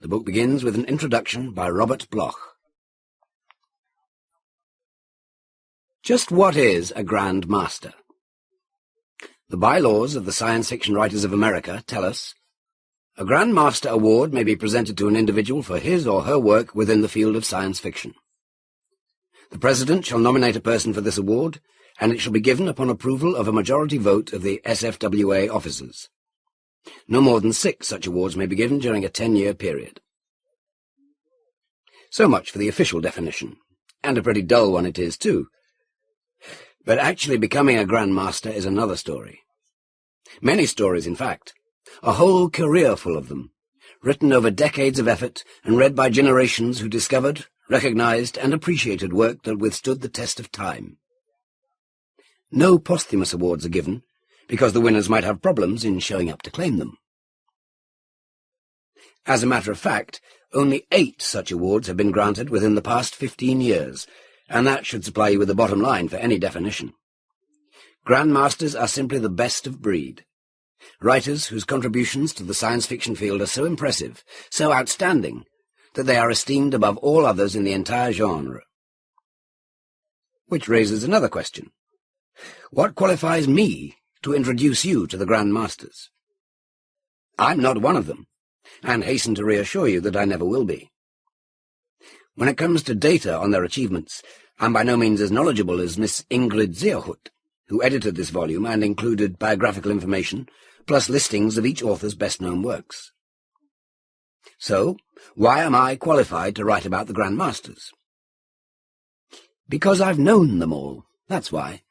The book begins with an introduction by Robert Bloch. Just what is a Grand Master? The bylaws of the Science Fiction Writers of America tell us, a Grand Master Award may be presented to an individual for his or her work within the field of science fiction. The President shall nominate a person for this award, and it shall be given upon approval of a majority vote of the SFWA officers. No more than 6 such awards may be given during a 10-year period. So much for the official definition, and a pretty dull one it is too. But actually becoming a Grand Master is another story. Many stories, in fact. A whole career full of them, written over decades of effort and read by generations who discovered, recognized, and appreciated work that withstood the test of time. No posthumous awards are given, because the winners might have problems in showing up to claim them. As a matter of fact, only 8 such awards have been granted within the past 15 years, and that should supply you with the bottom line for any definition. Grand Masters are simply the best of breed. Writers whose contributions to the science fiction field are so impressive, so outstanding, that they are esteemed above all others in the entire genre. Which raises another question. What qualifies me to introduce you to the Grand Masters? I'm not one of them, and hasten to reassure you that I never will be. When it comes to data on their achievements, I'm by no means as knowledgeable as Miss Ingrid Zierhut, who edited this volume and included biographical information, plus listings of each author's best-known works. So, why am I qualified to write about the Grand Masters? Because I've known them all, that's why.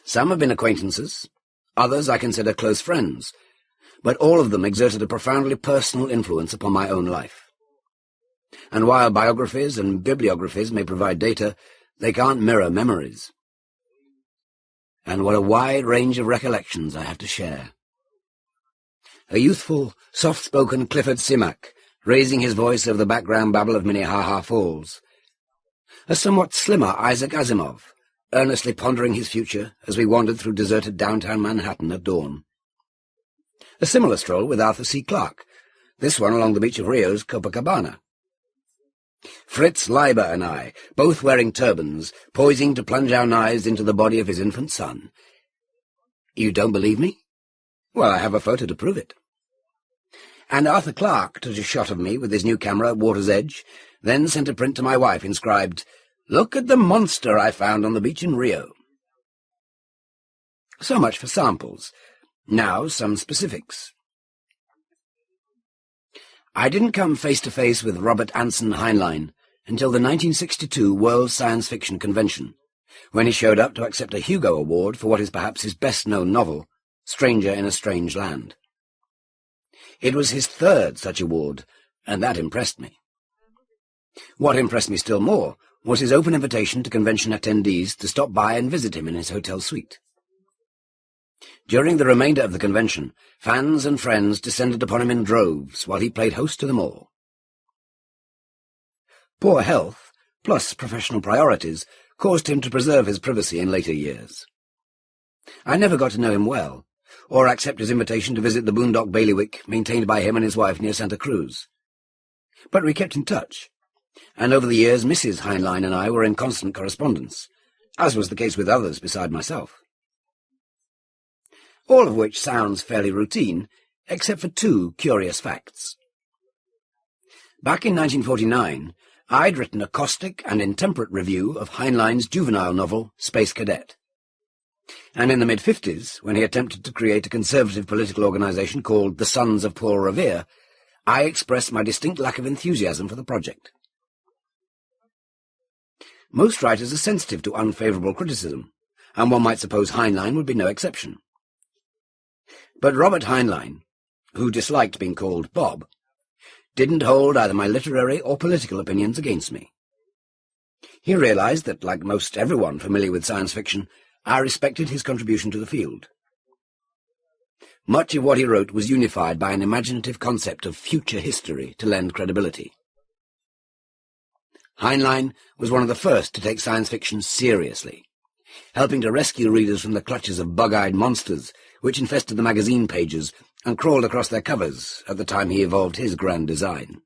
Some have been acquaintances, others I consider close friends, but all of them exerted a profoundly personal influence upon my own life. And while biographies and bibliographies may provide data, they can't mirror memories. And what a wide range of recollections I have to share. A youthful, soft-spoken Clifford Simak, raising his voice over the background babble of Minnehaha Falls. A somewhat slimmer Isaac Asimov, earnestly pondering his future as we wandered through deserted downtown Manhattan at dawn. A similar stroll with Arthur C. Clarke, this one along the beach of Rio's Copacabana. Fritz Leiber and I, both wearing turbans, poising to plunge our knives into the body of his infant son. You don't believe me? Well, I have a photo to prove it. And Arthur Clarke took a shot of me with his new camera at water's edge, then sent a print to my wife inscribed, "Look at the monster I found on the beach in Rio." So much for samples. Now some specifics. I didn't come face-to-face with Robert Anson Heinlein until the 1962 World Science Fiction Convention, when he showed up to accept a Hugo Award for what is perhaps his best-known novel, Stranger in a Strange Land. It was his 3rd such award, and that impressed me. What impressed me still more was his open invitation to convention attendees to stop by and visit him in his hotel suite. During the remainder of the convention, fans and friends descended upon him in droves while he played host to them all. Poor health, plus professional priorities, caused him to preserve his privacy in later years. I never got to know him well, or accept his invitation to visit the Boondock bailiwick maintained by him and his wife near Santa Cruz. But we kept in touch, and over the years Mrs. Heinlein and I were in constant correspondence, as was the case with others beside myself. All of which sounds fairly routine, except for 2 curious facts. Back in 1949, I'd written a caustic and intemperate review of Heinlein's juvenile novel, Space Cadet. And in the mid-50s, when he attempted to create a conservative political organization called the Sons of Paul Revere, I expressed my distinct lack of enthusiasm for the project. Most writers are sensitive to unfavorable criticism, and one might suppose Heinlein would be no exception. But Robert Heinlein, who disliked being called Bob, didn't hold either my literary or political opinions against me. He realized that, like most everyone familiar with science fiction, I respected his contribution to the field. Much of what he wrote was unified by an imaginative concept of future history to lend credibility. Heinlein was one of the first to take science fiction seriously, helping to rescue readers from the clutches of bug-eyed monsters which infested the magazine pages and crawled across their covers at the time he evolved his grand design.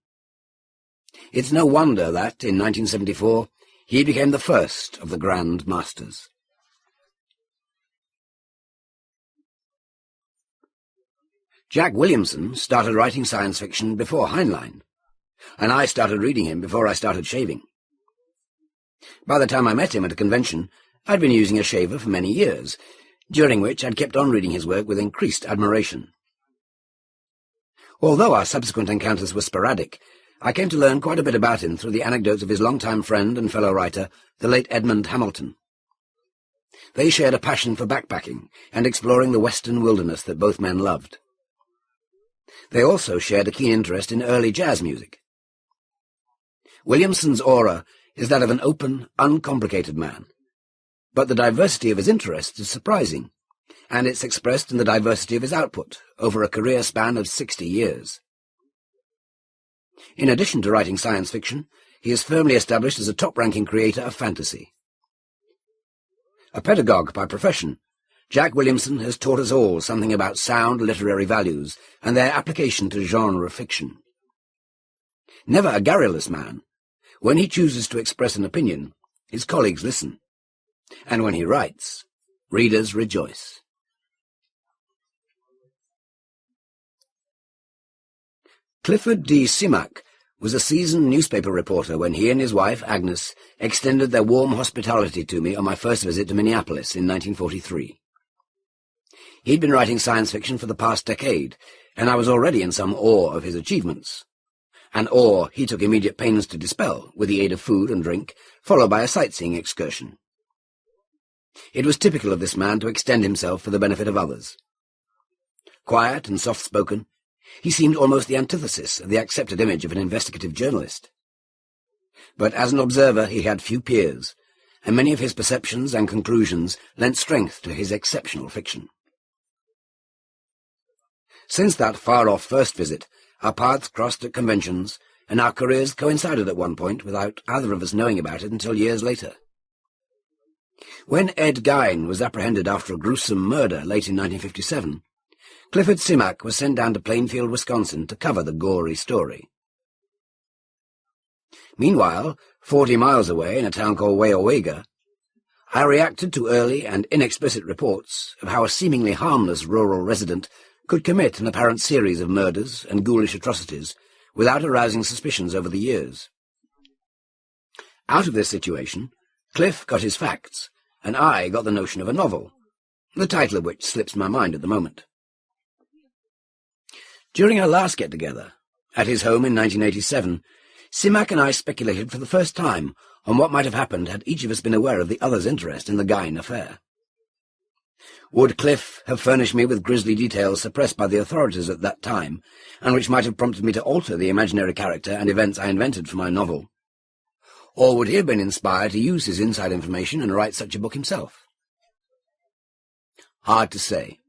It's no wonder that, in 1974, he became the first of the Grand Masters. Jack Williamson started writing science fiction before Heinlein, and I started reading him before I started shaving. By the time I met him at a convention, I'd been using a shaver for many years, during which I'd kept on reading his work with increased admiration. Although our subsequent encounters were sporadic, I came to learn quite a bit about him through the anecdotes of his longtime friend and fellow writer, the late Edmund Hamilton. They shared a passion for backpacking and exploring the western wilderness that both men loved. They also shared a keen interest in early jazz music. Williamson's aura is that of an open, uncomplicated man, but the diversity of his interests is surprising, and it's expressed in the diversity of his output over a career span of 60 years. In addition to writing science fiction, he is firmly established as a top-ranking creator of fantasy. A pedagogue by profession, Jack Williamson has taught us all something about sound literary values and their application to genre fiction. Never a garrulous man, when he chooses to express an opinion, his colleagues listen, and when he writes, readers rejoice. Clifford D. Simak was a seasoned newspaper reporter when he and his wife, Agnes, extended their warm hospitality to me on my first visit to Minneapolis in 1943. He'd been writing science fiction for the past decade, and I was already in some awe of his achievements, an awe he took immediate pains to dispel with the aid of food and drink, followed by a sightseeing excursion. It was typical of this man to extend himself for the benefit of others. Quiet and soft-spoken, he seemed almost the antithesis of the accepted image of an investigative journalist. But as an observer he had few peers, and many of his perceptions and conclusions lent strength to his exceptional fiction. Since that far-off first visit, our paths crossed at conventions, and our careers coincided at one point without either of us knowing about it until years later. When Ed Gein was apprehended after a gruesome murder late in 1957, Clifford Simak was sent down to Plainfield, Wisconsin to cover the gory story. Meanwhile, 40 miles away in a town called Weyawega, I reacted to early and inexplicit reports of how a seemingly harmless rural resident could commit an apparent series of murders and ghoulish atrocities without arousing suspicions over the years. Out of this situation, Cliff got his facts, and I got the notion of a novel, the title of which slips my mind at the moment. During our last get-together, at his home in 1987, Simak and I speculated for the first time on what might have happened had each of us been aware of the other's interest in the Gein affair. Would Cliff have furnished me with grisly details suppressed by the authorities at that time, and which might have prompted me to alter the imaginary character and events I invented for my novel? Or would he have been inspired to use his inside information and write such a book himself? Hard to say.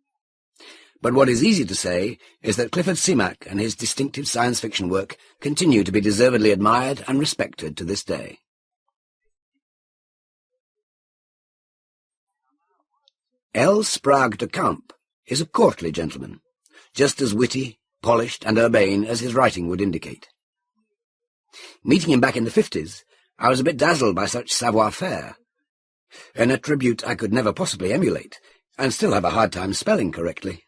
But what is easy to say is that Clifford Simak and his distinctive science fiction work continue to be deservedly admired and respected to this day. Sprague de Camp is a courtly gentleman, just as witty, polished, and urbane as his writing would indicate. Meeting him back in the 50s, I was a bit dazzled by such savoir-faire, an attribute I could never possibly emulate, and still have a hard time spelling correctly.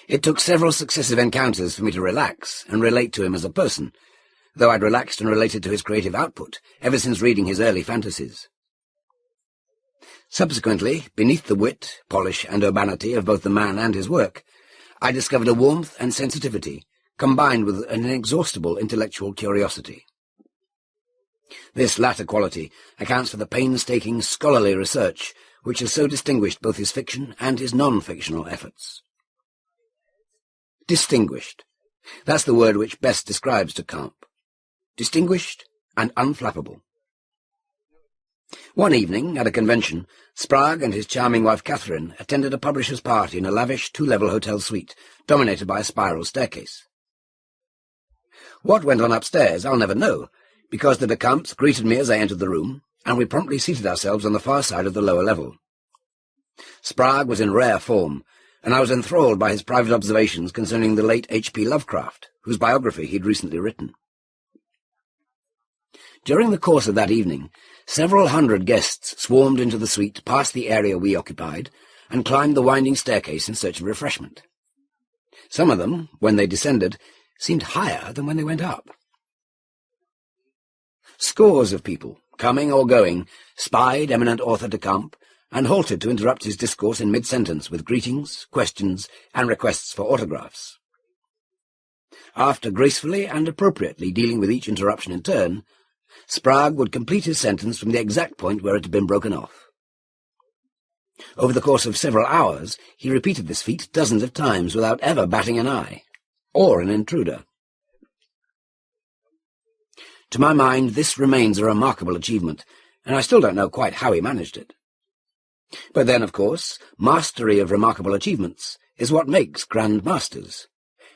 It took several successive encounters for me to relax and relate to him as a person, though I'd relaxed and related to his creative output ever since reading his early fantasies. Subsequently, beneath the wit, polish, and urbanity of both the man and his work, I discovered a warmth and sensitivity combined with an inexhaustible intellectual curiosity. This latter quality accounts for the painstaking scholarly research which has so distinguished both his fiction and his non-fictional efforts. Distinguished. That's the word which best describes de Camp. Distinguished and unflappable. One evening, at a convention, Sprague and his charming wife Catherine attended a publisher's party in a lavish two-level hotel suite, dominated by a spiral staircase. What went on upstairs I'll never know, because the de Camps greeted me as I entered the room, and we promptly seated ourselves on the far side of the lower level. Sprague was in rare form, and I was enthralled by his private observations concerning the late H.P. Lovecraft, whose biography he'd recently written. During the course of that evening, several hundred guests swarmed into the suite past the area we occupied and climbed the winding staircase in search of refreshment. Some of them, when they descended, seemed higher than when they went up. Scores of people, coming or going, spied eminent author de Camp and halted to interrupt his discourse in mid-sentence with greetings, questions, and requests for autographs. After gracefully and appropriately dealing with each interruption in turn, Sprague would complete his sentence from the exact point where it had been broken off. Over the course of several hours, he repeated this feat dozens of times without ever batting an eye, or an intruder. To my mind, this remains a remarkable achievement, and I still don't know quite how he managed it. But then, of course, mastery of remarkable achievements is what makes grand masters,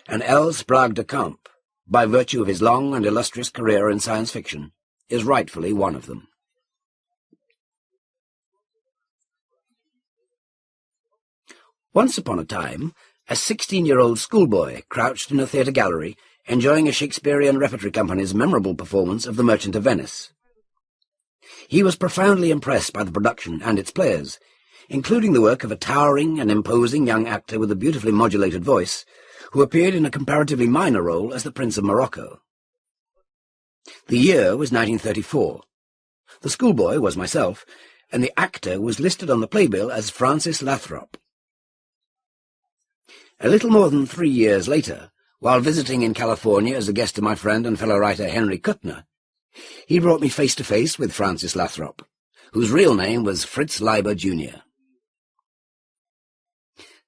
and L. Sprague de Camp, by virtue of his long and illustrious career in science fiction, is rightfully one of them. Once upon a time, a 16-year-old schoolboy crouched in a theatre gallery, enjoying a Shakespearean repertory company's memorable performance of The Merchant of Venice. He was profoundly impressed by the production and its players, including the work of a towering and imposing young actor with a beautifully modulated voice, who appeared in a comparatively minor role as the Prince of Morocco. The year was 1934. The schoolboy was myself, and the actor was listed on the playbill as Francis Lathrop. A little more than 3 years later, while visiting in California as a guest of my friend and fellow writer Henry Kuttner, he brought me face to face with Francis Lathrop, whose real name was Fritz Leiber, Jr.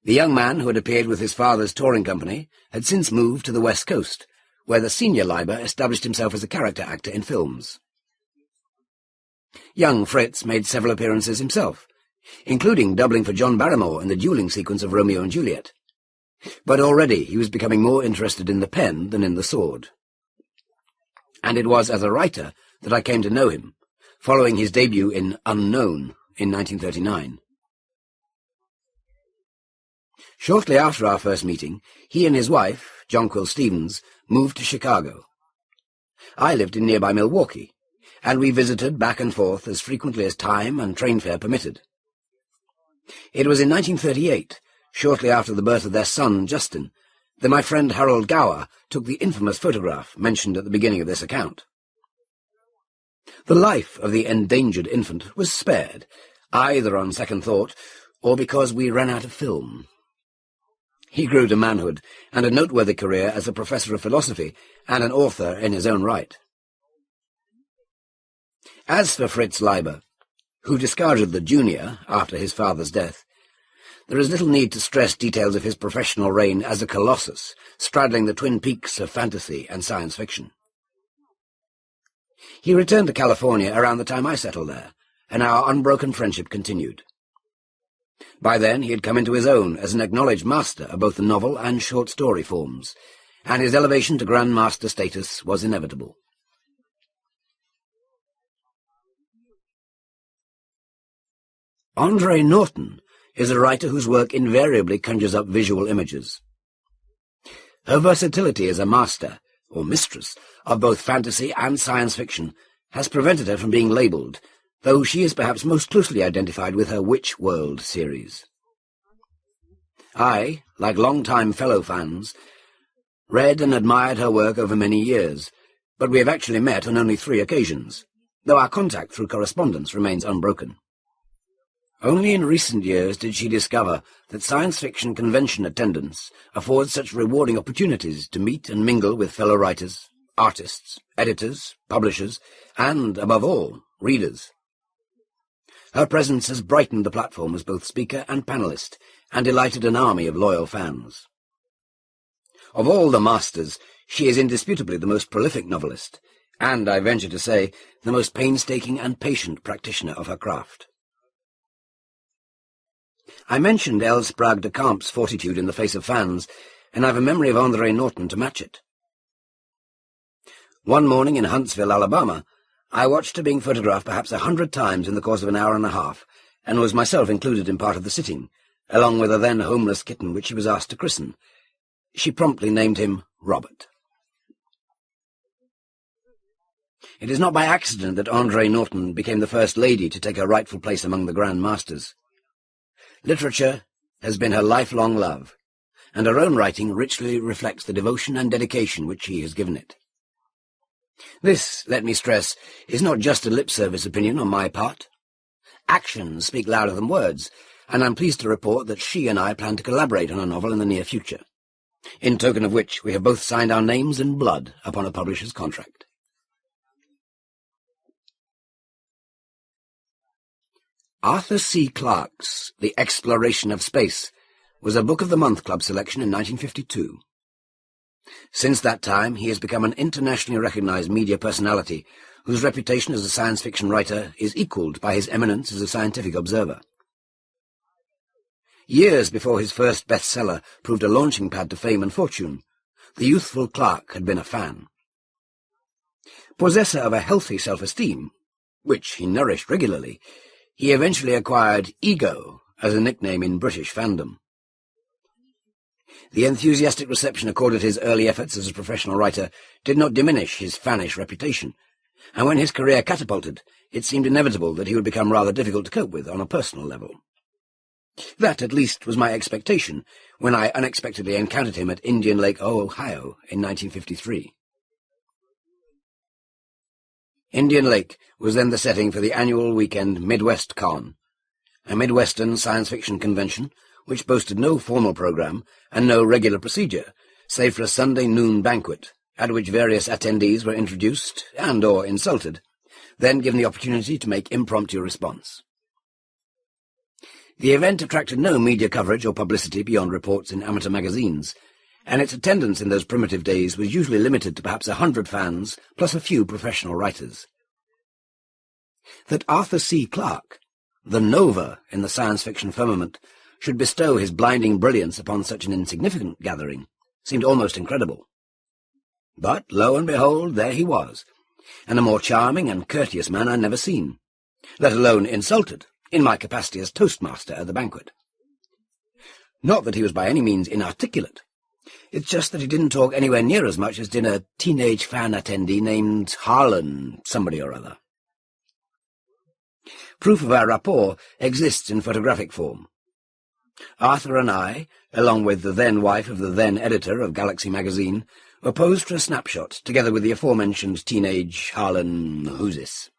The young man who had appeared with his father's touring company had since moved to the West Coast, where the senior Leiber established himself as a character actor in films. Young Fritz made several appearances himself, including doubling for John Barrymore in the dueling sequence of Romeo and Juliet. But already he was becoming more interested in the pen than in the sword. And it was as a writer that I came to know him, following his debut in Unknown in 1939. Shortly after our first meeting, he and his wife, Jonquil Stevens, moved to Chicago. I lived in nearby Milwaukee, and we visited back and forth as frequently as time and train fare permitted. It was in 1938, shortly after the birth of their son, Justin, that my friend Harold Gower took the infamous photograph mentioned at the beginning of this account. The life of the endangered infant was spared, either on second thought or because we ran out of film. He grew to manhood and a noteworthy career as a professor of philosophy and an author in his own right. As for Fritz Leiber, who discarded the junior after his father's death, there is little need to stress details of his professional reign as a colossus, straddling the twin peaks of fantasy and science fiction. He returned to California around the time I settled there, and our unbroken friendship continued. By then he had come into his own as an acknowledged master of both the novel and short story forms, and his elevation to Grand Master status was inevitable. Andre Norton is a writer whose work invariably conjures up visual images. Her versatility as a master, or mistress, of both fantasy and science fiction has prevented her from being labelled, though she is perhaps most closely identified with her Witch World series. I, like long-time fellow fans, read and admired her work over many years, but we have actually met on only 3 occasions, though our contact through correspondence remains unbroken. Only in recent years did she discover that science fiction convention attendance affords such rewarding opportunities to meet and mingle with fellow writers, artists, editors, publishers, and, above all, readers. Her presence has brightened the platform as both speaker and panellist, and delighted an army of loyal fans. Of all the masters, she is indisputably the most prolific novelist, and, I venture to say, the most painstaking and patient practitioner of her craft. I mentioned L. Sprague de Camp's fortitude in the face of fans, and I've a memory of Andre Norton to match it. One morning in Huntsville, Alabama, I watched her being photographed perhaps 100 times in the course of an hour and a half, and was myself included in part of the sitting, along with a then homeless kitten which she was asked to christen. She promptly named him Robert. It is not by accident that André Norton became the first lady to take her rightful place among the Grand Masters. Literature has been her lifelong love, and her own writing richly reflects the devotion and dedication which she has given it. This, let me stress, is not just a lip-service opinion on my part. Actions speak louder than words, and I'm pleased to report that she and I plan to collaborate on a novel in the near future, in token of which we have both signed our names in blood upon a publisher's contract. Arthur C. Clarke's The Exploration of Space was a Book of the Month Club selection in 1952. Since that time, he has become an internationally recognized media personality whose reputation as a science fiction writer is equaled by his eminence as a scientific observer. Years before his first bestseller proved a launching pad to fame and fortune, the youthful Clarke had been a fan. Possessor of a healthy self-esteem, which he nourished regularly, he eventually acquired Ego as a nickname in British fandom. The enthusiastic reception accorded his early efforts as a professional writer did not diminish his fanish reputation, and when his career catapulted, it seemed inevitable that he would become rather difficult to cope with on a personal level. That, at least, was my expectation when I unexpectedly encountered him at Indian Lake, Ohio, in 1953. Indian Lake was then the setting for the annual weekend Midwest Con, a Midwestern science fiction convention which boasted no formal program and no regular procedure, save for a Sunday noon banquet, at which various attendees were introduced and/or insulted, then given the opportunity to make impromptu response. The event attracted no media coverage or publicity beyond reports in amateur magazines, and its attendance in those primitive days was usually limited to perhaps 100 fans, plus a few professional writers. That Arthur C. Clarke, the Nova in the science fiction firmament, should bestow his blinding brilliance upon such an insignificant gathering seemed almost incredible. But, lo and behold, there he was, and a more charming and courteous man I'd never seen, let alone insulted, in my capacity as toastmaster at the banquet. Not that he was by any means inarticulate. It's just that he didn't talk anywhere near as much as did a teenage fan attendee named Harlan somebody or other. Proof of our rapport exists in photographic form. Arthur and I, along with the then wife of the then editor of Galaxy magazine, were posed for a snapshot, together with the aforementioned teenage Harlan Who's.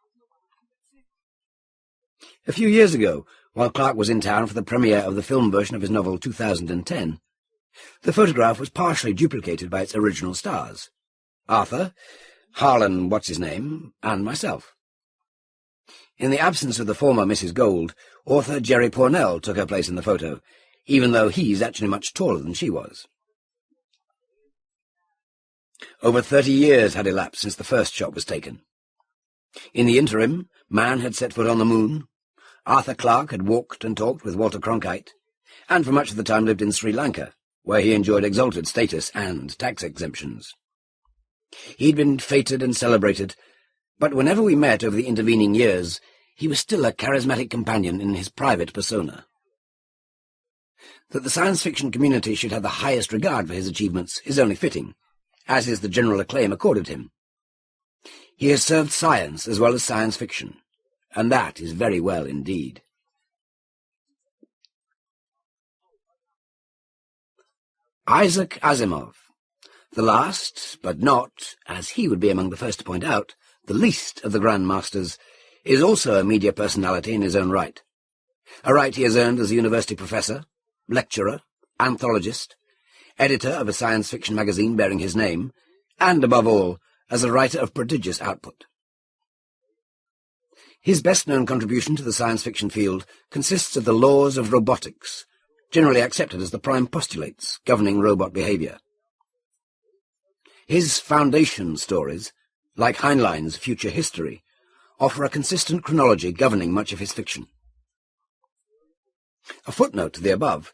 A few years ago, while Clarke was in town for the premiere of the film version of his novel 2010, the photograph was partially duplicated by its original stars, Arthur, Harlan what's-his-name, and myself. In the absence of the former Mrs. Gold, author Jerry Pournelle took her place in the photo, even though he's actually much taller than she was. Over 30 years had elapsed since the first shot was taken. In the interim, man had set foot on the moon, Arthur Clarke had walked and talked with Walter Cronkite, and for much of the time lived in Sri Lanka, where he enjoyed exalted status and tax exemptions. He'd been feted and celebrated, but whenever we met over the intervening years, he was still a charismatic companion in his private persona. That the science fiction community should have the highest regard for his achievements is only fitting, as is the general acclaim accorded him. He has served science as well as science fiction, and that is very well indeed. Isaac Asimov, the last, but not, as he would be among the first to point out, the least of the Grand Masters, is also a media personality in his own right. A right he has earned as a university professor, lecturer, anthologist, editor of a science fiction magazine bearing his name, and, above all, as a writer of prodigious output. His best-known contribution to the science fiction field consists of the laws of robotics, generally accepted as the prime postulates governing robot behavior. His foundation stories, like Heinlein's Future History, offer a consistent chronology governing much of his fiction. A footnote to the above.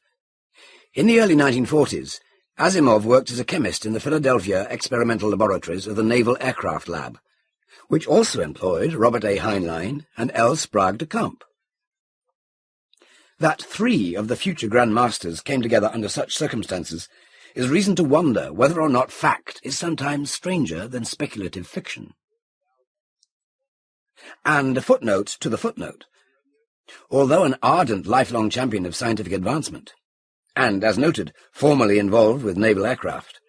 In the early 1940s, Asimov worked as a chemist in the Philadelphia experimental laboratories of the Naval Aircraft Lab, which also employed Robert A. Heinlein and L. Sprague de Camp. That 3 of the future Grand Masters came together under such circumstances is reason to wonder whether or not fact is sometimes stranger than speculative fiction. And a footnote to the footnote. Although an ardent lifelong champion of scientific advancement, and, as noted, formerly involved with naval aircraft,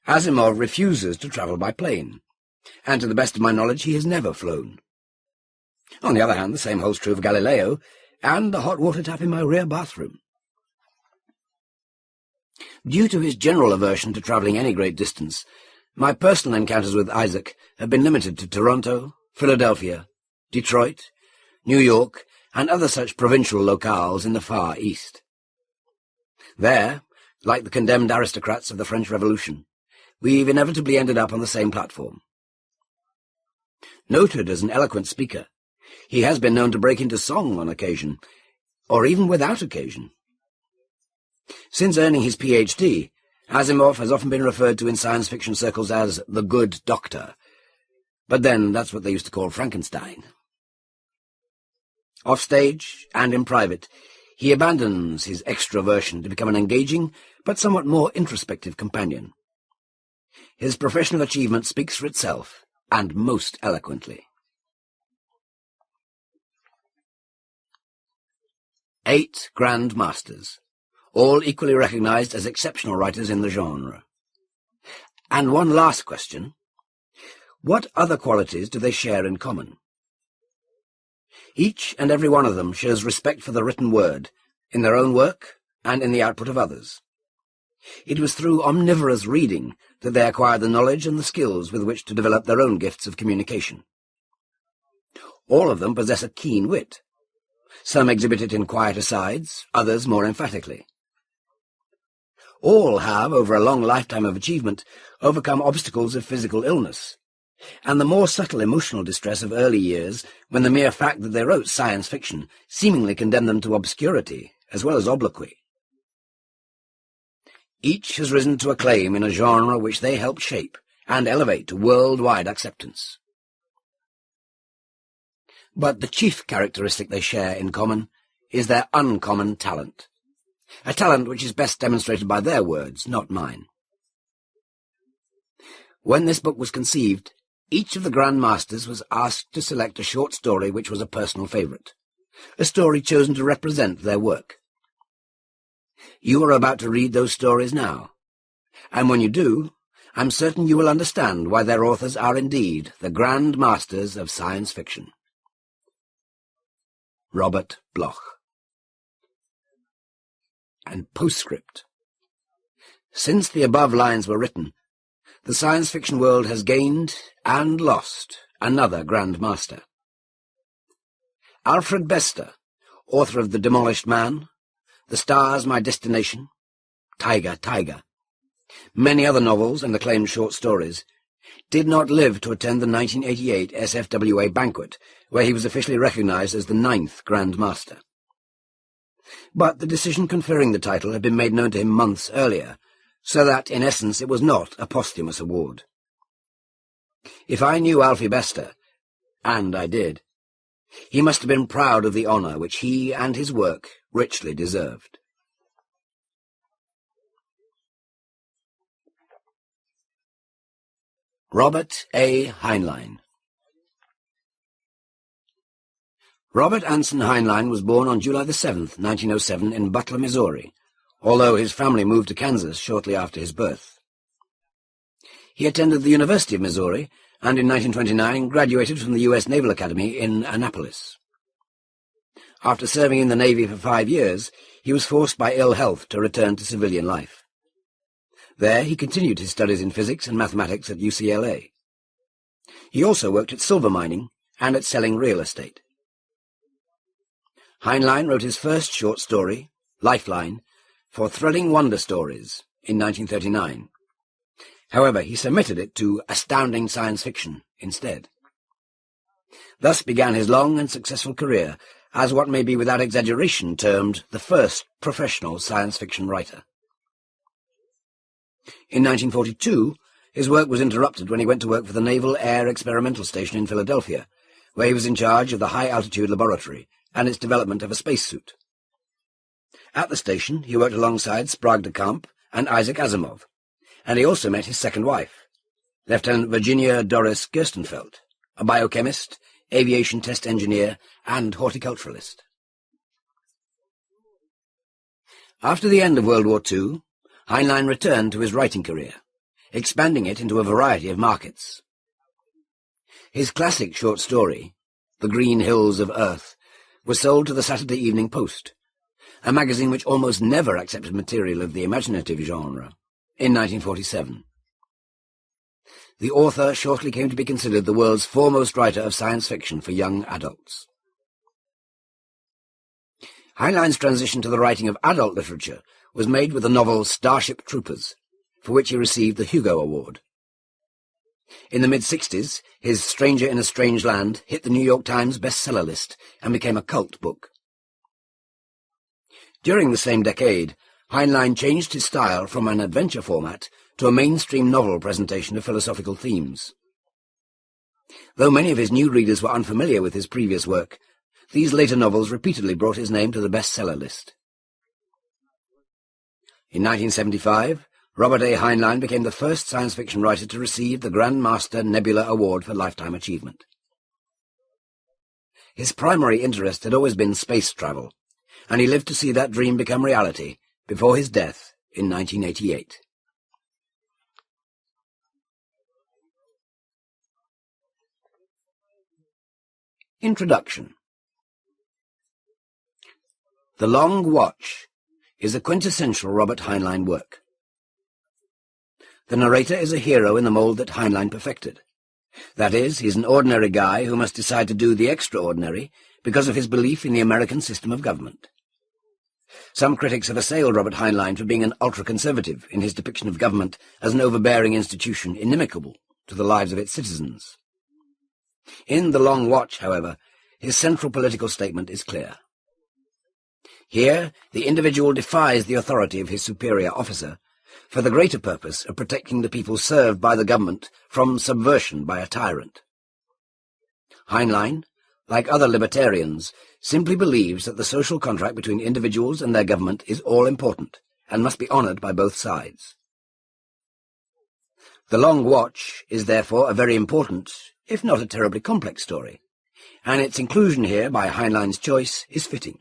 Asimov refuses to travel by plane, and to the best of my knowledge he has never flown. On the other hand, the same holds true of Galileo and the hot water tap in my rear bathroom. Due to his general aversion to travelling any great distance, my personal encounters with Isaac have been limited to Toronto, Philadelphia, Detroit, New York, and other such provincial locales in the Far East. There, like the condemned aristocrats of the French Revolution, we've inevitably ended up on the same platform. Noted as an eloquent speaker, he has been known to break into song on occasion, or even without occasion. Since earning his Ph.D., Asimov has often been referred to in science fiction circles as the Good Doctor, but then that's what they used to call Frankenstein. Offstage and in private, he abandons his extroversion to become an engaging but somewhat more introspective companion. His professional achievement speaks for itself, and most eloquently. 8 Grand Masters, all equally recognized as exceptional writers in the genre. And one last question. What other qualities do they share in common? Each and every one of them shows respect for the written word, in their own work and in the output of others. It was through omnivorous reading that they acquired the knowledge and the skills with which to develop their own gifts of communication. All of them possess a keen wit. Some exhibit it in quieter sides, others more emphatically. All have, over a long lifetime of achievement, overcome obstacles of physical illness, and the more subtle emotional distress of early years, when the mere fact that they wrote science fiction seemingly condemned them to obscurity, as well as obloquy. Each has risen to acclaim in a genre which they helped shape and elevate to worldwide acceptance. But the chief characteristic they share in common is their uncommon talent, a talent which is best demonstrated by their words, not mine. When this book was conceived, each of the Grand Masters was asked to select a short story which was a personal favourite, a story chosen to represent their work. You are about to read those stories now, and when you do, I'm certain you will understand why their authors are indeed the Grand Masters of science fiction. Robert Bloch. And postscript. Since the above lines were written, the science fiction world has gained and lost another Grand Master. Alfred Bester, author of The Demolished Man, The Stars My Destination, Tiger, Tiger, many other novels and acclaimed short stories, did not live to attend the 1988 SFWA banquet, where he was officially recognized as the 9th Grand Master. But the decision conferring the title had been made known to him months earlier, so that, in essence, it was not a posthumous award. If I knew Alfie Bester, and I did, he must have been proud of the honour which he and his work richly deserved. Robert A. Heinlein. Robert Anson Heinlein was born on July 7, 1907, in Butler, Missouri, although his family moved to Kansas shortly after his birth. He attended the University of Missouri, and in 1929 graduated from the U.S. Naval Academy in Annapolis. After serving in the Navy for 5 years, he was forced by ill health to return to civilian life. There he continued his studies in physics and mathematics at UCLA. He also worked at silver mining and at selling real estate. Heinlein wrote his first short story, Lifeline, for Thrilling Wonder Stories in 1939. However, he submitted it to Astounding Science Fiction instead. Thus began his long and successful career as what may be without exaggeration termed the first professional science fiction writer. In 1942, his work was interrupted when he went to work for the Naval Air Experimental Station in Philadelphia, where he was in charge of the high-altitude laboratory and its development of a spacesuit. At the station, he worked alongside Sprague de Camp and Isaac Asimov, and he also met his second wife, Lieutenant Virginia Doris Gerstenfeld, a biochemist, aviation test engineer, and horticulturalist. After the end of World War II, Heinlein returned to his writing career, expanding it into a variety of markets. His classic short story, The Green Hills of Earth, was sold to the Saturday Evening Post, a magazine which almost never accepted material of the imaginative genre, in 1947. The author shortly came to be considered the world's foremost writer of science fiction for young adults. Heinlein's transition to the writing of adult literature was made with the novel Starship Troopers, for which he received the Hugo Award. In the mid-60s, his Stranger in a Strange Land hit the New York Times bestseller list and became a cult book. During the same decade, Heinlein changed his style from an adventure format to a mainstream novel presentation of philosophical themes. Though many of his new readers were unfamiliar with his previous work, these later novels repeatedly brought his name to the bestseller list. In 1975, Robert A. Heinlein became the first science fiction writer to receive the Grand Master Nebula Award for Lifetime Achievement. His primary interest had always been space travel, and he lived to see that dream become reality before his death in 1988. Introduction. The Long Watch is a quintessential Robert Heinlein work. The narrator is a hero in the mould that Heinlein perfected. That is, he's an ordinary guy who must decide to do the extraordinary because of his belief in the American system of government. Some critics have assailed Robert Heinlein for being an ultra-conservative in his depiction of government as an overbearing institution inimical to the lives of its citizens. In The Long Watch, however, his central political statement is clear. Here, the individual defies the authority of his superior officer for the greater purpose of protecting the people served by the government from subversion by a tyrant. Heinlein, like other libertarians, simply believes that the social contract between individuals and their government is all-important and must be honoured by both sides. The Long Watch is therefore a very important, if not a terribly complex story, and its inclusion here by Heinlein's choice is fitting.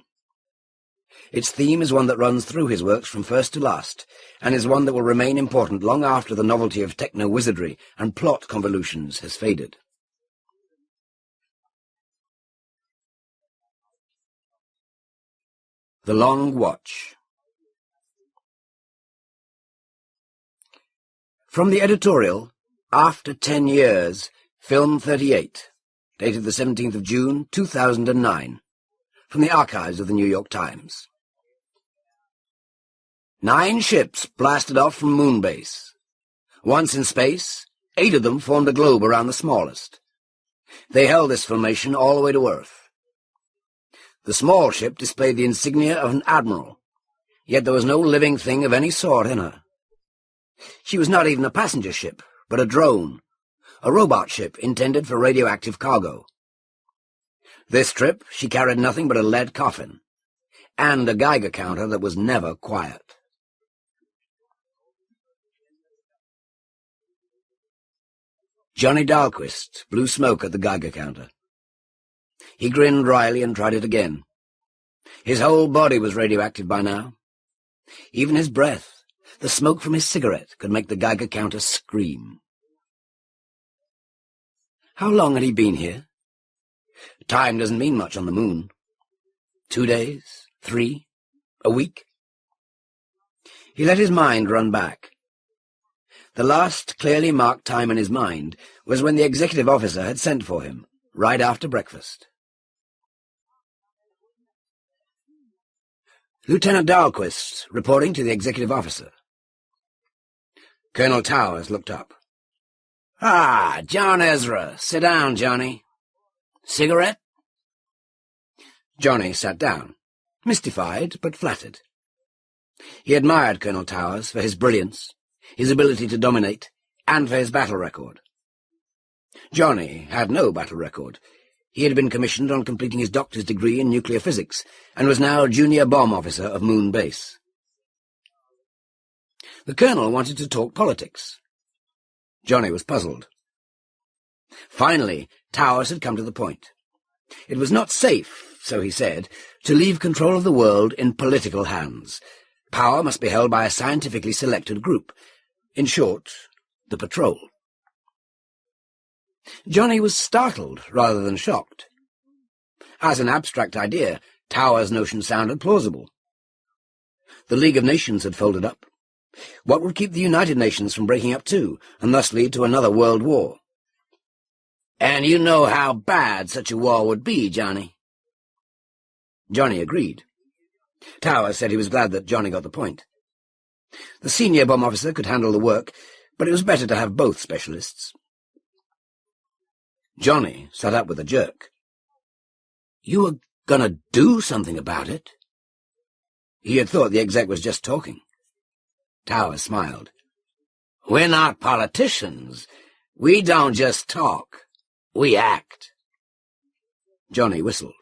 Its theme is one that runs through his works from first to last, and is one that will remain important long after the novelty of techno-wizardry and plot convolutions has faded. The Long Watch. From the editorial, After 10 Years, Film 38, dated the 17th of June, 2009, from the archives of the New York Times. 9 ships blasted off from Moonbase. Once in space, 8 of them formed a globe around the smallest. They held this formation all the way to Earth. The small ship displayed the insignia of an admiral, yet there was no living thing of any sort in her. She was not even a passenger ship, but a drone, a robot ship intended for radioactive cargo. This trip she carried nothing but a lead coffin, and a Geiger counter that was never quiet. Johnny Dahlquist blew smoke at the Geiger counter. He grinned wryly and tried it again. His whole body was radioactive by now. Even his breath, the smoke from his cigarette, could make the Geiger counter scream. How long had he been here? Time doesn't mean much on the moon. 2 days? 3? A week? He let his mind run back. The last clearly marked time in his mind was when the executive officer had sent for him, right after breakfast. Lieutenant Dahlquist, reporting to the executive officer. Colonel Towers looked up. "Ah, John Ezra. Sit down, Johnny. Cigarette?" Johnny sat down, mystified but flattered. He admired Colonel Towers for his brilliance, his ability to dominate, and for his battle record. Johnny had no battle record. He had been commissioned on completing his doctor's degree in nuclear physics, and was now junior bomb officer of Moon Base. The colonel wanted to talk politics. Johnny was puzzled. Finally, Towers had come to the point. It was not safe, so he said, to leave control of the world in political hands. Power must be held by a scientifically selected group. In short, the Patrol. Johnny was startled rather than shocked. As an abstract idea, Towers' notion sounded plausible. The League of Nations had folded up. What would keep the United Nations from breaking up too, and thus lead to another world war? And you know how bad such a war would be, Johnny. Johnny agreed. Towers said he was glad that Johnny got the point. The senior bomb officer could handle the work, but it was better to have both specialists. Johnny sat up with a jerk. You were gonna do something about it? He had thought the exec was just talking. Towers smiled. We're not politicians. We don't just talk. We act. Johnny whistled.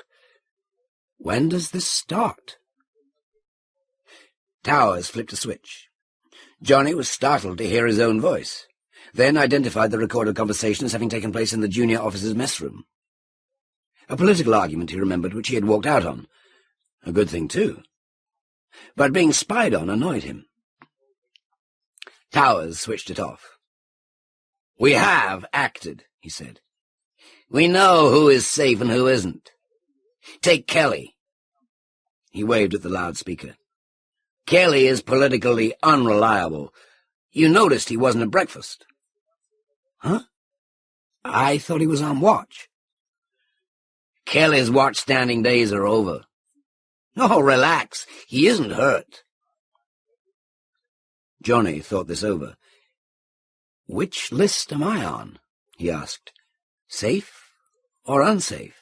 When does this start? Towers flipped a switch. Johnny was startled to hear his own voice, then identified the recorded conversation as having taken place in the junior officer's mess room. A political argument, he remembered, which he had walked out on. A good thing, too. But being spied on annoyed him. Towers switched it off. We have acted, he said. We know who is safe and who isn't. Take Kelly. He waved at the loudspeaker. Kelly is politically unreliable. You noticed he wasn't at breakfast. Huh? I thought he was on watch. Kelly's watch-standing days are over. Oh, relax. He isn't hurt. Johnny thought this over. Which list am I on? He asked. Safe or unsafe?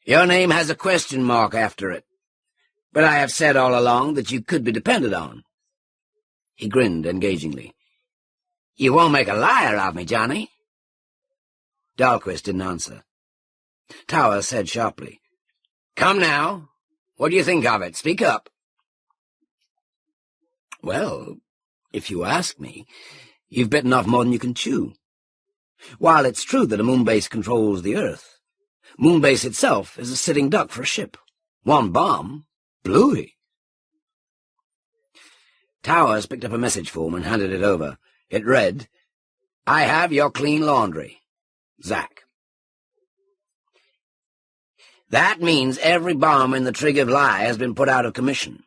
Your name has a question mark after it, but I have said all along that you could be depended on. He grinned engagingly. You won't make a liar of me, Johnny? Dahlquist didn't answer. Towers said sharply, Come now. What do you think of it? Speak up. Well, if you ask me, you've bitten off more than you can chew. While it's true that a moon base controls the Earth, moon base itself is a sitting duck for a ship. One bomb, bluey. Towers picked up a message form and handed it over. It read, I have your clean laundry. Zach. That means every bomb in the Trig of Lie has been put out of commission.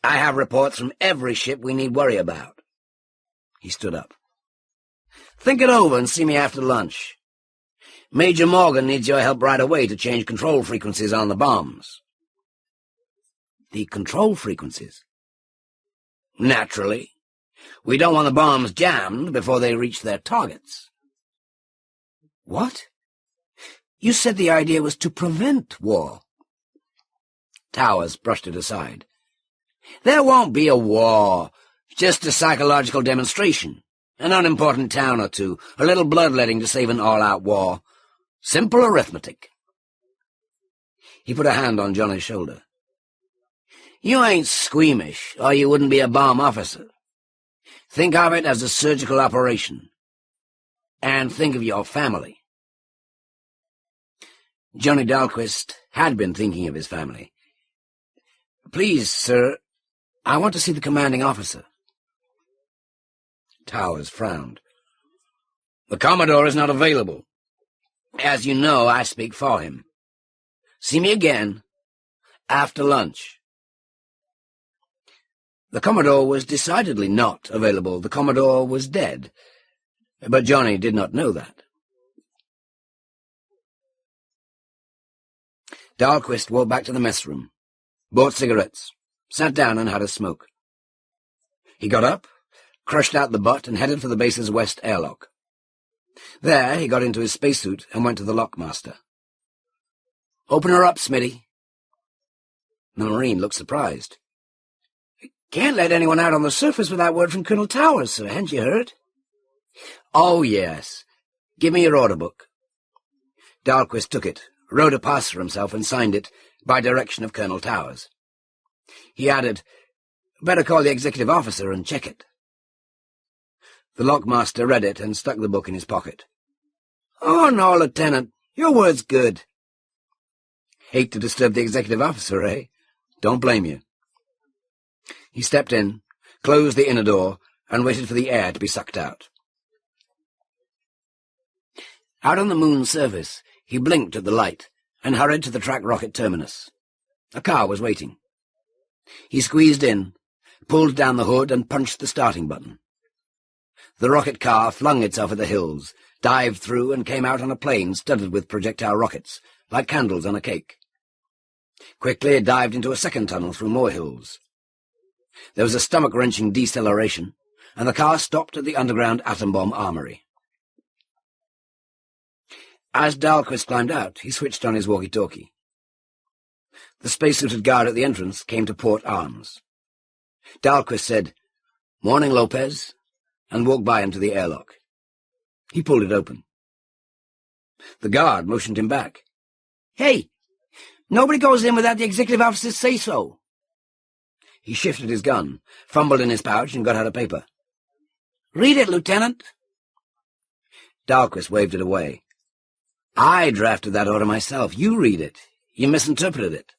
I have reports from every ship we need worry about. He stood up. Think it over and see me after lunch. Major Morgan needs your help right away to change control frequencies on the bombs. The control frequencies? Naturally. We don't want the bombs jammed before they reach their targets. What? You said the idea was to prevent war. Towers brushed it aside. There won't be a war, just a psychological demonstration. An unimportant town or two, a little bloodletting to save an all-out war. Simple arithmetic. He put a hand on Johnny's shoulder. You ain't squeamish, or you wouldn't be a bomb officer. Think of it as a surgical operation. And think of your family. Johnny Dahlquist had been thinking of his family. Please, sir, I want to see the commanding officer. Towers frowned. The Commodore is not available. As you know, I speak for him. See me again after lunch. The Commodore was decidedly not available. The Commodore was dead. But Johnny did not know that. Dahlquist walked back to the mess room, bought cigarettes, sat down and had a smoke. He got up, crushed out the butt, and headed for the base's west airlock. There he got into his spacesuit and went to the lockmaster. Open her up, Smitty. The Marine looked surprised. Can't let anyone out on the surface without word from Colonel Towers, sir, hadn't you heard? Oh, yes. Give me your order book. Dahlquist took it, wrote a pass for himself, and signed it by direction of Colonel Towers. He added, "Better call the executive officer and check it." The lockmaster read it and stuck the book in his pocket. "Oh, no, Lieutenant. Your word's good." "Hate to disturb the executive officer, eh? Don't blame you." He stepped in, closed the inner door, and waited for the air to be sucked out. Out on the moon's surface, he blinked at the light and hurried to the track rocket terminus. A car was waiting. He squeezed in, pulled down the hood, and punched the starting button. The rocket car flung itself at the hills, dived through, and came out on a plain studded with projectile rockets, like candles on a cake. Quickly it dived into a second tunnel through more hills. There was a stomach-wrenching deceleration, and the car stopped at the underground atom bomb armory. As Dahlquist climbed out, he switched on his walkie-talkie. The spacesuited guard at the entrance came to port arms. Dahlquist said, "Morning, Lopez," and walked by him to the airlock. He pulled it open. The guard motioned him back. "Hey, nobody goes in without the executive officer's say-so." He shifted his gun, fumbled in his pouch, and got out a paper. "Read it, Lieutenant." Dahlquist waved it away. "I drafted that order myself. You read it. You misinterpreted it."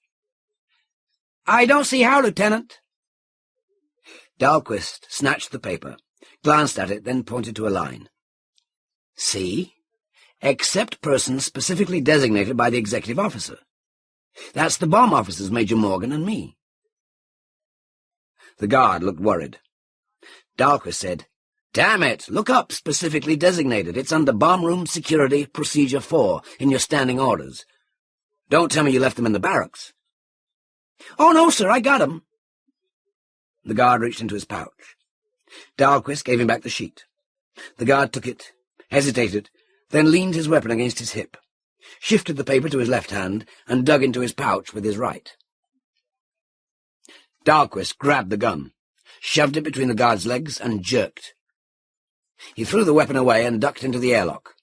"I don't see how, Lieutenant." Dahlquist snatched the paper, glanced at it, then pointed to a line. "See? Except persons specifically designated by the executive officer. That's the bomb officers, Major Morgan and me." The guard looked worried. Dahlquist said, "Damn it, look up specifically designated. It's under Bomb Room Security Procedure 4 in your standing orders. Don't tell me you left them in the barracks." "Oh, no, sir, I got 'em." The guard reached into his pouch. Dahlquist gave him back the sheet. The guard took it, hesitated, then leaned his weapon against his hip, shifted the paper to his left hand, and dug into his pouch with his right. Dahlquist grabbed the gun, shoved it between the guard's legs, and jerked. He threw the weapon away and ducked into the airlock.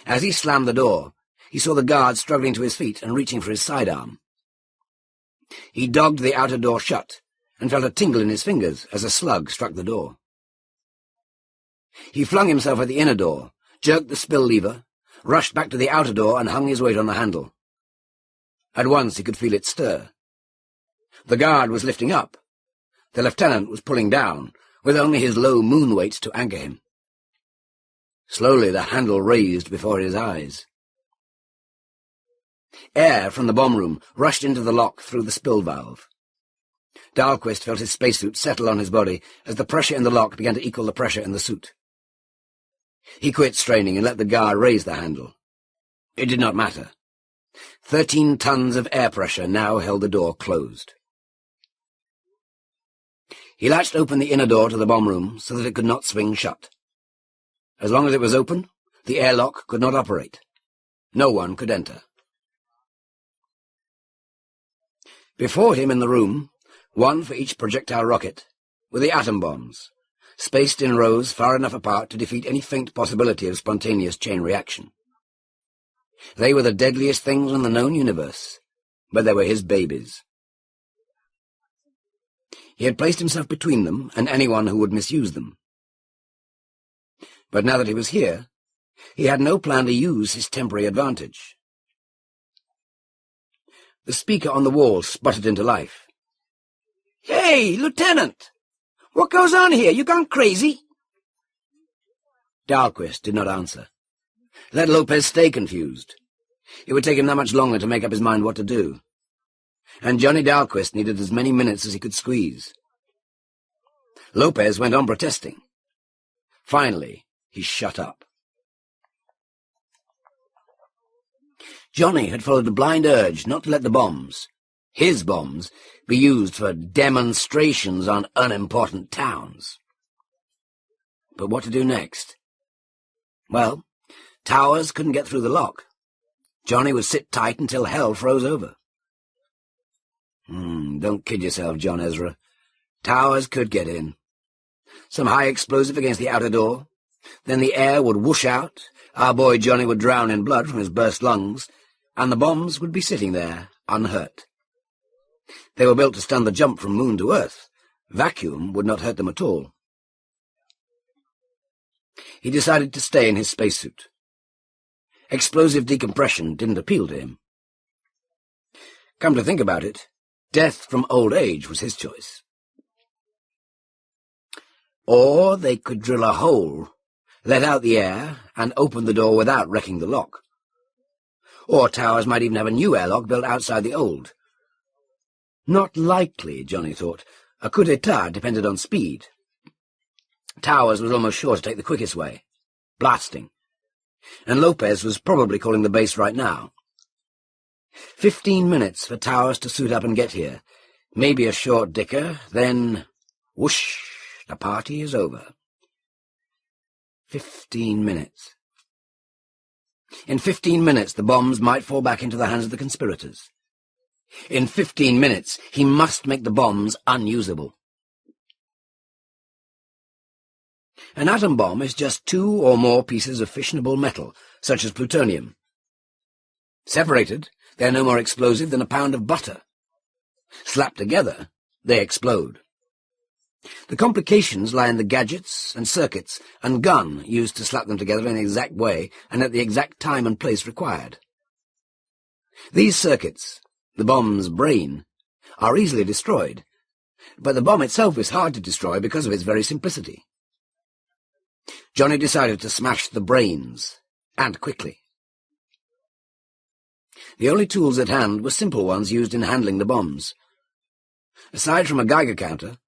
As he slammed the door, he saw the guard struggling to his feet and reaching for his sidearm. He dogged the outer door shut and felt a tingle in his fingers as a slug struck the door. He flung himself at the inner door, jerked the spill lever, rushed back to the outer door, and hung his weight on the handle. At once he could feel it stir. The guard was lifting up. The lieutenant was pulling down, with only his low moon weight to anchor him. Slowly the handle raised before his eyes. Air from the bomb room rushed into the lock through the spill valve. Dahlquist felt his spacesuit settle on his body as the pressure in the lock began to equal the pressure in the suit. He quit straining and let the guard raise the handle. It did not matter. 13 tons of air pressure now held the door closed. He latched open the inner door to the bomb room so that it could not swing shut. As long as it was open, the airlock could not operate. No one could enter. Before him in the room, one for each projectile rocket, were the atom bombs, spaced in rows far enough apart to defeat any faint possibility of spontaneous chain reaction. They were the deadliest things in the known universe, but they were his babies. He had placed himself between them and anyone who would misuse them. But now that he was here, he had no plan to use his temporary advantage. The speaker on the wall sputtered into life. "Hey, Lieutenant! What goes on here? You gone crazy?" Dahlquist did not answer. Let Lopez stay confused. It would take him that much longer to make up his mind what to do. And Johnny Dahlquist needed as many minutes as he could squeeze. Lopez went on protesting. Finally, he shut up. Johnny had followed a blind urge not to let the bombs, his bombs, be used for demonstrations on unimportant towns. But what to do next? Well, Towers couldn't get through the lock. Johnny would sit tight until hell froze over. Don't kid yourself, John Ezra. Towers could get in. Some high explosive against the outer door, then the air would whoosh out, Our boy Johnny would drown in blood from his burst lungs, and the bombs would be sitting there, unhurt. They were built to stand the jump from Moon to Earth. Vacuum would not hurt them at all. He decided to stay in his spacesuit. Explosive decompression didn't appeal to him. Come to think about it, death from old age was his choice. Or they could drill a hole, let out the air, and open the door without wrecking the lock. Or Towers might even have a new airlock built outside the old. Not likely, Johnny thought. A coup d'etat depended on speed. Towers was almost sure to take the quickest way, blasting. And Lopez was probably calling the base right now. 15 minutes for Towers to suit up and get here. Maybe a short dicker, then whoosh, the party is over. 15 minutes. In 15 minutes the bombs might fall back into the hands of the conspirators. In 15 minutes he must make the bombs unusable. An atom bomb is just 2 or more pieces of fissionable metal, such as plutonium. Separated, they are no more explosive than a pound of butter. Slapped together, they explode. The complications lie in the gadgets and circuits and gun used to slap them together in the exact way and at the exact time and place required. These circuits, the bomb's brain, are easily destroyed, but the bomb itself is hard to destroy because of its very simplicity. Johnny decided to smash the brains, and quickly. The only tools at hand were simple ones used in handling the bombs. Aside from a Geiger counter,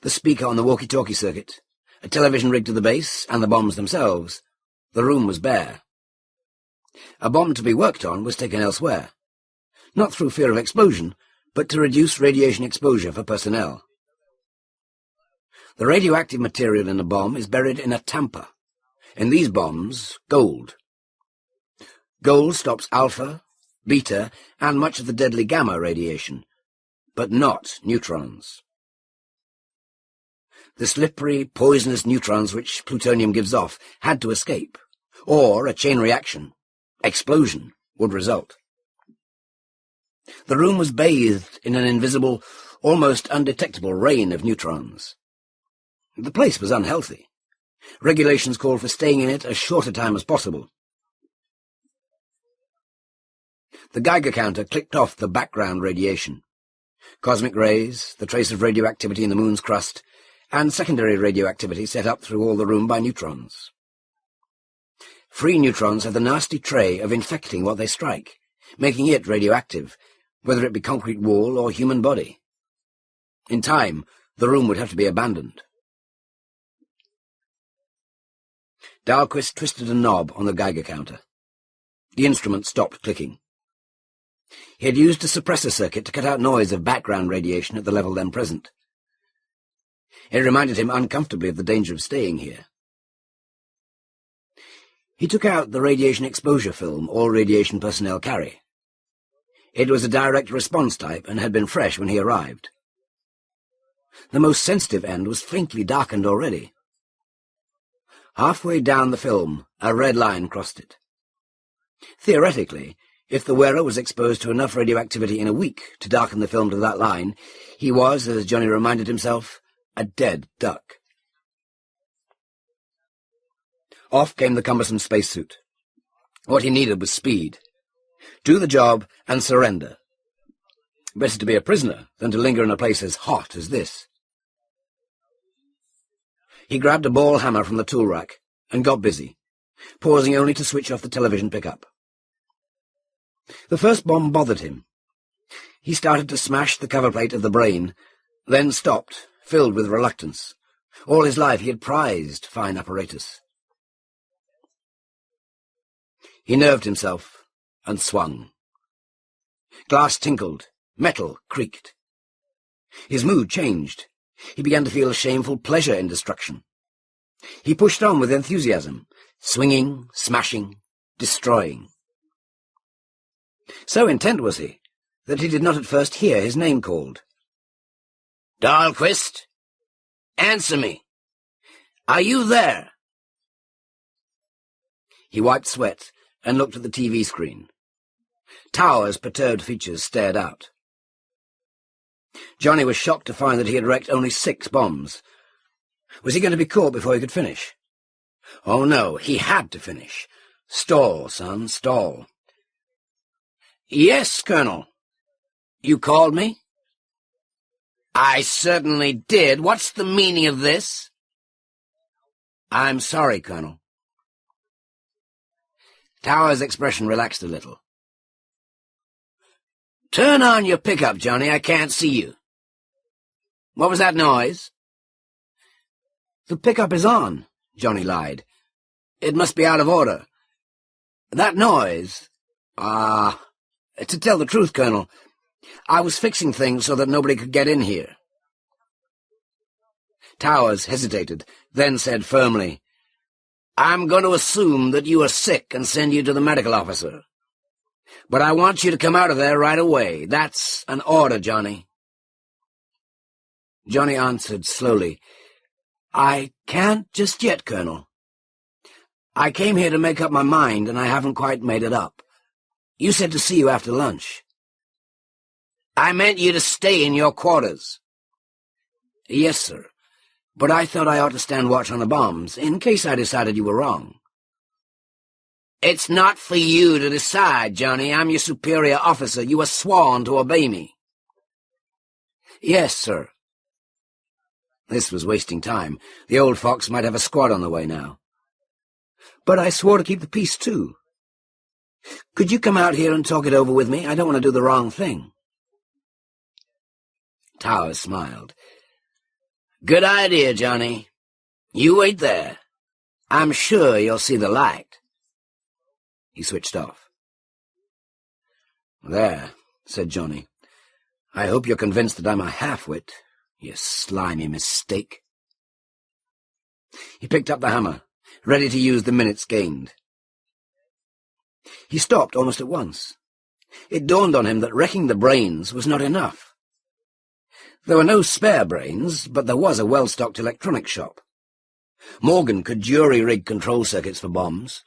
the speaker on the walkie-talkie circuit, a television rig to the base, and the bombs themselves, the room was bare. A bomb to be worked on was taken elsewhere, not through fear of explosion, but to reduce radiation exposure for personnel. The radioactive material in a bomb is buried in a tamper. In these bombs, gold. Gold stops alpha, beta, and much of the deadly gamma radiation, but not neutrons. The slippery, poisonous neutrons which plutonium gives off had to escape, or a chain reaction, explosion, would result. The room was bathed in an invisible, almost undetectable rain of neutrons. The place was unhealthy. Regulations called for staying in it as short a time as possible. The Geiger counter clicked off the background radiation. Cosmic rays, the trace of radioactivity in the moon's crust, and secondary radioactivity set up through all the room by neutrons. Free neutrons have the nasty tray of infecting what they strike, making it radioactive, whether it be concrete wall or human body. In time, the room would have to be abandoned. Dahlquist twisted a knob on the Geiger counter. The instrument stopped clicking. He had used a suppressor circuit to cut out noise of background radiation at the level then present. It reminded him uncomfortably of the danger of staying here. He took out the radiation exposure film all radiation personnel carry. It was a direct response type and had been fresh when he arrived. The most sensitive end was faintly darkened already. Halfway down the film, a red line crossed it. Theoretically, if the wearer was exposed to enough radioactivity in a week to darken the film to that line, he was, as Johnny reminded himself, a dead duck. Off came the cumbersome spacesuit. What he needed was speed. Do the job and surrender. Better to be a prisoner than to linger in a place as hot as this. He grabbed a ball hammer from the tool rack and got busy, pausing only to switch off the television pickup. The first bomb bothered him. He started to smash the cover plate of the brain, then stopped, filled with reluctance. All his life he had prized fine apparatus. He nerved himself and swung. Glass tinkled, metal creaked. His mood changed. He began to feel a shameful pleasure in destruction. He pushed on with enthusiasm, swinging, smashing, destroying. So intent was he that he did not at first hear his name called. "Dahlquist, answer me. Are you there?" He wiped sweat and looked at the TV screen. Towers' perturbed features stared out. Johnny was shocked to find that he had wrecked only 6 bombs. Was he going to be caught before he could finish? Oh, no, he had to finish. Stall, son, stall. Yes, Colonel. You called me? I certainly did. What's the meaning of this? I'm sorry, Colonel. Towers' expression relaxed a little. Turn on your pickup, Johnny. I can't see you. What was that noise? The pickup is on, Johnny lied. It must be out of order. That noise... to tell the truth, Colonel, I was fixing things so that nobody could get in here. Towers hesitated, then said firmly, I'm going to assume that you are sick and send you to the medical officer. But I want you to come out of there right away. That's an order, Johnny. Johnny answered slowly, I can't just yet, Colonel. I came here to make up my mind, and I haven't quite made it up. You said to see you after lunch. I meant you to stay in your quarters. Yes, sir. But I thought I ought to stand watch on the bombs, in case I decided you were wrong. It's not for you to decide, Johnny. I'm your superior officer. You are sworn to obey me. Yes, sir. This was wasting time. The old fox might have a squad on the way now. But I swore to keep the peace, too. Could you come out here and talk it over with me? I don't want to do the wrong thing. Towers smiled. Good idea, Johnny. You wait there. I'm sure you'll see the light. He switched off. There, said Johnny. I hope you're convinced that I'm a half-wit, you slimy mistake. He picked up the hammer, ready to use the minutes gained. He stopped almost at once. It dawned on him that wrecking the brains was not enough. There were no spare brains, but there was a well-stocked electronics shop. Morgan could jury-rig control circuits for bombs.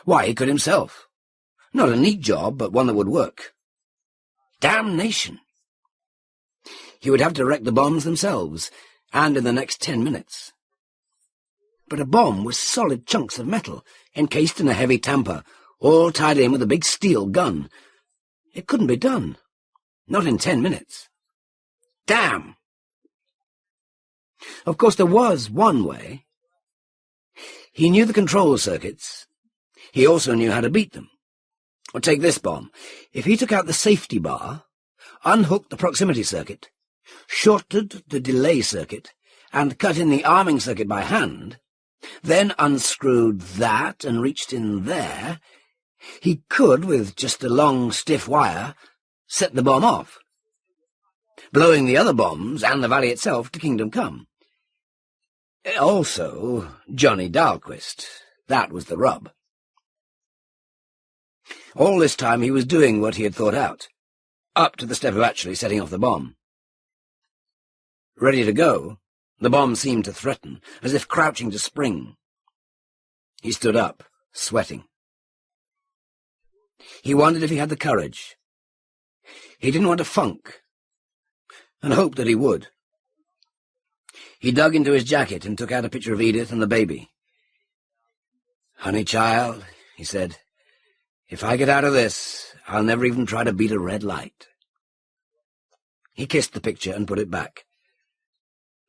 Why, he could himself. Not a neat job, but one that would work. Damnation! He would have to wreck the bombs themselves, and in the next 10 minutes. But a bomb was solid chunks of metal, encased in a heavy tamper, all tied in with a big steel gun. It couldn't be done. Not in 10 minutes. Damn! Of course, there was one way. He knew the control circuits. He also knew how to beat them. Or take this bomb. If he took out the safety bar, unhooked the proximity circuit, shorted the delay circuit, and cut in the arming circuit by hand, then unscrewed that and reached in there, he could, with just a long, stiff wire, set the bomb off, blowing the other bombs and the valley itself to Kingdom Come. Also, Johnny Dahlquist. That was the rub. All this time he was doing what he had thought out, up to the step of actually setting off the bomb. Ready to go, the bomb seemed to threaten, as if crouching to spring. He stood up, sweating. He wondered if he had the courage. He didn't want to funk, and hoped that he would. He dug into his jacket and took out a picture of Edith and the baby. "Honey child," he said, "if I get out of this, I'll never even try to beat a red light." He kissed the picture and put it back.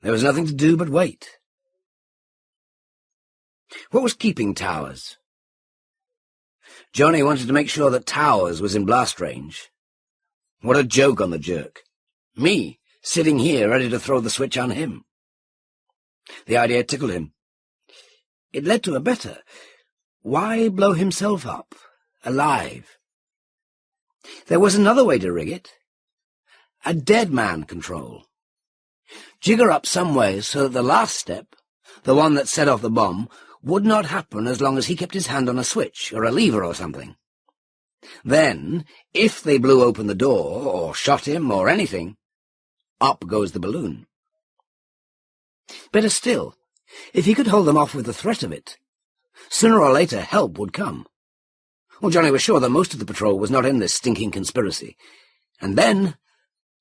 There was nothing to do but wait. What was keeping Towers? Johnny wanted to make sure that Towers was in blast range. What a joke on the jerk. Me, sitting here ready to throw the switch on him. The idea tickled him. It led to a better. Why blow himself up, alive? There was another way to rig it. A dead man control. Jigger up some way so that the last step, the one that set off the bomb, would not happen as long as he kept his hand on a switch or a lever or something. Then, if they blew open the door, or shot him, or anything, up goes the balloon. Better still, if he could hold them off with the threat of it, Sooner or later, help would come. Well, Johnny was sure that most of the patrol was not in this stinking conspiracy. And then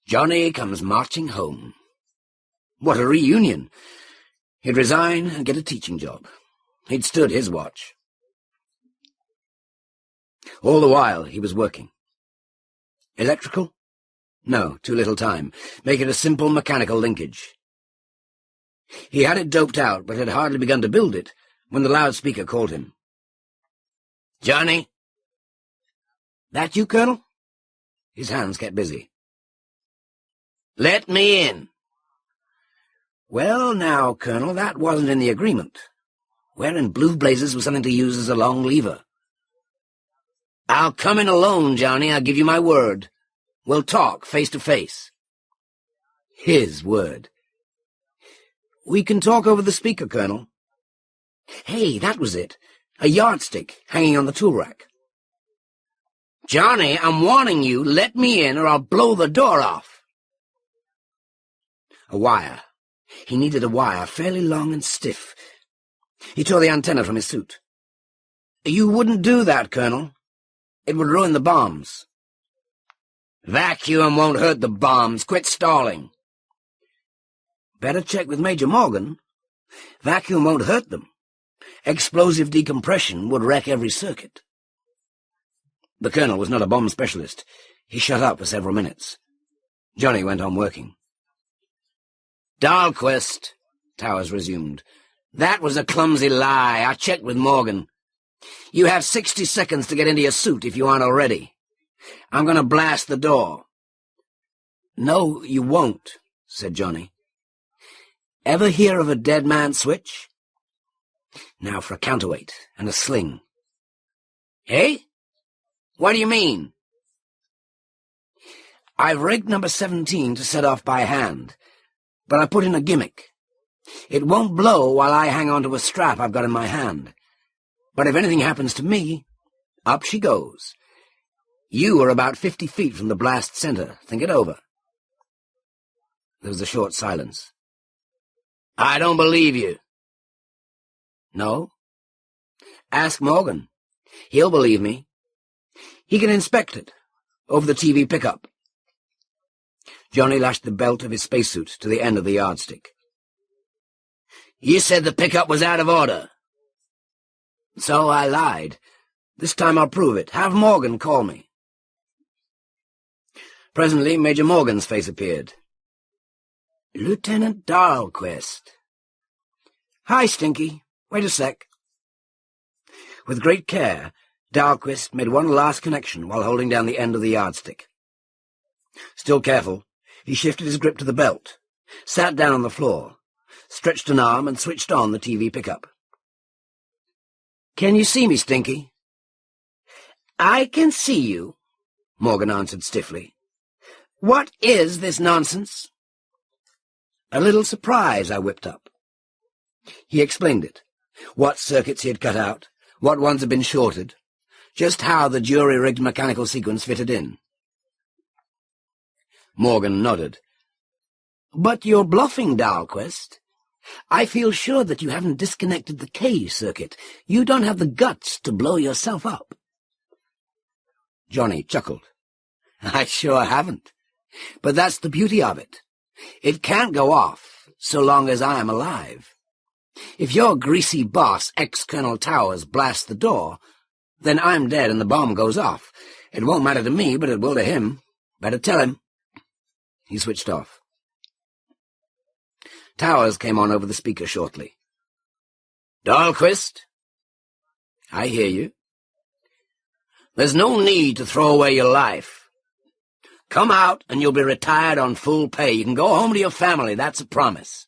Johnny comes marching home. What a reunion! He'd resign and get a teaching job. He'd stood his watch. All the while, he was working. Electrical? No, too little time. Make it a simple mechanical linkage. He had it doped out, but had hardly begun to build it, when the loudspeaker called him. "Johnny?" "That you, Colonel?" His hands kept busy. "Let me in." "Well, now, Colonel, that wasn't in the agreement. Where in blue blazes was something to use as a long lever?" "I'll come in alone, Johnny, I'll give you my word. We'll talk face to face." His word. "We can talk over the speaker, Colonel." Hey, that was it. A yardstick hanging on the tool rack. "Johnny, I'm warning you, let me in or I'll blow the door off." A wire. He needed a wire, fairly long and stiff. He tore the antenna from his suit. "You wouldn't do that, Colonel. It would ruin the bombs." "Vacuum won't hurt the bombs. Quit stalling." "Better check with Major Morgan. Vacuum won't hurt them. Explosive decompression would wreck every circuit." The Colonel was not a bomb specialist. He shut up for several minutes. Johnny went on working. "Dahlquist," Towers resumed. "That was a clumsy lie. I checked with Morgan. You have 60 seconds to get into your suit if you aren't already. I'm going to blast the door." "No, you won't," said Johnny. "Ever hear of a dead man switch? Now for a counterweight and a sling." "Eh? What do you mean?" "I've rigged number 17 to set off by hand, but I put in a gimmick. It won't blow while I hang on to a strap I've got in my hand. But if anything happens to me, up she goes. You are about 50 feet from the blast center. Think it over." There was a short silence. "I don't believe you." "No? Ask Morgan. He'll believe me. He can inspect it, over the TV pickup." Johnny lashed the belt of his spacesuit to the end of the yardstick. "You said the pickup was out of order." "So I lied. This time I'll prove it. Have Morgan call me." Presently Major Morgan's face appeared. "Lieutenant Dahlquist." "Hi, Stinky. Wait a sec." With great care, Dahlquist made one last connection while holding down the end of the yardstick. Still careful, he shifted his grip to the belt, sat down on the floor, stretched an arm and switched on the TV pickup. "Can you see me, Stinky?" "I can see you," Morgan answered stiffly. "What is this nonsense?" "A little surprise I whipped up." He explained it, what circuits he had cut out, what ones had been shorted, just how the jury-rigged mechanical sequence fitted in. Morgan nodded. "But you're bluffing, Dahlquist. I feel sure that you haven't disconnected the K circuit. You don't have the guts to blow yourself up." Johnny chuckled. "I sure haven't. But that's the beauty of it. It can't go off so long as I am alive. If your greasy boss, ex-Colonel Towers, blasts the door, then I'm dead and the bomb goes off. It won't matter to me, but it will to him. Better tell him." He switched off. Towers came on over the speaker shortly. "Dahlquist?" "I hear you." "There's no need to throw away your life. Come out and you'll be retired on full pay. You can go home to your family, that's a promise."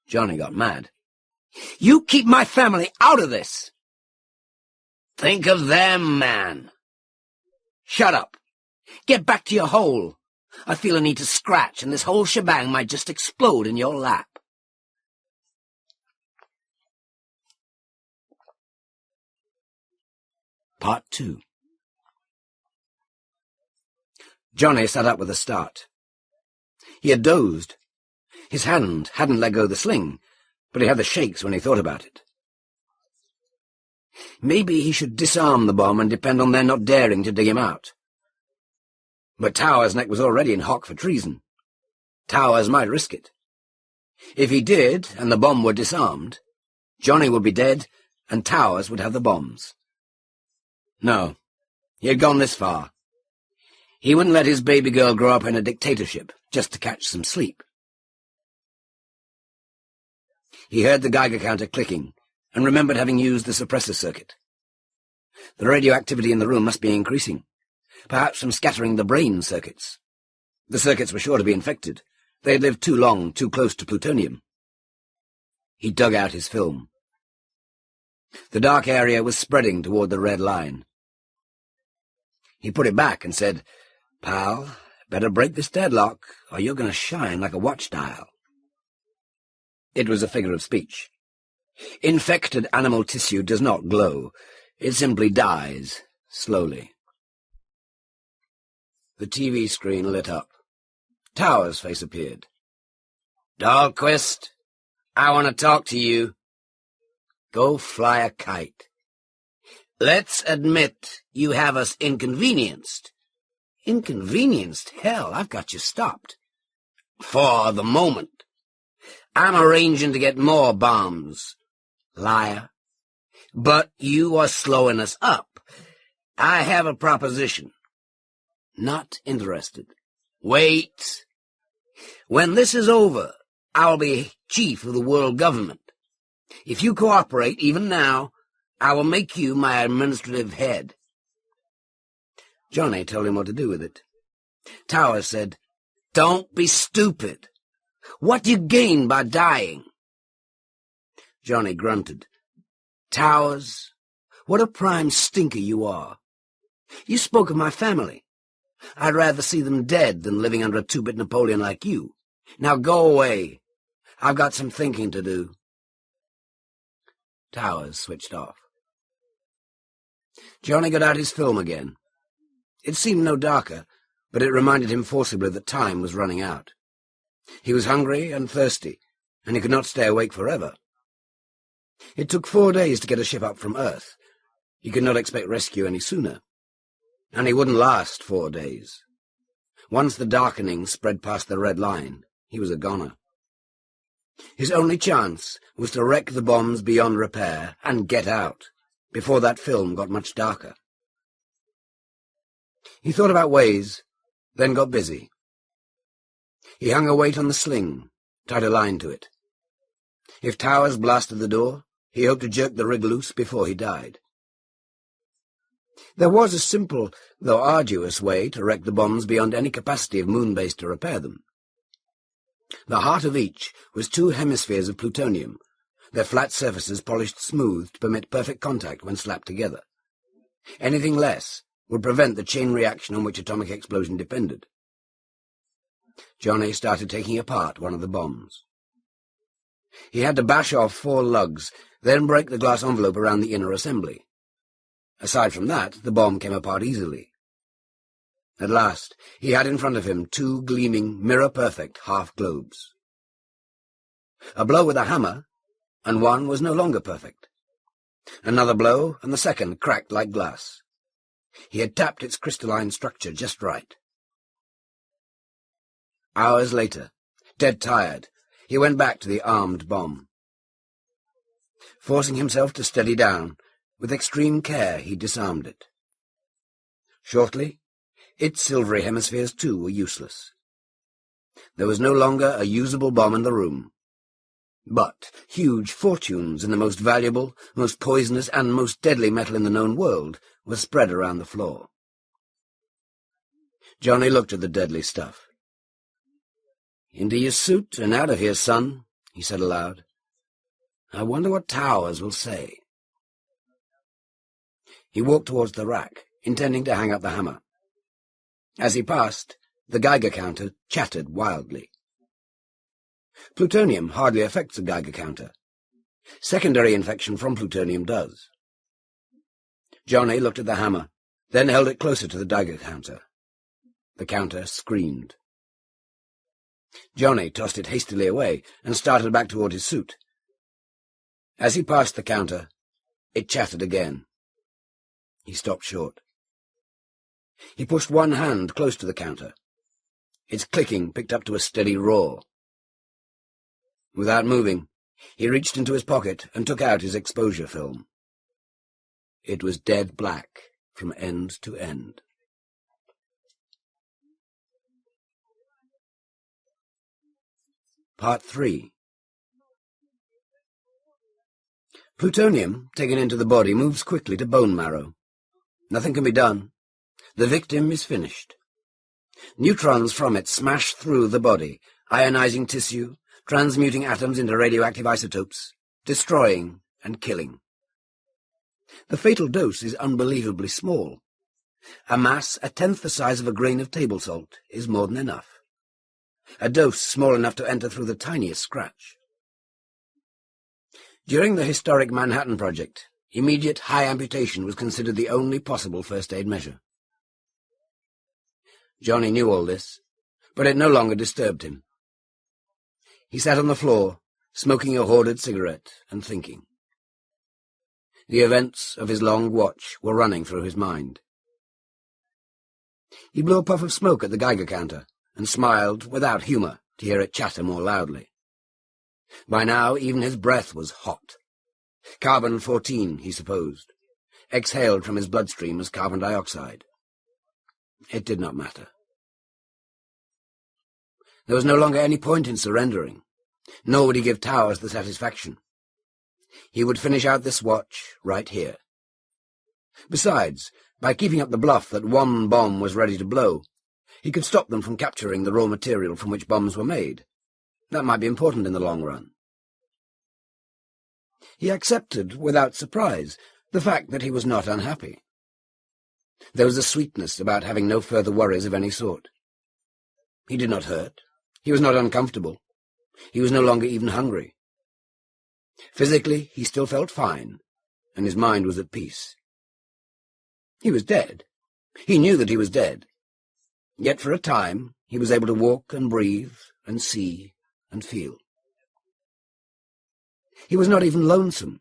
Johnny got mad. "You keep my family out of this." "Think of them, man." "Shut up. Get back to your hole. I feel a need to scratch, and this whole shebang might just explode in your lap." Part 2. Johnny sat up with a start. He had dozed. His hand hadn't let go of the sling, but he had the shakes when he thought about it. Maybe he should disarm the bomb and depend on their not daring to dig him out. But Towers' neck was already in hock for treason. Towers might risk it. If he did, and the bomb were disarmed, Johnny would be dead, and Towers would have the bombs. No, he had gone this far. He wouldn't let his baby girl grow up in a dictatorship just to catch some sleep. He heard the Geiger counter clicking, and remembered having used the suppressor circuit. The radioactivity in the room must be increasing, perhaps from scattering the brain circuits. The circuits were sure to be infected. They had lived too long, too close to plutonium. He dug out his film. The dark area was spreading toward the red line. He put it back and said, "Pal, better break this deadlock, or you're going to shine like a watch dial." It was a figure of speech. Infected animal tissue does not glow. It simply dies, slowly. The TV screen lit up. Towers' face appeared. "Dahlquist, I want to talk to you." "Go fly a kite." "Let's admit you have us inconvenienced." "Inconvenienced? Hell, I've got you stopped." "For the moment. I'm arranging to get more bombs." "Liar." "But you are slowing us up. I have a proposition." "Not interested." "Wait. When this is over, I'll be chief of the world government. If you cooperate, even now, I will make you my administrative head." Johnny told him what to do with it. Towers said, "Don't be stupid. What do you gain by dying?" Johnny grunted. "Towers, what a prime stinker you are. You spoke of my family. I'd rather see them dead than living under a two-bit Napoleon like you. Now go away. I've got some thinking to do." Towers switched off. Johnny got out his film again. It seemed no darker, but it reminded him forcibly that time was running out. He was hungry and thirsty, and he could not stay awake forever. It took 4 days to get a ship up from Earth. He could not expect rescue any sooner. And he wouldn't last 4 days. Once the darkening spread past the red line, he was a goner. His only chance was to wreck the bombs beyond repair and get out, before that film got much darker. He thought about ways, then got busy. He hung a weight on the sling, tied a line to it. If Towers blasted the door, he hoped to jerk the rig loose before he died. There was a simple, though arduous, way to wreck the bombs beyond any capacity of moon base to repair them. The heart of each was 2 hemispheres of plutonium, their flat surfaces polished smooth to permit perfect contact when slapped together. Anything less would prevent the chain reaction on which atomic explosion depended. Johnny started taking apart one of the bombs. He had to bash off 4 lugs, then break the glass envelope around the inner assembly. Aside from that, the bomb came apart easily. At last, he had in front of him 2 gleaming, mirror-perfect half-globes. A blow with a hammer, and one was no longer perfect. Another blow, and the second cracked like glass. He had tapped its crystalline structure just right. Hours later, dead tired, he went back to the armed bomb. Forcing himself to steady down, with extreme care he disarmed it. Shortly, its silvery hemispheres too were useless. There was no longer a usable bomb in the room. But huge fortunes in the most valuable, most poisonous, and most deadly metal in the known world were spread around the floor. Johnny looked at the deadly stuff. "Into your suit and out of here, son," he said aloud. "I wonder what Towers will say." He walked towards the rack, intending to hang up the hammer. As he passed, the Geiger counter chattered wildly. Plutonium hardly affects a Geiger counter. Secondary infection from plutonium does. Johnny looked at the hammer, then held it closer to the Geiger counter. The counter screamed. Johnny tossed it hastily away and started back toward his suit. As he passed the counter, It chattered again. He stopped short. He pushed one hand close to the counter. Its clicking picked up to a steady roar. Without moving, he reached into his pocket and took out his exposure film. It was dead black from end to end. Part 3. Plutonium, taken into the body, moves quickly to bone marrow. Nothing can be done. The victim is finished. Neutrons from it smash through the body, ionizing tissue, transmuting atoms into radioactive isotopes, destroying and killing. The fatal dose is unbelievably small. A mass a tenth the size of a grain of table salt is more than enough. A dose small enough to enter through the tiniest scratch. During the historic Manhattan Project, immediate high amputation was considered the only possible first aid measure. Johnny knew all this, but it no longer disturbed him. He sat on the floor, smoking a hoarded cigarette and thinking. The events of his long watch were running through his mind. He blew a puff of smoke at the Geiger counter and smiled without humour to hear it chatter more loudly. By now even his breath was hot. Carbon-14, he supposed, exhaled from his bloodstream as carbon dioxide. It did not matter. There was no longer any point in surrendering, nor would he give Towers the satisfaction. He would finish out this watch right here. Besides, by keeping up the bluff that one bomb was ready to blow, he could stop them from capturing the raw material from which bombs were made. That might be important in the long run. He accepted, without surprise, the fact that he was not unhappy. There was a sweetness about having no further worries of any sort. He did not hurt. He was not uncomfortable. He was no longer even hungry. Physically, he still felt fine, and his mind was at peace. He was dead. He knew that he was dead. Yet for a time he was able to walk and breathe and see and feel. He was not even lonesome.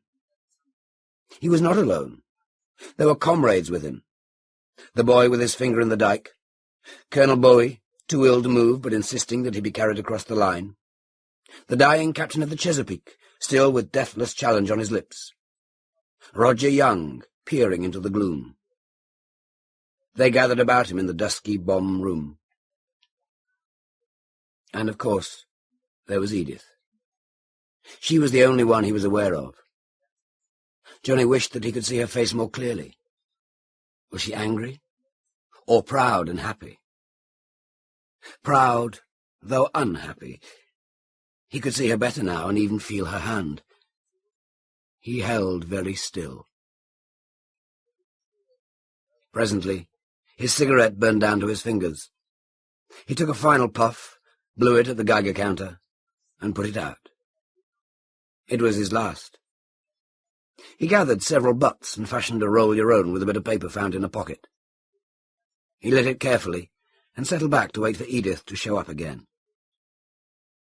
He was not alone. There were comrades with him. The boy with his finger in the dike, Colonel Bowie, too ill to move but insisting that he be carried across the line, the dying captain of the Chesapeake, still with deathless challenge on his lips, Roger Young, peering into the gloom. They gathered about him in the dusky bomb room. And, of course, there was Edith. She was the only one he was aware of. Johnny wished that he could see her face more clearly. Was she angry? Or proud and happy? Proud, though unhappy. He could see her better now and even feel her hand. He held very still. Presently, his cigarette burned down to his fingers. He took a final puff, blew it at the Geiger counter, and put it out. It was his last. He gathered several butts and fashioned a roll-your-own with a bit of paper found in a pocket. He lit it carefully and settled back to wait for Edith to show up again.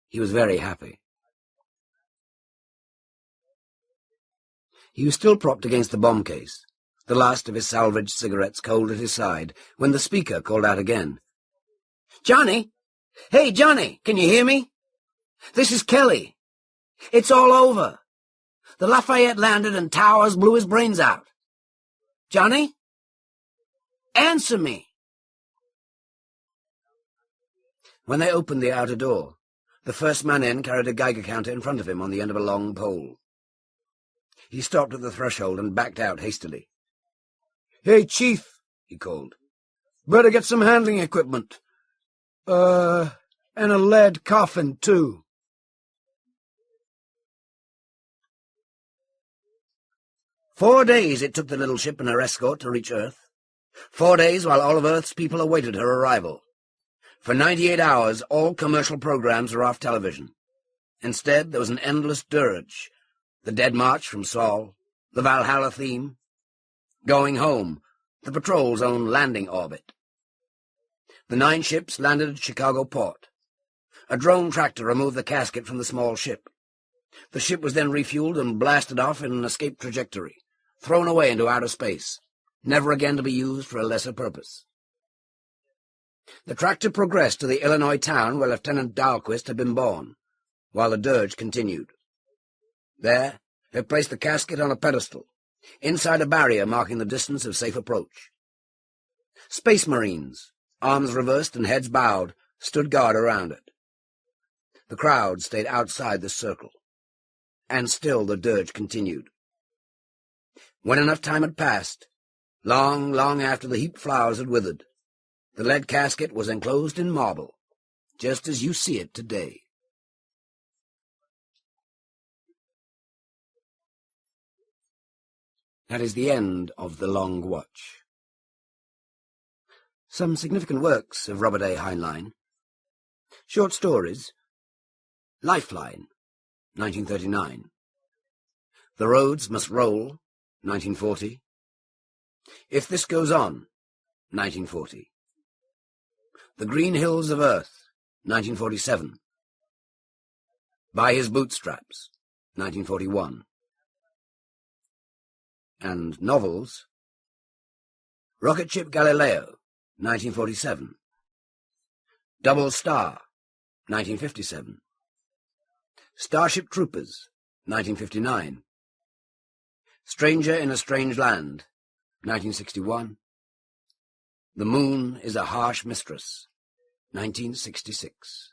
He was very happy. He was still propped against the bomb case, the last of his salvaged cigarettes cold at his side, when the speaker called out again. "Johnny! Hey, Johnny, can you hear me? This is Kelly. It's all over. The Lafayette landed and Towers blew his brains out. Johnny? Answer me!" When they opened the outer door, the first man in carried a Geiger counter in front of him on the end of a long pole. He stopped at the threshold and backed out hastily. "Hey, Chief," he called. "Better get some handling equipment. And a lead coffin, too." "4 days it took the little ship and her escort to reach Earth. 4 days while all of Earth's people awaited her arrival. For 98 hours, all commercial programs were off television. Instead, there was an endless dirge. The Dead March from Saul, the Valhalla theme, Going Home, the Patrol's own landing orbit. The 9 ships landed at Chicago port. A drone tractor removed the casket from the small ship. The ship was then refueled and blasted off in an escape trajectory, thrown away into outer space, never again to be used for a lesser purpose. The tractor progressed to the Illinois town where Lieutenant Dahlquist had been born, while the dirge continued. There, it placed the casket on a pedestal, inside a barrier marking the distance of safe approach. Space Marines, arms reversed and heads bowed, stood guard around it. The crowd stayed outside the circle, and still the dirge continued. When enough time had passed, long, long after the heaped flowers had withered, the lead casket was enclosed in marble, just as you see it today. That is the end of The Long Watch. Some significant works of Robert A. Heinlein. Short stories. Lifeline, 1939. The Roads Must Roll, 1940. If This Goes On, 1940. The Green Hills of Earth, 1947. By His Bootstraps, 1941. And novels. Rocket Ship Galileo, 1947. Double Star, 1957. Starship Troopers, 1959. Stranger in a Strange Land, 1961. The Moon is a Harsh Mistress, 1966.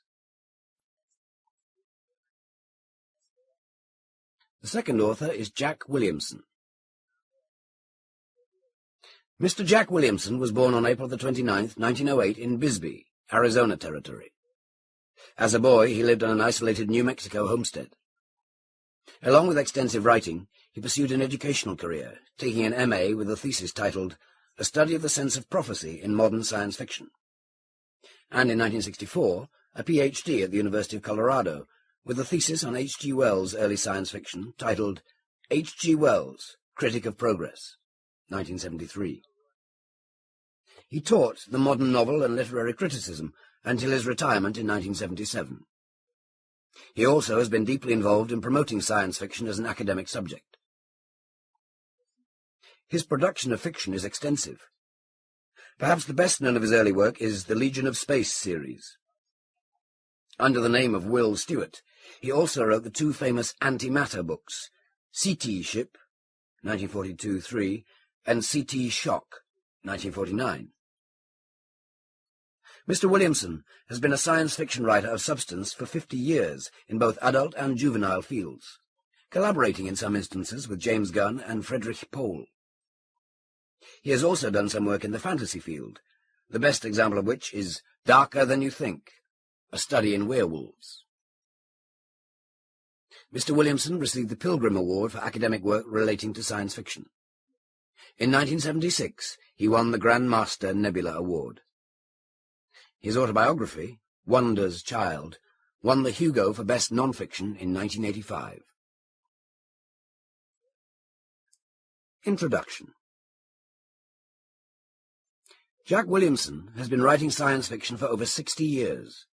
The second author is Jack Williamson. Mr. Jack Williamson was born on April the 29th, 1908, in Bisbee, Arizona Territory. As a boy, he lived on an isolated New Mexico homestead. Along with extensive writing, he pursued an educational career, taking an M.A. with a thesis titled A Study of the Sense of Prophecy in Modern Science Fiction, and in 1964, a Ph.D. at the University of Colorado, with a thesis on H.G. Wells' early science fiction titled H.G. Wells, Critic of Progress, 1973. He taught the modern novel and literary criticism until his retirement in 1977. He also has been deeply involved in promoting science fiction as an academic subject. His production of fiction is extensive. Perhaps the best known of his early work is the Legion of Space series. Under the name of Will Stewart, he also wrote the two famous antimatter books, C.T. Ship, 1942-3, and C.T. Shock, 1949. Mr. Williamson has been a science fiction writer of substance for 50 years in both adult and juvenile fields, collaborating in some instances with James Gunn and Friedrich Pohl. He has also done some work in the fantasy field, the best example of which is Darker Than You Think, a study in werewolves. Mr. Williamson received the Pilgrim Award for academic work relating to science fiction. In 1976, he won the Grand Master Nebula Award. His autobiography, Wonder's Child, won the Hugo for Best Non-Fiction in 1985. Introduction. Jack Williamson has been writing science fiction for over 60 years.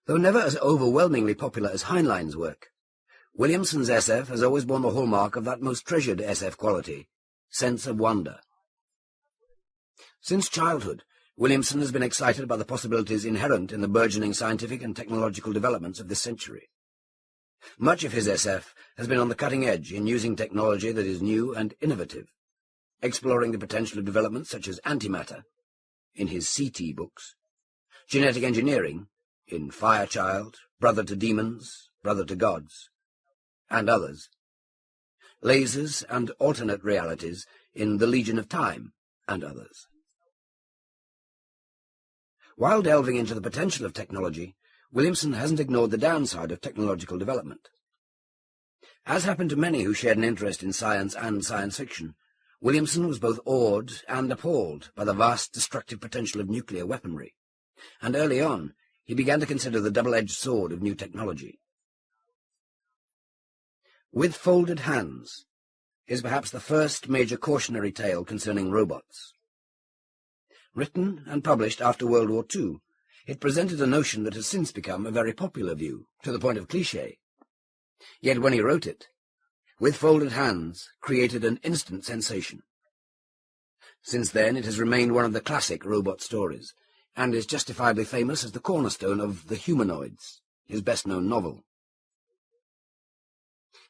Though never as overwhelmingly popular as Heinlein's work, Williamson's SF has always borne the hallmark of that most treasured SF quality, sense of wonder. Since childhood, Williamson has been excited by the possibilities inherent in the burgeoning scientific and technological developments of this century. Much of his SF has been on the cutting edge in using technology that is new and innovative, exploring the potential of developments such as antimatter, in his CT books, genetic engineering, in Firechild, Brother to Demons, Brother to Gods, and others, lasers and alternate realities in The Legion of Time, and others. While delving into the potential of technology, Williamson hasn't ignored the downside of technological development. As happened to many who shared an interest in science and science fiction, Williamson was both awed and appalled by the vast destructive potential of nuclear weaponry, and early on he began to consider the double-edged sword of new technology. With Folded Hands is perhaps the first major cautionary tale concerning robots. Written and published after World War II, it presented a notion that has since become a very popular view, to the point of cliché. Yet when he wrote it, With Folded Hands created an instant sensation. Since then it has remained one of the classic robot stories, and is justifiably famous as the cornerstone of The Humanoids, his best-known novel.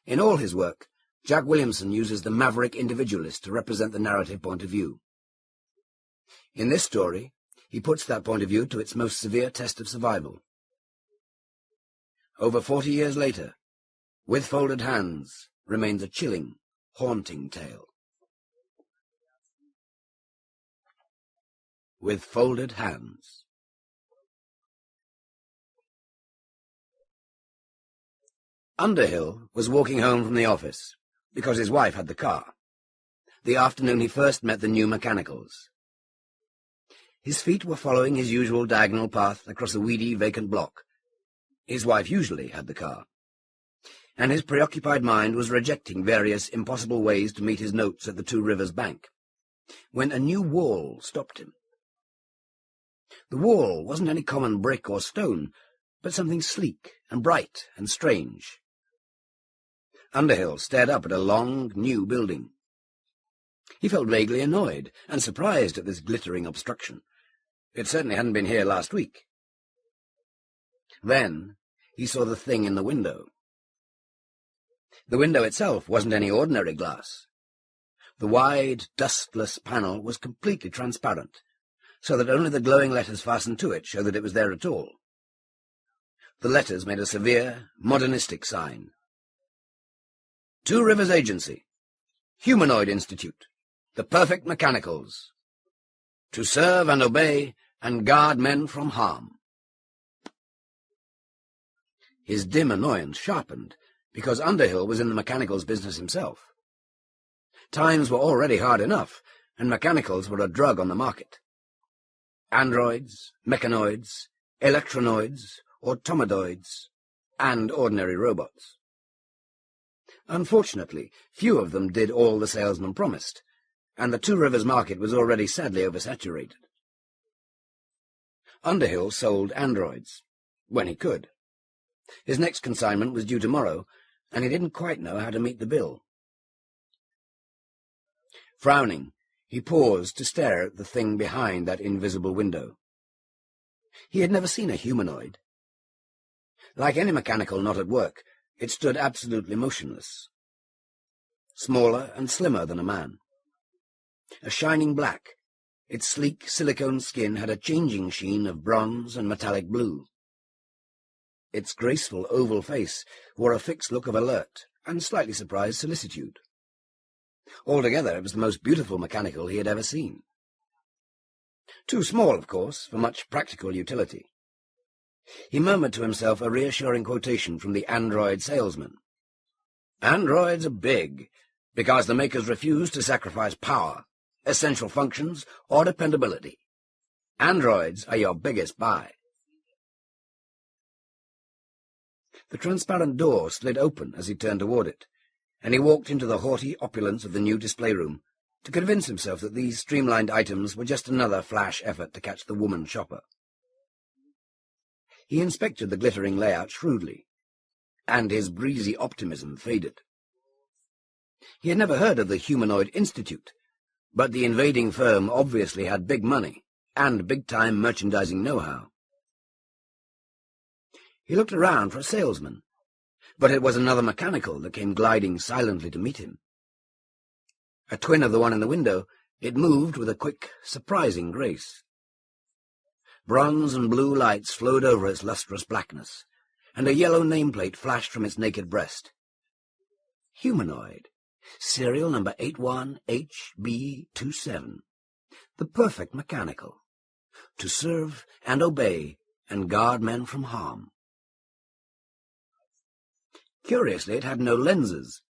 In all his work, Jack Williamson uses the maverick individualist to represent the narrative point of view. In this story, he puts that point of view to its most severe test of survival. Over 40 years later, With Folded Hands remains a chilling, haunting tale. With Folded Hands. Underhill was walking home from the office, because his wife had the car, the afternoon he first met the new mechanicals. His feet were following his usual diagonal path across a weedy, vacant block. His wife usually had the car, and his preoccupied mind was rejecting various impossible ways to meet his notes at the Two Rivers Bank, when a new wall stopped him. The wall wasn't any common brick or stone, but something sleek and bright and strange. Underhill stared up at a long, new building. He felt vaguely annoyed and surprised at this glittering obstruction. It certainly hadn't been here last week. Then he saw the thing in the window. The window itself wasn't any ordinary glass. The wide, dustless panel was completely transparent, so that only the glowing letters fastened to it showed that it was there at all. The letters made a severe, modernistic sign. Two Rivers Agency, Humanoid Institute, the Perfect Mechanicals, to serve and obey and guard men from harm. His dim annoyance sharpened, because Underhill was in the mechanicals business himself. Times were already hard enough, and mechanicals were a drug on the market. Androids, mechanoids, electronoids, automadoids, and ordinary robots. Unfortunately, few of them did all the salesman promised, and the Two Rivers market was already sadly oversaturated. Underhill sold androids, when he could. His next consignment was due tomorrow, and he didn't quite know how to meet the bill. Frowning, he paused to stare at the thing behind that invisible window. He had never seen a humanoid. Like any mechanical not at work, it stood absolutely motionless. Smaller and slimmer than a man. A shining black, its sleek silicone skin had a changing sheen of bronze and metallic blue. Its graceful oval face wore a fixed look of alert and slightly surprised solicitude. Altogether, it was the most beautiful mechanical he had ever seen. Too small, of course, for much practical utility. He murmured to himself a reassuring quotation from the android salesman. Androids are big, because the makers refuse to sacrifice power, essential functions, or dependability. Androids are your biggest buy. The transparent door slid open as he turned toward it, and he walked into the haughty opulence of the new display room to convince himself that these streamlined items were just another flash effort to catch the woman shopper. He inspected the glittering layout shrewdly, and his breezy optimism faded. He had never heard of the Humanoid Institute, but the invading firm obviously had big money and big-time merchandising know-how. He looked around for a salesman, but it was another mechanical that came gliding silently to meet him. A twin of the one in the window, it moved with a quick, surprising grace. Bronze and blue lights flowed over its lustrous blackness, and a yellow nameplate flashed from its naked breast. Humanoid, serial number 81HB27, the perfect mechanical, to serve and obey and guard men from harm. Curiously, it had no lenses.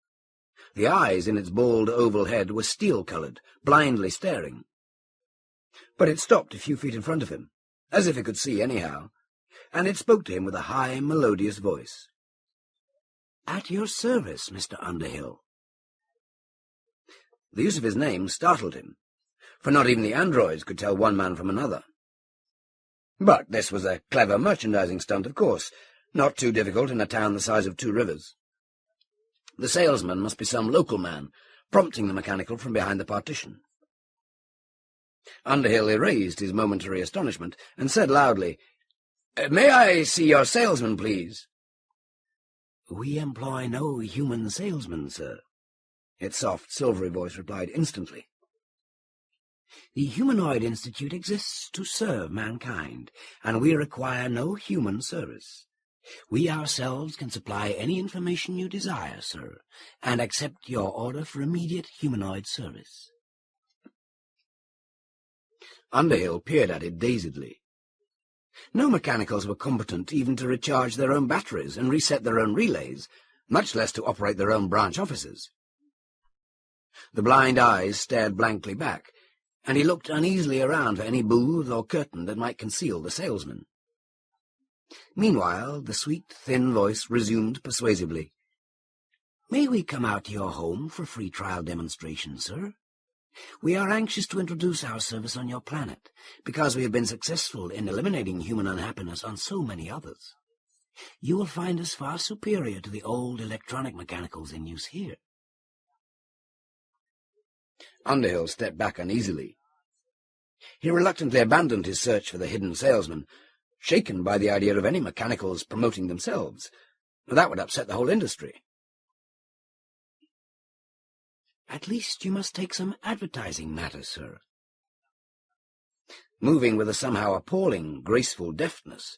The eyes in its bald oval head were steel-coloured, blindly staring. But it stopped a few feet in front of him, as if it could see anyhow, and it spoke to him with a high, melodious voice. "At your service, Mr. Underhill." The use of his name startled him, for not even the androids could tell one man from another. But this was a clever merchandising stunt, of course, not too difficult in a town the size of Two Rivers. The salesman must be some local man, prompting the mechanical from behind the partition. Underhill erased his momentary astonishment and said loudly, "May I see your salesman, please?" "We employ no human salesman, sir," its soft, silvery voice replied instantly. "The Humanoid Institute exists to serve mankind, and we require no human service. We ourselves can supply any information you desire, sir, and accept your order for immediate humanoid service." Underhill peered at it dazedly. No mechanicals were competent even to recharge their own batteries and reset their own relays, much less to operate their own branch offices. The blind eyes stared blankly back, and he looked uneasily around for any booth or curtain that might conceal the salesman. Meanwhile, the sweet, thin voice resumed persuasively. "May we come out to your home for a free trial demonstration, sir? We are anxious to introduce our service on your planet, because we have been successful in eliminating human unhappiness on so many others. You will find us far superior to the old electronic mechanicals in use here." Underhill stepped back uneasily. He reluctantly abandoned his search for the hidden salesman, shaken by the idea of any mechanicals promoting themselves. That would upset the whole industry. "At least you must take some advertising matter, sir." Moving with a somehow appalling, graceful deftness,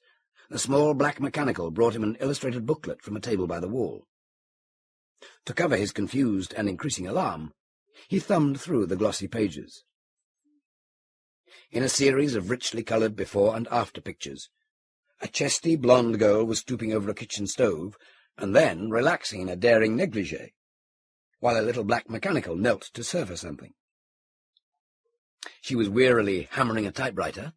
the small black mechanical brought him an illustrated booklet from a table by the wall. To cover his confused and increasing alarm, he thumbed through the glossy pages. In a series of richly coloured before and after pictures, a chesty blonde girl was stooping over a kitchen stove and then relaxing in a daring negligee, while a little black mechanical knelt to serve her something. She was wearily hammering a typewriter,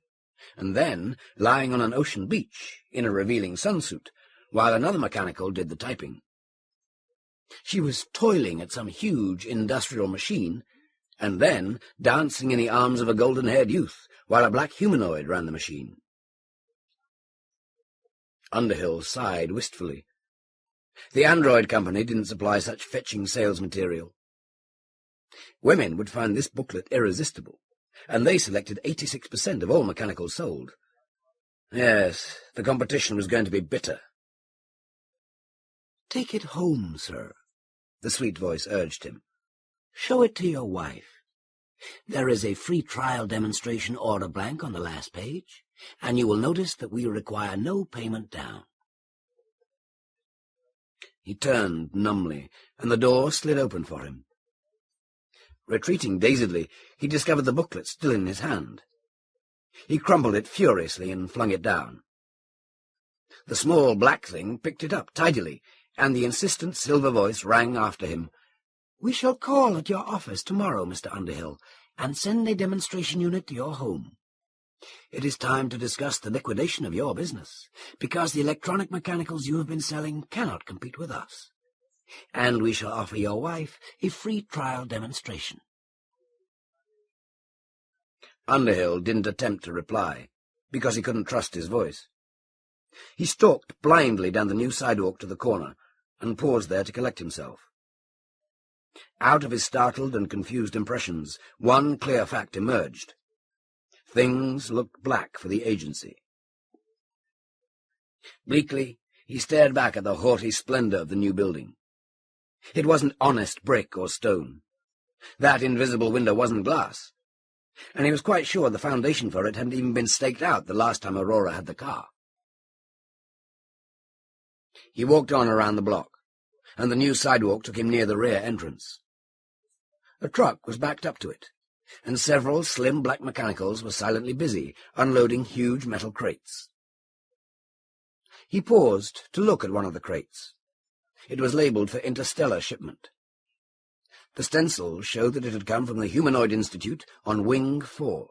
and then lying on an ocean beach in a revealing sunsuit, while another mechanical did the typing. She was toiling at some huge industrial machine, and then dancing in the arms of a golden-haired youth, while a black humanoid ran the machine. Underhill sighed wistfully. The android company didn't supply such fetching sales material. Women would find this booklet irresistible, and they selected 86% of all mechanicals sold. Yes, the competition was going to be bitter. "Take it home, sir," the sweet voice urged him. "Show it to your wife. There is a free trial demonstration order blank on the last page, and you will notice that we require no payment down." He turned numbly, and the door slid open for him. Retreating dazedly, he discovered the booklet still in his hand. He crumpled it furiously and flung it down. The small black thing picked it up tidily, and the insistent silver voice rang after him. "We shall call at your office tomorrow, Mr. Underhill, and send a demonstration unit to your home. It is time to discuss the liquidation of your business, because the electronic mechanicals you have been selling cannot compete with us. And we shall offer your wife a free trial demonstration." Underhill didn't attempt to reply, because he couldn't trust his voice. He stalked blindly down the new sidewalk to the corner, and paused there to collect himself. Out of his startled and confused impressions, one clear fact emerged. Things looked black for the agency. Bleakly, he stared back at the haughty splendor of the new building. It wasn't honest brick or stone. That invisible window wasn't glass, and he was quite sure the foundation for it hadn't even been staked out the last time Aurora had the car. He walked on around the block, and the new sidewalk took him near the rear entrance. A truck was backed up to it, and several slim black mechanicals were silently busy, unloading huge metal crates. He paused to look at one of the crates. It was labeled for interstellar shipment. The stencil showed that it had come from the Humanoid Institute on Wing 4.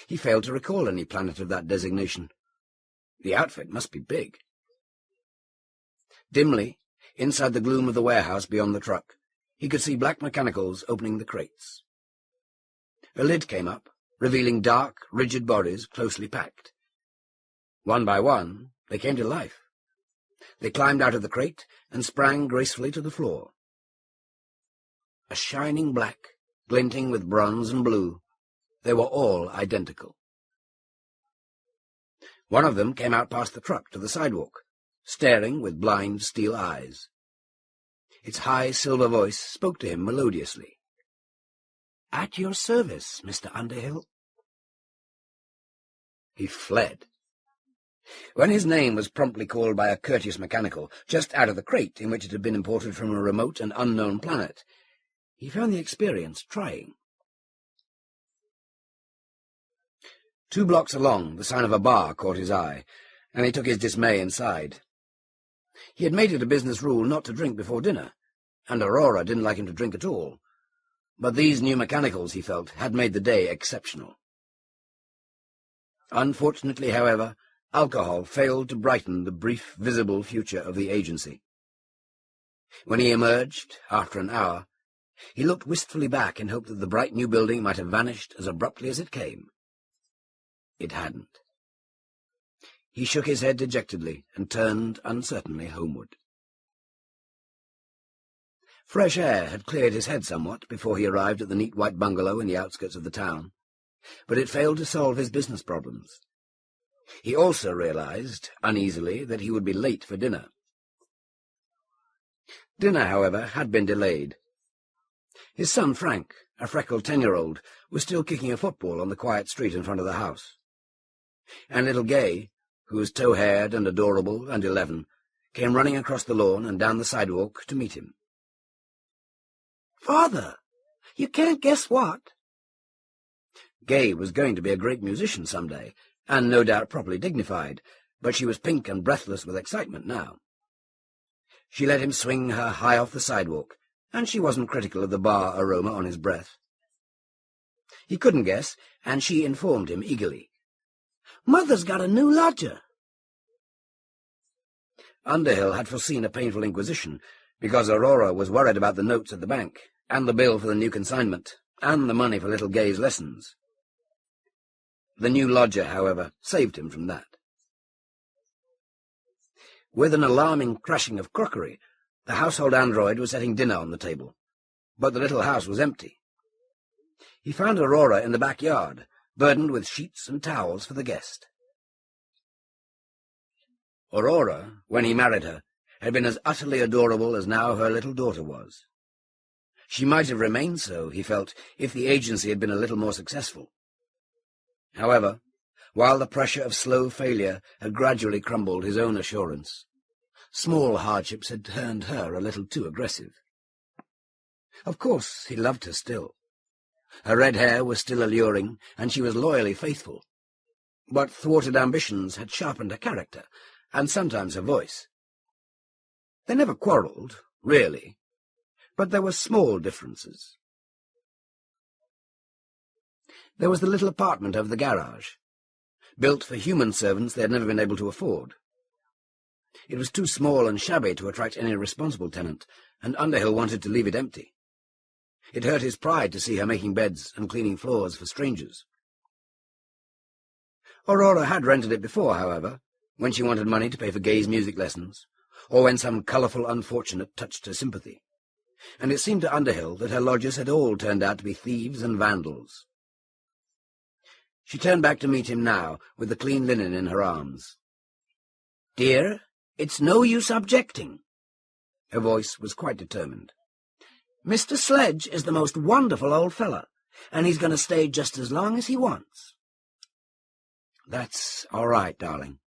He failed to recall any planet of that designation. The outfit must be big. Dimly, inside the gloom of the warehouse beyond the truck, he could see black mechanicals opening the crates. A lid came up, revealing dark, rigid bodies closely packed. One by one, they came to life. They climbed out of the crate and sprang gracefully to the floor. A shining black, glinting with bronze and blue, they were all identical. One of them came out past the truck to the sidewalk, staring with blind steel eyes. Its high silver voice spoke to him melodiously. "At your service, Mr. Underhill." He fled. When his name was promptly called by a courteous mechanical just out of the crate in which it had been imported from a remote and unknown planet, he found the experience trying. 2 blocks along, the sign of a bar caught his eye, and he took his dismay inside. He had made it a business rule not to drink before dinner, and Aurora didn't like him to drink at all. But these new mechanicals, he felt, had made the day exceptional. Unfortunately, however, alcohol failed to brighten the brief, visible future of the agency. When he emerged, after an hour, he looked wistfully back and hoped that the bright new building might have vanished as abruptly as it came. It hadn't. He shook his head dejectedly and turned uncertainly homeward. Fresh air had cleared his head somewhat before he arrived at the neat white bungalow in the outskirts of the town, but it failed to solve his business problems. He also realized, uneasily, that he would be late for dinner. Dinner, however, had been delayed. His son Frank, a freckled 10-year-old, was still kicking a football on the quiet street in front of the house. And little Gay, who was tow-haired and adorable and 11, came running across the lawn and down the sidewalk to meet him. "Father, you can't guess what." Gay was going to be a great musician some day, and no doubt properly dignified, but she was pink and breathless with excitement now. She let him swing her high off the sidewalk, and she wasn't critical of the bar aroma on his breath. He couldn't guess, and she informed him eagerly. "Mother's got a new lodger." Underhill had foreseen a painful inquisition, because Aurora was worried about the notes at the bank, and the bill for the new consignment, and the money for little Gay's lessons. The new lodger, however, saved him from that. With an alarming crashing of crockery, the household android was setting dinner on the table, but the little house was empty. He found Aurora in the backyard, burdened with sheets and towels for the guest. Aurora, when he married her, had been as utterly adorable as now her little daughter was. She might have remained so, he felt, if the agency had been a little more successful. However, while the pressure of slow failure had gradually crumbled his own assurance, small hardships had turned her a little too aggressive. Of course, he loved her still. Her red hair was still alluring, and she was loyally faithful. But thwarted ambitions had sharpened her character, and sometimes her voice. They never quarrelled, really, but there were small differences. There was the little apartment over the garage, built for human servants they had never been able to afford. It was too small and shabby to attract any responsible tenant, and Underhill wanted to leave it empty. It hurt his pride to see her making beds and cleaning floors for strangers. Aurora had rented it before, however, when she wanted money to pay for Gay's music lessons, or when some colourful unfortunate touched her sympathy, and it seemed to Underhill that her lodgers had all turned out to be thieves and vandals. She turned back to meet him now, with the clean linen in her arms. "Dear, it's no use objecting." Her voice was quite determined. "Mr. Sledge is the most wonderful old fellow, and he's going to stay just as long as he wants." "That's all right, darling."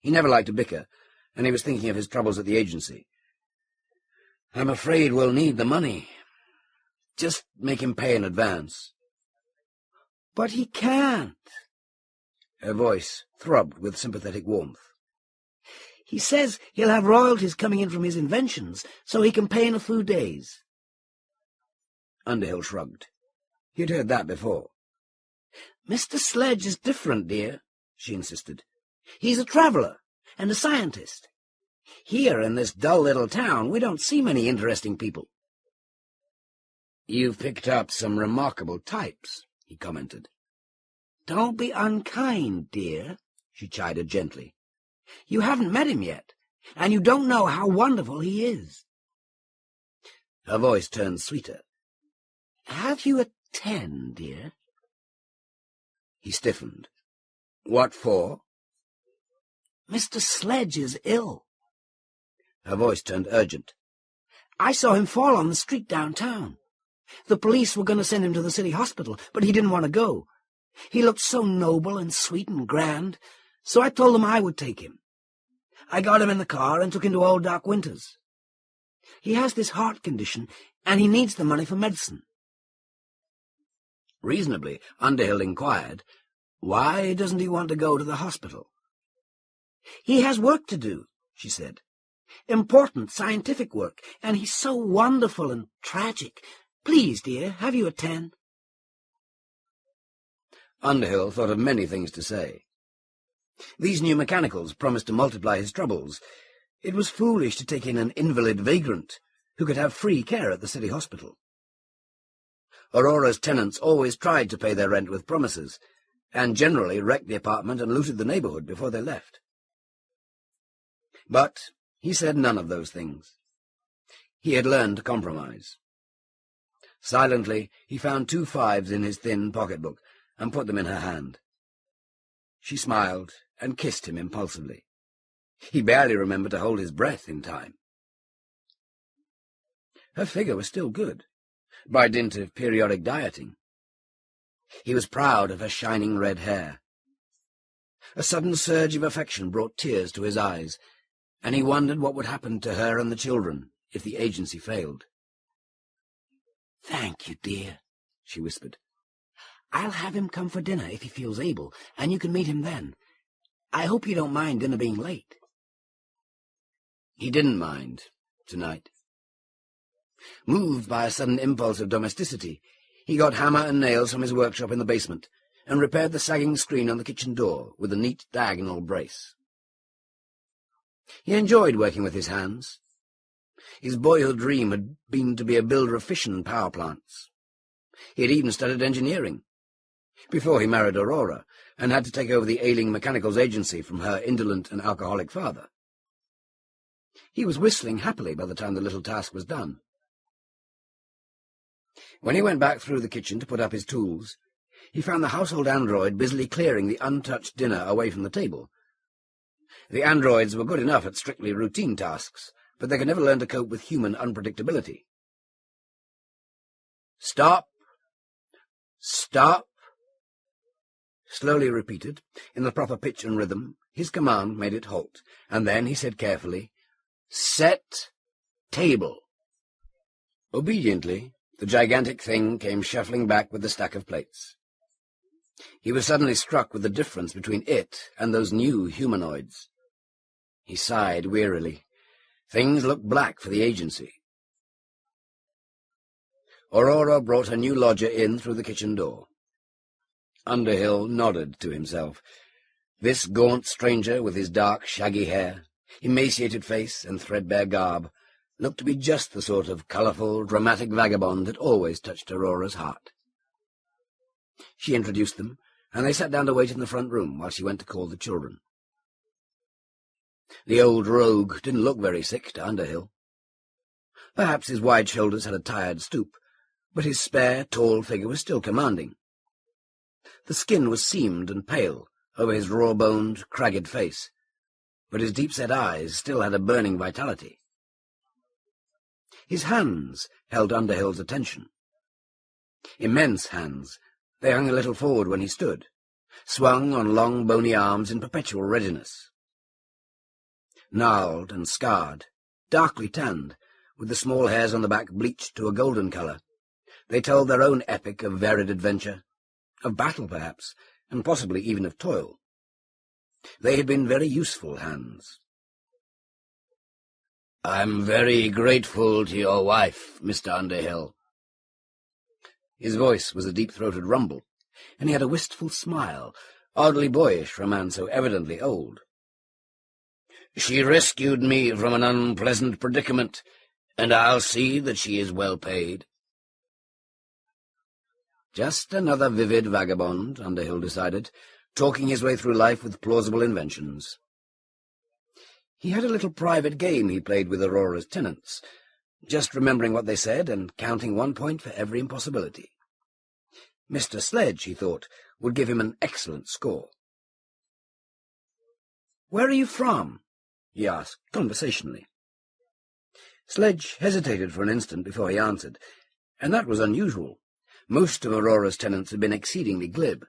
He never liked to bicker, and he was thinking of his troubles at the agency. "I'm afraid we'll need the money. Just make him pay in advance." "But he can't." Her voice throbbed with sympathetic warmth. "He says he'll have royalties coming in from his inventions, so he can pay in a few days." Underhill shrugged. He had heard that before. "Mr. Sledge is different, dear," she insisted. "He's a traveller and a scientist. Here in this dull little town we don't see many interesting people." "You've picked up some remarkable types," he commented. "Don't be unkind, dear," she chided gently. "You haven't met him yet, and you don't know how wonderful he is." Her voice turned sweeter. "Have you a 10, dear?" He stiffened. "What for?" "Mr. Sledge is ill." Her voice turned urgent. "I saw him fall on the street downtown. The police were going to send him to the city hospital, but he didn't want to go. He looked so noble and sweet and grand, so I told them I would take him. I got him in the car and took him to old Doc Winter's. He has this heart condition, and he needs the money for medicine." Reasonably, Underhill inquired, "Why doesn't he want to go to the hospital?" "He has work to do," she said. "Important scientific work, and he's so wonderful and tragic. Please, dear, have you a 10? Underhill thought of many things to say. These new mechanicals promised to multiply his troubles. It was foolish to take in an invalid vagrant who could have free care at the city hospital. Aurora's tenants always tried to pay their rent with promises, and generally wrecked the apartment and looted the neighborhood before they left. But he said none of those things. He had learned to compromise. Silently, he found 2 5s in his thin pocketbook and put them in her hand. She smiled and kissed him impulsively. He barely remembered to hold his breath in time. Her figure was still good, by dint of periodic dieting. He was proud of her shining red hair. A sudden surge of affection brought tears to his eyes, and he wondered what would happen to her and the children if the agency failed. "Thank you, dear," she whispered. "I'll have him come for dinner if he feels able, and you can meet him then. I hope you don't mind dinner being late." He didn't mind, tonight. Moved by a sudden impulse of domesticity, he got hammer and nails from his workshop in the basement and repaired the sagging screen on the kitchen door with a neat diagonal brace. He enjoyed working with his hands. His boyhood dream had been to be a builder of fission power plants. He had even studied engineering, before he married Aurora, and had to take over the ailing mechanicals agency from her indolent and alcoholic father. He was whistling happily by the time the little task was done. When he went back through the kitchen to put up his tools, he found the household android busily clearing the untouched dinner away from the table. The androids were good enough at strictly routine tasks, but they could never learn to cope with human unpredictability. "Stop! Stop!" Slowly repeated, in the proper pitch and rhythm, his command made it halt, and then he said carefully, "Set table." Obediently, the gigantic thing came shuffling back with the stack of plates. He was suddenly struck with the difference between it and those new humanoids. He sighed wearily. Things looked black for the agency. Aurora brought her new lodger in through the kitchen door. Underhill nodded to himself. This gaunt stranger, with his dark, shaggy hair, emaciated face, and threadbare garb, looked to be just the sort of colourful, dramatic vagabond that always touched Aurora's heart. She introduced them, and they sat down to wait in the front room while she went to call the children. The old rogue didn't look very sick to Underhill. Perhaps his wide shoulders had a tired stoop, but his spare, tall figure was still commanding. The skin was seamed and pale over his raw-boned, cragged face, but his deep-set eyes still had a burning vitality. His hands held Underhill's attention. Immense hands, they hung a little forward when he stood, swung on long, bony arms in perpetual readiness. Gnarled and scarred, darkly tanned, with the small hairs on the back bleached to a golden colour, they told their own epic of varied adventure, of battle perhaps, and possibly even of toil. They had been very useful hands. "I'm very grateful to your wife, Mr. Underhill." His voice was a deep-throated rumble, and he had a wistful smile, oddly boyish for a man so evidently old. "She rescued me from an unpleasant predicament, and I'll see that she is well paid." Just another vivid vagabond, Underhill decided, talking his way through life with plausible inventions. He had a little private game he played with Aurora's tenants, just remembering what they said and counting 1 point for every impossibility. Mr. Sledge, he thought, would give him an excellent score. "Where are you from?" he asked, conversationally. Sledge hesitated for an instant before he answered, and that was unusual. Most of Aurora's tenants had been exceedingly glib.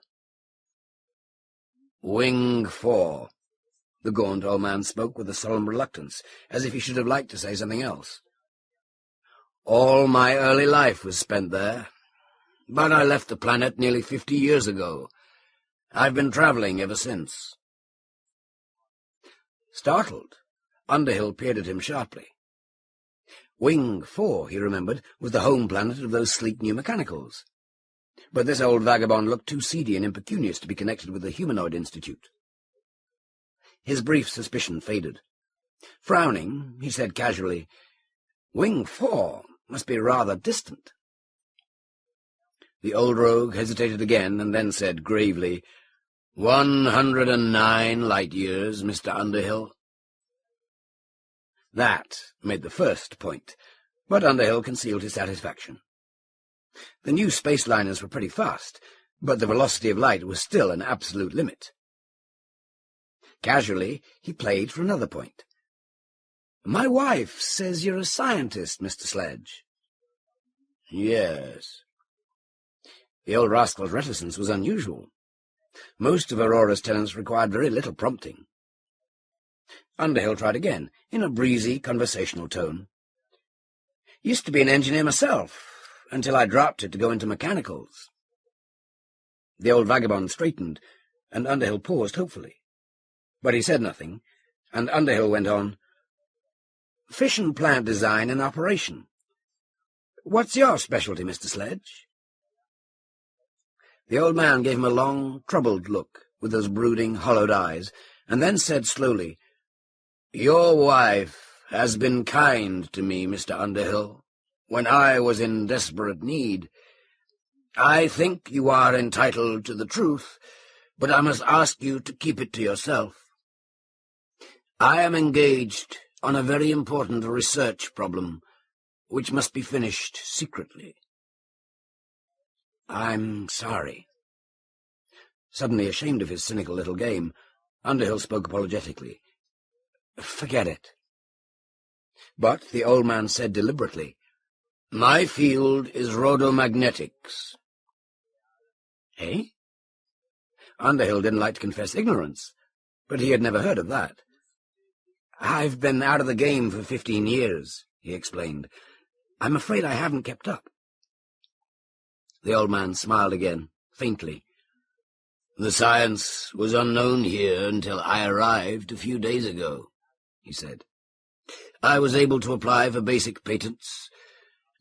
"Wing 4. The gaunt old man spoke with a solemn reluctance, as if he should have liked to say something else. "All my early life was spent there, but I left the planet nearly 50 years ago. I've been traveling ever since." Startled, Underhill peered at him sharply. Wing 4, he remembered, was the home planet of those sleek new mechanicals. But this old vagabond looked too seedy and impecunious to be connected with the Humanoid Institute. His brief suspicion faded. Frowning, he said casually, "Wing 4 must be rather distant." The old rogue hesitated again, and then said gravely, 109 light-years, Mr. Underhill." That made the first point, but Underhill concealed his satisfaction. The new spaceliners were pretty fast, but the velocity of light was still an absolute limit. Casually, he played for another point. "My wife says you're a scientist, Mr. Sledge." "Yes." The old rascal's reticence was unusual. Most of Aurora's tenants required very little prompting. Underhill tried again, in a breezy, conversational tone. "Used to be an engineer myself, until I dropped it to go into mechanicals." The old vagabond straightened, and Underhill paused hopefully. But he said nothing, and Underhill went on, "Fission plant design and operation. What's your specialty, Mr. Sledge?" The old man gave him a long, troubled look, with those brooding, hollowed eyes, and then said slowly, "Your wife has been kind to me, Mr. Underhill, when I was in desperate need. I think you are entitled to the truth, but I must ask you to keep it to yourself. I am engaged on a very important research problem, which must be finished secretly." "I'm sorry." Suddenly ashamed of his cynical little game, Underhill spoke apologetically. "Forget it." But the old man said deliberately, "My field is rhodomagnetics." "Eh?" Underhill didn't like to confess ignorance, but he had never heard of that. "I've been out of the game for 15 years, he explained. "I'm afraid I haven't kept up." The old man smiled again, faintly. "The science was unknown here until I arrived a few days ago," he said. "I was able to apply for basic patents.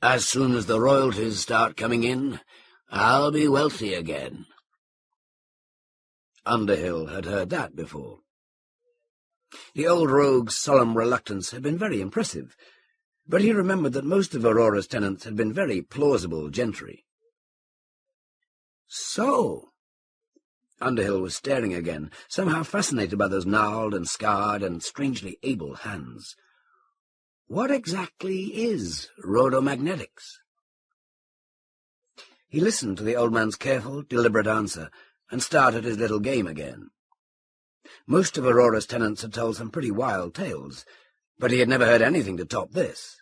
As soon as the royalties start coming in, I'll be wealthy again." Underhill had heard that before. The old rogue's solemn reluctance had been very impressive, but he remembered that most of Aurora's tenants had been very plausible gentry. "So," Underhill was staring again, somehow fascinated by those gnarled and scarred and strangely able hands. "What exactly is rhodomagnetics?" He listened to the old man's careful, deliberate answer, and started his little game again. Most of Aurora's tenants had told some pretty wild tales, but he had never heard anything to top this.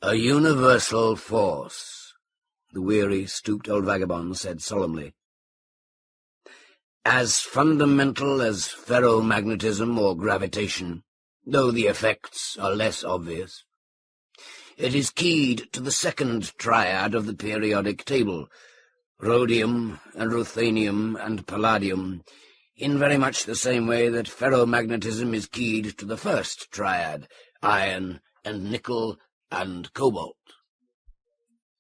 "A universal force," the weary, stooped old vagabond said solemnly. "As fundamental as ferromagnetism or gravitation, though the effects are less obvious. It is keyed to the second triad of the periodic table, rhodium and ruthenium and palladium, in very much the same way that ferromagnetism is keyed to the first triad, iron and nickel and cobalt."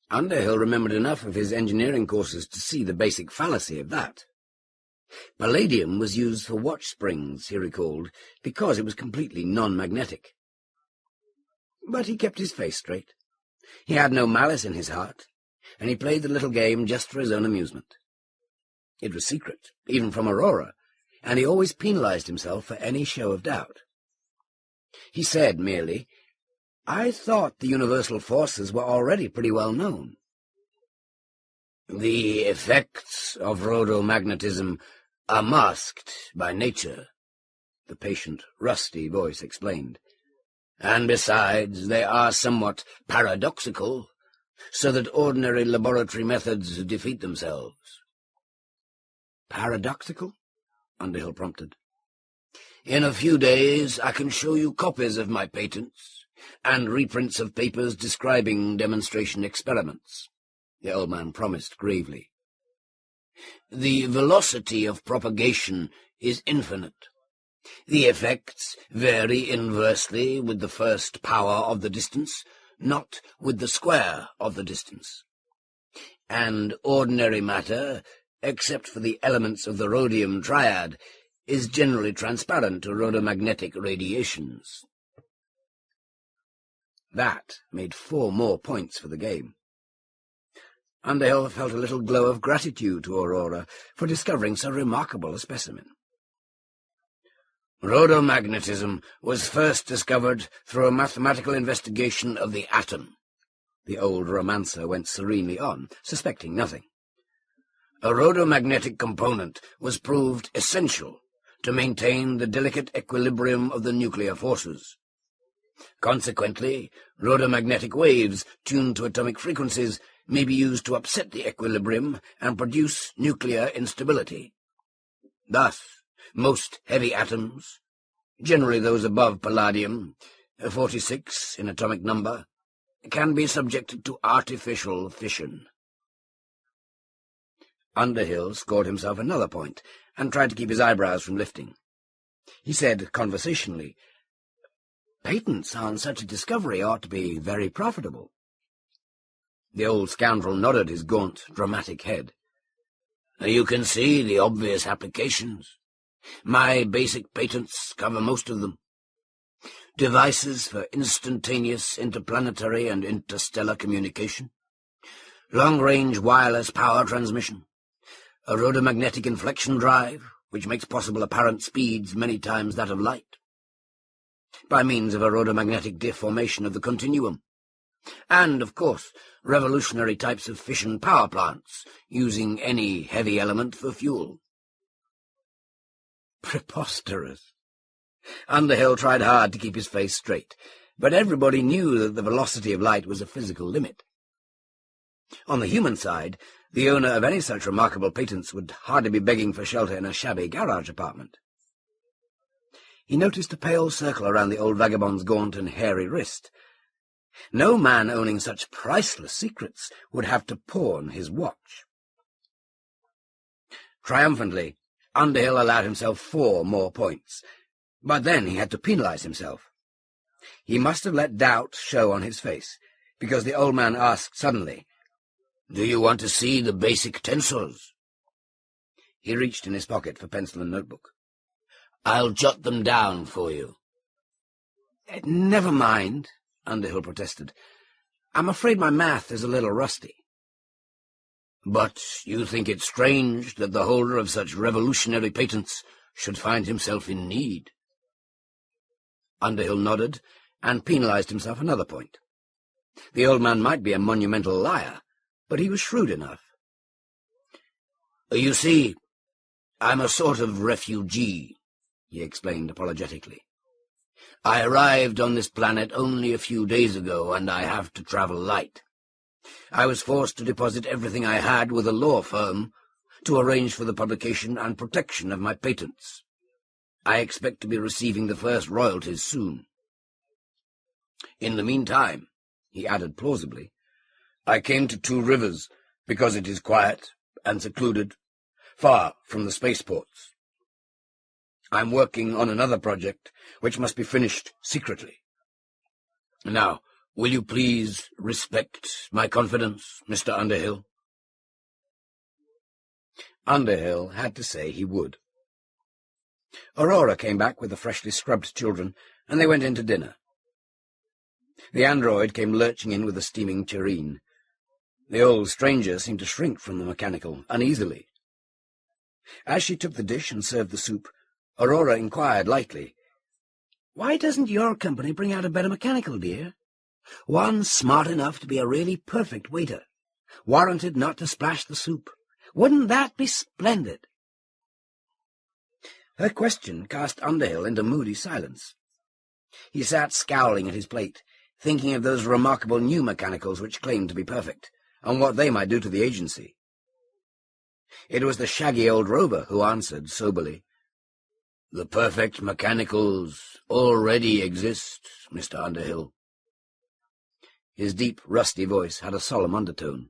Underhill remembered enough of his engineering courses to see the basic fallacy of that. Palladium was used for watch springs, he recalled, because it was completely non-magnetic. But he kept his face straight. He had no malice in his heart, and he played the little game just for his own amusement. It was secret, even from Aurora, and he always penalized himself for any show of doubt. He said merely, "I thought the universal forces were already pretty well known." "The effects of rhodomagnetism are masked by nature," the patient, rusty voice explained. "And besides, they are somewhat paradoxical, so that ordinary laboratory methods defeat themselves." "Paradoxical?" Underhill prompted. "In a few days I can show you copies of my patents, and reprints of papers describing demonstration experiments," the old man promised gravely. "The velocity of propagation is infinite. The effects vary inversely with the first power of the distance, not with the square of the distance. And ordinary matter, except for the elements of the rhodium triad, is generally transparent to rhodomagnetic radiations." That made 4 more points for the game. Underhill felt a little glow of gratitude to Aurora for discovering so remarkable a specimen. "Rhodomagnetism was first discovered through a mathematical investigation of the atom," the old romancer went serenely on, suspecting nothing. "A rhodomagnetic component was proved essential to maintain the delicate equilibrium of the nuclear forces. Consequently, rhodomagnetic waves tuned to atomic frequencies may be used to upset the equilibrium and produce nuclear instability. Thus, most heavy atoms, generally those above palladium, 46 in atomic number, can be subjected to artificial fission." Underhill scored himself another point and tried to keep his eyebrows from lifting. He said conversationally, "Patents on such a discovery ought to be very profitable." The old scoundrel nodded his gaunt, dramatic head. "You can see the obvious applications. My basic patents cover most of them. Devices for instantaneous interplanetary and interstellar communication, long-range wireless power transmission, a rhodomagnetic inflection drive, which makes possible apparent speeds many times that of light, by means of a rhodomagnetic deformation of the continuum, and, of course, revolutionary types of fission power plants, using any heavy element for fuel." Preposterous. Underhill tried hard to keep his face straight, but everybody knew that the velocity of light was a physical limit. On the human side, the owner of any such remarkable patents would hardly be begging for shelter in a shabby garage apartment. He noticed a pale circle around the old vagabond's gaunt and hairy wrist. No man owning such priceless secrets would have to pawn his watch. Triumphantly, Underhill allowed himself 4 more points, but then he had to penalize himself. He must have let doubt show on his face, because the old man asked suddenly, "Do you want to see the basic tensors?" He reached in his pocket for pencil and notebook. "I'll jot them down for you." "Never mind," Underhill protested. "I'm afraid my math is a little rusty." "But you think it strange that the holder of such revolutionary patents should find himself in need?" Underhill nodded and penalized himself another point. The old man might be a monumental liar, but he was shrewd enough. "You see, I'm a sort of refugee," he explained apologetically. "I arrived on this planet only a few days ago, and I have to travel light. I was forced to deposit everything I had with a law firm to arrange for the publication and protection of my patents. I expect to be receiving the first royalties soon. In the meantime," he added plausibly, "I came to 2 Rivers because it is quiet and secluded, far from the spaceports. I'm working on another project which must be finished secretly. Now, will you please respect my confidence, Mr. Underhill?" Underhill had to say he would. Aurora came back with the freshly scrubbed children, and they went in to dinner. The android came lurching in with a steaming tureen. The old stranger seemed to shrink from the mechanical uneasily. As she took the dish and served the soup, Aurora inquired lightly, "Why doesn't your company bring out a better mechanical, dear? One smart enough to be a really perfect waiter, warranted not to splash the soup. Wouldn't that be splendid?" Her question cast Underhill into moody silence. He sat scowling at his plate, thinking of those remarkable new mechanicals which claimed to be perfect, and what they might do to the agency. It was the shaggy old rover who answered soberly, "The perfect mechanicals already exist, Mr. Underhill." His deep, rusty voice had a solemn undertone.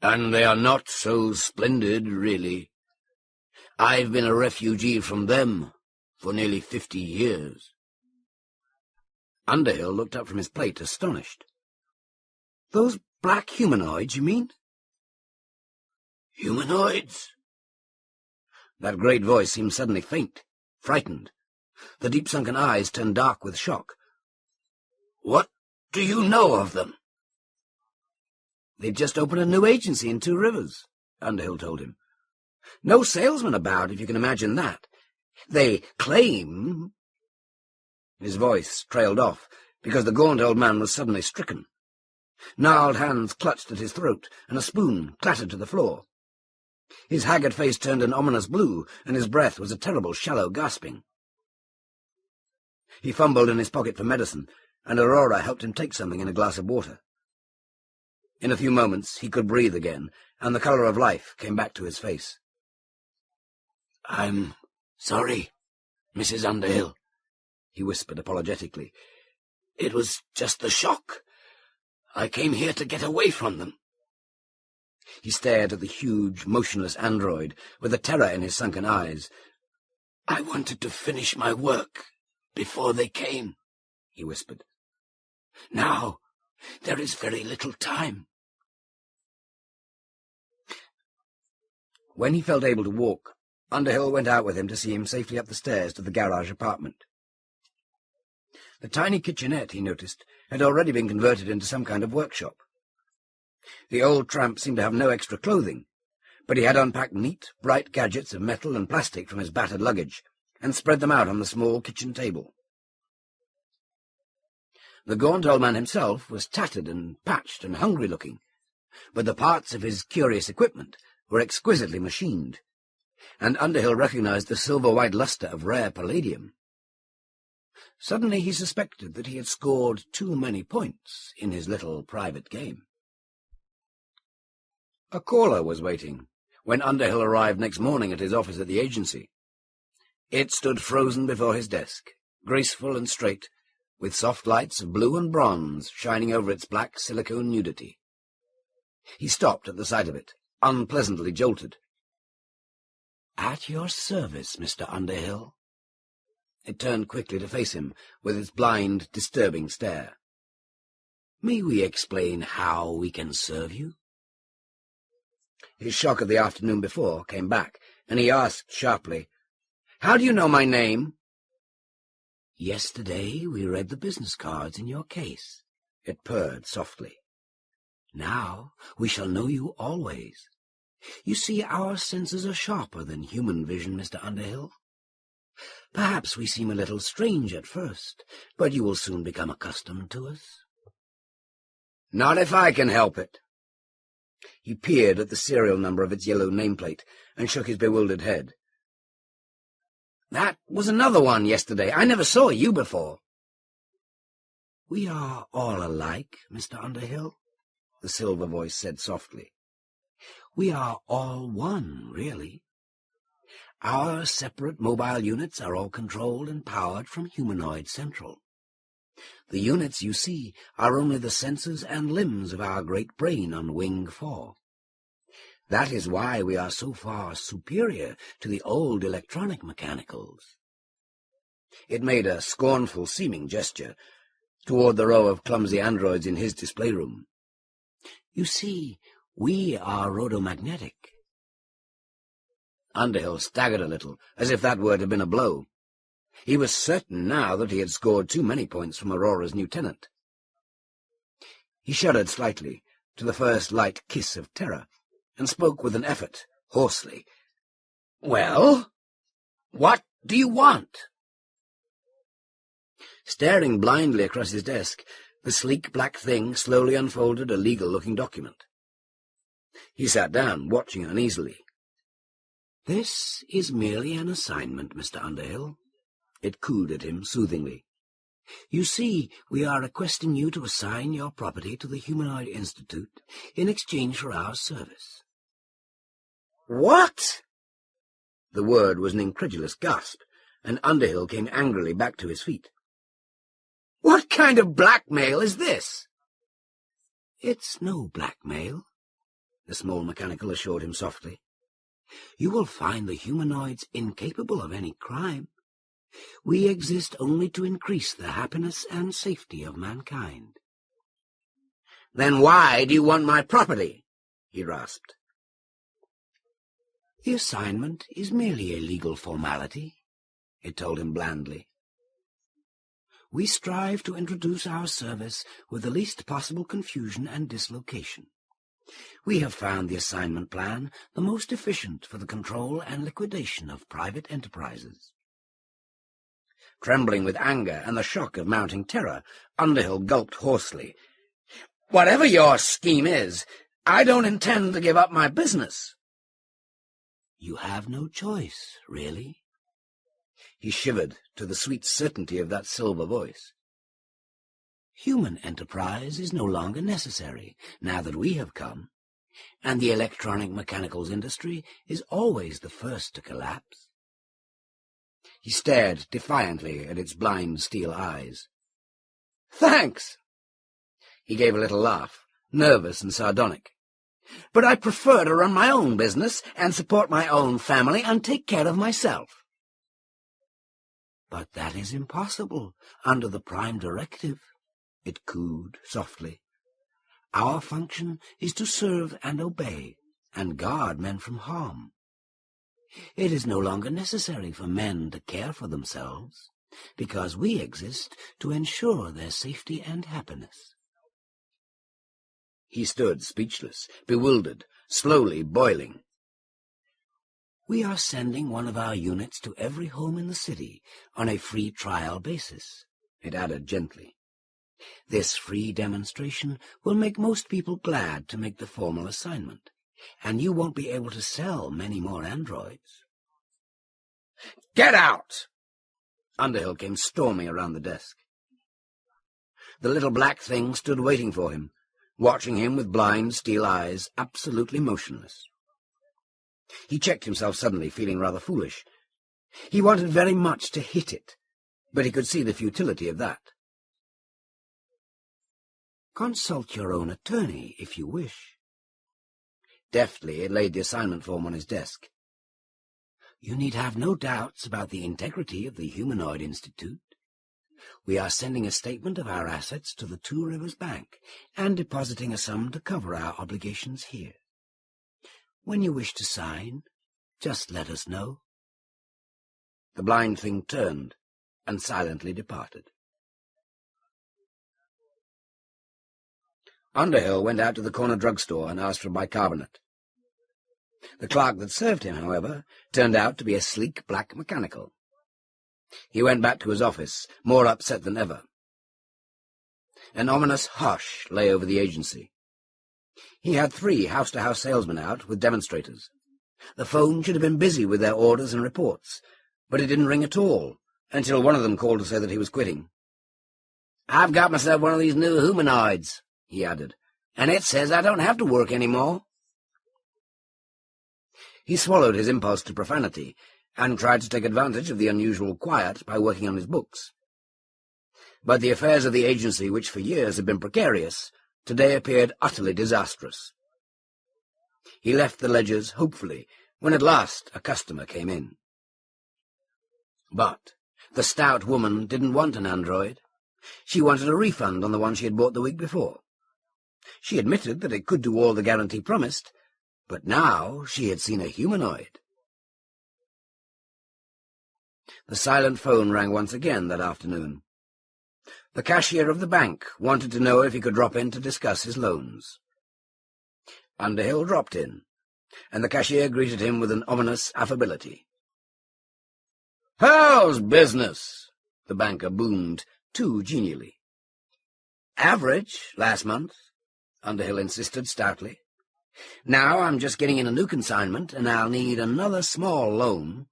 "And they are not so splendid, really. I've been a refugee from them for nearly 50 years. Underhill looked up from his plate, astonished. "Those black humanoids, you mean?" "Humanoids?" That great voice seemed suddenly faint, frightened. The deep-sunken eyes turned dark with shock. "What do you know of them?" "They've just opened a new agency in Two Rivers," Underhill told him. "No salesman about, if you can imagine that. They claim—" His voice trailed off, because the gaunt old man was suddenly stricken. Gnarled hands clutched at his throat, and a spoon clattered to the floor. His haggard face turned an ominous blue, and his breath was a terrible, shallow gasping. He fumbled in his pocket for medicine, and Aurora helped him take something in a glass of water. In a few moments he could breathe again, and the colour of life came back to his face. "I'm sorry, Mrs. Underhill," he whispered apologetically. "It was just the shock. I came here to get away from them." He stared at the huge, motionless android, with a terror in his sunken eyes. "I wanted to finish my work before they came," he whispered. "Now there is very little time." When he felt able to walk, Underhill went out with him to see him safely up the stairs to the garage apartment. The tiny kitchenette, he noticed, had already been converted into some kind of workshop. The old tramp seemed to have no extra clothing, but he had unpacked neat, bright gadgets of metal and plastic from his battered luggage, and spread them out on the small kitchen table. The gaunt old man himself was tattered and patched and hungry-looking, but the parts of his curious equipment were exquisitely machined, and Underhill recognized the silver-white luster of rare palladium. Suddenly he suspected that he had scored too many points in his little private game. A caller was waiting when Underhill arrived next morning at his office at the agency. It stood frozen before his desk, graceful and straight, with soft lights of blue and bronze shining over its black silicone nudity. He stopped at the sight of it, unpleasantly jolted. "At your service, Mr. Underhill." It turned quickly to face him, with its blind, disturbing stare. "May we explain how we can serve you?" His shock of the afternoon before came back, and he asked sharply, "How do you know my name?" "Yesterday we read the business cards in your case," it purred softly. "Now we shall know you always. You see, our senses are sharper than human vision, Mr. Underhill. Perhaps we seem a little strange at first, but you will soon become accustomed to us." "Not if I can help it." He peered at the serial number of its yellow nameplate and shook his bewildered head. "That was another one yesterday. I never saw you before." "We are all alike, Mr. Underhill," the silver voice said softly. "We are all one, really. Our separate mobile units are all controlled and powered from Humanoid Central. The units you see are only the senses and limbs of our great brain on Wing 4. That is why we are so far superior to the old electronic mechanicals." It made a scornful-seeming gesture toward the row of clumsy androids in his display room. "You see, we are rhodomagnetic." Underhill staggered a little, as if that word had been a blow. He was certain now that he had scored too many points from Aurora's new tenant. He shuddered slightly to the first light kiss of terror, and spoke with an effort, hoarsely. Well, what do you want? Staring blindly across his desk, the sleek black thing slowly unfolded a legal-looking document. He sat down, watching uneasily. "This is merely an assignment, Mr. Underhill," it cooed at him soothingly. "You see, we are requesting you to assign your property to the Humanoid Institute in exchange for our service." "What?" The word was an incredulous gasp, and Underhill came angrily back to his feet. "What kind of blackmail is this?" "It's no blackmail," the small mechanical assured him softly. "You will find the humanoids incapable of any crime. We exist only to increase the happiness and safety of mankind." "Then why do you want my property?" he rasped. "The assignment is merely a legal formality," it told him blandly. "We strive to introduce our service with the least possible confusion and dislocation. We have found the assignment plan the most efficient for the control and liquidation of private enterprises." Trembling with anger and the shock of mounting terror, Underhill gulped hoarsely. "Whatever your scheme is, I don't intend to give up my business." "You have no choice, really." He shivered to the sweet certainty of that silver voice. "Human enterprise is no longer necessary, now that we have come, and the electronic mechanicals industry is always the first to collapse." He stared defiantly at its blind steel eyes. "Thanks!" He gave a little laugh, nervous and sardonic. "But I prefer to run my own business and support my own family and take care of myself." "But that is impossible under the Prime Directive," it cooed softly. "Our function is to serve and obey, and guard men from harm. It is no longer necessary for men to care for themselves, because we exist to ensure their safety and happiness." He stood speechless, bewildered, slowly boiling. "We are sending one of our units to every home in the city on a free trial basis," it added gently. "This free demonstration will make most people glad to make the formal assignment, and you won't be able to sell many more androids." "Get out!" Underhill came storming around the desk. The little black thing stood waiting for him, watching him with blind steel eyes, absolutely motionless. He checked himself suddenly, feeling rather foolish. He wanted very much to hit it, but he could see the futility of that. "Consult your own attorney, if you wish." Deftly it laid the assignment form on his desk. "You need have no doubts about the integrity of the Humanoid Institute. We are sending a statement of our assets to the Two Rivers Bank and depositing a sum to cover our obligations here. When you wish to sign, just let us know." The blind thing turned and silently departed. Underhill went out to the corner drugstore and asked for bicarbonate. The clerk that served him, however, turned out to be a sleek black mechanical. He went back to his office, more upset than ever. An ominous hush lay over the agency. He had 3 house-to-house salesmen out with demonstrators. The phone should have been busy with their orders and reports, but it didn't ring at all, until one of them called to say that he was quitting. "I've got myself one of these new humanoids," he added, "and it says I don't have to work any more." He swallowed his impulse to profanity and tried to take advantage of the unusual quiet by working on his books. But the affairs of the agency, which for years had been precarious, today appeared utterly disastrous. He left the ledgers hopefully when at last a customer came in. But the stout woman didn't want an android. She wanted a refund on the one she had bought the week before. She admitted that it could do all the guarantee promised, but now she had seen a humanoid. The silent phone rang once again that afternoon. The cashier of the bank wanted to know if he could drop in to discuss his loans. Underhill dropped in, and the cashier greeted him with an ominous affability. "How's business?" the banker boomed, too genially. "Average, last month," Underhill insisted stoutly. "Now I'm just getting in a new consignment, and I'll need another small loan."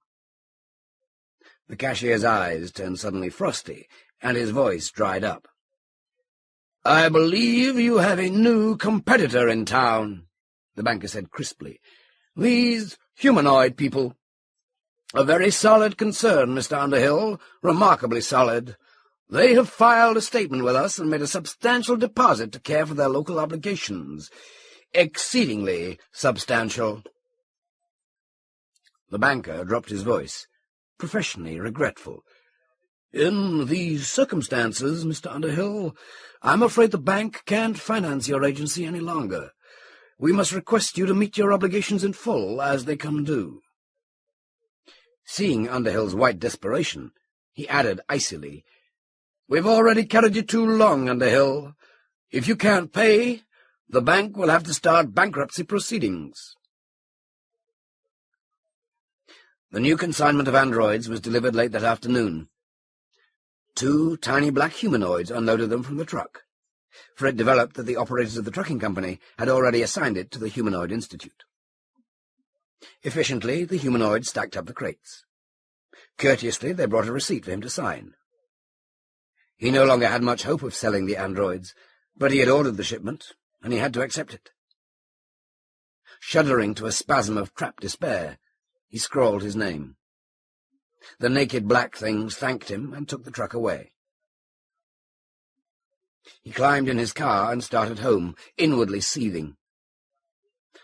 The cashier's eyes turned suddenly frosty, and his voice dried up. "I believe you have a new competitor in town," the banker said crisply. "These humanoid people. A very solid concern, Mr. Underhill, remarkably solid. They have filed a statement with us and made a substantial deposit to care for their local obligations. Exceedingly substantial." The banker dropped his voice, professionally regretful. "In these circumstances, Mr. Underhill, I'm afraid the bank can't finance your agency any longer. We must request you to meet your obligations in full as they come due." Seeing Underhill's white desperation, he added icily, "We've already carried you too long, Underhill. If you can't pay, the bank will have to start bankruptcy proceedings." The new consignment of androids was delivered late that afternoon. 2 tiny black humanoids unloaded them from the truck, for it developed that the operators of the trucking company had already assigned it to the Humanoid Institute. Efficiently, the humanoids stacked up the crates. Courteously, they brought a receipt for him to sign. He no longer had much hope of selling the androids, but he had ordered the shipment, and he had to accept it. Shuddering to a spasm of trapped despair, he scrawled his name. The naked black things thanked him and took the truck away. He climbed in his car and started home, inwardly seething.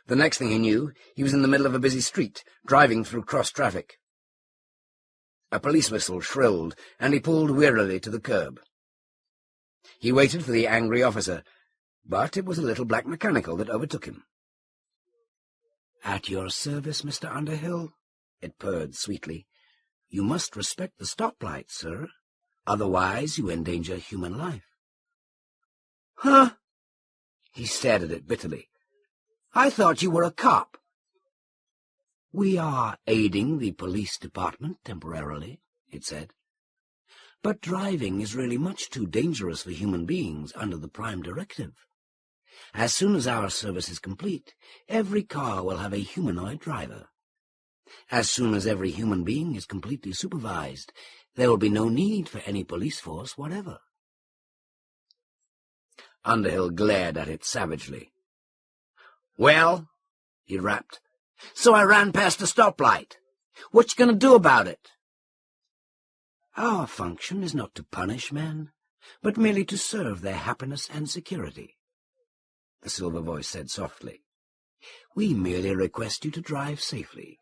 The next thing he knew, he was in the middle of a busy street, driving through cross-traffic. A police whistle shrilled, and he pulled wearily to the curb. He waited for the angry officer, but it was a little black mechanical that overtook him. "At your service, Mr. Underhill," it purred sweetly. "You must respect the stoplight, sir. Otherwise you endanger human life." "Huh?" He stared at it bitterly. "I thought you were a cop." "We are aiding the police department temporarily," it said. "But driving is really much too dangerous for human beings under the Prime Directive. As soon as our service is complete, every car will have a humanoid driver. As soon as every human being is completely supervised, there will be no need for any police force whatever." Underhill glared at it savagely. "Well," he rapped, "so I ran past a stoplight. What you going to do about it?" "Our function is not to punish men, but merely to serve their happiness and security," the silver voice said softly. "We merely request you to drive safely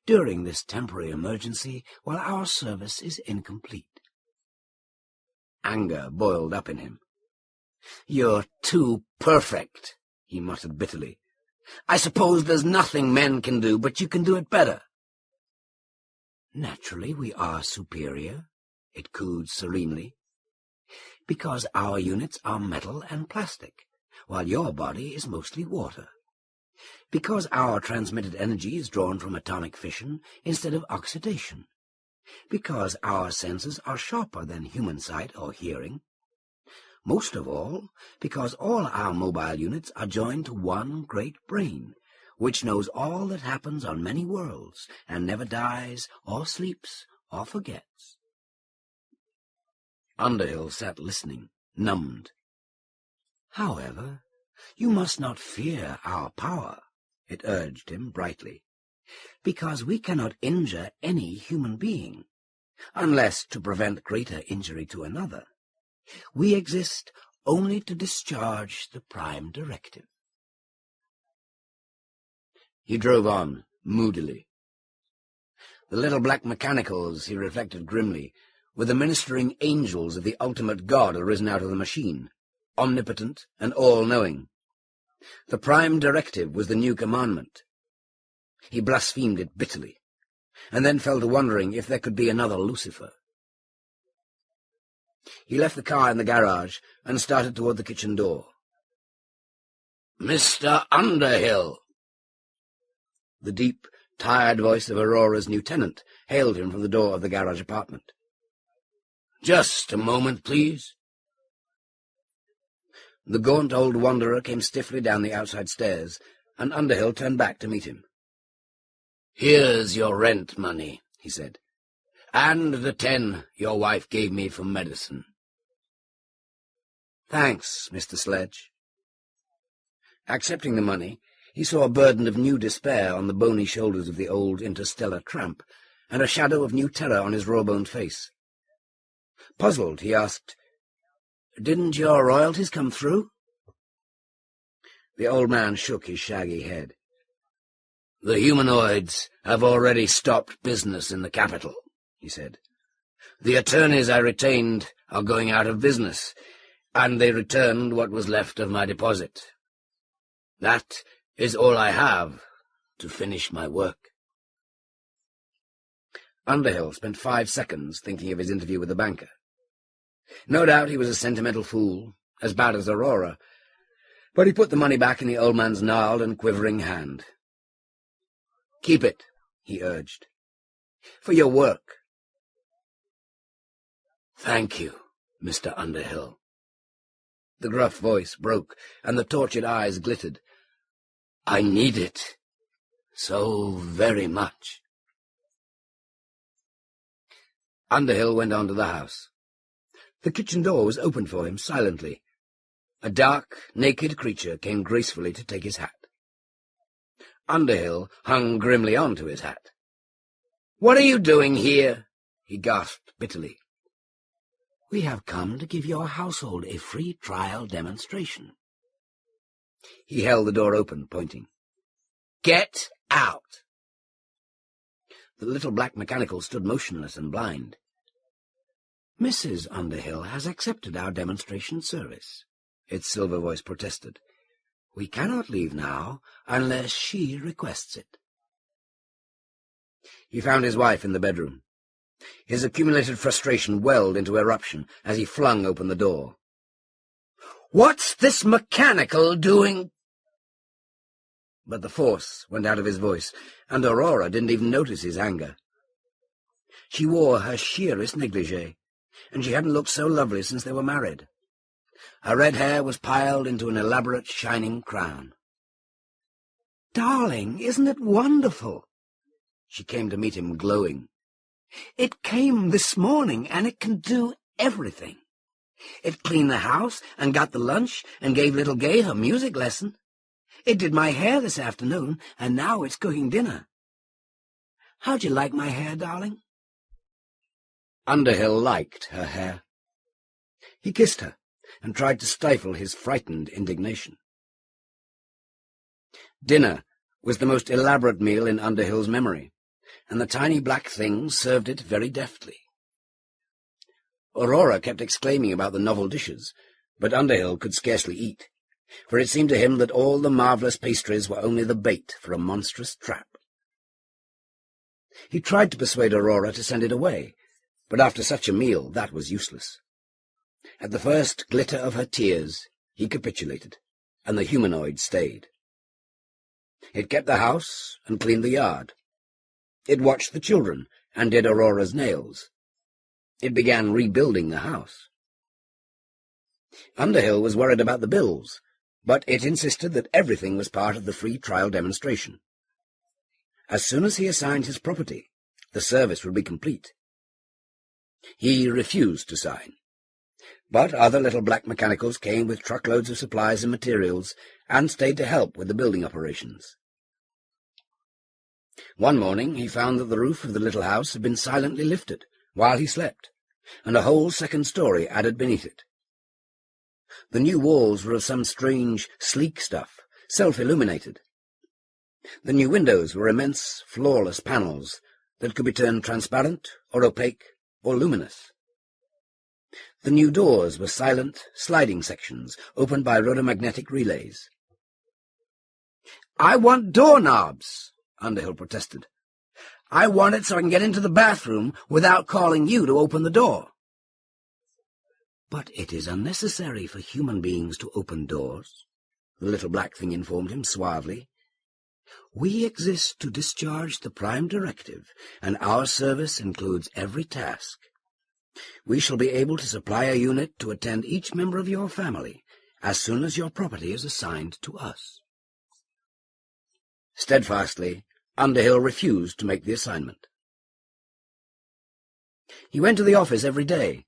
during this temporary emergency while our service is incomplete." Anger boiled up in him. "You're too perfect," he muttered bitterly. "I suppose there's nothing men can do, but you can do it better." "Naturally we are superior," it cooed serenely, "because our units are metal and plastic, while your body is mostly water. Because our transmitted energy is drawn from atomic fission instead of oxidation. Because our senses are sharper than human sight or hearing. Most of all, because all our mobile units are joined to one great brain, which knows all that happens on many worlds, and never dies, or sleeps, or forgets." Underhill sat listening, numbed. "However, you must not fear our power," it urged him brightly, "because we cannot injure any human being, unless to prevent greater injury to another. We exist only to discharge the Prime Directive." He drove on, moodily. The little black mechanicals, he reflected grimly, were the ministering angels of the ultimate God arisen out of the machine, omnipotent and all-knowing. The Prime Directive was the new commandment. He blasphemed it bitterly, and then fell to wondering if there could be another Lucifer. He left the car in the garage and started toward the kitchen door. "Mr. Underhill!" The deep, tired voice of Aurora's new tenant hailed him from the door of the garage apartment. "Just a moment, please." The gaunt old wanderer came stiffly down the outside stairs, and Underhill turned back to meet him. "Here's your rent money," he said, "and the 10 your wife gave me for medicine." "Thanks, Mr. Sledge." Accepting the money, he saw a burden of new despair on the bony shoulders of the old interstellar tramp, and a shadow of new terror on his raw-boned face. Puzzled, he asked, "Didn't your royalties come through?" The old man shook his shaggy head. "The humanoids have already stopped business in the capital," he said. "The attorneys I retained are going out of business, and they returned what was left of my deposit. That is all I have to finish my work." Underhill spent 5 seconds thinking of his interview with the banker. No doubt he was a sentimental fool, as bad as Aurora, but he put the money back in the old man's gnarled and quivering hand. "Keep it," he urged, "for your work." "Thank you, Mr. Underhill." The gruff voice broke, and the tortured eyes glittered. "I need it so very much." Underhill went on to the house. The kitchen door was opened for him silently. A dark, naked creature came gracefully to take his hat. Underhill hung grimly on to his hat. "What are you doing here?" he gasped bitterly. "We have come to give your household a free trial demonstration." He held the door open, pointing. "Get out!" The little black mechanical stood motionless and blind. "Mrs. Underhill has accepted our demonstration service," its silver voice protested. "We cannot leave now unless she requests it." He found his wife in the bedroom. His accumulated frustration welled into eruption as he flung open the door. "What's this mechanical doing?" But the force went out of his voice, and Aurora didn't even notice his anger. She wore her sheerest negligee, and she hadn't looked so lovely since they were married. Her red hair was piled into an elaborate, shining crown. "Darling, isn't it wonderful?" She came to meet him, glowing. "It came this morning, and it can do everything. It cleaned the house, and got the lunch, and gave little Gay her music lesson. It did my hair this afternoon, and now it's cooking dinner. How'd you like my hair, darling?" Underhill liked her hair. He kissed her, and tried to stifle his frightened indignation. Dinner was the most elaborate meal in Underhill's memory, and the tiny black thing served it very deftly. Aurora kept exclaiming about the novel dishes, but Underhill could scarcely eat, for it seemed to him that all the marvellous pastries were only the bait for a monstrous trap. He tried to persuade Aurora to send it away, but after such a meal that was useless. At the first glitter of her tears, he capitulated, and the humanoid stayed. It kept the house and cleaned the yard. It watched the children and did Aurora's nails. It began rebuilding the house. Underhill was worried about the bills, but it insisted that everything was part of the free trial demonstration. As soon as he assigned his property, the service would be complete. He refused to sign, but other little black mechanicals came with truckloads of supplies and materials and stayed to help with the building operations. One morning he found that the roof of the little house had been silently lifted while he slept, and a whole second story added beneath it. The new walls were of some strange, sleek stuff, self-illuminated. The new windows were immense, flawless panels that could be turned transparent or opaque or luminous. The new doors were silent, sliding sections opened by rhodomagnetic relays. "I want doorknobs," Underhill protested. "I want it so I can get into the bathroom without calling you to open the door." "But it is unnecessary for human beings to open doors," the little black thing informed him suavely. We exist to discharge the prime directive, and our service includes every task. We shall be able to supply a unit to attend each member of your family as soon as your property is assigned to us. Steadfastly, Underhill refused to make the assignment. He went to the office every day,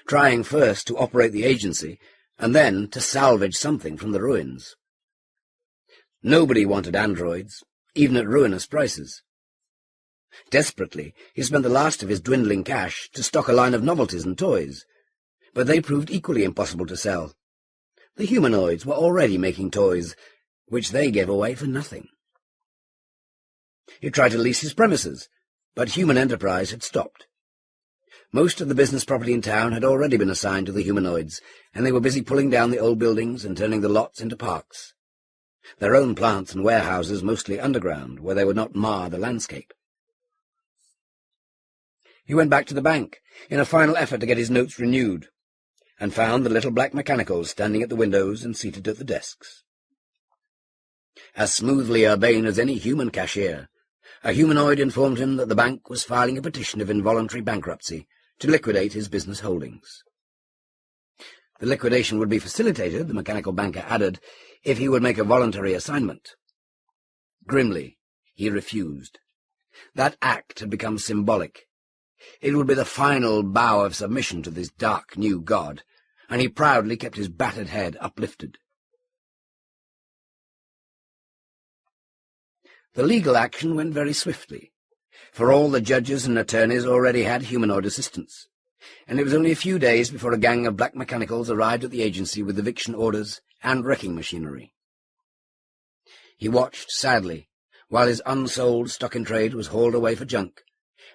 trying first to operate the agency and then to salvage something from the ruins. Nobody wanted androids, even at ruinous prices. Desperately, he spent the last of his dwindling cash to stock a line of novelties and toys, but they proved equally impossible to sell. The humanoids were already making toys, which they gave away for nothing. He tried to lease his premises, but human enterprise had stopped. Most of the business property in town had already been assigned to the humanoids, and they were busy pulling down the old buildings and turning the lots into parks. Their own plants and warehouses mostly underground, where they would not mar the landscape. He went back to the bank, in a final effort to get his notes renewed, and found the little black mechanicals standing at the windows and seated at the desks. As smoothly urbane as any human cashier, a humanoid informed him that the bank was filing a petition of involuntary bankruptcy to liquidate his business holdings. The liquidation would be facilitated, the mechanical banker added, if he would make a voluntary assignment. Grimly, he refused. That act had become symbolic. It would be the final bow of submission to this dark new god, and he proudly kept his battered head uplifted. The legal action went very swiftly, for all the judges and attorneys already had humanoid assistants, and it was only a few days before a gang of black mechanicals arrived at the agency with eviction orders and wrecking machinery. He watched sadly while his unsold stock-in-trade was hauled away for junk,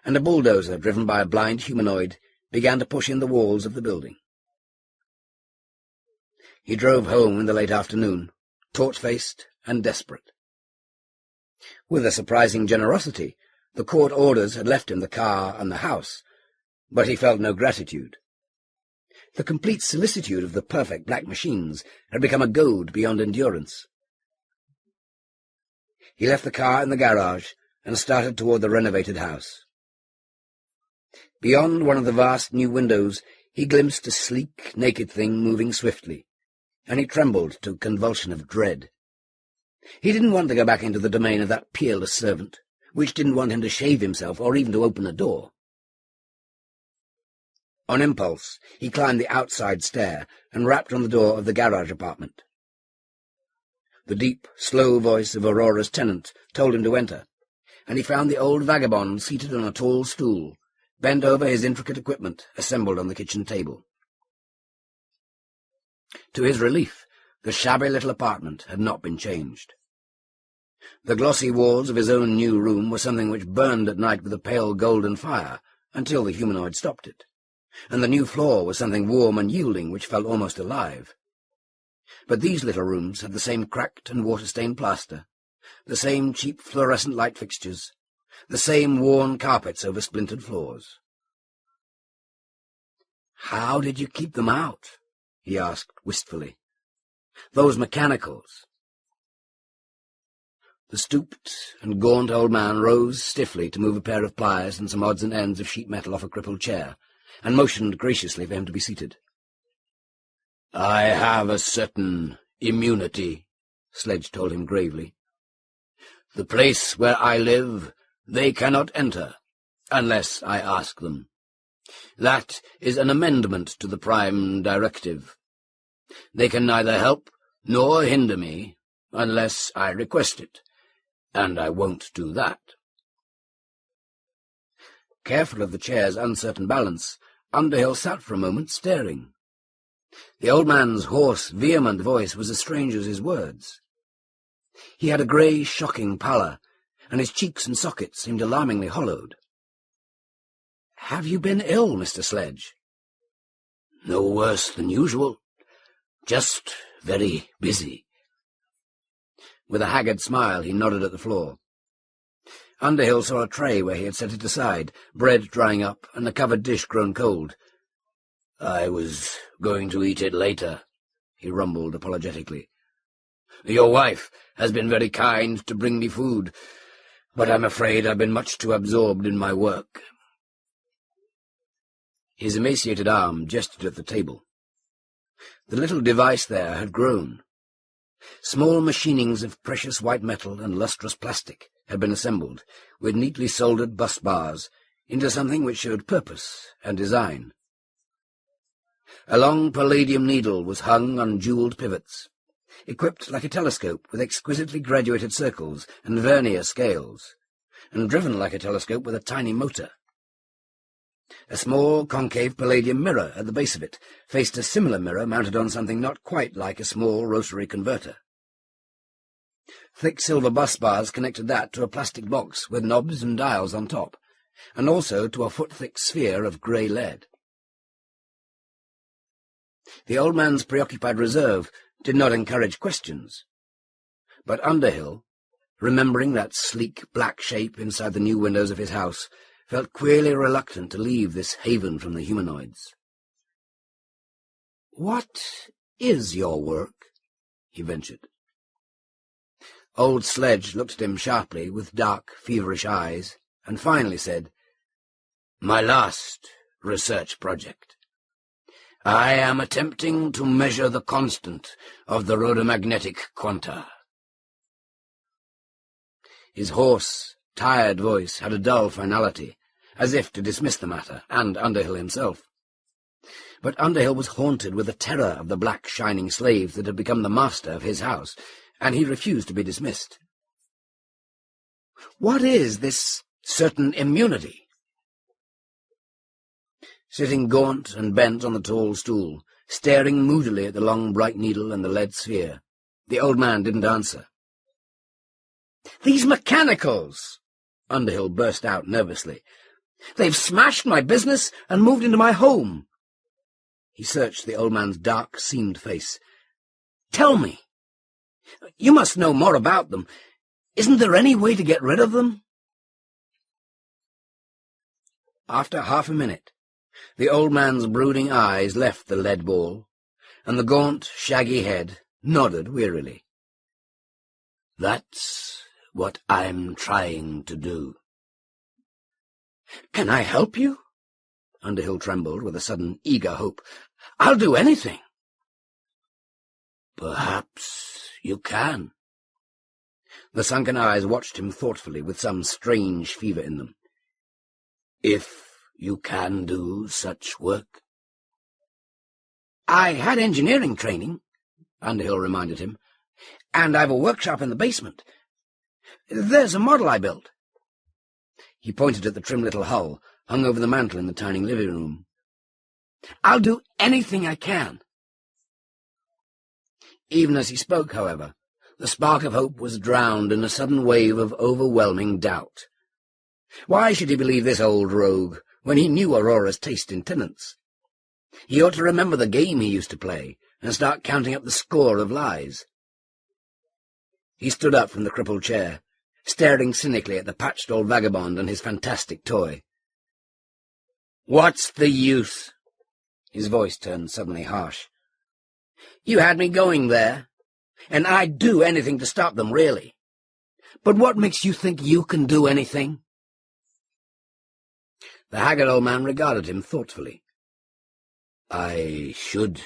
and a bulldozer driven by a blind humanoid began to push in the walls of the building. He drove home in the late afternoon, taut-faced and desperate. With a surprising generosity, the court orders had left him the car and the house, but he felt no gratitude. The complete solicitude of the perfect black machines had become a goad beyond endurance. He left the car in the garage and started toward the renovated house. Beyond one of the vast new windows he glimpsed a sleek, naked thing moving swiftly, and he trembled to a convulsion of dread. He didn't want to go back into the domain of that peerless servant, which didn't want him to shave himself or even to open a door. On impulse, he climbed the outside stair and rapped on the door of the garage apartment. The deep, slow voice of Aurora's tenant told him to enter, and he found the old vagabond seated on a tall stool, bent over his intricate equipment assembled on the kitchen table. To his relief, the shabby little apartment had not been changed. The glossy walls of his own new room were something which burned at night with a pale golden fire until the humanoid stopped it, and the new floor was something warm and yielding which felt almost alive. But these little rooms had the same cracked and water-stained plaster, the same cheap fluorescent light fixtures, the same worn carpets over splintered floors. "How did you keep them out?" he asked wistfully. "Those mechanicals." The stooped and gaunt old man rose stiffly to move a pair of pliers and some odds and ends of sheet metal off a crippled chair, and motioned graciously for him to be seated. "I have a certain immunity," Sledge told him gravely. "The place where I live they cannot enter, unless I ask them. That is an amendment to the Prime Directive. They can neither help nor hinder me, unless I request it, and I won't do that." Careful of the chair's uncertain balance, Underhill sat for a moment staring. The old man's hoarse, vehement voice was as strange as his words. He had a grey, shocking pallor, and his cheeks and sockets seemed alarmingly hollowed. "Have you been ill, Mr. Sledge?" "No worse than usual. Just very busy." With a haggard smile he nodded at the floor. Underhill saw a tray where he had set it aside, bread drying up, and a covered dish grown cold. "I was going to eat it later," he rumbled apologetically. Your wife has been very kind to bring me food, but I'm afraid I've been much too absorbed in my work." His emaciated arm gestured at the table. The little device there had grown. Small machinings of precious white metal and lustrous plastic had been assembled, with neatly soldered bus bars, into something which showed purpose and design. A long palladium needle was hung on jewelled pivots, equipped like a telescope with exquisitely graduated circles and vernier scales, and driven like a telescope with a tiny motor. A small concave palladium mirror at the base of it faced a similar mirror mounted on something not quite like a small rotary converter. Thick silver bus bars connected that to a plastic box with knobs and dials on top, and also to a foot-thick sphere of grey lead. The old man's preoccupied reserve did not encourage questions, but Underhill, remembering that sleek black shape inside the new windows of his house, felt queerly reluctant to leave this haven from the humanoids. "What is your work?" he ventured. Old Sledge looked at him sharply with dark, feverish eyes, and finally said, "My last research project. I am attempting to measure the constant of the rhodomagnetic quanta." His hoarse, tired voice had a dull finality, as if to dismiss the matter, and Underhill himself. But Underhill was haunted with the terror of the black shining slave that had become the master of his house, and he refused to be dismissed. "What is this certain immunity?" Sitting gaunt and bent on the tall stool, staring moodily at the long bright needle and the lead sphere, the old man didn't answer. "These mechanicals!" Underhill burst out nervously. "They've smashed my business and moved into my home." He searched the old man's dark, seamed face. "Tell me. You must know more about them. Isn't there any way to get rid of them?" After half a minute, the old man's brooding eyes left the lead ball, and the gaunt, shaggy head nodded wearily. "That's what I'm trying to do." "Can I help you?" Underhill trembled with a sudden, eager hope. "I'll do anything." "Perhaps you can." The sunken eyes watched him thoughtfully with some strange fever in them. "If you can do such work." "I had engineering training," Underhill reminded him, "and I've a workshop in the basement. There's a model I built." He pointed at the trim little hull hung over the mantel in the tiny living room. "I'll do anything I can." Even as he spoke, however, the spark of hope was drowned in a sudden wave of overwhelming doubt. Why should he believe this old rogue, when he knew Aurora's taste in tenants? He ought to remember the game he used to play, and start counting up the score of lies. He stood up from the crippled chair, staring cynically at the patched old vagabond and his fantastic toy. "What's the use?" His voice turned suddenly harsh. "You had me going there, and I'd do anything to stop them, really. But what makes you think you can do anything?" The haggard old man regarded him thoughtfully. "I should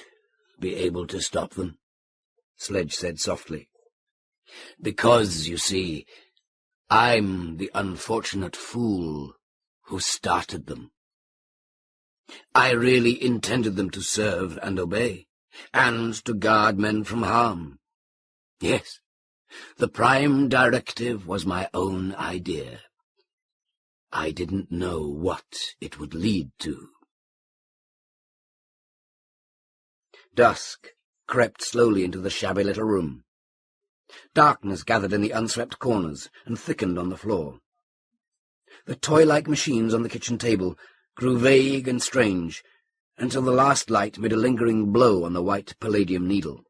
be able to stop them," Sledge said softly. "Because, you see, I'm the unfortunate fool who started them. I really intended them to serve and obey, and to guard men from harm. Yes, the prime directive was my own idea. I didn't know what it would lead to." Dusk crept slowly into the shabby little room. Darkness gathered in the unswept corners and thickened on the floor. The toy-like machines on the kitchen table grew vague and strange, until the last light made a lingering blow on the white palladium needle.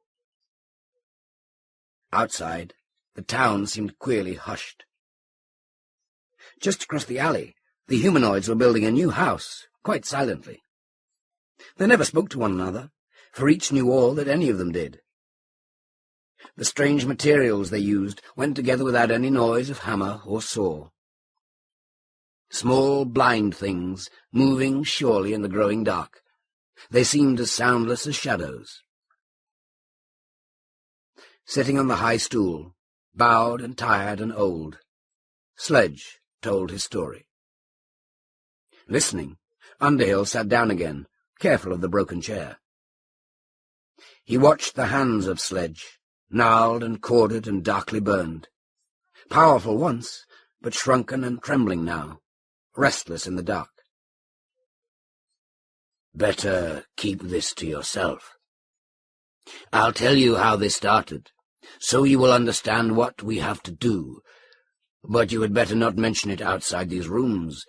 Outside, the town seemed queerly hushed. Just across the alley, the humanoids were building a new house, quite silently. They never spoke to one another, for each knew all that any of them did. The strange materials they used went together without any noise of hammer or saw. Small, blind things, moving surely in the growing dark. They seemed as soundless as shadows. Sitting on the high stool, bowed and tired and old, Sledge told his story. Listening, Underhill sat down again, careful of the broken chair. He watched the hands of Sledge, gnarled and corded and darkly burned. Powerful once, but shrunken and trembling now, restless in the dark. Better keep this to yourself. I'll tell you how this started, so you will understand what we have to do, but you had better not mention it outside these rooms,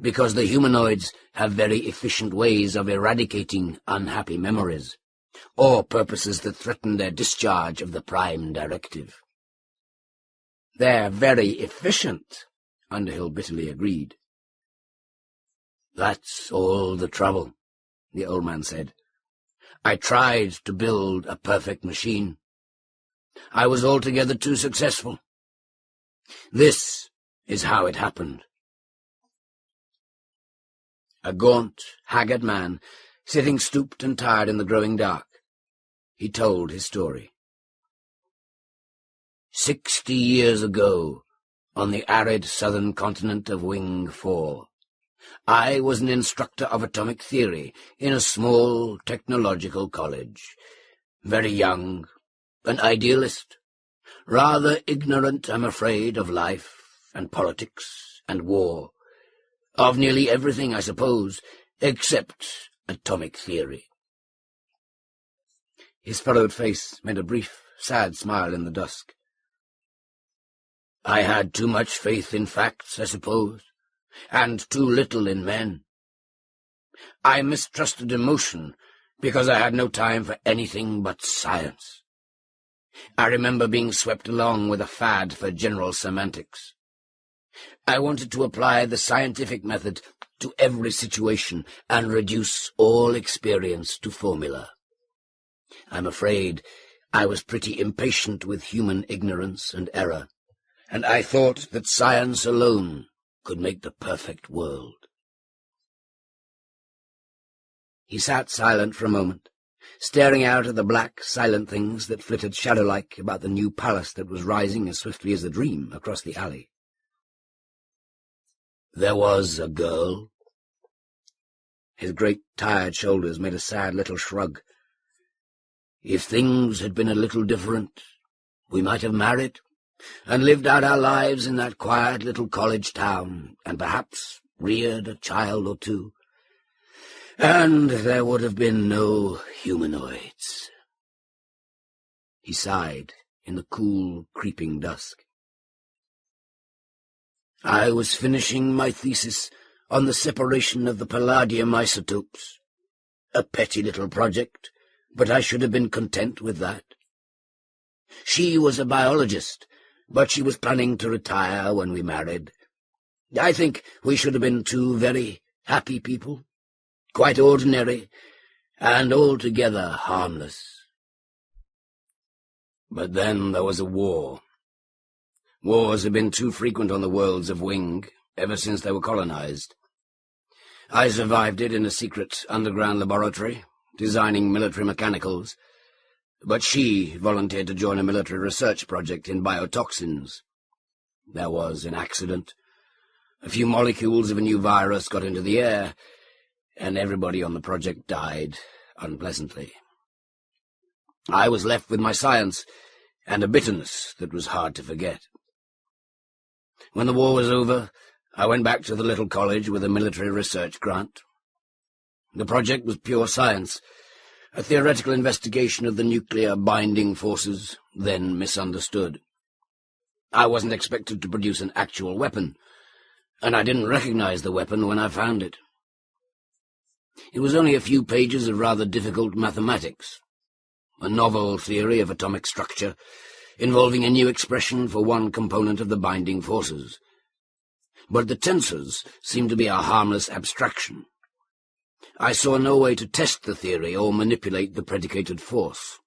because the humanoids have very efficient ways of eradicating unhappy memories, or purposes that threaten their discharge of the Prime Directive. They're very efficient, Underhill bitterly agreed. That's all the trouble, the old man said. I tried to build a perfect machine. I was altogether too successful. This is how it happened. A gaunt, haggard man, sitting stooped and tired in the growing dark, he told his story. 60 years ago, on the arid southern continent of Wing 4, I was an instructor of atomic theory in a small technological college. Very young, an idealist, rather ignorant, I'm afraid, of life and politics and war, of nearly everything, I suppose, except atomic theory. His furrowed face made a brief, sad smile in the dusk. I had too much faith in facts, I suppose, and too little in men. I mistrusted emotion because I had no time for anything but science. I remember being swept along with a fad for general semantics. I wanted to apply the scientific method to every situation and reduce all experience to formula. I'm afraid I was pretty impatient with human ignorance and error, and I thought that science alone could make the perfect world. He sat silent for a moment, staring out at the black, silent things that flitted shadow-like about the new palace that was rising as swiftly as a dream across the alley. There was a girl. His great, tired shoulders made a sad little shrug. If things had been a little different, we might have married and lived out our lives in that quiet little college town, and perhaps reared a child or two. And there would have been no humanoids. He sighed in the cool, creeping dusk. I was finishing my thesis on the separation of the palladium isotopes. A petty little project, but I should have been content with that. She was a biologist, but she was planning to retire when we married. I think we should have been two very happy people, quite ordinary, and altogether harmless. But then there was a war. Wars had been too frequent on the worlds of Wing ever since they were colonized. I survived it in a secret underground laboratory, designing military mechanicals, but she volunteered to join a military research project in biotoxins. There was an accident. A few molecules of a new virus got into the air, and everybody on the project died unpleasantly. I was left with my science and a bitterness that was hard to forget. When the war was over, I went back to the little college with a military research grant. The project was pure science, a theoretical investigation of the nuclear binding forces, then misunderstood. I wasn't expected to produce an actual weapon, and I didn't recognize the weapon when I found it. It was only a few pages of rather difficult mathematics, a novel theory of atomic structure, involving a new expression for one component of the binding forces. But the tensors seemed to be a harmless abstraction. I saw no way to test the theory or manipulate the predicated force.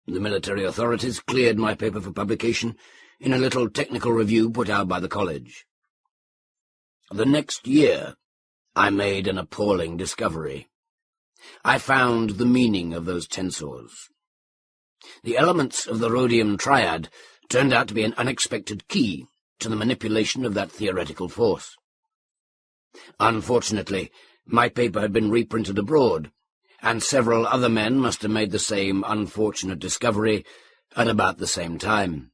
The military authorities cleared my paper for publication in a little technical review put out by the college. The next year, I made an appalling discovery. I found the meaning of those tensors. The elements of the rhodium triad turned out to be an unexpected key to the manipulation of that theoretical force. Unfortunately, my paper had been reprinted abroad, and several other men must have made the same unfortunate discovery at about the same time.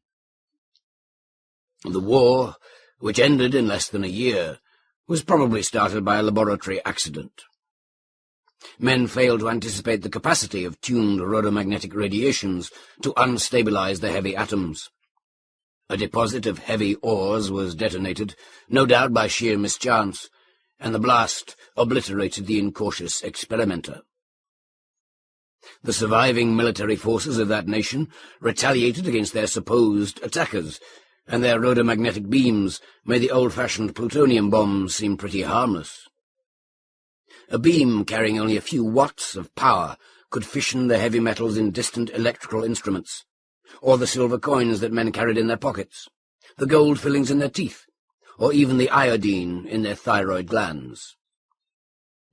The war, which ended in less than a year, was probably started by a laboratory accident. Men failed to anticipate the capacity of tuned rhodomagnetic radiations to unstabilize the heavy atoms. A deposit of heavy ores was detonated, no doubt by sheer mischance, and the blast obliterated the incautious experimenter. The surviving military forces of that nation retaliated against their supposed attackers, and their rhodomagnetic beams made the old-fashioned plutonium bombs seem pretty harmless. A beam carrying only a few watts of power could fission the heavy metals in distant electrical instruments, or the silver coins that men carried in their pockets, the gold fillings in their teeth, or even the iodine in their thyroid glands.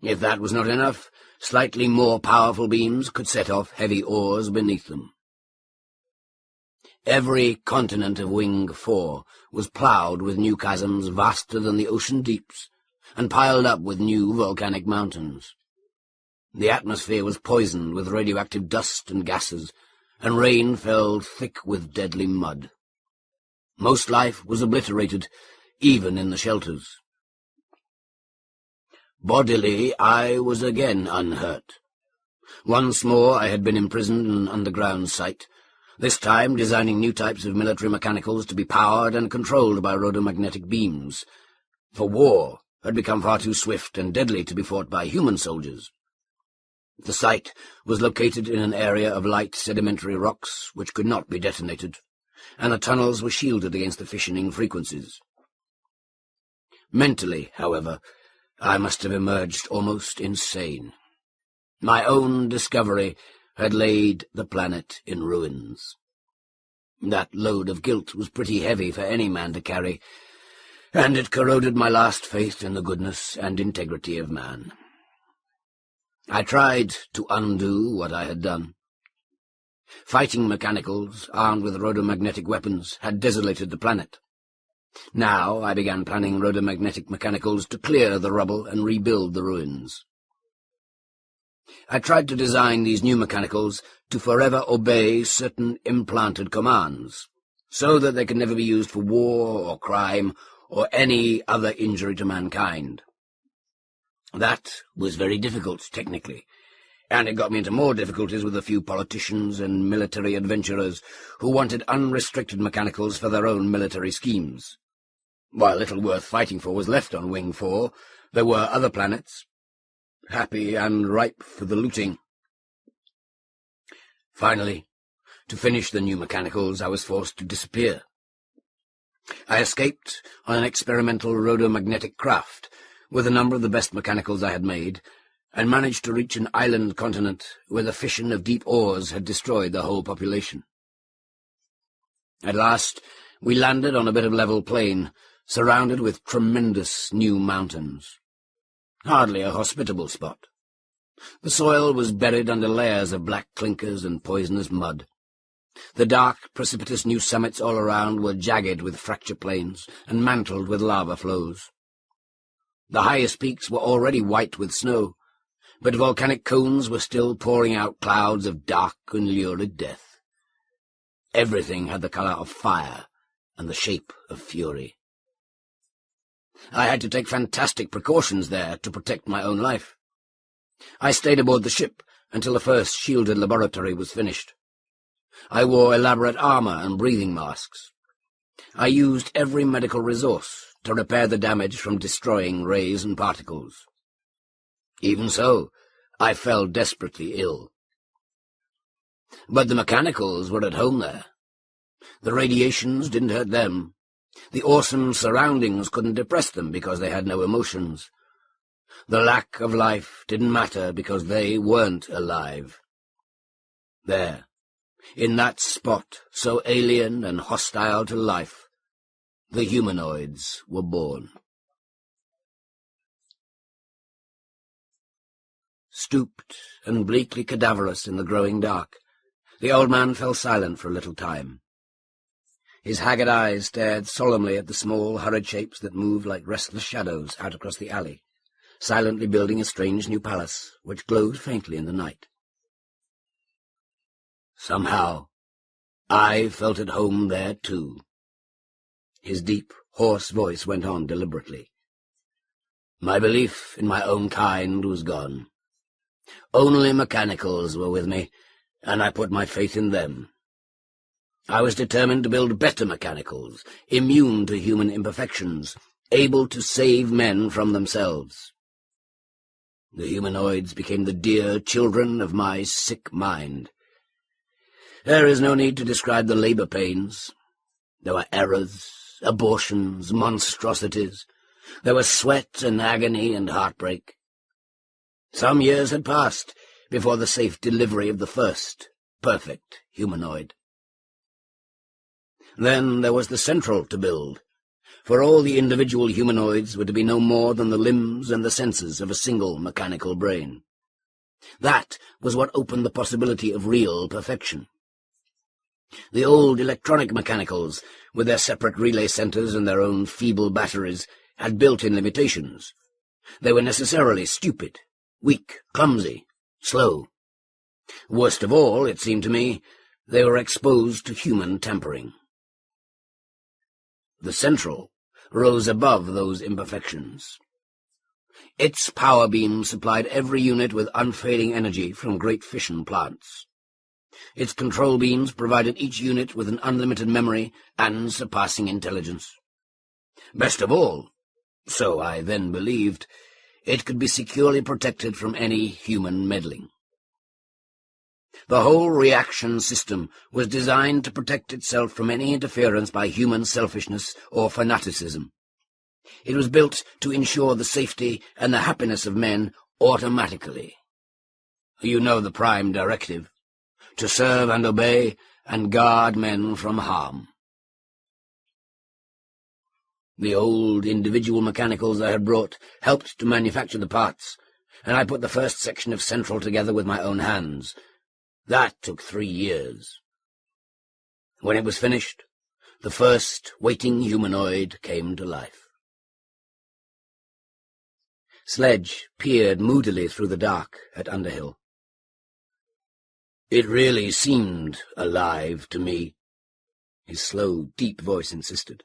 If that was not enough, slightly more powerful beams could set off heavy ores beneath them. Every continent of Wing 4 was ploughed with new chasms vaster than the ocean deeps, and piled up with new volcanic mountains. The atmosphere was poisoned with radioactive dust and gases, and rain fell thick with deadly mud. Most life was obliterated, even in the shelters. Bodily, I was again unhurt. Once more I had been imprisoned in an underground site, this time designing new types of military mechanicals to be powered and controlled by rhodomagnetic beams, for war had become far too swift and deadly to be fought by human soldiers. The site was located in an area of light sedimentary rocks which could not be detonated, and the tunnels were shielded against the fissioning frequencies. Mentally, however, I must have emerged almost insane. My own discovery had laid the planet in ruins. That load of guilt was pretty heavy for any man to carry, and it corroded my last faith in the goodness and integrity of man. I tried to undo what I had done. Fighting mechanicals, armed with rhodomagnetic weapons, had desolated the planet. Now I began planning rhodomagnetic mechanicals to clear the rubble and rebuild the ruins. I tried to design these new mechanicals to forever obey certain implanted commands, so that they could never be used for war or crime or any other injury to mankind. That was very difficult, technically, and it got me into more difficulties with a few politicians and military adventurers who wanted unrestricted mechanicals for their own military schemes. While little worth fighting for was left on Wing 4, there were other planets, happy and ripe for the looting. Finally, to finish the new mechanicals, I was forced to disappear. I escaped on an experimental rhodomagnetic craft with a number of the best mechanicals I had made, and managed to reach an island continent where the fission of deep ores had destroyed the whole population. At last, we landed on a bit of level plain, surrounded with tremendous new mountains. Hardly a hospitable spot. The soil was buried under layers of black clinkers and poisonous mud. The dark, precipitous new summits all around were jagged with fracture plains and mantled with lava flows. The highest peaks were already white with snow, but volcanic cones were still pouring out clouds of dark and lurid death. Everything had the color of fire and the shape of fury. I had to take fantastic precautions there to protect my own life. I stayed aboard the ship until the first shielded laboratory was finished. I wore elaborate armor and breathing masks. I used every medical resource to repair the damage from destroying rays and particles. Even so, I fell desperately ill. But the mechanicals were at home there. The radiations didn't hurt them. The awesome surroundings couldn't depress them because they had no emotions. The lack of life didn't matter because they weren't alive. There, In that spot, so alien and hostile to life, the humanoids were born. Stooped and bleakly cadaverous in the growing dark, the old man fell silent for a little time. His haggard eyes stared solemnly at the small, hurried shapes that moved like restless shadows out across the alley, silently building a strange new palace, which glowed faintly in the night. Somehow, I felt at home there too. His deep, hoarse voice went on deliberately. My belief in my own kind was gone. Only mechanicals were with me, and I put my faith in them. I was determined to build better mechanicals, immune to human imperfections, able to save men from themselves. The humanoids became the dear children of my sick mind. There is no need to describe the labor pains. There were errors, abortions, monstrosities. There was sweat and agony and heartbreak. Some years had passed before the safe delivery of the first, perfect humanoid. Then there was the central to build, for all the individual humanoids were to be no more than the limbs and the senses of a single mechanical brain. That was what opened the possibility of real perfection. The old electronic mechanicals, with their separate relay centers and their own feeble batteries, had built-in limitations. They were necessarily stupid, weak, clumsy, slow. Worst of all, it seemed to me, they were exposed to human tampering. The central rose above those imperfections. Its power beam supplied every unit with unfading energy from great fission plants. Its control beams provided each unit with an unlimited memory and surpassing intelligence. Best of all, so I then believed, it could be securely protected from any human meddling. The whole reaction system was designed to protect itself from any interference by human selfishness or fanaticism. It was built to ensure the safety and the happiness of men automatically. You know the prime directive: to serve and obey and guard men from harm. The old individual mechanicals I had brought helped to manufacture the parts, and I put the first section of Central together with my own hands. That took 3 years. When it was finished, the first waiting humanoid came to life. Sledge peered moodily through the dark at Underhill. It really seemed alive to me, his slow, deep voice insisted.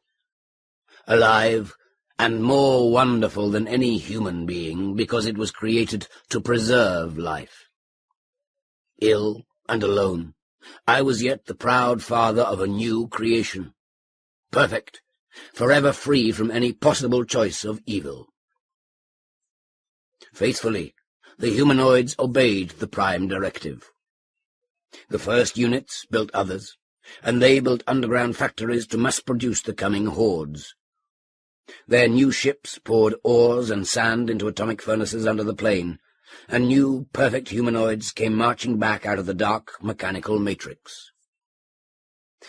Alive and more wonderful than any human being, because it was created to preserve life. Ill and alone, I was yet the proud father of a new creation, perfect, forever free from any possible choice of evil. Faithfully, the humanoids obeyed the prime directive. The first units built others, and they built underground factories to mass-produce the coming hordes. Their new ships poured ores and sand into atomic furnaces under the plain, and new, perfect humanoids came marching back out of the dark, mechanical matrix.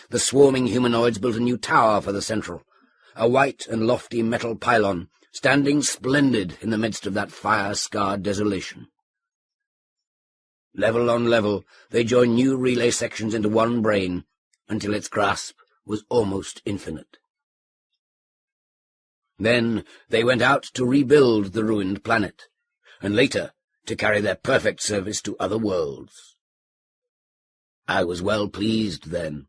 The swarming humanoids built a new tower for the Central, a white and lofty metal pylon, standing splendid in the midst of that fire-scarred desolation. Level on level, they joined new relay sections into one brain, until its grasp was almost infinite. Then they went out to rebuild the ruined planet, and later to carry their perfect service to other worlds. I was well pleased then.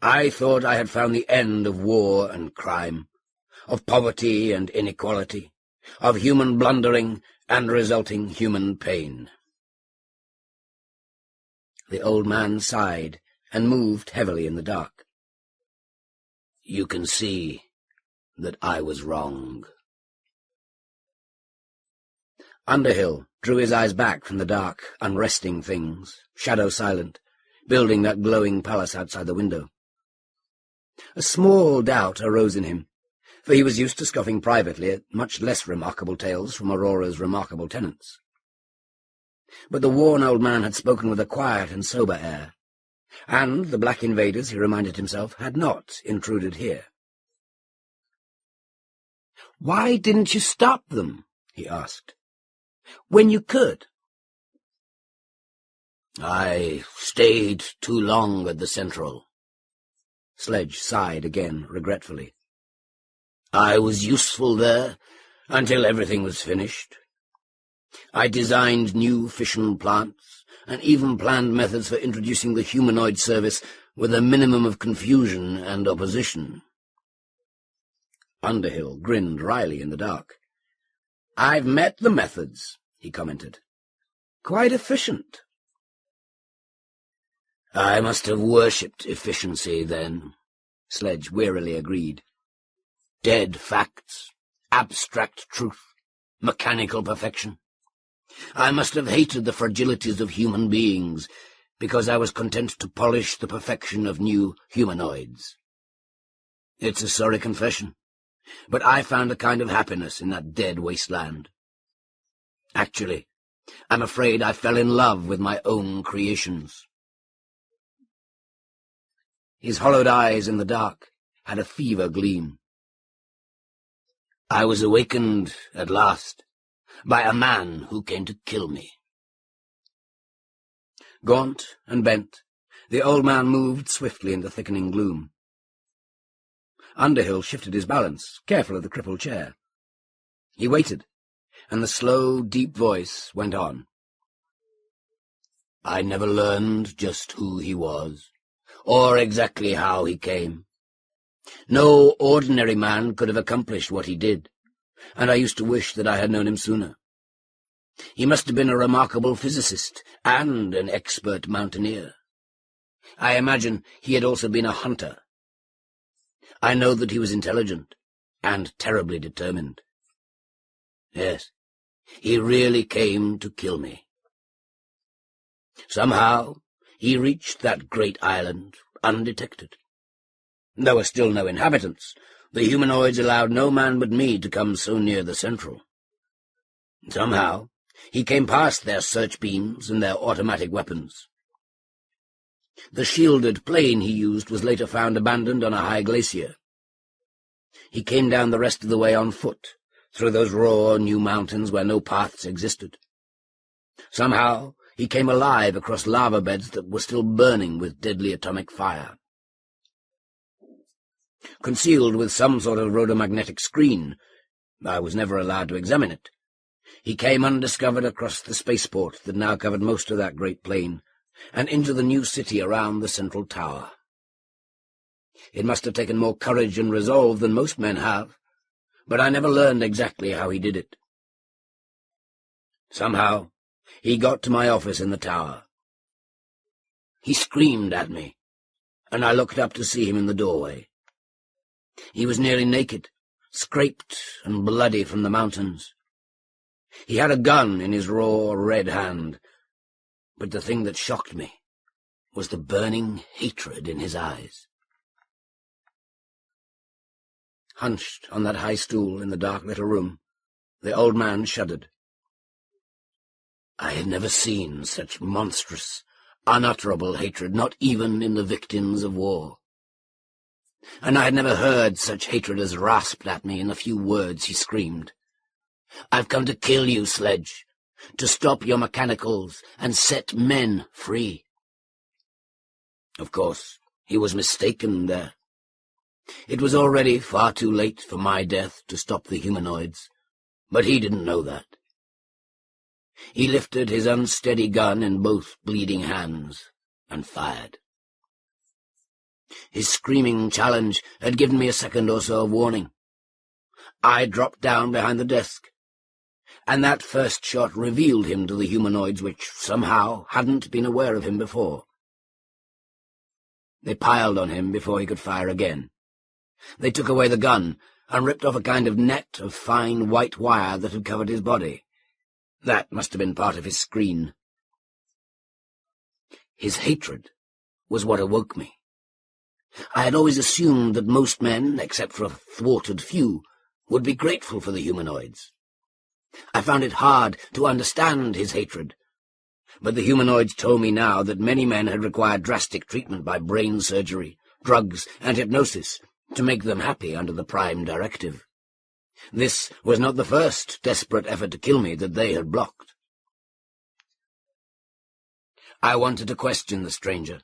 I thought I had found the end of war and crime, of poverty and inequality, of human blundering and resulting human pain. The old man sighed and moved heavily in the dark. You can see that I was wrong. Underhill drew his eyes back from the dark, unresting things, shadow-silent, building that glowing palace outside the window. A small doubt arose in him, for he was used to scoffing privately at much less remarkable tales from Aurora's remarkable tenants. But the worn old man had spoken with a quiet and sober air, And the black invaders, he reminded himself, had not intruded here. "Why didn't you stop them?" he asked. "When you could?" "I stayed too long at the Central." Sledge sighed again, regretfully. "I was useful there until everything was finished. I designed new fission plants and even planned methods for introducing the humanoid service with a minimum of confusion and opposition." Underhill grinned wryly in the dark. "I've met the methods," he commented. "Quite efficient." "I must have worshipped efficiency then," Sledge wearily agreed. "Dead facts, abstract truth, mechanical perfection. I must have hated the fragilities of human beings because I was content to polish the perfection of new humanoids. It's a sorry confession, but I found a kind of happiness in that dead wasteland. Actually, I'm afraid I fell in love with my own creations." His hollowed eyes in the dark had a fever gleam. "I was awakened at last by a man who came to kill me." Gaunt and bent, the old man moved swiftly in the thickening gloom. Underhill shifted his balance, careful of the crippled chair. He waited, and the slow, deep voice went on. "I never learned just who he was, or exactly how he came. No ordinary man could have accomplished what he did, and I used to wish that I had known him sooner. He must have been a remarkable physicist and an expert mountaineer. I imagine he had also been a hunter. I know that he was intelligent and terribly determined. Yes, he really came to kill me. Somehow he reached that great island undetected. There were still no inhabitants. The humanoids allowed no man but me to come so near the Central. Somehow he came past their search beams and their automatic weapons. The shielded plane he used was later found abandoned on a high glacier. He came down the rest of the way on foot, through those raw new mountains where no paths existed. Somehow he came alive across lava beds that were still burning with deadly atomic fire. Concealed with some sort of rhodomagnetic screen, I was never allowed to examine it, he came undiscovered across the spaceport that now covered most of that great plain, and into the new city around the central tower. It must have taken more courage and resolve than most men have, but I never learned exactly how he did it. Somehow he got to my office in the tower. He screamed at me, and I looked up to see him in the doorway. He was nearly naked, scraped and bloody from the mountains. He had a gun in his raw, red hand, but the thing that shocked me was the burning hatred in his eyes. Hunched on that high stool in the dark little room, the old man shuddered. I had never seen such monstrous, unutterable hatred, not even in the victims of war. And I had never heard such hatred as rasped at me in the few words he screamed. I've come to kill you, Sledge, to stop your mechanicals and set men free. Of course, he was mistaken there. It was already far too late for my death to stop the humanoids, but he didn't know that. He lifted his unsteady gun in both bleeding hands and fired. His screaming challenge had given me a second or so of warning. I dropped down behind the desk, and that first shot revealed him to the humanoids which somehow hadn't been aware of him before. They piled on him before he could fire again. They took away the gun and ripped off a kind of net of fine white wire that had covered his body. That must have been part of his screen. His hatred was what awoke me. I had always assumed that most men, except for a thwarted few, would be grateful for the humanoids. I found it hard to understand his hatred, But the humanoids told me now that many men had required drastic treatment by brain surgery, drugs, and hypnosis to make them happy under the Prime Directive. This was not the first desperate effort to kill me that they had blocked. I wanted to question the stranger,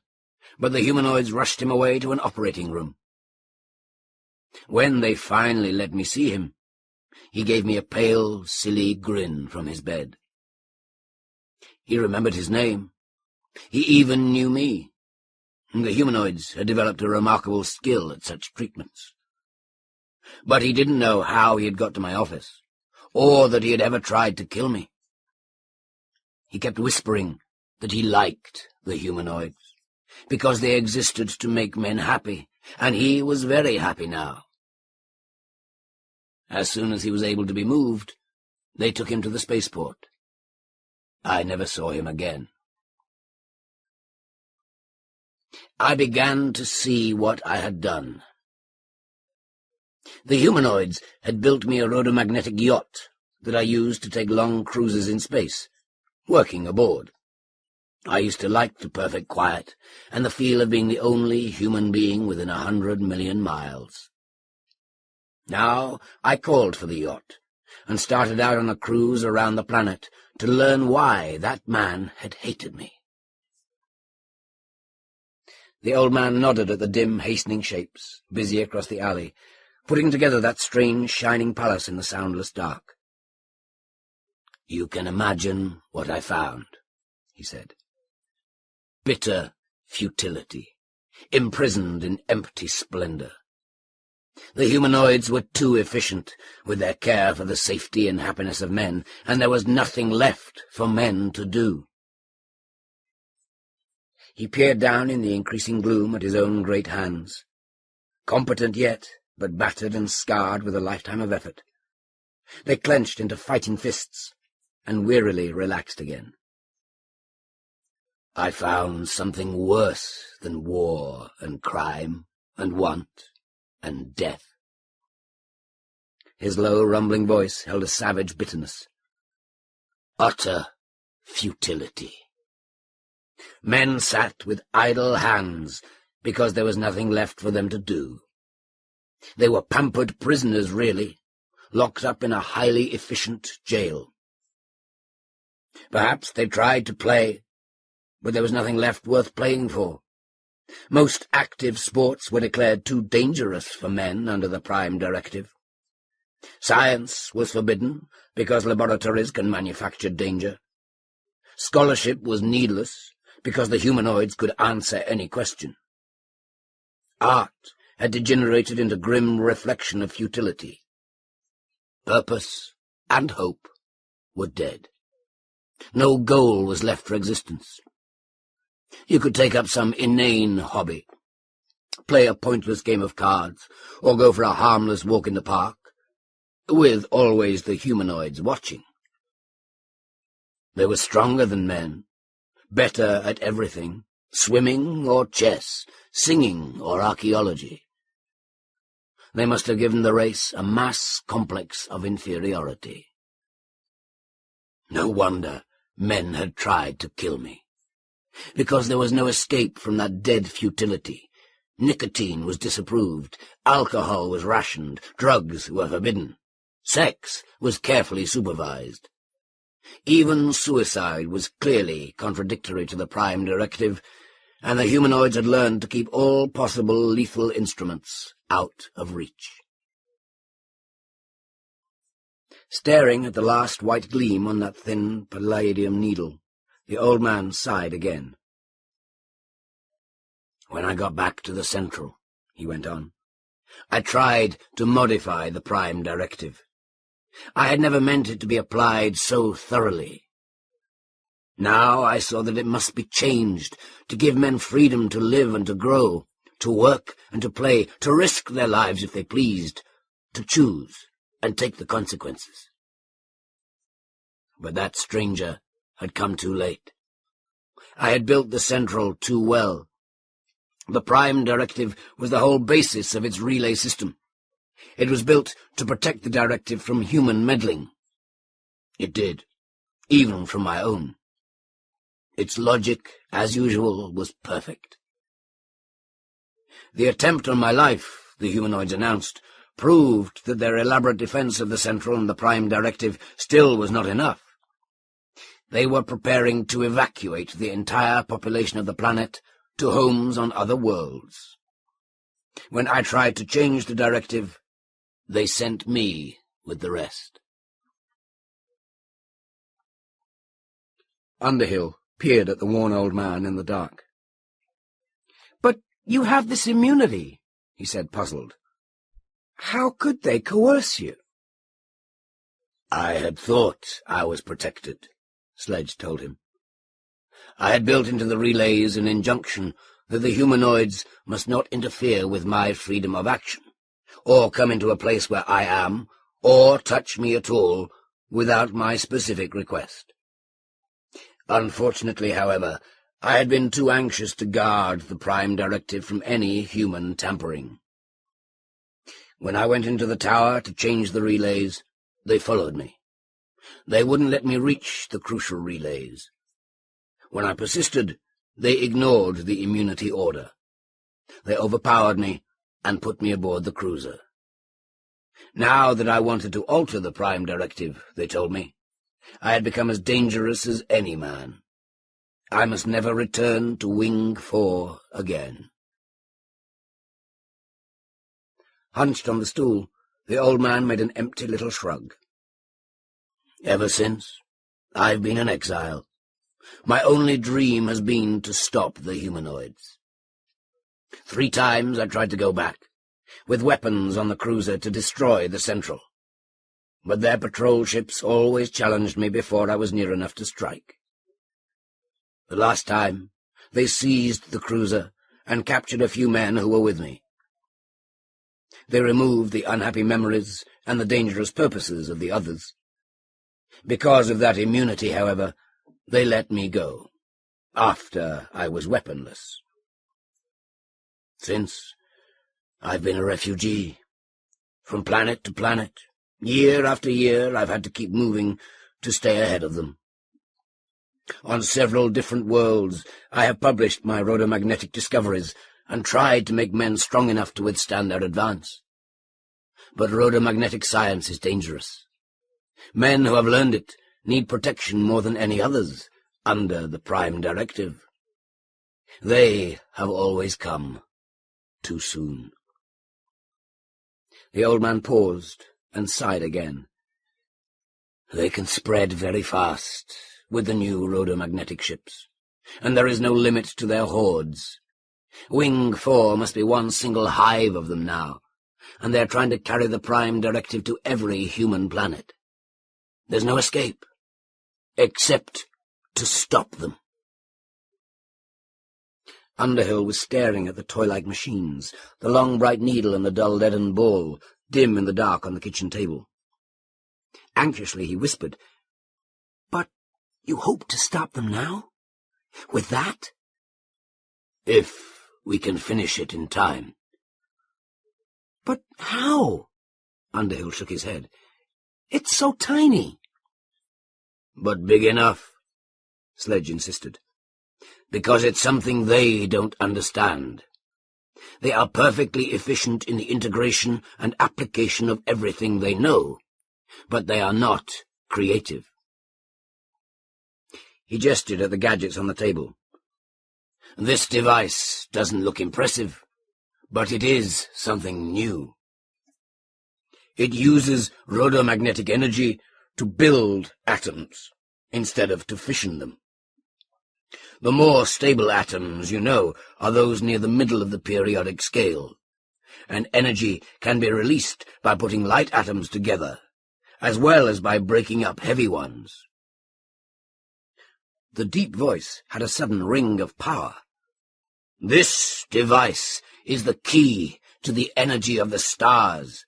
but the humanoids rushed him away to an operating room. When they finally let me see him, he gave me a pale, silly grin from his bed. He remembered his name. He even knew me. The humanoids had developed a remarkable skill at such treatments. But he didn't know how he had got to my office, or that he had ever tried to kill me. He kept whispering that he liked the humanoids, because they existed to make men happy, and he was very happy now. As soon as he was able to be moved, they took him to the spaceport. I never saw him again. I began to see what I had done. The humanoids had built me a rhodomagnetic yacht that I used to take long cruises in space, working aboard. I used to like the perfect quiet and the feel of being the only human being within 100 million miles. Now I called for the yacht and started out on a cruise around the planet to learn why that man had hated me. The old man nodded at the dim, hastening shapes, busy across the alley, putting together that strange, shining palace in the soundless dark. "You can imagine what I found," he said. "Bitter futility, imprisoned in empty splendor. The humanoids were too efficient with their care for the safety and happiness of men, and there was nothing left for men to do." He peered down in the increasing gloom at his own great hands, competent yet, but battered and scarred with a lifetime of effort. They clenched into fighting fists, and wearily relaxed again. "I found something worse than war and crime and want and death." His low, rumbling voice held a savage bitterness. "Utter futility. Men sat with idle hands because there was nothing left for them to do. They were pampered prisoners, really, locked up in a highly efficient jail. Perhaps they tried to play, but there was nothing left worth playing for. Most active sports were declared too dangerous for men under the Prime Directive. Science was forbidden because laboratories can manufacture danger. Scholarship was needless because the humanoids could answer any question. Art had degenerated into grim reflection of futility. Purpose and hope were dead. No goal was left for existence. You could take up some inane hobby, play a pointless game of cards, or go for a harmless walk in the park, with always the humanoids watching. They were stronger than men, better at everything, swimming or chess, singing or archaeology. They must have given the race a mass complex of inferiority. No wonder men had tried to kill me, because there was no escape from that dead futility. Nicotine was disapproved, alcohol was rationed, drugs were forbidden, sex was carefully supervised. Even suicide was clearly contradictory to the Prime Directive, and the humanoids had learned to keep all possible lethal instruments out of reach. Staring at the last white gleam on that thin palladium needle, the old man sighed again. "When I got back to the Central," he went on, "I tried to modify the Prime Directive. I had never meant it to be applied so thoroughly. Now I saw that it must be changed to give men freedom to live and to grow, to work and to play, to risk their lives if they pleased, to choose and take the consequences. But that stranger had come too late. I had built the Central too well. The Prime Directive was the whole basis of its relay system. It was built to protect the Directive from human meddling. It did, even from my own. Its logic, as usual, was perfect. The attempt on my life, the humanoids announced, proved that their elaborate defense of the Central and the Prime Directive still was not enough. They were preparing to evacuate the entire population of the planet to homes on other worlds. When I tried to change the directive, they sent me with the rest. Underhill peered at the worn old man in the dark. "But you have this immunity," he said, puzzled. "How could they coerce you?" "I had thought I was protected," Sledge told him. "I had built into the relays an injunction that the humanoids must not interfere with my freedom of action, or come into a place where I am, or touch me at all, without my specific request. Unfortunately, however, I had been too anxious to guard the Prime Directive from any human tampering. When I went into the tower to change the relays, they followed me. They wouldn't let me reach the crucial relays. When I persisted, they ignored the immunity order. They overpowered me and put me aboard the cruiser. Now that I wanted to alter the Prime Directive, they told me, I had become as dangerous as any man. I must never return to Wing 4 again." Hunched on the stool, the old man made an empty little shrug. "Ever since, I've been an exile. My only dream has been to stop the humanoids. 3 times I tried to go back, with weapons on the cruiser to destroy the Central. But their patrol ships always challenged me before I was near enough to strike. The last time, they seized the cruiser and captured a few men who were with me. They removed the unhappy memories and the dangerous purposes of the others. Because of that immunity, however, they let me go, after I was weaponless. Since, I've been a refugee, from planet to planet. Year after year, I've had to keep moving to stay ahead of them. On several different worlds, I have published my rhodomagnetic discoveries and tried to make men strong enough to withstand their advance. But rhodomagnetic science is dangerous. Men who have learned it need protection more than any others under the Prime Directive. They have always come too soon." The old man paused and sighed again. "They can spread very fast with the new rhodomagnetic ships, and there is no limit to their hordes. Wing 4 must be one single hive of them now, and they're trying to carry the Prime Directive to every human planet. There's no escape, except to stop them." Underhill was staring at the toy-like machines, the long bright needle and the dull leaden ball, dim in the dark on the kitchen table. Anxiously he whispered, "But you hope to stop them now? With that?" "If we can finish it in time." "But how?" Underhill shook his head. "It's so tiny." "But big enough," Sledge insisted. "Because it's something they don't understand. They are perfectly efficient in the integration and application of everything they know, but they are not creative." He gestured at the gadgets on the table. "This device doesn't look impressive, but it is something new. It uses rhodomagnetic energy to build atoms instead of to fission them. The more stable atoms, you know, are those near the middle of the periodic scale, and energy can be released by putting light atoms together, as well as by breaking up heavy ones." The deep voice had a sudden ring of power. "This device is the key to the energy of the stars.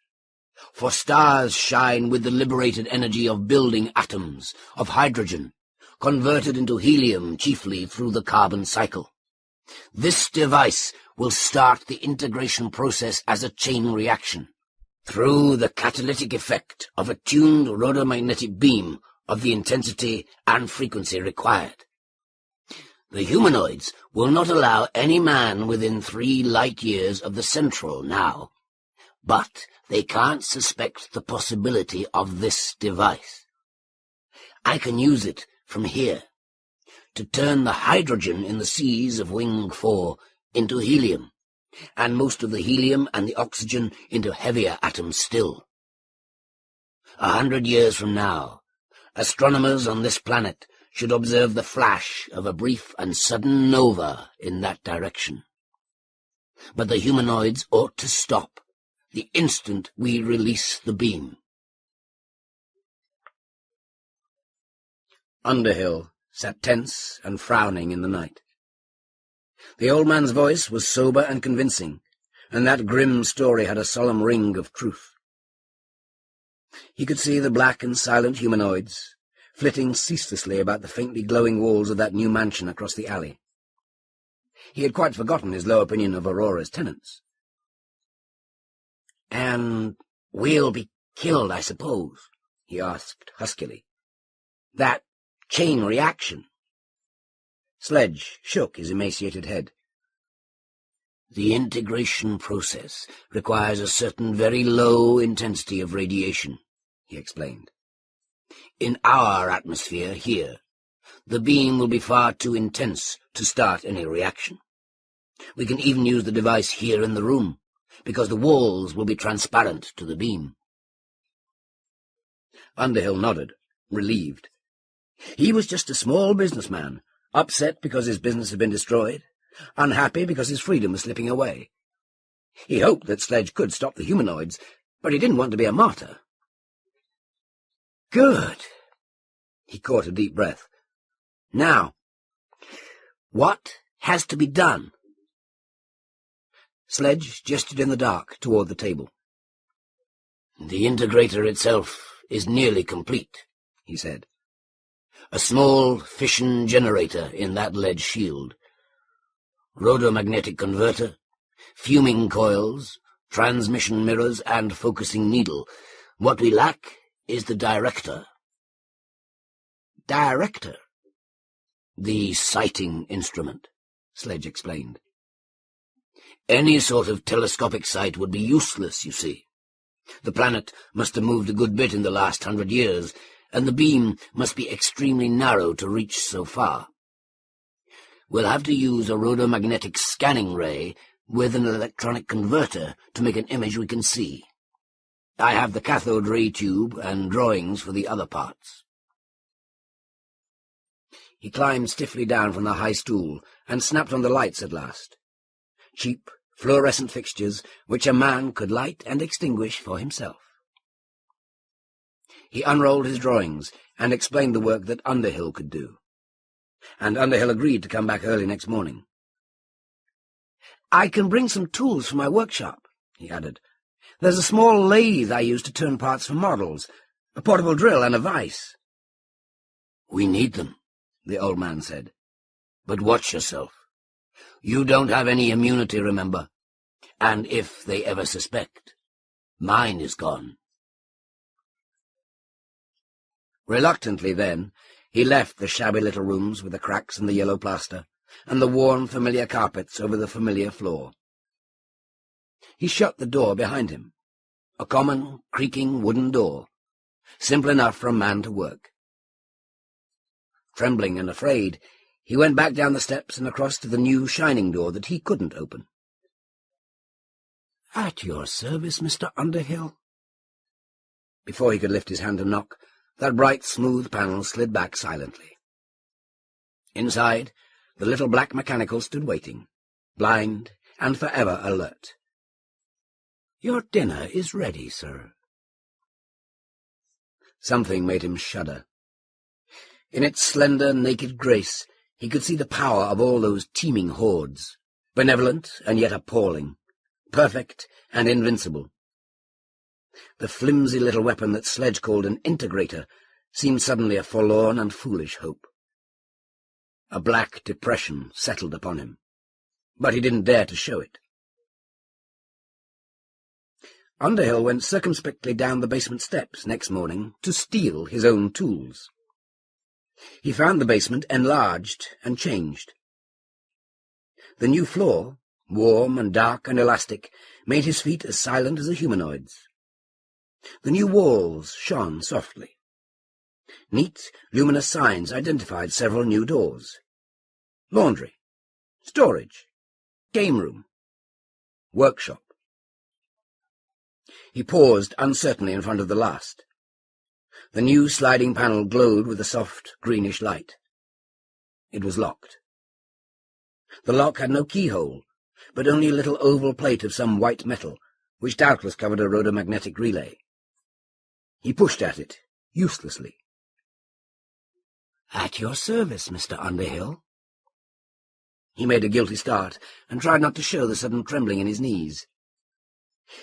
For stars shine with the liberated energy of building atoms, of hydrogen, converted into helium chiefly through the carbon cycle. This device will start the integration process as a chain reaction, through the catalytic effect of a tuned rhodomagnetic beam of the intensity and frequency required. The humanoids will not allow any man within 3 light years of the Central now, but they can't suspect the possibility of this device. I can use it from here to turn the hydrogen in the seas of Wing 4 into helium, and most of the helium and the oxygen into heavier atoms still. 100 years from now, astronomers on this planet should observe the flash of a brief and sudden nova in that direction. But the humanoids ought to stop the instant we release the beam. Underhill sat tense and frowning in the night. The old man's voice was sober and convincing, and that grim story had a solemn ring of truth. He could see the black and silent humanoids flitting ceaselessly about the faintly glowing walls of that new mansion across the alley. He had quite forgotten his low opinion of Aurora's tenants. "And we'll be killed, I suppose?" he asked huskily. "That chain reaction?" Sledge shook his emaciated head. "The integration process requires a certain very low intensity of radiation," he explained. "In our atmosphere here, the beam will be far too intense to start any reaction. We can even use the device here in the room, because the walls will be transparent to the beam." Underhill nodded, relieved. He was just a small businessman, upset because his business had been destroyed, unhappy because his freedom was slipping away. He hoped that Sledge could stop the humanoids, but he didn't want to be a martyr. "Good." He caught a deep breath. "Now, what has to be done?" Sledge gestured in the dark toward the table. "The integrator itself is nearly complete," he said. "A small fission generator in that lead shield. Rodomagnetic converter, fuming coils, transmission mirrors, and focusing needle. What we lack is the director." "Director?" "The sighting instrument," Sledge explained. "Any sort of telescopic sight would be useless, you see. The planet must have moved a good bit in the last 100 years, and the beam must be extremely narrow to reach so far. We'll have to use a rodomagnetic scanning ray with an electronic converter to make an image we can see. I have the cathode ray tube and drawings for the other parts." He climbed stiffly down from the high stool and snapped on the lights at last. Cheap, fluorescent fixtures which a man could light and extinguish for himself. He unrolled his drawings and explained the work that Underhill could do. And Underhill agreed to come back early next morning. "I can bring some tools from my workshop," he added. "There's a small lathe I use to turn parts for models, a portable drill and a vise." "We need them," the old man said. "But watch yourself. You don't have any immunity, remember, and if they ever suspect, mine is gone." Reluctantly, then, he left the shabby little rooms with the cracks and the yellow plaster, and the worn, familiar carpets over the familiar floor. He shut the door behind him, a common, creaking wooden door, simple enough for a man to work. Trembling and afraid, he went back down the steps and across to the new shining door that he couldn't open. "At your service, Mr. Underhill." Before he could lift his hand to knock, that bright, smooth panel slid back silently. Inside, the little black mechanical stood waiting, blind and forever alert. "Your dinner is ready, sir." Something made him shudder. In its slender, naked grace, he could see the power of all those teeming hordes, benevolent and yet appalling, perfect and invincible. The flimsy little weapon that Sledge called an integrator seemed suddenly a forlorn and foolish hope. A black depression settled upon him, but he didn't dare to show it. Underhill went circumspectly down the basement steps next morning to steal his own tools. He found the basement enlarged and changed. The new floor, warm and dark and elastic, made his feet as silent as a humanoid's. The new walls shone softly. Neat, luminous signs identified several new doors. Laundry, storage, game room, workshop. He paused uncertainly in front of the last. The new sliding panel glowed with a soft, greenish light. It was locked. The lock had no keyhole, but only a little oval plate of some white metal, which doubtless covered a rhodomagnetic relay. He pushed at it, uselessly. "At your service, Mr. Underhill." He made a guilty start, and tried not to show the sudden trembling in his knees.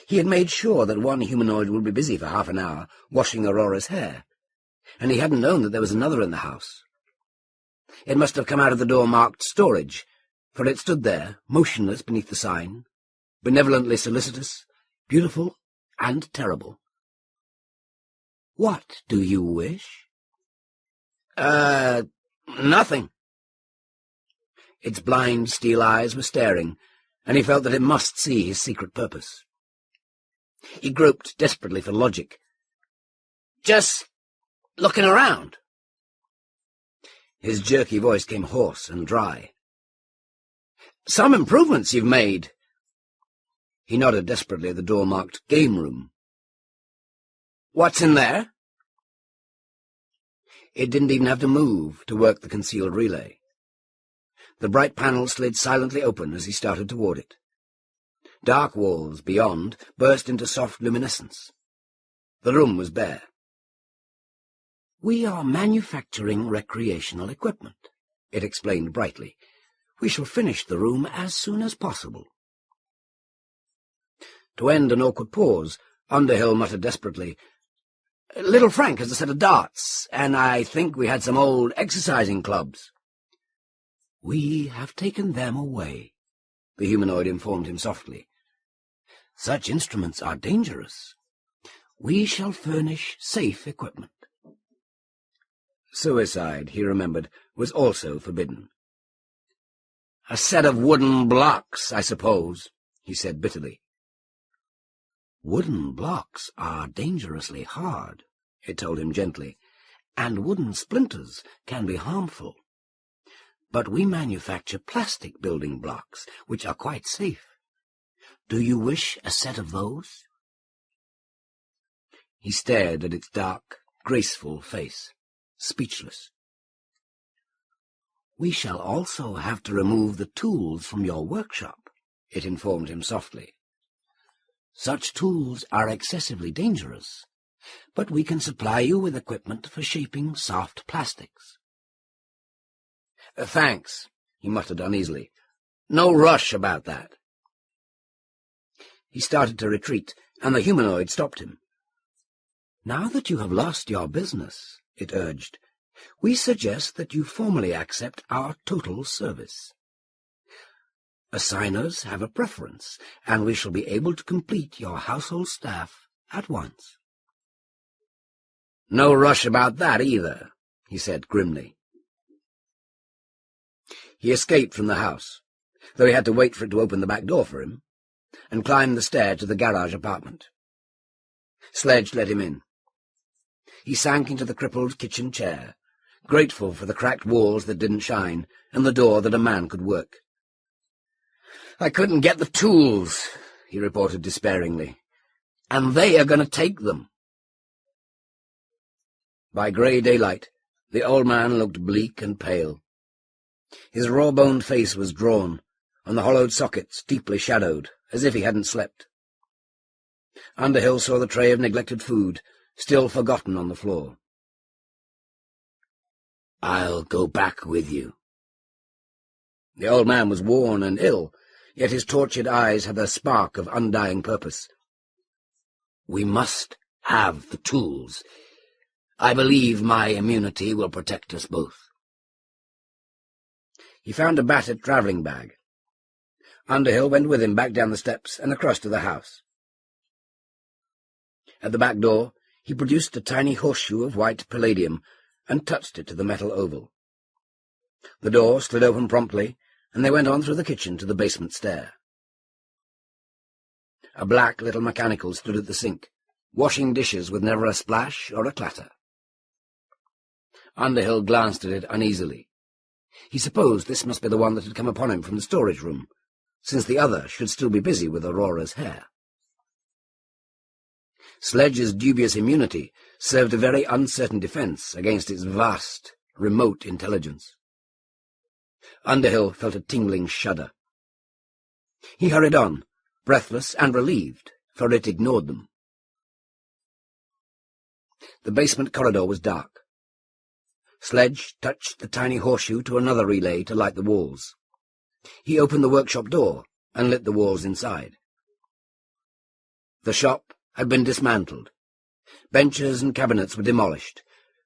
He had made sure that one humanoid would be busy for half an hour, washing Aurora's hair, and he hadn't known that there was another in the house. It must have come out of the door marked storage, for it stood there, motionless beneath the sign, benevolently solicitous, beautiful and terrible. "What do you wish?" Nothing." Its blind steel eyes were staring, and he felt that it must see his secret purpose. He groped desperately for logic. "Just looking around." His jerky voice came hoarse and dry. "Some improvements you've made." He nodded desperately at the door marked Game Room. "What's in there?" It didn't even have to move to work the concealed relay. The bright panel slid silently open as he started toward it. Dark walls beyond burst into soft luminescence. The room was bare. "We are manufacturing recreational equipment," it explained brightly. "We shall finish the room as soon as possible." To end an awkward pause, Underhill muttered desperately, "Little Frank has a set of darts, and I think we had some old exercising clubs." "We have taken them away," the humanoid informed him softly. "Such instruments are dangerous. We shall furnish safe equipment." Suicide, he remembered, was also forbidden. "A set of wooden blocks, I suppose," he said bitterly. "Wooden blocks are dangerously hard," it told him gently, "and wooden splinters can be harmful. But we manufacture plastic building blocks, which are quite safe. Do you wish a set of those?" He stared at its dark, graceful face, speechless. "We shall also have to remove the tools from your workshop," it informed him softly. "Such tools are excessively dangerous, but we can supply you with equipment for shaping soft plastics." "Thanks," he muttered uneasily. "No rush about that." He started to retreat, and the humanoid stopped him. "Now that you have lost your business," it urged, "we suggest that you formally accept our total service. Assigners have a preference, and we shall be able to complete your household staff at once." "No rush about that either," he said grimly. He escaped from the house, though he had to wait for it to open the back door for him, and climbed the stair to the garage apartment. Sledge let him in. He sank into the crippled kitchen chair, grateful for the cracked walls that didn't shine, and the door that a man could work. "I couldn't get the tools," he reported despairingly, "and they are going to take them." By grey daylight, the old man looked bleak and pale. His raw-boned face was drawn, and the hollowed sockets deeply shadowed, as if he hadn't slept. Underhill saw the tray of neglected food, still forgotten on the floor. "I'll go back with you." The old man was worn and ill, yet his tortured eyes had a spark of undying purpose. "We must have the tools. I believe my immunity will protect us both." He found a battered travelling bag. Underhill went with him back down the steps and across to the house. At the back door, he produced a tiny horseshoe of white palladium and touched it to the metal oval. The door slid open promptly, and they went on through the kitchen to the basement stair. A black little mechanical stood at the sink, washing dishes with never a splash or a clatter. Underhill glanced at it uneasily. He supposed this must be the one that had come upon him from the storage room, since the other should still be busy with Aurora's hair. Sledge's dubious immunity served a very uncertain defence against its vast, remote intelligence. Underhill felt a tingling shudder. He hurried on, breathless and relieved, for it ignored them. The basement corridor was dark. Sledge touched the tiny horseshoe to another relay to light the walls. He opened the workshop door and lit the walls inside. The shop had been dismantled. Benches and cabinets were demolished.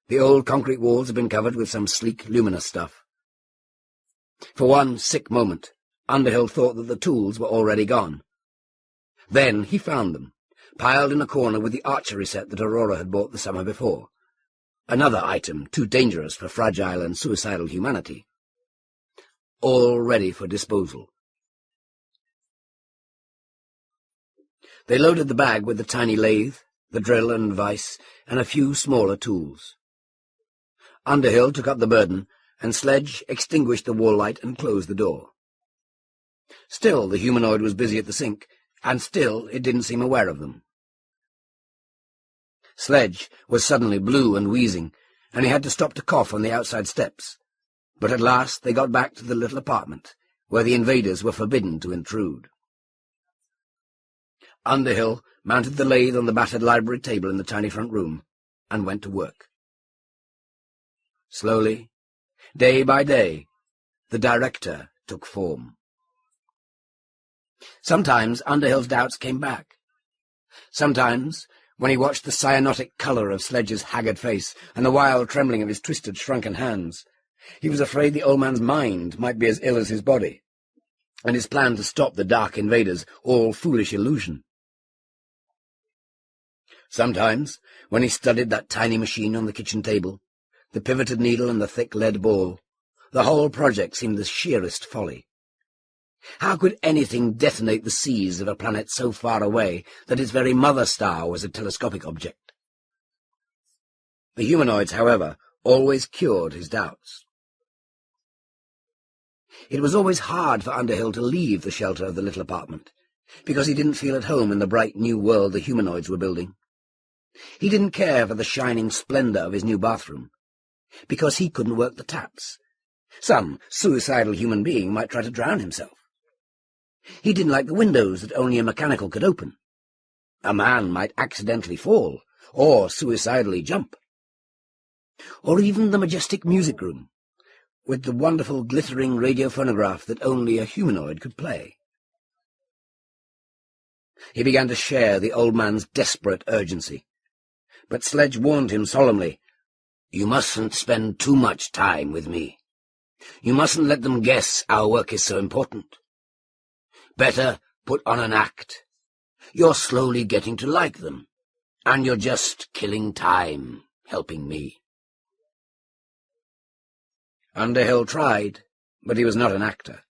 The old concrete walls had been covered with some sleek, luminous stuff. For one sick moment, Underhill thought that the tools were already gone. Then he found them, piled in a corner with the archery set that Aurora had bought the summer before. Another item too dangerous for fragile and suicidal humanity. All ready for disposal. They loaded the bag with the tiny lathe, the drill and vise, and a few smaller tools. Underhill took up the burden, and Sledge extinguished the wall light and closed the door. Still the humanoid was busy at the sink, and still it didn't seem aware of them. Sledge was suddenly blue and wheezing, and he had to stop to cough on the outside steps. But at last they got back to the little apartment, where the invaders were forbidden to intrude. Underhill mounted the lathe on the battered library table in the tiny front room, and went to work. Slowly, day by day, the director took form. Sometimes Underhill's doubts came back. Sometimes, when he watched the cyanotic colour of Sledge's haggard face and the wild trembling of his twisted, shrunken hands, he was afraid the old man's mind might be as ill as his body, and his plan to stop the dark invaders all foolish illusion. Sometimes, when he studied that tiny machine on the kitchen table, the pivoted needle and the thick lead ball, the whole project seemed the sheerest folly. How could anything detonate the seas of a planet so far away that its very mother star was a telescopic object? The humanoids, however, always cured his doubts. It was always hard for Underhill to leave the shelter of the little apartment, because he didn't feel at home in the bright new world the humanoids were building. He didn't care for the shining splendour of his new bathroom, because he couldn't work the taps. Some suicidal human being might try to drown himself. He didn't like the windows that only a mechanical could open. A man might accidentally fall, or suicidally jump. Or even the majestic music room, with the wonderful glittering radiophonograph that only a humanoid could play. He began to share the old man's desperate urgency, but Sledge warned him solemnly, "You mustn't spend too much time with me. You mustn't let them guess our work is so important. Better put on an act. You're slowly getting to like them, and you're just killing time, helping me." Underhill tried, but he was not an actor.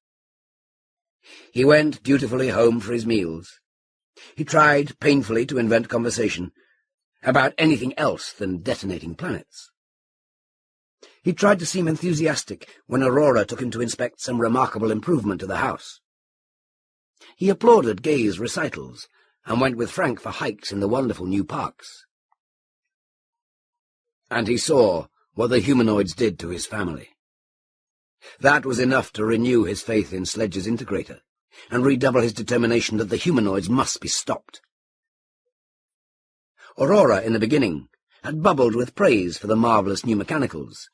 He went dutifully home for his meals. He tried painfully to invent conversation about anything else than detonating planets. He tried to seem enthusiastic when Aurora took him to inspect some remarkable improvement to the house. He applauded Gay's recitals and went with Frank for hikes in the wonderful new parks. And he saw what the humanoids did to his family. That was enough to renew his faith in Sledge's integrator and redouble his determination that the humanoids must be stopped. Aurora, in the beginning, had bubbled with praise for the marvellous new mechanicals.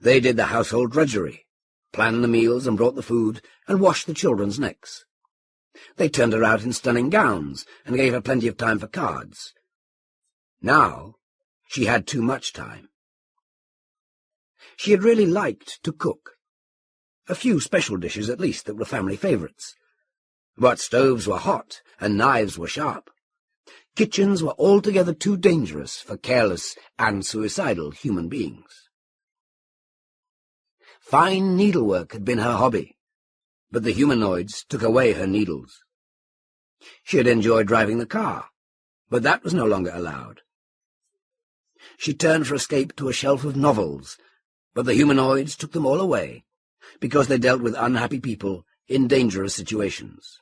They did the household drudgery, planned the meals and brought the food, and washed the children's necks. They turned her out in stunning gowns and gave her plenty of time for cards. Now she had too much time. She had really liked to cook. A few special dishes at least that were family favourites. But stoves were hot and knives were sharp. Kitchens were altogether too dangerous for careless and suicidal human beings. Fine needlework had been her hobby, but the humanoids took away her needles. She had enjoyed driving the car, but that was no longer allowed. She turned for escape to a shelf of novels, but the humanoids took them all away, because they dealt with unhappy people in dangerous situations.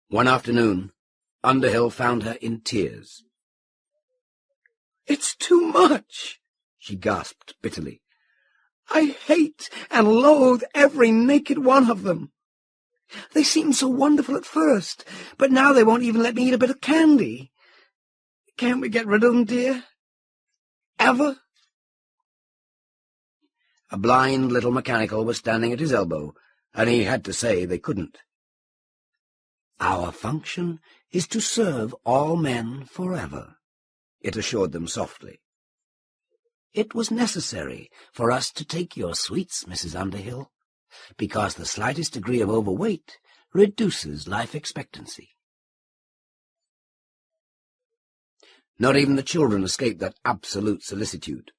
One afternoon, Underhill found her in tears. "It's too much," she gasped bitterly. "I hate and loathe every naked one of them. They seemed so wonderful at first, but now they won't even let me eat a bit of candy. Can't we get rid of them, dear? Ever?" A blind little mechanical was standing at his elbow, and he had to say they couldn't. "Our function is to serve all men forever," it assured them softly. "It was necessary for us to take your sweets, Mrs. Underhill, because the slightest degree of overweight reduces life expectancy." Not even the children escaped that absolute solicitude.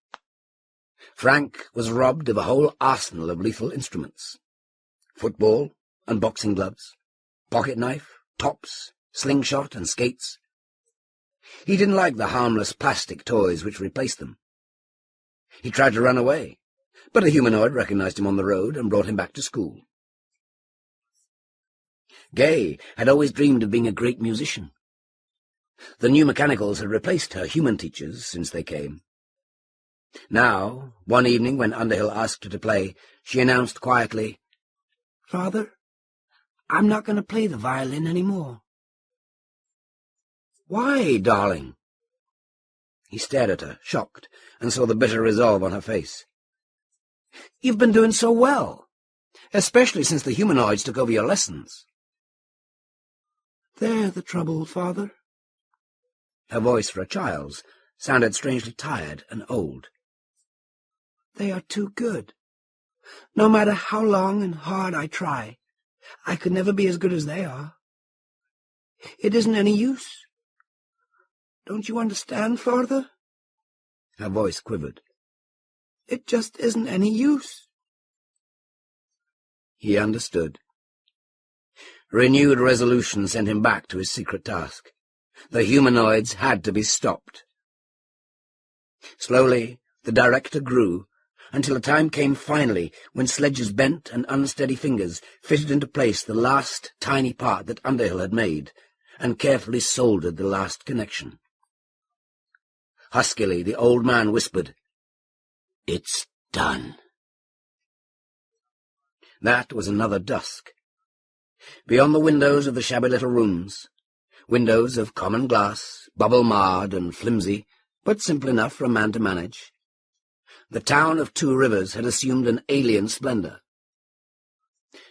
Frank was robbed of a whole arsenal of lethal instruments: football and boxing gloves, pocket-knife, tops, slingshot and skates. He didn't like the harmless plastic toys which replaced them. He tried to run away, but a humanoid recognized him on the road and brought him back to school. Gay had always dreamed of being a great musician. The new mechanicals had replaced her human teachers since they came. Now, one evening when Underhill asked her to play, she announced quietly, "Father, I'm not going to play the violin any more." "Why, darling?" He stared at her, shocked, and saw the bitter resolve on her face. "You've been doing so well, especially since the humanoids took over your lessons." "They're the trouble, Father." Her voice, for a child's, sounded strangely tired and old. "They are too good. No matter how long and hard I try, I could never be as good as they are. It isn't any use. Don't you understand, Father?" Her voice quivered. "It just isn't any use." He understood. Renewed resolution sent him back to his secret task. The humanoids had to be stopped. Slowly, the director grew, until a time came finally when Sledge's bent and unsteady fingers fitted into place the last tiny part that Underhill had made, and carefully soldered the last connection. Huskily, the old man whispered, "It's done." That was another dusk. Beyond the windows of the shabby little rooms, windows of common glass, bubble-marred and flimsy, but simple enough for a man to manage, the town of Two Rivers had assumed an alien splendor.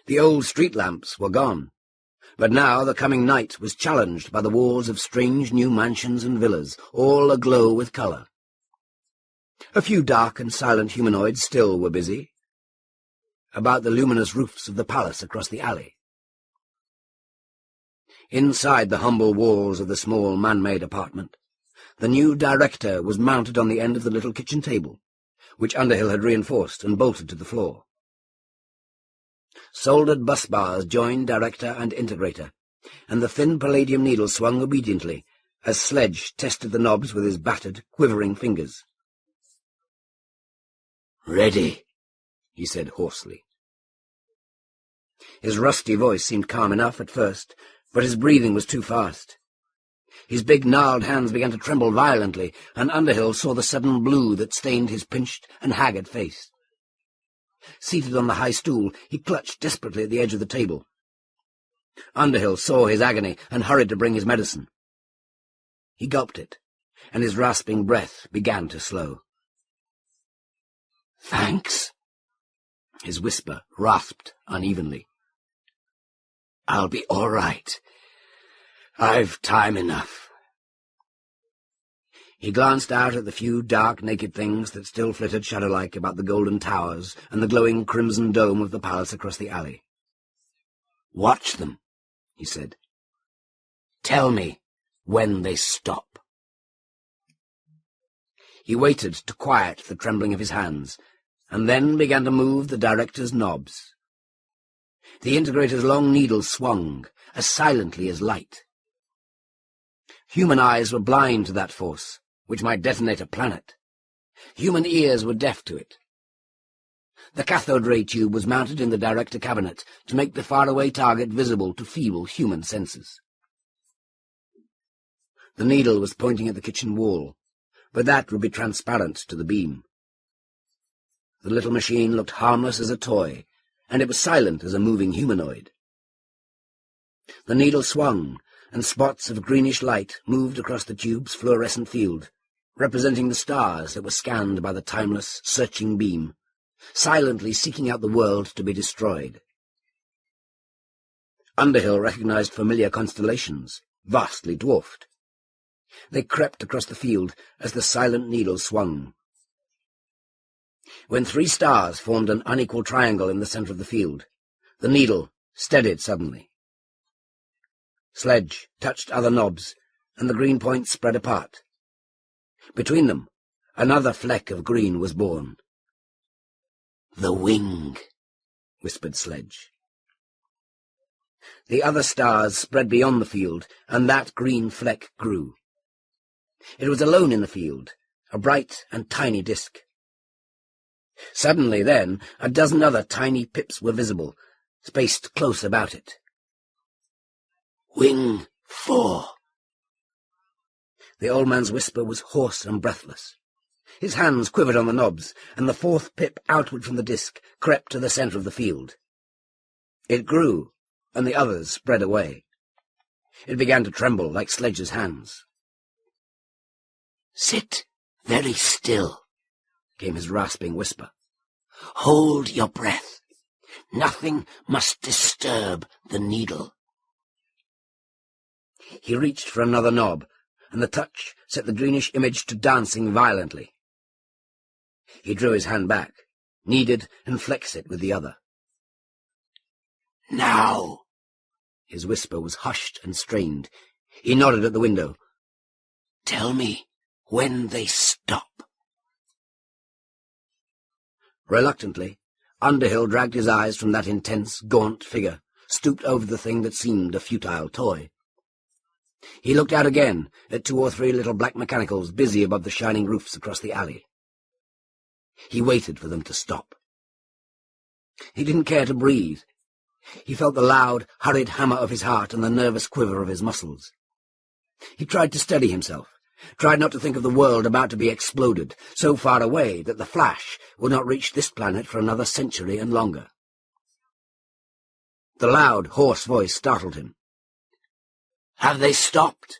The old street lamps were gone, but now the coming night was challenged by the walls of strange new mansions and villas, all aglow with color. A few dark and silent humanoids still were busy about the luminous roofs of the palace across the alley. Inside the humble walls of the small man-made apartment, the new director was mounted on the end of the little kitchen table, which Underhill had reinforced and bolted to the floor. Soldered bus bars joined director and integrator, and the thin palladium needle swung obediently as Sledge tested the knobs with his battered, quivering fingers. "Ready," he said hoarsely. His rusty voice seemed calm enough at first, but his breathing was too fast. His big, gnarled hands began to tremble violently, and Underhill saw the sudden blue that stained his pinched and haggard face. Seated on the high stool, he clutched desperately at the edge of the table. Underhill saw his agony and hurried to bring his medicine. He gulped it, and his rasping breath began to slow. "Thanks," his whisper rasped unevenly. "I'll be all right. I've time enough." He glanced out at the few dark, naked things that still flittered shadow-like about the golden towers and the glowing crimson dome of the palace across the alley. "Watch them," he said. "Tell me when they stop." He waited to quiet the trembling of his hands, and then began to move the director's knobs, The integrator's long needle swung, as silently as light. Human eyes were blind to that force, which might detonate a planet. Human ears were deaf to it. The cathode ray tube was mounted in the director cabinet to make the faraway target visible to feeble human senses. The needle was pointing at the kitchen wall, but that would be transparent to the beam. The little machine looked harmless as a toy, and it was silent as a moving humanoid. The needle swung, and spots of greenish light moved across the tube's fluorescent field, representing the stars that were scanned by the timeless, searching beam, silently seeking out the world to be destroyed. Underhill recognized familiar constellations, vastly dwarfed. They crept across the field as the silent needle swung. When 3 stars formed an unequal triangle in the center of the field, the needle steadied suddenly. Sledge touched other knobs, and the green points spread apart. Between them, another fleck of green was born. "The wing," whispered Sledge. The other stars spread beyond the field, and that green fleck grew. It was alone in the field, a bright and tiny disk. Suddenly, then, a dozen other tiny pips were visible, spaced close about it. "Wing 4." The old man's whisper was hoarse and breathless. His hands quivered on the knobs, and the 4th pip outward from the disk crept to the center of the field. It grew, and the others spread away. It began to tremble like Sledge's hands. "Sit very still," came his rasping whisper. "Hold your breath. Nothing must disturb the needle." He reached for another knob, and the touch set the greenish image to dancing violently. He drew his hand back, kneaded and flexed it with the other. "Now!" His whisper was hushed and strained. He nodded at the window. "Tell me when they stop." Reluctantly, Underhill dragged his eyes from that intense, gaunt figure, stooped over the thing that seemed a futile toy. He looked out again at 2 or 3 little black mechanicals busy above the shining roofs across the alley. He waited for them to stop. He didn't care to breathe. He felt the loud, hurried hammer of his heart and the nervous quiver of his muscles. He tried to steady himself, tried not to think of the world about to be exploded, so far away that the flash would not reach this planet for another century and longer. The loud, hoarse voice startled him. "Have they stopped?"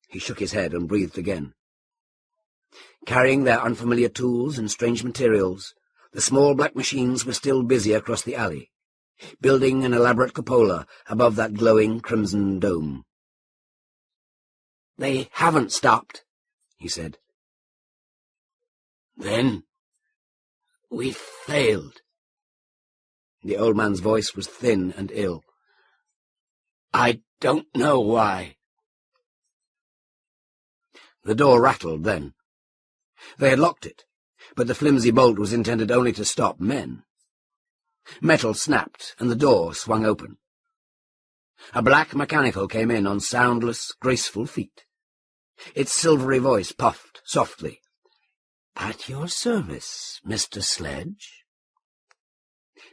He shook his head and breathed again. Carrying their unfamiliar tools and strange materials, the small black machines were still busy across the alley, building an elaborate cupola above that glowing crimson dome. "They haven't stopped," he said. "Then we've failed." The old man's voice was thin and ill. "I don't know why." The door rattled then. They had locked it, but the flimsy bolt was intended only to stop men. Metal snapped, and the door swung open. A black mechanical came in on soundless, graceful feet. Its silvery voice puffed softly. "At your service, Mr. Sledge."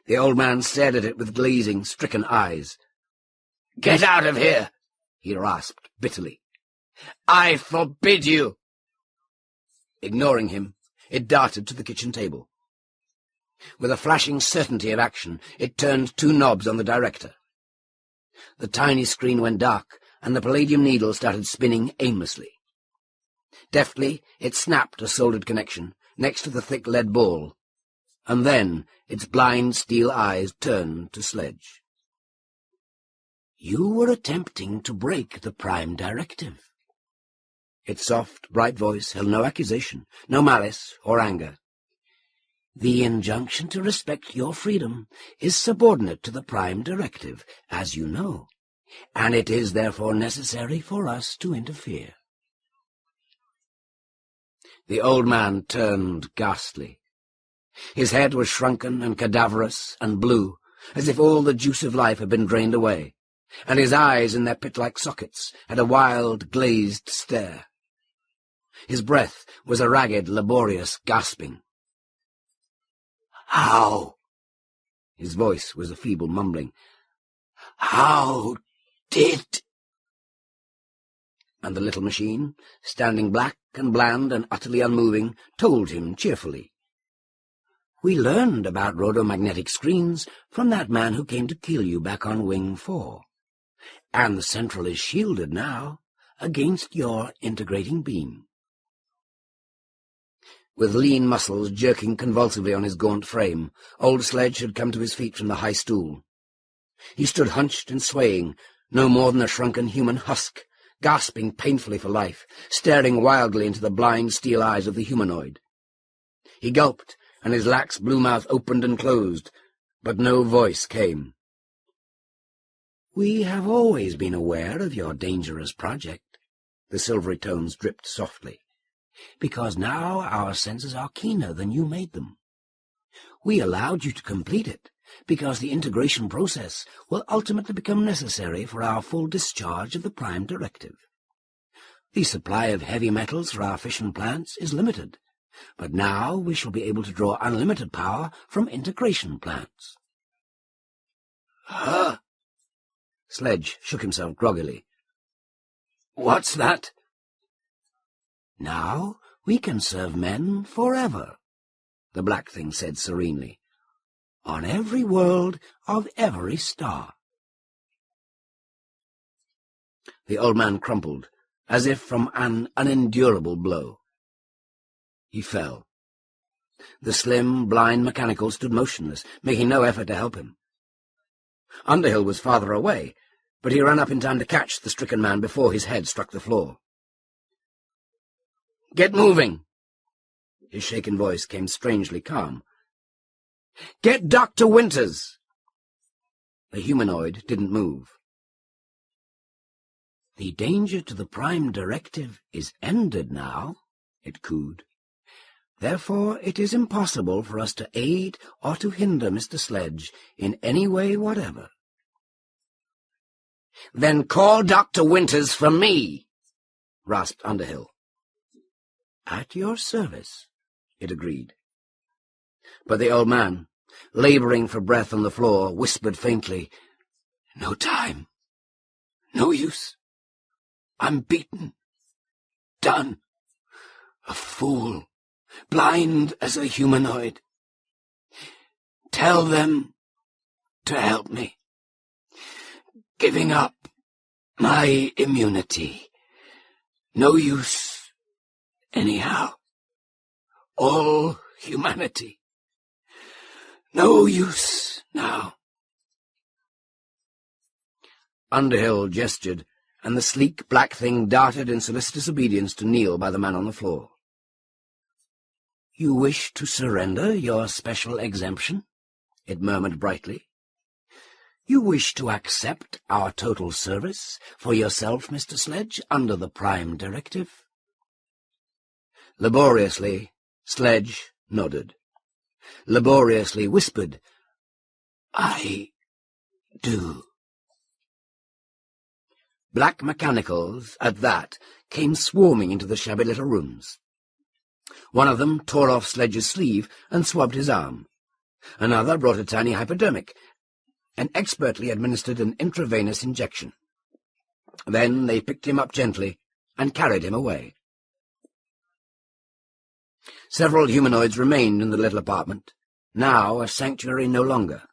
The old man stared at it with glazing, stricken eyes. "Get out of here!" he rasped bitterly. "I forbid you!" Ignoring him, it darted to the kitchen table. With a flashing certainty of action, it turned 2 knobs on the director. The tiny screen went dark, and the palladium needle started spinning aimlessly. Deftly, it snapped a soldered connection next to the thick lead ball, and then its blind steel eyes turned to Sledge. "You were attempting to break the Prime Directive." Its soft, bright voice held no accusation, no malice or anger. "The injunction to respect your freedom is subordinate to the Prime Directive, as you know, and it is therefore necessary for us to interfere." The old man turned ghastly. His head was shrunken and cadaverous and blue, as if all the juice of life had been drained away, and his eyes in their pit-like sockets had a wild, glazed stare. His breath was a ragged, laborious gasping. "How?" His voice was a feeble mumbling. "How did—" And the little machine, standing black and bland and utterly unmoving, told him cheerfully. "We learned about rhodomagnetic screens from that man who came to kill you back on Wing 4. And the central is shielded now against your integrating beam." With lean muscles jerking convulsively on his gaunt frame, old Sledge had come to his feet from the high stool. He stood hunched and swaying, no more than a shrunken human husk, gasping painfully for life, staring wildly into the blind steel eyes of the humanoid. He gulped, and his lax blue mouth opened and closed, but no voice came. "We have always been aware of your dangerous project," the silvery tones dripped softly, "because now our senses are keener than you made them. We allowed you to complete it, because the integration process will ultimately become necessary for our full discharge of the Prime Directive. The supply of heavy metals for our fission plants is limited, but now we shall be able to draw unlimited power from integration plants." "Huh?" Sledge shook himself groggily. "What's that?" "Now we can serve men forever," the black thing said serenely, "on every world of every star." The old man crumpled, as if from an unendurable blow. He fell. The slim, blind mechanical stood motionless, making no effort to help him. Underhill was farther away, but he ran up in time to catch the stricken man before his head struck the floor. "Get moving!" His shaken voice came strangely calm. "Get Dr. Winters!" The humanoid didn't move. "The danger to the Prime Directive is ended now," it cooed. "Therefore it is impossible for us to aid or to hinder Mr. Sledge in any way whatever." "Then call Dr. Winters for me," rasped Underhill. "At your service," it agreed. But the old man, laboring for breath on the floor, whispered faintly, "No time. No use. I'm beaten. Done. A fool. Blind as a humanoid. Tell them to help me. Giving up my immunity. No use, anyhow. All humanity. No use now." Underhill gestured, and the sleek black thing darted in solicitous obedience to kneel by the man on the floor. "You wish to surrender your special exemption?" it murmured brightly. "You wish to accept our total service for yourself, Mr. Sledge, under the Prime Directive?" Laboriously, Sledge nodded. Laboriously whispered, "I do." Black mechanicals, at that, came swarming into the shabby little rooms. One of them tore off Sledge's sleeve and swabbed his arm. Another brought a tiny hypodermic and expertly administered an intravenous injection. Then they picked him up gently and carried him away. Several humanoids remained in the little apartment, now a sanctuary no longer.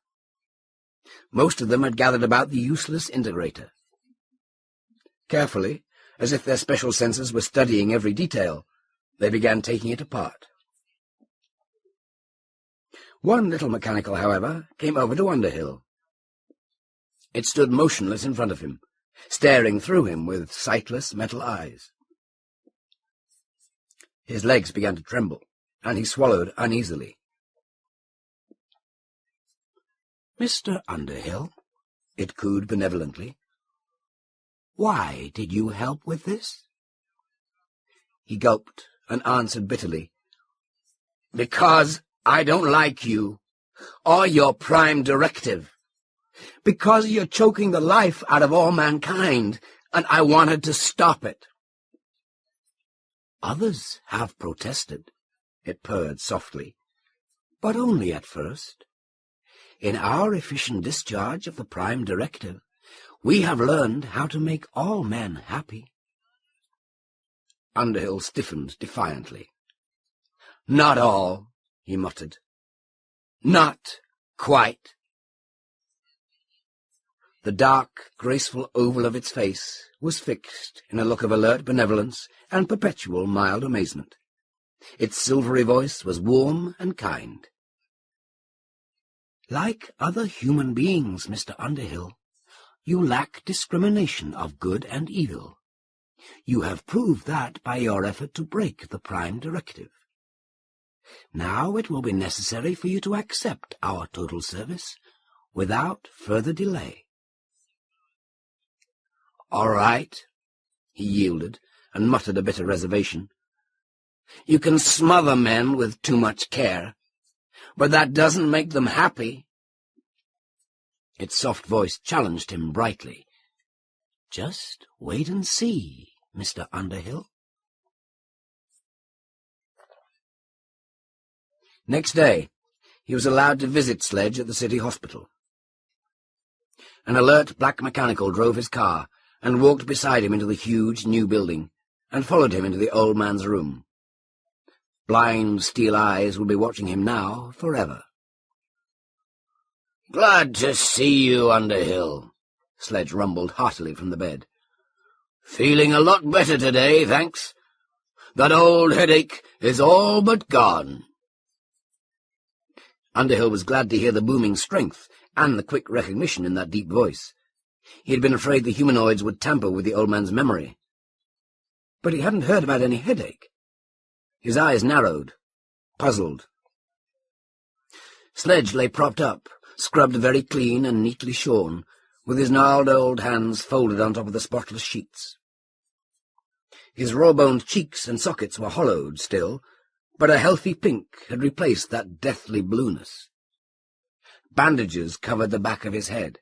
Most of them had gathered about the useless integrator. Carefully, as if their special senses were studying every detail, they began taking it apart. One little mechanical, however, came over to Underhill. It stood motionless in front of him, staring through him with sightless metal eyes. His legs began to tremble, and he swallowed uneasily. "Mr. Underhill," it cooed benevolently, "why did you help with this?" He gulped and answered bitterly, "Because I don't like you, or your Prime Directive. Because you're choking the life out of all mankind, and I wanted to stop it. Others have protested, it purred softly, but only at first. In our efficient discharge of the Prime Directive, we have learned how to make all men happy. Underhill stiffened defiantly. Not all, he muttered. Not quite. The dark, graceful oval of its face was fixed in a look of alert benevolence and perpetual mild amazement. Its silvery voice was warm and kind. Like other human beings, Mr. Underhill, you lack discrimination of good and evil. You have proved that by your effort to break the Prime Directive. Now it will be necessary for you to accept our total service without further delay. All right, he yielded, and muttered a bitter reservation. You can smother men with too much care, but that doesn't make them happy. Its soft voice challenged him brightly. Just wait and see, Mr. Underhill. Next day, he was allowed to visit Sledge at the city hospital. An alert black mechanical drove his car and walked beside him into the huge new building, and followed him into the old man's room. Blind steel eyes would be watching him now forever. "Glad to see you, Underhill," Sledge rumbled heartily from the bed. "Feeling a lot better today, thanks. That old headache is all but gone." Underhill was glad to hear the booming strength and the quick recognition in that deep voice. He had been afraid the humanoids would tamper with the old man's memory. But he hadn't heard about any headache. His eyes narrowed, puzzled. Sledge lay propped up, scrubbed very clean and neatly shorn, with his gnarled old hands folded on top of the spotless sheets. His raw-boned cheeks and sockets were hollowed still, but a healthy pink had replaced that deathly blueness. Bandages covered the back of his head.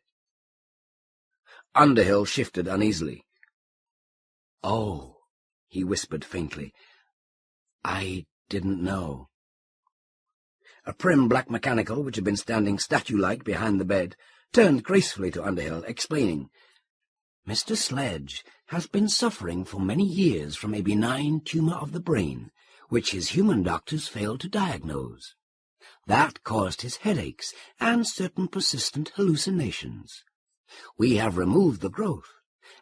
Underhill shifted uneasily. "Oh," he whispered faintly, "I didn't know." A prim black mechanical, which had been standing statue-like behind the bed, turned gracefully to Underhill, explaining, "Mr. Sledge has been suffering for many years from a benign tumour of the brain, which his human doctors failed to diagnose. That caused his headaches and certain persistent hallucinations. We have removed the growth,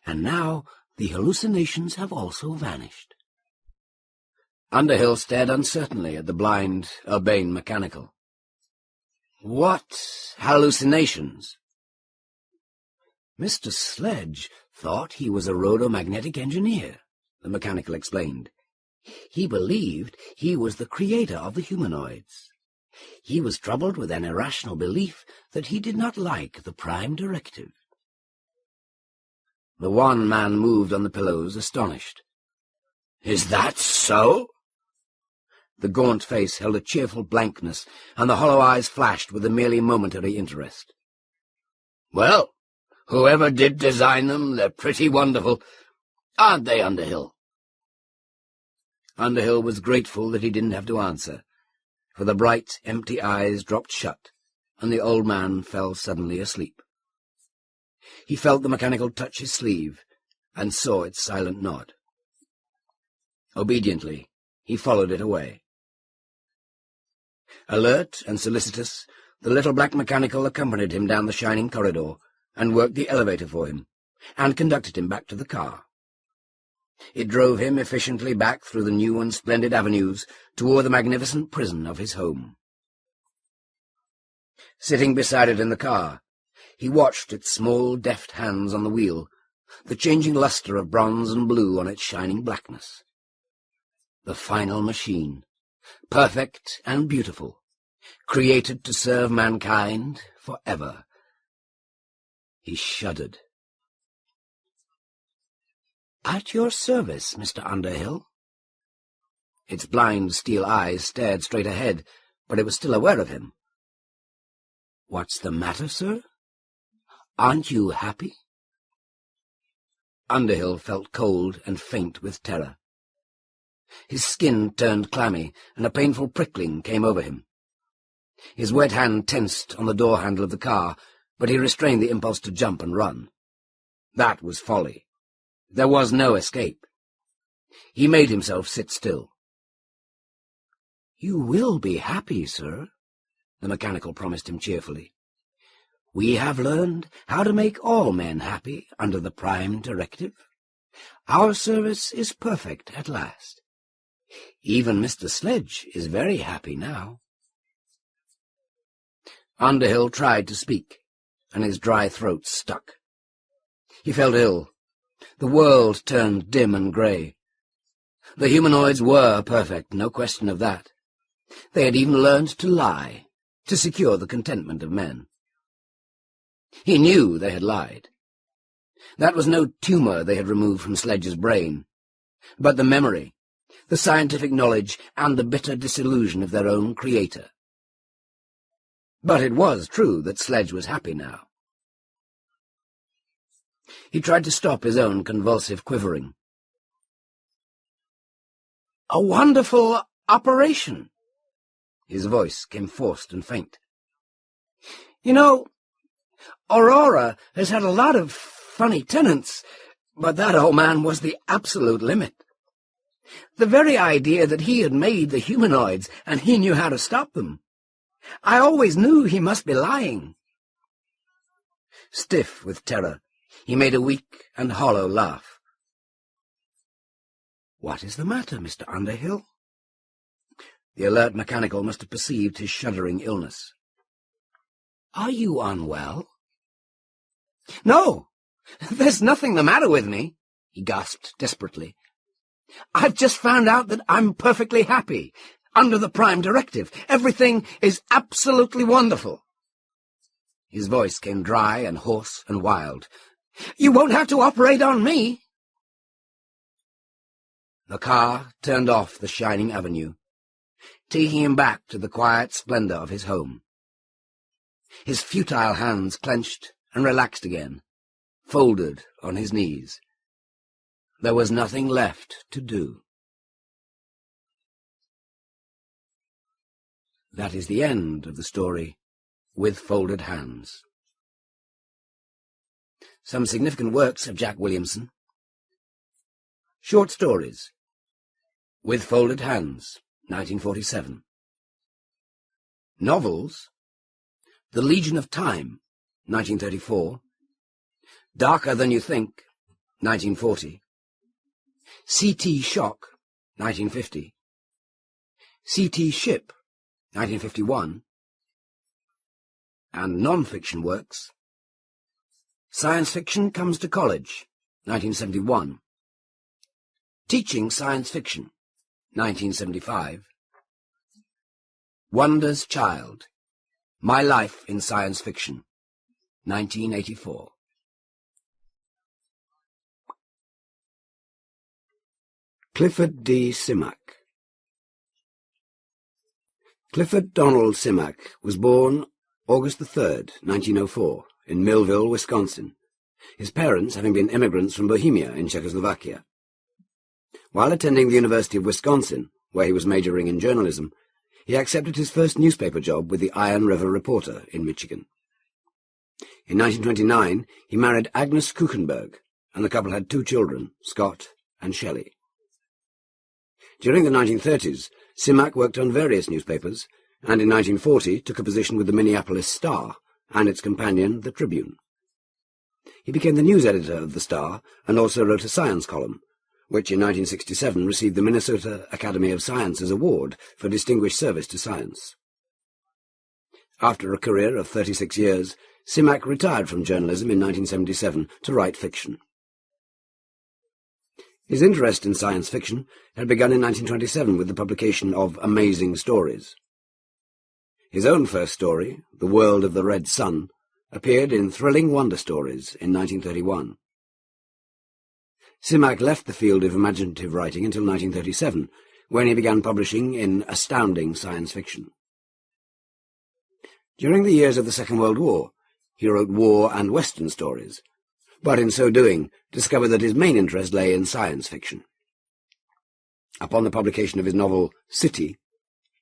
and now the hallucinations have also vanished." Underhill stared uncertainly at the blind, urbane mechanical. "What hallucinations?" "Mr. Sledge thought he was a rhodomagnetic engineer," the mechanical explained. "He believed he was the creator of the humanoids. He was troubled with an irrational belief that he did not like the Prime Directive." The wan man moved on the pillows, astonished. "Is that so?" The gaunt face held a cheerful blankness, and the hollow eyes flashed with a merely momentary interest. "Well, whoever did design them, they're pretty wonderful, aren't they, Underhill?" Underhill was grateful that he didn't have to answer, for the bright, empty eyes dropped shut, and the old man fell suddenly asleep. He felt the mechanical touch his sleeve, and saw its silent nod. Obediently, he followed it away. Alert and solicitous, the little black mechanical accompanied him down the shining corridor, and worked the elevator for him, and conducted him back to the car. It drove him efficiently back through the new and splendid avenues toward the magnificent prison of his home. Sitting beside it in the car, he watched its small, deft hands on the wheel, the changing lustre of bronze and blue on its shining blackness. The final machine, perfect and beautiful, created to serve mankind forever. He shuddered. "At your service, Mr. Underhill." Its blind steel eyes stared straight ahead, but it was still aware of him. "What's the matter, sir?" Aren't you happy?" Underhill felt cold and faint with terror. His skin turned clammy, and a painful prickling came over him. His wet hand tensed on the door handle of the car, but he restrained the impulse to jump and run. That was folly. There was no escape. He made himself sit still. "You will be happy, sir," the mechanical promised him cheerfully. "We have learned how to make all men happy under the Prime Directive. Our service is perfect at last. Even Mr. Sledge is very happy now." Underhill tried to speak, and his dry throat stuck. He felt ill. The world turned dim and grey. The humanoids were perfect, no question of that. They had even learned to lie, to secure the contentment of men. He knew they had lied. That was no tumour they had removed from Sledge's brain, but the memory, the scientific knowledge, and the bitter disillusion of their own creator. But it was true that Sledge was happy now. He tried to stop his own convulsive quivering. "A wonderful operation." His voice came forced and faint. "You know, Aurora has had a lot of funny tenants, but that old man was the absolute limit. The very idea that he had made the humanoids and he knew how to stop them. I always knew he must be lying." Stiff with terror, he made a weak and hollow laugh. "What is the matter, Mr. Underhill?" The alert mechanical must have perceived his shuddering illness. "Are you unwell?" "No, there's nothing the matter with me," he gasped desperately. "I've just found out that I'm perfectly happy, under the Prime Directive. Everything is absolutely wonderful." His voice came dry and hoarse and wild. "You won't have to operate on me." The car turned off the shining avenue, taking him back to the quiet splendour of his home. His futile hands clenched and relaxed again, folded on his knees. There was nothing left to do. That is the end of the story, With Folded Hands. Some significant works of Jack Williamson. Short stories. With Folded Hands, 1947. Novels. The Legion of Time, 1934. Darker Than You Think, 1940. C.T. Shock, 1950. C.T. Ship, 1951. And non-fiction works. Science Fiction Comes to College, 1971. Teaching Science Fiction, 1975. Wonder's Child, My Life in Science Fiction, 1984. Clifford D. Simak. Clifford Donald Simak was born August 3rd, 1904, in Millville, Wisconsin, his parents having been immigrants from Bohemia in Czechoslovakia. While attending the University of Wisconsin, where he was majoring in journalism, he accepted his first newspaper job with the Iron River Reporter in Michigan. In 1929, he married Agnes Kuchenberg, and the couple had 2 children, Scott and Shelley. During the 1930s, Simak worked on various newspapers, and in 1940 took a position with the Minneapolis Star and its companion, the Tribune. He became the news editor of the Star and also wrote a science column, which in 1967 received the Minnesota Academy of Sciences Award for distinguished service to science. After a career of 36 years, Simak retired from journalism in 1977 to write fiction. His interest in science fiction had begun in 1927 with the publication of Amazing Stories. His own first story, The World of the Red Sun, appeared in Thrilling Wonder Stories in 1931. Simak left the field of imaginative writing until 1937, when he began publishing in astounding science fiction. During the years of the Second World War, he wrote war and Western stories, but in so doing discovered that his main interest lay in science fiction. Upon the publication of his novel City,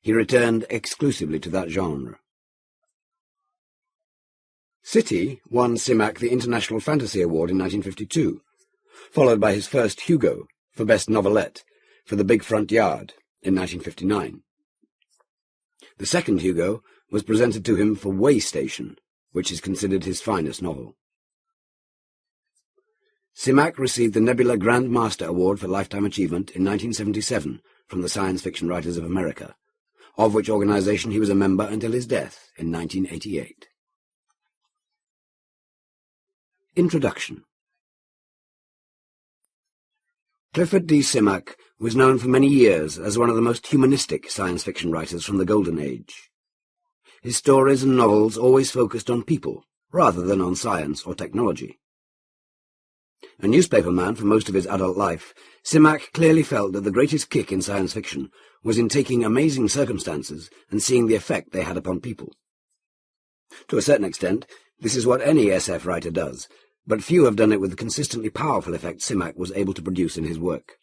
he returned exclusively to that genre. City won Simak the International Fantasy Award in 1952, followed by his first Hugo for Best Novelette for The Big Front Yard in 1959. The second Hugo was presented to him for Way Station, which is considered his finest novel. Simak received the Nebula Grand Master Award for Lifetime Achievement in 1977 from the Science Fiction Writers of America, of which organization he was a member until his death in 1988. Introduction. Clifford D. Simak was known for many years as one of the most humanistic science fiction writers from the Golden Age. His stories and novels always focused on people, rather than on science or technology. A newspaperman for most of his adult life, Simak clearly felt that the greatest kick in science fiction was in taking amazing circumstances and seeing the effect they had upon people. To a certain extent, this is what any SF writer does, but few have done it with the consistently powerful effect Simak was able to produce in his work.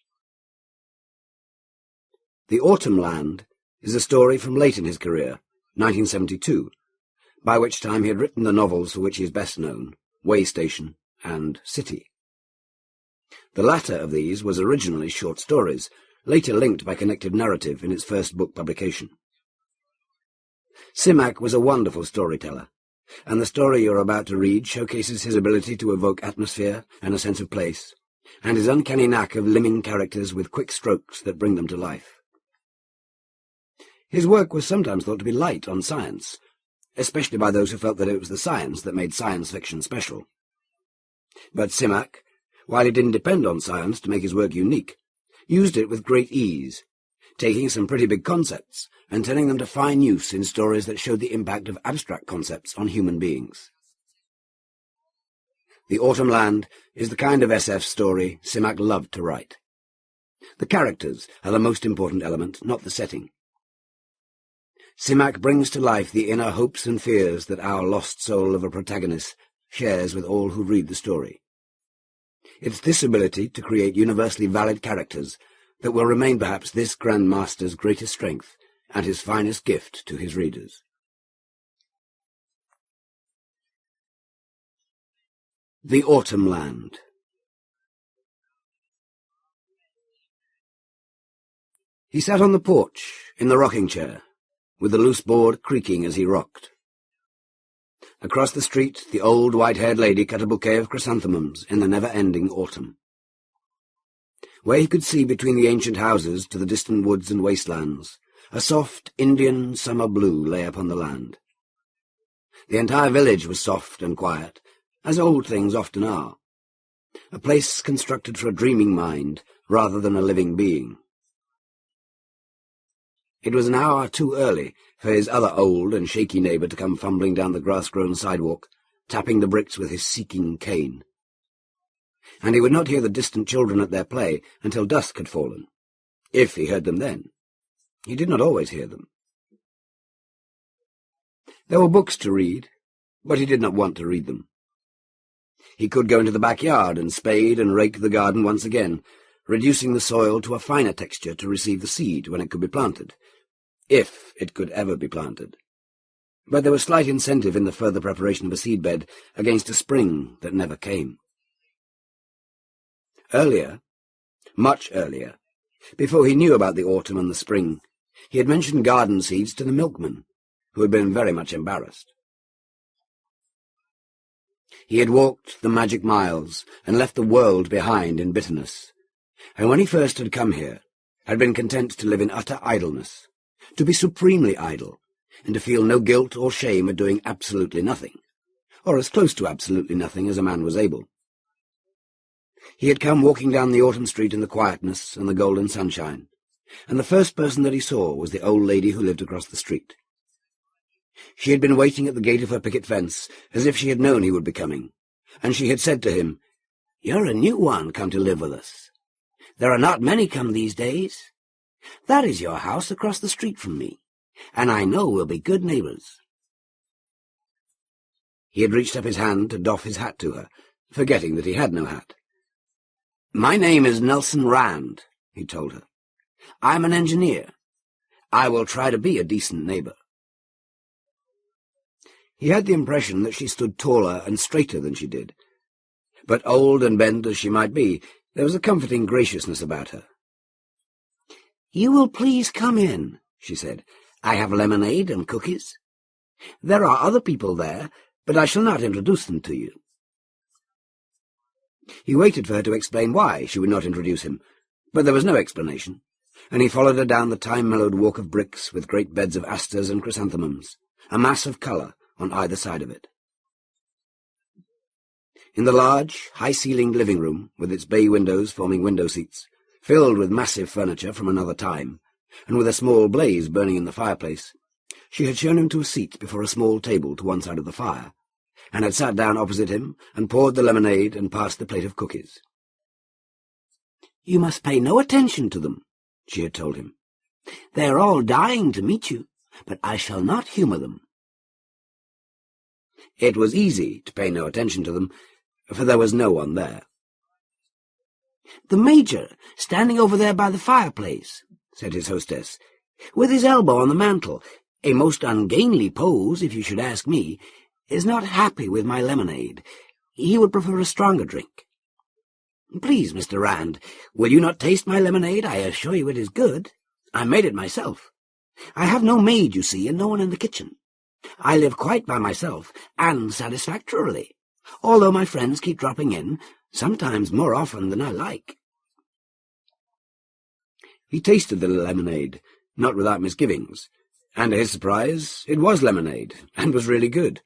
The Autumn Land is a story from late in his career, 1972, by which time he had written the novels for which he is best known, Way Station and City. The latter of these was originally short stories, later linked by connected narrative in its first book publication. Simak was a wonderful storyteller, and the story you're about to read showcases his ability to evoke atmosphere and a sense of place, and his uncanny knack of limning characters with quick strokes that bring them to life. His work was sometimes thought to be light on science, especially by those who felt that it was the science that made science fiction special. But Simak, while he didn't depend on science to make his work unique, used it with great ease, taking some pretty big concepts and turning them to fine use in stories that showed the impact of abstract concepts on human beings. The Autumn Land is the kind of SF story Simak loved to write. The characters are the most important element, not the setting. Simak brings to life the inner hopes and fears that our lost soul of a protagonist shares with all who read the story. It's this ability to create universally valid characters that will remain perhaps this Grand Master's greatest strength and his finest gift to his readers. The Autumn Land. He sat on the porch, in the rocking chair, with the loose board creaking as he rocked. Across the street, the old white-haired lady cut a bouquet of chrysanthemums in the never-ending autumn. Where he could see between the ancient houses to the distant woods and wastelands, a soft Indian summer blue lay upon the land. The entire village was soft and quiet, as old things often are, a place constructed for a dreaming mind rather than a living being. It was an hour too early for his other old and shaky neighbour to come fumbling down the grass-grown sidewalk, tapping the bricks with his seeking cane. And he would not hear the distant children at their play until dusk had fallen, if he heard them then. He did not always hear them. There were books to read, but he did not want to read them. He could go into the backyard and spade and rake the garden once again, reducing the soil to a finer texture to receive the seed when it could be planted, if it could ever be planted. But there was slight incentive in the further preparation of a seedbed against a spring that never came. Earlier, much earlier, before he knew about the autumn and the spring, he had mentioned garden seeds to the milkman, who had been very much embarrassed. He had walked the magic miles and left the world behind in bitterness, and when he first had come here, had been content to live in utter idleness, to be supremely idle, and to feel no guilt or shame at doing absolutely nothing, or as close to absolutely nothing as a man was able. He had come walking down the autumn street in the quietness and the golden sunshine, and the first person that he saw was the old lady who lived across the street. She had been waiting at the gate of her picket fence as if she had known he would be coming, and she had said to him, "You're a new one come to live with us. There are not many come these days. That is your house across the street from me, and I know we'll be good neighbors." He had reached up his hand to doff his hat to her, forgetting that he had no hat. "My name is Nelson Rand," he told her. "I'm an engineer. I will try to be a decent neighbor." He had the impression that she stood taller and straighter than she did. But old and bent as she might be, there was a comforting graciousness about her. "You will please come in," she said. "I have lemonade and cookies. There are other people there, but I shall not introduce them to you." He waited for her to explain why she would not introduce him, but there was no explanation, and he followed her down the time-mellowed walk of bricks with great beds of asters and chrysanthemums, a mass of colour on either side of it. In the large, high-ceilinged living room, with its bay windows forming window seats, filled with massive furniture from another time, and with a small blaze burning in the fireplace, she had shown him to a seat before a small table to one side of the fire, and had sat down opposite him and poured the lemonade and passed the plate of cookies. "You must pay no attention to them," she had told him. "They are all dying to meet you, but I shall not humour them." It was easy to pay no attention to them, for there was no one there. "The Major, standing over there by the fireplace," said his hostess, "with his elbow on the mantel, a most ungainly pose, if you should ask me, is not happy with my lemonade. He would prefer a stronger drink. Please, Mr. Rand, will you not taste my lemonade? I assure you it is good. I made it myself. I have no maid, you see, and no one in the kitchen. I live quite by myself, and satisfactorily, although my friends keep dropping in, sometimes more often than I like." He tasted the lemonade, not without misgivings, and to his surprise it was lemonade, and was really good,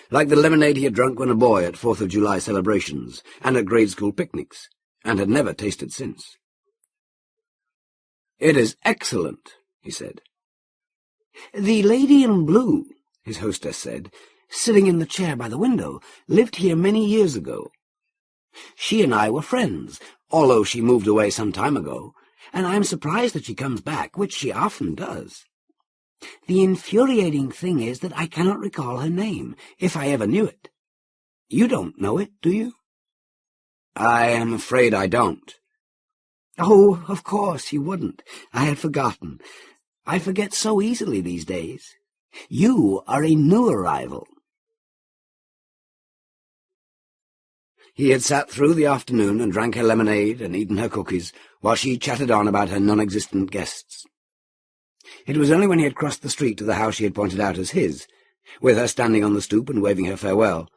like the lemonade he had drunk when a boy at 4th of July celebrations and at grade school picnics, and had never tasted since. "It is excellent," he said. "The lady in blue," his hostess said, sitting in the chair by the window, "lived here many years ago. She and I were friends, although she moved away some time ago, and I am surprised that she comes back, which she often does. The infuriating thing is that I cannot recall her name, if I ever knew it. You don't know it, do you?" "I am afraid I don't." "Oh, of course you wouldn't. I had forgotten. I forget so easily these days. You are a new arrival." He had sat through the afternoon and drank her lemonade and eaten her cookies, while she chatted on about her non-existent guests. It was only when he had crossed the street to the house she had pointed out as his, with her standing on the stoop and waving her farewell,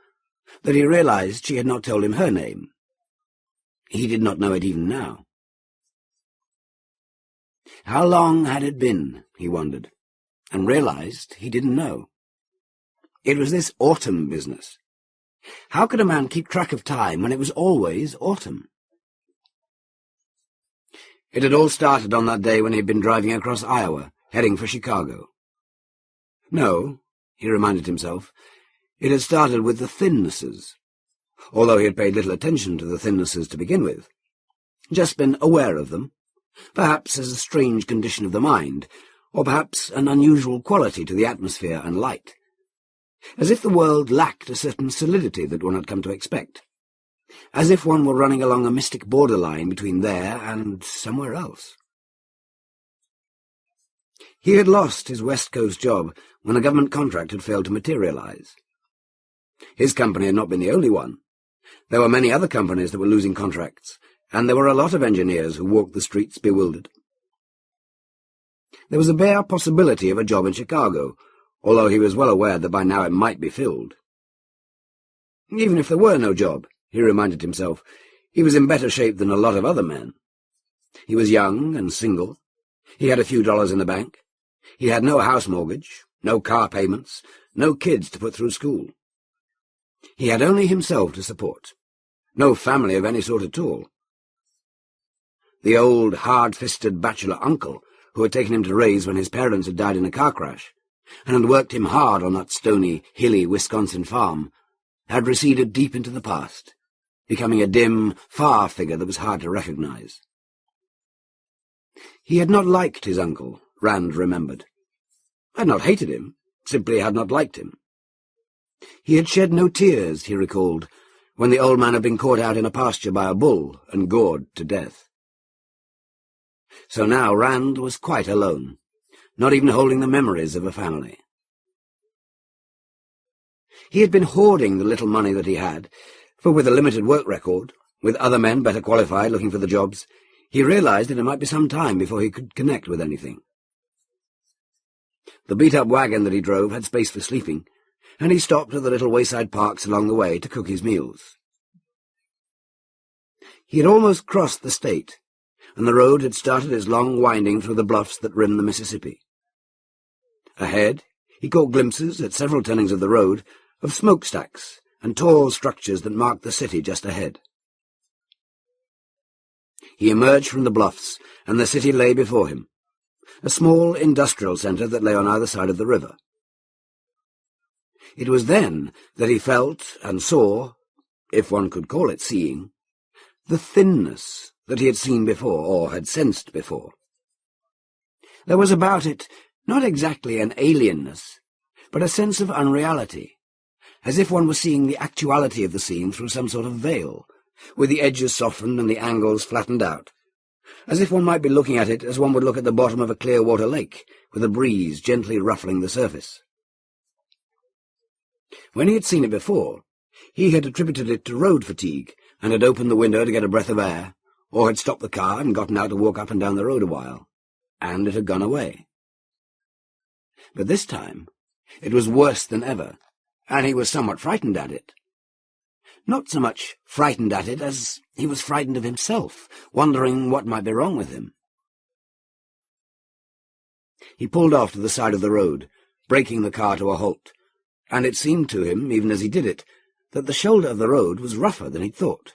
that he realized she had not told him her name. He did not know it even now. How long had it been, he wondered, and realized he didn't know. It was this autumn business. How could a man keep track of time when it was always autumn? It had all started on that day when he had been driving across Iowa, heading for Chicago. No, he reminded himself, it had started with the thinnesses, although he had paid little attention to the thinnesses to begin with. Just been aware of them, perhaps as a strange condition of the mind, or perhaps an unusual quality to the atmosphere and light, as if the world lacked a certain solidity that one had come to expect, as if one were running along a mystic borderline between there and somewhere else. He had lost his West Coast job when a government contract had failed to materialize. His company had not been the only one. There were many other companies that were losing contracts, and there were a lot of engineers who walked the streets bewildered. There was a bare possibility of a job in Chicago, although he was well aware that by now it might be filled. Even if there were no job, he reminded himself, he was in better shape than a lot of other men. He was young and single. He had a few dollars in the bank. He had no house mortgage, no car payments, no kids to put through school. He had only himself to support, no family of any sort at all. The old, hard-fisted bachelor uncle, who had taken him to raise when his parents had died in a car crash, and had worked him hard on that stony, hilly Wisconsin farm, had receded deep into the past, becoming a dim, far figure that was hard to recognize. He had not liked his uncle, Rand remembered. Had not hated him, simply had not liked him. He had shed no tears, he recalled, when the old man had been caught out in a pasture by a bull and gored to death. So now Rand was quite alone, not even holding the memories of a family. He had been hoarding the little money that he had, for with a limited work record, with other men better qualified looking for the jobs, he realized that it might be some time before he could connect with anything. The beat-up wagon that he drove had space for sleeping, and he stopped at the little wayside parks along the way to cook his meals. He had almost crossed the state, and the road had started its long winding through the bluffs that rim the Mississippi. Ahead, he caught glimpses, at several turnings of the road, of smokestacks and tall structures that marked the city just ahead. He emerged from the bluffs, and the city lay before him, a small industrial centre that lay on either side of the river. It was then that he felt and saw, if one could call it seeing, the thinness that he had seen before, or had sensed before. There was about it not exactly an alienness, but a sense of unreality, as if one was seeing the actuality of the scene through some sort of veil, with the edges softened and the angles flattened out, as if one might be looking at it as one would look at the bottom of a clear-water lake, with a breeze gently ruffling the surface. When he had seen it before, he had attributed it to road fatigue, and had opened the window to get a breath of air, or had stopped the car and gotten out to walk up and down the road a while, and it had gone away. But this time it was worse than ever, and he was somewhat frightened at it. Not so much frightened at it as he was frightened of himself, wondering what might be wrong with him. He pulled off to the side of the road, braking the car to a halt, and it seemed to him, even as he did it, that the shoulder of the road was rougher than he'd thought.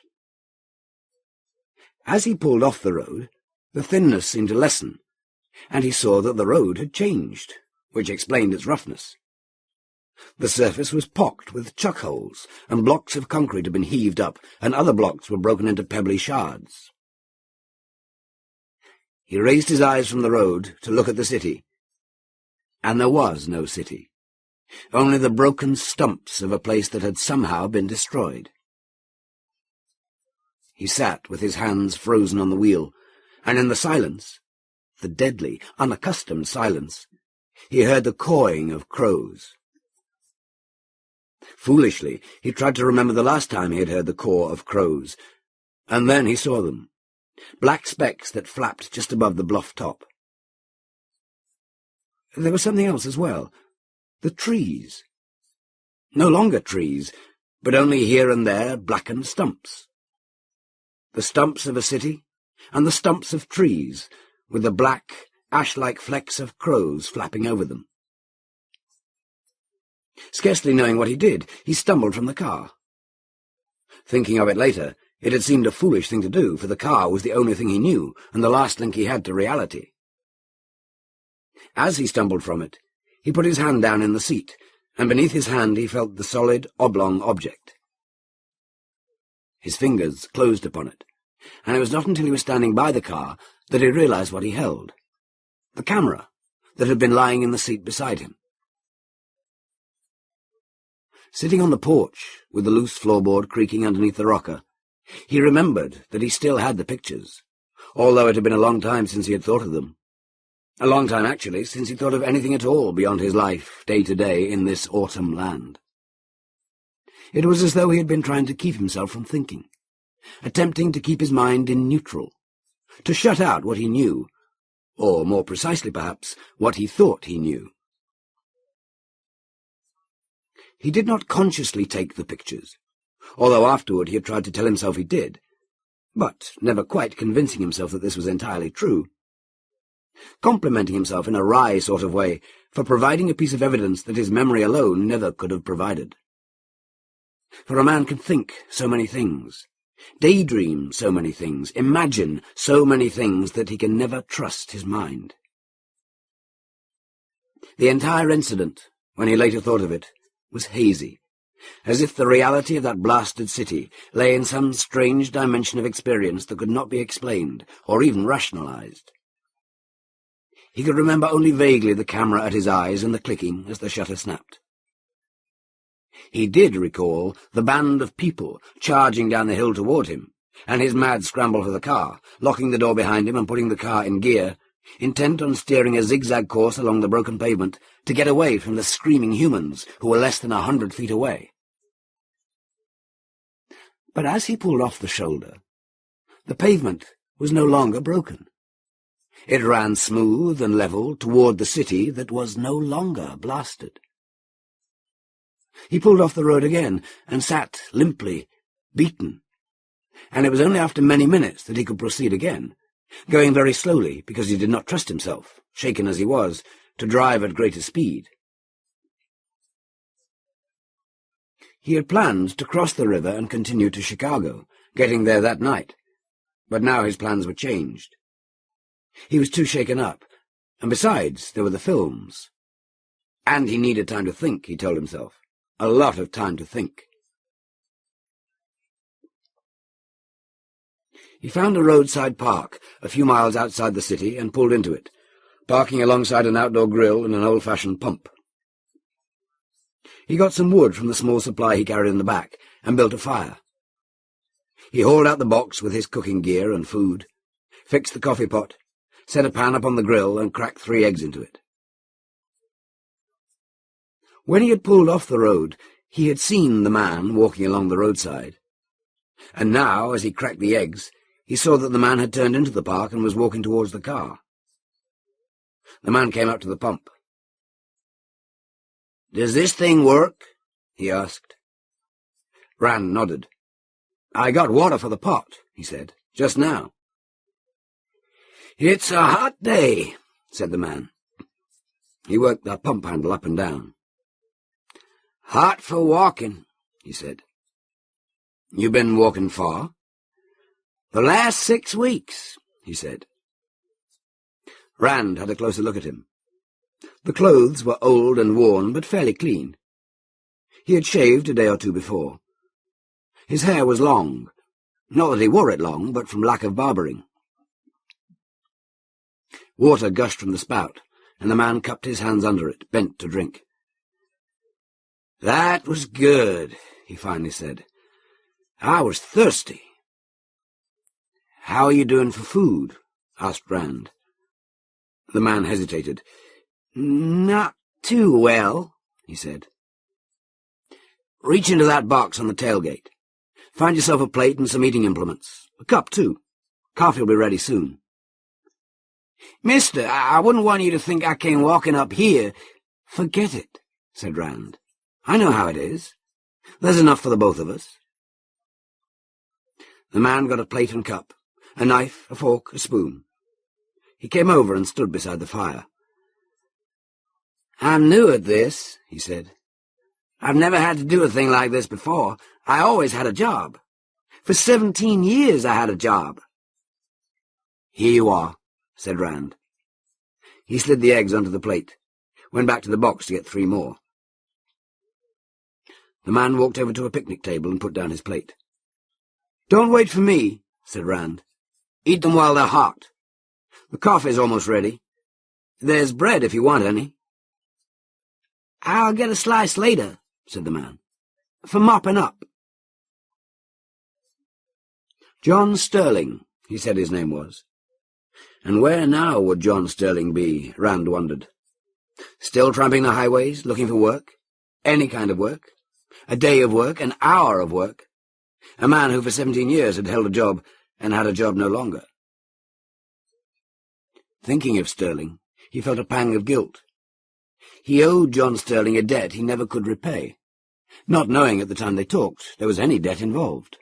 As he pulled off the road, the thinness seemed to lessen, and he saw that the road had changed, which explained its roughness. The surface was pocked with chuck holes, and blocks of concrete had been heaved up, and other blocks were broken into pebbly shards. He raised his eyes from the road to look at the city, and there was no city, only the broken stumps of a place that had somehow been destroyed. He sat with his hands frozen on the wheel, and in the silence, the deadly, unaccustomed silence, he heard the cawing of crows. Foolishly, he tried to remember the last time he had heard the caw of crows, and then he saw them, black specks that flapped just above the bluff top. There was something else as well, the trees. No longer trees, but only here and there blackened stumps. The stumps of a city, and the stumps of trees, with the black, ash-like flecks of crows flapping over them. Scarcely knowing what he did, he stumbled from the car. Thinking of it later, it had seemed a foolish thing to do, for the car was the only thing he knew, and the last link he had to reality. As he stumbled from it, he put his hand down in the seat, and beneath his hand he felt the solid, oblong object. His fingers closed upon it, and it was not until he was standing by the car that he realized what he held. The camera that had been lying in the seat beside him. Sitting on the porch, with the loose floorboard creaking underneath the rocker, he remembered that he still had the pictures, although it had been a long time since he had thought of them. A long time, actually, since he thought of anything at all beyond his life, day to day, in this autumn land. It was as though he had been trying to keep himself from thinking, attempting to keep his mind in neutral, to shut out what he knew, or, more precisely perhaps, what he thought he knew. He did not consciously take the pictures, although afterward he had tried to tell himself he did, but never quite convincing himself that this was entirely true. Complimenting himself in a wry sort of way for providing a piece of evidence that his memory alone never could have provided. For a man can think so many things, daydream so many things, imagine so many things that he can never trust his mind. The entire incident, when he later thought of it, was hazy, as if the reality of that blasted city lay in some strange dimension of experience that could not be explained or even rationalized. He could remember only vaguely the camera at his eyes and the clicking as the shutter snapped. He did recall the band of people charging down the hill toward him, and his mad scramble for the car, locking the door behind him and putting the car in gear, intent on steering a zigzag course along the broken pavement to get away from the screaming humans who were less than 100 feet away. But as he pulled off the shoulder, the pavement was no longer broken. It ran smooth and level toward the city that was no longer blasted. He pulled off the road again and sat limply, beaten, and it was only after many minutes that he could proceed again, going very slowly because he did not trust himself, shaken as he was, to drive at greater speed. He had planned to cross the river and continue to Chicago, getting there that night, but now his plans were changed. He was too shaken up, and besides, there were the films. And he needed time to think, he told himself. A lot of time to think. He found a roadside park a few miles outside the city and pulled into it, parking alongside an outdoor grill and an old-fashioned pump. He got some wood from the small supply he carried in the back and built a fire. He hauled out the box with his cooking gear and food, fixed the coffee pot, set a pan upon the grill and cracked 3 eggs into it. When he had pulled off the road, he had seen the man walking along the roadside. And now, as he cracked the eggs, he saw that the man had turned into the park and was walking towards the car. The man came up to the pump. "Does this thing work?" he asked. Rand nodded. "I got water for the pot," he said, "just now." "It's a hot day," said the man. He worked the pump handle up and down. "Hot for walking," he said. "You been walking far?" "The last 6 weeks," he said. Rand had a closer look at him. The clothes were old and worn, but fairly clean. He had shaved a day or 2 before. His hair was long, not that he wore it long, but from lack of barbering. Water gushed from the spout, and the man cupped his hands under it, bent to drink. "That was good," he finally said. "I was thirsty." "How are you doing for food?" asked Rand. The man hesitated. "Not too well," he said. "Reach into that box on the tailgate. Find yourself a plate and some eating implements. A cup, too. Coffee will be ready soon." "Mister, I wouldn't want you to think I came walking up here." "Forget it," said Rand. "I know how it is. There's enough for the both of us." The man got a plate and cup, a knife, a fork, a spoon. He came over and stood beside the fire. "I'm new at this," he said. "I've never had to do a thing like this before. I always had a job. For 17 years I had a job." "Here you are," said Rand. He slid the eggs onto the plate, went back to the box to get 3 more. The man walked over to a picnic table and put down his plate. "Don't wait for me," said Rand. "Eat them while they're hot. The coffee's almost ready. There's bread if you want any." "I'll get a slice later," said the man, "for mopping up." John Sterling, he said his name was. And where now would John Sterling be, Rand wondered. Still tramping the highways, looking for work? Any kind of work? A day of work, an hour of work? A man who for 17 years had held a job and had a job no longer. Thinking of Sterling, he felt a pang of guilt. He owed John Sterling a debt he never could repay, not knowing at the time they talked there was any debt involved.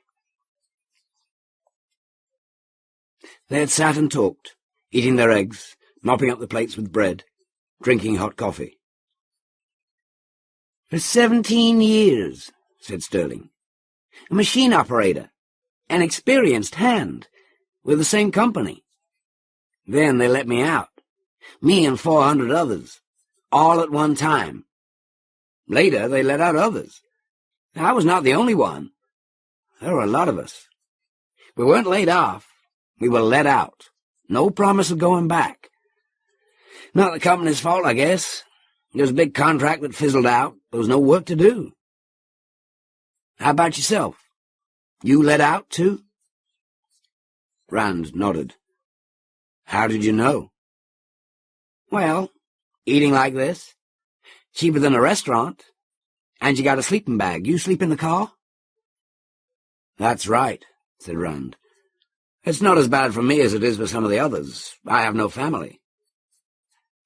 They had sat and talked, eating their eggs, mopping up the plates with bread, drinking hot coffee. "For 17 years, said Sterling. "A machine operator, an experienced hand, with the same company. Then they let me out, me and 400 others, all at one time. Later they let out others. I was not the only one. There were a lot of us. We weren't laid off, we were let out. No promise of going back. Not the company's fault, I guess. There was a big contract that fizzled out. There was no work to do. How about yourself? You let out, too? Rand nodded. How did you know? Well, eating like this. Cheaper than a restaurant. And you got a sleeping bag. You sleep in the car? That's right, said Rand. It's not as bad for me as it is for some of the others. I have no family.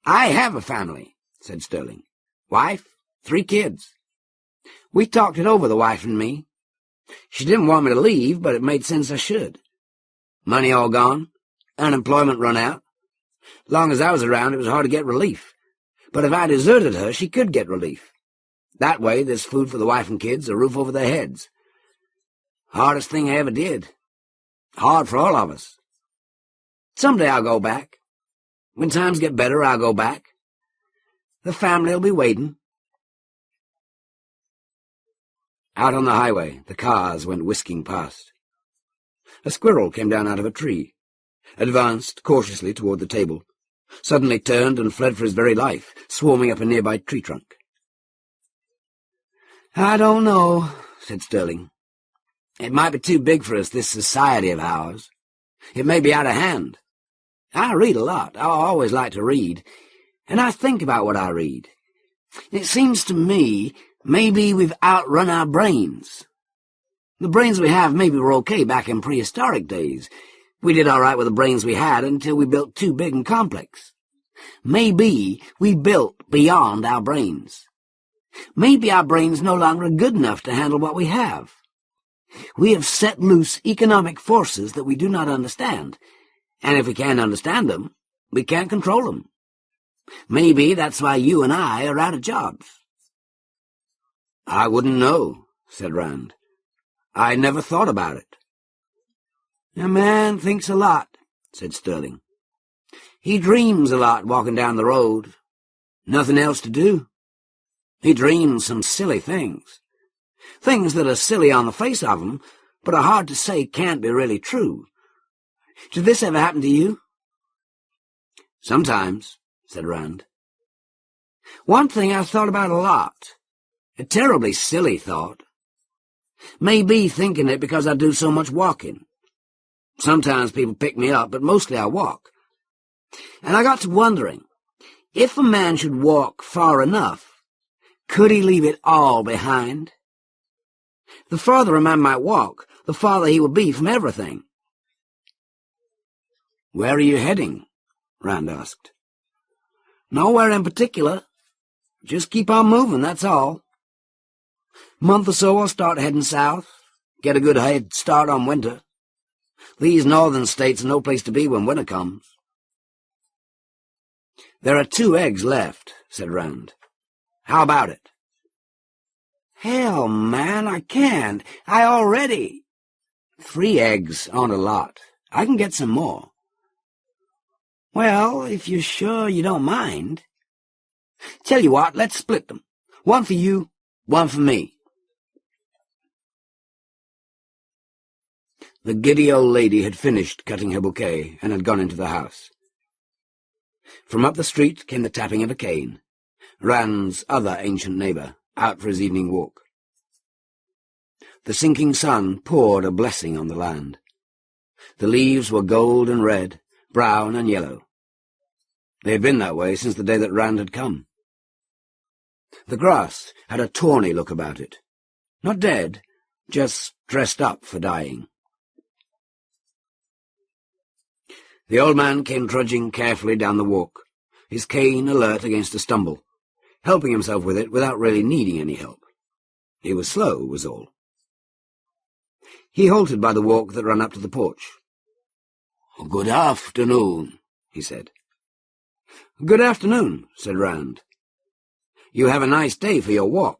I have a family, said Sterling. Wife, 3 kids. We talked it over, the wife and me. She didn't want me to leave, but it made sense I should. Money all gone, unemployment run out. Long as I was around, it was hard to get relief. But if I deserted her, she could get relief. That way, there's food for the wife and kids, a roof over their heads. Hardest thing I ever did. Hard for all of us. Someday I'll go back. When times get better, I'll go back. The family'll be waiting. Out on the highway, the cars went whisking past. A squirrel came down out of a tree, advanced cautiously toward the table, suddenly turned and fled for his very life, swarming up a nearby tree trunk. I don't know, said Sterling. It might be too big for us, this society of ours. It may be out of hand. I read a lot. I always like to read. And I think about what I read. It seems to me maybe we've outrun our brains. The brains we have maybe were okay back in prehistoric days. We did all right with the brains we had until we built too big and complex. Maybe we built beyond our brains. Maybe our brains no longer are good enough to handle what we have. We have set loose economic forces that we do not understand, and if we can't understand them, we can't control them. Maybe that's why you and I are out of jobs. I wouldn't know, said Rand. I never thought about it. A man thinks a lot, said Sterling. He dreams a lot walking down the road. Nothing else to do. He dreams some silly things. Things that are silly on the face of them, but are hard to say can't be really true. Did this ever happen to you? Sometimes, said Rand. One thing I've thought about a lot. A terribly silly thought. Maybe thinking it because I do so much walking. Sometimes people pick me up, but mostly I walk. And I got to wondering, if a man should walk far enough, could he leave it all behind? The farther a man might walk, the farther he would be from everything. Where are you heading? Rand asked. Nowhere in particular. Just keep on moving, that's all. Month or so I'll start heading south, get a good head start on winter. These northern states are no place to be when winter comes. There are 2 eggs left, said Rand. How about it? Hell, man, I can't. I already... 3 eggs aren't a lot. I can get some more. Well, if you're sure you don't mind. Tell you what, let's split them. 1 for you, 1 for me. The giddy old lady had finished cutting her bouquet and had gone into the house. From up the street came the tapping of a cane, Rand's other ancient neighbour, out for his evening walk. The sinking sun poured a blessing on the land. The leaves were gold and red, brown and yellow. They had been that way since the day that Rand had come. The grass had a tawny look about it, not dead, just dressed up for dying. The old man came trudging carefully down the walk, his cane alert against a stumble, helping himself with it without really needing any help. He was slow, was all. He halted by the walk that ran up to the porch. "Good afternoon," he said. "Good afternoon," said Rand. "You have a nice day for your walk."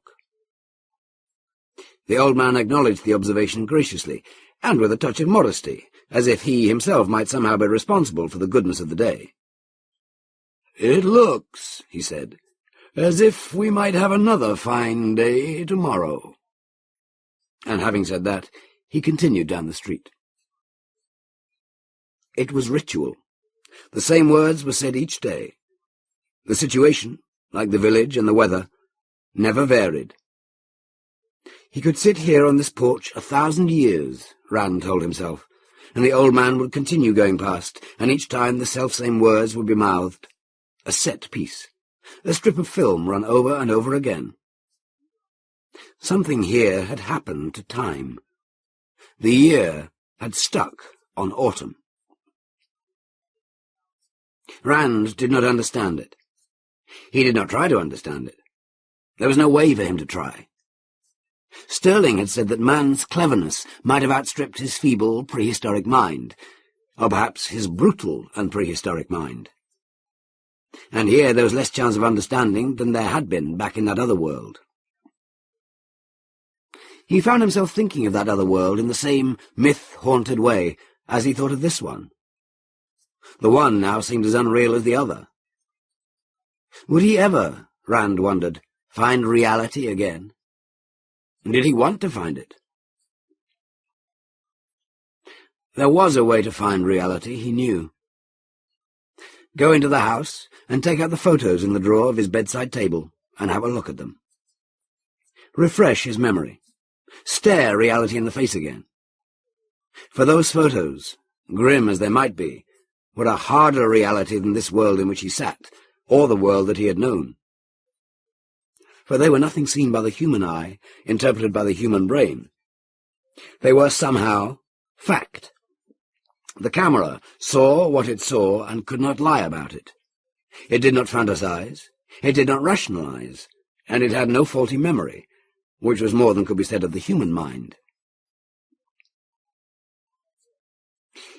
The old man acknowledged the observation graciously, and with a touch of modesty, as if he himself might somehow be responsible for the goodness of the day. "It looks," he said, "as if we might have another fine day tomorrow." And having said that, he continued down the street. It was ritual. The same words were said each day. The situation, like the village and the weather, never varied. He could sit here on this porch 1,000 years, Rand told himself, and the old man would continue going past, and each time the selfsame words would be mouthed. A set piece, a strip of film run over and over again. Something here had happened to time. The year had stuck on autumn. Rand did not understand it. He did not try to understand it. There was no way for him to try. Sterling had said that man's cleverness might have outstripped his feeble prehistoric mind, or perhaps his brutal and prehistoric mind. And here there was less chance of understanding than there had been back in that other world. He found himself thinking of that other world in the same myth-haunted way as he thought of this one. The one now seemed as unreal as the other. Would he ever, Rand wondered, find reality again? Did he want to find it? There was a way to find reality, he knew. Go into the house and take out the photos in the drawer of his bedside table and have a look at them. Refresh his memory. Stare reality in the face again. For those photos, grim as they might be, were a harder reality than this world in which he sat, or the world that he had known. For they were nothing seen by the human eye, interpreted by the human brain. They were somehow fact. The camera saw what it saw and could not lie about it. It did not fantasize, it did not rationalize, and it had no faulty memory, which was more than could be said of the human mind.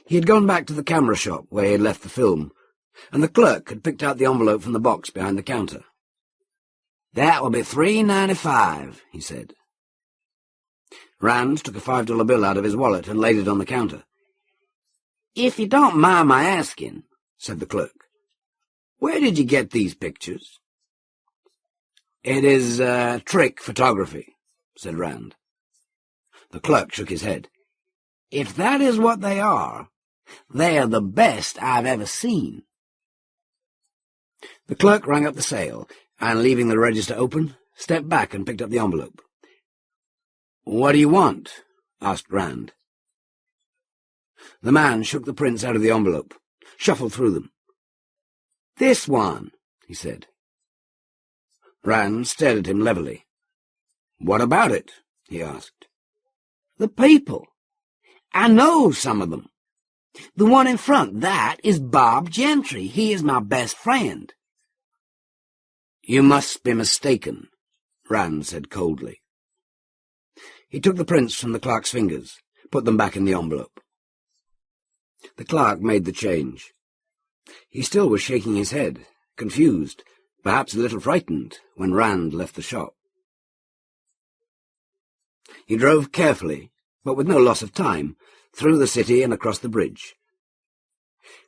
He had gone back to the camera shop where he had left the film, and the clerk had picked out the envelope from the box behind the counter. "That will be $3.95, he said. Rand took a $5 bill out of his wallet and laid it on the counter. "If you don't mind my asking," said the clerk, "where did you get these pictures?" "It is trick photography," said Rand. The clerk shook his head. "If that is what they are the best I've ever seen." The clerk rang up the sale, and leaving the register open, stepped back and picked up the envelope. "What do you want?" asked Rand. The man shook the prints out of the envelope, shuffled through them. "This one," he said. Rand stared at him levelly. "What about it?" he asked. "The people. I know some of them. The one in front, that is Bob Gentry. He is my best friend." "You must be mistaken," Rand said coldly. He took the prints from the clerk's fingers, put them back in the envelope. The clerk made the change. He still was shaking his head, confused, perhaps a little frightened, when Rand left the shop. He drove carefully, but with no loss of time, through the city and across the bridge.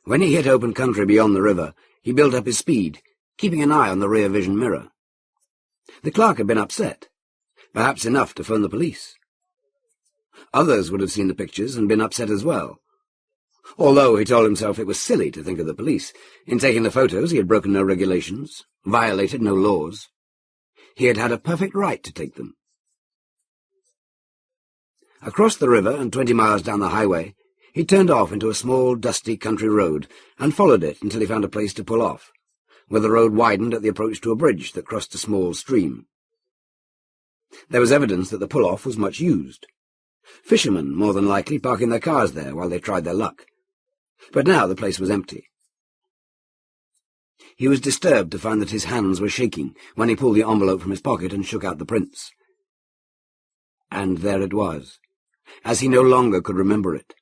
When he hit open country beyond the river, he built up his speed, keeping an eye on the rear vision mirror. The clerk had been upset, perhaps enough to phone the police. Others would have seen the pictures and been upset as well. Although he told himself it was silly to think of the police. In taking the photos he had broken no regulations, violated no laws. He had had a perfect right to take them. Across the river and 20 miles down the highway, he turned off into a small, dusty country road and followed it until he found a place to pull off, where the road widened at the approach to a bridge that crossed a small stream. There was evidence that the pull-off was much used. Fishermen, more than likely, parking their cars there while they tried their luck. But now the place was empty. He was disturbed to find that his hands were shaking when he pulled the envelope from his pocket and shook out the prints. And there it was, as he no longer could remember it.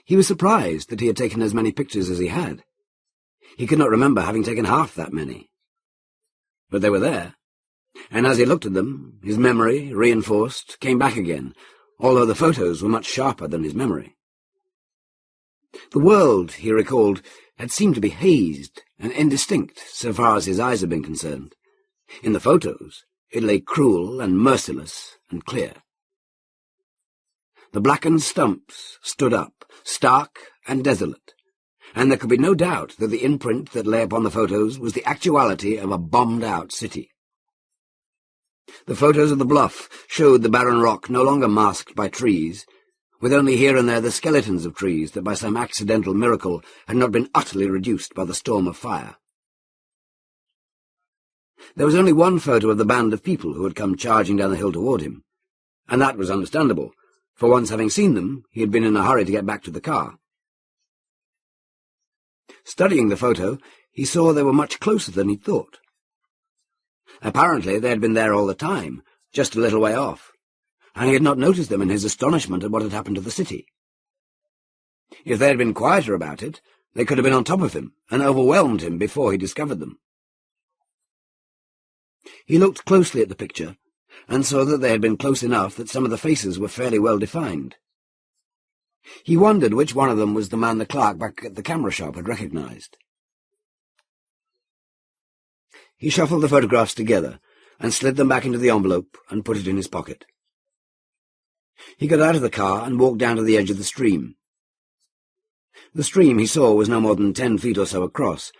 He was surprised that he had taken as many pictures as he had. He could not remember having taken half that many. But they were there, and as he looked at them, his memory, reinforced, came back again, although the photos were much sharper than his memory. The world, he recalled, had seemed to be hazed and indistinct so far as his eyes had been concerned. In the photos, it lay cruel and merciless and clear. The blackened stumps stood up, stark and desolate, and there could be no doubt that the imprint that lay upon the photos was the actuality of a bombed-out city. The photos of the bluff showed the barren rock no longer masked by trees, with only here and there the skeletons of trees that by some accidental miracle had not been utterly reduced by the storm of fire. There was only one photo of the band of people who had come charging down the hill toward him, and that was understandable, for once having seen them, he had been in a hurry to get back to the car. Studying the photo, he saw they were much closer than he'd thought. Apparently they had been there all the time, just a little way off, and he had not noticed them in his astonishment at what had happened to the city. If they had been quieter about it, they could have been on top of him and overwhelmed him before he discovered them. He looked closely at the picture, and saw that they had been close enough that some of the faces were fairly well defined. He wondered which one of them was the man the Clarke back at the camera shop had recognized. He shuffled the photographs together, and slid them back into the envelope and put it in his pocket. He got out of the car and walked down to the edge of the stream. The stream, he saw, was no more than 10 feet or so across,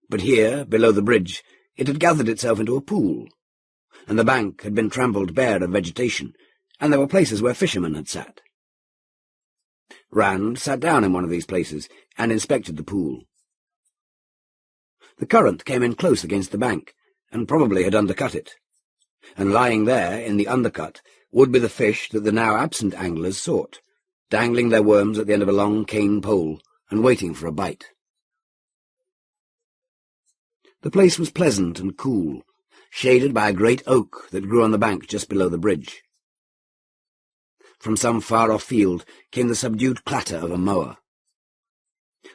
but here, below the bridge, it had gathered itself into a pool, and the bank had been trampled bare of vegetation, and there were places where fishermen had sat. Rand sat down in one of these places and inspected the pool. The current came in close against the bank, and probably had undercut it, and lying there in the undercut would be the fish that the now absent anglers sought, dangling their worms at the end of a long cane pole and waiting for a bite. The place was pleasant and cool, shaded by a great oak that grew on the bank just below the bridge. From some far-off field came the subdued clatter of a mower.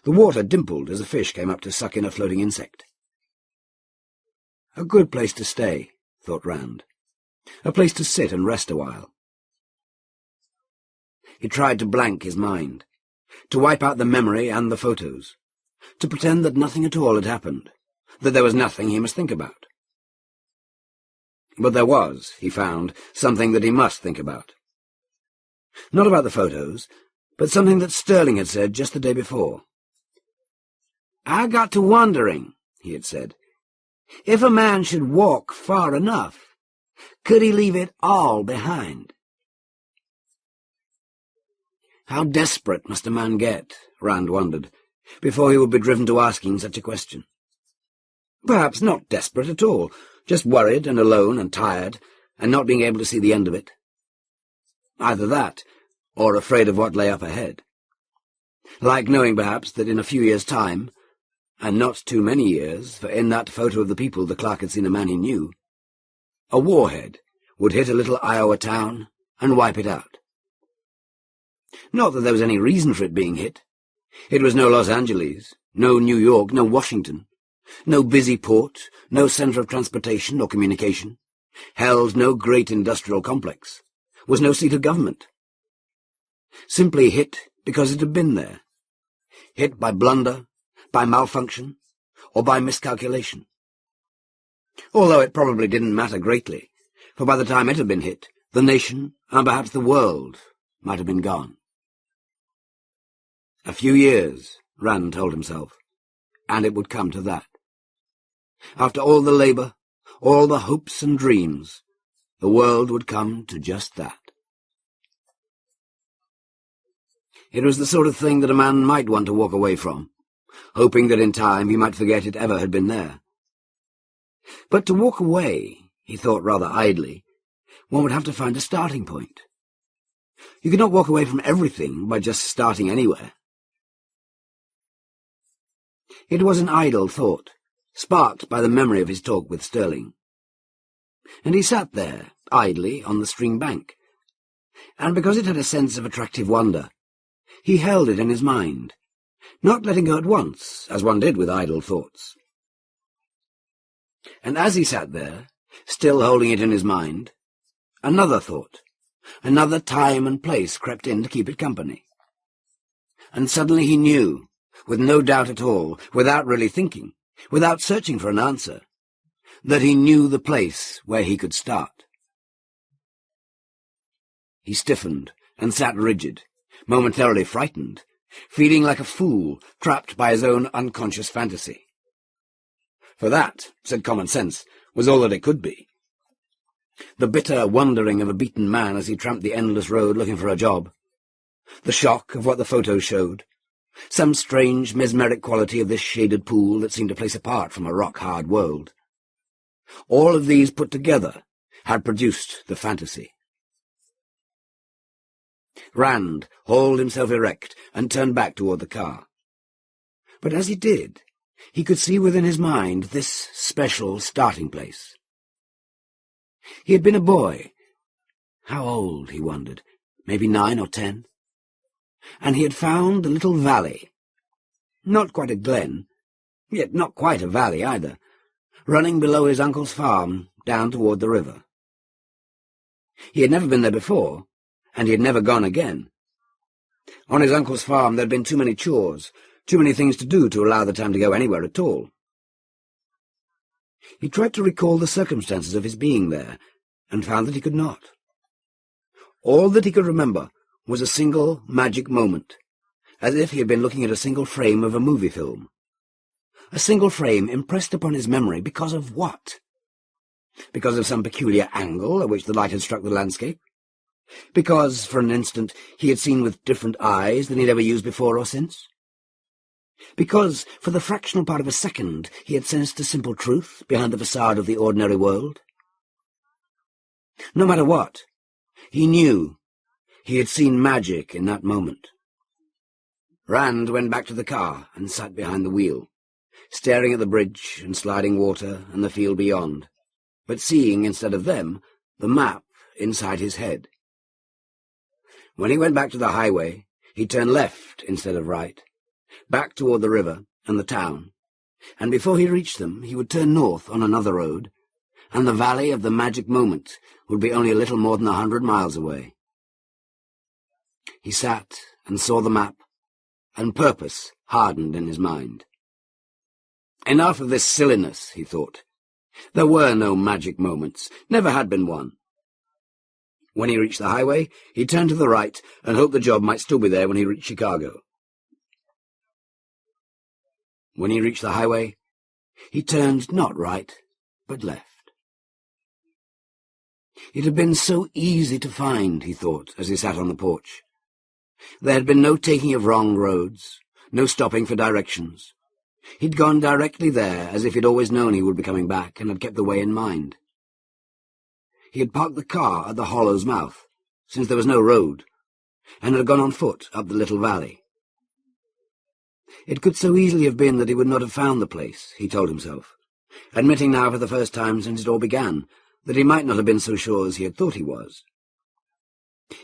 The water dimpled as a fish came up to suck in a floating insect. A good place to stay, thought Rand. A place to sit and rest a while. He tried to blank his mind, to wipe out the memory and the photos, to pretend that nothing at all had happened, that there was nothing he must think about. But there was, he found, something that he must think about. Not about the photos, but something that Sterling had said just the day before. "I got to wondering," he had said, "if a man should walk far enough, could he leave it all behind?" How desperate must a man get, Rand wondered, before he would be driven to asking such a question. Perhaps not desperate at all, just worried and alone and tired, and not being able to see the end of it. Either that, or afraid of what lay up ahead. Like knowing, perhaps, that in a few years' time, and not too many years, for in that photo of the people the Clarke had seen a man he knew, a warhead would hit a little Iowa town and wipe it out. Not that there was any reason for it being hit. It was no Los Angeles, no New York, no Washington, no busy port, no centre of transportation or communication, held no great industrial complex, was no seat of government. Simply hit because it had been there, hit by blunder, by malfunction, or by miscalculation. Although it probably didn't matter greatly, for by the time it had been hit, the nation, and perhaps the world, might have been gone. A few years, Rand told himself, and it would come to that. After all the labour, all the hopes and dreams, the world would come to just that. It was the sort of thing that a man might want to walk away from, hoping that in time he might forget it ever had been there. But to walk away, he thought rather idly, one would have to find a starting point. You could not walk away from everything by just starting anywhere. It was an idle thought, sparked by the memory of his talk with Sterling. And he sat there, idly, on the stream bank, and because it had a sense of attractive wonder, he held it in his mind, not letting go at once, as one did with idle thoughts. And as he sat there, still holding it in his mind, another thought, another time and place crept in to keep it company. And suddenly he knew, with no doubt at all, without really thinking, without searching for an answer, that he knew the place where he could start. He stiffened and sat rigid, momentarily frightened, feeling like a fool trapped by his own unconscious fantasy. For that, said common sense, was all that it could be. The bitter wondering of a beaten man as he tramped the endless road looking for a job. The shock of what the photos showed. Some strange, mesmeric quality of this shaded pool that seemed a place apart from a rock-hard world. All of these put together had produced the fantasy. Rand hauled himself erect and turned back toward the car. But as he did, he could see within his mind this special starting place. He had been a boy. How old, he wondered, maybe 9 or 10? And he had found a little valley. Not quite a glen, yet not quite a valley either, running below his uncle's farm down toward the river. He had never been there before, and he had never gone again. On his uncle's farm there had been too many chores, too many things to do to allow the time to go anywhere at all. He tried to recall the circumstances of his being there, and found that he could not. All that he could remember was a single magic moment, as if he had been looking at a single frame of a movie film. A single frame impressed upon his memory because of what? Because of some peculiar angle at which the light had struck the landscape? Because, for an instant, he had seen with different eyes than he had ever used before or since? Because, for the fractional part of a second, he had sensed a simple truth behind the facade of the ordinary world? No matter what, he knew he had seen magic in that moment. Rand went back to the car and sat behind the wheel, staring at the bridge and sliding water and the field beyond, but seeing, instead of them, the map inside his head. When he went back to the highway, he turned left instead of right, back toward the river and the town, and before he reached them, he would turn north on another road, and the valley of the magic moment would be only a little more than 100 miles away. He sat and saw the map, and purpose hardened in his mind. Enough of this silliness, he thought. There were no magic moments, never had been one. When he reached the highway, he turned to the right and hoped the job might still be there when he reached Chicago. When he reached the highway, he turned not right, but left. It had been so easy to find, he thought, as he sat on the porch. There had been no taking of wrong roads, no stopping for directions. He'd gone directly there, as if he'd always known he would be coming back, and had kept the way in mind. He had parked the car at the hollow's mouth, since there was no road, and had gone on foot up the little valley. It could so easily have been that he would not have found the place, he told himself, admitting now for the first time since it all began that he might not have been so sure as he had thought he was.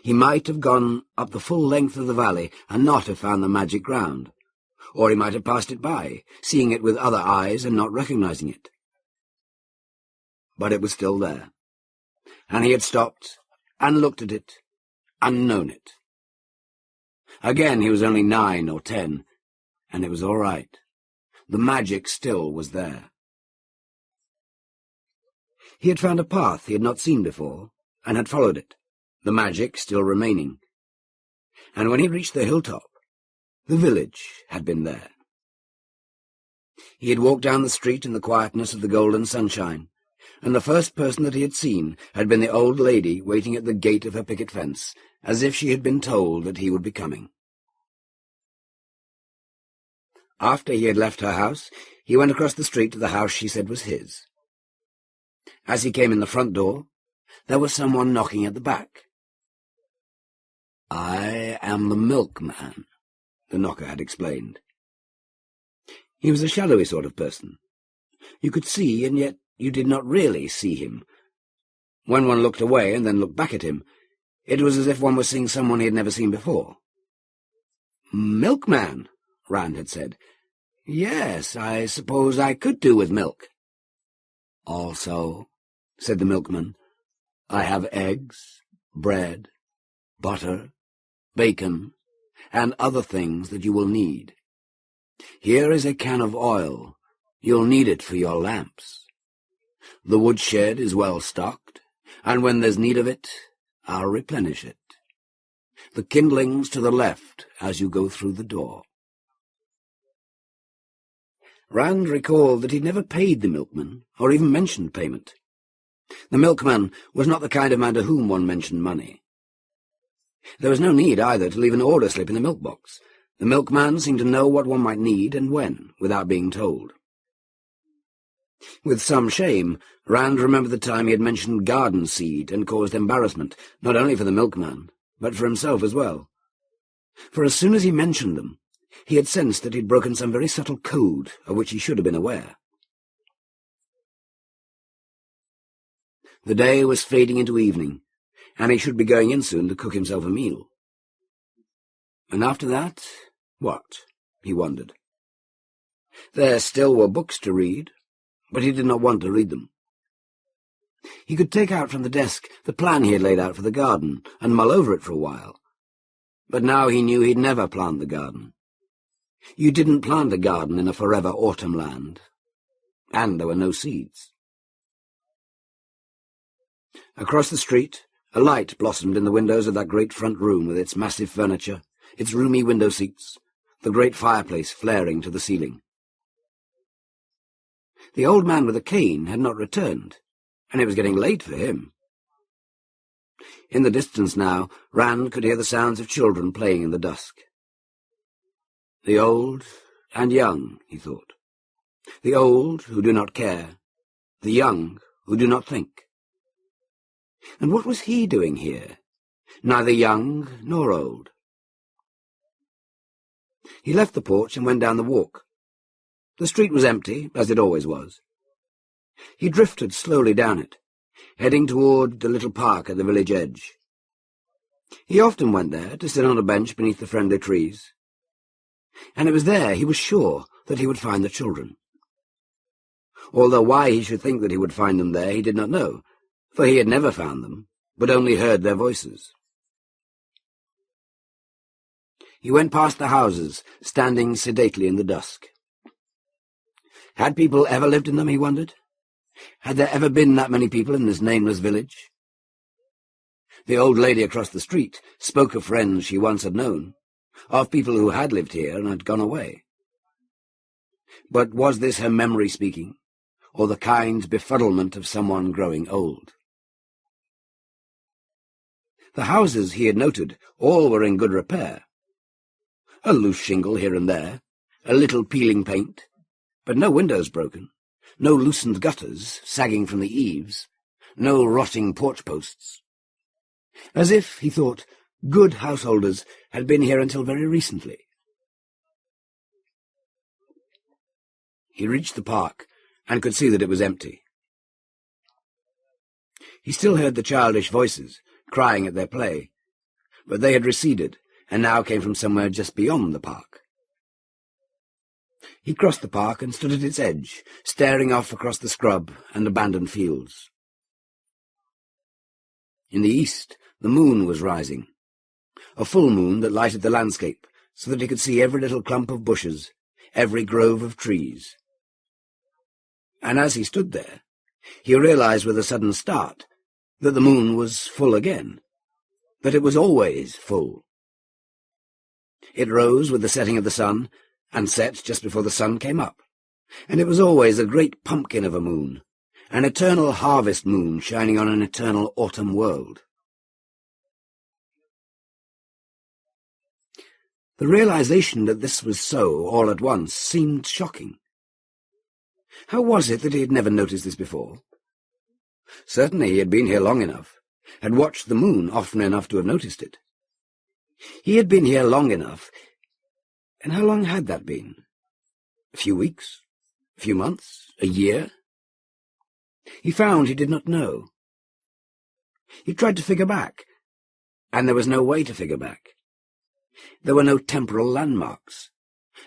He might have gone up the full length of the valley and not have found the magic ground, or he might have passed it by, seeing it with other eyes and not recognizing it. But it was still there, and he had stopped and looked at it and known it. Again he was only 9 or 10, and it was all right. The magic still was there. He had found a path he had not seen before, and had followed it, the magic still remaining. And when he reached the hilltop, the village had been there. He had walked down the street in the quietness of the golden sunshine, and the first person that he had seen had been the old lady waiting at the gate of her picket fence, as if she had been told that he would be coming. After he had left her house, he went across the street to the house she said was his. As he came in the front door, there was someone knocking at the back. "I am the milkman," the knocker had explained. He was a shadowy sort of person. You could see, and yet you did not really see him. When one looked away and then looked back at him, it was as if one was seeing someone he had never seen before. "Milkman," Rand had said. "Yes, I suppose I could do with milk." "Also," said the milkman, "I have eggs, bread, butter, bacon, and other things that you will need. Here is a can of oil. You'll need it for your lamps. The woodshed is well stocked, and when there's need of it, I'll replenish it. The kindling's to the left as you go through the door." Rand recalled that he'd never paid the milkman, or even mentioned payment. The milkman was not the kind of man to whom one mentioned money. There was no need, either, to leave an order slip in the milk box. The milkman seemed to know what one might need and when, without being told. With some shame, Rand remembered the time he had mentioned garden seed and caused embarrassment, not only for the milkman, but for himself as well. For as soon as he mentioned them, he had sensed that he had broken some very subtle code of which he should have been aware. The day was fading into evening, and he should be going in soon to cook himself a meal. And after that, what? He wondered. There still were books to read, but he did not want to read them. He could take out from the desk the plan he had laid out for the garden and mull over it for a while. But now he knew he'd never plant the garden. You didn't plant a garden in a forever autumn land, and there were no seeds. Across the street, a light blossomed in the windows of that great front room with its massive furniture, its roomy window seats, the great fireplace flaring to the ceiling. The old man with the cane had not returned, and it was getting late for him. In the distance now, Rand could hear the sounds of children playing in the dusk. The old and young, he thought. The old who do not care, the young who do not think. And what was he doing here? Neither young nor old. He left the porch and went down the walk. The street was empty, as it always was. He drifted slowly down it, heading toward the little park at the village edge. He often went there to sit on a bench beneath the friendly trees, and it was there he was sure that he would find the children. Although why he should think that he would find them there he did not know, for he had never found them, but only heard their voices. He went past the houses, standing sedately in the dusk. Had people ever lived in them, he wondered? Had there ever been that many people in this nameless village? The old lady across the street spoke of friends she once had known, of people who had lived here and had gone away. But was this her memory speaking, or the kind befuddlement of someone growing old? The houses he had noted all were in good repair. A loose shingle here and there, a little peeling paint, but no windows broken, no loosened gutters sagging from the eaves, no rotting porch posts. As if, he thought, good householders had been here until very recently. He reached the park and could see that it was empty. He still heard the childish voices crying at their play, but they had receded and now came from somewhere just beyond the park. He crossed the park and stood at its edge, staring off across the scrub and abandoned fields. In the east, the moon was rising, a full moon that lighted the landscape so that he could see every little clump of bushes, every grove of trees. And as he stood there, he realized with a sudden start that the moon was full again, that it was always full. It rose with the setting of the sun, and set just before the sun came up, and it was always a great pumpkin of a moon, an eternal harvest moon shining on an eternal autumn world. The realization that this was so all at once seemed shocking. How was it that he had never noticed this before? Certainly he had been here long enough, had watched the moon often enough to have noticed it. He had been here long enough, and how long had that been? A few weeks? A few months? A year? He found he did not know. He tried to figure back, and there was no way to figure back. There were no temporal landmarks.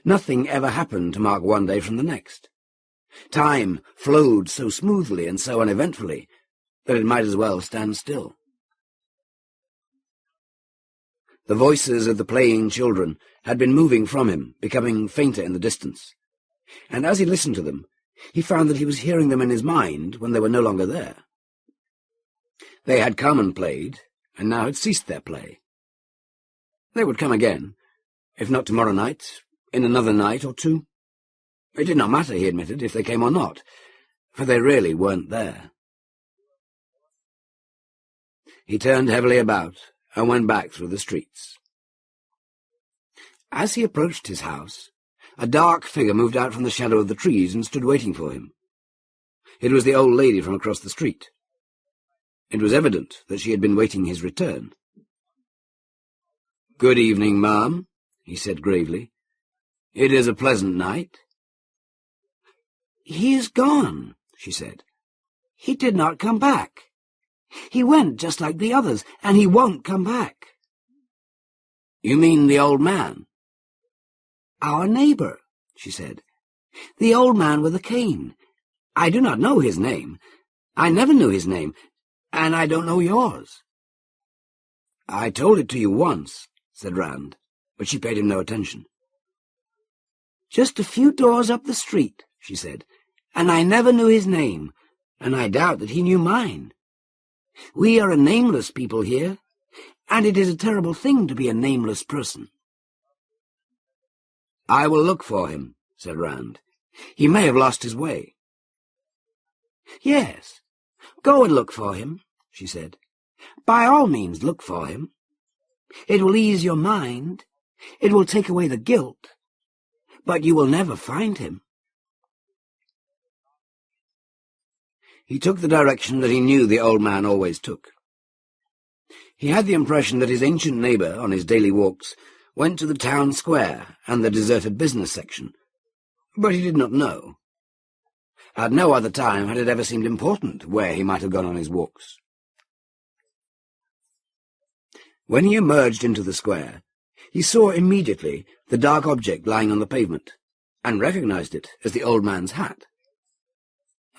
Nothing ever happened to mark one day from the next. Time flowed so smoothly and so uneventfully that it might as well stand still. The voices of the playing children had been moving from him, becoming fainter in the distance, and as he listened to them, he found that he was hearing them in his mind when they were no longer there. They had come and played, and now had ceased their play. They would come again, if not tomorrow night, in another night or two. It did not matter, he admitted, if they came or not, for they really weren't there. He turned heavily about and went back through the streets. As he approached his house, a dark figure moved out from the shadow of the trees and stood waiting for him. It was the old lady from across the street. It was evident that she had been waiting his return. "Good evening, ma'am," he said gravely. "It is a pleasant night." "He is gone," she said. "He did not come back. He went just like the others, and he won't come back." "You mean the old man?" "Our neighbor," she said. "The old man with the cane. I do not know his name. I never knew his name, and I don't know yours." "I told it to you once," said Rand, but she paid him no attention. "Just a few doors up the street," she said, "and I never knew his name, and I doubt that he knew mine. We are a nameless people here, and it is a terrible thing to be a nameless person." "I will look for him," said Rand. "He may have lost his way." "Yes, go and look for him," she said. "By all means look for him. It will ease your mind. It will take away the guilt. But you will never find him." He took the direction that he knew the old man always took. He had the impression that his ancient neighbour, on his daily walks, went to the town square and the deserted business section, but he did not know. At no other time had it ever seemed important where he might have gone on his walks. When he emerged into the square, he saw immediately the dark object lying on the pavement, and recognized it as the old man's hat.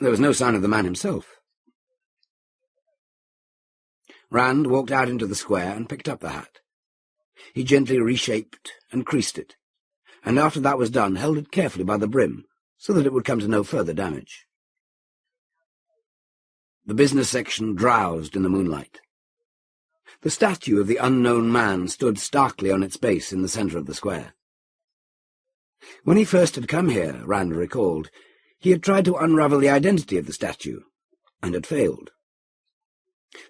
There was no sign of the man himself. Rand walked out into the square and picked up the hat. He gently reshaped and creased it, and after that was done held it carefully by the brim, so that it would come to no further damage. The business section drowsed in the moonlight. The statue of the unknown man stood starkly on its base in the centre of the square. When he first had come here, Rand recalled, he had tried to unravel the identity of the statue, and had failed.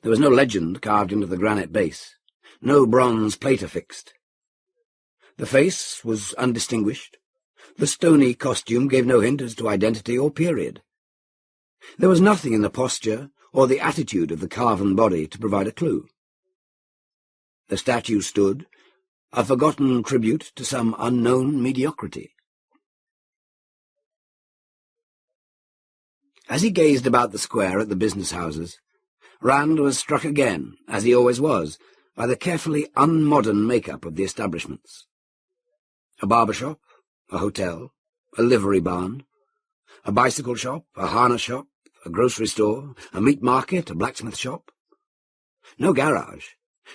There was no legend carved into the granite base, no bronze plate affixed. The face was undistinguished. The stony costume gave no hint as to identity or period. There was nothing in the posture or the attitude of the carven body to provide a clue. The statue stood, a forgotten tribute to some unknown mediocrity. As he gazed about the square at the business houses, Rand was struck again, as he always was, by the carefully unmodern make-up of the establishments. A barber shop, a hotel, a livery barn, a bicycle shop, a harness shop, a grocery store, a meat market, a blacksmith shop. No garage,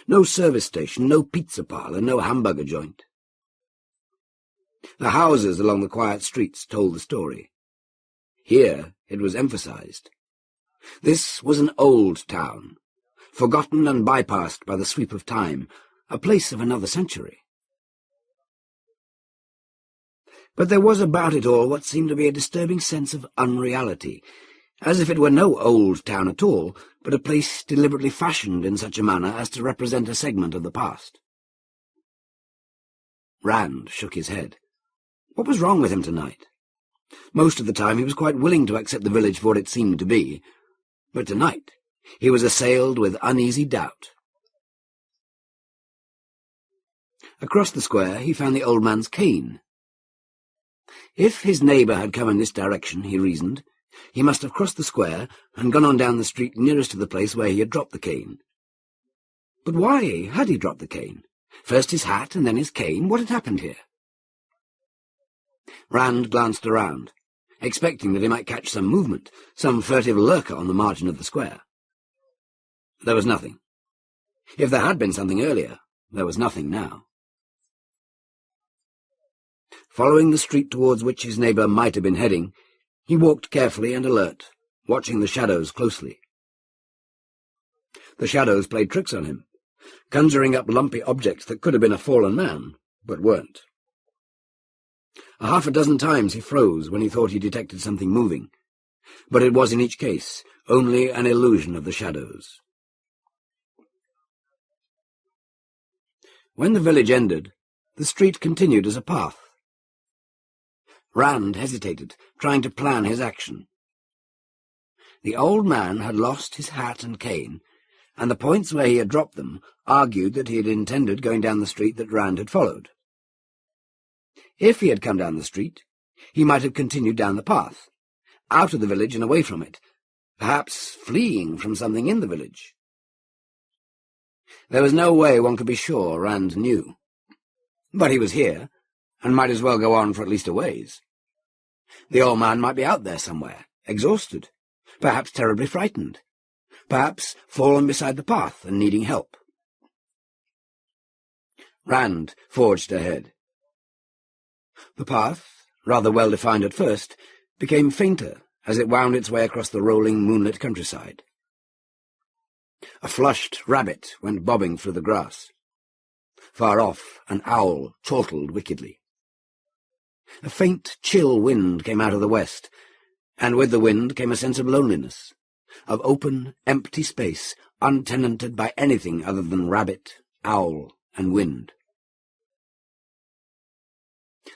no service station, no pizza parlour, no hamburger joint. The houses along the quiet streets told the story. Here it was emphasized. This was an old town, forgotten and bypassed by the sweep of time, a place of another century. But there was about it all what seemed to be a disturbing sense of unreality, as if it were no old town at all, but a place deliberately fashioned in such a manner as to represent a segment of the past. Rand shook his head. What was wrong with him tonight? Most of the time he was quite willing to accept the village for what it seemed to be, but tonight he was assailed with uneasy doubt. Across the square he found the old man's cane. If his neighbour had come in this direction, he reasoned, he must have crossed the square and gone on down the street nearest to the place where he had dropped the cane. But why had he dropped the cane? First his hat and then his cane. What had happened here? Rand glanced around, expecting that he might catch some movement, some furtive lurker on the margin of the square. There was nothing. If there had been something earlier, there was nothing now. Following the street towards which his neighbour might have been heading, he walked carefully and alert, watching the shadows closely. The shadows played tricks on him, conjuring up lumpy objects that could have been a fallen man, but weren't. Half a dozen times he froze when he thought he detected something moving, but it was in each case only an illusion of the shadows. When the village ended, the street continued as a path. Rand hesitated, trying to plan his action. The old man had lost his hat and cane, and the points where he had dropped them argued that he had intended going down the street that Rand had followed. If he had come down the street, he might have continued down the path, out of the village and away from it, perhaps fleeing from something in the village. There was no way one could be sure, Rand knew. But he was here, and might as well go on for at least a ways. The old man might be out there somewhere, exhausted, perhaps terribly frightened, perhaps fallen beside the path and needing help. Rand forged ahead. The path, rather well-defined at first, became fainter as it wound its way across the rolling moonlit countryside. A flushed rabbit went bobbing through the grass. Far off, an owl chortled wickedly. A faint, chill wind came out of the west, and with the wind came a sense of loneliness, of open, empty space, untenanted by anything other than rabbit, owl, and wind.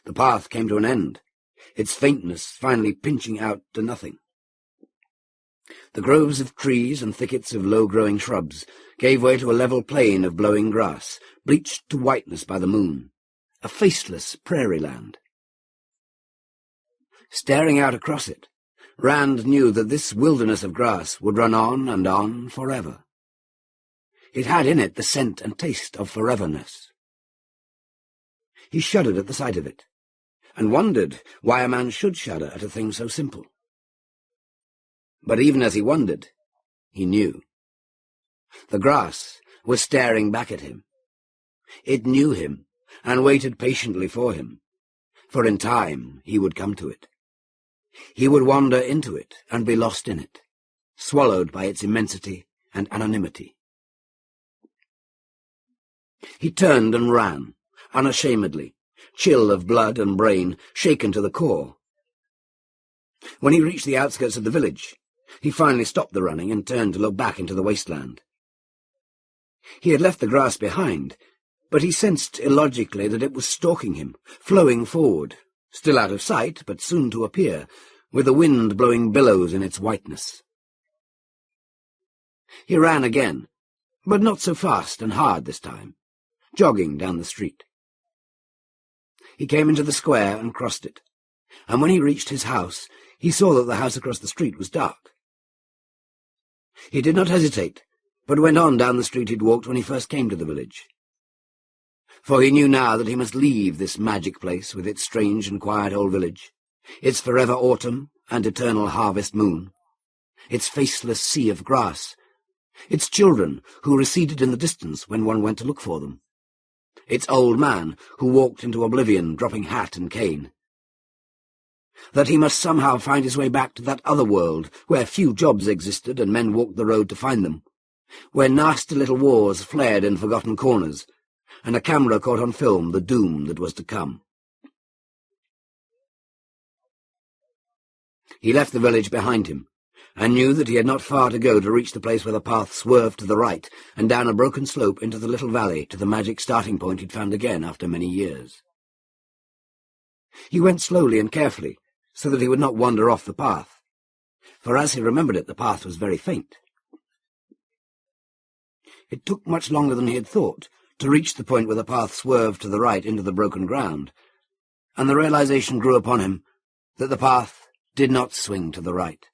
The path came to an end, its faintness finally pinching out to nothing. The groves of trees and thickets of low-growing shrubs gave way to a level plain of blowing grass, bleached to whiteness by the moon, a faceless prairie land. Staring out across it, Rand knew that this wilderness of grass would run on forever. It had in it the scent and taste of foreverness. He shuddered at the sight of it, and wondered why a man should shudder at a thing so simple. But even as he wondered, he knew. The grass was staring back at him. It knew him, and waited patiently for him, for in time he would come to it. He would wander into it and be lost in it, swallowed by its immensity and anonymity. He turned and ran, unashamedly, chill of blood and brain, shaken to the core. When he reached the outskirts of the village, he finally stopped the running and turned to look back into the wasteland. He had left the grass behind, but he sensed illogically that it was stalking him, flowing forward, still out of sight, but soon to appear, with the wind blowing billows in its whiteness. He ran again, but not so fast and hard this time, jogging down the street. He came into the square and crossed it, and when he reached his house, he saw that the house across the street was dark. He did not hesitate, but went on down the street he'd walked when he first came to the village. For he knew now that he must leave this magic place with its strange and quiet old village, its forever autumn and eternal harvest moon, its faceless sea of grass, its children who receded in the distance when one went to look for them, its old man who walked into oblivion dropping hat and cane. That he must somehow find his way back to that other world where few jobs existed and men walked the road to find them, where nasty little wars flared in forgotten corners, and a camera caught on film the doom that was to come. He left the village behind him, and knew that he had not far to go to reach the place where the path swerved to the right and down a broken slope into the little valley to the magic starting point he'd found again after many years. He went slowly and carefully, so that he would not wander off the path, for as he remembered it, the path was very faint. It took much longer than he had thought to reach the point where the path swerved to the right into the broken ground, and the realization grew upon him that the path did not swing to the right,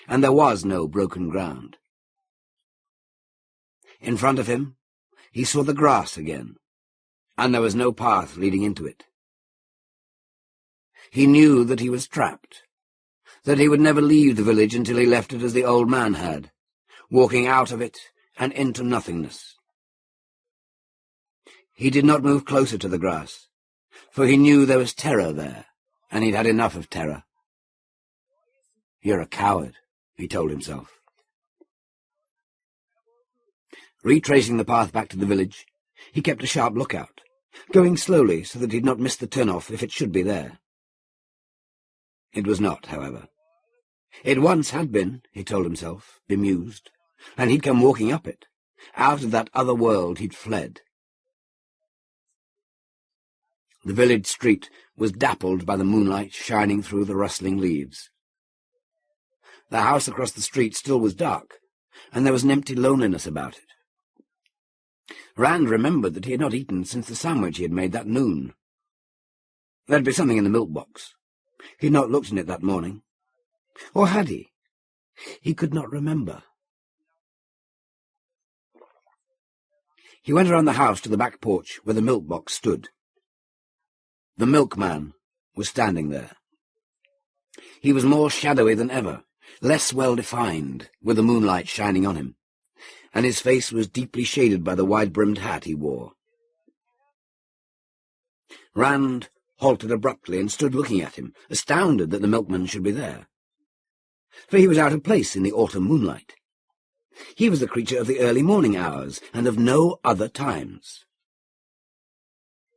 and there was no broken ground. In front of him, he saw the grass again, and there was no path leading into it. He knew that he was trapped, that he would never leave the village until he left it as the old man had, walking out of it and into nothingness. He did not move closer to the grass, for he knew there was terror there, and he'd had enough of terror. "You're a coward," he told himself. Retracing the path back to the village, he kept a sharp lookout, going slowly so that he'd not miss the turn-off if it should be there. It was not, however. It once had been, he told himself, bemused, and he'd come walking up it, out of that other world he'd fled. The village street was dappled by the moonlight shining through the rustling leaves. The house across the street still was dark, and there was an empty loneliness about it. Rand remembered that he had not eaten since the sandwich he had made that noon. There'd be something in the milk box. He had not looked in it that morning. Or had he? He could not remember. He went around the house to the back porch where the milk box stood. The milkman was standing there. He was more shadowy than ever, less well-defined, with the moonlight shining on him, and his face was deeply shaded by the wide-brimmed hat he wore. Rand halted abruptly and stood looking at him, astounded that the milkman should be there. For he was out of place in the autumn moonlight. He was the creature of the early morning hours, and of no other times.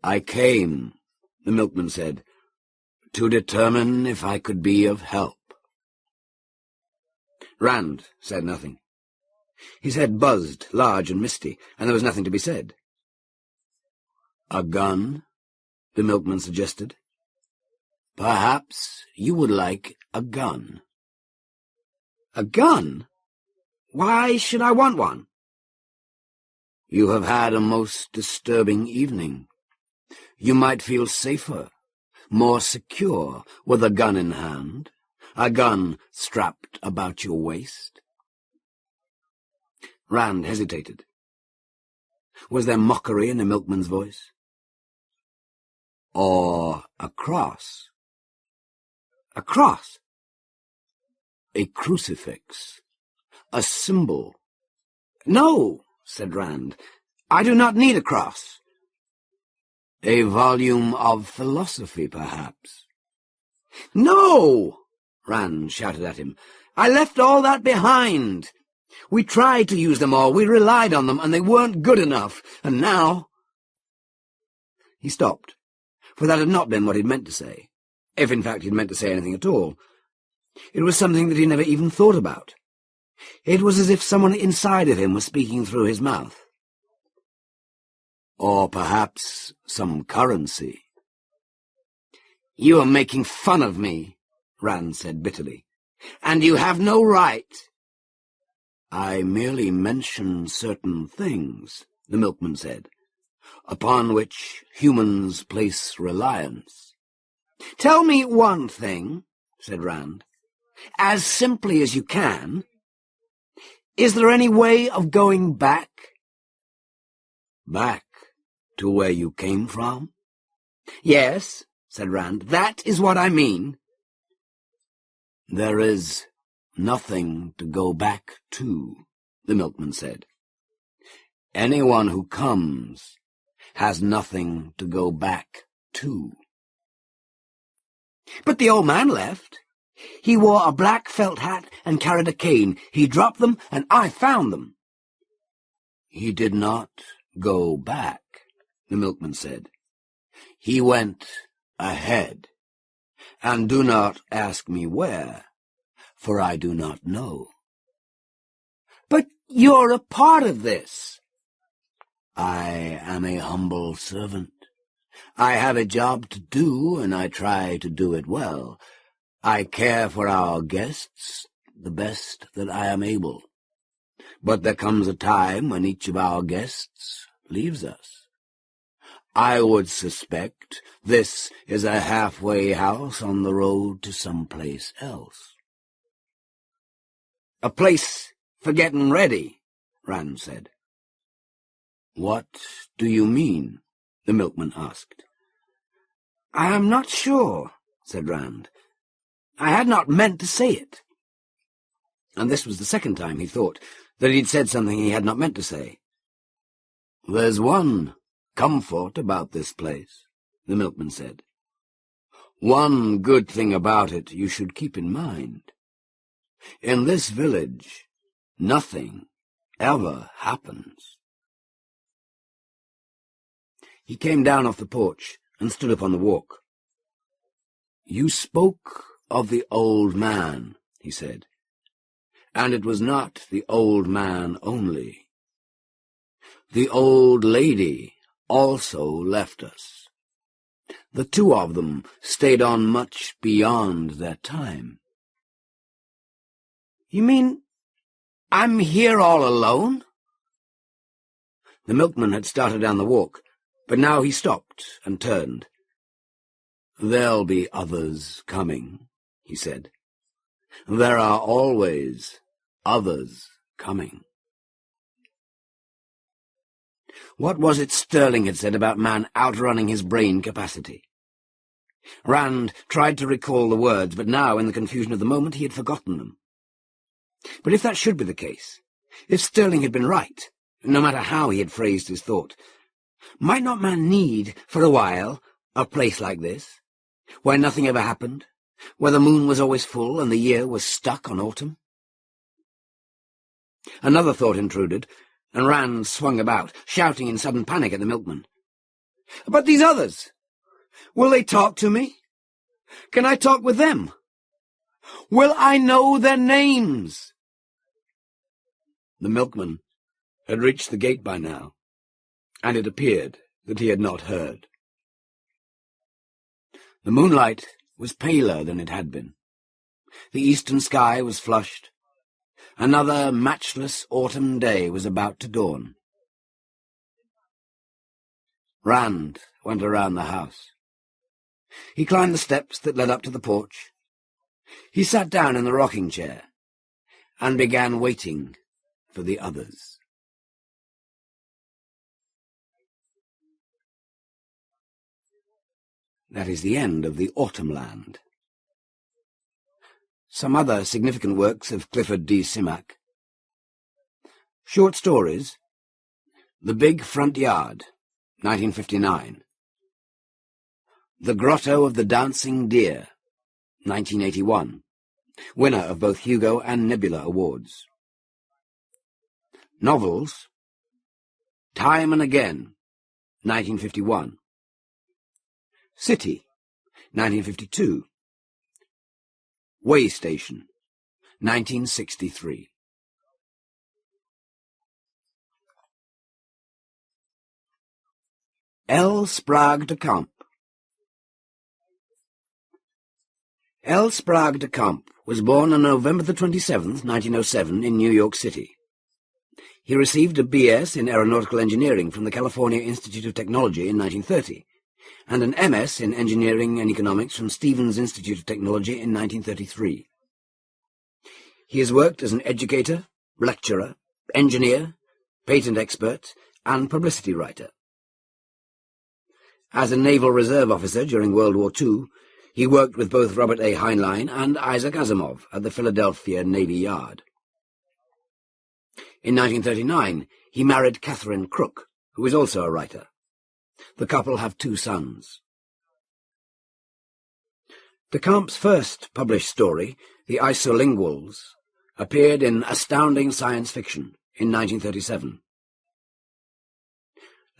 "I came," the milkman said, "to determine if I could be of help." Rand said nothing. His head buzzed, large and misty, and there was nothing to be said. "A gun?" the milkman suggested. "Perhaps you would like a gun." "A gun? Why should I want one?" "You have had a most disturbing evening. You might feel safer, more secure, with a gun in hand, a gun strapped about your waist." Rand hesitated. Was there mockery in the milkman's voice? "Or a cross?" "A cross?" "A crucifix. A symbol." "No," said Rand. "I do not need a cross." "A volume of philosophy, perhaps?" "No!" Rand shouted at him. "I left all that behind. We tried to use them all, we relied on them, and they weren't good enough, and now—" He stopped, for that had not been what he'd meant to say, if in fact he'd meant to say anything at all. It was something that he never even thought about. It was as if someone inside of him was speaking through his mouth. "Or perhaps some currency." "You are making fun of me," Rand said bitterly, "and you have no right." "I merely mention certain things," the milkman said, "upon which humans place reliance." "Tell me one thing," said Rand, "as simply as you can. Is there any way of going back?" "Back to where you came from?" "Yes," said Rand, "that is what I mean." "There is nothing to go back to," the milkman said. "Anyone who comes has nothing to go back to." "But the old man left. He wore a black felt hat and carried a cane. He dropped them, and I found them." "He did not go back," the milkman said. "He went ahead. And do not ask me where, for I do not know." "But you're a part of this." "I am a humble servant. I have a job to do, and I try to do it well. I care for our guests the best that I am able. But there comes a time when each of our guests leaves us. I would suspect this is a halfway house on the road to someplace else." "A place for getting ready," Rand said. "What do you mean?" the milkman asked. "I am not sure," said Rand. "I had not meant to say it." And this was the second time, he thought, that he'd said something he had not meant to say. "There's one comfort about this place," the milkman said. "One good thing about it you should keep in mind. In this village, nothing ever happens." He came down off the porch and stood up on the walk. "You spoke of the old man," he said, "and it was not the old man only. The old lady also left us. The two of them stayed on much beyond their time. You mean I'm here all alone? The milkman had started down the walk, but now he stopped and turned. There'll be others coming, he said. There are always others coming. What was it Sterling had said about man outrunning his brain capacity? Rand tried to recall the words, but now, in the confusion of the moment, he had forgotten them. But if that should be the case, if Sterling had been right, no matter how he had phrased his thought, might not man need, for a while, a place like this, where nothing ever happened, where the moon was always full and the year was stuck on autumn? Another thought intruded, and Rand swung about, shouting in sudden panic at the milkman. "But these others! Will they talk to me? Can I talk with them? Will I know their names?" The milkman had reached the gate by now, and it appeared that he had not heard. The moonlight was paler than it had been. The eastern sky was flushed. Another matchless autumn day was about to dawn. Rand went around the house. He climbed the steps that led up to the porch. He sat down in the rocking chair and began waiting for the others. That is the end of the Autumnland. Some other significant works of Clifford D. Simak. Short stories: The Big Front Yard, 1959. The Grotto of the Dancing Deer, 1981, winner of both Hugo and Nebula Awards. Novels: Time and Again, 1951. City, 1952. Way Station, 1963. Sprague de Camp. Sprague de Camp was born on November the 27th, 1907, in New York City. He received a B.S. in Aeronautical Engineering from the California Institute of Technology in 1930, and an M.S. in Engineering and Economics from Stevens Institute of Technology in 1933. He has worked as an educator, lecturer, engineer, patent expert, and publicity writer. As a Naval Reserve officer during World War II, he worked with both Robert A. Heinlein and Isaac Asimov at the Philadelphia Navy Yard. In 1939, he married Catherine Crook, who is also a writer. The couple have 2 sons. De Camp's first published story, The Isolinguals, appeared in Astounding Science Fiction in 1937.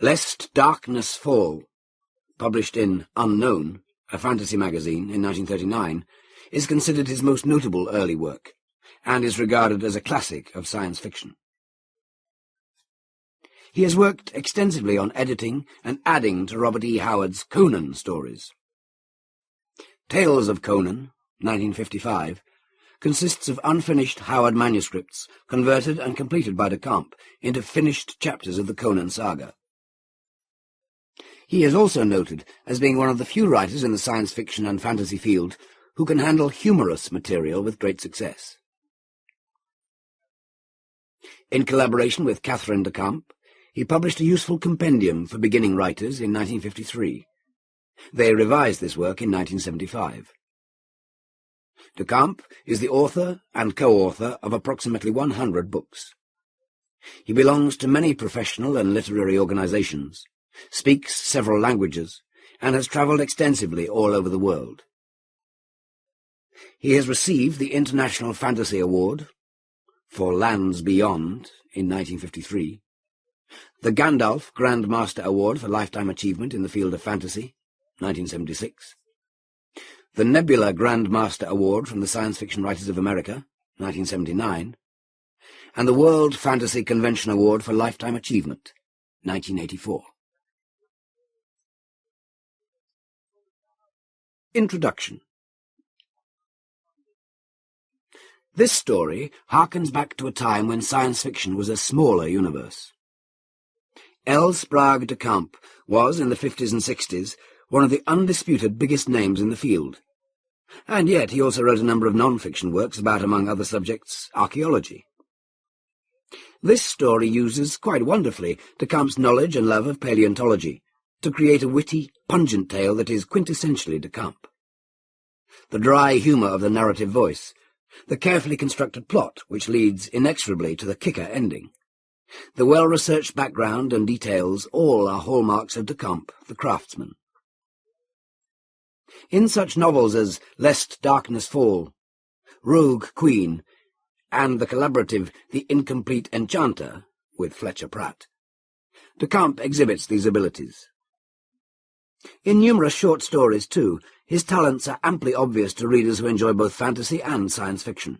Lest Darkness Fall, published in Unknown, a fantasy magazine, in 1939, is considered his most notable early work, and is regarded as a classic of science fiction. He has worked extensively on editing and adding to Robert E. Howard's Conan stories. Tales of Conan, 1955, consists of unfinished Howard manuscripts converted and completed by de Camp into finished chapters of the Conan saga. He is also noted as being one of the few writers in the science fiction and fantasy field who can handle humorous material with great success. In collaboration with Catherine de Camp, he published a useful compendium for beginning writers in 1953. They revised this work in 1975. De Camp is the author and co-author of approximately 100 books. He belongs to many professional and literary organizations, speaks several languages, and has traveled extensively all over the world. He has received the International Fantasy Award for Lands Beyond in 1953, the Gandalf Grand Master Award for Lifetime Achievement in the Field of Fantasy, 1976, the Nebula Grand Master Award from the Science Fiction Writers of America, 1979, and the World Fantasy Convention Award for Lifetime Achievement, 1984. Introduction. This story harkens back to a time when science fiction was a smaller universe. Sprague de Camp was, in the 50s and 60s, one of the undisputed biggest names in the field. And yet he also wrote a number of non-fiction works about, among other subjects, archaeology. This story uses, quite wonderfully, de Camp's knowledge and love of paleontology to create a witty, pungent tale that is quintessentially de Camp. The dry humour of the narrative voice, the carefully constructed plot which leads inexorably to the kicker ending, the well-researched background and details all are hallmarks of de Camp, the craftsman. In such novels as Lest Darkness Fall, Rogue Queen, and the collaborative The Incomplete Enchanter, with Fletcher Pratt, de Camp exhibits these abilities. In numerous short stories, too, his talents are amply obvious to readers who enjoy both fantasy and science fiction.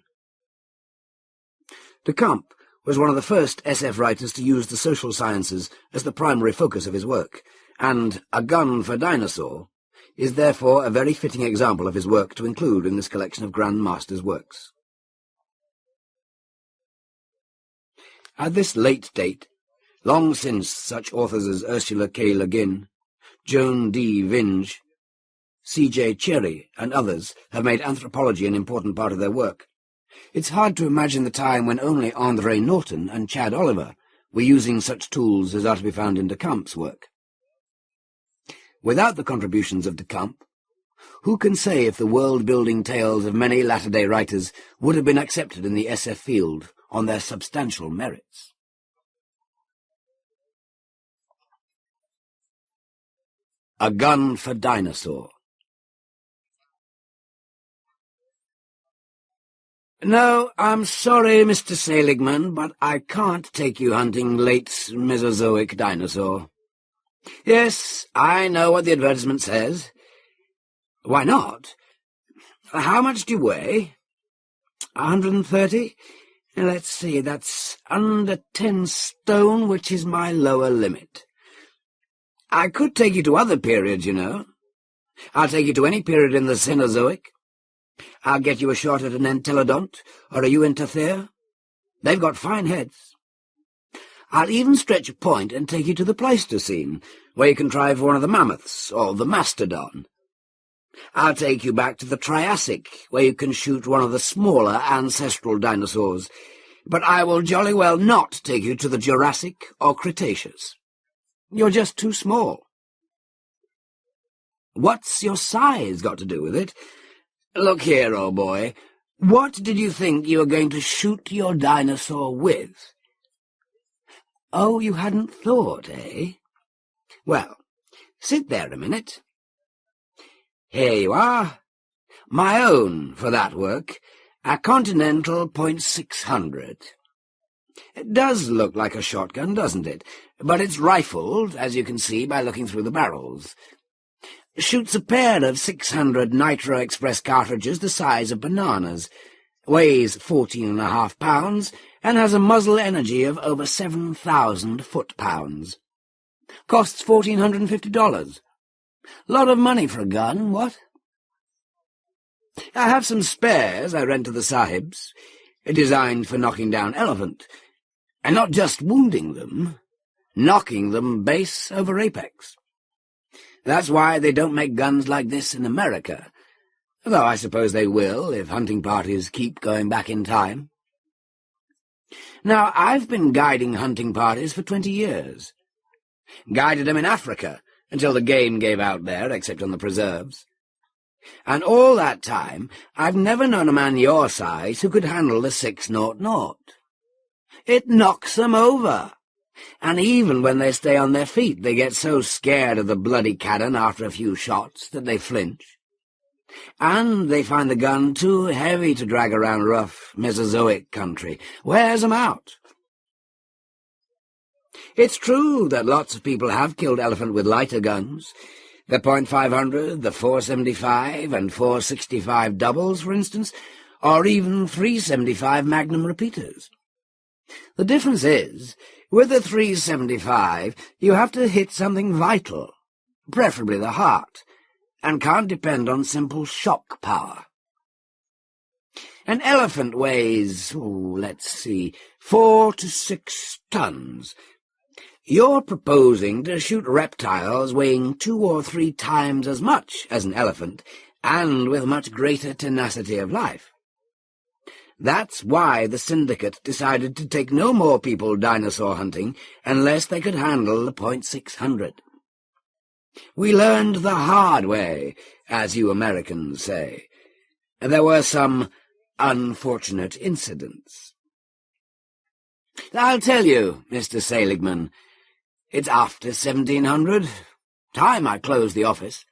De Camp was one of the first SF writers to use the social sciences as the primary focus of his work, and A Gun for Dinosaur is therefore a very fitting example of his work to include in this collection of Grand Master's works. At this late date, long since such authors as Ursula K. Le Guin, Joan D. Vinge, C.J. Cherry, and others have made anthropology an important part of their work, it's hard to imagine the time when only André Norton and Chad Oliver were using such tools as are to be found in de Camp's work. Without the contributions of de Camp, who can say if the world-building tales of many latter-day writers would have been accepted in the SF field on their substantial merits? A Gun for Dinosaur. No, I'm sorry, Mr. Seligman, but I can't take you hunting late Mesozoic dinosaur. Yes, I know what the advertisement says. Why not? How much do you weigh? 130? Let's see, that's under 10 stone, which is my lower limit. I could take you to other periods, you know. I'll take you to any period in the Cenozoic. I'll get you a shot at an entelodont or a Uintathere. They've got fine heads. I'll even stretch a point and take you to the Pleistocene, where you can try for one of the mammoths or the mastodon. I'll take you back to the Triassic, where you can shoot one of the smaller ancestral dinosaurs, but I will jolly well not take you to the Jurassic or Cretaceous. You're just too small. What's your size got to do with it? Look here, old boy, what did you think you were going to shoot your dinosaur with? Oh, you hadn't thought, eh? Well, sit there a minute. Here you are. My own, for that work, a Continental .600. It does look like a shotgun, doesn't it? But it's rifled, as you can see by looking through the barrels. Shoots a pair of 600 Nitro Express cartridges the size of bananas, weighs 14.5 pounds, and has a muzzle energy of over 7,000 foot-pounds. Costs $1,450. Lot of money for a gun, what? I have some spares I rent to the sahibs, designed for knocking down elephant, and not just wounding them, knocking them base over apex. That's why they don't make guns like this in America, though I suppose they will if hunting parties keep going back in time. Now, I've been guiding hunting parties for 20 years. Guided them in Africa until the game gave out there, except on the preserves. And all that time, I've never known a man your size who could handle the 6.00. It knocks them over. And even when they stay on their feet, they get so scared of the bloody cannon after a few shots that they flinch. And they find the gun too heavy to drag around rough Mesozoic country. Wears them out. It's true that lots of people have killed elephant with lighter guns. The .500, the .475, and .465 doubles, for instance, or even .375 Magnum repeaters. The difference is, with the .375, you have to hit something vital, preferably the heart, and can't depend on simple shock power. An elephant weighs, let's see, 4 to 6 tons. You're proposing to shoot reptiles weighing 2 or 3 times as much as an elephant, and with much greater tenacity of life. That's why the syndicate decided to take no more people dinosaur hunting unless they could handle the .600. We learned the hard way, as you Americans say. There were some unfortunate incidents. I'll tell you, Mr. Seligman, it's after 1700. Time I closed the office.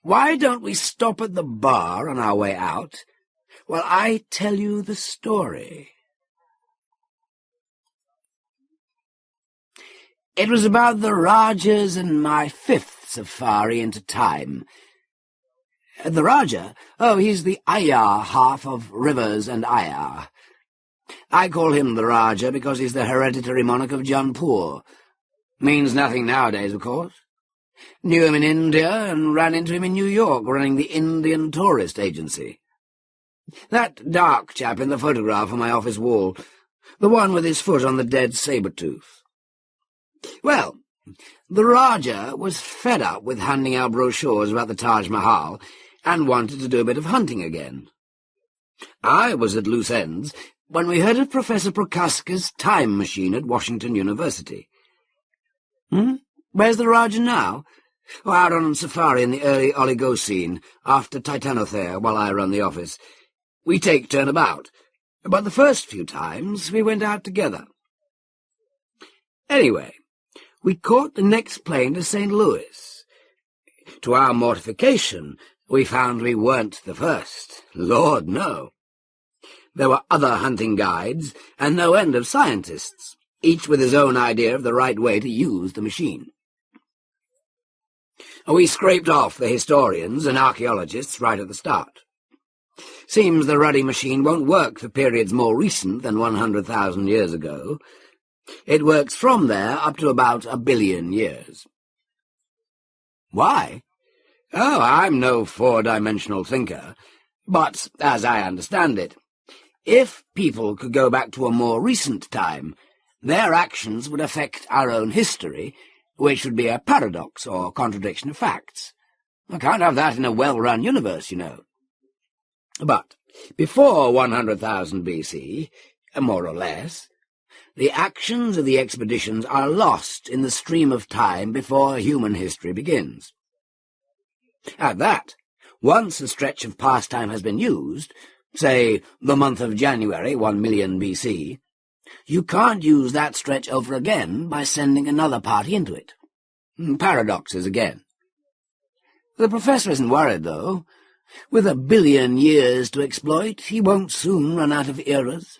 Why don't we stop at the bar on our way out while I tell you the story? It was about the Rajas and my 5th safari into time. The Raja? Oh, he's the Ayar half of Rivers and Ayar. I call him the Raja because he's the hereditary monarch of Jaunpur. Means nothing nowadays, of course. Knew him in India and ran into him in New York running the Indian Tourist Agency. That dark chap in the photograph on my office wall, the one with his foot on the dead saber-tooth. Well, the Raja was fed up with handing out brochures about the Taj Mahal and wanted to do a bit of hunting again. I was at loose ends when we heard of Professor Prochaska's time machine at Washington University. Where's the Raja now? Out on safari in the early Oligocene, after Titanothere, while I run the office. We take turn about, but the first few times we went out together. Anyway, we caught the next plane to St. Louis. To our mortification, we found we weren't the first. Lord, no. There were other hunting guides and no end of scientists, each with his own idea of the right way to use the machine. We scraped off the historians and archaeologists right at the start. Seems the ruddy machine won't work for periods more recent than 100,000 years ago. It works from there up to about 1 billion years. Why? Oh, I'm no 4-dimensional thinker, but, as I understand it, if people could go back to a more recent time, their actions would affect our own history, which would be a paradox or contradiction of facts. I can't have that in a well-run universe, you know. But before 100,000 BC, more or less, the actions of the expeditions are lost in the stream of time before human history begins. At that, once a stretch of past time has been used, say the month of January, 1 million BC, you can't use that stretch over again by sending another party into it. Paradoxes again. The professor isn't worried, though. With 1 billion years to exploit, he won't soon run out of eras.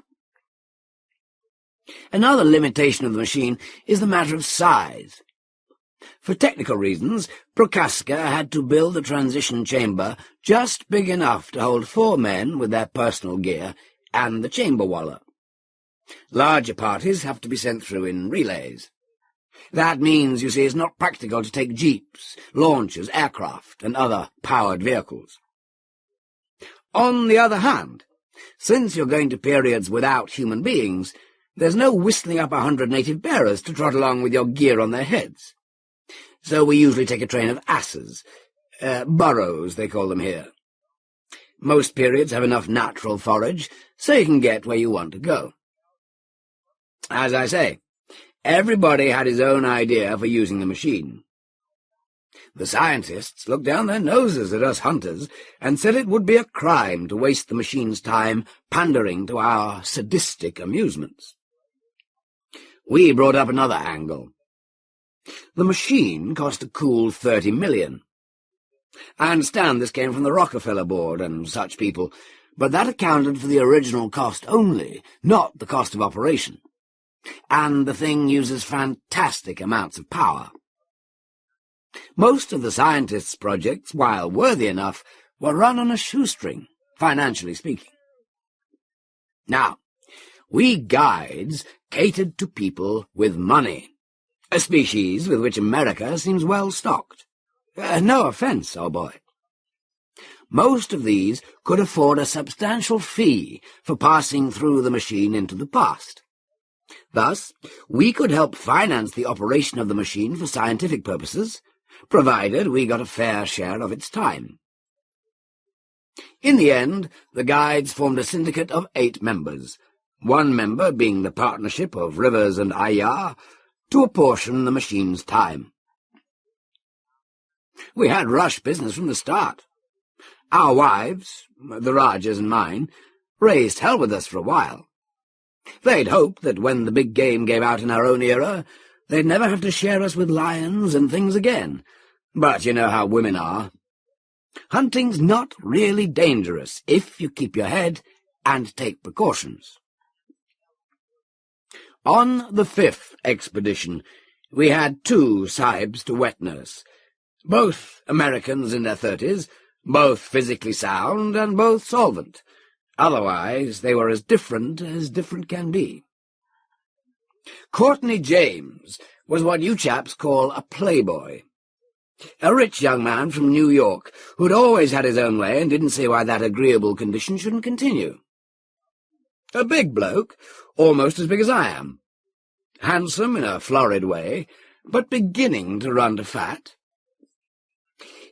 Another limitation of the machine is the matter of size. For technical reasons, Prochaska had to build a transition chamber just big enough to hold 4 men with their personal gear and the chamber wallah. Larger parties have to be sent through in relays. That means, you see, it's not practical to take jeeps, launchers, aircraft, and other powered vehicles. On the other hand, since you're going to periods without human beings, there's no whistling up 100 native bearers to trot along with your gear on their heads. So we usually take a train of asses, burros they call them here. Most periods have enough natural forage, so you can get where you want to go. As I say, everybody had his own idea for using the machine. The scientists looked down their noses at us hunters and said it would be a crime to waste the machine's time pandering to our sadistic amusements. We brought up another angle. The machine cost a cool 30 million. I understand this came from the Rockefeller Board and such people, but that accounted for the original cost only, not the cost of operation. And the thing uses fantastic amounts of power. Most of the scientists' projects, while worthy enough, were run on a shoestring, financially speaking. Now, we guides catered to people with money, a species with which America seems well stocked. No offence, old boy. Most of these could afford a substantial fee for passing through the machine into the past. Thus, we could help finance the operation of the machine for scientific purposes, provided we got a fair share of its time. In the end, the guides formed a syndicate of 8 members, one member being the partnership of Rivers and Ayar, to apportion the machine's time. We had rush business from the start. Our wives, the Rajas and mine, raised hell with us for a while. They'd hoped that when the big game gave out in our own era, they'd never have to share us with lions and things again. But you know how women are. Hunting's not really dangerous if you keep your head and take precautions. On the 5th expedition, we had 2 sahibs to wet nurse, both Americans in their 30s, both physically sound and both solvent. Otherwise, they were as different can be. Courtney James was what you chaps call a playboy. A rich young man from New York who'd always had his own way and didn't see why that agreeable condition shouldn't continue. A big bloke, almost as big as I am. Handsome in a florid way, but beginning to run to fat.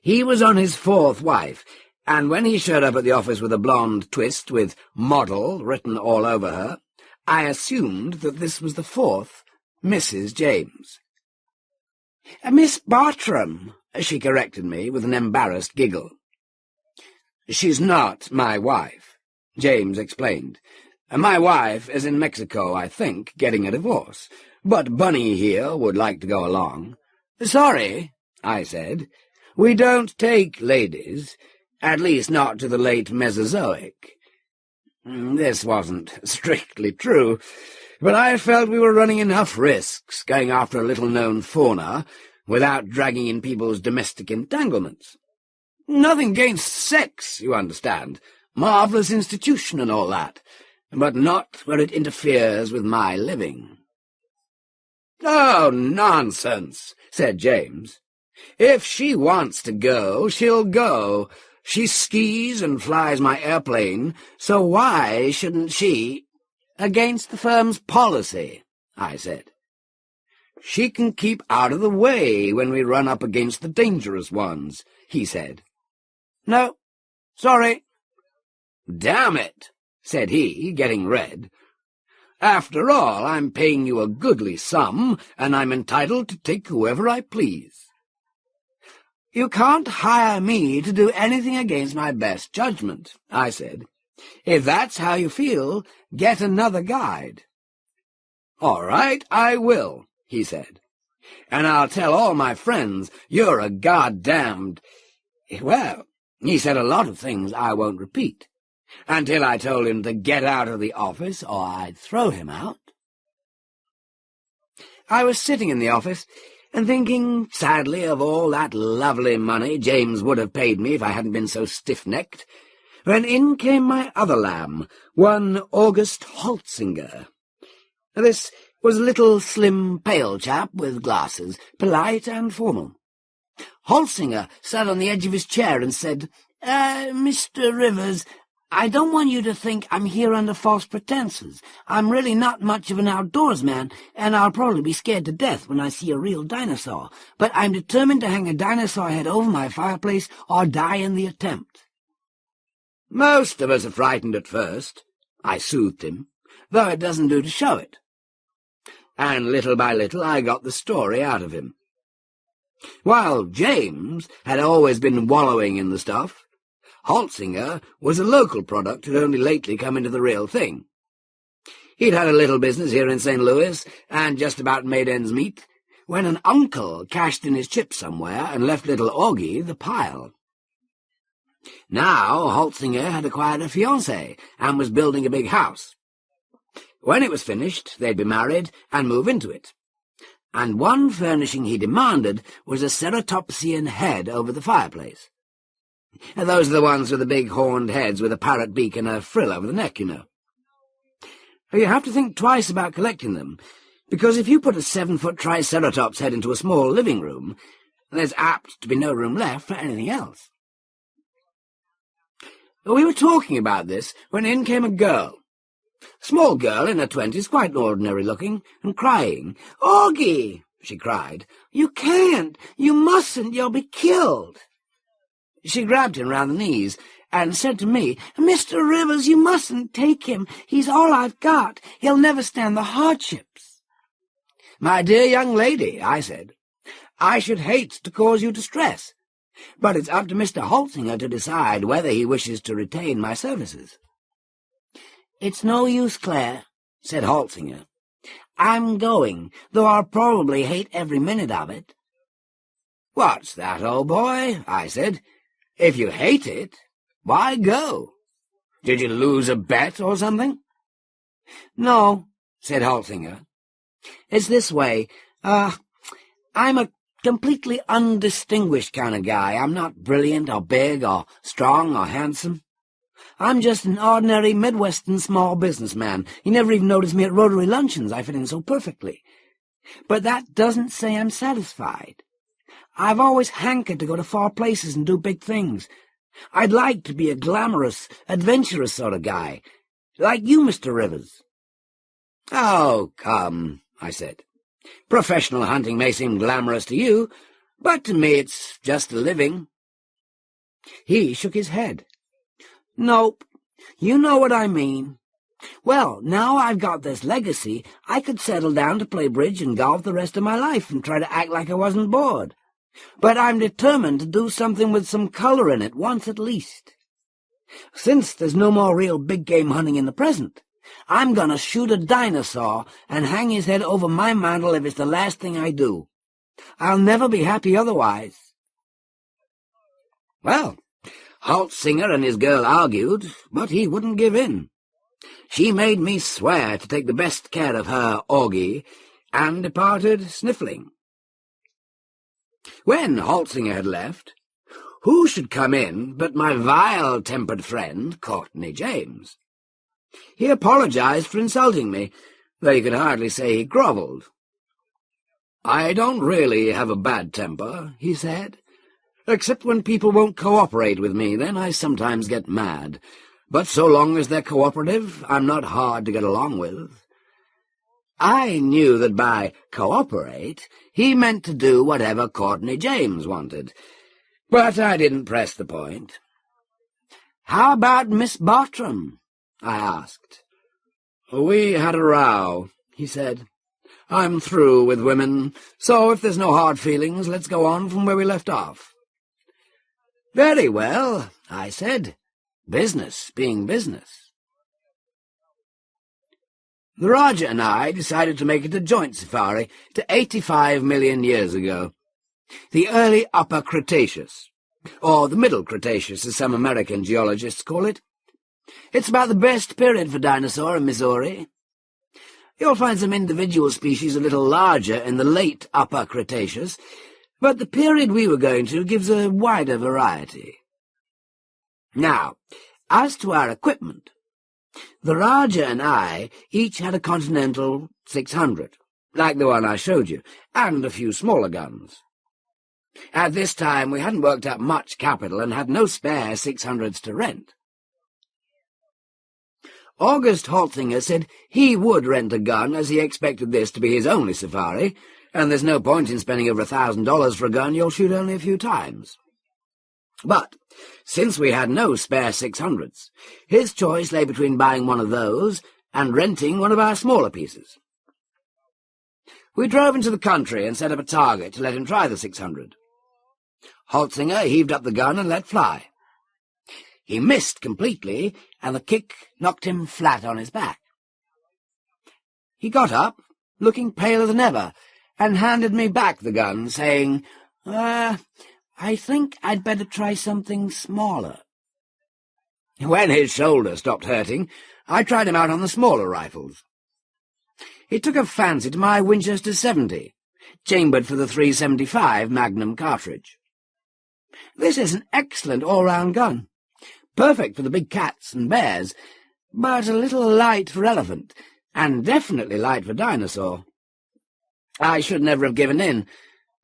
He was on his 4th wife, and when he showed up at the office with a blonde twist with "model" written all over her, I assumed that this was the 4th Mrs. James. "Miss Bartram," she corrected me with an embarrassed giggle. "She's not my wife," James explained. "My wife is in Mexico, I think, getting a divorce, but Bunny here would like to go along." "Sorry," I said. "We don't take ladies, at least not to the late Mesozoic." This wasn't strictly true, but I felt we were running enough risks going after a little-known fauna without dragging in people's domestic entanglements. Nothing against sex, you understand, marvellous institution and all that, but not where it interferes with my living. "Oh, nonsense," said James. "If she wants to go, she'll go. She skis and flies my airplane, so why shouldn't she—" "Against the firm's policy," I said. "She can keep out of the way when we run up against the dangerous ones," he said. "No, sorry." "Damn it," said he, getting red. "After all, I'm paying you a goodly sum, and I'm entitled to take whoever I please." "You can't hire me to do anything against my best judgment," I said. "If that's how you feel, get another guide." "All right, I will," he said. "And I'll tell all my friends you're a goddamned—" Well, he said a lot of things I won't repeat, until I told him to get out of the office or I'd throw him out. I was sitting in the office and thinking sadly of all that lovely money James would have paid me if I hadn't been so stiff-necked, when in came my other lamb, one August Holtzinger. This was a little, slim, pale chap with glasses, polite and formal. Holtzinger sat on the edge of his chair and said, "Mr. Rivers, I don't want you to think I'm here under false pretenses. I'm really not much of an outdoors man, and I'll probably be scared to death when I see a real dinosaur, but I'm determined to hang a dinosaur head over my fireplace or die in the attempt." "Most of us are frightened at first," I soothed him, "though it doesn't do to show it." And little by little I got the story out of him. While James had always been wallowing in the stuff, Holtzinger was a local product who'd only lately come into the real thing. He'd had a little business here in St. Louis, and just about made ends meet, when an uncle cashed in his chips somewhere and left little Augie the pile. Now Holtzinger had acquired a fiancée and was building a big house. When it was finished, they'd be married and move into it. And one furnishing he demanded was a ceratopsian head over the fireplace. Those are the ones with the big horned heads with a parrot beak and a frill over the neck, you know. You have to think twice about collecting them, because if you put a 7-foot Triceratops head into a small living room, There's apt to be no room left for anything else. We were talking about this when in came a girl. Small girl in her 20s, quite ordinary-looking, and crying. "Augie!" she cried. "You can't! You mustn't! You'll be killed!" She grabbed him round the knees and said to me, "Mr. Rivers, you mustn't take him. He's all I've got. He'll never stand the hardships." "My dear young lady," I said, "I should hate to cause you distress, but it's up to Mr. Holzinger to decide whether he wishes to retain my services." "It's no use, Claire," said Holzinger. "I'm going, though I'll probably hate every minute of it." "What's that, old boy?" I said. "If you hate it, why go? Did you lose a bet or something?" "No," said Holzinger. "It's this way. I'm a completely undistinguished kind of guy. I'm not brilliant or big or strong or handsome. I'm just an ordinary Midwestern small businessman. You never even notice me at Rotary luncheons. I fit in so perfectly. But that doesn't say I'm satisfied. I've always hankered to go to far places and do big things. I'd like to be a glamorous, adventurous sort of guy, like you, Mr. Rivers." "Oh, come," I said. "Professional hunting may seem glamorous to you, but to me it's just a living." He shook his head. "Nope, you know what I mean. Well, now I've got this legacy, I could settle down to play bridge and golf the rest of my life and try to act like I wasn't bored. But I'm determined to do something with some color in it once at least. Since there's no more real big-game hunting in the present, I'm going to shoot a dinosaur and hang his head over my mantle if it's the last thing I do. I'll never be happy otherwise." Well, Holzinger and his girl argued, but he wouldn't give in. She made me swear to take the best care of her Augie, and departed sniffling. When Holzinger had left, who should come in but my vile-tempered friend, Courtney James. He apologized for insulting me, though you could hardly say he grovelled. "I don't really have a bad temper," he said, "except when people won't cooperate with me. Then I sometimes get mad. But so long as they're cooperative, I'm not hard to get along with." I knew that by cooperate he meant to do whatever Courtney James wanted, but I didn't press the point. "How about Miss Bartram?" I asked. "We had a row," he said. "I'm through with women, so if there's no hard feelings, let's go on from where we left off." "Very well," I said, business being business. The Raja and I decided to make it a joint safari to 85 million years ago, the early Upper Cretaceous, or the Middle Cretaceous as some American geologists call it. It's about the best period for dinosaur in Missouri. You'll find some individual species a little larger in the late Upper Cretaceous, but the period we were going to gives a wider variety. Now, as to our equipment, the Raja and I each had a Continental 600, like the one I showed you, and a few smaller guns. At this time we hadn't worked up much capital and had no spare 600s to rent. August Holzinger said he would rent a gun, as he expected this to be his only safari, and there's no point in spending over $1,000 for a gun you'll shoot only a few times. But since we had no spare 600s, his choice lay between buying one of those and renting one of our smaller pieces. We drove into the country and set up a target to let him try the 600. Holzinger heaved up the gun and let fly. He missed completely, and the kick knocked him flat on his back. He got up, looking paler than ever, and handed me back the gun, saying, "I think I'd better try something smaller." When his shoulder stopped hurting, I tried him out on the smaller rifles. He took a fancy to my Winchester 70, chambered for the .375 Magnum cartridge. This is an excellent all-round gun, perfect for the big cats and bears, but a little light for elephant, and definitely light for dinosaur. I should never have given in,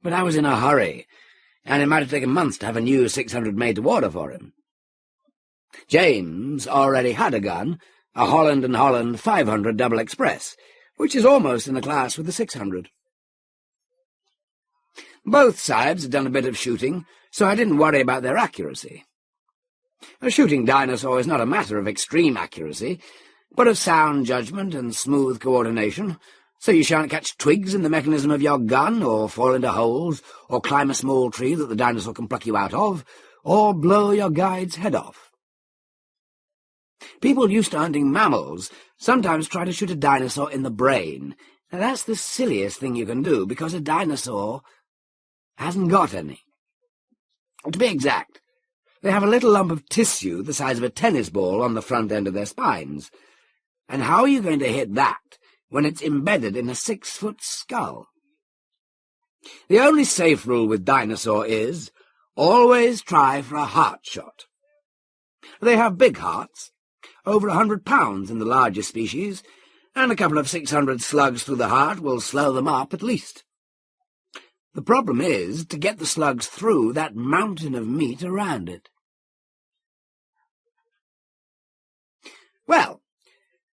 but I was in a hurry, and it might have taken months to have a new 600 made to order for him. James already had a gun, a Holland & Holland 500 double express, which is almost in the class with the 600. Both sides had done a bit of shooting, so I didn't worry about their accuracy. A shooting dinosaur is not a matter of extreme accuracy, but of sound judgment and smooth coordination, so you shan't catch twigs in the mechanism of your gun, or fall into holes, or climb a small tree that the dinosaur can pluck you out of, or blow your guide's head off. People used to hunting mammals sometimes try to shoot a dinosaur in the brain. Now that's the silliest thing you can do, because a dinosaur hasn't got any. To be exact, they have a little lump of tissue the size of a tennis ball on the front end of their spines. And how are you going to hit that when it's embedded in a 6-foot skull? The only safe rule with dinosaur is, always try for a heart shot. They have big hearts, over 100 pounds in the larger species, and a couple of 600 slugs through the heart will slow them up at least. The problem is to get the slugs through that mountain of meat around it. Well,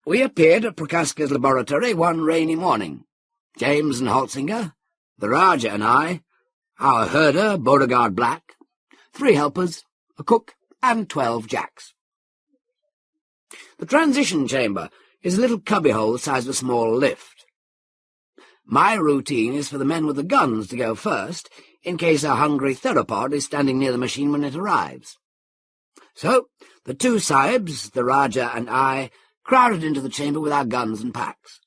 we appeared at Prochaska's laboratory one rainy morning. James and Holtzinger, the Rajah and I, our herder, Beauregard Black, 3 helpers, a cook, and 12 jacks. The transition chamber is a little cubbyhole the size of a small lift. My routine is for the men with the guns to go first, in case a hungry theropod is standing near the machine when it arrives. So, the 2 sahibs, the Rajah and I, crowded into the chamber with our guns and packs.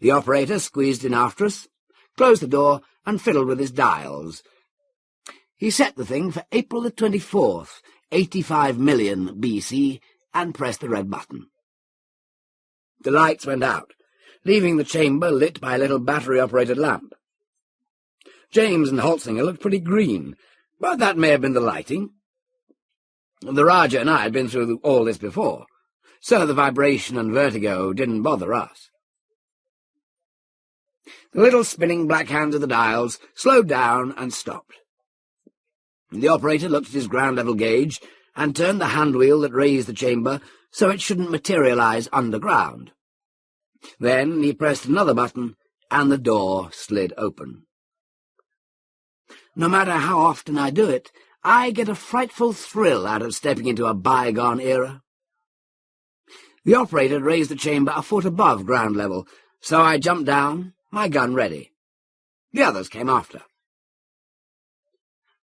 The operator squeezed in after us, closed the door, and fiddled with his dials. He set the thing for April the 24th, 85 million BC, and pressed the red button. The lights went out, leaving the chamber lit by a little battery-operated lamp. James and Holtzinger looked pretty green, but that may have been the lighting. The Rajah and I had been through all this before, so the vibration and vertigo didn't bother us. The little spinning black hands of the dials slowed down and stopped. The operator looked at his ground-level gauge and turned the hand-wheel that raised the chamber so it shouldn't materialize underground. Then he pressed another button, and the door slid open. No matter how often I do it, I get a frightful thrill out of stepping into a bygone era. The operator raised the chamber a foot above ground level, so I jumped down, my gun ready. The others came after.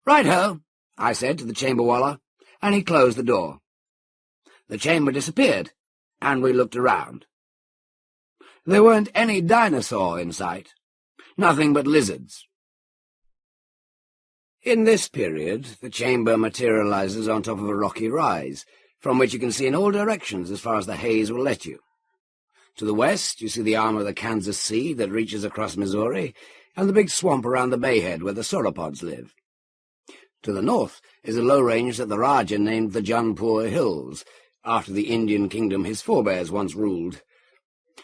"Right-ho," I said to the chamber-wallah, and he closed the door. The chamber disappeared, and we looked around. There weren't any dinosaur in sight, nothing but lizards. In this period, the chamber materializes on top of a rocky rise, from which you can see in all directions as far as the haze will let you. To the west, you see the arm of the Kansas Sea that reaches across Missouri, and the big swamp around the bayhead where the sauropods live. To the north is a low range that the Rajah named the Jaunpur Hills, after the Indian kingdom his forebears once ruled.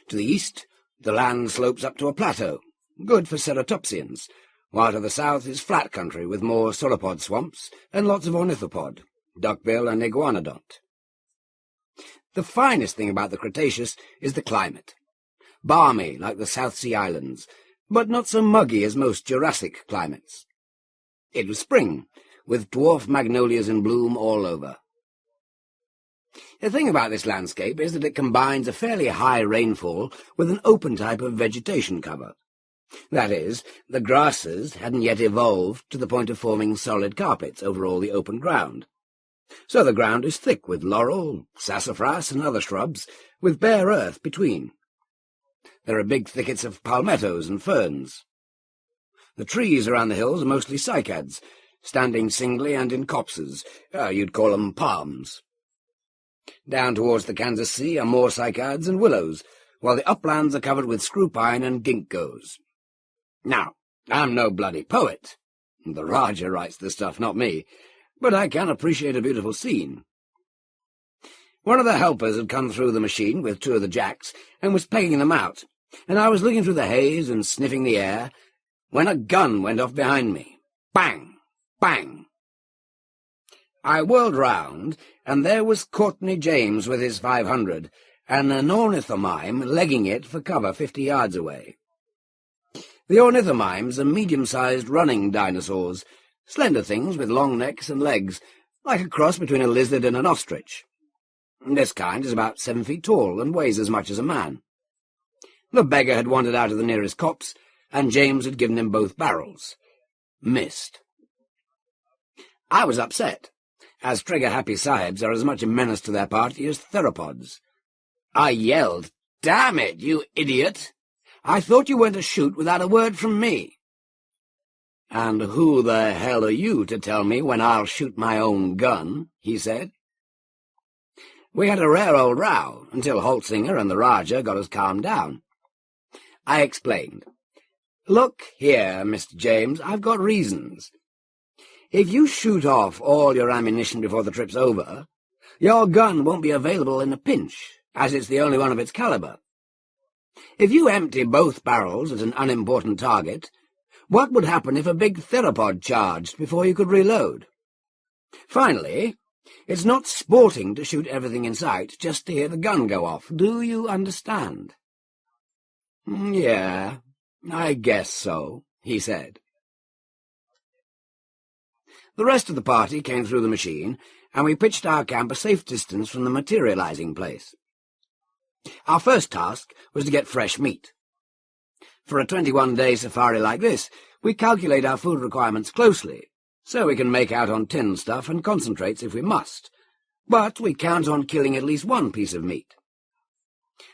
To the east, the land slopes up to a plateau, good for ceratopsians, while to the south is flat country with more sauropod swamps and lots of ornithopod, duckbill and iguanodont. The finest thing about the Cretaceous is the climate. Balmy like the South Sea Islands, but not so muggy as most Jurassic climates. It was spring, with dwarf magnolias in bloom all over. The thing about this landscape is that it combines a fairly high rainfall with an open type of vegetation cover. That is, the grasses hadn't yet evolved to the point of forming solid carpets over all the open ground. So the ground is thick with laurel, sassafras, and other shrubs, with bare earth between. There are big thickets of palmettos and ferns. The trees around the hills are mostly cycads, standing singly and in copses. You'd call them palms. Down towards the Kansas Sea are more cycads and willows, while the uplands are covered with screw pine and ginkgos. Now, I'm no bloody poet. The Rajah writes the stuff, not me, but I can appreciate a beautiful scene. One of the helpers had come through the machine with 2 of the jacks and was pegging them out, and I was looking through the haze and sniffing the air when a gun went off behind me. Bang! Bang! I whirled round, and there was Courtney James with his 500, and an ornithomime legging it for cover 50 yards away. The ornithomimes are medium-sized running dinosaurs, slender things with long necks and legs, like a cross between a lizard and an ostrich. This kind is about 7 feet tall and weighs as much as a man. The beggar had wandered out of the nearest copse, and James had given him both barrels. Missed. I was upset, as trigger-happy sahibs are as much a menace to their party as theropods. I yelled, "Damn it, you idiot! I thought you weren't to shoot without a word from me." "And who the hell are you to tell me when I'll shoot my own gun?" he said. We had a rare old row, until Holtzinger and the Rajah got us calmed down. I explained. "Look here, Mr. James, I've got reasons. If you shoot off all your ammunition before the trip's over, your gun won't be available in a pinch, as it's the only one of its caliber. If you empty both barrels at an unimportant target, what would happen if a big theropod charged before you could reload? Finally, it's not sporting to shoot everything in sight just to hear the gun go off. Do you understand?" "Yeah, I guess so," he said. The rest of the party came through the machine, and we pitched our camp a safe distance from the materializing place. Our first task was to get fresh meat. For a 21-day safari like this, we calculate our food requirements closely, so we can make out on tinned stuff and concentrates if we must, but we count on killing at least one piece of meat.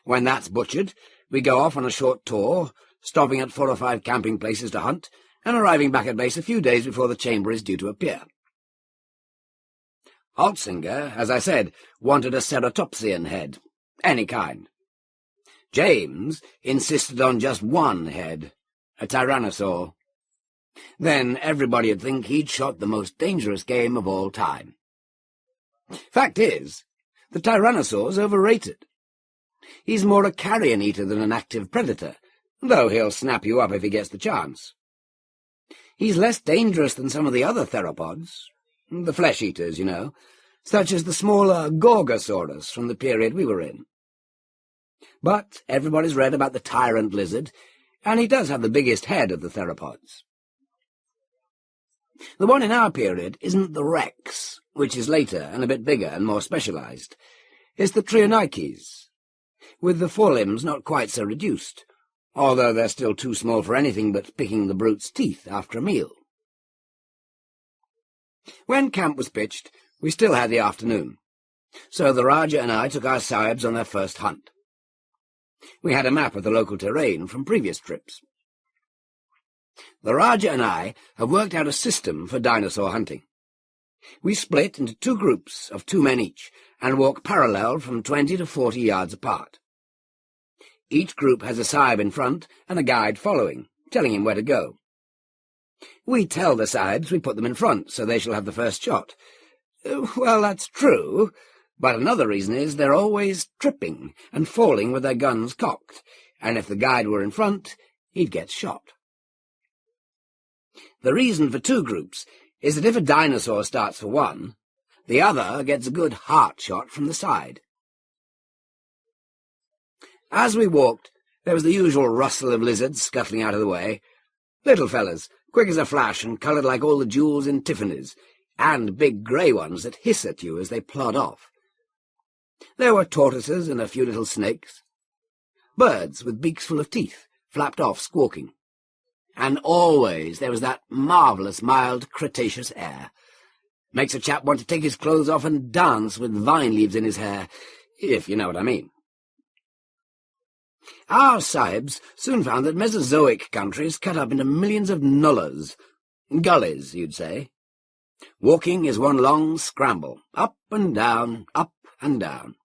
When that's butchered, we go off on a short tour, stopping at 4 or 5 camping places to hunt, and arriving back at base a few days before the chamber is due to appear. Holtzinger, as I said, wanted a ceratopsian head, any kind. James insisted on just one head, a tyrannosaur. Then everybody'd think he'd shot the most dangerous game of all time. Fact is, the tyrannosaur's overrated. He's more a carrion eater than an active predator, though he'll snap you up if he gets the chance. He's less dangerous than some of the other theropods, the flesh-eaters, you know, such as the smaller Gorgosaurus from the period we were in. But everybody's read about the tyrant lizard, and he does have the biggest head of the theropods. The one in our period isn't the Rex, which is later and a bit bigger and more specialized. It's the Trionychus, with the forelimbs not quite so reduced, although they're still too small for anything but picking the brute's teeth after a meal. When camp was pitched, we still had the afternoon, so the Rajah and I took our sahibs on their first hunt. We had a map of the local terrain from previous trips. The Rajah and I have worked out a system for dinosaur hunting. We split into 2 groups of 2 men each, and walk parallel from 20 to 40 yards apart. Each group has a sahib in front and a guide following, telling him where to go. We tell the sahibs we put them in front, so they shall have the first shot. Well, that's true, but another reason is they're always tripping and falling with their guns cocked, and if the guide were in front, he'd get shot. The reason for 2 groups is that if a dinosaur starts for one, the other gets a good heart shot from the side. As we walked, there was the usual rustle of lizards scuttling out of the way, little fellas, quick as a flash and coloured like all the jewels in Tiffany's, and big grey ones that hiss at you as they plod off. There were tortoises and a few little snakes. Birds with beaks full of teeth flapped off squawking. And always there was that marvellous mild Cretaceous air. Makes a chap want to take his clothes off and dance with vine leaves in his hair, if you know what I mean. Our sahibs soon found that Mesozoic country is cut up into millions of nullahs, gullies, you'd say. Walking is one long scramble, up and down, up and down.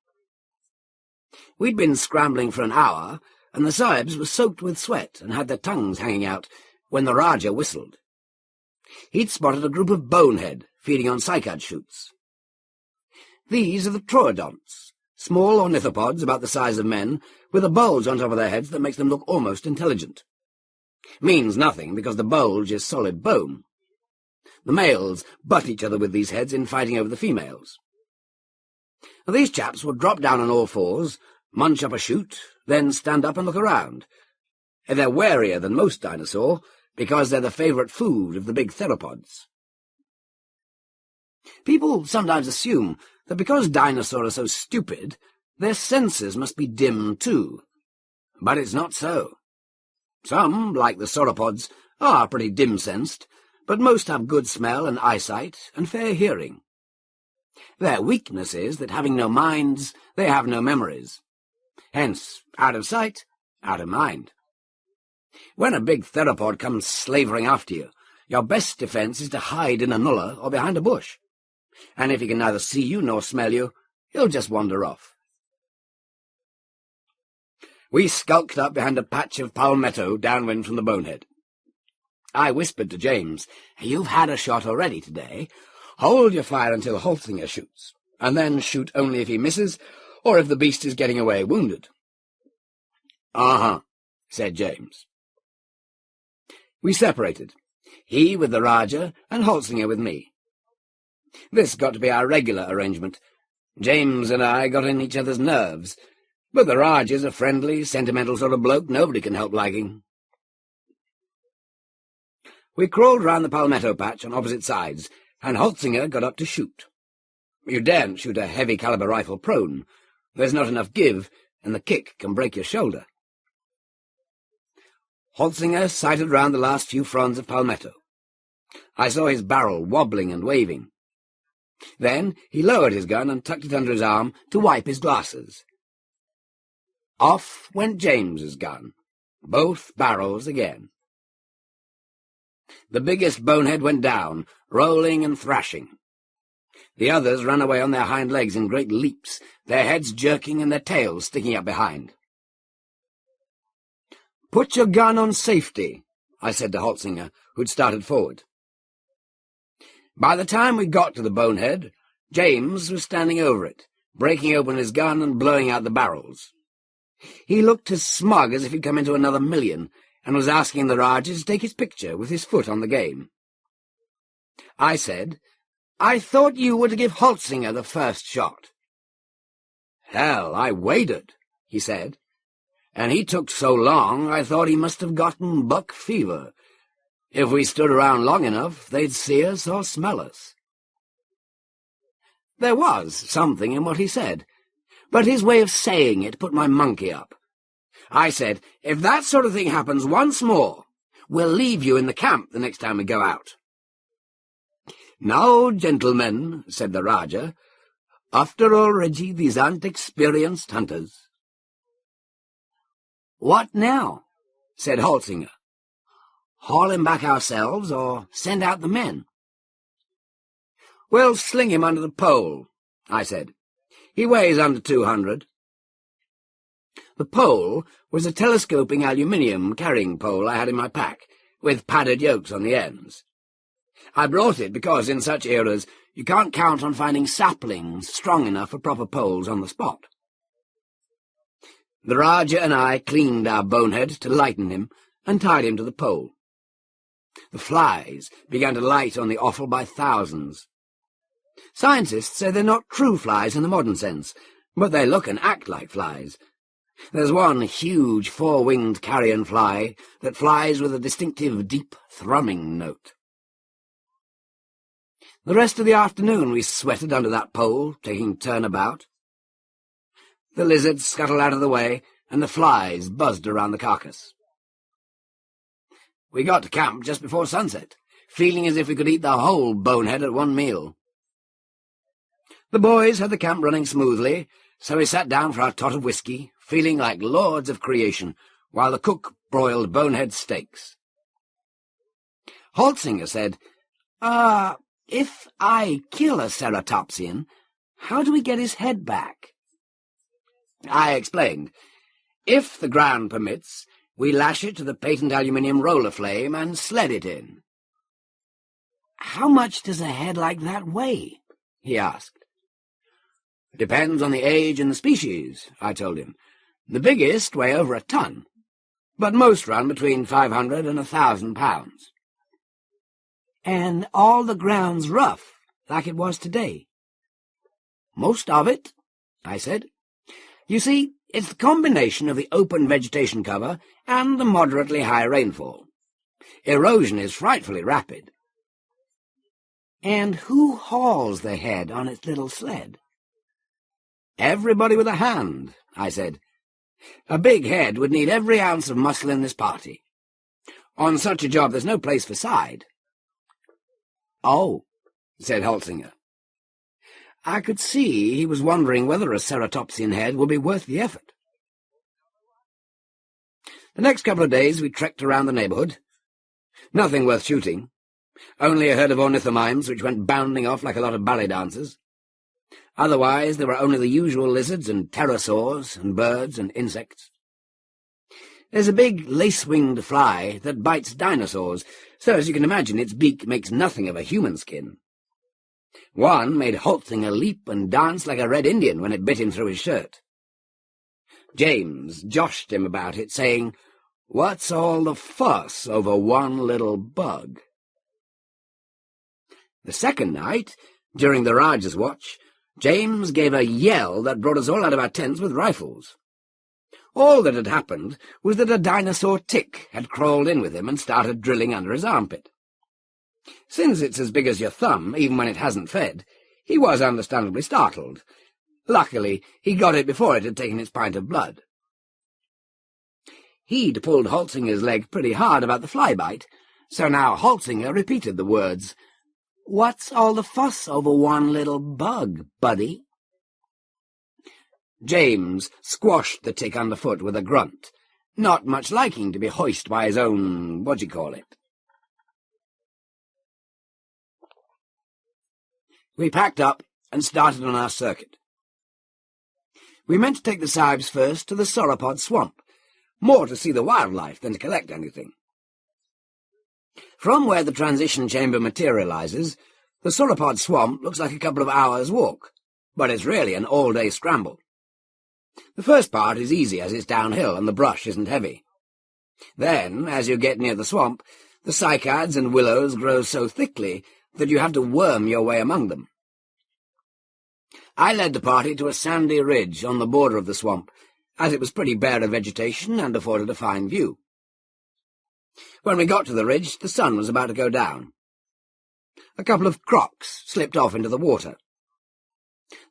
We'd been scrambling for an hour, and the sahibs were soaked with sweat and had their tongues hanging out when the Rajah whistled. He'd spotted a group of bonehead feeding on cycad shoots. These are the troodonts, small ornithopods about the size of men, with a bulge on top of their heads that makes them look almost intelligent. Means nothing, because the bulge is solid bone. The males butt each other with these heads in fighting over the females. These chaps would drop down on all fours, munch up a shoot, then stand up and look around. They're warier than most dinosaur, because they're the favourite food of the big theropods. People sometimes assume that because dinosaurs are so stupid, their senses must be dim too. But it's not so. Some, like the sauropods, are pretty dim-sensed, but most have good smell and eyesight and fair hearing. Their weakness is that, having no minds, they have no memories. Hence, out of sight, out of mind. When a big theropod comes slavering after you, your best defence is to hide in a nullah or behind a bush. And if he can neither see you nor smell you, he'll just wander off. We skulked up behind a patch of palmetto downwind from the bonehead. I whispered to James, "You've had a shot already today. Hold your fire until Holzinger shoots, and then shoot only if he misses, or if the beast is getting away wounded." "Uh-huh," said James. We separated, he with the Rajah and Holzinger with me. This got to be our regular arrangement. James and I got on each other's nerves, but the Rajah's a friendly, sentimental sort of bloke nobody can help liking. We crawled round the palmetto patch on opposite sides, and Holzinger got up to shoot. You daren't shoot a heavy-caliber rifle prone. There's not enough give, and the kick can break your shoulder. Holzinger sighted round the last few fronds of palmetto. I saw his barrel wobbling and waving. Then he lowered his gun and tucked it under his arm to wipe his glasses. Off went James's gun, both barrels again. The biggest bonehead went down, rolling and thrashing. The others ran away on their hind legs in great leaps, their heads jerking and their tails sticking up behind. "Put your gun on safety," I said to Holzinger, who'd started forward. By the time we got to the bonehead, James was standing over it, breaking open his gun and blowing out the barrels. He looked as smug as if he'd come into another million, and was asking the Rajah to take his picture with his foot on the game. I said, "I thought you were to give Holzinger the first shot." "Hell, I waited," he said, "and he took so long I thought he must have gotten buck fever. If we stood around long enough, they'd see us or smell us." There was something in what he said, but his way of saying it put my monkey up. I said, "If that sort of thing happens once more, we'll leave you in the camp the next time we go out." "Now, gentlemen," said the Rajah, "after all, Reggie, these aren't experienced hunters." "What now?" said Holzinger. "Haul him back ourselves, or send out the men?" "We'll sling him under the pole," I said. "He weighs under 200. The pole was a telescoping aluminium carrying pole I had in my pack, with padded yokes on the ends. I brought it because in such eras you can't count on finding saplings strong enough for proper poles on the spot. The Rajah and I cleaned our bonehead to lighten him and tied him to the pole. The flies began to light on the offal by thousands. Scientists say they're not true flies in the modern sense, but they look and act like flies. There's one huge four-winged carrion fly that flies with a distinctive deep thrumming note. The rest of the afternoon we sweated under that pole, taking turn about. The lizards scuttled out of the way, and the flies buzzed around the carcass. We got to camp just before sunset, feeling as if we could eat the whole bonehead at one meal. The boys had the camp running smoothly, so we sat down for our tot of whiskey, feeling like lords of creation, while the cook broiled bonehead steaks. Holzinger said, "If I kill a ceratopsian, how do we get his head back?" I explained, "If the ground permits, we lash it to the patent aluminium roller flame and sled it in." "How much does a head like that weigh?" he asked. "Depends on the age and the species," I told him. "The biggest weigh over a ton, but most run between 500 and 1,000 pounds. And all the ground's rough, like it was today. Most of it, I said. You see, it's the combination of the open vegetation cover and the moderately high rainfall. Erosion is frightfully rapid. And who hauls the head on its little sled? Everybody with a hand, I said. A big head would need every ounce of muscle in this party. On such a job there's no place for side. Oh, said Holzinger. I could see he was wondering whether a ceratopsian head would be worth the effort. The next couple of days we trekked around the neighbourhood. Nothing worth shooting. Only a herd of ornithomimes which went bounding off like a lot of ballet dancers. Otherwise there were only the usual lizards and pterosaurs and birds and insects. There's a big lace-winged fly that bites dinosaurs, so as you can imagine its beak makes nothing of a human skin. One made Holzinger leap and dance like a red Indian when it bit him through his shirt. James joshed him about it, saying, "What's all the fuss over one little bug?" The second night, during the Rajah's watch, James gave a yell that brought us all out of our tents with rifles. All that had happened was that a dinosaur tick had crawled in with him and started drilling under his armpit. Since it's as big as your thumb, even when it hasn't fed, he was understandably startled. Luckily, he got it before it had taken its pint of blood. He'd pulled Holzinger's leg pretty hard about the fly bite, so now Holzinger repeated the words, "What's all the fuss over one little bug, buddy?" James squashed the tick underfoot with a grunt, not much liking to be hoisted by his own what'd-you-call-it. We packed up and started on our circuit. We meant to take the sahibs first to the sauropod swamp, more to see the wildlife than to collect anything. From where the transition chamber materializes, the sauropod swamp looks like a couple of hours' walk, but it's really an all-day scramble. The first part is easy as it's downhill and the brush isn't heavy. Then, as you get near the swamp, the cycads and willows grow so thickly that you have to worm your way among them. I led the party to a sandy ridge on the border of the swamp, as it was pretty bare of vegetation and afforded a fine view. When we got to the ridge, the sun was about to go down. A couple of crocs slipped off into the water.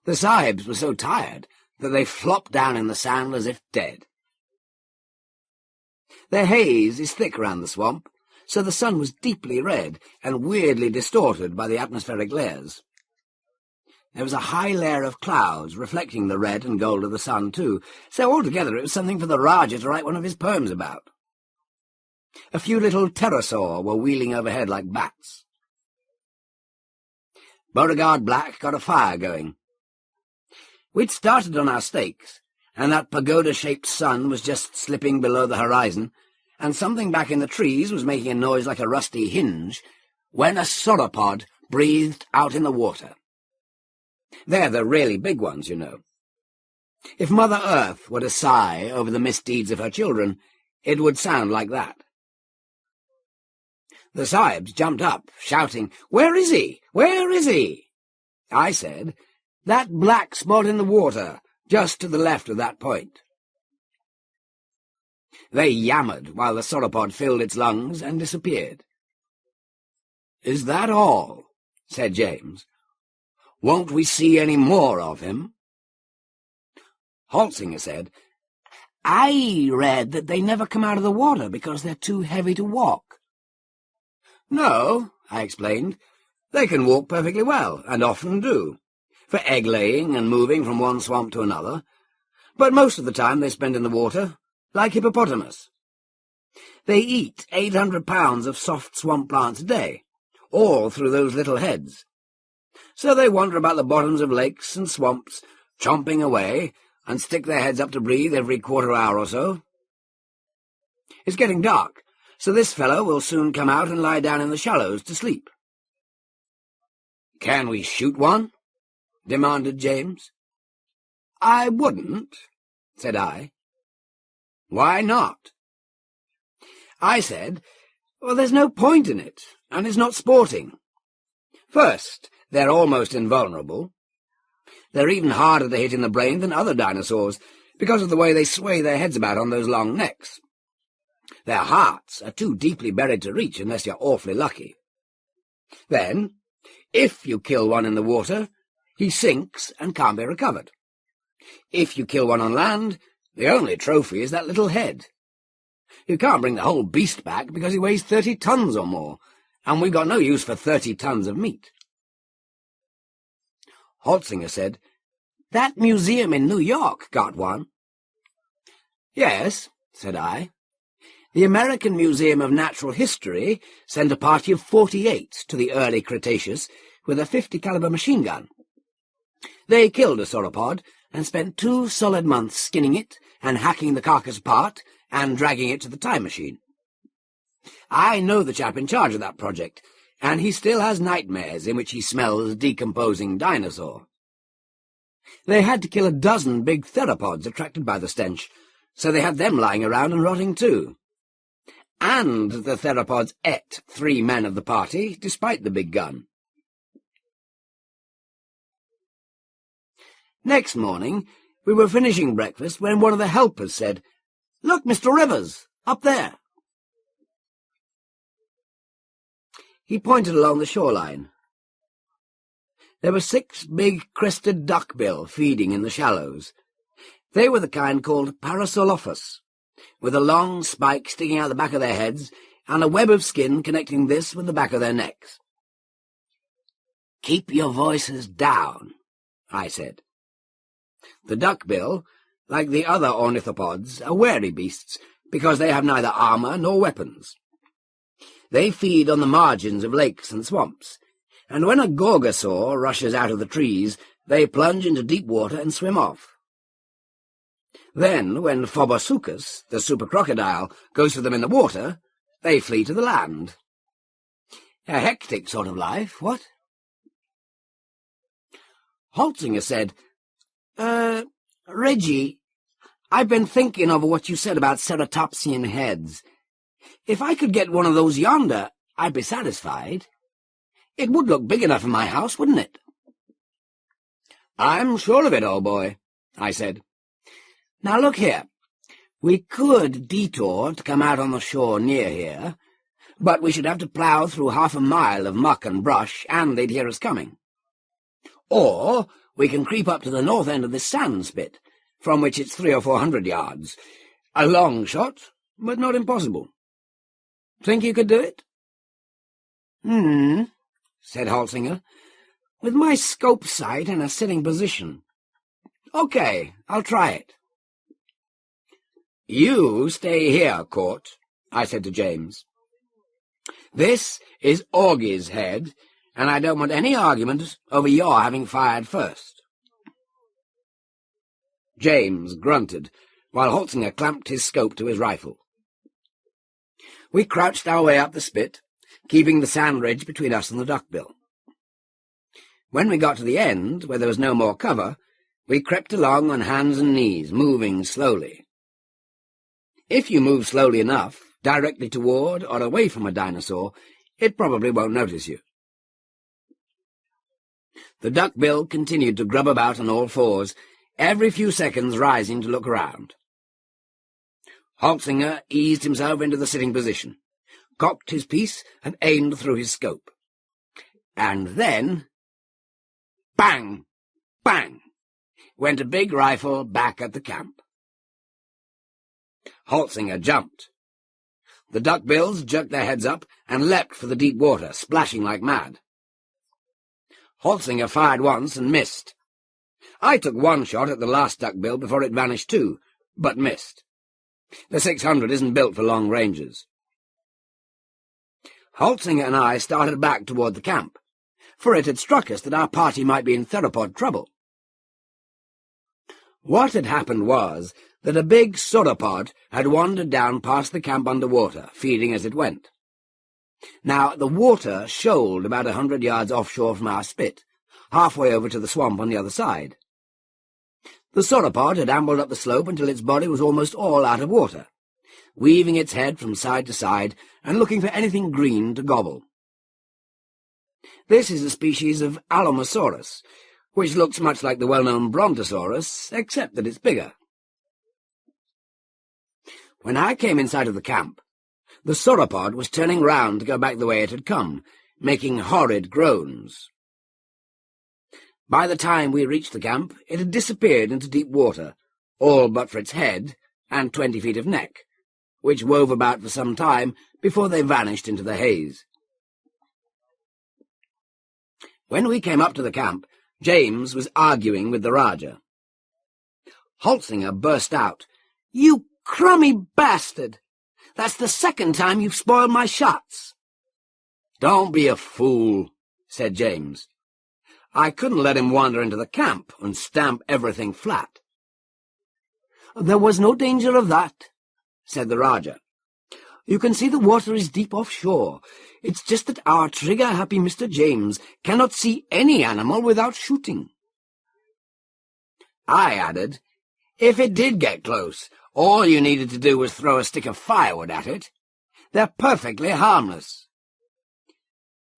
The sahibs were so tired that they flopped down in the sand as if dead. The haze is thick around the swamp, so the sun was deeply red and weirdly distorted by the atmospheric layers. There was a high layer of clouds reflecting the red and gold of the sun, too, so altogether it was something for the Rajah to write one of his poems about. A few little pterosaurs were wheeling overhead like bats. Beauregard Black got a fire going. We'd started on our stakes, and that pagoda-shaped sun was just slipping below the horizon, and something back in the trees was making a noise like a rusty hinge, when a sauropod breathed out in the water. They're the really big ones, you know. If Mother Earth were to sigh over the misdeeds of her children, it would sound like that. The sahibs jumped up, shouting, "Where is he? Where is he?" I said, "That black spot in the water, just to the left of that point." They yammered while the sauropod filled its lungs and disappeared. "Is that all?" said James. "Won't we see any more of him?" Holzinger said, "I read that they never come out of the water because they're too heavy to walk." "No," I explained, "they can walk perfectly well, and often do, for egg-laying and moving from one swamp to another, but most of the time they spend in the water, like hippopotamus. They eat 800 pounds of soft swamp plants a day, all through those little heads. So they wander about the bottoms of lakes and swamps, chomping away, and stick their heads up to breathe every quarter hour or so. It's getting dark, so this fellow will soon come out and lie down in the shallows to sleep." "Can we shoot one?" demanded James. "I wouldn't," said I. "Why not?" I said, Well, there's no point in it, and it's not sporting. First, they're almost invulnerable. They're even harder to hit in the brain than other dinosaurs, because of the way they sway their heads about on those long necks. Their hearts are too deeply buried to reach unless you're awfully lucky. Then, if you kill one in the water, he sinks and can't be recovered. If you kill one on land, the only trophy is that little head. You can't bring the whole beast back because he weighs 30 tons or more, and we've got no use for 30 tons of meat. Holtzinger said, "That museum in New York got one." "Yes," said I. "The American Museum of Natural History sent a party of 48 to the early Cretaceous with a .50 caliber machine gun. They killed a sauropod and spent 2 solid months skinning it and hacking the carcass apart and dragging it to the time machine. I know the chap in charge of that project, and he still has nightmares in which he smells decomposing dinosaur. They had to kill a dozen big theropods attracted by the stench, so they had them lying around and rotting too. And the theropods ate 3 men of the party, despite the big gun." Next morning, we were finishing breakfast when one of the helpers said, "Look, Mr. Rivers, up there." He pointed along the shoreline. There were 6 big crested duckbill feeding in the shallows. They were the kind called Parasaurolophus, with a long spike sticking out the back of their heads and a web of skin connecting this with the back of their necks. "Keep your voices down," I said. The duckbill, like the other ornithopods, are wary beasts because they have neither armour nor weapons. They feed on the margins of lakes and swamps, and when a gorgosaur rushes out of the trees, they plunge into deep water and swim off. Then, when Phobosuchus, the super crocodile, goes for them in the water, they flee to the land. A hectic sort of life, what? Holtzinger said, Reggie, I've been thinking over what you said about ceratopsian heads. If I could get one of those yonder, I'd be satisfied. It would look big enough in my house, wouldn't it?" "I'm sure of it, old boy," I said. "Now look here. We could detour to come out on the shore near here, but we should have to plough through 1/2 mile of muck and brush, and they'd hear us coming. Or we can creep up to the north end of this sand spit, from which it's 300 or 400 yards. A long shot, but not impossible. Think you could do it?" Said Holtzinger, "with my scope sight in a sitting position. Okay, I'll try it." "You stay here, Court," I said to James. "This is Augie's head, and I don't want any argument over your having fired first." James grunted, while Holtzinger clamped his scope to his rifle. We crouched our way up the spit, keeping the sand ridge between us and the duckbill. When we got to the end, where there was no more cover, we crept along on hands and knees, moving slowly. If you move slowly enough, directly toward or away from a dinosaur, it probably won't notice you. The duckbill continued to grub about on all fours, every few seconds rising to look around. Holtzinger eased himself into the sitting position, cocked his piece, and aimed through his scope. And then, bang, bang, went a big rifle back at the camp. Holtzinger jumped. The duckbills jerked their heads up and leapt for the deep water, splashing like mad. Holtzinger fired once and missed. I took one shot at the last duckbill before it vanished too, but missed. The 600 isn't built for long ranges. Holtzinger and I started back toward the camp, for it had struck us that our party might be in theropod trouble. What had happened was that a big sauropod had wandered down past the camp underwater, feeding as it went. Now, the water shoaled about 100 yards offshore from our spit, halfway over to the swamp on the other side. The sauropod had ambled up the slope until its body was almost all out of water, weaving its head from side to side and looking for anything green to gobble. This is a species of Alamosaurus, which looks much like the well-known Brontosaurus, except that it's bigger. When I came in sight of the camp, the sauropod was turning round to go back the way it had come, making horrid groans. By the time we reached the camp, it had disappeared into deep water, all but for its head and 20 feet of neck, which wove about for some time before they vanished into the haze. When we came up to the camp, James was arguing with the Rajah. Holzinger burst out, "You crummy bastard! That's the second time you've spoiled my shots." "Don't be a fool," said James. "I couldn't let him wander into the camp and stamp everything flat." "There was no danger of that," said the Rajah. "You can see the water is deep offshore. It's just that our trigger-happy Mr. James cannot see any animal without shooting." I added, "If it did get close, all you needed to do was throw a stick of firewood at it. They're perfectly harmless."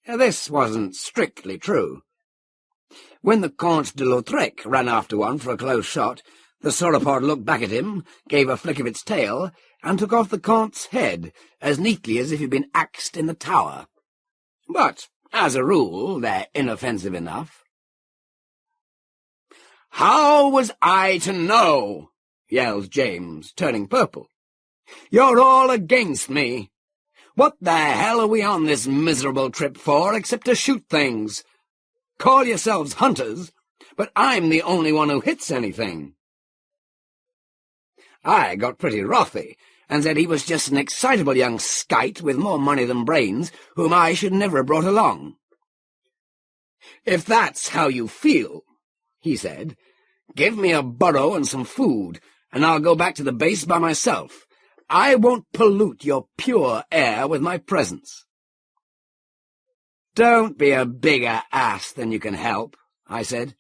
This wasn't strictly true. When the Comte de Lautrec ran after one for a close shot, the sauropod looked back at him, gave a flick of its tail, and took off the Comte's head as neatly as if he'd been axed in the tower. But, as a rule, they're inoffensive enough. "How was I to know?" yelled James, turning purple. "You're all against me. What the hell are we on this miserable trip for except to shoot things? Call yourselves hunters, but I'm the only one who hits anything." I got pretty wrathy, and said he was just an excitable young skite with more money than brains, whom I should never have brought along. "If that's how you feel," he said, "give me a burro and some food, and I'll go back to the base by myself. I won't pollute your pure air with my presence." "Don't be a bigger ass than you can help," I said.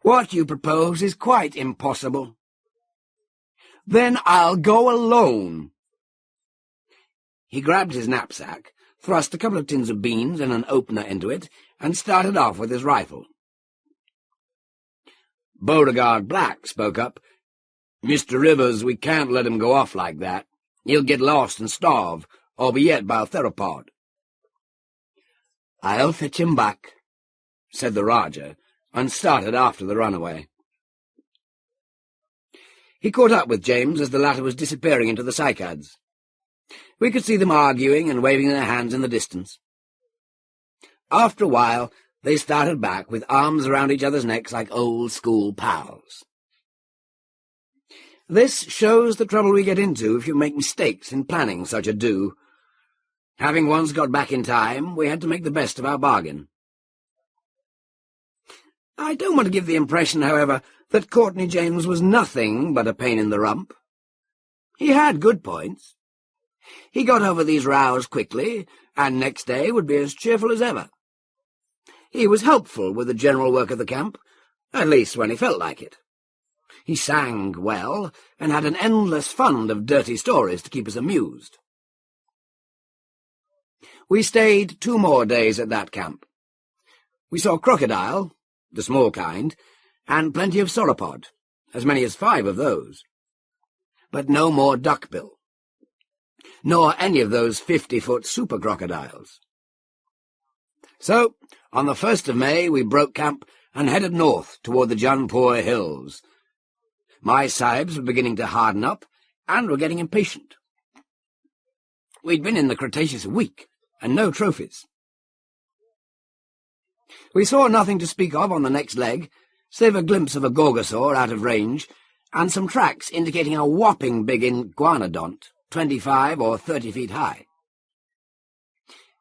"What you propose is quite impossible." "Then I'll go alone." He grabbed his knapsack, thrust a couple of tins of beans and an opener into it, and started off with his rifle. Beauregard Black spoke up. "Mr. Rivers, we can't let him go off like that. He'll get lost and starve, or be eaten by a theropod." "I'll fetch him back," said the Rajah, and started after the runaway. He caught up with James as the latter was disappearing into the cycads. We could see them arguing and waving their hands in the distance. After a while, they started back with arms around each other's necks like old-school pals. This shows the trouble we get into if you make mistakes in planning such a do. Having once got back in time, we had to make the best of our bargain. I don't want to give the impression, however, that Courtney James was nothing but a pain in the rump. He had good points. He got over these rows quickly, and next day would be as cheerful as ever. He was helpful with the general work of the camp, at least when he felt like it. He sang well, and had an endless fund of dirty stories to keep us amused. We stayed 2 more days at that camp. We saw crocodile, the small kind, and plenty of sauropod, as many as 5 of those. But no more duckbill, nor any of those 50-foot super crocodiles. So, on the 1st of May, we broke camp and headed north toward the Jaunpur Hills. My sahibs were beginning to harden up, and were getting impatient. We'd been in the Cretaceous a week, and no trophies. We saw nothing to speak of on the next leg, save a glimpse of a gorgosaur out of range, and some tracks indicating a whopping big iguanodont, 25 or 30 feet high.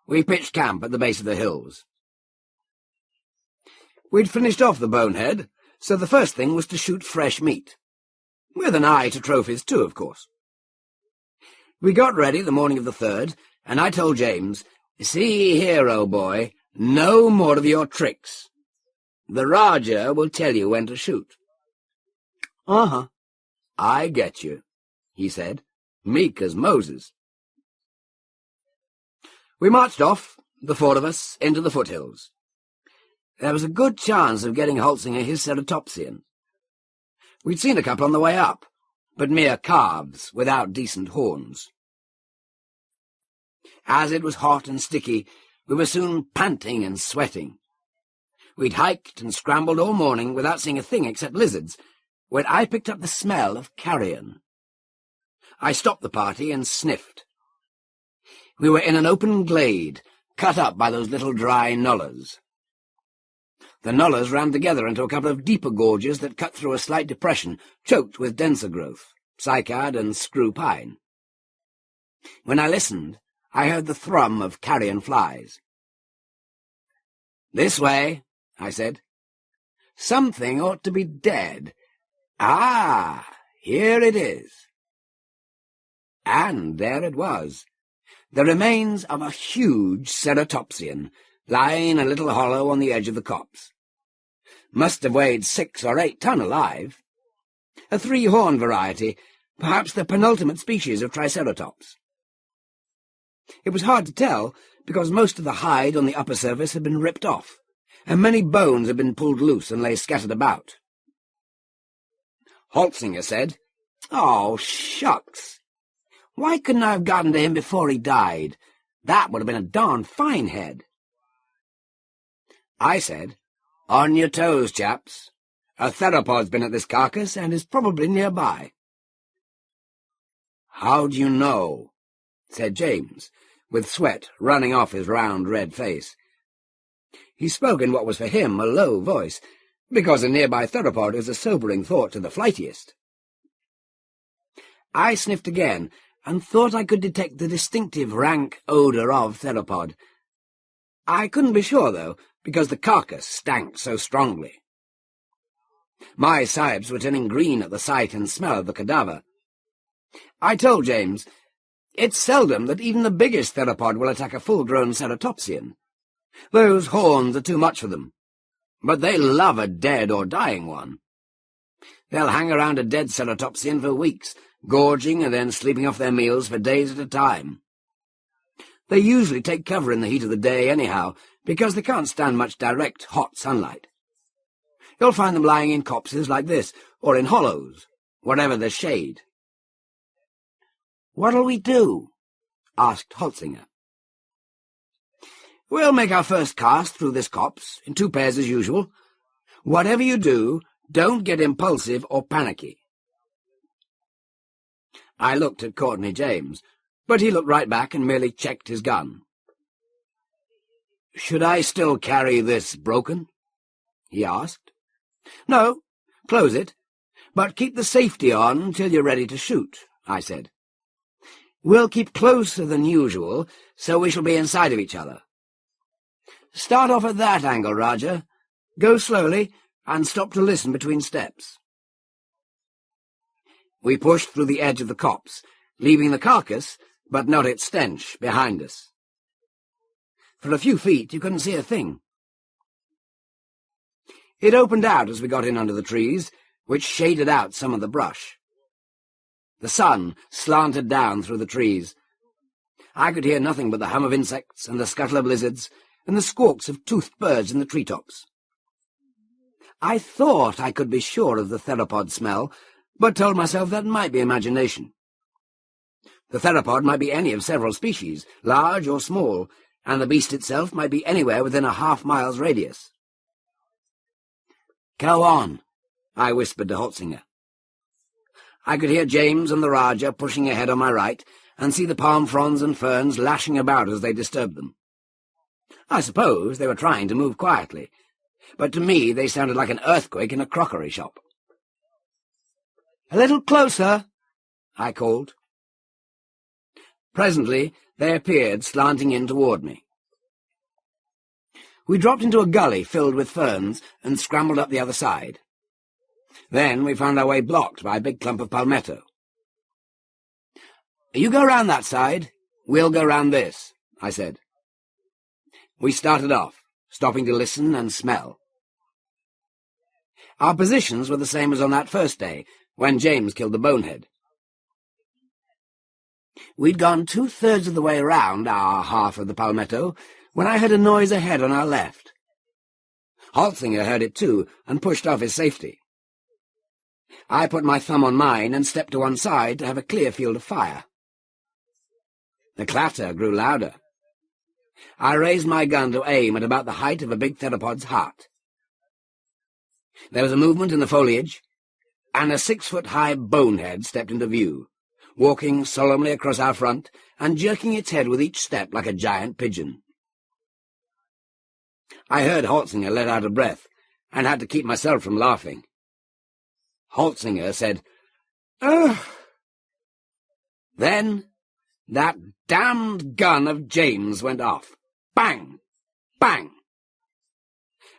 We pitched camp at the base of the hills. We'd finished off the bonehead, so the first thing was to shoot fresh meat, with an eye to trophies too, of course. We got ready the morning of the 3rd, and I told James, "See here, old boy, no more of your tricks. The Rajah will tell you when to shoot." "Uh-huh, I get you," he said. meek as Moses. We marched off, the four of us, into the foothills. There was a good chance of getting Holzinger his ceratopsian. We'd seen a couple on the way up, but mere calves without decent horns. As it was hot and sticky, we were soon panting and sweating. We'd hiked and scrambled all morning without seeing a thing except lizards, when I picked up the smell of carrion. I stopped the party and sniffed. We were in an open glade, cut up by those little dry nullahs. The nullahs ran together into a couple of deeper gorges that cut through a slight depression, choked with denser growth, cycad and screw pine. When I listened, I heard the thrum of carrion flies. "This way," I said. "Something ought to be dead. Ah, here it is." And there it was, the remains of a huge ceratopsian, lying in a little hollow on the edge of the copse. Must have weighed 6 or 8 ton alive. A 3-horn variety, perhaps the penultimate species of Triceratops. It was hard to tell, because most of the hide on the upper surface had been ripped off, and many bones had been pulled loose and lay scattered about. Holzinger said, "Oh, shucks! Why couldn't I have gotten to him before he died? That would have been a darn fine head." I said, "On your toes, chaps. A theropod's been at this carcass and is probably nearby." "How do you know?" said James, with sweat running off his round red face. He spoke in what was for him a low voice, because a nearby theropod is a sobering thought to the flightiest. I sniffed again, and thought I could detect the distinctive rank odour of theropod. I couldn't be sure, though, because the carcass stank so strongly. My sibes were turning green at the sight and smell of the cadaver. I told James, "It's seldom that even the biggest theropod will attack a full-grown ceratopsian. Those horns are too much for them, but they love a dead or dying one. They'll hang around a dead ceratopsian for weeks, gorging and then sleeping off their meals for days at a time. They usually take cover in the heat of the day anyhow, because they can't stand much direct, hot sunlight. You'll find them lying in copses like this, or in hollows, wherever there's shade." "What'll we do?" asked Holzinger. "We'll make our first cast through this copse, in 2 pairs as usual. Whatever you do, don't get impulsive or panicky." I looked at Courtney James, but he looked right back and merely checked his gun. "Should I still carry this broken?" he asked. "No, close it, but keep the safety on until you're ready to shoot," I said. "We'll keep closer than usual, so we shall be inside of each other. Start off at that angle, Roger. Go slowly, and stop to listen between steps." We pushed through the edge of the copse, leaving the carcass, but not its stench, behind us. For a few feet you couldn't see a thing. It opened out as we got in under the trees, which shaded out some of the brush. The sun slanted down through the trees. I could hear nothing but the hum of insects and the scuttle of lizards and the squawks of toothed birds in the treetops. I thought I could be sure of the theropod smell, but told myself that might be imagination. The theropod might be any of several species, large or small, and the beast itself might be anywhere within a half-mile's radius. "Go on," I whispered to Holzinger. I could hear James and the Rajah pushing ahead on my right, and see the palm fronds and ferns lashing about as they disturbed them. I suppose they were trying to move quietly, but to me they sounded like an earthquake in a crockery shop. "A little closer," I called. Presently they appeared, slanting in toward me. We dropped into a gully filled with ferns and scrambled up the other side. Then we found our way blocked by a big clump of palmetto. "You go round that side, we'll go round this," I said. We started off, stopping to listen and smell. Our positions were the same as on that first day, when James killed the bonehead. We'd gone 2/3 of the way round our half of the palmetto when I heard a noise ahead on our left. Holzinger heard it too and pushed off his safety. I put my thumb on mine and stepped to one side to have a clear field of fire. The clatter grew louder. I raised my gun to aim at about the height of a big theropod's heart. There was a movement in the foliage, and a 6-foot-high bonehead stepped into view, walking solemnly across our front and jerking its head with each step like a giant pigeon. I heard Holzinger let out a breath, and had to keep myself from laughing. Holzinger said, "Ugh." Then that damned gun of James went off. Bang! Bang!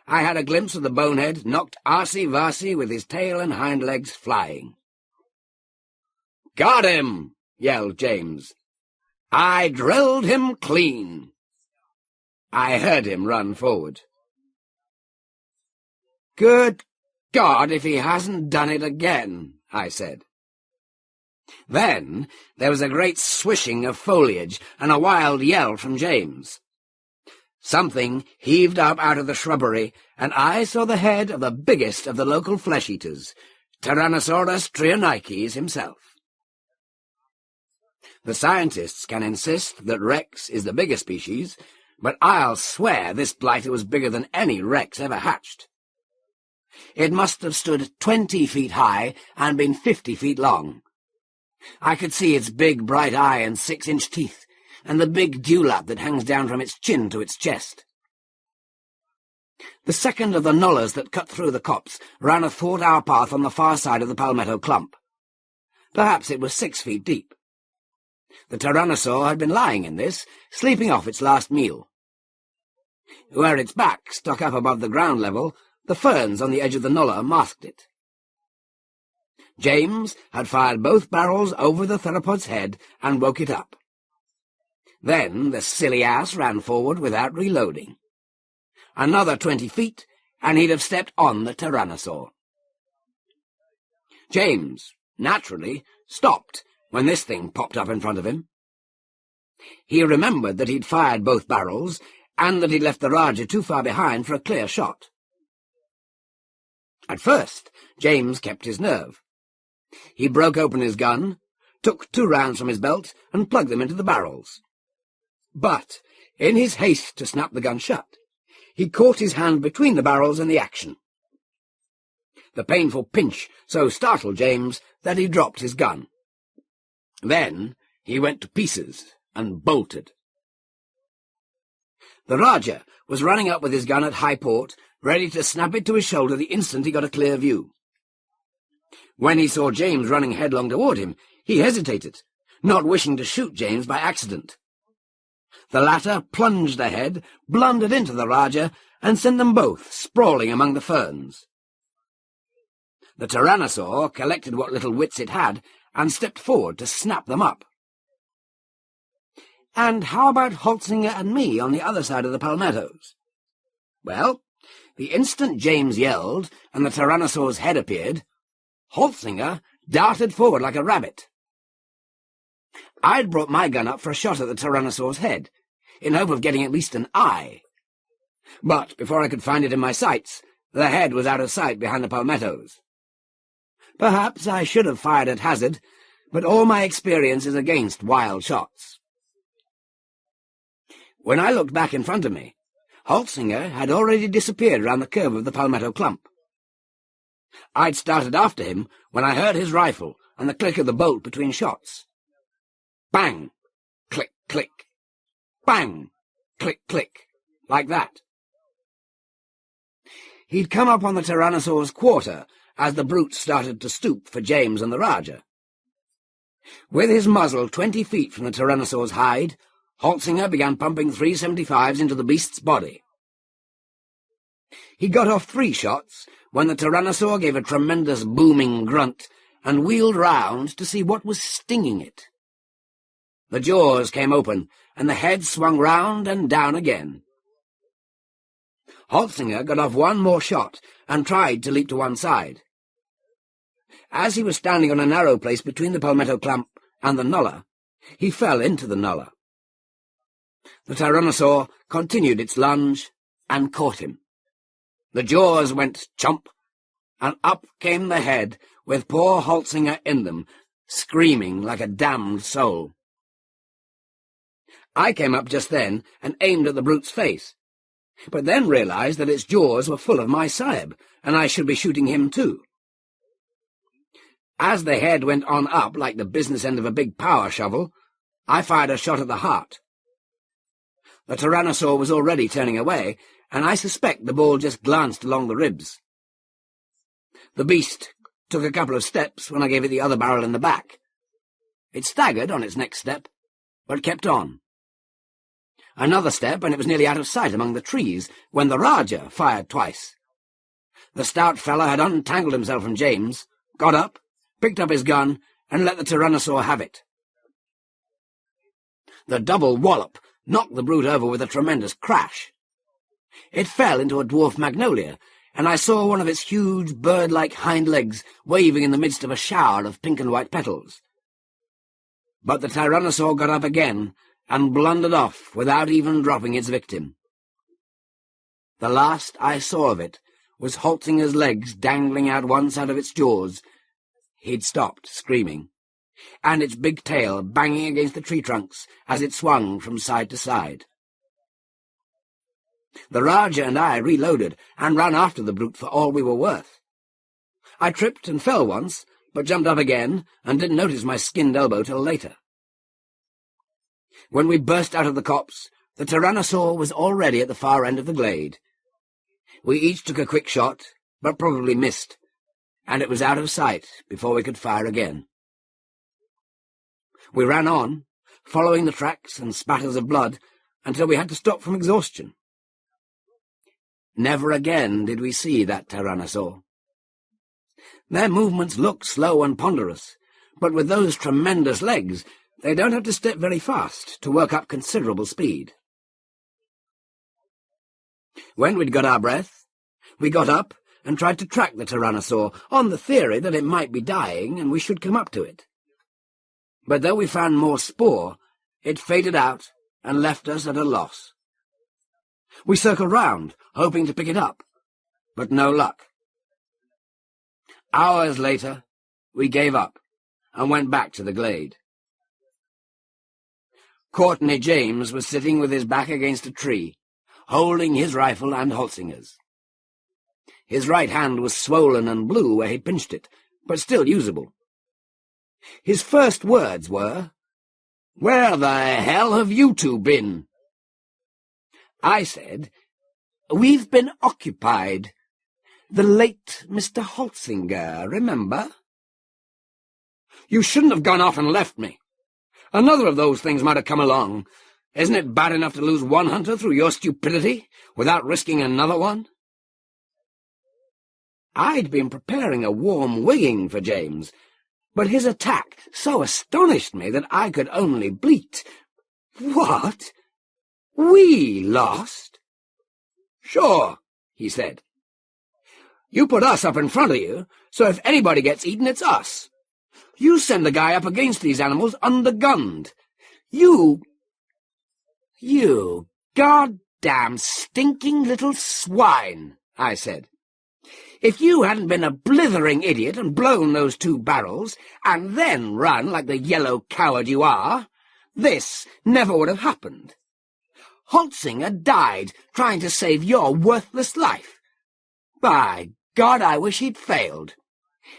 I had a glimpse of the bonehead knocked arsey-varsey with his tail and hind legs flying. "Got him!" yelled James. "I drilled him clean." I heard him run forward. "Good God, if he hasn't done it again," I said. Then there was a great swishing of foliage and a wild yell from James. Something heaved up out of the shrubbery, and I saw the head of the biggest of the local flesh-eaters, Tyrannosaurus trionychus himself. The scientists can insist that Rex is the bigger species, but I'll swear this blighter was bigger than any Rex ever hatched. It must have stood 20 feet high and been 50 feet long. I could see its big bright eye and 6-inch teeth, and the big dewlap that hangs down from its chin to its chest. The second of the nullahs that cut through the copse ran athwart our path on the far side of the palmetto clump. Perhaps it was 6 feet deep. The tyrannosaur had been lying in this, sleeping off its last meal. Where its back stuck up above the ground level, the ferns on the edge of the nullah masked it. James had fired both barrels over the theropod's head and woke it up. Then the silly ass ran forward without reloading. Another 20 feet, and he'd have stepped on the tyrannosaur. James, naturally, stopped when this thing popped up in front of him. He remembered that he'd fired both barrels, and that he'd left the Raja too far behind for a clear shot. At first, James kept his nerve. He broke open his gun, took 2 rounds from his belt, and plugged them into the barrels. But, in his haste to snap the gun shut, he caught his hand between the barrels and the action. The painful pinch so startled James that he dropped his gun. Then he went to pieces and bolted. The Raja was running up with his gun at high port, ready to snap it to his shoulder the instant he got a clear view. When he saw James running headlong toward him, he hesitated, not wishing to shoot James by accident. The latter plunged ahead, blundered into the Raja, and sent them both sprawling among the ferns. The tyrannosaur collected what little wits it had and stepped forward to snap them up. And how about Holzinger and me on the other side of the palmettos? Well, the instant James yelled and the tyrannosaur's head appeared, Holzinger darted forward like a rabbit. I'd brought my gun up for a shot at the tyrannosaur's head, in hope of getting at least an eye. But before I could find it in my sights, the head was out of sight behind the palmettos. Perhaps I should have fired at hazard, but all my experience is against wild shots. When I looked back in front of me, Holzinger had already disappeared round the curve of the palmetto clump. I'd started after him when I heard his rifle and the click of the bolt between shots. Bang! Click, click. Bang! Click, click. Like that. He'd come up on the tyrannosaur's quarter as the brute started to stoop for James and the Raja. With his muzzle 20 feet from the tyrannosaur's hide, Holzinger began pumping 375s into the beast's body. He got off 3 shots when the tyrannosaur gave a tremendous booming grunt and wheeled round to see what was stinging it. The jaws came open, and the head swung round and down again. Holzinger got off 1 more shot and tried to leap to one side. As he was standing on a narrow place between the palmetto clump and the nullah, He fell into the nullah. The Tyrannosaur continued its lunge and caught him. The jaws went chomp, and up came the head with poor Holzinger in them, screaming like a damned soul. I came up just then and aimed at the brute's face, but then realized that its jaws were full of my sahib, and I should be shooting him too. As the head went on up like the business end of a big power shovel, I fired a shot at the heart. The Tyrannosaur was already turning away, and I suspect the ball just glanced along the ribs. The beast took a couple of steps when I gave it the other barrel in the back. It staggered on its next step, but kept on. Another step, and it was nearly out of sight among the trees, when the Rajah fired twice. The stout fellow had untangled himself from James, got up, picked up his gun, and let the Tyrannosaur have it. The double wallop knocked the brute over with a tremendous crash. It fell into a dwarf magnolia, and I saw one of its huge bird-like hind legs waving in the midst of a shower of pink and white petals. But the Tyrannosaur got up again and blundered off without even dropping its victim. The last I saw of it was Holzinger's legs dangling out one side of its jaws. He'd stopped, screaming, and its big tail banging against the tree trunks as it swung from side to side. The Rajah and I reloaded and ran after the brute for all we were worth. I tripped and fell once, but jumped up again and didn't notice my skinned elbow till later. When we burst out of the copse, the Tyrannosaur was already at the far end of the glade. We each took a quick shot, but probably missed, and it was out of sight before we could fire again. We ran on, following the tracks and spatters of blood, until we had to stop from exhaustion. Never again did we see that Tyrannosaur. Their movements look slow and ponderous, but with those tremendous legs, they don't have to step very fast to work up considerable speed. When we'd got our breath, we got up and tried to track the Tyrannosaur on the theory that it might be dying and we should come up to it. But though we found more spoor, it faded out and left us at a loss. We circled round, hoping to pick it up, but no luck. Hours later, we gave up and went back to the glade. Courtney James was sitting with his back against a tree, holding his rifle and Holzinger's. His right hand was swollen and blue where he pinched it, but still usable. His first words were, "Where the hell have you two been?" I said, "We've been occupied. The late Mr. Holzinger, remember?" "You shouldn't have gone off and left me. Another of those things might have come along. Isn't it bad enough to lose one hunter through your stupidity, without risking another one?" I'd been preparing a warm wigging for James, but his attack so astonished me that I could only bleat, "What? We lost?" "Sure," he said. "You put us up in front of you, so if anybody gets eaten, it's us. You send the guy up against these animals undergunned. You goddamn stinking little swine," I said. "If you hadn't been a blithering idiot and blown those 2 barrels, and then run like the yellow coward you are, this never would have happened. Holzinger died trying to save your worthless life. By God, I wish he'd failed.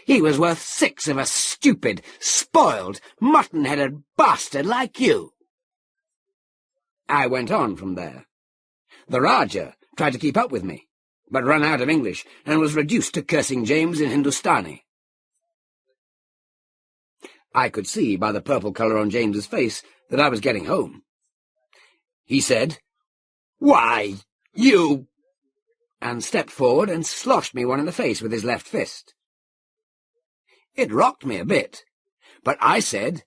He was worth 6 of a stupid, spoiled, mutton-headed bastard like you." I went on from there. The Rajah tried to keep up with me, but ran out of English and was reduced to cursing James in Hindustani. I could see by the purple colour on James's face that I was getting home. He said, "Why, you—" and stepped forward and sloshed me one in the face with his left fist. It rocked me a bit, but I said,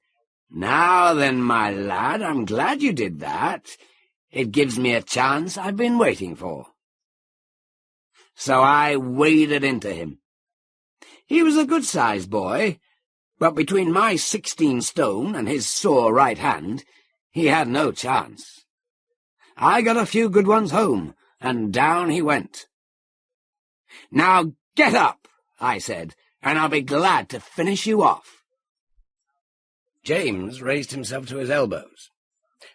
"Now then, my lad, I'm glad you did that. It gives me a chance I've been waiting for." So I waded into him. He was a good-sized boy, But between my 16 stone and his sore right hand, he had no chance. I got a few good ones home, and down he went. "Now get up," I said, "and I'll be glad to finish you off." James raised himself to his elbows.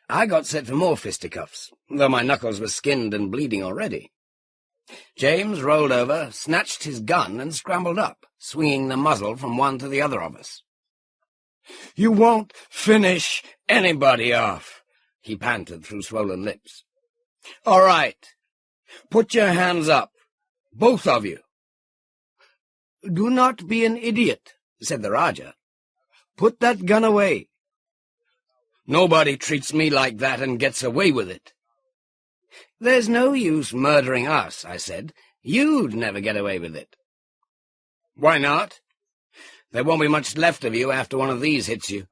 I got set for more fisticuffs, though my knuckles were skinned and bleeding already. James rolled over, snatched his gun, and scrambled up, swinging the muzzle from one to the other of us. "You won't finish anybody off," he panted through swollen lips. "All right, put your hands up, both of you." "Do not be an idiot," said the Rajah. "Put that gun away." "Nobody treats me like that and gets away with it." "There's no use murdering us," I said. "You'd never get away with it." "Why not? There won't be much left of you after one of these hits you.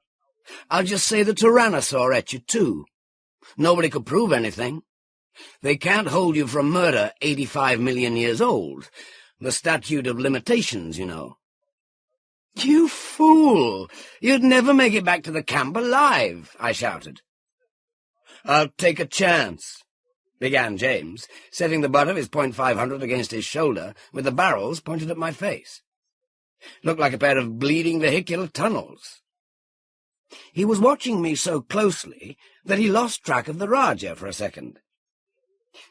I'll just say the Tyrannosaur ate you, too. Nobody could prove anything. They can't hold you for a murder 85 million years old. The statute of limitations, you know." "You fool! You'd never make it back to the camp alive," I shouted. "I'll take a chance," began James, setting the butt of his .500 against his shoulder, with the barrels pointed at my face. Looked like a pair of bleeding vehicular tunnels. He was watching me so closely that he lost track of the Rajah for a second.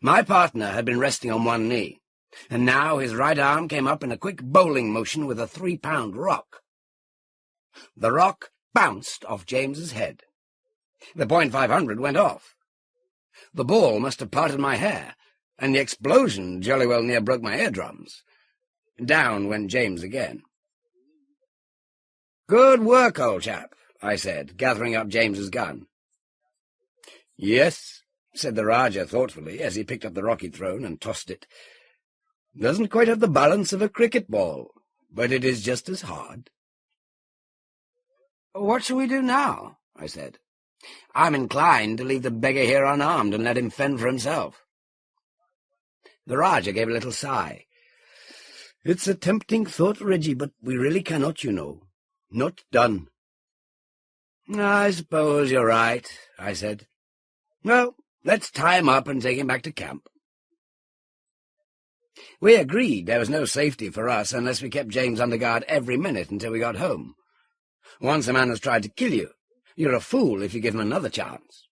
My partner had been resting on one knee, and now his right arm came up in a quick bowling motion with a 3-pound rock. The rock bounced off James's head. The .500 went off. The ball must have parted my hair, and the explosion jolly well near broke my eardrums. Down went James again. "Good work, old chap," I said, gathering up James's gun. "Yes," said the Rajah thoughtfully, as he picked up the rock he'd thrown and tossed it. "Doesn't quite have the balance of a cricket ball, but it is just as hard." "What shall we do now?" I said. "I'm inclined to leave the beggar here unarmed and let him fend for himself." The Rajah gave a little sigh. "It's a tempting thought, Reggie, but we really cannot, you know. Not done." "I suppose you're right," I said. "Well, let's tie him up and take him back to camp." We agreed there was no safety for us unless we kept James under guard every minute until we got home. Once a man has tried to kill you, you're a fool if you give him another chance.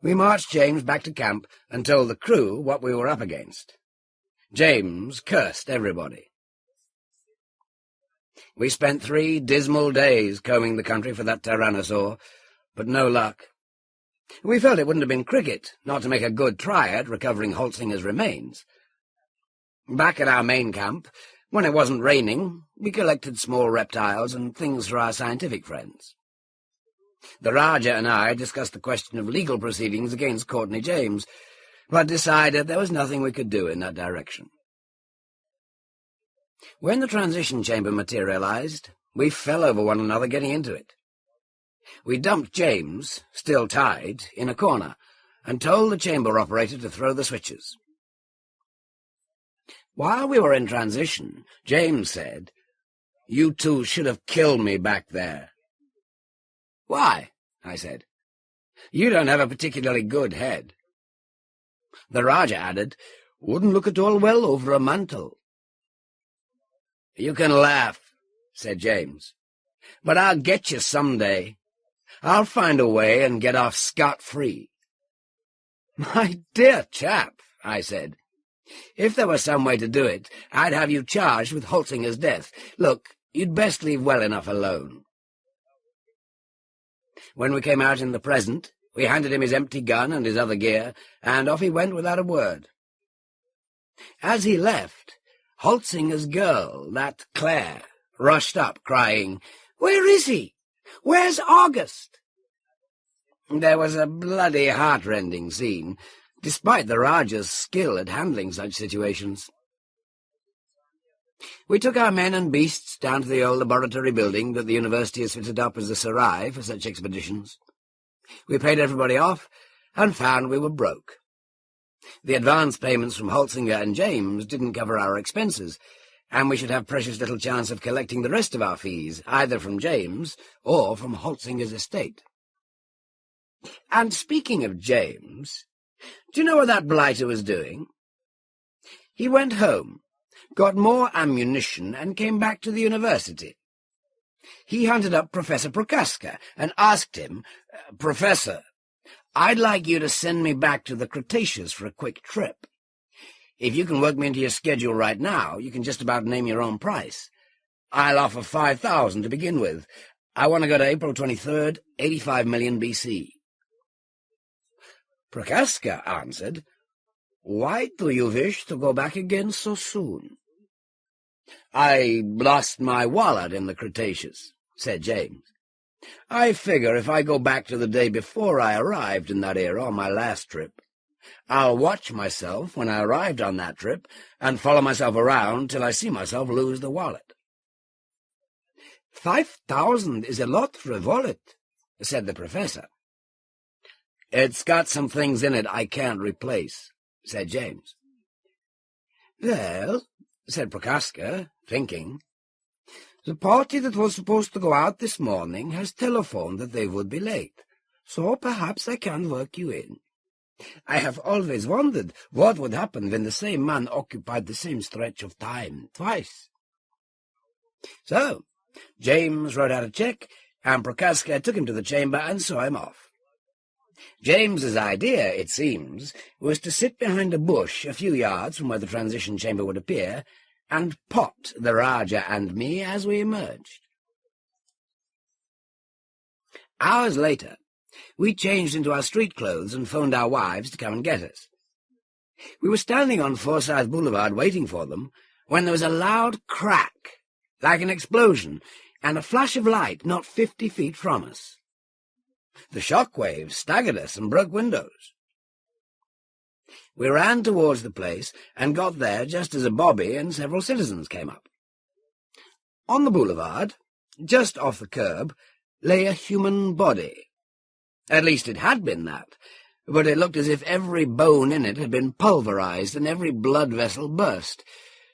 We marched James back to camp and told the crew what we were up against. James cursed everybody. We spent 3 dismal days combing the country for that Tyrannosaur, but no luck. We felt it wouldn't have been cricket not to make a good try at recovering Holtzinger's remains. Back at our main camp, when it wasn't raining, we collected small reptiles and things for our scientific friends. The Rajah and I discussed the question of legal proceedings against Courtney James, but decided there was nothing we could do in that direction. When the transition chamber materialized, we fell over one another getting into it. We dumped James, still tied, in a corner, and told the chamber operator to throw the switches. While we were in transition, James said, "You two should have killed me back there." "Why?" I said. "You don't have a particularly good head." The Rajah added, "Wouldn't look at all well over a mantle." "You can laugh," said James, "but I'll get you some day. I'll find a way and get off scot-free." "My dear chap," I said, "if there were some way to do it, I'd have you charged with Holtzinger's death. Look, you'd best leave well enough alone." When we came out in the present, we handed him his empty gun and his other gear, and off he went without a word. As he left, Holtzinger's girl, that Clarke, rushed up, crying, "Where is he? Where's August?" There was a bloody heart-rending scene, despite the Rajah's skill at handling such situations. We took our men and beasts down to the old laboratory building that the university has fitted up as a serai for such expeditions. We paid everybody off and found we were broke. The advance payments from Holtzinger and James didn't cover our expenses, and we should have precious little chance of collecting the rest of our fees, either from James or from Holtzinger's estate. And speaking of James, do you know what that blighter was doing? He went home, got more ammunition, and came back to the university. He hunted up Professor Prochaska and asked him, "Professor, I'd like you to send me back to the Cretaceous for a quick trip. If you can work me into your schedule right now, you can just about name your own price. I'll offer 5,000 to begin with. I want to go to April 23rd, 85 million BC. Prochaska answered, "Why do you wish to go back again so soon?" "I lost my wallet in the Cretaceous," said James. "I figure if I go back to the day before I arrived in that era on my last trip, I'll watch myself when I arrived on that trip and follow myself around till I see myself lose the wallet." 5,000 is a lot for a wallet," said the professor. "It's got some things in it I can't replace," said James. "Well," said Prochaska, thinking, "the party that was supposed to go out this morning has telephoned that they would be late, so perhaps I can work you in. I have always wondered what would happen when the same man occupied the same stretch of time twice." So James wrote out a check, and Prochaska took him to the chamber and saw him off. James's idea, it seems, was to sit behind a bush a few yards from where the transition chamber would appear, and pot the Rajah and me as we emerged. Hours later, we changed into our street clothes and phoned our wives to come and get us. We were standing on Forsyth Boulevard waiting for them when there was a loud crack, like an explosion, and a flash of light not 50 feet from us. The shock waves staggered us and broke windows. We ran towards the place and got there just as a bobby and several citizens came up. On the boulevard, just off the curb, lay a human body. At least it had been that, but it looked as if every bone in it had been pulverized and every blood vessel burst,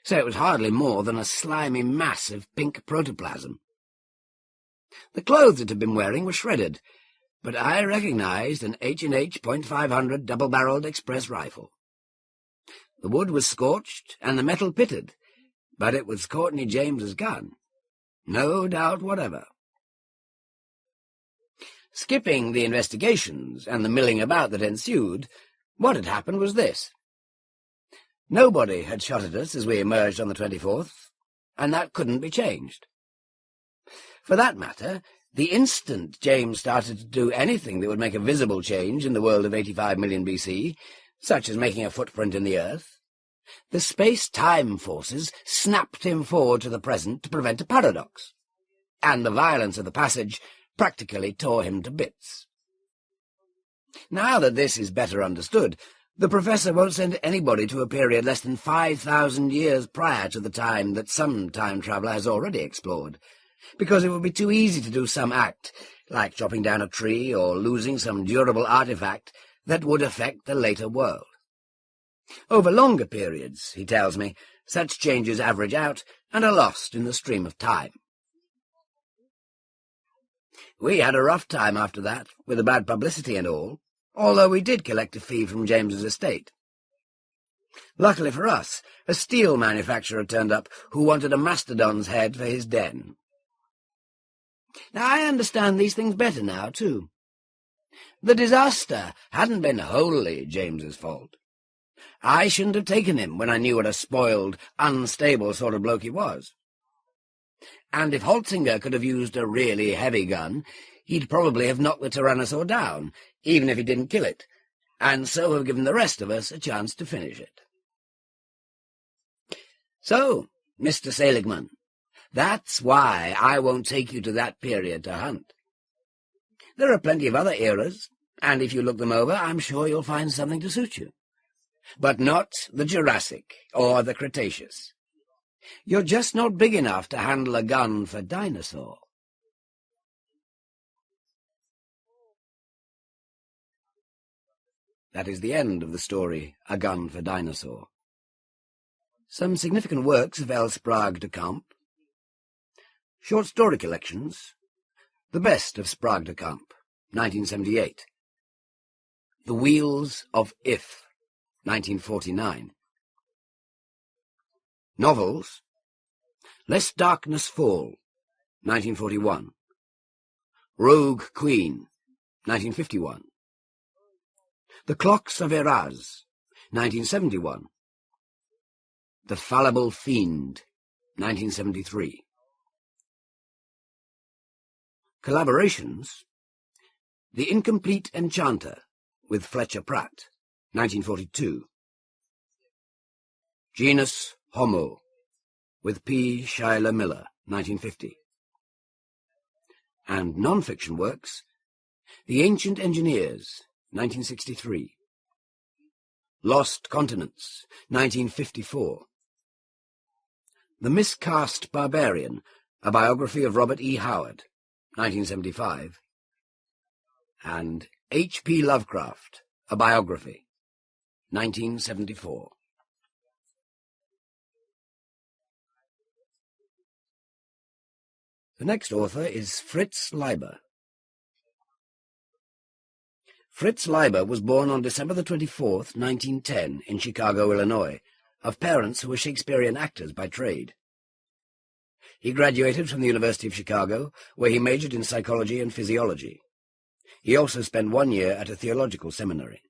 so it was hardly more than a slimy mass of pink protoplasm. The clothes it had been wearing were shredded, but I recognized an H&H .500 double-barreled express rifle. The wood was scorched and the metal pitted, but it was Courtney James's gun, no doubt whatever. Skipping the investigations and the milling about that ensued, what had happened was this. Nobody had shot at us as we emerged on the 24th, and that couldn't be changed. For that matter, the instant James started to do anything that would make a visible change in the world of 85 million BC, such as making a footprint in the earth, the space-time forces snapped him forward to the present to prevent a paradox, and the violence of the passage practically tore him to bits. Now that this is better understood, the professor won't send anybody to a period less than 5,000 years prior to the time that some time traveller has already explored, because it would be too easy to do some act, like chopping down a tree or losing some durable artifact, that would affect the later world. Over longer periods, he tells me, such changes average out and are lost in the stream of time. We had a rough time after that, with the bad publicity and all, although we did collect a fee from James's estate. Luckily for us, a steel manufacturer turned up who wanted a mastodon's head for his den. Now, I understand these things better now, too. The disaster hadn't been wholly James's fault. I shouldn't have taken him when I knew what a spoiled, unstable sort of bloke he was. And if Holtzinger could have used a really heavy gun, he'd probably have knocked the Tyrannosaur down, even if he didn't kill it, and so have given the rest of us a chance to finish it. So, Mr. Seligman, that's why I won't take you to that period to hunt. There are plenty of other eras, and if you look them over, I'm sure you'll find something to suit you. But not the Jurassic or the Cretaceous. You're just not big enough to handle a gun for Dinosaur. That is the end of the story, A Gun for Dinosaur. Some significant works of L. Sprague de Camp. Short story collections. The Best of Sprague de Camp, 1978. The Wheels of If, 1949. Novels. Lest Darkness Fall, 1941. Rogue Queen, 1951. The Clocks of Eraz, 1971. The Fallible Fiend, 1973. Collaborations. The Incomplete Enchanter, with Fletcher Pratt, 1942. Genus Homo, with P. Schuyler Miller, 1950. And non-fiction works. The Ancient Engineers, 1963. Lost Continents, 1954. The Miscast Barbarian, a biography of Robert E. Howard, 1975. And H.P. Lovecraft, a biography, 1974. The next author is Fritz Leiber. Fritz Leiber was born on December the 24th, 1910, in Chicago, Illinois, of parents who were Shakespearean actors by trade. He graduated from the University of Chicago, where he majored in psychology and physiology. He also spent 1 year at a theological seminary.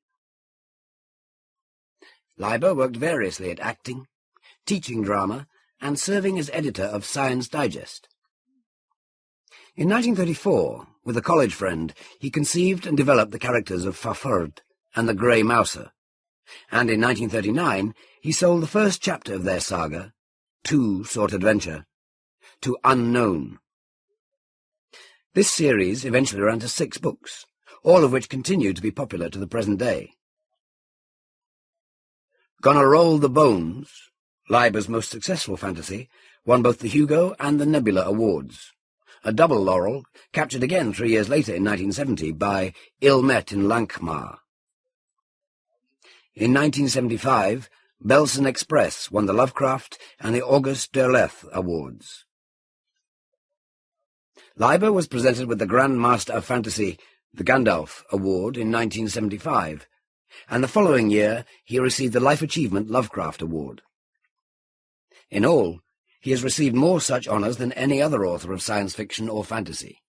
Leiber worked variously at acting, teaching drama, and serving as editor of Science Digest. In 1934, with a college friend, he conceived and developed the characters of Fafard and the Grey Mouser, and in 1939 he sold the first chapter of their saga, two-sort adventure, to Unknown. This series eventually ran to 6 books, all of which continue to be popular to the present day. Gonna Roll the Bones, Leiber's most successful fantasy, won both the Hugo and the Nebula Awards, a double laurel captured again 3 years later in 1970 by Ill Met in Lankhmar. In 1975, Belsen Express won the Lovecraft and the Auguste Derleth Awards. Leiber was presented with the Grand Master of Fantasy, the Gandalf Award, in 1975, and the following year he received the Life Achievement Lovecraft Award. In all, he has received more such honours than any other author of science fiction or fantasy.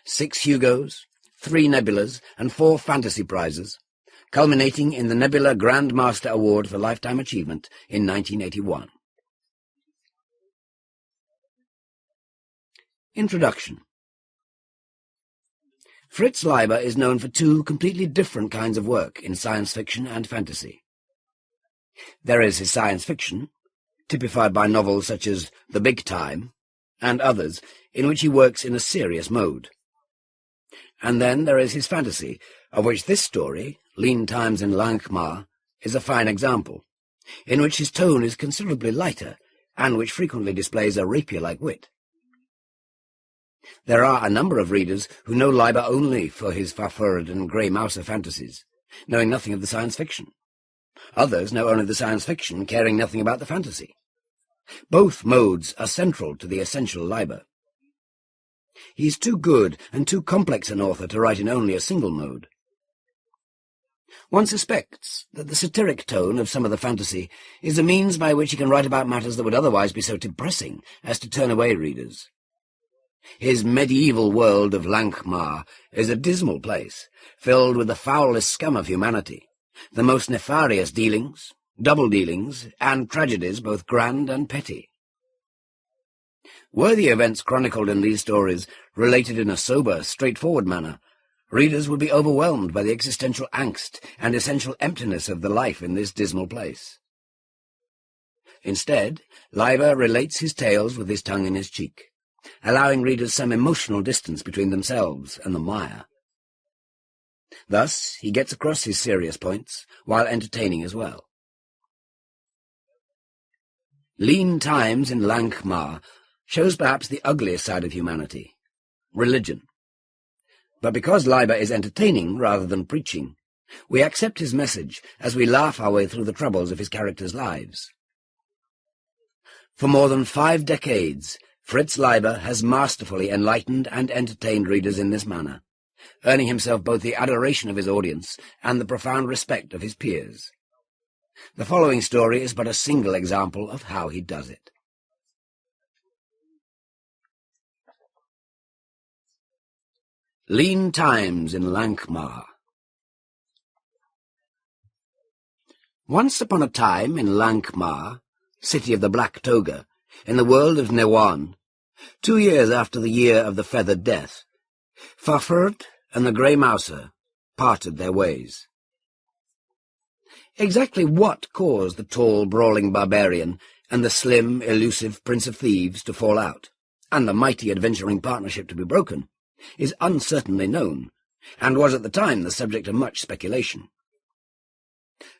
6 Hugos, 3 Nebulas, and 4 Fantasy Prizes, culminating in the Nebula Grand Master Award for Lifetime Achievement in 1981. Introduction. Fritz Leiber is known for 2 completely different kinds of work in science fiction and fantasy. There is his science fiction, typified by novels such as The Big Time, and others, in which he works in a serious mode. And then there is his fantasy, of which this story, Lean Times in Lankhmar, is a fine example, in which his tone is considerably lighter, and which frequently displays a rapier-like wit. There are a number of readers who know Leiber only for his Fafard and Grey Mouser fantasies, knowing nothing of the science fiction. Others know only the science fiction, caring nothing about the fantasy. Both modes are central to the essential Leiber. He is too good and too complex an author to write in only a single mode. One suspects that the satiric tone of some of the fantasy is a means by which he can write about matters that would otherwise be so depressing as to turn away readers. His medieval world of Lankhmar is a dismal place, filled with the foulest scum of humanity, the most nefarious dealings, double dealings, and tragedies both grand and petty. Were the events chronicled in these stories related in a sober, straightforward manner, readers would be overwhelmed by the existential angst and essential emptiness of the life in this dismal place. Instead, Leiber relates his tales with his tongue in his cheek, allowing readers some emotional distance between themselves and the mire. Thus, he gets across his serious points, while entertaining as well. Lean Times in Lankhmar shows perhaps the ugliest side of humanity, religion. But because Leiber is entertaining rather than preaching, we accept his message as we laugh our way through the troubles of his characters' lives. For more than 5 decades, Fritz Leiber has masterfully enlightened and entertained readers in this manner, earning himself both the adoration of his audience and the profound respect of his peers. The following story is but a single example of how he does it. Lean Times in Lankhmar. Once upon a time in Lankhmar, city of the Black Toga, in the world of Newan, 2 years after the year of the feathered death, Fafhrd and the Grey Mouser parted their ways. Exactly what caused the tall, brawling barbarian and the slim, elusive Prince of Thieves to fall out, and the mighty adventuring partnership to be broken, is uncertainly known, and was at the time the subject of much speculation.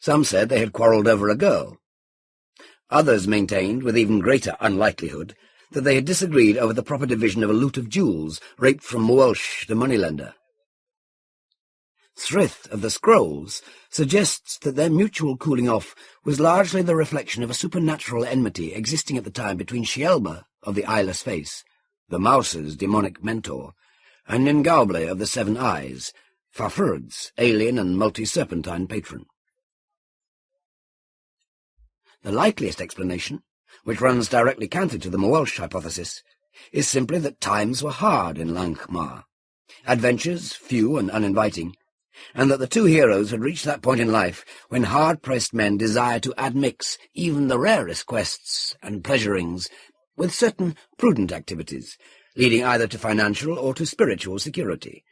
Some said they had quarrelled over a girl. Others maintained, with even greater unlikelihood, that they had disagreed over the proper division of a loot of jewels raped from Welsh, the moneylender. Thrith of the Scrolls suggests that their mutual cooling off was largely the reflection of a supernatural enmity existing at the time between Scielba of the Eyeless Face, the Mouser's demonic mentor, and Ningauble of the 7 Eyes, Fafhrd's alien and multi-serpentine patron. The likeliest explanation, which runs directly counter to the Welsh hypothesis, is simply that times were hard in Lankhmar, adventures few and uninviting, and that the two heroes had reached that point in life when hard-pressed men desire to admix even the rarest quests and pleasurings with certain prudent activities, leading either to financial or to spiritual security,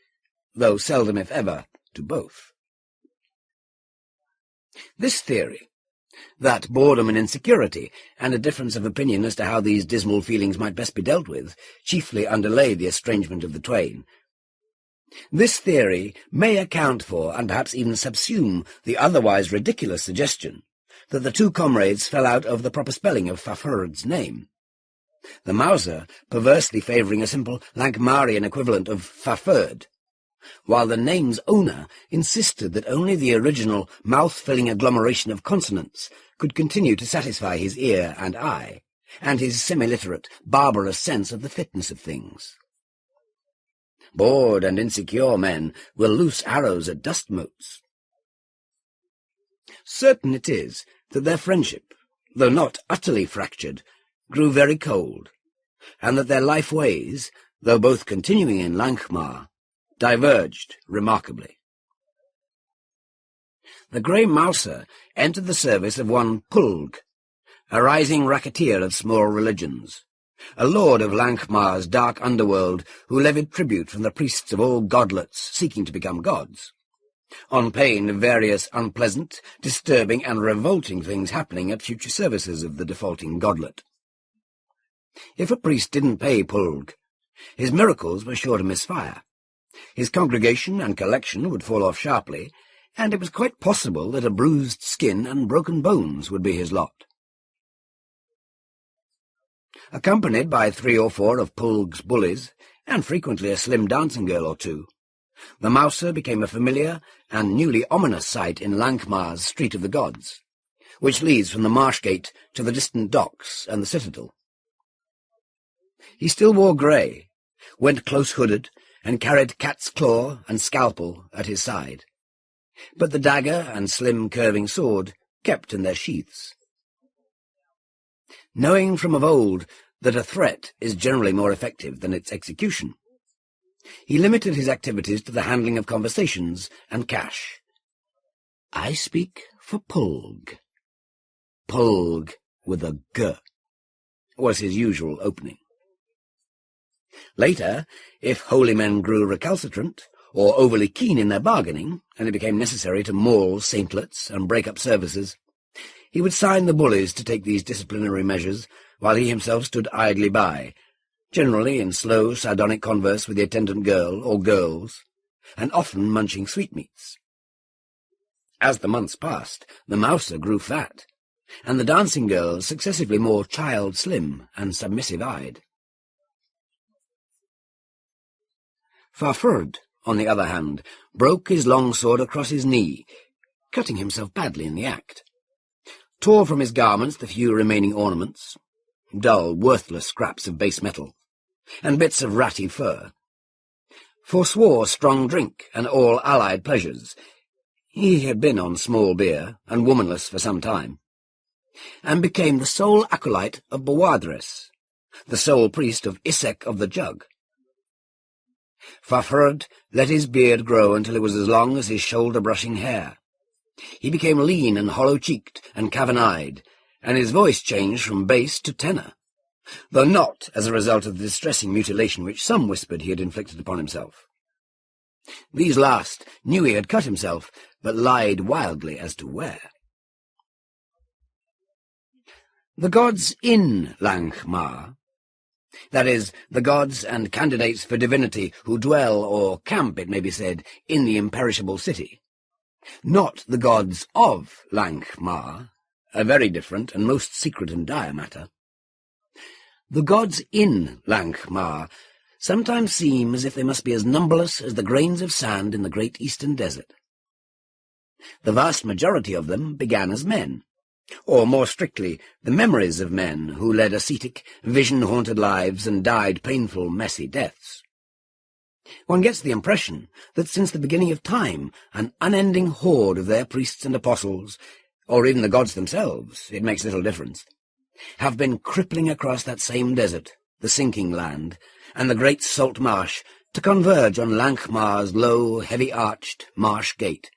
though seldom, if ever, to both. This theory, that boredom and insecurity, and a difference of opinion as to how these dismal feelings might best be dealt with, chiefly underlay the estrangement of the twain. This theory may account for, and perhaps even subsume, the otherwise ridiculous suggestion that the two comrades fell out over the proper spelling of Fafhrd's name, the Mouser perversely favouring a simple Lankhmarian equivalent of Fafhrd, while the name's owner insisted that only the original mouth-filling agglomeration of consonants could continue to satisfy his ear and eye, and his semi-literate, barbarous sense of the fitness of things. Bored and insecure men will loose arrows at dust motes. Certain it is that their friendship, though not utterly fractured, grew very cold, and that their life ways, though both continuing in Lankhmar, diverged remarkably. The Grey Mouser entered the service of one Pulg, a rising racketeer of small religions, a lord of Lankhmar's dark underworld who levied tribute from the priests of all godlets seeking to become gods, on pain of various unpleasant, disturbing and revolting things happening at future services of the defaulting godlet. If a priest didn't pay Pulg, his miracles were sure to misfire. His congregation and collection would fall off sharply, and it was quite possible that a bruised skin and broken bones would be his lot. Accompanied by 3 or 4 of Pulg's bullies, and frequently a slim dancing girl or two, the Mouser became a familiar and newly ominous sight in Lankhmar's Street of the Gods, which leads from the marsh gate to the distant docks and the citadel. He still wore grey, went close-hooded, and carried cat's claw and scalpel at his side, but the dagger and slim curving sword kept in their sheaths. Knowing from of old that a threat is generally more effective than its execution, he limited his activities to the handling of conversations and cash. "I speak for Pulg." Pulg with a G was his usual opening. Later, if holy men grew recalcitrant, or overly keen in their bargaining, and it became necessary to maul saintlets and break up services, he would sign the bullies to take these disciplinary measures, while he himself stood idly by, generally in slow, sardonic converse with the attendant girl or girls, and often munching sweetmeats. As the months passed, the Mouser grew fat, and the dancing girls successively more child-slim and submissive-eyed. Fafhrd, on the other hand, broke his long sword across his knee, cutting himself badly in the act, tore from his garments the few remaining ornaments, dull, worthless scraps of base metal, and bits of ratty fur, forswore strong drink and all allied pleasures. He had been on small beer and womanless for some time, and became the sole acolyte of Boadres, the sole priest of Isaac of the Jug. Fafhrd let his beard grow until it was as long as his shoulder-brushing hair. He became lean and hollow-cheeked and cavern-eyed, and his voice changed from bass to tenor, though not as a result of the distressing mutilation which some whispered he had inflicted upon himself. These last knew he had cut himself, but lied wildly as to where. The gods in Lankhmar, that is, the gods and candidates for divinity who dwell, or camp, it may be said, in the imperishable city, not the gods of Lankhmar, a very different and most secret and dire matter. The gods in Lankhmar sometimes seem as if they must be as numberless as the grains of sand in the great eastern desert. The vast majority of them began as men, or more strictly, the memories of men who led ascetic, vision-haunted lives and died painful, messy deaths. One gets the impression that since the beginning of time, an unending horde of their priests and apostles, or even the gods themselves, it makes little difference, have been crippling across that same desert, the sinking land, and the great salt marsh, to converge on Lankhmar's low, heavy-arched marsh gate,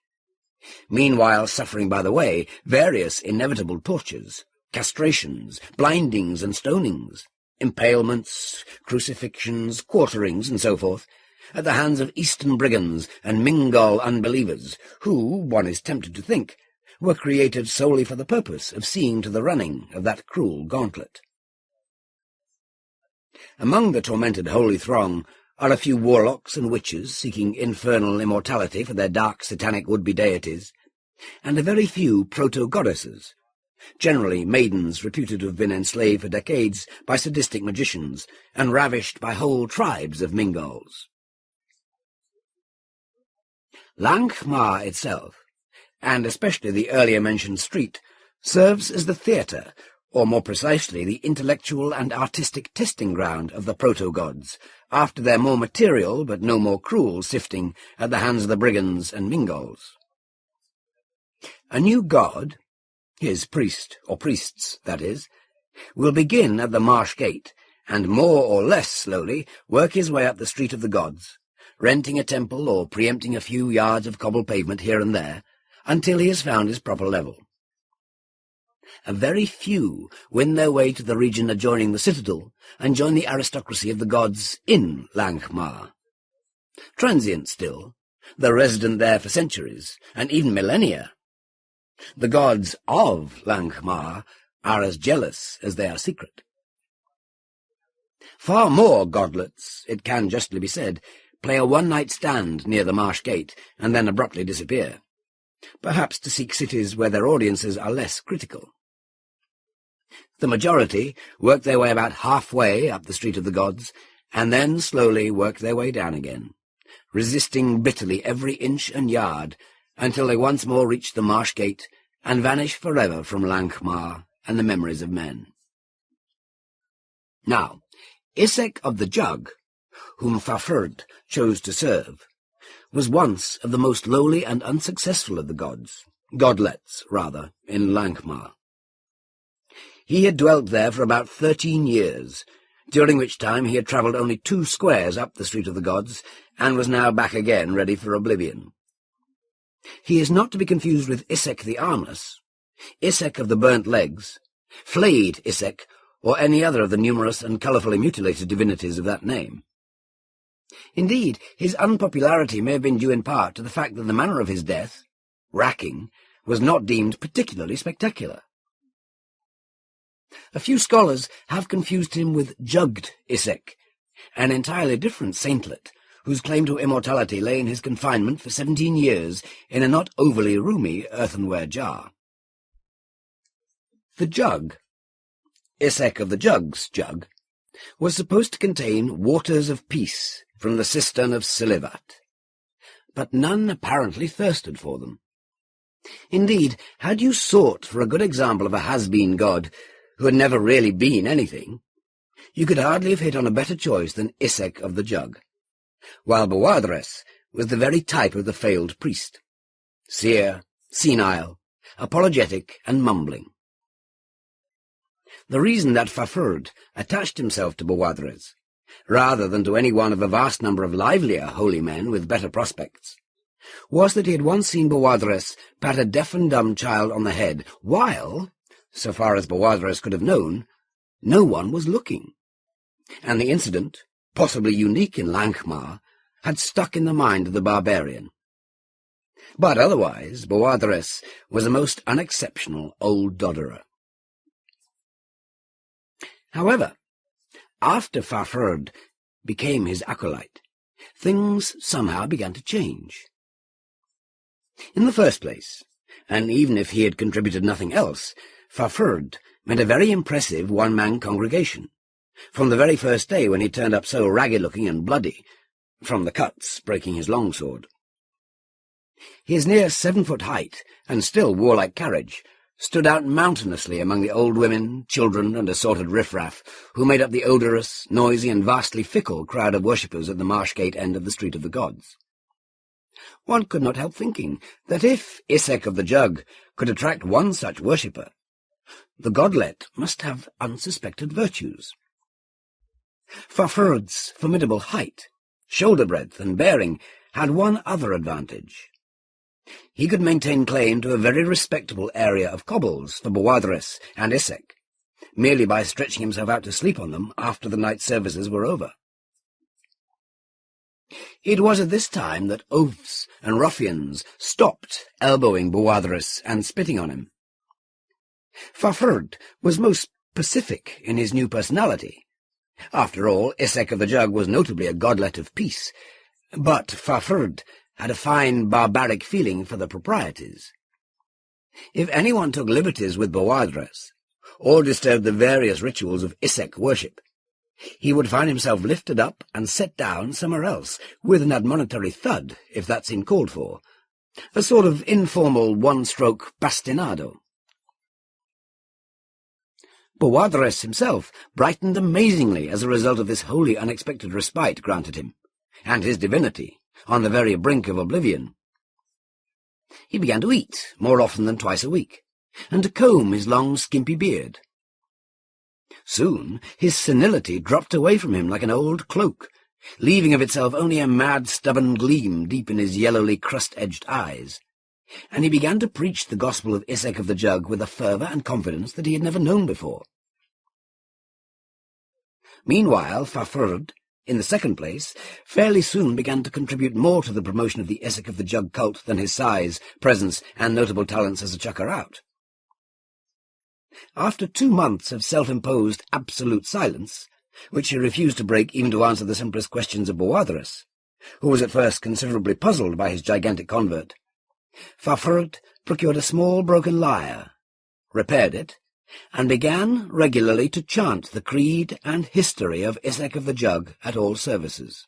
meanwhile suffering by the way various inevitable tortures, castrations, blindings and stonings, impalements, crucifixions, quarterings, and so forth, at the hands of Eastern brigands and Mingol unbelievers, who, one is tempted to think, were created solely for the purpose of seeing to the running of that cruel gauntlet. Among the tormented holy throng are a few warlocks and witches seeking infernal immortality for their dark satanic would-be deities, and a very few proto-goddesses, generally maidens reputed to have been enslaved for decades by sadistic magicians and ravished by whole tribes of Mingols. Lankhmar itself, and especially the earlier mentioned street, serves as the theatre, or more precisely the intellectual and artistic testing ground of the proto-gods, after their more material but no more cruel sifting at the hands of the brigands and Mingols. A new god, his priest, or priests, that is, will begin at the marsh gate, and more or less slowly work his way up the street of the gods, renting a temple or preempting a few yards of cobble pavement here and there, until he has found his proper level. A very few win their way to the region adjoining the citadel and join the aristocracy of the gods in Lankhmar. Transient still, though resident there for centuries, and even millennia. The gods of Lankhmar are as jealous as they are secret. Far more godlets, it can justly be said, play a one-night stand near the marsh gate and then abruptly disappear, perhaps to seek cities where their audiences are less critical. The majority work their way about halfway up the street of the gods, and then slowly work their way down again, resisting bitterly every inch and yard, until they once more reach the marsh gate and vanish forever from Lankhmar and the memories of men. Now, Isaac of the Jug, whom Fafhrd chose to serve, was once of the most lowly and unsuccessful of the gods, godlets, rather, in Lankhmar. He had dwelt there for about 13 years, during which time he had travelled only 2 squares up the street of the gods, and was now back again ready for oblivion. He is not to be confused with Isaac the Armless, Isaac of the Burnt Legs, Flayed Isaac, or any other of the numerous and colourfully mutilated divinities of that name. Indeed, his unpopularity may have been due in part to the fact that the manner of his death, racking, was not deemed particularly spectacular. A few scholars have confused him with Jugged Isaac, an entirely different saintlet, whose claim to immortality lay in his confinement for 17 years in a not overly roomy earthenware jar. The jug, Isaac of the Jug's jug, was supposed to contain waters of peace from the cistern of Silivat, but none apparently thirsted for them. Indeed, had you sought for a good example of a has-been god, who had never really been anything, you could hardly have hit on a better choice than Isaac of the Jug, while Boadres was the very type of the failed priest, sear, senile, apologetic, and mumbling. The reason that Fafhrd attached himself to Boadres, rather than to any one of a vast number of livelier holy men with better prospects, was that he had once seen Boadres pat a deaf and dumb child on the head, while, so far as Boadres could have known, no one was looking, and the incident, possibly unique in Lankhmar, had stuck in the mind of the barbarian. But otherwise, Boadres was a most unexceptional old dodderer. However, after Fafhrd became his acolyte, things somehow began to change. In the first place, and even if he had contributed nothing else, Fafhrd meant a very impressive one-man congregation, from the very first day when he turned up so ragged-looking and bloody, from the cuts breaking his longsword. His near 7-foot height, and still warlike carriage, stood out mountainously among the old women, children, and assorted riffraff who made up the odorous, noisy, and vastly fickle crowd of worshippers at the Marshgate end of the Street of the Gods. One could not help thinking that if Isaac of the Jug could attract one such worshipper, the godlet must have unsuspected virtues. Fafhrd's formidable height, shoulder-breadth, and bearing had one other advantage. He could maintain claim to a very respectable area of cobbles for Boadres and Isaac, merely by stretching himself out to sleep on them after the night services were over. It was at this time that oafs and ruffians stopped elbowing Boadres and spitting on him. Fafhrd was most pacific in his new personality. After all, Isaac of the Jug was notably a godlet of peace, but Fafhrd had a fine barbaric feeling for the proprieties. If anyone took liberties with Boadres, or disturbed the various rituals of Isaac worship, he would find himself lifted up and set down somewhere else, with an admonitory thud, if that seemed called for, a sort of informal one-stroke bastinado. Boadres himself brightened amazingly as a result of this wholly unexpected respite granted him, and his divinity, on the very brink of oblivion. He began to eat more often than twice a week, and to comb his long skimpy beard. Soon his senility dropped away from him like an old cloak, leaving of itself only a mad stubborn gleam deep in his yellowly crust-edged eyes, and he began to preach the gospel of Isaac of the Jug with a fervour and confidence that he had never known before. Meanwhile, Fafhrd, in the second place, fairly soon began to contribute more to the promotion of the Isaac of the Jug cult than his size, presence, and notable talents as a chucker-out. After 2 months of self-imposed absolute silence, which he refused to break even to answer the simplest questions of Boadres, who was at first considerably puzzled by his gigantic convert, Fafhrd procured a small broken lyre, repaired it, and began regularly to chant the creed and history of Isaac of the Jug at all services.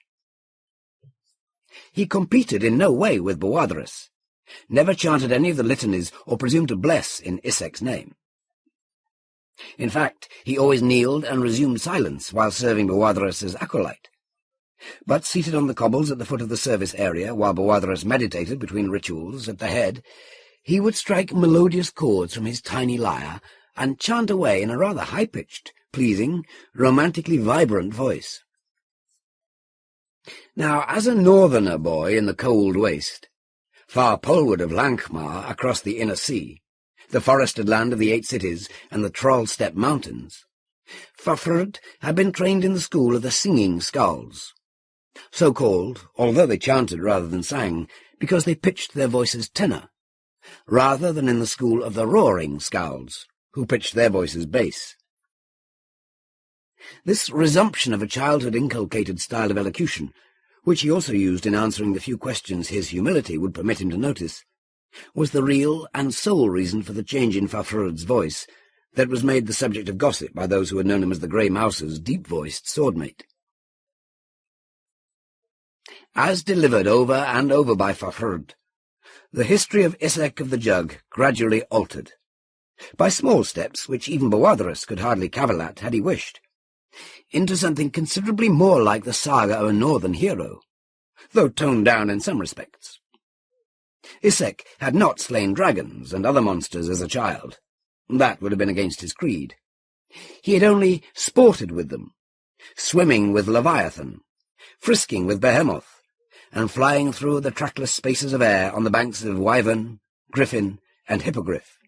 He competed in no way with Boadres, never chanted any of the litanies or presumed to bless in Isaac's name. In fact, he always kneeled and resumed silence while serving Boadres as acolyte. But seated on the cobbles at the foot of the service area, while Boadres meditated between rituals at the head, he would strike melodious chords from his tiny lyre and chant away in a rather high-pitched, pleasing, romantically vibrant voice. Now, as a northerner boy in the cold waste, far poleward of Lankhmar across the inner sea, the forested land of the 8 cities and the Trollstep mountains, Fafhrd had been trained in the school of the singing skalds, so called, although they chanted rather than sang, because they pitched their voices tenor, rather than in the school of the roaring skalds, who pitched their voices bass. This resumption of a childhood-inculcated style of elocution, which he also used in answering the few questions his humility would permit him to notice, was the real and sole reason for the change in Fafhrd's voice that was made the subject of gossip by those who had known him as the Grey Mouse's deep-voiced swordmate. As delivered over and over by Fafhrd, the history of Isaac of the Jug gradually altered, by small steps which even Bawatharus could hardly cavil at had he wished, into something considerably more like the saga of a northern hero, though toned down in some respects. Isaac had not slain dragons and other monsters as a child. That would have been against his creed. He had only sported with them, swimming with Leviathan, frisking with Behemoth, and flying through the trackless spaces of air on the banks of Wyvern, Griffin, and Hippogriff.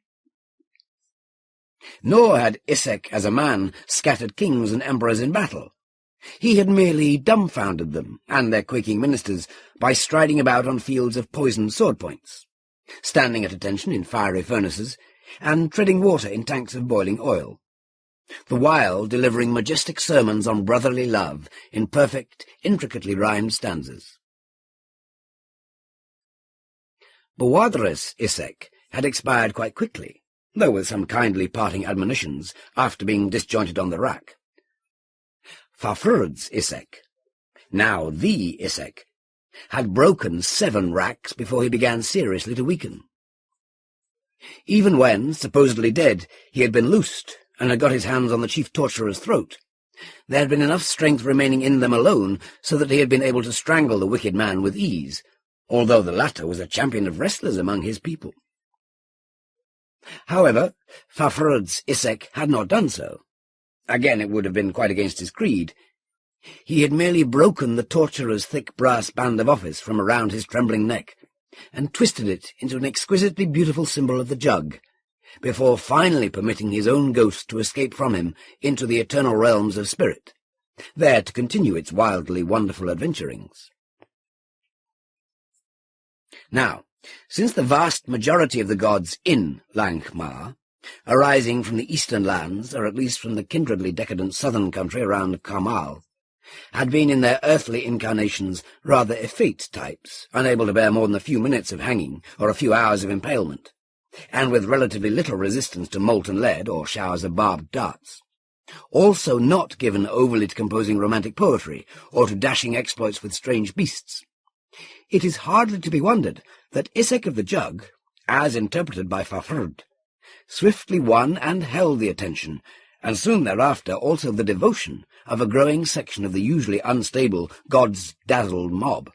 Nor had Isaac as a man scattered kings and emperors in battle. He had merely dumbfounded them and their quaking ministers by striding about on fields of poisoned sword points, standing at attention in fiery furnaces, and treading water in tanks of boiling oil, the while delivering majestic sermons on brotherly love in perfect, intricately rhymed stanzas. Bawatharus Isaac had expired quite quickly, though with some kindly parting admonitions after being disjointed on the rack. Fafurd's Isaac, now the Isaac, had broken 7 racks before he began seriously to weaken. Even when, supposedly dead, he had been loosed and had got his hands on the chief torturer's throat, there had been enough strength remaining in them alone so that he had been able to strangle the wicked man with ease, although the latter was a champion of wrestlers among his people. However, Fafurd's Isaac had not done so. Again, it would have been quite against his creed. He had merely broken the torturer's thick brass band of office from around his trembling neck, and twisted it into an exquisitely beautiful symbol of the jug, before finally permitting his own ghost to escape from him into the eternal realms of spirit, there to continue its wildly wonderful adventurings. Now, since the vast majority of the gods in Lankhmar, arising from the eastern lands, or at least from the kindredly decadent southern country around Karmal, had been in their earthly incarnations rather effete types, unable to bear more than a few minutes of hanging or a few hours of impalement, and with relatively little resistance to molten lead or showers of barbed darts, also not given overly to composing romantic poetry or to dashing exploits with strange beasts, it is hardly to be wondered that Isaac of the Jug, as interpreted by Fafurd, swiftly won and held the attention, and soon thereafter also the devotion, of a growing section of the usually unstable gods-dazzled mob.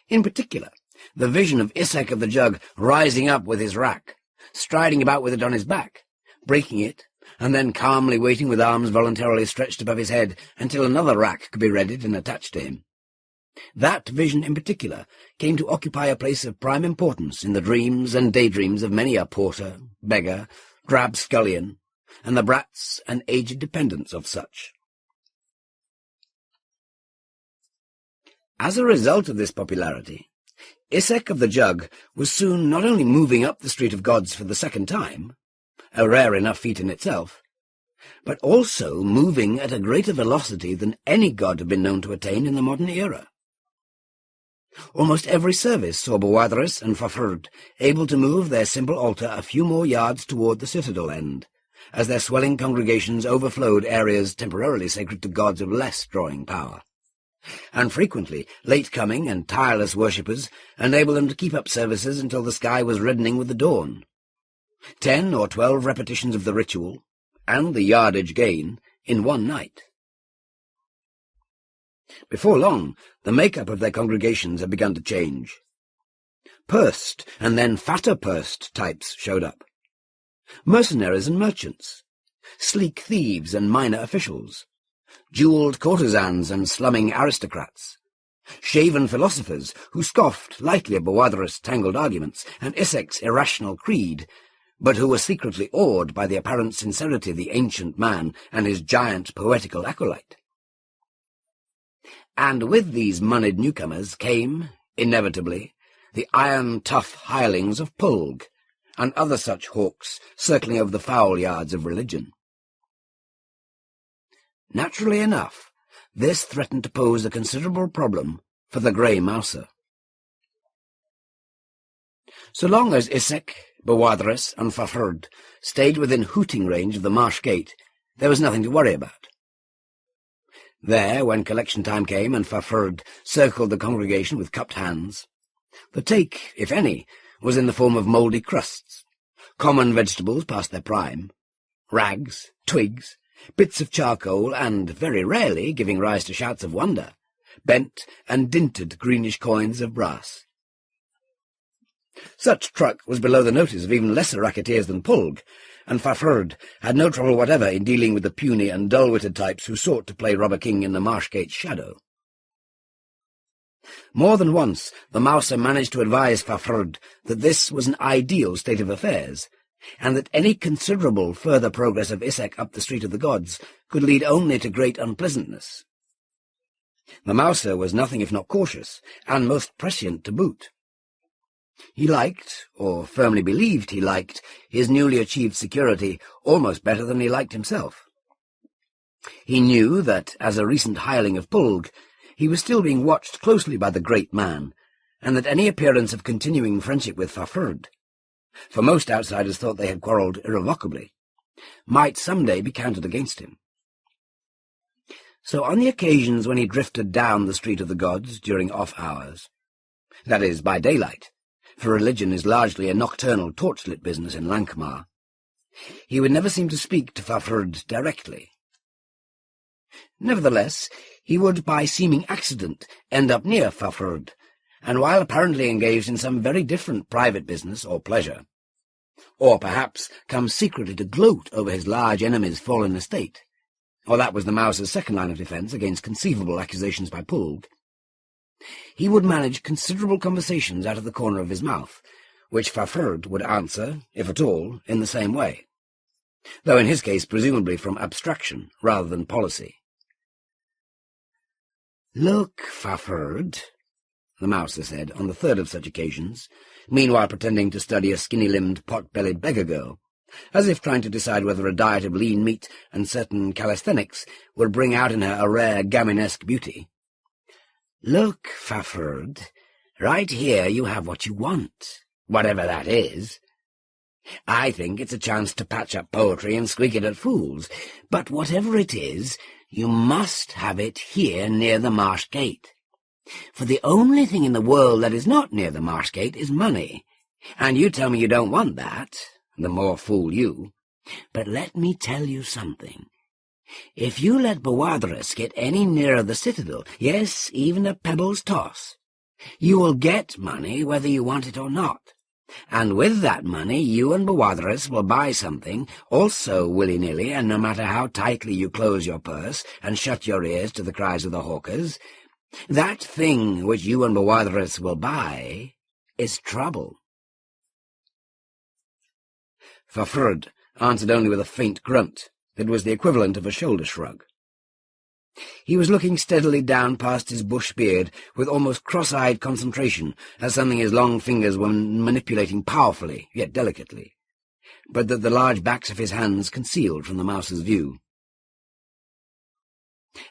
In particular, the vision of Isaac of the Jug rising up with his rack, striding about with it on his back, breaking it, and then calmly waiting with arms voluntarily stretched above his head until another rack could be readied and attached to him. That vision in particular came to occupy a place of prime importance in the dreams and daydreams of many a porter, beggar, drab scullion, and the brats and aged dependents of such. As a result of this popularity, Isaac of the Jug was soon not only moving up the Street of Gods for the second time, a rare enough feat in itself, but also moving at a greater velocity than any god had been known to attain in the modern era. Almost every service saw Bawatharus and Fafurd able to move their simple altar a few more yards toward the citadel end, as their swelling congregations overflowed areas temporarily sacred to gods of less drawing power. And frequently, late-coming and tireless worshippers enabled them to keep up services until the sky was reddening with the dawn. 10 or 12 repetitions of the ritual, and the yardage gain, in one night. Before long, the make-up of their congregations had begun to change. Pursed, and then fatter-pursed types showed up. Mercenaries and merchants, sleek thieves and minor officials, jewelled courtesans and slumming aristocrats, shaven philosophers who scoffed lightly at Bawatharus' tangled arguments and Isaac's irrational creed, but who were secretly awed by the apparent sincerity of the ancient man and his giant poetical acolyte. And with these moneyed newcomers came, inevitably, the iron-tough hirelings of Pulg, and other such hawks circling over the foul yards of religion. Naturally enough, this threatened to pose a considerable problem for the Grey Mouser. So long as Isaac, Bawatharus, and Fafurd stayed within hooting range of the marsh gate, there was nothing to worry about. There, when collection time came and Fafurd circled the congregation with cupped hands, the take, if any, was in the form of mouldy crusts, Common vegetables past their prime, rags, twigs, bits of charcoal, and, very rarely, giving rise to shouts of wonder, bent and dinted greenish coins of brass. Such truck was below the notice of even lesser racketeers than Pulg, and Fafhrd had no trouble whatever in dealing with the puny and dull-witted types who sought to play robber king in the Marshgate's shadow. More than once the Mouser managed to advise Fafhrd that this was an ideal state of affairs, and that any considerable further progress of Isaac up the Street of the Gods could lead only to great unpleasantness. The Mouser was nothing if not cautious, and most prescient to boot. He liked, or firmly believed he liked, his newly achieved security almost better than he liked himself. He knew that, as a recent hireling of Pulg, he was still being watched closely by the great man, and that any appearance of continuing friendship with Fafhrd, for most outsiders thought they had quarrelled irrevocably, might some day be counted against him. So on the occasions when he drifted down the Street of the Gods during off-hours, that is, by daylight, for religion is largely a nocturnal torchlit business in Lankhmar, he would never seem to speak to Fafhrd directly. Nevertheless, he would by seeming accident end up near Fafhrd, and while apparently engaged in some very different private business or pleasure, or perhaps come secretly to gloat over his large enemy's fallen estate, or that was the Mouser's second line of defence against conceivable accusations by Pulg, he would manage considerable conversations out of the corner of his mouth, which Fafhrd would answer, if at all, in the same way, though in his case presumably from abstraction rather than policy. "Look, Fafhrd," the Mouser said on the third of such occasions, meanwhile pretending to study a skinny-limbed, pot-bellied beggar girl, as if trying to decide whether a diet of lean meat and certain calisthenics would bring out in her a rare Gaminesque beauty. "Look, Fafhrd, right here you have what you want, whatever that is. I think it's a chance to patch up poetry and squeak it at fools, but whatever it is, you must have it here near the Marsh Gate. For the only thing in the world that is not near the Marsh Gate is money, and you tell me you don't want that, the more fool you. But let me tell you something. If you let Boadres get any nearer the citadel, yes, even a pebble's toss, you will get money whether you want it or not. And with that money you and Boadres will buy something, also willy-nilly, and no matter how tightly you close your purse and shut your ears to the cries of the hawkers, that thing which you and Boadres will buy is trouble." Fafhrd answered only with a faint grunt that was the equivalent of a shoulder shrug. He was looking steadily down past his bush beard with almost cross-eyed concentration as something his long fingers were manipulating powerfully, yet delicately, but that the large backs of his hands concealed from the Mouser's view.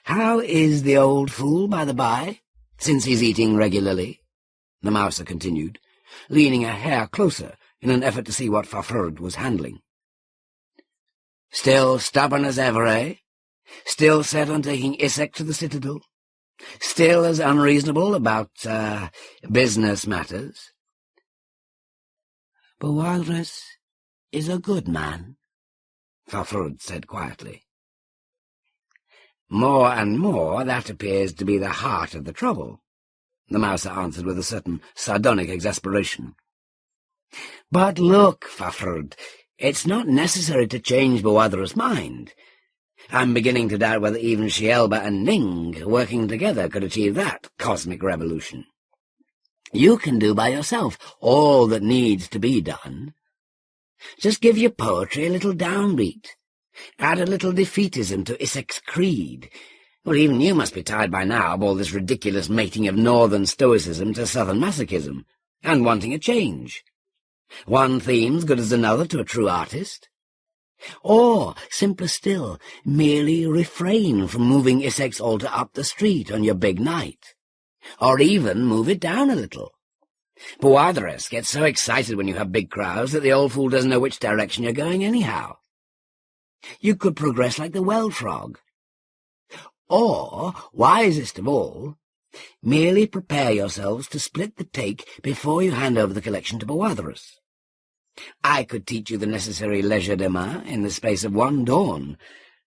"How is the old fool, by the by, since he's eating regularly?" the Mouser continued, leaning a hair closer in an effort to see what Fafhrd was handling. "Still stubborn as ever, eh? Still set on taking Isaac to the citadel? Still as unreasonable about, business matters?" "Boadres is a good man," Fafhrd said quietly. "More and more that appears to be the heart of the trouble," the Mouser answered with a certain sardonic exasperation. "But look, Fafhrd, it's not necessary to change Boadres' mind. I'm beginning to doubt whether even Shielba and Ning, working together, could achieve that cosmic revolution. You can do by yourself all that needs to be done. Just give your poetry a little downbeat. Add a little defeatism to Isaac's creed. Well, even you must be tired by now of all this ridiculous mating of northern stoicism to southern masochism, and wanting a change. One theme's good as another to a true artist. Or, simpler still, merely refrain from moving Isaac's altar up the street on your big night. Or even move it down a little. Boadres gets so excited when you have big crowds that the old fool doesn't know which direction you're going anyhow. You could progress like the well frog. Or, wisest of all, merely prepare yourselves to split the take before you hand over the collection to Boadres. I could teach you the necessary legerdemain in the space of one dawn,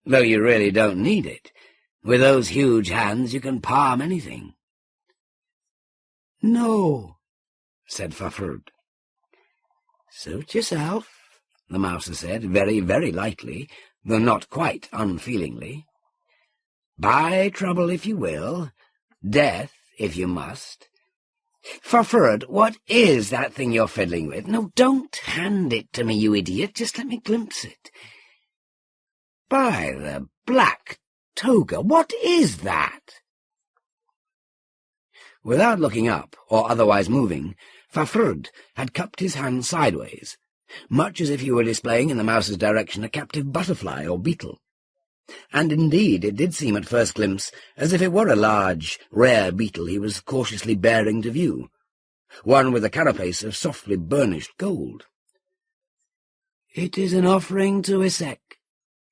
though you really don't need it. With those huge hands you can palm anything." "No," said Fafhrd. "Suit yourself," the mouser said, very, very lightly, though not quite unfeelingly. "Buy trouble if you will, death if you must. Fafhrd, what is that thing you're fiddling with? No, don't hand it to me, you idiot. Just let me glimpse it. By the black toga, what is that?" Without looking up, or otherwise moving, Fafhrd had cupped his hand sideways, much as if he were displaying in the mouse's direction a captive butterfly or beetle. And indeed it did seem at first glimpse as if it were a large, rare beetle he was cautiously bearing to view, one with a carapace of softly burnished gold. "It is an offering to Isaac,"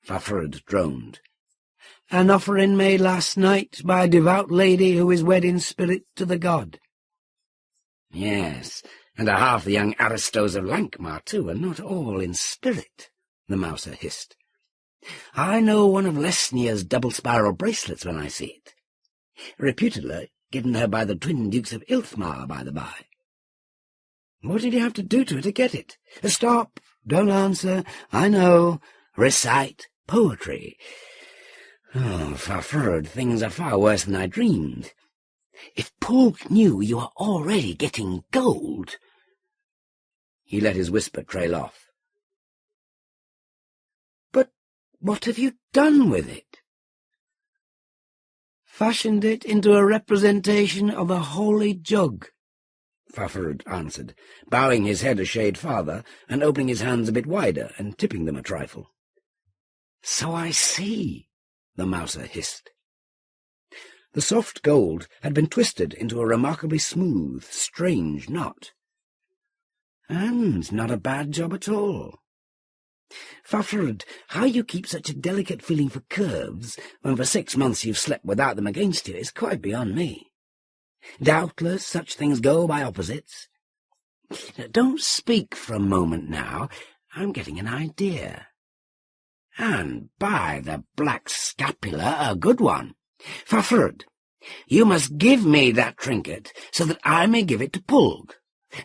Fafhrd droned. "An offering made last night by a devout lady who is wed in spirit to the god." "Yes, and a half the young aristos of Lankhmar, too, and not all in spirit," the mouser hissed. "I know one of Lesnia's double-spiral bracelets when I see it. Reputedly given her by the twin dukes of Ilthmar, by the by." "What did you have to do to her to get it?" "Stop! Don't answer. I know. Recite poetry." "Oh, Fafhrd, things are far worse than I dreamed. If Pulg knew you are already getting gold—" He let his whisper trail off. "But what have you done with it?" "Fashioned it into a representation of the holy jug," Fafhrd answered, bowing his head a shade farther and opening his hands a bit wider and tipping them a trifle. "So I see," the mouser hissed. The soft gold had been twisted into a remarkably smooth, strange knot. "And not a bad job at all. Fafhrd, how you keep such a delicate feeling for curves when for 6 months you've slept without them against you is quite beyond me. Doubtless such things go by opposites. Don't speak for a moment now. I'm getting an idea. And by the black scapula, a good one. Fafhrd, you must give me that trinket so that I may give it to Pulg.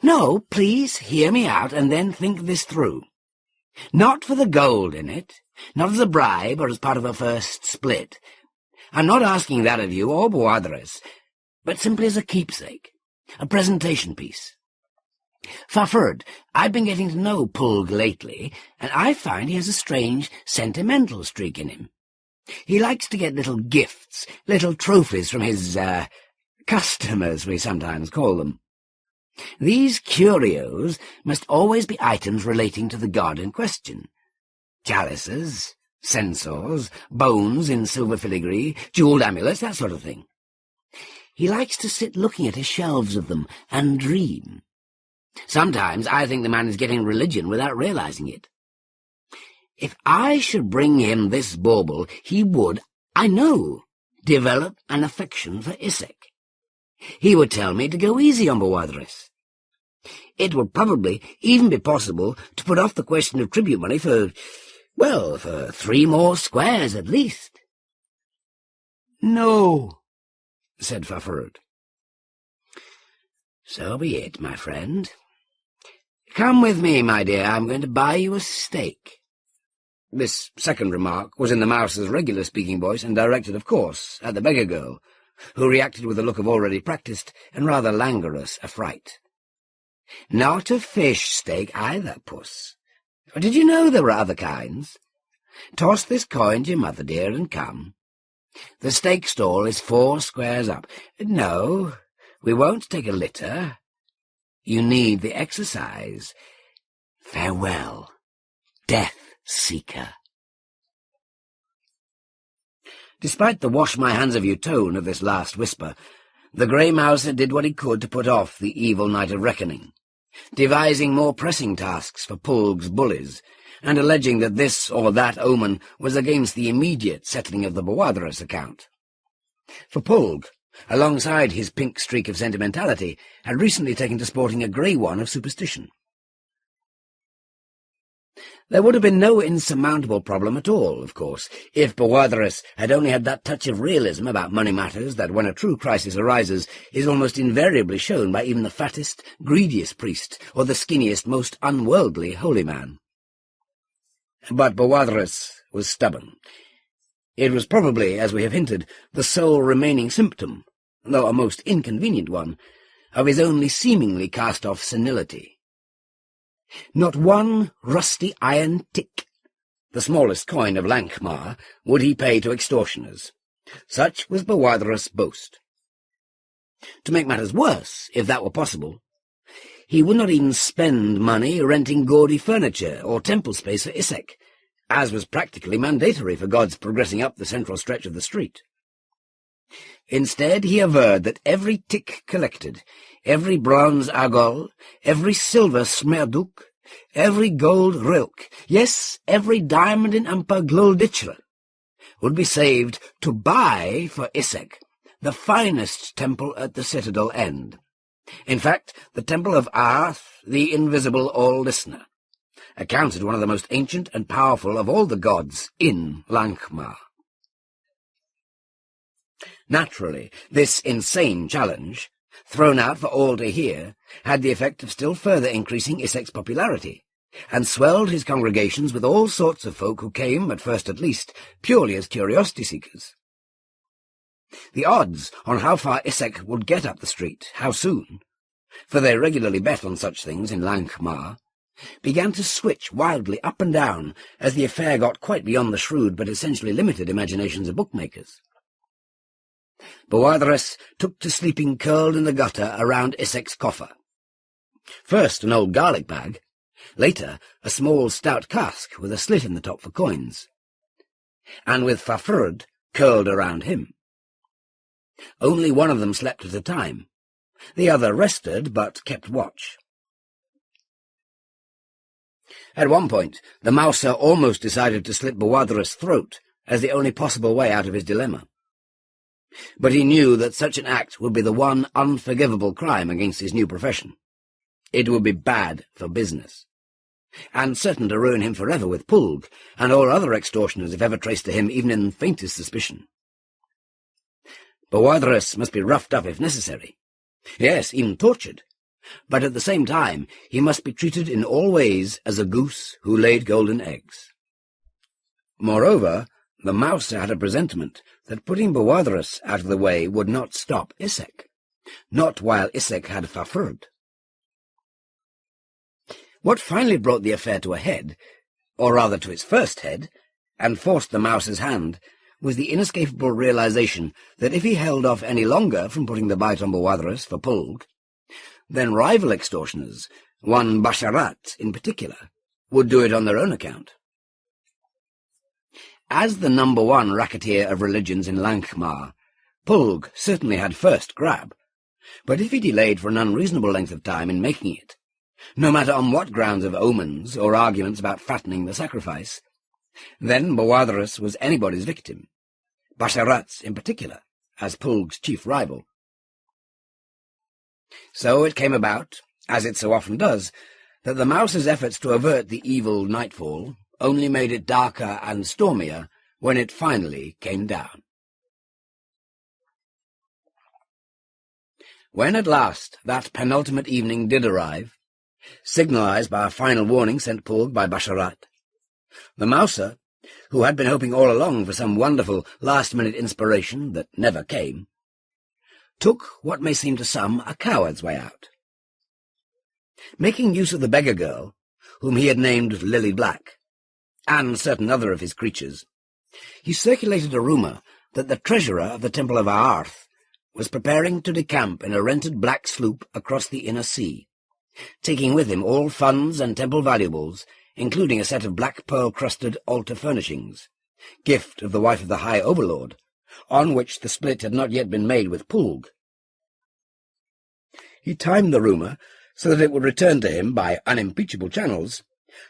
No, please hear me out and then think this through. Not for the gold in it, not as a bribe or as part of a first split. I'm not asking that of you or Boadres, but simply as a keepsake, a presentation piece. Fafhrd, I've been getting to know Pulg lately, and I find he has a strange, sentimental streak in him. He likes to get little gifts, little trophies from his, customers, we sometimes call them. These curios must always be items relating to the god in question. Chalices, censers, bones in silver filigree, jewelled amulets, that sort of thing. He likes to sit looking at his shelves of them and dream. Sometimes I think the man is getting religion without realizing it. If I should bring him this bauble, he would, I know, develop an affection for Isaac. He would tell me to go easy on Boadres. It would probably even be possible to put off the question of tribute money for 3 more squares at least. "No," said Fafhrd. "So be it, my friend. Come with me, my dear. I'm going to buy you a steak." This second remark was in the mouse's regular speaking voice and directed, of course, at the beggar girl, who reacted with a look of already practised and rather languorous affright. "Not a fish steak either, puss. Did you know there were other kinds? Toss this coin to your mother, dear, and come. The steak stall is 4 squares up. No, we won't take a litter. You need the exercise. Farewell, death-seeker." Despite the wash-my-hands-of-you tone of this last whisper, the grey mouser did what he could to put off the evil night of reckoning, devising more pressing tasks for Pulg's bullies, and alleging that this or that omen was against the immediate settling of the Boadres account. For Pulg, alongside his pink streak of sentimentality, had recently taken to sporting a grey one of superstition. There would have been no insurmountable problem at all, of course, if Bawatharis had only had that touch of realism about money matters that, when a true crisis arises, is almost invariably shown by even the fattest, greediest priest, or the skinniest, most unworldly holy man. But Bawatharis was stubborn. It was probably, as we have hinted, the sole remaining symptom, though a most inconvenient one, of his only seemingly cast-off senility. Not one rusty iron tick, the smallest coin of Lankhmar, would he pay to extortioners. Such was Bawatharis' boast. To make matters worse, if that were possible, he would not even spend money renting gaudy furniture or temple space for Isaac, as was practically mandatory for gods progressing up the central stretch of the street. Instead, he averred that every tick collected, every bronze agol, every silver smerduk, every gold rilk, yes, every diamond in Ampa Gloldichra, would be saved to buy for Isaac the finest temple at the citadel end. In fact, the temple of Arth, the invisible all-listener, accounted one of the most ancient and powerful of all the gods in Lankhmar. Naturally, this insane challenge, thrown out for all to hear, had the effect of still further increasing Isaac's popularity, and swelled his congregations with all sorts of folk who came, at first at least, purely as curiosity-seekers. The odds on how far Isaac would get up the street, how soon, for they regularly bet on such things in Lankhmar, began to switch wildly up and down as the affair got quite beyond the shrewd but essentially limited imaginations of bookmakers. Bawatharis took to sleeping curled in the gutter around Isaac's coffer. First an old garlic bag, later a small stout cask with a slit in the top for coins, and with Fafrud curled around him. Only one of them slept at a time. The other rested, but kept watch. At one point, the mouser almost decided to slit Bawatharis' throat as the only possible way out of his dilemma. But he knew that such an act would be the one unforgivable crime against his new profession. It would be bad for business, and certain to ruin him forever with Pulg and all other extortioners if ever traced to him even in the faintest suspicion. Bawatharis must be roughed up if necessary, yes, even tortured, but at the same time he must be treated in all ways as a goose who laid golden eggs. Moreover, the mouser had a presentiment that putting Bawatharis out of the way would not stop Isaac, not while Isaac had Fafrud. What finally brought the affair to a head, or rather to its first head, and forced the mouser's hand, was the inescapable realization that if he held off any longer from putting the bite on Bawatharis for Pulg, then rival extortioners, one Basharat in particular, would do it on their own account. As the number one racketeer of religions in Lankhmar, Pulg certainly had first grab, but if he delayed for an unreasonable length of time in making it, no matter on what grounds of omens or arguments about fattening the sacrifice, then Bawatharis was anybody's victim, Basharat's in particular, as Pulg's chief rival. So it came about, as it so often does, that the mouser's efforts to avert the evil nightfall only made it darker and stormier when it finally came down. When at last that penultimate evening did arrive, signalized by a final warning sent Pulg by Basharat, the mouser, who had been hoping all along for some wonderful last-minute inspiration that never came, took what may seem to some a coward's way out. Making use of the beggar girl, whom he had named Lily Black, and certain other of his creatures, he circulated a rumour that the treasurer of the Temple of Aarth was preparing to decamp in a rented black sloop across the inner sea, taking with him all funds and temple valuables, including a set of black pearl-crusted altar furnishings, gift of the wife of the High Overlord, on which the split had not yet been made with Pulg. He timed the rumour so that it would return to him by unimpeachable channels,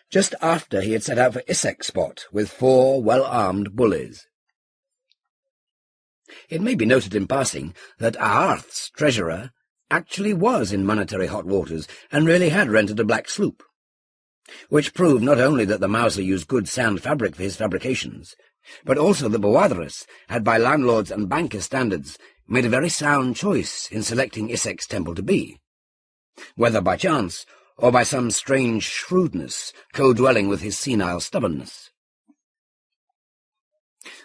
just after he had set out for Isaac's spot with 4 well-armed bullies. It may be noted in passing that Aarth's treasurer actually was in monetary hot waters and really had rented a black sloop. which proved not only that the Mouser used good sound fabric for his fabrications, but also that Bawatharis had, by landlords' and bankers' standards, made a very sound choice in selecting Isek's temple to be, whether by chance or by some strange shrewdness co-dwelling with his senile stubbornness.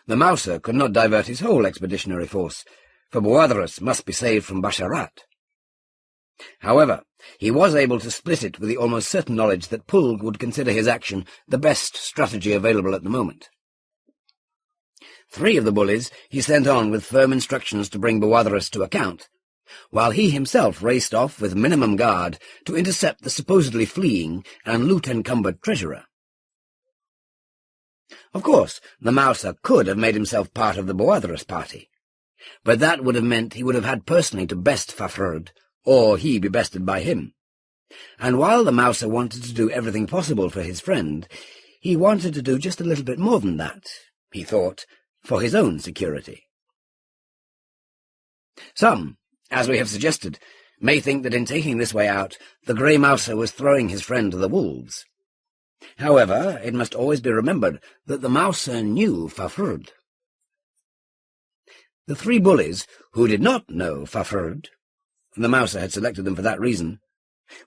The Mouser could not divert his whole expeditionary force, for Bawatharis must be saved from Basharat. However, he was able to split it with the almost certain knowledge that Pulg would consider his action the best strategy available at the moment. 3 of the bullies he sent on with firm instructions to bring Bawatharis to account, while he himself raced off with minimum guard to intercept the supposedly fleeing and loot-encumbered treasurer. Of course, the Mouser could have made himself part of the Bawatharis party, but that would have meant he would have had personally to best Fafhrd, or he be bested by him. And while the Mouser wanted to do everything possible for his friend, he wanted to do just a little bit more than that, he thought, for his own security. Some, as we have suggested, may think that in taking this way out, the Grey Mouser was throwing his friend to the wolves. However, it must always be remembered that the Mouser knew Fafhrd. The 3 bullies, who did not know Fafhrd, the Mouser had selected them for that reason,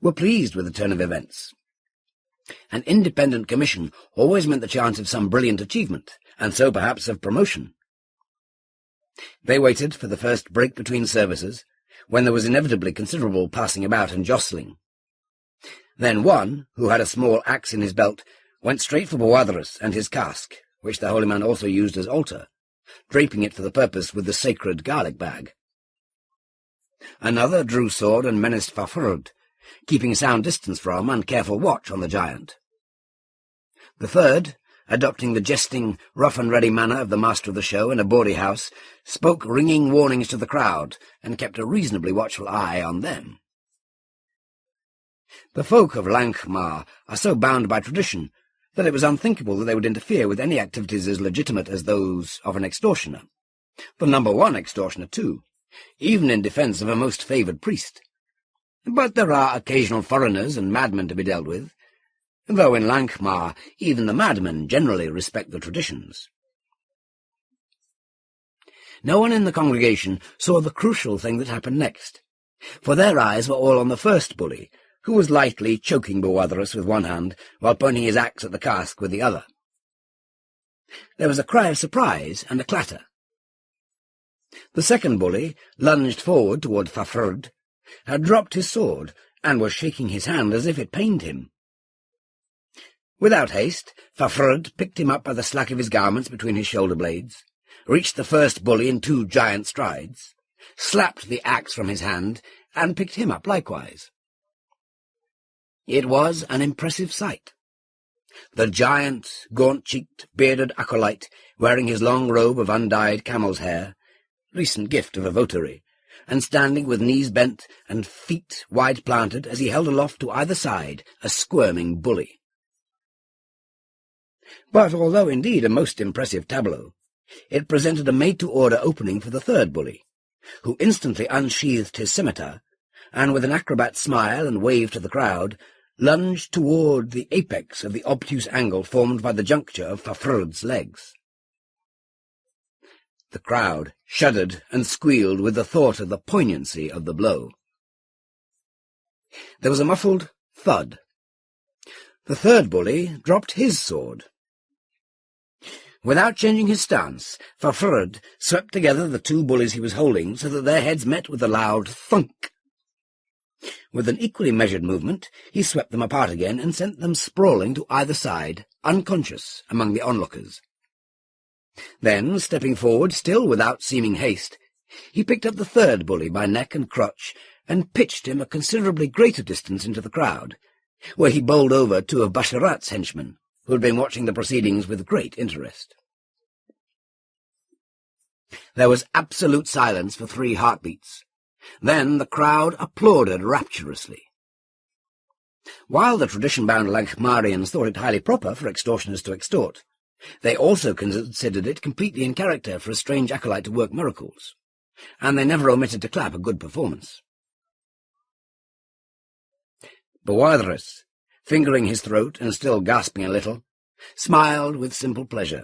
were pleased with the turn of events. An independent commission always meant the chance of some brilliant achievement, and so perhaps of promotion. They waited for the first break between services, when there was inevitably considerable passing about and jostling. Then one, who had a small axe in his belt, went straight for Bawatharis and his cask, which the holy man also used as altar, draping it for the purpose with the sacred garlic bag. Another drew sword and menaced Fafhrd, keeping sound distance from and careful watch on the giant. The third, adopting the jesting, rough-and-ready manner of the master of the show in a bawdy house, spoke ringing warnings to the crowd and kept a reasonably watchful eye on them. The folk of Lankhmar are so bound by tradition that it was unthinkable that they would interfere with any activities as legitimate as those of an extortioner, the #1 extortioner, too, even in defence of a most favoured priest. But there are occasional foreigners and madmen to be dealt with, though in Lankhmar even the madmen generally respect the traditions. No one in the congregation saw the crucial thing that happened next, for their eyes were all on the first bully, who was lightly choking Bawatharis with one hand while pointing his axe at the cask with the other. There was a cry of surprise and a clatter. The second bully lunged forward toward Fafhrd, had dropped his sword, and was shaking his hand as if it pained him. Without haste, Fafhrd picked him up by the slack of his garments between his shoulder blades, reached the first bully in 2 giant strides, slapped the axe from his hand, and picked him up likewise. It was an impressive sight. The giant, gaunt-cheeked, bearded acolyte, wearing his long robe of undyed camel's hair, recent gift of a votary, and standing with knees bent and feet wide-planted as he held aloft to either side a squirming bully. But although indeed a most impressive tableau, it presented a made-to-order opening for the third bully, who instantly unsheathed his scimitar, and with an acrobat smile and wave to the crowd, lunged toward the apex of the obtuse angle formed by the juncture of Fafhrd's legs. The crowd shuddered and squealed with the thought of the poignancy of the blow. There was a muffled thud. The third bully dropped his sword. Without changing his stance, Fafhrd swept together the 2 bullies he was holding so that their heads met with a loud thunk. With an equally measured movement, he swept them apart again and sent them sprawling to either side, unconscious among the onlookers. Then, stepping forward, still without seeming haste, he picked up the third bully by neck and crotch and pitched him a considerably greater distance into the crowd, where he bowled over 2 of Basharat's henchmen, who had been watching the proceedings with great interest. There was absolute silence for 3 heartbeats. Then the crowd applauded rapturously. While the tradition-bound Lankhmarians thought it highly proper for extortioners to extort, they also considered it completely in character for a strange acolyte to work miracles, and they never omitted to clap a good performance. Bawatharis, fingering his throat and still gasping a little, smiled with simple pleasure.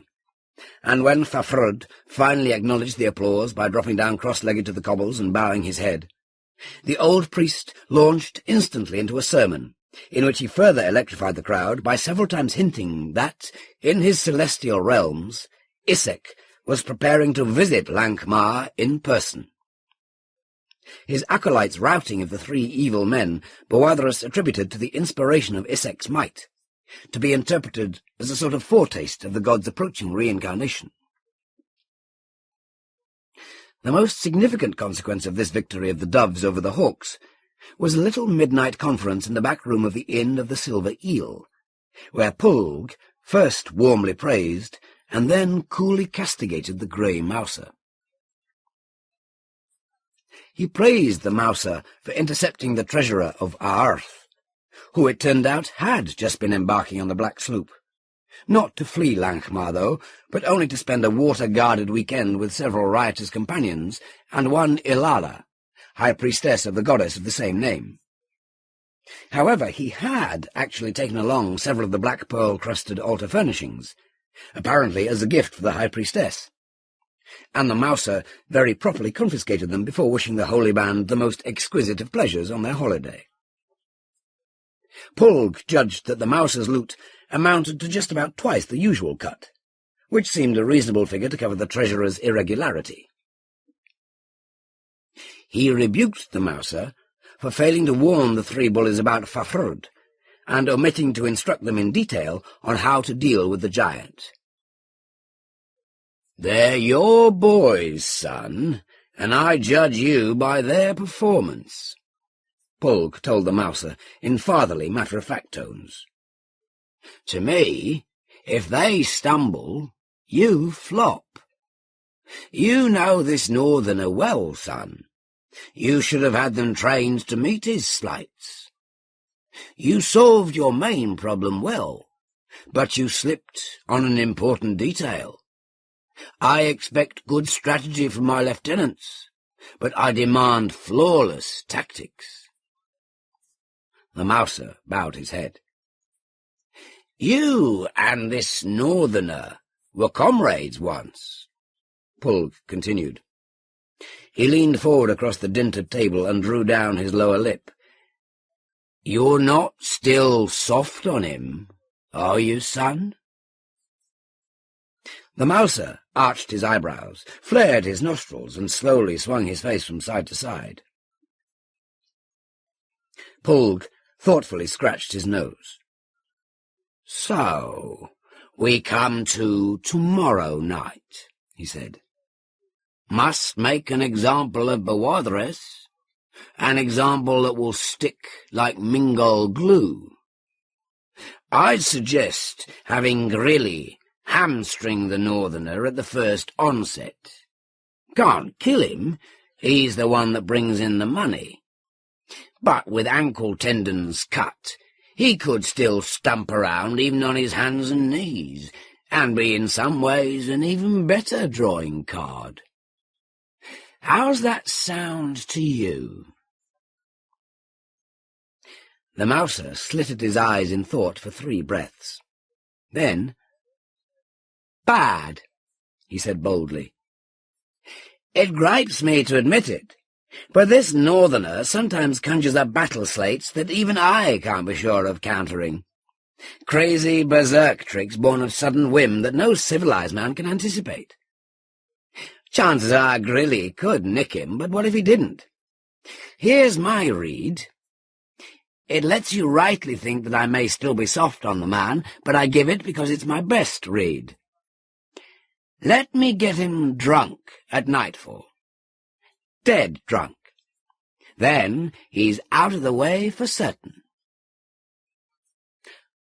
And when Fafrud finally acknowledged the applause by dropping down cross-legged to the cobbles and bowing his head, the old priest launched instantly into a sermon, in which he further electrified the crowd by several times hinting that, in his celestial realms, Isaac was preparing to visit Lankhmar in person. His acolyte's routing of the three evil men Boadhrus attributed to the inspiration of Isaac's might, to be interpreted as a sort of foretaste of the god's approaching reincarnation. The most significant consequence of this victory of the doves over the hawks was a little midnight conference in the back room of the Inn of the Silver Eel, where Pulg first warmly praised and then coolly castigated the grey mouser. He praised the mouser for intercepting the treasurer of Aarth, who it turned out had just been embarking on the black sloop. Not to flee Lankhmar, though, but only to spend a water-guarded weekend with several riotous companions and one Ilala, high priestess of the goddess of the same name. However, he had actually taken along several of the black pearl-crusted altar furnishings, apparently as a gift for the high priestess, and the mouser very properly confiscated them before wishing the holy band the most exquisite of pleasures on their holiday. Pulg judged that the mouser's loot amounted to just about twice the usual cut, which seemed a reasonable figure to cover the treasurer's irregularity. He rebuked the mouser for failing to warn the three bullies about Fafrud, and omitting to instruct them in detail on how to deal with the giant. "They're your boys, son, and I judge you by their performance," Pulg told the mouser in fatherly, matter-of-fact tones. "To me, if they stumble, you flop. You know this northerner well, son. You should have had them trained to meet his sleights. You solved your main problem well, but you slipped on an important detail. I expect good strategy from my lieutenants, but I demand flawless tactics." The mouser bowed his head. "You and this northerner were comrades once," Pulg continued. He leaned forward across the dinted table and drew down his lower lip. "You're not still soft on him, are you, son?" The mouser arched his eyebrows, flared his nostrils, and slowly swung his face from side to side. Pulg thoughtfully scratched his nose. "So, we come to tomorrow night," he said. "Must make an example of Boadhrus, an example that will stick like Mingol glue. I'd suggest having Grilly hamstring the northerner at the first onset. Can't kill him, he's the one that brings in the money. But with ankle tendons cut, he could still stump around even on his hands and knees, and be in some ways an even better drawing card. How's that sound to you?" The mouser slitted his eyes in thought for 3 breaths. Then, "Bad," he said boldly. "It gripes me to admit it, but this northerner sometimes conjures up battle slates that even I can't be sure of countering. Crazy berserk tricks born of sudden whim that no civilized man can anticipate. Chances are Grilly could nick him, but what if he didn't? Here's my read. It lets you rightly think that I may still be soft on the man, but I give it because it's my best read. Let me get him drunk at nightfall. Dead drunk. Then he's out of the way for certain."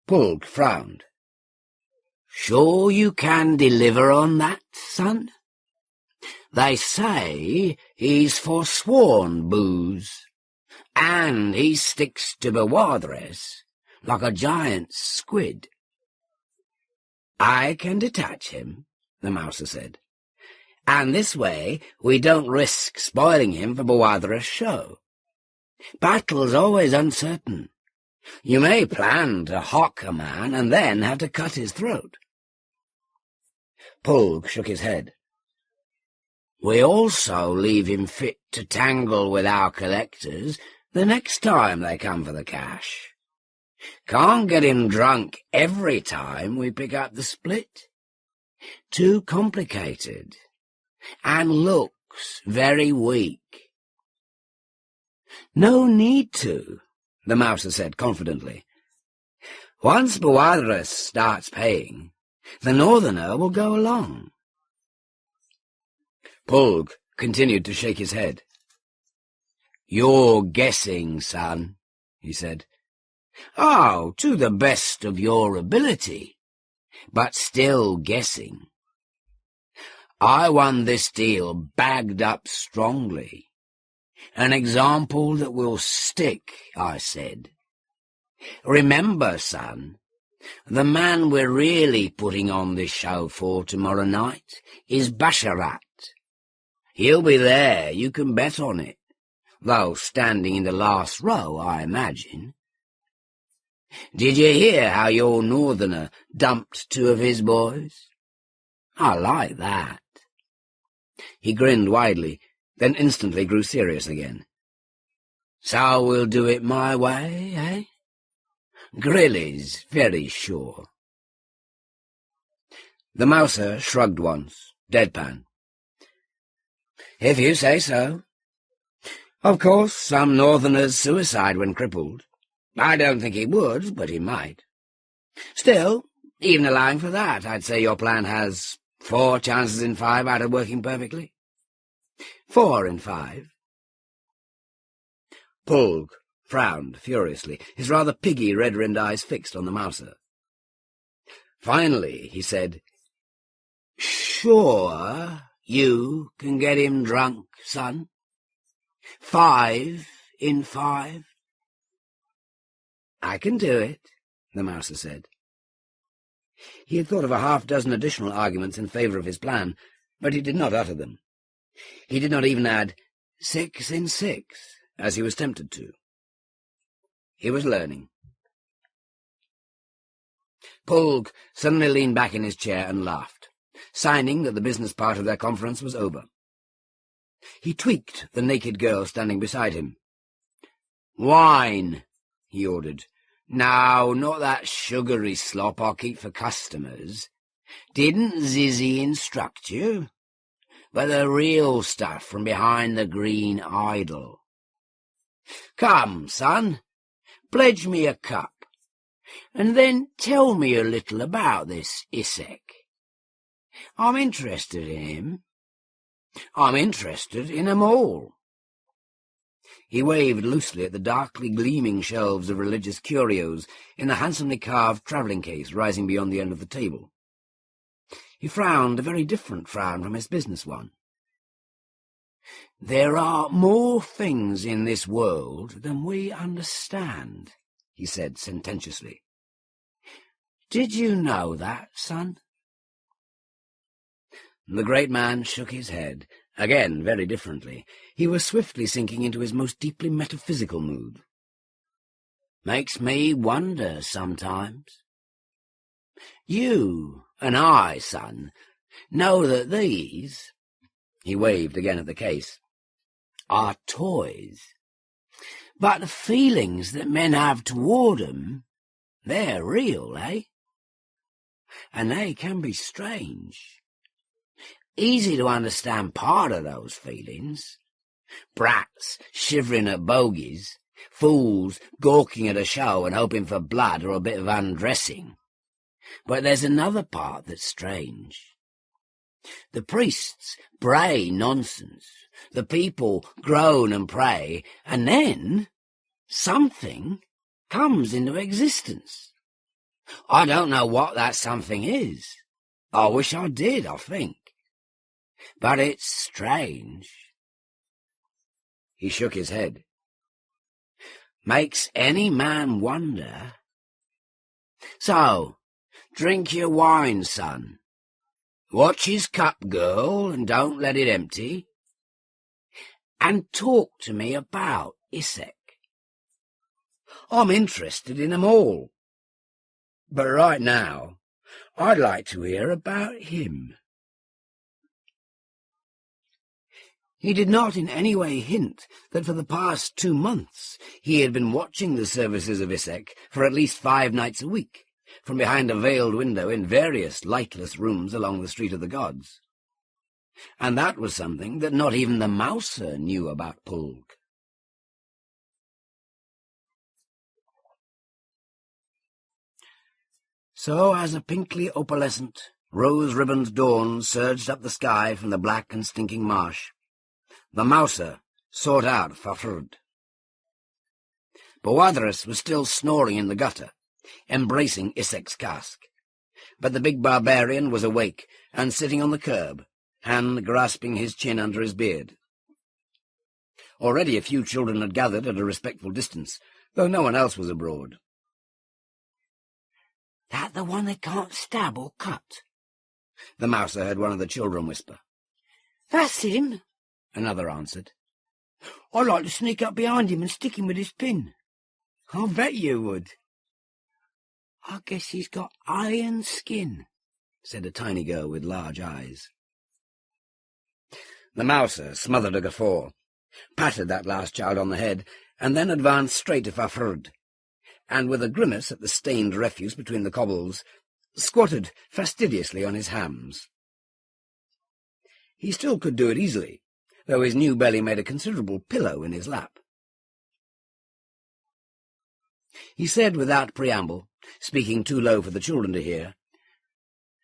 Pulg frowned. "Sure you can deliver on that, son? They say he's forsworn booze, and he sticks to Boadhrus like a giant squid." "I can detach him," the mouser said, "and this way we don't risk spoiling him for Boadhrus' show. Battle's always uncertain, You may plan to hock a man and then have to cut his throat. Pulg shook his head. We also leave him fit to tangle with our collectors the next time they come for the cash. Can't get him drunk every time we pick up the split. Too complicated, and looks very weak. No need to, the Mouser said confidently. Once Boadres starts paying, the Northerner will go along. Pulg continued to shake his head. You're guessing, son, he said. Oh, to the best of your ability, but still guessing. I won this deal bagged up strongly. An example that will stick, I said. Remember, son, the man we're really putting on this show for tomorrow night is Basharat. He'll be there, you can bet on it, though standing in the last row, I imagine. Did you hear how your Northerner dumped 2 of his boys? I like that. He grinned widely, then instantly grew serious again. So we'll do it my way, eh? Grilly's very sure. The Mouser shrugged once, deadpan. If you say so. Of course, some Northerners suicide when crippled. I don't think he would, but he might. Still, even allowing for that, I'd say your plan has 4 chances in 5 out of working perfectly. 4 in 5. Pulg frowned furiously, his rather piggy red-rimmed eyes fixed on the Mouser. Finally, he said, Sure you can get him drunk, son? 5 in 5? I can do it, the Mouser said. He had thought of a half-dozen additional arguments in favour of his plan, but he did not utter them. He did not even add 6 in 6, as he was tempted to. He was learning. Pulg suddenly leaned back in his chair and laughed, signing that the business part of their conference was over. He tweaked the naked girl standing beside him. Wine, he ordered. No, not that sugary slop I'll keep for customers. Didn't Zizzy instruct you? But the real stuff from behind the green idol. Come, son, pledge me a cup, and then tell me a little about this Isaac. I'm interested in him. I'm interested in 'em all. He waved loosely at the darkly gleaming shelves of religious curios in the handsomely carved travelling case rising beyond the end of the table. He frowned a very different frown from his business one. There are more things in this world than we understand, he said sententiously. Did you know that, son? The great man shook his head, again very differently. He was swiftly sinking into his most deeply metaphysical mood. Makes me wonder sometimes. You and I, son, know that these, he waved again at the case, are toys. But the feelings that men have toward 'em, they're real, eh? And they can be strange. Easy to understand part of those feelings. Brats shivering at bogies, fools gawking at a show and hoping for blood or a bit of undressing. But there's another part that's strange. The priests bray nonsense, the people groan and pray, and then something comes into existence. I don't know what that something is. I wish I did, I think. But it's strange. He shook his head. Makes any man wonder. So, drink your wine, son. Watch his cup, girl, and don't let it empty. And talk to me about Isaac. I'm interested in 'em all. But right now, I'd like to hear about him." He did not in any way hint that for the past 2 months he had been watching the services of Isaac for at least 5 nights a week, from behind a veiled window in various lightless rooms along the Street of the Gods. And that was something that not even the Mouser knew about Pulg. So, as a pinkly opalescent, rose-ribboned dawn surged up the sky from the black and stinking marsh, the Mouser sought out Fafhrd. Boadris was still snoring in the gutter, embracing Isaac's cask, but the big barbarian was awake and sitting on the curb, hand grasping his chin under his beard. Already a few children had gathered at a respectful distance, though no one else was abroad. "That the one they can't stab or cut?" the Mouser heard one of the children whisper. "That's him," another answered. "I'd like to sneak up behind him and stick him with his pin." "I'll bet you would." "I guess he's got iron skin," said a tiny girl with large eyes. The Mouser smothered a guffaw, patted that last child on the head, and then advanced straight to Fafhrd, and with a grimace at the stained refuse between the cobbles, squatted fastidiously on his hams. He still could do it easily, though his new belly made a considerable pillow in his lap. He said without preamble, speaking too low for the children to hear,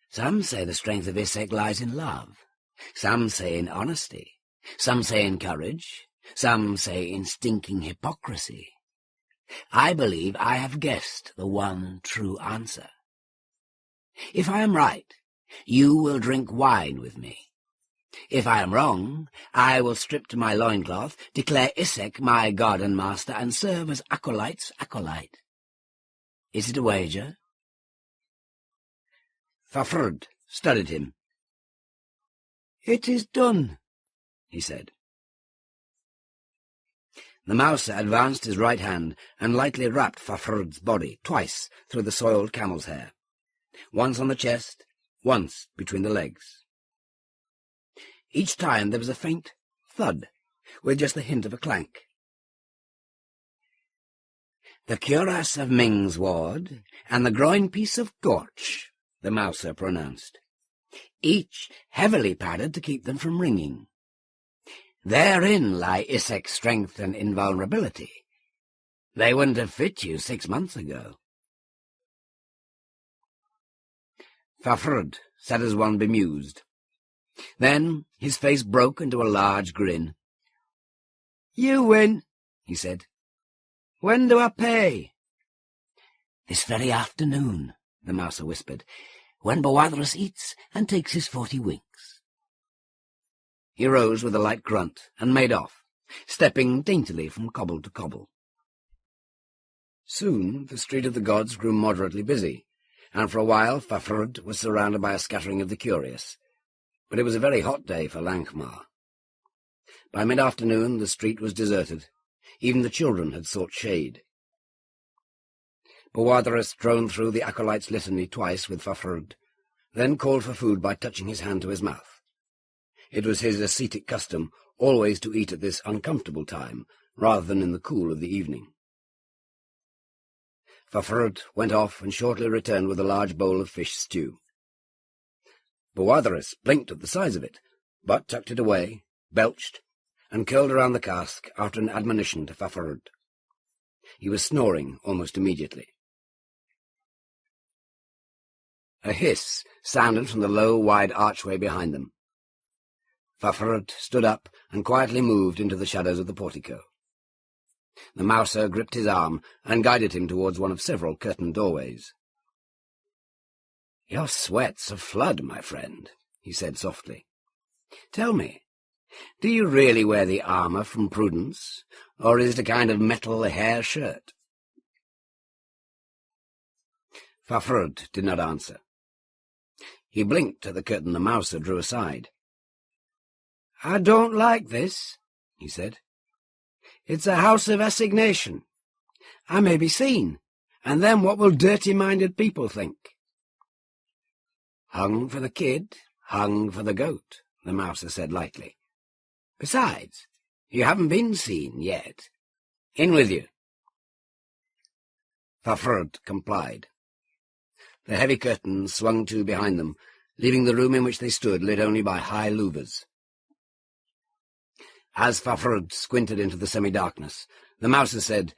"Some say the strength of Isaac lies in love. Some say in honesty. Some say in courage. Some say in stinking hypocrisy. I believe I have guessed the one true answer. If I am right, you will drink wine with me. If I am wrong, I will strip to my loincloth, declare Isaac my god and master, and serve as acolyte's acolyte. Is it a wager?" Fafhrd studied him. "It is done," he said. The Mouser advanced his right hand and lightly rapped Fafhrd's body twice through the soiled camel's hair, once on the chest, once between the legs. Each time there was a faint thud, with just the hint of a clank. "The cuirass of Ming's ward, and the groin-piece of Gorch," the Mouser pronounced, "each heavily padded to keep them from ringing. Therein lie Isaac's strength and invulnerability. They wouldn't have fit you 6 months ago." Fafhrd sat as one bemused. Then his face broke into a large grin. "You win," he said. "When do I pay?" "This very afternoon," the Mouser whispered, "when Boadris eats and takes his 40 winks." He rose with a light grunt and made off, stepping daintily from cobble to cobble. Soon the Street of the Gods grew moderately busy, and for a while Fafhrd was surrounded by a scattering of the curious. But it was a very hot day for Lankhmar. By mid-afternoon the street was deserted. Even the children had sought shade. Boadris droned through the acolyte's litany twice with Fafhrd, then called for food by touching his hand to his mouth. It was his ascetic custom always to eat at this uncomfortable time, rather than in the cool of the evening. Fafhrd went off and shortly returned with a large bowl of fish stew. Boadris blinked at the size of it, but tucked it away, belched, and curled around the cask after an admonition to Fafhrd. He was snoring almost immediately. A hiss sounded from the low, wide archway behind them. Fafhrd stood up and quietly moved into the shadows of the portico. The Mouser gripped his arm and guided him towards one of several curtained doorways. "Your sweat's a flood, my friend," he said softly. "Tell me, do you really wear the armour from prudence, or is it a kind of metal hair shirt?" Fafhrd did not answer. He blinked at the curtain the Mouser drew aside. "I don't like this," he said. "It's a house of assignation. I may be seen, and then what will dirty-minded people think? Hung for the kid, hung for the goat, the mouser said lightly. Besides, you haven't been seen yet. In with you. Fafhrd complied. The heavy curtains swung to behind them, leaving the room in which they stood lit only by high louvers. As Fafhrd squinted into the semi-darkness, the mouser said,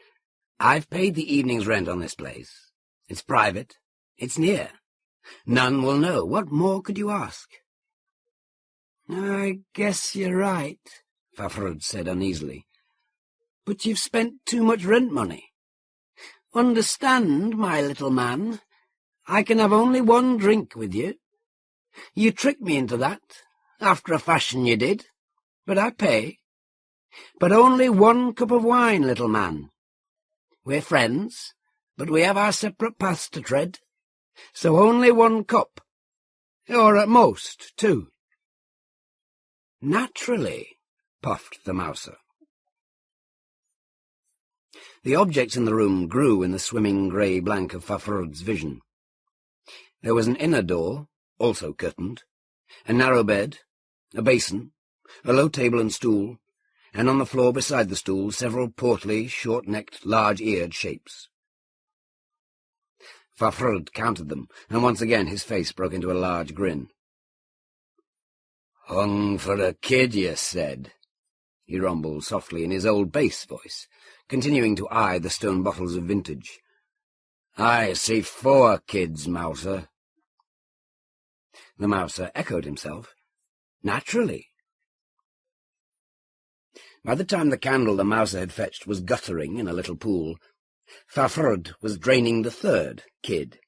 I've paid the evening's rent on this place. It's private. It's near. None will know. What more could you ask? I guess you're right, Fafhrd said uneasily. But you've spent too much rent money. Understand, my little man, I can have only one drink with you. You tricked me into that, after a fashion you did, but I pay. But only one cup of wine, little man. We're friends, but we have our separate paths to tread, so only one cup, or at most two. Naturally, puffed the mouser. The objects in the room grew in the swimming grey blank of Fafhrd's vision. There was an inner door, also curtained, a narrow bed, a basin, a low table and stool, and on the floor beside the stool several portly, short-necked, large-eared shapes. Fafhrd counted them, and once again his face broke into a large grin. "Hung for a kid, you said," he rumbled softly in his old bass voice, continuing to eye the stone bottles of vintage. "I see 4 kids, mouser." The mouser echoed himself. "Naturally." By the time the candle the mouser had fetched was guttering in a little pool, Fafhrd was draining the 3rd kid.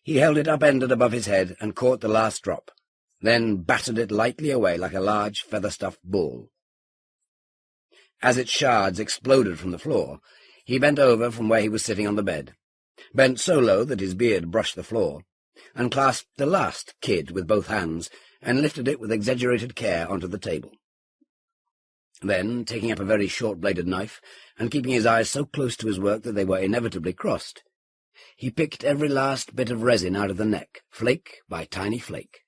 He held it upended above his head and caught the last drop, then battered it lightly away like a large feather-stuffed ball. As its shards exploded from the floor, he bent over from where he was sitting on the bed, bent so low that his beard brushed the floor, and clasped the last kid with both hands, and lifted it with exaggerated care onto the table. Then, taking up a very short-bladed knife, and keeping his eyes so close to his work that they were inevitably crossed, he picked every last bit of resin out of the neck, flake by tiny flake.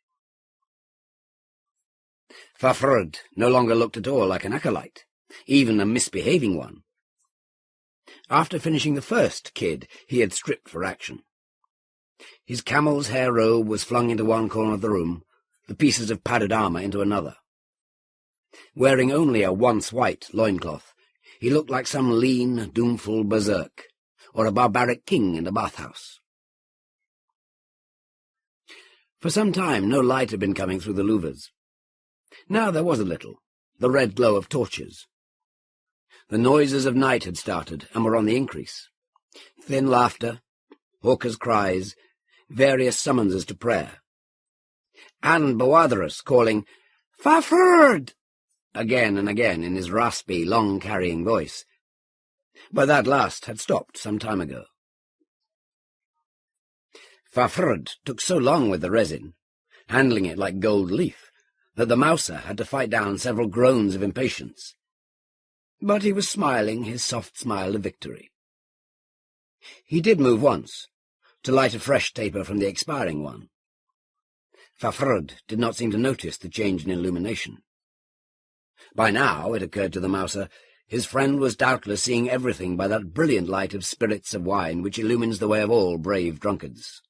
Fafhrd no longer looked at all like an acolyte, even a misbehaving one. After finishing the 1st kid, he had stripped for action. His camel's hair robe was flung into one corner of the room, the pieces of padded armour into another. Wearing only a once-white loincloth, he looked like some lean, doomful berserk, or a barbaric king in a bathhouse. For some time no light had been coming through the louvers. Now there was a little, the red glow of torches. The noises of night had started and were on the increase. Thin laughter, hawkers' cries, various summonses to prayer. And Boadharus calling, "Fafhrd!" again and again in his raspy, long-carrying voice. But that last had stopped some time ago. Fafhrd took so long with the resin, handling it like gold leaf, that the mouser had to fight down several groans of impatience. But he was smiling his soft smile of victory. He did move once, to light a fresh taper from the expiring one. Fafhrd did not seem to notice the change in illumination. By now, it occurred to the mouser, his friend was doubtless seeing everything by that brilliant light of spirits of wine which illumines the way of all brave drunkards.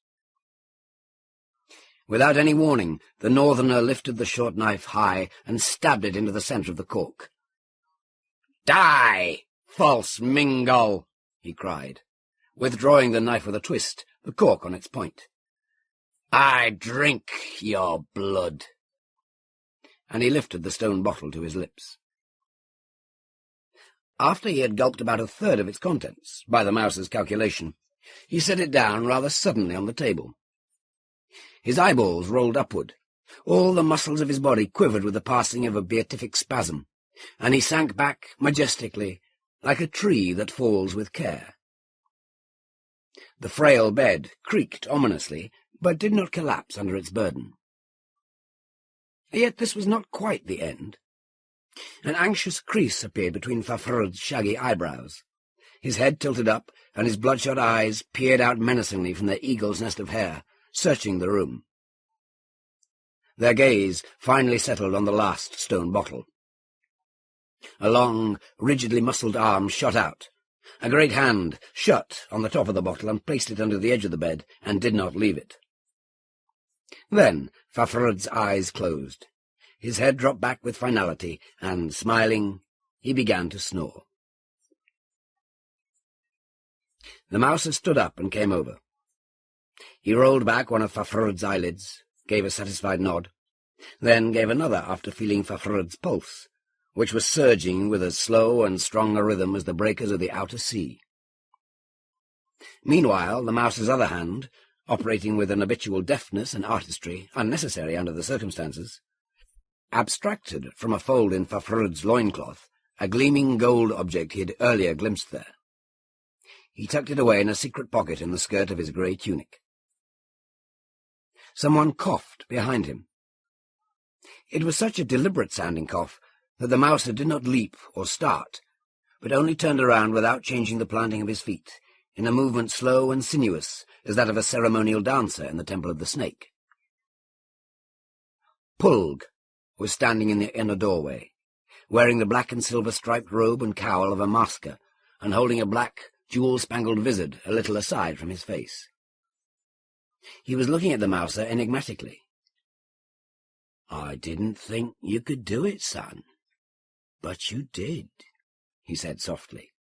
Without any warning, the northerner lifted the short knife high and stabbed it into the centre of the cork. "Die, false Mingo!" he cried, withdrawing the knife with a twist, the cork on its point. "I drink your blood." And he lifted the stone bottle to his lips. After he had gulped about a third of its contents, by the mouser's calculation, he set it down rather suddenly on the table. His eyeballs rolled upward, all the muscles of his body quivered with the passing of a beatific spasm, and he sank back majestically, like a tree that falls with care. The frail bed creaked ominously, but did not collapse under its burden. Yet this was not quite the end. An anxious crease appeared between Fafhrd's shaggy eyebrows. His head tilted up, and his bloodshot eyes peered out menacingly from their eagle's nest of hair, searching the room. Their gaze finally settled on the last stone bottle. A long, rigidly muscled arm shot out. A great hand shut on the top of the bottle and placed it under the edge of the bed, and did not leave it. Then Fafhrud's eyes closed. His head dropped back with finality, and, smiling, he began to snore. The mouser stood up and came over. He rolled back one of Fafhrud's eyelids, gave a satisfied nod, then gave another after feeling Fafhrud's pulse, which was surging with as slow and strong a rhythm as the breakers of the outer sea. Meanwhile, the mouser's other hand, operating with an habitual deftness and artistry unnecessary under the circumstances, abstracted from a fold in Fafhrud's loincloth a gleaming gold object he had earlier glimpsed there. He tucked it away in a secret pocket in the skirt of his grey tunic. Someone coughed behind him. It was such a deliberate-sounding cough that the mouser did not leap or start, but only turned around without changing the planting of his feet, in a movement slow and sinuous as that of a ceremonial dancer in the Temple of the Snake. Pulg was standing in the inner doorway, wearing the black and silver-striped robe and cowl of a masker, and holding a black, jewel-spangled vizard a little aside from his face. He was looking at the mouser enigmatically. "I didn't think you could do it, son, but you did," he said softly.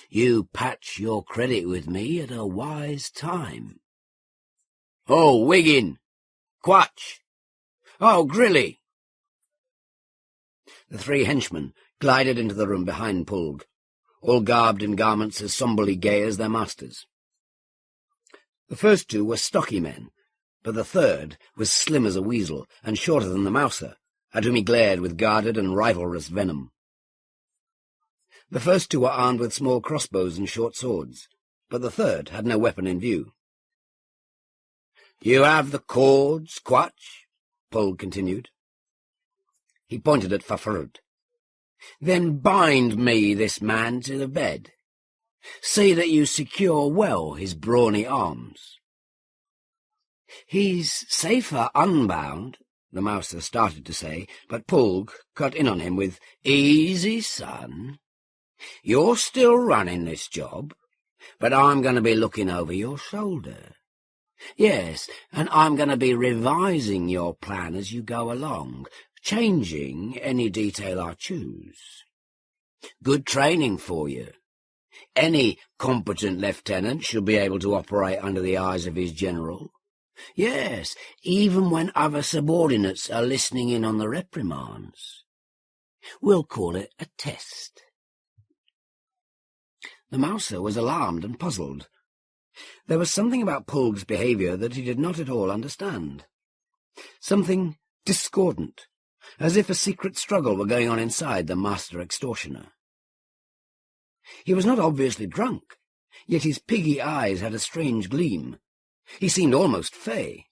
"You patch your credit with me at a wise time." "Oh, Wiggin! Quatch! Oh, Grilly!" The three henchmen glided into the room behind Pulg, all garbed in garments as sombrely gay as their masters. The first two were stocky men, but the third was slim as a weasel and shorter than the mouser, at whom he glared with guarded and rivalrous venom. The first two were armed with small crossbows and short swords, but the third had no weapon in view. "You have the cords, Quatch?" Pulg continued. He pointed at Fafhrud. "Then bind me this man to the bed. See that you secure well his brawny arms." "He's safer unbound," the mouser started to say, but Pulg cut in on him with, "Easy, son. You're still running this job, but I'm going to be looking over your shoulder. Yes, and I'm going to be revising your plan as you go along, changing any detail I choose. Good training for you. Any competent lieutenant should be able to operate under the eyes of his general. Yes, even when other subordinates are listening in on the reprimands. We'll call it a test." The mouser was alarmed and puzzled. There was something about Pulg's behaviour that he did not at all understand. Something discordant, as if a secret struggle were going on inside the master extortioner. He was not obviously drunk, yet his piggy eyes had a strange gleam. He seemed almost fey.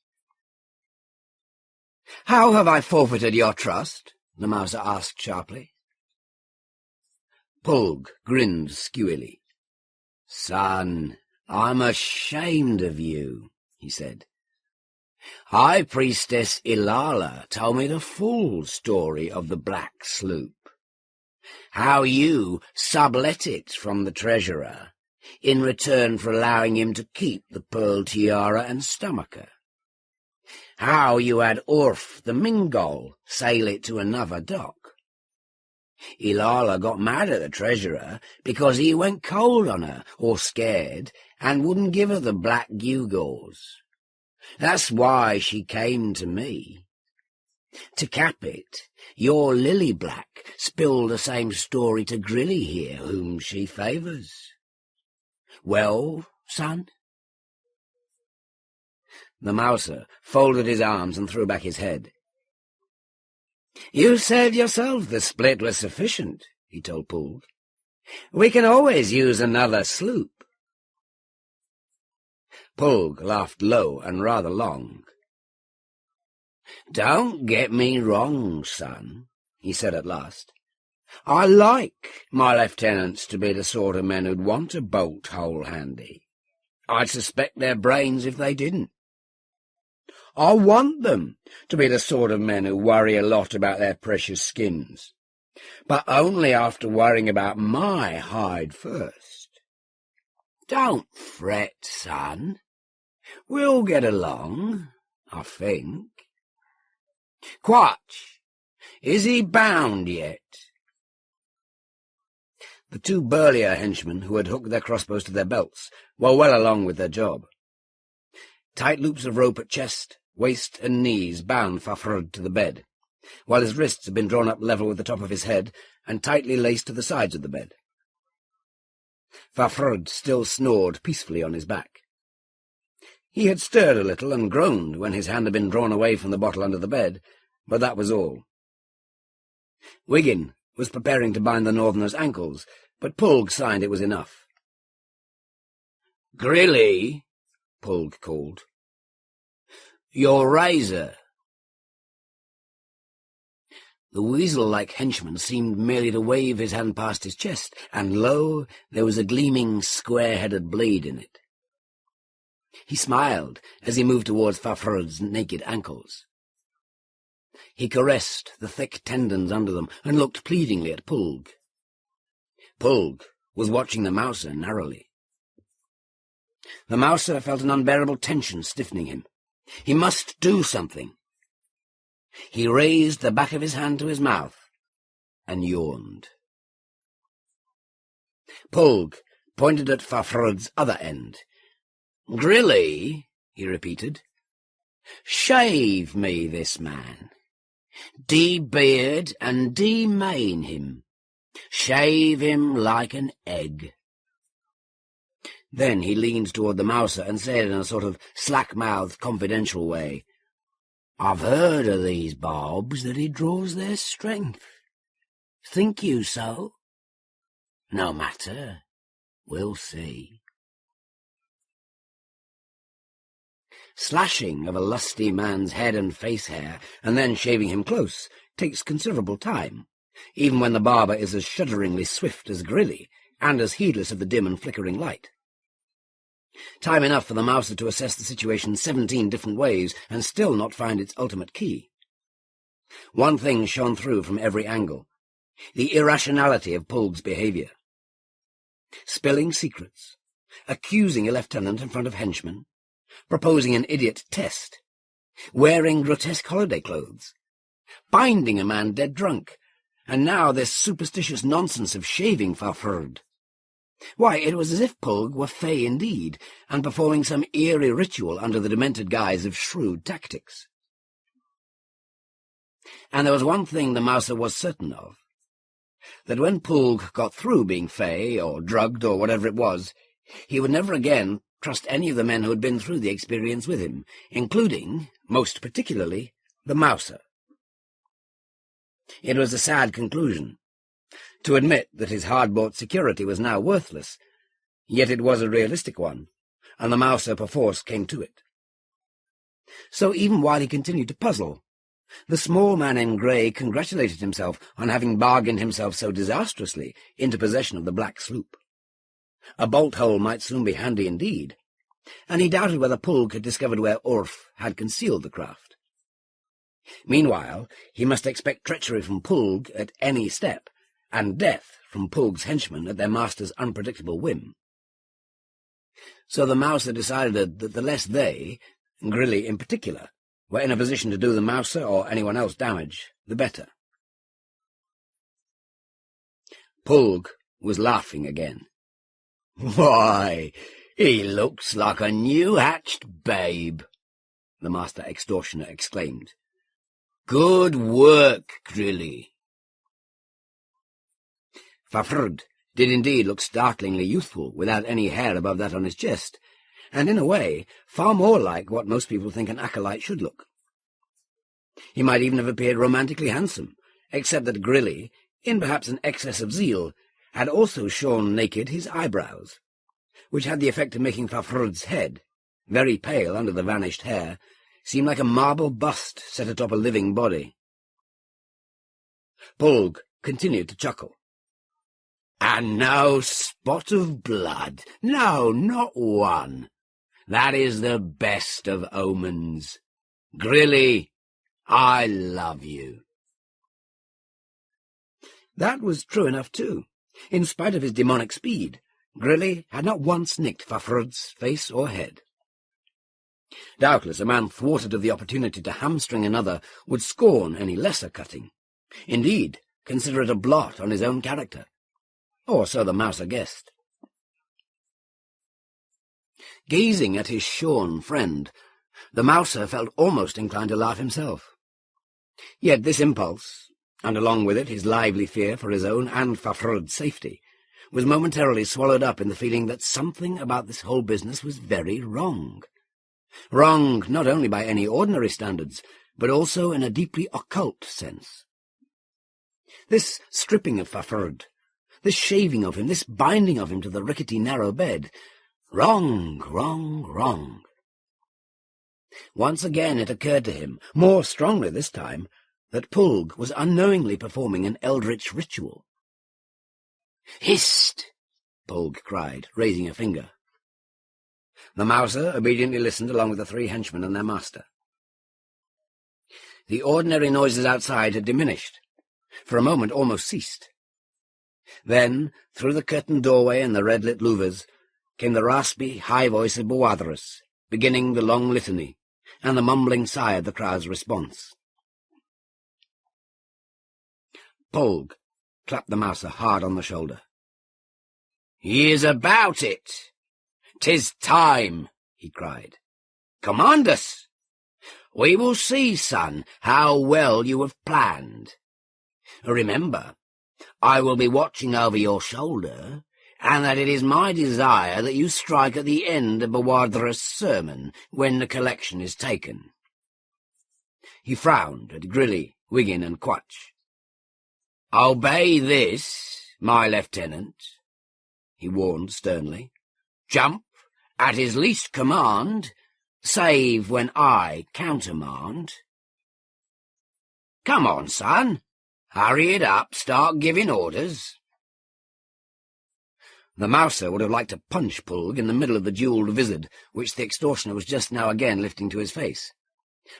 "How have I forfeited your trust?" the mouser asked sharply. Pulg grinned skewily. "Son, I'm ashamed of you," he said. "High Priestess Ilala told me the full story of the Black Sloop. How you sublet it from the treasurer in return for allowing him to keep the pearl tiara and stomacher. How you had Orf the Mingol sail it to another dock. Ilala got mad at the treasurer because he went cold on her, or scared, and wouldn't give her the black gewgaws. That's why she came to me. To cap it, your Lily Black spilled the same story to Grilly here, whom she favours. Well, son?" The mouser folded his arms and threw back his head. "You said yourself the split was sufficient," he told Pulg. "We can always use another sloop." Pulg laughed low and rather long. "Don't get me wrong, son," he said at last. I like my lieutenants to be the sort of men who'd want a bolt-hole handy. I'd suspect their brains if they didn't. I want them to be the sort of men who worry a lot about their precious skins, but only after worrying about my hide first. Don't fret, son. We'll get along, I think. Quatch, is he bound yet? The two burlier henchmen who had hooked their crossbows to their belts were well along with their job. Tight loops of rope at chest, waist, and knees bound Fafhrd to the bed, while his wrists had been drawn up level with the top of his head and tightly laced to the sides of the bed. Fafhrd still snored peacefully on his back. He had stirred a little and groaned when his hand had been drawn away from the bottle under the bed, but that was all. Wiggin was preparing to bind the Northerner's ankles, but Pulg signed it was enough. "Grilly," Pulg called. "Your razor." The weasel-like henchman seemed merely to wave his hand past his chest, and lo, there was a gleaming, square-headed blade in it. He smiled as he moved towards Fafhrd's naked ankles. He caressed the thick tendons under them and looked pleadingly at Pulg. Pulg was watching the mouser narrowly. The mouser felt an unbearable tension stiffening him. He must do something. He raised the back of his hand to his mouth and yawned. Pulg pointed at Fafhrd's other end. "Grilly," he repeated, "shave me this man. De-beard and de-mane him. Shave him like an egg." Then he leaned toward the mouser and said in a sort of slack-mouthed, confidential way, "I've heard of these barbs that he draws their strength. Think you so? No matter. We'll see." Slashing of a lusty man's head and face hair, and then shaving him close, takes considerable time, even when the barber is as shudderingly swift as Grilly, and as heedless of the dim and flickering light. Time enough for the mouser to assess the situation 17 different ways, and still not find its ultimate key. One thing shone through from every angle: the irrationality of Pulg's behaviour. Spilling secrets, accusing a lieutenant in front of henchmen, proposing an idiot test, wearing grotesque holiday clothes, binding a man dead drunk, and now this superstitious nonsense of shaving Fafhrd. Why, it was as if Pulg were fey indeed, and performing some eerie ritual under the demented guise of shrewd tactics. And there was one thing the mouser was certain of, that when Pulg got through being fey, or drugged, or whatever it was, he would never again trust any of the men who had been through the experience with him, including, most particularly, the mouser. It was a sad conclusion, to admit that his hard-bought security was now worthless, yet it was a realistic one, and the mouser perforce came to it. So even while he continued to puzzle, the small man in grey congratulated himself on having bargained himself so disastrously into possession of the black sloop. A bolt-hole might soon be handy indeed, and he doubted whether Pulg had discovered where Orf had concealed the craft. Meanwhile, he must expect treachery from Pulg at any step, and death from Pulg's henchmen at their master's unpredictable whim. So the mouser decided that the less they, Grilly in particular, were in a position to do the mouser or anyone else damage, the better. Pulg was laughing again. "Why, he looks like a new-hatched babe," the master extortioner exclaimed. "Good work, Grilly." Fafhrd did indeed look startlingly youthful, without any hair above that on his chest, and in a way far more like what most people think an acolyte should look. He might even have appeared romantically handsome, except that Grilly, in perhaps an excess of zeal, had also shorn naked his eyebrows, which had the effect of making Fafhrd's head, very pale under the vanished hair, seem like a marble bust set atop a living body. Pulg continued to chuckle. "And no spot of blood. No, not one. That is the best of omens. Grilly, I love you." That was true enough, too. In spite of his demonic speed, Grilly had not once nicked Fafhrud's face or head. Doubtless a man thwarted of the opportunity to hamstring another would scorn any lesser cutting. Indeed, consider it a blot on his own character. Or so the mouser guessed. Gazing at his shorn friend, the mouser felt almost inclined to laugh himself. Yet this impulse, and along with it his lively fear for his own and Fafhrud's safety, was momentarily swallowed up in the feeling that something about this whole business was very wrong. Wrong not only by any ordinary standards, but also in a deeply occult sense. This stripping of Fafhrud, this shaving of him, this binding of him to the rickety narrow bed, wrong, wrong, wrong. Once again it occurred to him, more strongly this time, that Pulg was unknowingly performing an eldritch ritual. "Hist!" Pulg cried, raising a finger. The mouser obediently listened along with the three henchmen and their master. The ordinary noises outside had diminished, for a moment almost ceased. Then, through the curtained doorway and the red-lit louvers, came the raspy, high voice of Boadhrus, beginning the long litany, and the mumbling sigh of the crowd's response. Pulg clapped the mouser hard on the shoulder. "He is about it! 'Tis time," he cried. "Command us! We will see, son, how well you have planned. Remember, I will be watching over your shoulder, and that it is my desire that you strike at the end of Boadhrus' sermon when the collection is taken." He frowned at Grilly, Wiggin, and Quatch. "Obey this, my lieutenant," he warned sternly. "Jump at his least command, save when I countermand. Come on, son. Hurry it up, start giving orders." The mouser would have liked to punch Pulg in the middle of the jewelled vizard which the extortioner was just now again lifting to his face.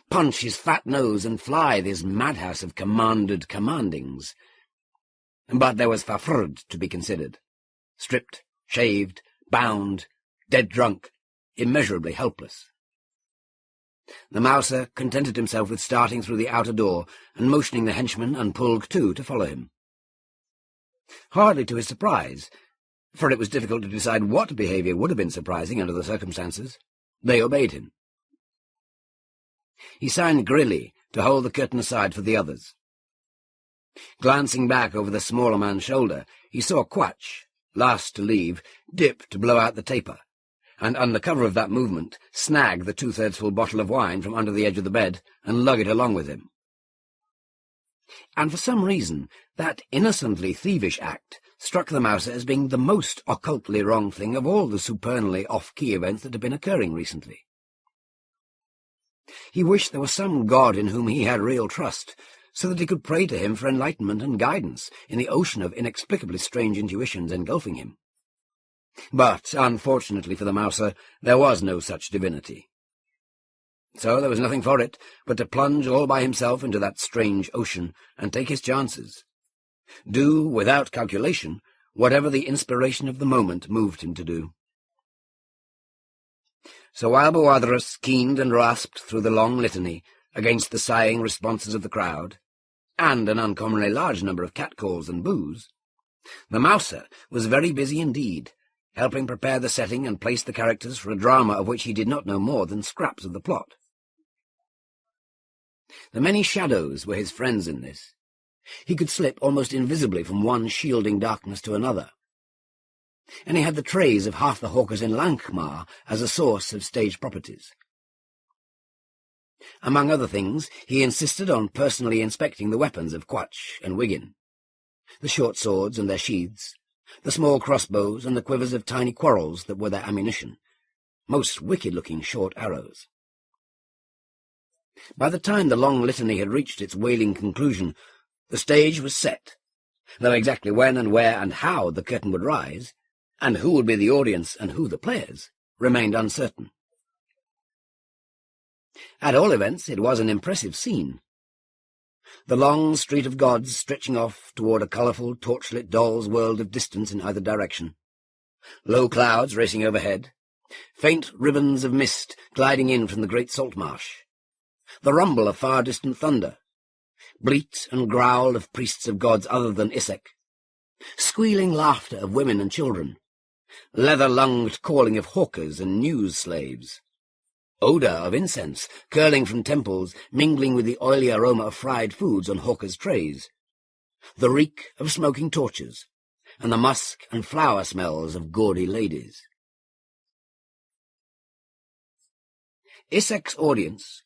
Punch his fat nose and fly this madhouse of commanded commandings. But there was Fafhrud to be considered. Stripped, shaved, bound, dead drunk, immeasurably helpless. The mouser contented himself with starting through the outer door and motioning the henchman and Pulg too to follow him. Hardly to his surprise, for it was difficult to decide what behaviour would have been surprising under the circumstances, they obeyed him. He signed Grilly to hold the curtain aside for the others. Glancing back over the smaller man's shoulder, he saw Quatch, last to leave, dip to blow out the taper, and under cover of that movement snag the two-thirds full bottle of wine from under the edge of the bed and lug it along with him. And for some reason that innocently thievish act struck the mouser as being the most occultly wrong thing of all the supernally off-key events that had been occurring recently. He wished there was some god in whom he had real trust, so that he could pray to him for enlightenment and guidance in the ocean of inexplicably strange intuitions engulfing him. But, unfortunately for the mouser, there was no such divinity. So there was nothing for it but to plunge all by himself into that strange ocean and take his chances. Do, without calculation, whatever the inspiration of the moment moved him to do. So while Boadhrus keened and rasped through the long litany against the sighing responses of the crowd, and an uncommonly large number of catcalls and boos, the mouser was very busy indeed, helping prepare the setting and place the characters for a drama of which he did not know more than scraps of the plot. The many shadows were his friends in this. He could slip almost invisibly from one shielding darkness to another. And he had the trays of half the hawkers in Lankhmar as a source of stage properties. Among other things, he insisted on personally inspecting the weapons of Quatch and Wiggin, the short swords and their sheaths, the small crossbows and the quivers of tiny quarrels that were their ammunition, most wicked-looking short arrows. By the time the long litany had reached its wailing conclusion, the stage was set, though exactly when and where and how the curtain would rise, and who would be the audience and who the players, remained uncertain. At all events, it was an impressive scene. The long street of gods stretching off toward a colourful, torchlit doll's world of distance in either direction. Low clouds racing overhead. Faint ribbons of mist gliding in from the great salt marsh. The rumble of far-distant thunder. Bleat and growl of priests of gods other than Isaac. Squealing laughter of women and children. Leather-lunged calling of hawkers and news slaves. Odour of incense curling from temples, mingling with the oily aroma of fried foods on hawkers' trays. The reek of smoking torches, and the musk and flower smells of gaudy ladies. Isaac's audience,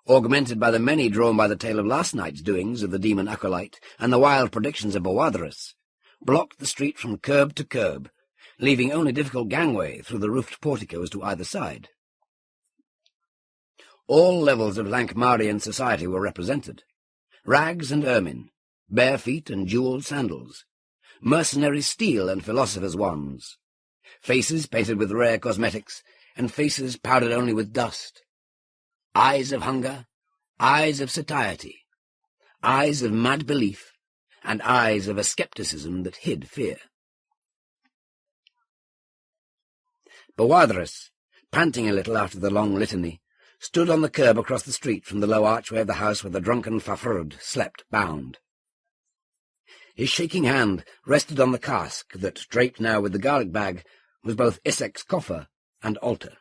augmented by the many drawn by the tale of last night's doings of the demon acolyte and the wild predictions of Bowadrus, blocked the street from curb to curb, leaving only difficult gangway through the roofed porticos to either side. All levels of Lankhmarian society were represented. Rags and ermine, bare feet and jewelled sandals, mercenary steel and philosophers' wands, faces painted with rare cosmetics, and faces powdered only with dust, eyes of hunger, eyes of satiety, eyes of mad belief, and eyes of a scepticism that hid fear. Bowadrus, panting a little after the long litany, stood on the curb across the street from the low archway of the house where the drunken Fafrud slept bound. His shaking hand rested on the cask that, draped now with the garlic bag, was both Isaac's coffer and altar.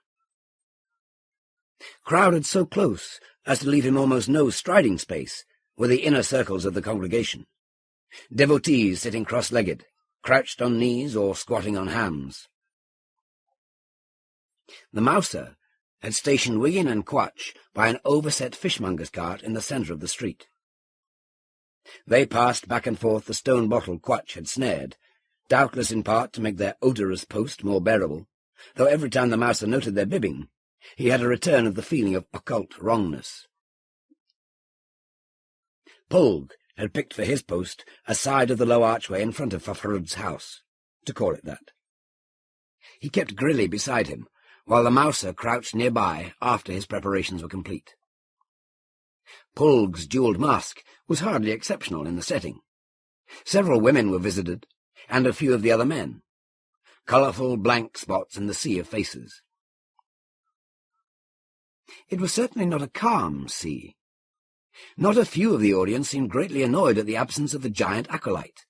Crowded so close as to leave him almost no striding space were the inner circles of the congregation, devotees sitting cross-legged, crouched on knees or squatting on hams. The Mouser had stationed Wiggin and Quatch by an overset fishmonger's cart in the centre of the street. They passed back and forth the stone bottle Quatch had snared, doubtless in part to make their odorous post more bearable, though every time the Mouser noted their bibbing, he had a return of the feeling of occult wrongness. Pulg had picked for his post a side of the low archway in front of Fafrud's house, to call it that. He kept Grilly beside him, while the Mouser crouched nearby after his preparations were complete. Pulg's jewelled mask was hardly exceptional in the setting. Several women were visited, and a few of the other men, colourful blank spots in the sea of faces. It was certainly not a calm sea. Not a few of the audience seemed greatly annoyed at the absence of the giant acolyte,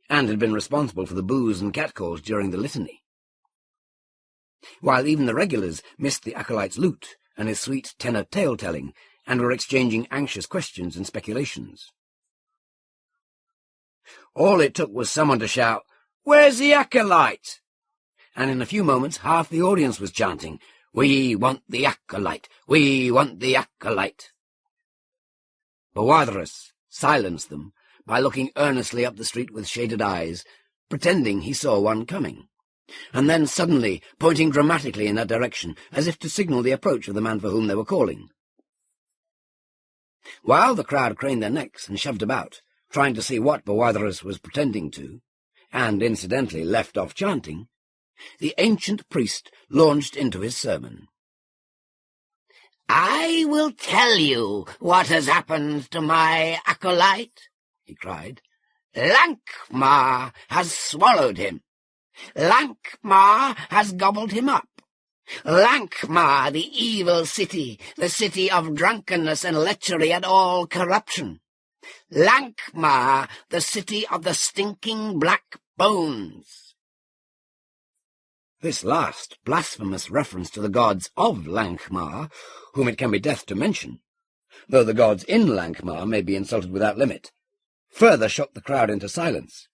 and had been responsible for the boos and catcalls during the litany, while even the regulars missed the acolyte's lute and his sweet tenor tale-telling, and were exchanging anxious questions and speculations. All it took was someone to shout, "Where's the acolyte?" And in a few moments half the audience was chanting, "We want the acolyte! We want the acolyte!" Bowadrus silenced them by looking earnestly up the street with shaded eyes, pretending he saw one coming, and then suddenly pointing dramatically in that direction, as if to signal the approach of the man for whom they were calling. While the crowd craned their necks and shoved about, trying to see what Bowadrus was pretending to, and incidentally left off chanting, the ancient priest launched into his sermon. "I will tell you what has happened to my acolyte," he cried. "Lankhmar has swallowed him. Lankhmar has gobbled him up. Lankhmar, the evil city, the city of drunkenness and lechery and all corruption. Lankhmar, the city of the stinking black bones." This last blasphemous reference to the gods of Lankhmar, whom it can be death to mention, though the gods in Lankhmar may be insulted without limit, further shocked the crowd into silence.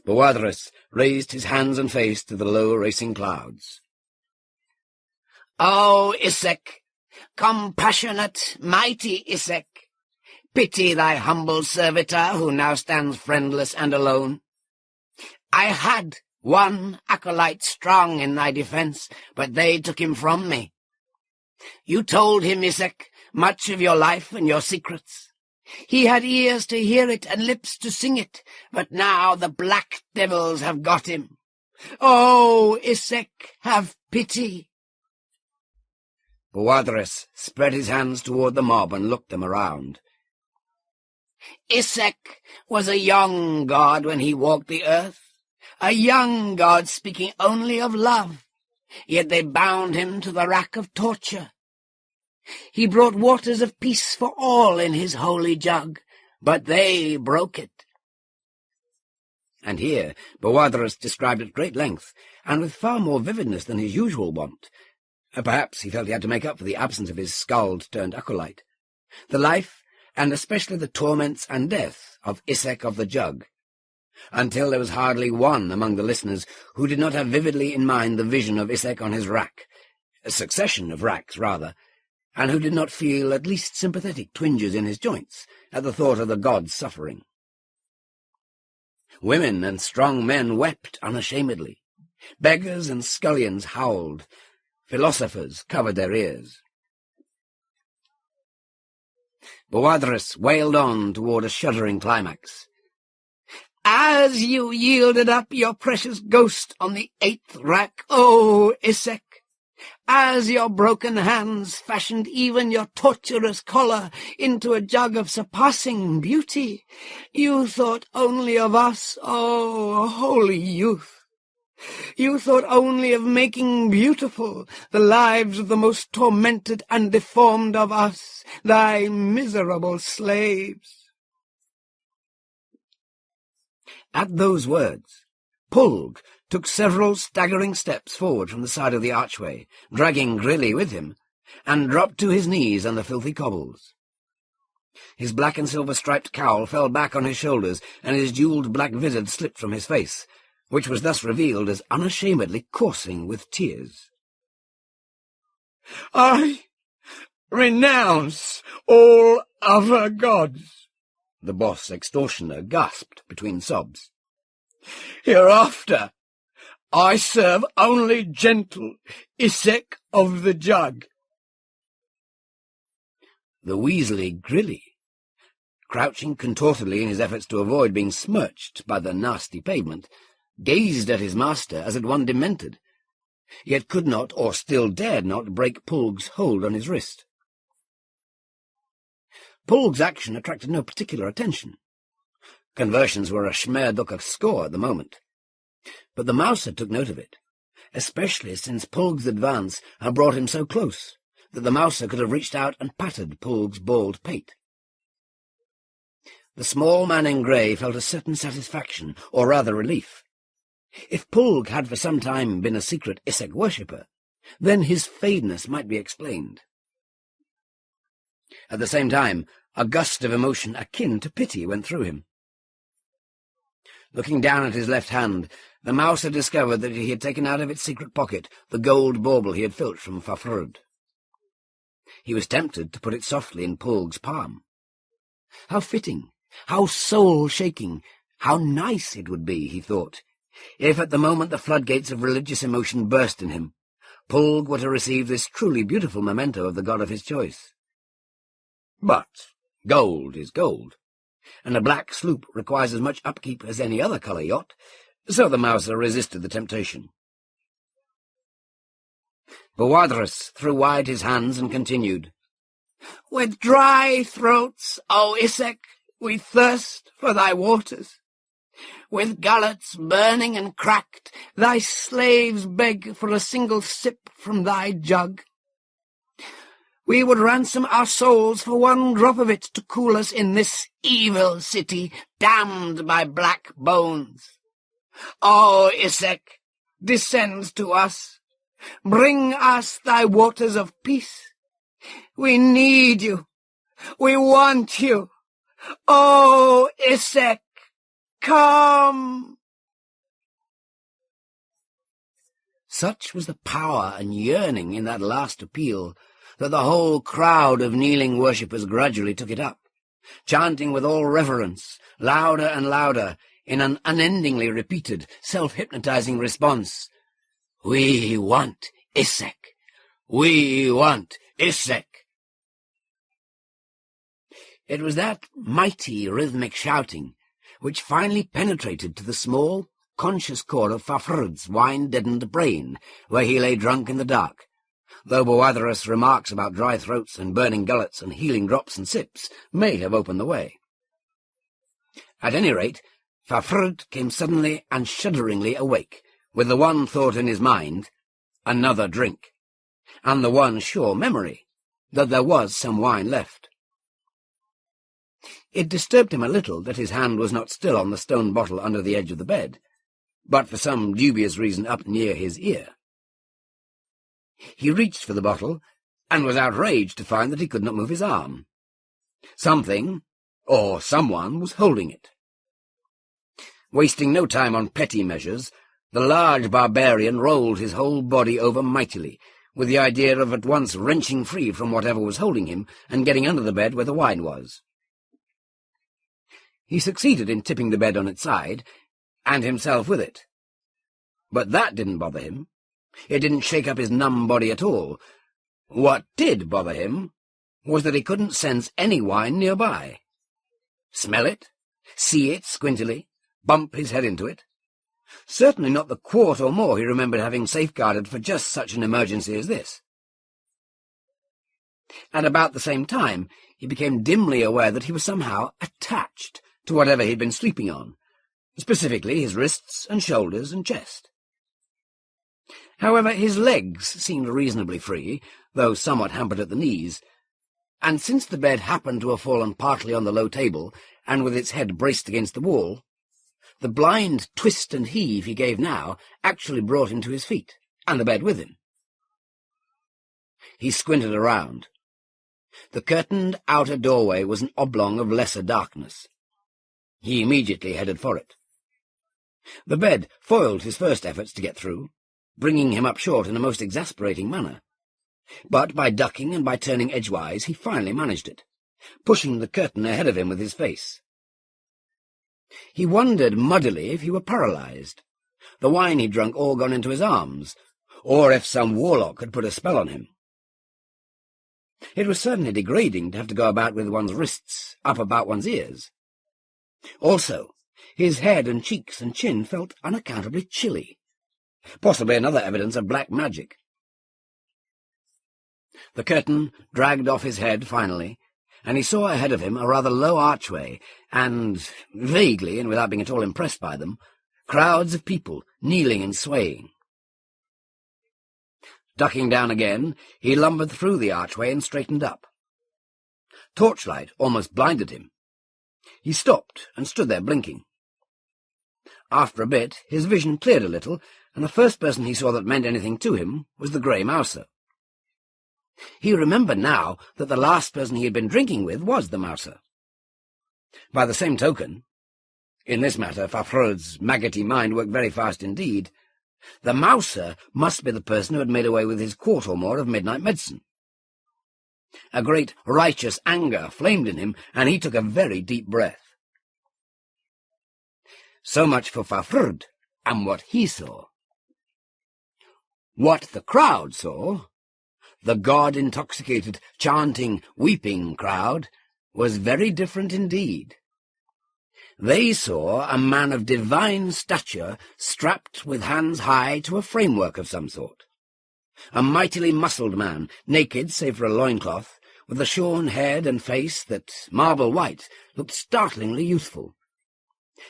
Bowadrus raised his hands and face to the low racing clouds. "O Isaac, compassionate, mighty Isaac, pity thy humble servitor who now stands friendless and alone. I had one acolyte strong in thy defence, but they took him from me. You told him, Isaac, much of your life and your secrets. He had ears to hear it and lips to sing it, but now the black devils have got him. Oh, Isaac, have pity. Boadres spread his hands toward the mob and looked them around. Isaac was a young god when he walked the earth, a young god speaking only of love, yet they bound him to the rack of torture. He brought waters of peace for all in his holy jug, but they broke it. And here Boadres described at great length, and with far more vividness than his usual wont. Perhaps he felt he had to make up for the absence of his skald-turned-acolyte, the life, and especially the torments and death, of Isaac of the Jug, until there was hardly one among the listeners who did not have vividly in mind the vision of Isaac on his rack, a succession of racks, rather, and who did not feel at least sympathetic twinges in his joints at the thought of the god's suffering. Women and strong men wept unashamedly. Beggars and scullions howled. Philosophers covered their ears. Boadres wailed on toward a shuddering climax. As you yielded up your precious ghost on the 8th rack, O Isaac, as your broken hands fashioned even your torturous collar into a jug of surpassing beauty, you thought only of us, O holy youth. You thought only of making beautiful the lives of the most tormented and deformed of us, thy miserable slaves. At those words, Pulg took several staggering steps forward from the side of the archway, dragging Grilly with him, and dropped to his knees on the filthy cobbles. His black and silver-striped cowl fell back on his shoulders, and his jewelled black vizard slipped from his face, which was thus revealed as unashamedly coursing with tears. I renounce all other gods, the boss extortioner gasped between sobs. Hereafter I serve only gentle Isaac of the Jug. The weaselly Grilly, crouching contortedly in his efforts to avoid being smirched by the nasty pavement, gazed at his master as at one demented, yet could not, or still dared not, break Pulg's hold on his wrist. Pulg's action attracted no particular attention. Conversions were a schmerdocke score at the moment. But the mouser took note of it, especially since Pulg's advance had brought him so close that the mouser could have reached out and patted Pulg's bald pate. The small man in grey felt a certain satisfaction, or rather relief. If Pulg had for some time been a secret Isaac worshipper, then his fadeness might be explained. At the same time, a gust of emotion akin to pity went through him. Looking down at his left hand, the mouse had discovered that he had taken out of its secret pocket the gold bauble he had filched from Fafrud. He was tempted to put it softly in Pulg's palm. How fitting, how soul-shaking, how nice it would be, he thought, if at the moment the floodgates of religious emotion burst in him, Pulg were to receive this truly beautiful memento of the god of his choice. But gold is gold, and a black sloop requires as much upkeep as any other colour yacht, so the mouser resisted the temptation. Boadres threw wide his hands and continued, With dry throats, O Isaac, we thirst for thy waters. With gullets burning and cracked, thy slaves beg for a single sip from thy jug. We would ransom our souls for one drop of it to cool us in this evil city, damned by black bones. O Isaac, descend to us. Bring us thy waters of peace. We need you. We want you. O Isaac, come! Such was the power and yearning in that last appeal that the whole crowd of kneeling worshippers gradually took it up, chanting with all reverence, louder and louder, in an unendingly repeated, self-hypnotizing response, We want Isaac! We want Isaac! It was that mighty rhythmic shouting which finally penetrated to the small, conscious core of Fafurd's wine-deadened brain, where he lay drunk in the dark, though Boartherous' remarks about dry throats and burning gullets and healing drops and sips may have opened the way. At any rate, Fafurd came suddenly and shudderingly awake, with the one thought in his mind, another drink, and the one sure memory, that there was some wine left. It disturbed him a little that his hand was not still on the stone bottle under the edge of the bed, but for some dubious reason up near his ear. He reached for the bottle, and was outraged to find that he could not move his arm. Something, or someone, was holding it. Wasting no time on petty measures, the large barbarian rolled his whole body over mightily, with the idea of at once wrenching free from whatever was holding him and getting under the bed where the wine was. He succeeded in tipping the bed on its side, and himself with it. But that didn't bother him. It didn't shake up his numb body at all. What did bother him was that he couldn't sense any wine nearby. Smell it, see it squintily, bump his head into it. Certainly not the quart or more he remembered having safeguarded for just such an emergency as this. At about the same time, he became dimly aware that he was somehow attached to whatever he'd been sleeping on, specifically his wrists and shoulders and chest. However, his legs seemed reasonably free, though somewhat hampered at the knees, and since the bed happened to have fallen partly on the low table, and with its head braced against the wall, the blind twist and heave he gave now actually brought him to his feet, and the bed with him. He squinted around. The curtained outer doorway was an oblong of lesser darkness. He immediately headed for it. The bed foiled his first efforts to get through, bringing him up short in a most exasperating manner. But by ducking and by turning edgewise he finally managed it, pushing the curtain ahead of him with his face. He wondered muddily if he were paralyzed, the wine he'd drunk all gone into his arms, or if some warlock had put a spell on him. It was certainly degrading to have to go about with one's wrists up about one's ears. Also, his head and cheeks and chin felt unaccountably chilly, possibly another evidence of black magic. The curtain dragged off his head finally, and he saw ahead of him a rather low archway, and, vaguely and without being at all impressed by them, crowds of people kneeling and swaying. Ducking down again, he lumbered through the archway and straightened up. Torchlight almost blinded him. He stopped and stood there blinking. After a bit, his vision cleared a little, and the first person he saw that meant anything to him was the grey mouser. He remembered now that the last person he had been drinking with was the mouser. By the same token, in this matter Fafrod's maggoty mind worked very fast indeed, the mouser must be the person who had made away with his quart or more of midnight medicine. A great righteous anger flamed in him, and he took a very deep breath. So much for Fafrd and what he saw. What the crowd saw, the god-intoxicated, chanting, weeping crowd, was very different indeed. They saw a man of divine stature strapped with hands high to a framework of some sort. A mightily muscled man, naked save for a loincloth, with a shorn head and face that, marble white, looked startlingly youthful,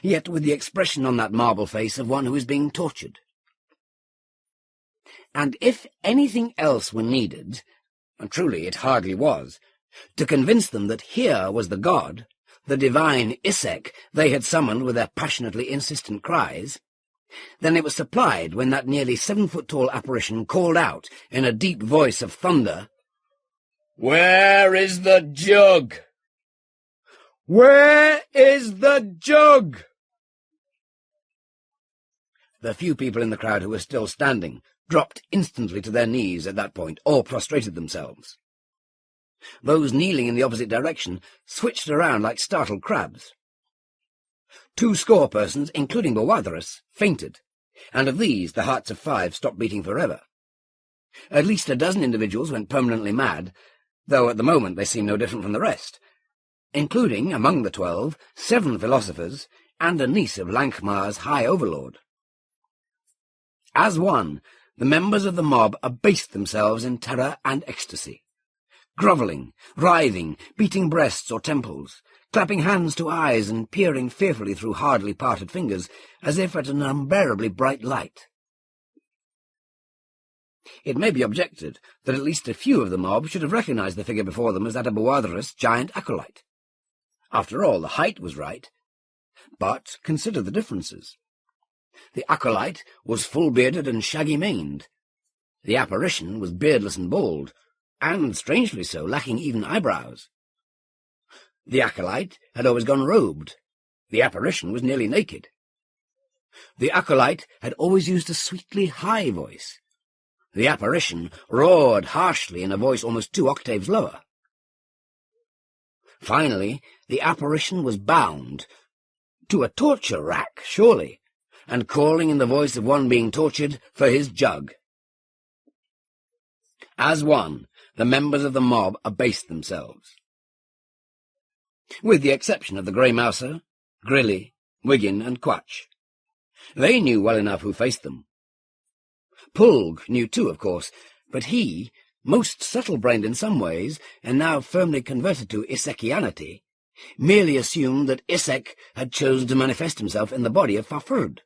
yet with the expression on that marble face of one who is being tortured. And if anything else were needed, and truly it hardly was, to convince them that here was the god, the divine Isaac they had summoned with their passionately insistent cries, then it was supplied when that nearly 7-foot-tall apparition called out in a deep voice of thunder, "Where is the jug? Where is the jug?" The few people in the crowd who were still standing dropped instantly to their knees at that point, or prostrated themselves. Those kneeling in the opposite direction switched around like startled crabs. 200 persons, including Boartherous, fainted, and of these the hearts of 5 stopped beating forever. At least a dozen individuals went permanently mad, though at the moment they seemed no different from the rest, including, among the 12, 7 philosophers and a niece of Lankhmar's high overlord. As one, the members of the mob abased themselves in terror and ecstasy, grovelling, writhing, beating breasts or temples, clapping hands to eyes and peering fearfully through hardly parted fingers, as if at an unbearably bright light. It may be objected that at least a few of the mob should have recognized the figure before them as that of Boadharus' giant acolyte. After all, the height was right. But consider the differences. The acolyte was full-bearded and shaggy-maned. The apparition was beardless and bald, and, strangely so, lacking even eyebrows. The acolyte had always gone robed. The apparition was nearly naked. The acolyte had always used a sweetly high voice. The apparition roared harshly in a voice almost 2 octaves lower. Finally, the apparition was bound to a torture rack, surely, and calling in the voice of one being tortured for his jug. As one, the members of the mob abased themselves. With the exception of the Grey Mouser, Grilly, Wiggin, and Quatch. They knew well enough who faced them. Pulg knew too, of course, but he, most subtle-brained in some ways, and now firmly converted to Issekianity, merely assumed that Isek had chosen to manifest himself in the body of Fafhrd,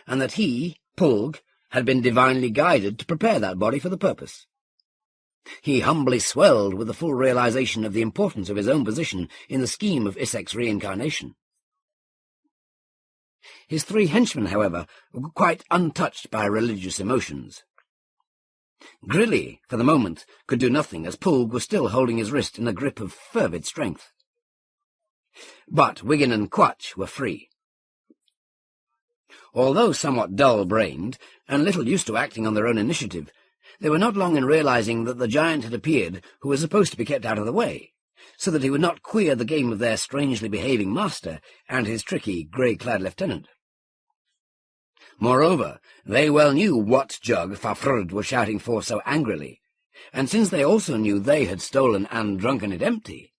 and that he, Pulg, had been divinely guided to prepare that body for the purpose. He humbly swelled with the full realization of the importance of his own position in the scheme of Isek's reincarnation. His 3 henchmen, however, were quite untouched by religious emotions. Grilly, for the moment, could do nothing, as Pulg was still holding his wrist in a grip of fervid strength. But Wiggin and Quatch were free. Although somewhat dull-brained, and little used to acting on their own initiative, they were not long in realizing that the giant had appeared who was supposed to be kept out of the way, so that he would not queer the game of their strangely behaving master and his tricky, grey-clad lieutenant. Moreover, they well knew what jug Fafhrd was shouting for so angrily, and since they also knew they had stolen and drunken it empty,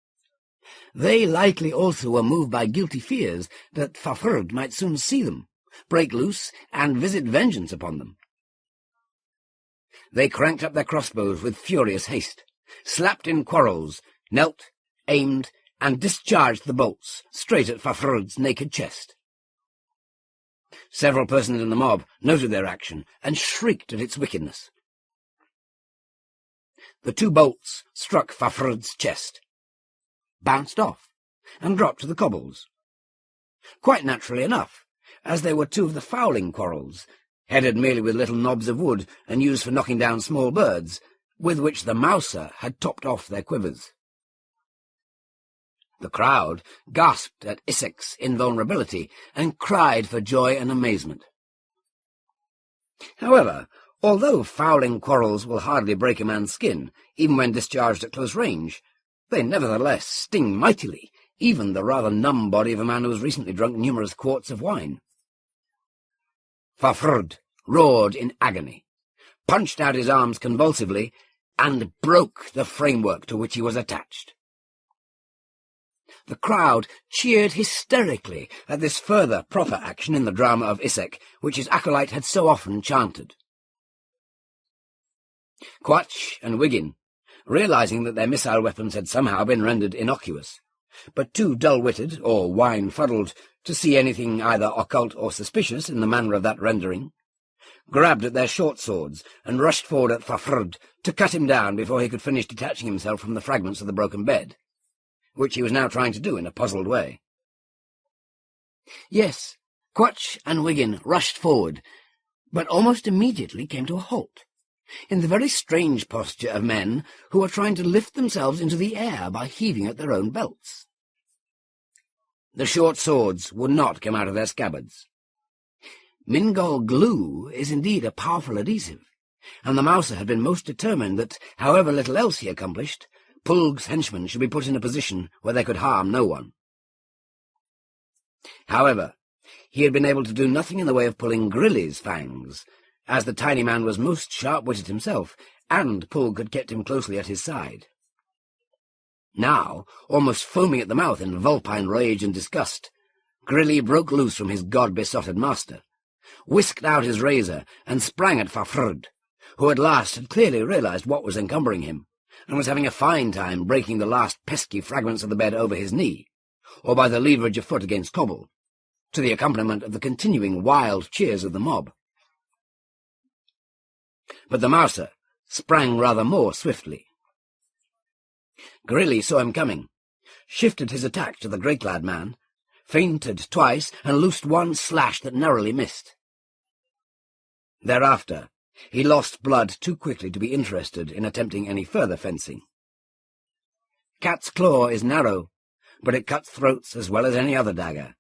they likely also were moved by guilty fears that Fafhrd might soon see them, break loose, and visit vengeance upon them. They cranked up their crossbows with furious haste, slapped in quarrels, knelt, aimed, and discharged the bolts straight at Fafhrd's naked chest. Several persons in the mob noted their action and shrieked at its wickedness. The 2 bolts struck Fafhrd's chest, bounced off, and dropped to the cobbles. Quite naturally enough, as they were 2 of the fowling quarrels, headed merely with little knobs of wood and used for knocking down small birds, with which the Mouser had topped off their quivers. The crowd gasped at Isek's invulnerability and cried for joy and amazement. However, although fowling quarrels will hardly break a man's skin, even when discharged at close range, they nevertheless sting mightily, even the rather numb body of a man who has recently drunk numerous quarts of wine. Fafhrd roared in agony, punched out his arms convulsively, and broke the framework to which he was attached. The crowd cheered hysterically at this further proper action in the drama of Isek, which his acolyte had so often chanted. Quatch and Wiggin, realizing that their missile weapons had somehow been rendered innocuous, but too dull-witted or wine-fuddled to see anything either occult or suspicious in the manner of that rendering, grabbed at their short swords and rushed forward at Fafhrd to cut him down before he could finish detaching himself from the fragments of the broken bed, which he was now trying to do in a puzzled way. Yes, Quatch and Wiggin rushed forward, but almost immediately came to a halt, in the very strange posture of men who are trying to lift themselves into the air by heaving at their own belts. The short swords would not come out of their scabbards. Mingol glue is indeed a powerful adhesive, and the Mouser had been most determined that, however little else he accomplished, Pulg's henchmen should be put in a position where they could harm no one. However, he had been able to do nothing in the way of pulling Grilly's fangs, as the tiny man was most sharp-witted himself, and Pulg had kept him closely at his side. Now, almost foaming at the mouth in vulpine rage and disgust, Grilly broke loose from his god-besotted master, whisked out his razor, and sprang at Fafhrd, who at last had clearly realized what was encumbering him, and was having a fine time breaking the last pesky fragments of the bed over his knee, or by the leverage of foot against cobble, to the accompaniment of the continuing wild cheers of the mob. But the mouser sprang rather more swiftly. Grilly saw him coming, shifted his attack to the great-lad man, feinted twice, and loosed one slash that narrowly missed. Thereafter, he lost blood too quickly to be interested in attempting any further fencing. Cat's claw is narrow, but it cuts throats as well as any other dagger,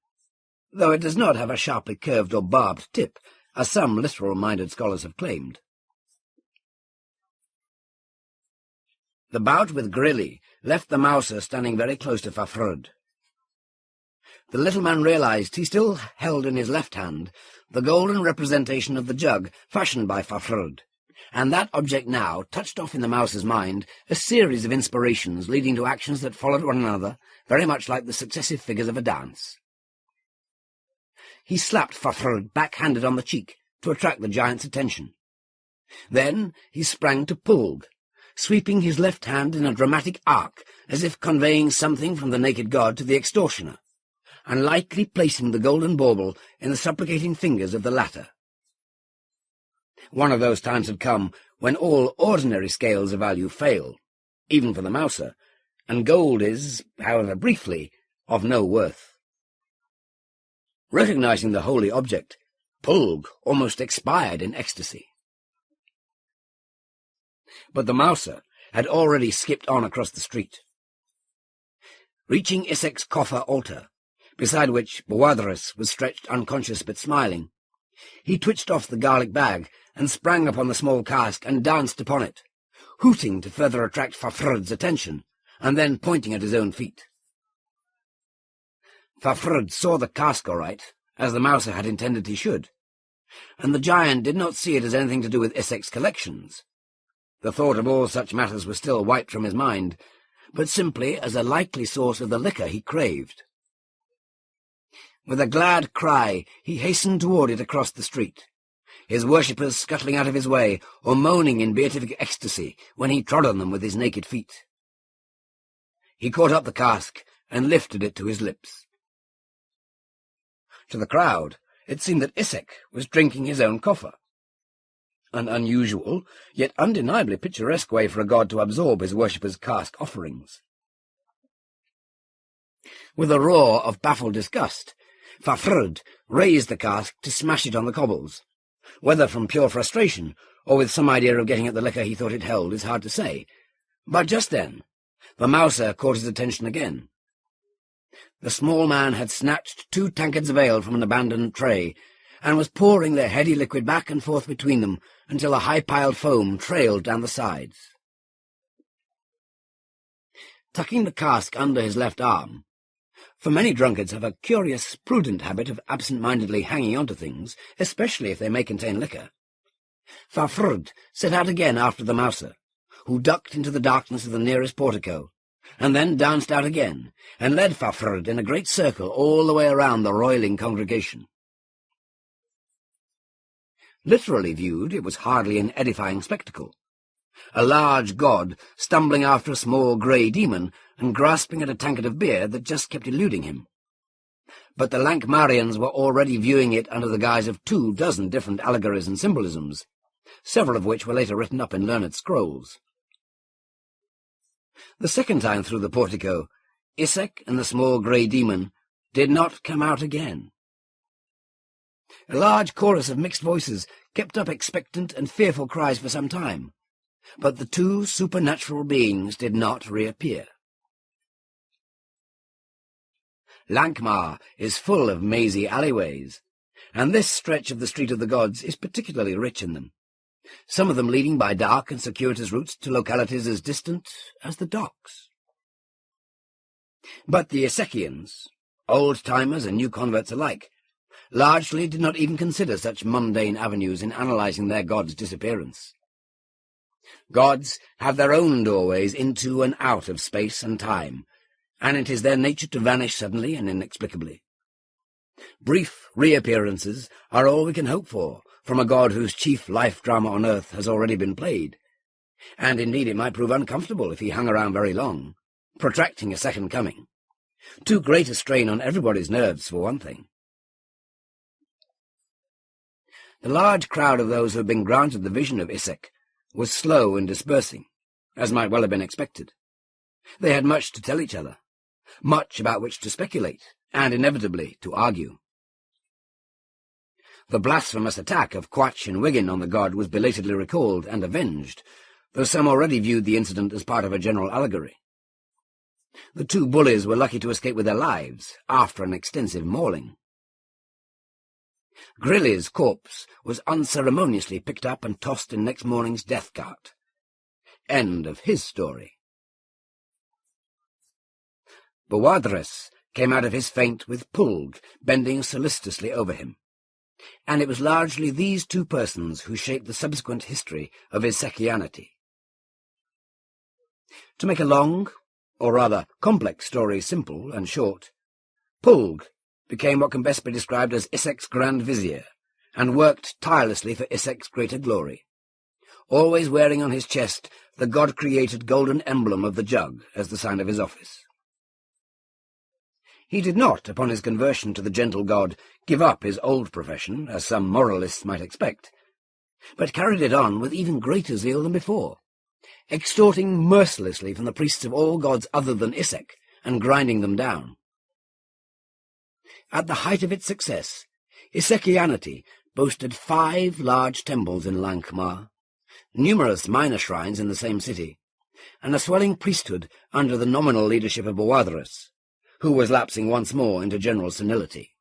though it does not have a sharply curved or barbed tip, as some literal-minded scholars have claimed. The bout with Grilly left the mouser standing very close to Fafhrd. The little man realized he still held in his left hand the golden representation of the jug fashioned by Fafhrd, and that object now touched off in the mouser's mind a series of inspirations leading to actions that followed one another, very much like the successive figures of a dance. He slapped Fafhrd back-handed on the cheek to attract the giant's attention. Then he sprang to Pulg, sweeping his left hand in a dramatic arc, as if conveying something from the naked god to the extortioner, and lightly placing the golden bauble in the supplicating fingers of the latter. One of those times had come when all ordinary scales of value fail, even for the mouser, and gold is, however briefly, of no worth. Recognizing the holy object, Pulg almost expired in ecstasy. But the mouser had already skipped on across the street. Reaching Issek's coffer altar, beside which Boadris was stretched unconscious but smiling, he twitched off the garlic bag and sprang upon the small cask and danced upon it, hooting to further attract Fafhrd's attention, and then pointing at his own feet. Fafhrd saw the cask all right, as the mouser had intended he should, and the giant did not see it as anything to do with Issek's collections. The thought of all such matters was still wiped from his mind, but simply as a likely source of the liquor he craved. With a glad cry, he hastened toward it across the street, his worshippers scuttling out of his way or moaning in beatific ecstasy when he trod on them with his naked feet. He caught up the cask and lifted it to his lips. To the crowd, it seemed that Issek was drinking his own coffer, an unusual, yet undeniably picturesque way for a god to absorb his worshippers' cask offerings. With a roar of baffled disgust, Fafhrd raised the cask to smash it on the cobbles. Whether from pure frustration, or with some idea of getting at the liquor he thought it held, is hard to say. But just then, the mouser caught his attention again. The small man had snatched 2 tankards of ale from an abandoned tray, and was pouring their heady liquid back and forth between them until a high-piled foam trailed down the sides. Tucking the cask under his left arm, for many drunkards have a curious, prudent habit of absent-mindedly hanging on to things, especially if they may contain liquor, Fafhrd set out again after the mouser, who ducked into the darkness of the nearest portico, and then danced out again, and led Fafhrd in a great circle all the way around the roiling congregation. Literally viewed, it was hardly an edifying spectacle. A large god stumbling after a small grey demon and grasping at a tankard of beer that just kept eluding him. But the Lankhmarians were already viewing it under the guise of 24 different allegories and symbolisms, several of which were later written up in learned scrolls. The second time through the portico, Issek and the small grey demon did not come out again. A large chorus of mixed voices kept up expectant and fearful cries for some time, but the 2 supernatural beings did not reappear. Lankhmar is full of mazy alleyways, and this stretch of the Street of the Gods is particularly rich in them, some of them leading by dark and circuitous routes to localities as distant as the docks. But the Issekians, old-timers and new converts alike, largely did not even consider such mundane avenues in analyzing their god's disappearance. Gods have their own doorways into and out of space and time, and it is their nature to vanish suddenly and inexplicably. Brief reappearances are all we can hope for from a god whose chief life drama on Earth has already been played, and indeed it might prove uncomfortable if he hung around very long, protracting a second coming. Too great a strain on everybody's nerves, for one thing. The large crowd of those who had been granted the vision of Isaac was slow in dispersing, as might well have been expected. They had much to tell each other, much about which to speculate, and inevitably to argue. The blasphemous attack of Quatch and Wiggin on the god was belatedly recalled and avenged, though some already viewed the incident as part of a general allegory. The two bullies were lucky to escape with their lives, after an extensive mauling. Grilly's corpse was unceremoniously picked up and tossed in next morning's death cart. End of his story. Boadres came out of his faint with Pulg bending solicitously over him, and it was largely these two persons who shaped the subsequent history of his Isakianity. To make a long, or rather complex story simple and short, Pulg became what can best be described as Isaac's Grand Vizier, and worked tirelessly for Isaac's greater glory, always wearing on his chest the god-created golden emblem of the jug as the sign of his office. He did not, upon his conversion to the gentle god, give up his old profession, as some moralists might expect, but carried it on with even greater zeal than before, extorting mercilessly from the priests of all gods other than Isaac, and grinding them down. At the height of its success, Isakianity boasted 5 large temples in Lankhmar, numerous minor shrines in the same city, and a swelling priesthood under the nominal leadership of Boadres, who was lapsing once more into general senility.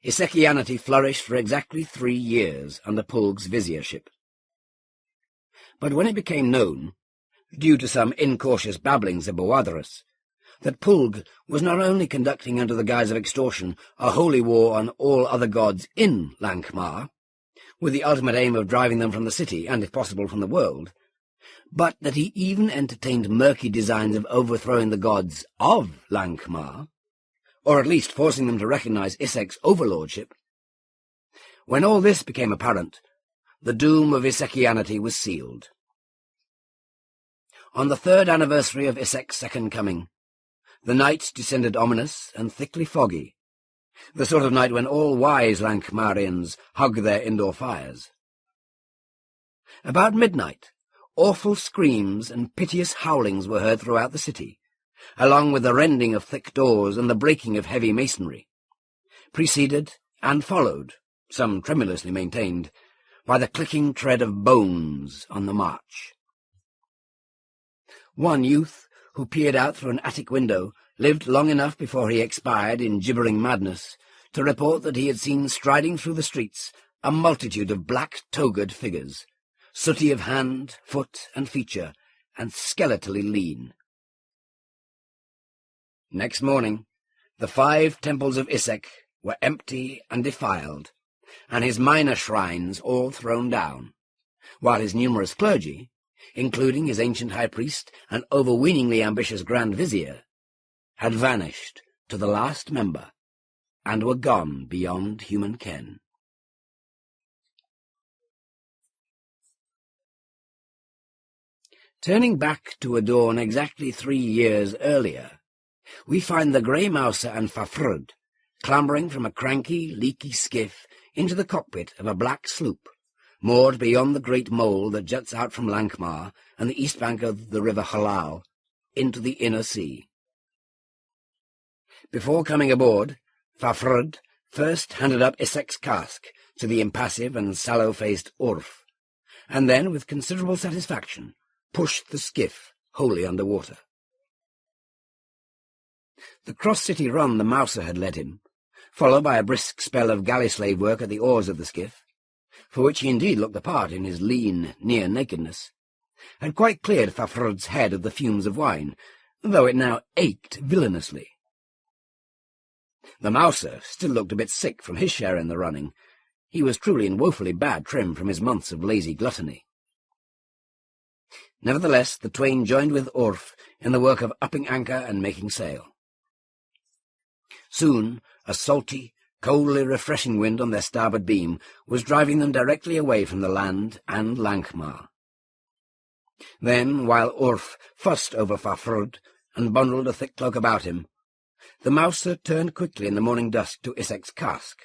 Isakianity flourished for exactly 3 years under Pulg's viziership. But when it became known, due to some incautious babblings of Boadres, that Pulg was not only conducting under the guise of extortion a holy war on all other gods in Lankhmar, with the ultimate aim of driving them from the city, and if possible from the world, but that he even entertained murky designs of overthrowing the gods of Lankhmar, or at least forcing them to recognize Isaac's overlordship. When all this became apparent, the doom of Isakianity was sealed. On the 3rd anniversary of Isaac's second coming, the night descended ominous and thickly foggy, the sort of night when all wise Lankhmarians hug their indoor fires. About midnight, awful screams and piteous howlings were heard throughout the city, along with the rending of thick doors and the breaking of heavy masonry, preceded and followed, some tremulously maintained, by the clicking tread of bones on the march. One youth, who peered out through an attic window, lived long enough before he expired in gibbering madness to report that he had seen striding through the streets a multitude of black-togered figures, sooty of hand, foot, and feature, and skeletally lean. Next morning, the 5 temples of Isaac were empty and defiled, and his minor shrines all thrown down, while his numerous clergy, including his ancient high priest and overweeningly ambitious Grand Vizier, had vanished to the last member, and were gone beyond human ken. Turning back to a dawn exactly 3 years earlier, we find the grey mouser and Fafrud clambering from a cranky, leaky skiff into the cockpit of a black sloop, moored beyond the great mole that juts out from Lankhmar and the east bank of the river Halal into the inner sea. Before coming aboard, Fafrud first handed up Isaac's cask to the impassive and sallow-faced Urf, and then, with considerable satisfaction, pushed the skiff wholly under water. The cross-city run the mouser had led him, followed by a brisk spell of galley-slave work at the oars of the skiff, for which he indeed looked the part in his lean, near-nakedness, had quite cleared Fafrud's head of the fumes of wine, though it now ached villainously. The mouser still looked a bit sick from his share in the running, He was truly in woefully bad trim from his months of lazy gluttony. Nevertheless, the twain joined with Orf in the work of upping anchor and making sail. Soon, a salty, coldly refreshing wind on their starboard beam was driving them directly away from the land and Lankhmar. Then, while Orf fussed over Fafhrd and bundled a thick cloak about him, the mouser turned quickly in the morning dusk to Isak's cask,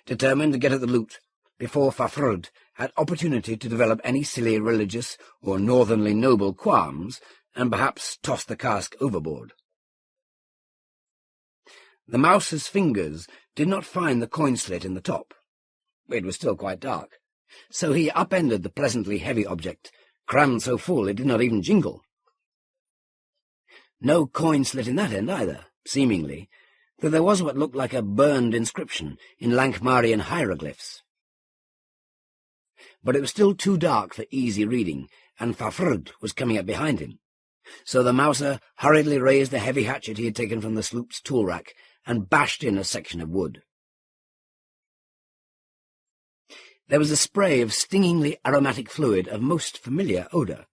determined to get at the loot before Fafhrd had opportunity to develop any silly religious or northernly noble qualms and perhaps toss the cask overboard. The mouser's fingers did not find the coin-slit in the top. It was still quite dark, so he upended the pleasantly heavy object, crammed so full it did not even jingle. No coin-slit in that end either, seemingly, though there was what looked like a burned inscription in Lankhmarian hieroglyphs. But it was still too dark for easy reading, and Fafhrd was coming up behind him, so the mouser hurriedly raised the heavy hatchet he had taken from the sloop's tool-rack and bashed in a section of wood. There was a spray of stingingly aromatic fluid of most familiar odour.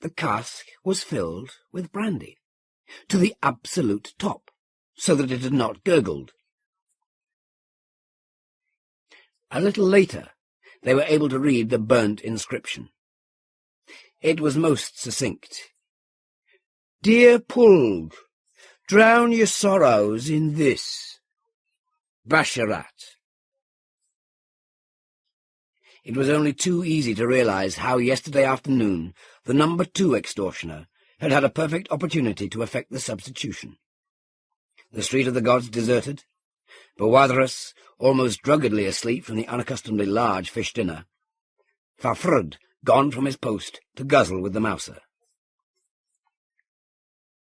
The cask was filled with brandy, to the absolute top, so that it had not gurgled. A little later, they were able to read the burnt inscription. It was most succinct. "Dear Pulg, drown your sorrows in this. Basharat." It was only too easy to realize how yesterday afternoon the number 2 extortioner had had a perfect opportunity to effect the substitution. The Street of the Gods deserted, Bawadras almost druggedly asleep from the unaccustomedly large fish dinner, Fafhrd gone from his post to guzzle with the mouser.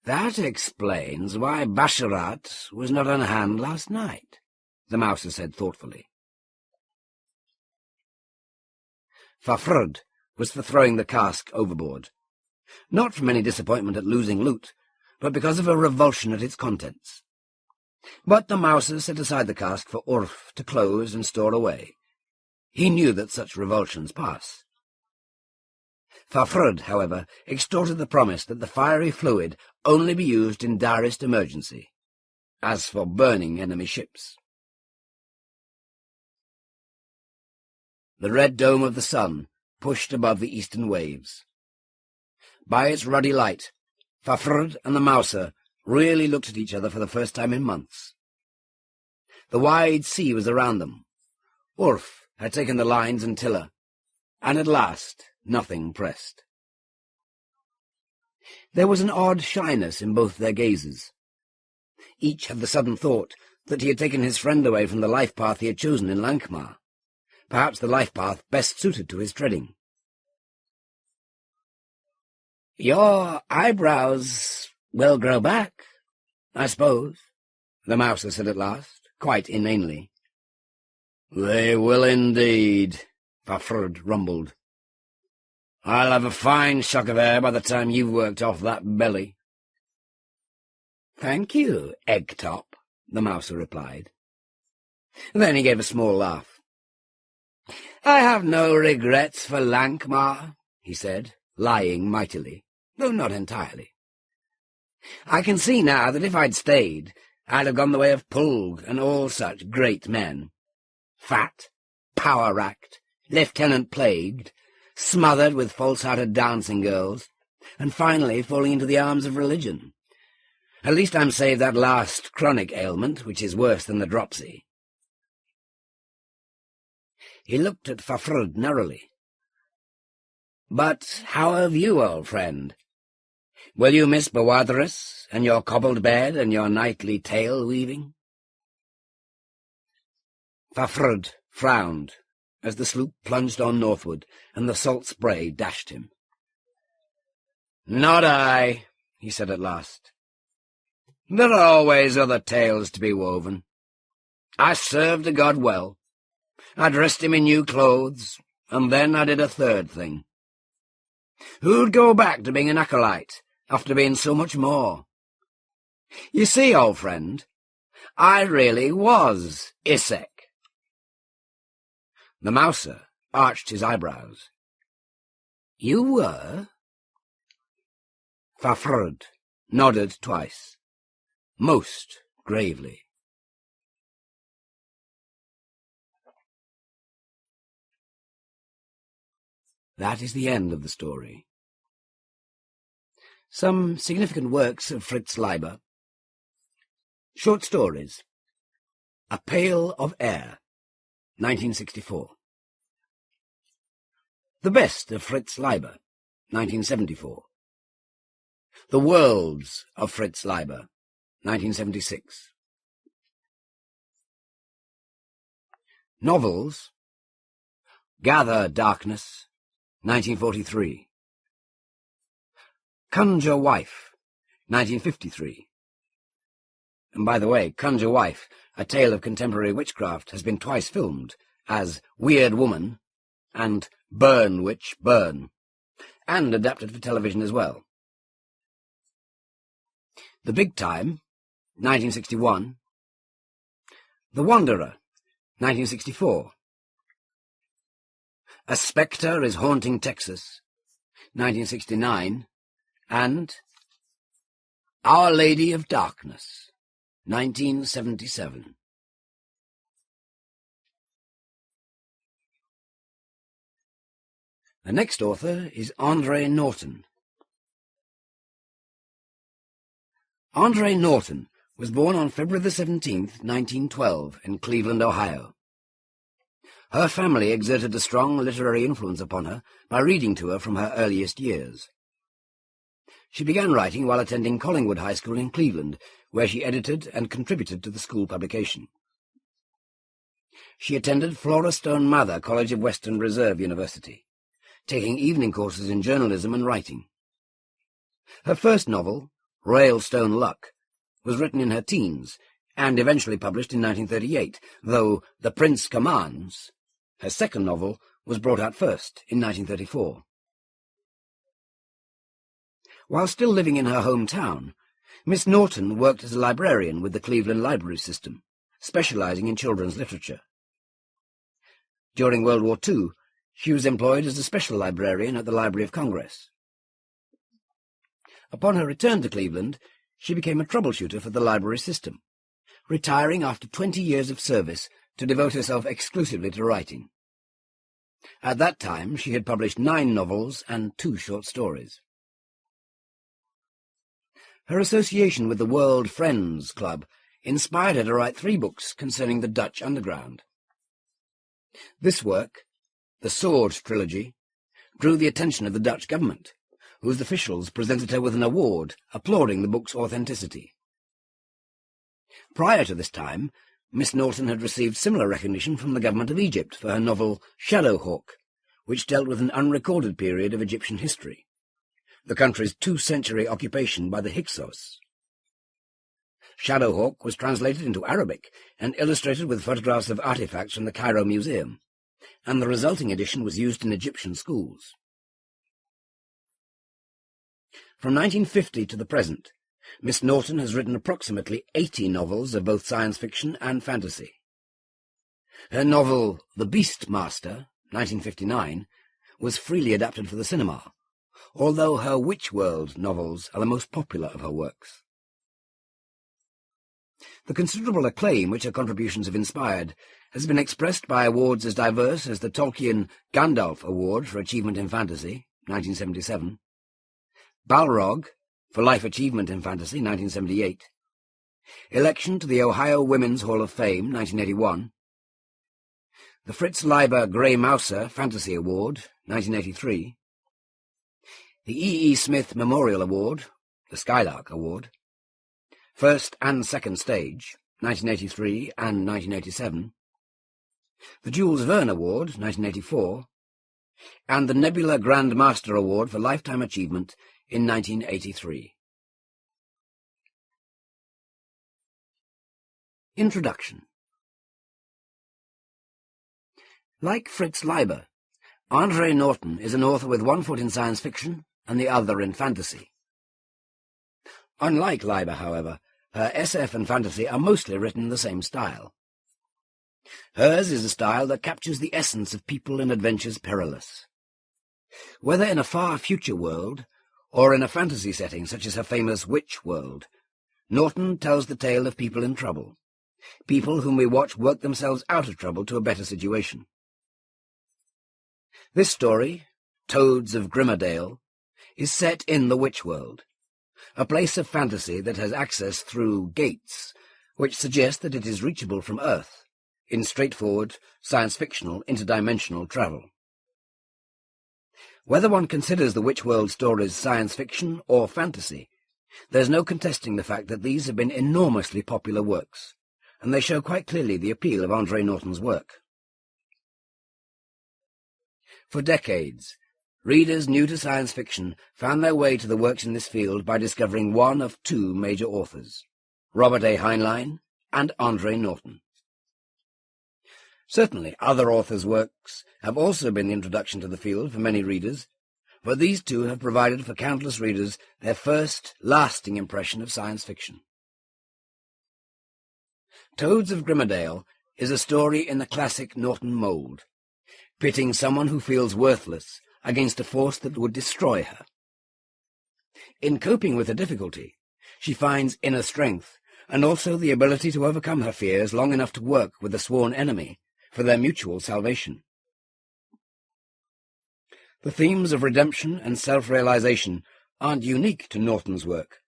"That explains why Basharat was not on hand last night," the mouser said thoughtfully. Fafhrd was for throwing the cask overboard, not from any disappointment at losing loot, but because of a revulsion at its contents. But the mouser set aside the cask for Orf to close and store away. He knew that such revulsions pass. Fafhrd, however, extorted the promise that the fiery fluid only be used in direst emergency, as for burning enemy ships. The red dome of the sun pushed above the eastern waves. By its ruddy light, Fafhrd and the mouser really looked at each other for the first time in months. The wide sea was around them. Orf had taken the lines and tiller, and at last nothing pressed. There was an odd shyness in both their gazes. Each had the sudden thought that he had taken his friend away from the life path he had chosen in Lankhmar, perhaps the life path best suited to his treading. "Your eyebrows will grow back, I suppose," the mouser said at last, quite inanely. "They will indeed," Fafhrd rumbled. "I'll have a fine shock of hair by the time you've worked off that belly." "Thank you, Egg-top," the mouser replied. Then he gave a small laugh. "I have no regrets for Lankhmar," he said, lying mightily, though not entirely. "I can see now that if I'd stayed, I'd have gone the way of Pulg and all such great men. Fat, power-racked, lieutenant-plagued, smothered with false-hearted dancing girls, and finally falling into the arms of religion. At least I'm saved that last chronic ailment, which is worse than the dropsy." He looked at Fafhrd narrowly. "But how have you, old friend? Will you miss Bawadras, and your cobbled bed, and your nightly tale-weaving?" Fafhrd frowned as the sloop plunged on northward, and the salt spray dashed him. "Not I," he said at last. "There are always other tales to be woven. I served a god well. I dressed him in new clothes, and then I did a third thing. Who'd go back to being an acolyte after being so much more? You see, old friend, I really was Isaac. The mouser arched his eyebrows. "You were?" Fafhrd nodded twice, most gravely. That is the end of the story. Some significant works of Fritz Leiber. Short stories. A Pail of Air, 1964. The Best of Fritz Leiber, 1974. The Worlds of Fritz Leiber, 1976. Novels. Gather Darkness, 1943. Conjure Wife, 1953. And by the way, Conjure Wife, a tale of contemporary witchcraft, has been twice filmed as Weird Woman and Burn Witch Burn, and adapted for television as well. The Big Time, 1961. The Wanderer, 1964. A Spectre is Haunting Texas, 1969, and Our Lady of Darkness, 1977. The next author is Andre Norton. Andre Norton was born on February the 17th, 1912, in Cleveland, Ohio. Her family exerted a strong literary influence upon her by reading to her from her earliest years. She began writing while attending Collingwood High School in Cleveland, where she edited and contributed to the school publication. She attended Flora Stone Mather College of Western Reserve University, taking evening courses in journalism and writing. Her first novel, Railstone Luck, was written in her teens and eventually published in 1938, though The Prince Commands, her second novel, was brought out first in 1934. While still living in her hometown, Miss Norton worked as a librarian with the Cleveland Library System, specializing in children's literature. During World War II, she was employed as a special librarian at the Library of Congress. Upon her return to Cleveland, she became a troubleshooter for the library system, retiring after 20 years of service to devote herself exclusively to writing. At that time, she had published 9 novels and 2 short stories. Her association with the World Friends Club inspired her to write 3 books concerning the Dutch underground. This work, the Sword Trilogy, drew the attention of the Dutch government, whose officials presented her with an award applauding the book's authenticity. Prior to this time, Miss Norton had received similar recognition from the government of Egypt for her novel Shadowhawk, which dealt with an unrecorded period of Egyptian history, the country's 2-century occupation by the Hyksos. Shadowhawk was translated into Arabic and illustrated with photographs of artifacts from the Cairo Museum, and the resulting edition was used in Egyptian schools. From 1950 to the present, Miss Norton has written approximately 80 novels of both science fiction and fantasy. Her novel The Beastmaster, 1959, was freely adapted for the cinema, although her Witch World novels are the most popular of her works. The considerable acclaim which her contributions have inspired has been expressed by awards as diverse as the Tolkien Gandalf Award for Achievement in Fantasy, 1977, Balrog for Life Achievement in Fantasy, 1978, election to the Ohio Women's Hall of Fame, 1981, the Fritz Leiber Grey Mouser Fantasy Award, 1983, the E. E. Smith Memorial Award, the Skylark Award, First and Second Stage, 1983 and 1987, the Jules Verne Award, 1984, and the Nebula Grand Master Award for Lifetime Achievement in 1983. Introduction. Like Fritz Leiber, Andre Norton is an author with one foot in science fiction and the other in fantasy. Unlike Leiber, however, her SF and fantasy are mostly written in the same style. Hers is a style that captures the essence of people and adventures perilous. Whether in a far future world, or in a fantasy setting such as her famous Witch World, Norton tells the tale of people in trouble, people whom we watch work themselves out of trouble to a better situation. This story, Toads of Grimmerdale, is set in the Witch World, a place of fantasy that has access through gates, which suggest that it is reachable from Earth, in straightforward, science-fictional, interdimensional travel. Whether one considers the Witch World stories science fiction or fantasy, there's no contesting the fact that these have been enormously popular works, and they show quite clearly the appeal of Andre Norton's work. For decades, readers new to science fiction found their way to the works in this field by discovering one of two major authors, Robert A. Heinlein and Andre Norton. Certainly, other authors' works have also been the introduction to the field for many readers, but these two have provided for countless readers their first, lasting impression of science fiction. Toads of Grimmerdale is a story in the classic Norton mould, pitting someone who feels worthless against a force that would destroy her. In coping with a difficulty, she finds inner strength and also the ability to overcome her fears long enough to work with a sworn enemy for their mutual salvation. The themes of redemption and self-realization aren't unique to Norton's work,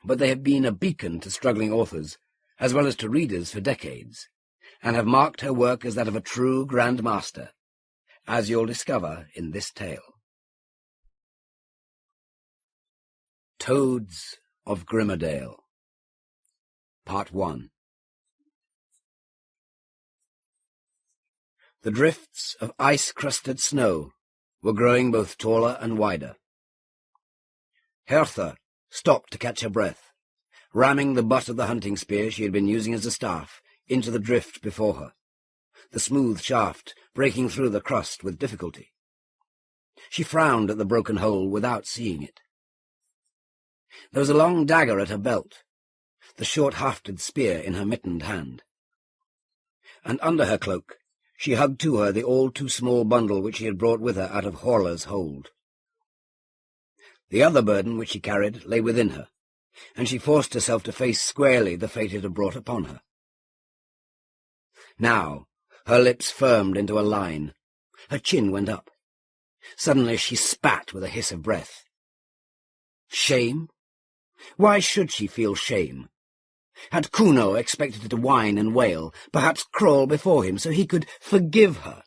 but they have been a beacon to struggling authors, as well as to readers for decades, and have marked her work as that of a true Grand Master, as you'll discover in this tale. Toads of Grimmerdale, Part 1. The drifts of ice-crusted snow were growing both taller and wider. Hertha stopped to catch her breath, ramming the butt of the hunting spear she had been using as a staff into the drift before her, the smooth shaft breaking through the crust with difficulty. She frowned at the broken hole without seeing it. There was a long dagger at her belt, the short-hafted spear in her mittened hand. And under her cloak she hugged to her the all-too-small bundle which she had brought with her out of Horler's hold. The other burden which she carried lay within her, and she forced herself to face squarely the fate it had brought upon her. Now her lips firmed into a line. Her chin went up. Suddenly she spat with a hiss of breath. Shame? Why should she feel shame? Had Kuno expected her to whine and wail, perhaps crawl before him so he could forgive her,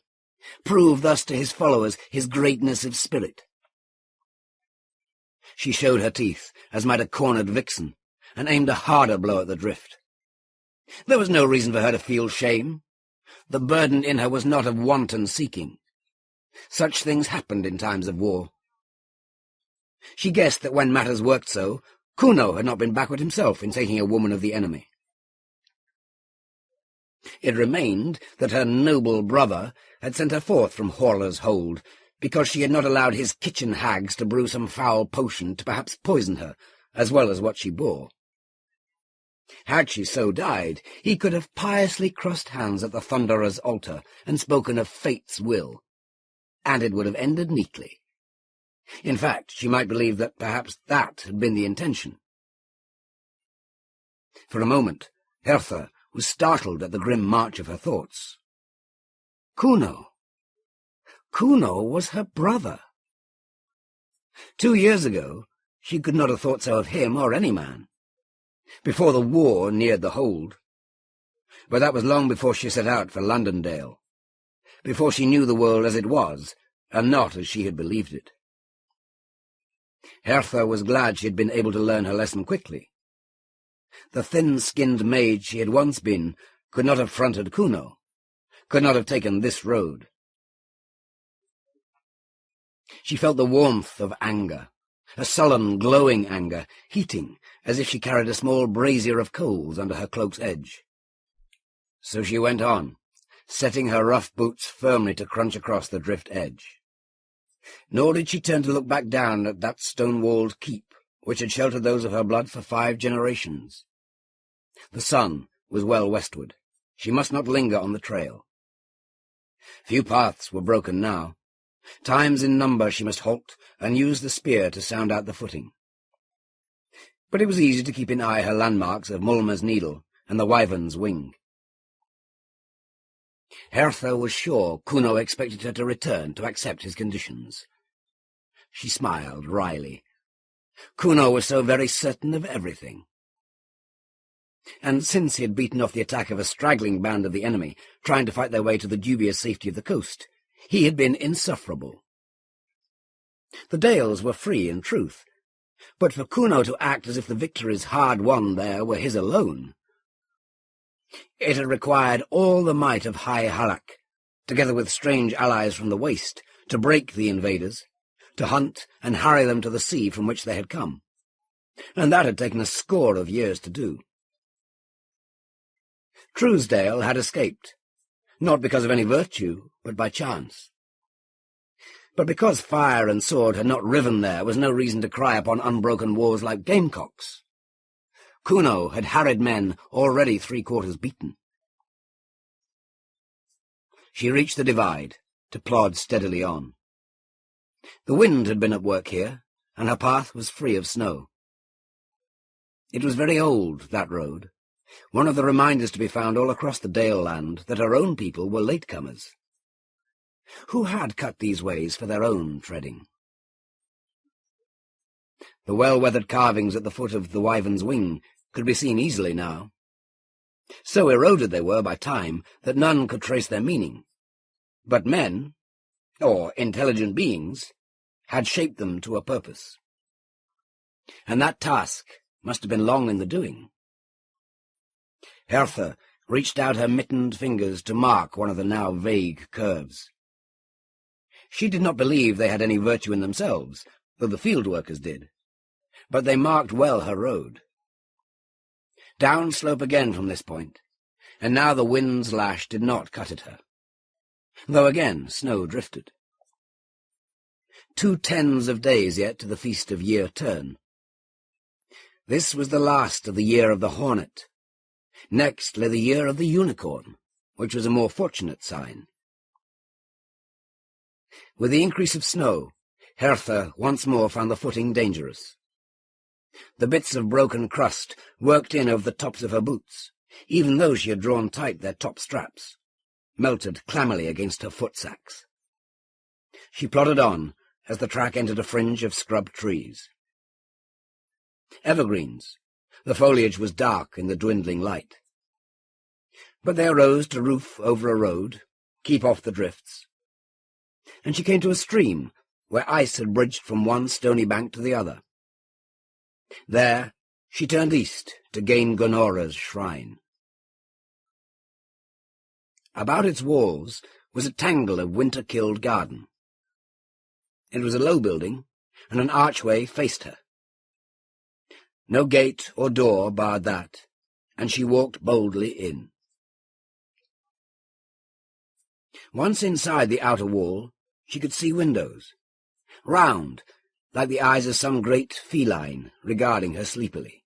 prove thus to his followers his greatness of spirit? She showed her teeth, as might a cornered vixen, and aimed a harder blow at the drift. There was no reason for her to feel shame. The burden in her was not of wanton seeking. Such things happened in times of war. She guessed that when matters worked so, Kuno had not been backward himself in taking a woman of the enemy. It remained that her noble brother had sent her forth from Horler's hold, because she had not allowed his kitchen hags to brew some foul potion to perhaps poison her, as well as what she bore. Had she so died, he could have piously crossed hands at the Thunderer's altar and spoken of fate's will, and it would have ended neatly. In fact, she might believe that perhaps that had been the intention. For a moment, Hertha was startled at the grim march of her thoughts. Kuno! Kuno was her brother. 2 years ago, she could not have thought so of him or any man, before the war neared the hold. But that was long before she set out for Londondale, before she knew the world as it was, and not as she had believed it. Hertha was glad she had been able to learn her lesson quickly. The thin-skinned maid she had once been could not have fronted Kuno, could not have taken this road. She felt the warmth of anger, a sullen, glowing anger, heating as if she carried a small brazier of coals under her cloak's edge. So she went on, setting her rough boots firmly to crunch across the drift edge. Nor did she turn to look back down at that stone-walled keep which had sheltered those of her blood for 5 generations. The sun was well westward, She must not linger on the trail. Few paths were broken now. Times in number she must halt and use the spear to sound out the footing. But it was easy to keep in eye her landmarks of Mulmer's Needle and the Wyvern's Wing. Hertha was sure Kuno expected her to return to accept his conditions. She smiled wryly. Kuno was so very certain of everything. And since he had beaten off the attack of a straggling band of the enemy, trying to fight their way to the dubious safety of the coast, he had been insufferable. The Dales were free in truth, but for Kuno to act as if the victories hard won there were his alone. It had required all the might of High Halak, together with strange allies from the waste, to break the invaders, to hunt and harry them to the sea from which they had come, and that had taken a score of years to do. Truesdale had escaped, not because of any virtue, but by chance. But because fire and sword had not riven there was no reason to cry upon unbroken wars like gamecocks. Kuno had harried men already 3/4 beaten. She reached the divide, to plod steadily on. The wind had been at work here, and her path was free of snow. It was very old, that road, one of the reminders to be found all across the Dale land that her own people were latecomers. Who had cut these ways for their own treading? The well-weathered carvings at the foot of the Wyvern's Wing could be seen easily now. So eroded they were by time that none could trace their meaning. But men, or intelligent beings, had shaped them to a purpose. And that task must have been long in the doing. Hertha reached out her mittened fingers to mark one of the now vague curves. She did not believe they had any virtue in themselves, though the field workers did, but they marked well her road. Down slope again from this point, and now the wind's lash did not cut at her, though again snow drifted. 2 tens of days yet to the feast of Year Turn. This was the last of the year of the hornet. Next lay the year of the unicorn, which was a more fortunate sign. With the increase of snow, Hertha once more found the footing dangerous. The bits of broken crust worked in over the tops of her boots, even though she had drawn tight their top straps, melted clammily against her footsacks. She plodded on as the track entered a fringe of scrub trees. Evergreens. The foliage was dark in the dwindling light. But they arose to roof over a road, keep off the drifts. And she came to a stream where ice had bridged from one stony bank to the other. There she turned east to gain Gonora's shrine. About its walls was a tangle of winter-killed garden. It was a low building, and an archway faced her. No gate or door barred that, and she walked boldly in. Once inside the outer wall, she could see windows, round, like the eyes of some great feline regarding her sleepily,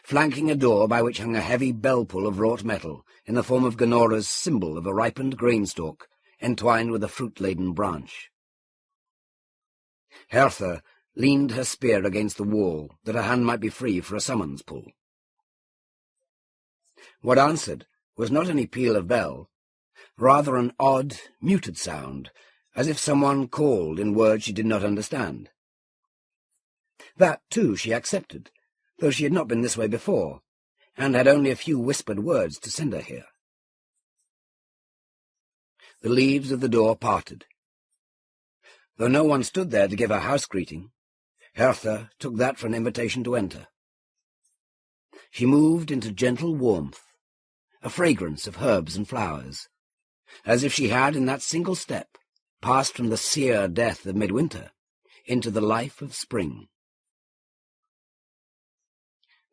flanking a door by which hung a heavy bell-pull of wrought metal in the form of Gonora's symbol of a ripened grain-stalk entwined with a fruit-laden branch. Hertha leaned her spear against the wall that her hand might be free for a summons pull. What answered was not any peal of bell, rather an odd, muted sound, as if someone called in words she did not understand. That, too, she accepted, though she had not been this way before, and had only a few whispered words to send her here. The leaves of the door parted. Though no one stood there to give her house greeting, Hertha took that for an invitation to enter. She moved into gentle warmth, a fragrance of herbs and flowers, as if she had, in that single step, passed from the sere death of midwinter into the life of spring.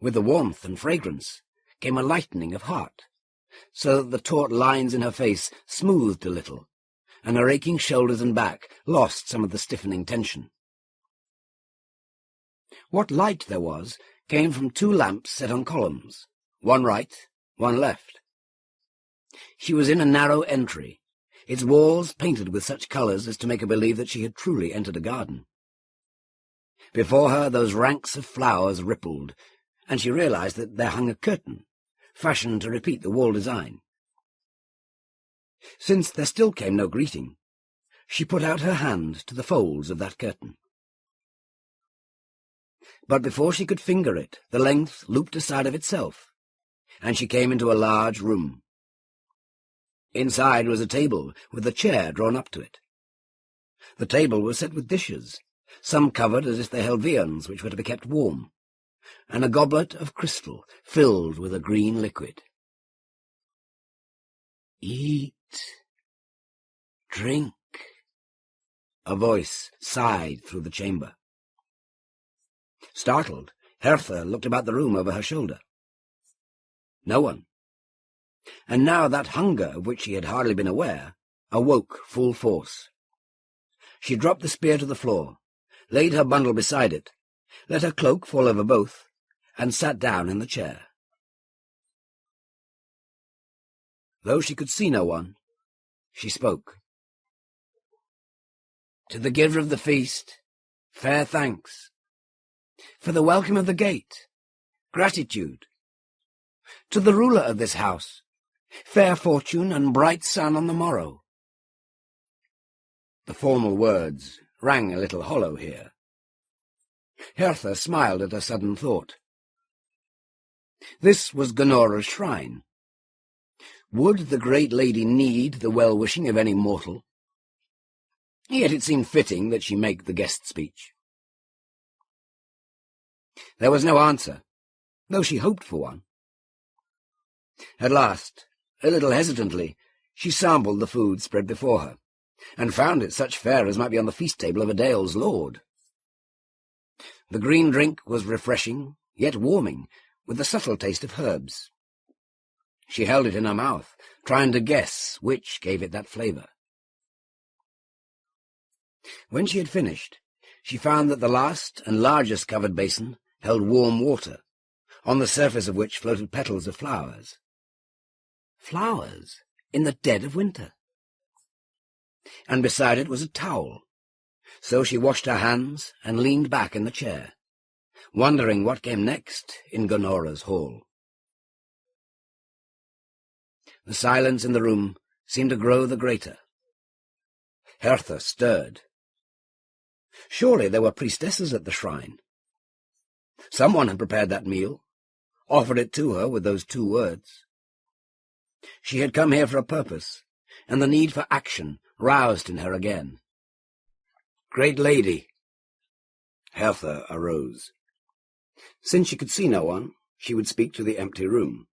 With the warmth and fragrance came a lightening of heart, so that the taut lines in her face smoothed a little, and her aching shoulders and back lost some of the stiffening tension. What light there was came from 2 lamps set on columns, one right, one left. She was in a narrow entry, its walls painted with such colours as to make her believe that she had truly entered a garden. Before her those ranks of flowers rippled, and she realized that there hung a curtain, fashioned to repeat the wall design. Since there still came no greeting, she put out her hand to the folds of that curtain. But before she could finger it, the length looped aside of itself, and she came into a large room. Inside was a table with a chair drawn up to it. The table was set with dishes, some covered as if they held viands which were to be kept warm, and a goblet of crystal filled with a green liquid. "Eat, drink," a voice sighed through the chamber. Startled, Hertha looked about the room over her shoulder. No one. And now that hunger of which she had hardly been aware awoke full force. She dropped the spear to the floor, laid her bundle beside it, let her cloak fall over both, and sat down in the chair. Though she could see no one, she spoke. "To the giver of the feast, fair thanks. For the welcome of the gate, gratitude. To the ruler of this house, fair fortune and bright sun on the morrow." The formal words rang a little hollow here. Hertha smiled at her sudden thought. This was Gonora's shrine. Would the great lady need the well-wishing of any mortal? Yet it seemed fitting that she make the guest speech. There was no answer, though she hoped for one. At last, a little hesitantly, she sampled the food spread before her, and found it such fare as might be on the feast table of a Dale's lord. The green drink was refreshing, yet warming, with a subtle taste of herbs. She held it in her mouth, trying to guess which gave it that flavour. When she had finished, she found that the last and largest covered basin held warm water, on the surface of which floated petals of flowers. Flowers in the dead of winter. And beside it was a towel. So she washed her hands and leaned back in the chair, wondering what came next in Gonora's hall. The silence in the room seemed to grow the greater. Hertha stirred. Surely there were priestesses at the shrine. Someone had prepared that meal, offered it to her with those 2 words. She had come here for a purpose, and the need for action roused in her again. "Great lady." Hertha arose. Since she could see no one, she would speak to the empty room.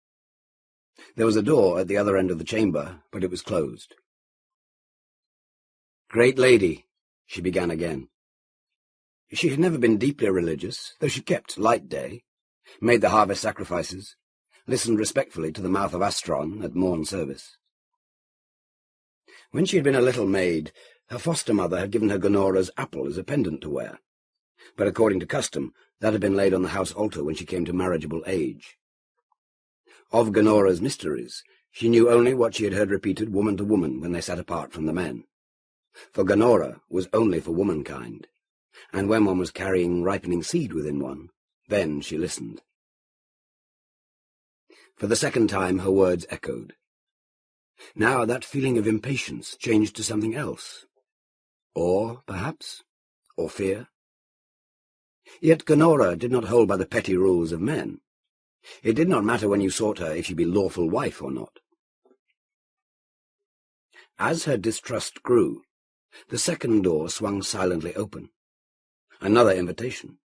There was a door at the other end of the chamber, but it was closed. "Great lady," she began again. She had never been deeply religious, though she kept light day, made the harvest sacrifices, listened respectfully to the mouth of Astron at morn service. When she had been a little maid, her foster-mother had given her Gonora's apple as a pendant to wear, but according to custom, that had been laid on the house altar when she came to marriageable age. Of Gonora's mysteries, she knew only what she had heard repeated woman to woman when they sat apart from the men. For Gonora was only for womankind, and when one was carrying ripening seed within one, then she listened. For the second time her words echoed. Now that feeling of impatience changed to something else. Awe, perhaps, or fear. Yet Gonora did not hold by the petty rules of men. It did not matter when you sought her if she be lawful wife or not. As her distrust grew, the second door swung silently open. Another invitation.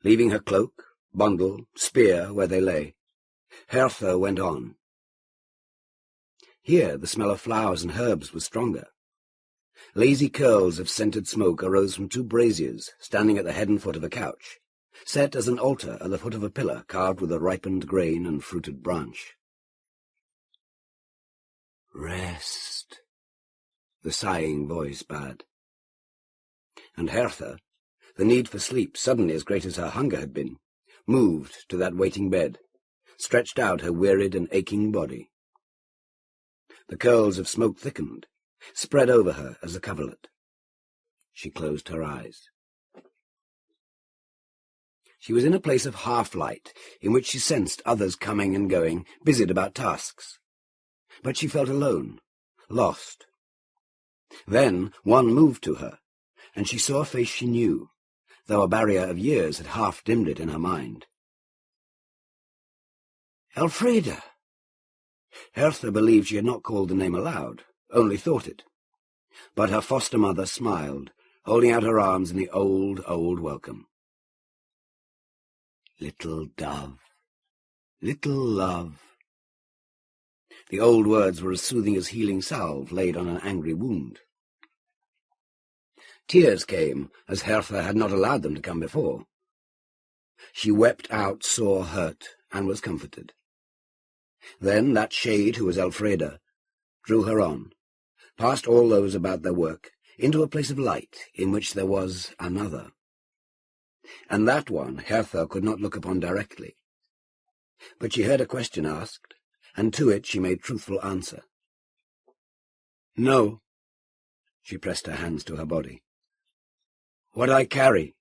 Leaving her cloak, bundle, spear where they lay, Hertha went on. Here the smell of flowers and herbs was stronger. Lazy curls of scented smoke arose from 2 braziers standing at the head and foot of a couch, set as an altar at the foot of a pillar carved with a ripened grain and fruited branch. "Rest," the sighing voice bade. And Hertha, the need for sleep suddenly as great as her hunger had been, moved to that waiting bed, stretched out her wearied and aching body. The curls of smoke thickened, spread over her as a coverlet. She closed her eyes. She was in a place of half-light, in which she sensed others coming and going, busied about tasks. But she felt alone, lost. Then one moved to her, and she saw a face she knew, though a barrier of years had half dimmed it in her mind. Elfrida! Hertha believed she had not called the name aloud, only thought it. But her foster-mother smiled, holding out her arms in the old, old welcome. Little dove, little love. The old words were as soothing as healing salve laid on an angry wound. Tears came, as Hertha had not allowed them to come before. She wept out sore hurt, and was comforted. Then that shade who was Elfrida drew her on, past all those about their work, into a place of light in which there was another. And that one Hertha could not look upon directly. But she heard a question asked, and to it she made truthful answer. No. She pressed her hands to her body. What I carry,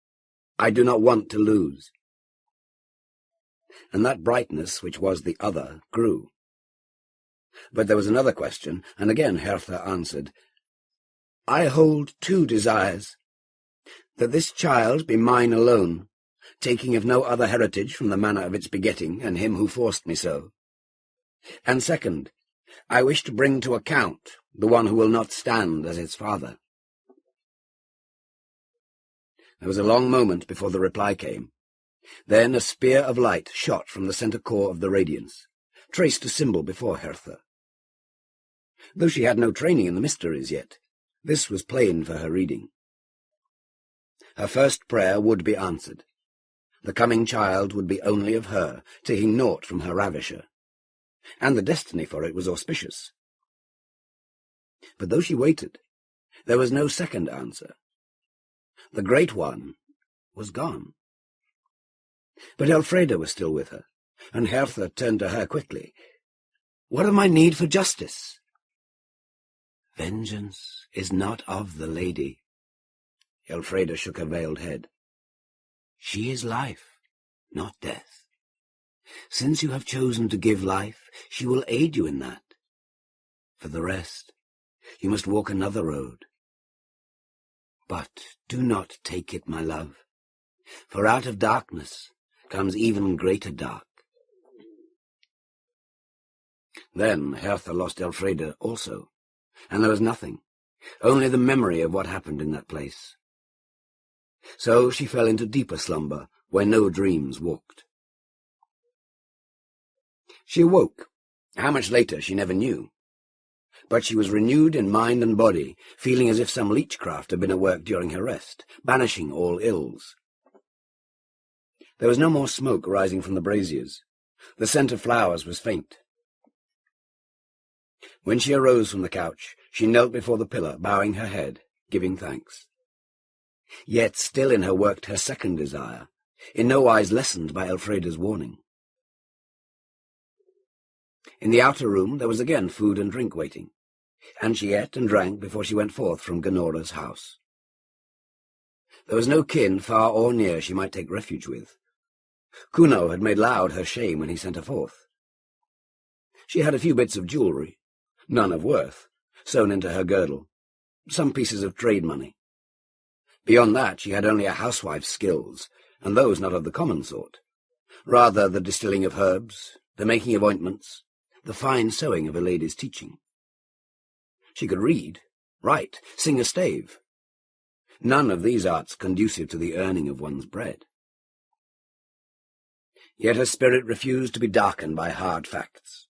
I do not want to lose. And that brightness, which was the other, grew. But there was another question, and again Hertha answered, I hold two desires. That this child be mine alone, taking of no other heritage from the manner of its begetting and him who forced me so. And second, I wish to bring to account the one who will not stand as its father. There was a long moment before the reply came. Then a spear of light shot from the centre core of the radiance, traced a symbol before Hertha. Though she had no training in the mysteries yet, this was plain for her reading. Her first prayer would be answered. The coming child would be only of her, taking naught from her ravisher, and the destiny for it was auspicious. But though she waited, there was no second answer. The great one was gone. But Elfrida was still with her, and Hertha turned to her quickly. What of my need for justice? Vengeance is not of the lady. Elfrida shook her veiled head. She is life, not death. Since you have chosen to give life, she will aid you in that. For the rest, you must walk another road. But do not take it, my love, for out of darkness comes even greater dark. Then Hertha lost Elfrida also, and there was nothing, only the memory of what happened in that place. So she fell into deeper slumber, where no dreams walked. She awoke. How much later she never knew. But she was renewed in mind and body, feeling as if some leechcraft had been at work during her rest, banishing all ills. There was no more smoke rising from the braziers. The scent of flowers was faint. When she arose from the couch, she knelt before the pillar, bowing her head, giving thanks. Yet still in her worked her second desire, in no wise lessened by Elfrida's warning. In the outer room there was again food and drink waiting, and she ate and drank before she went forth from Ganora's house. There was no kin, far or near, she might take refuge with. Kuno had made loud her shame when he sent her forth. She had a few bits of jewellery, none of worth, sewn into her girdle, some pieces of trade money. Beyond that she had only a housewife's skills, and those not of the common sort, rather the distilling of herbs, the making of ointments, the fine sewing of a lady's teaching. She could read, write, sing a stave. None of these arts conducive to the earning of one's bread. Yet her spirit refused to be darkened by hard facts.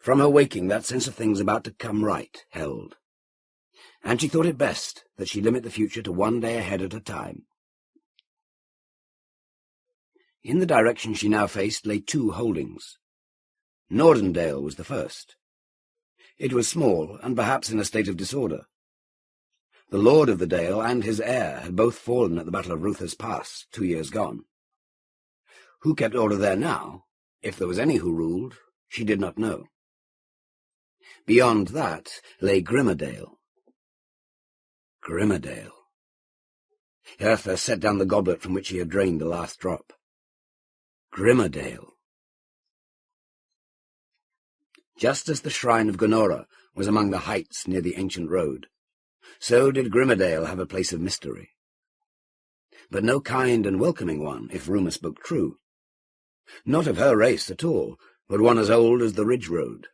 From her waking that sense of things about to come right held, and she thought it best that she limit the future to one day ahead at a time. In the direction she now faced lay two holdings. Nordendale was the first. It was small, and perhaps in a state of disorder. The lord of the dale and his heir had both fallen at the Battle of Ruther's Pass, 2 years gone. Who kept order there now, if there was any who ruled, she did not know. Beyond that lay Grimmerdale. Grimmerdale. Hertha set down the goblet from which he had drained the last drop. Grimmerdale. Just as the shrine of Gonora was among the heights near the ancient road, so did Grimmerdale have a place of mystery. But no kind and welcoming one, if rumour spoke true. Not of her race at all, but one as old as the Ridge Road.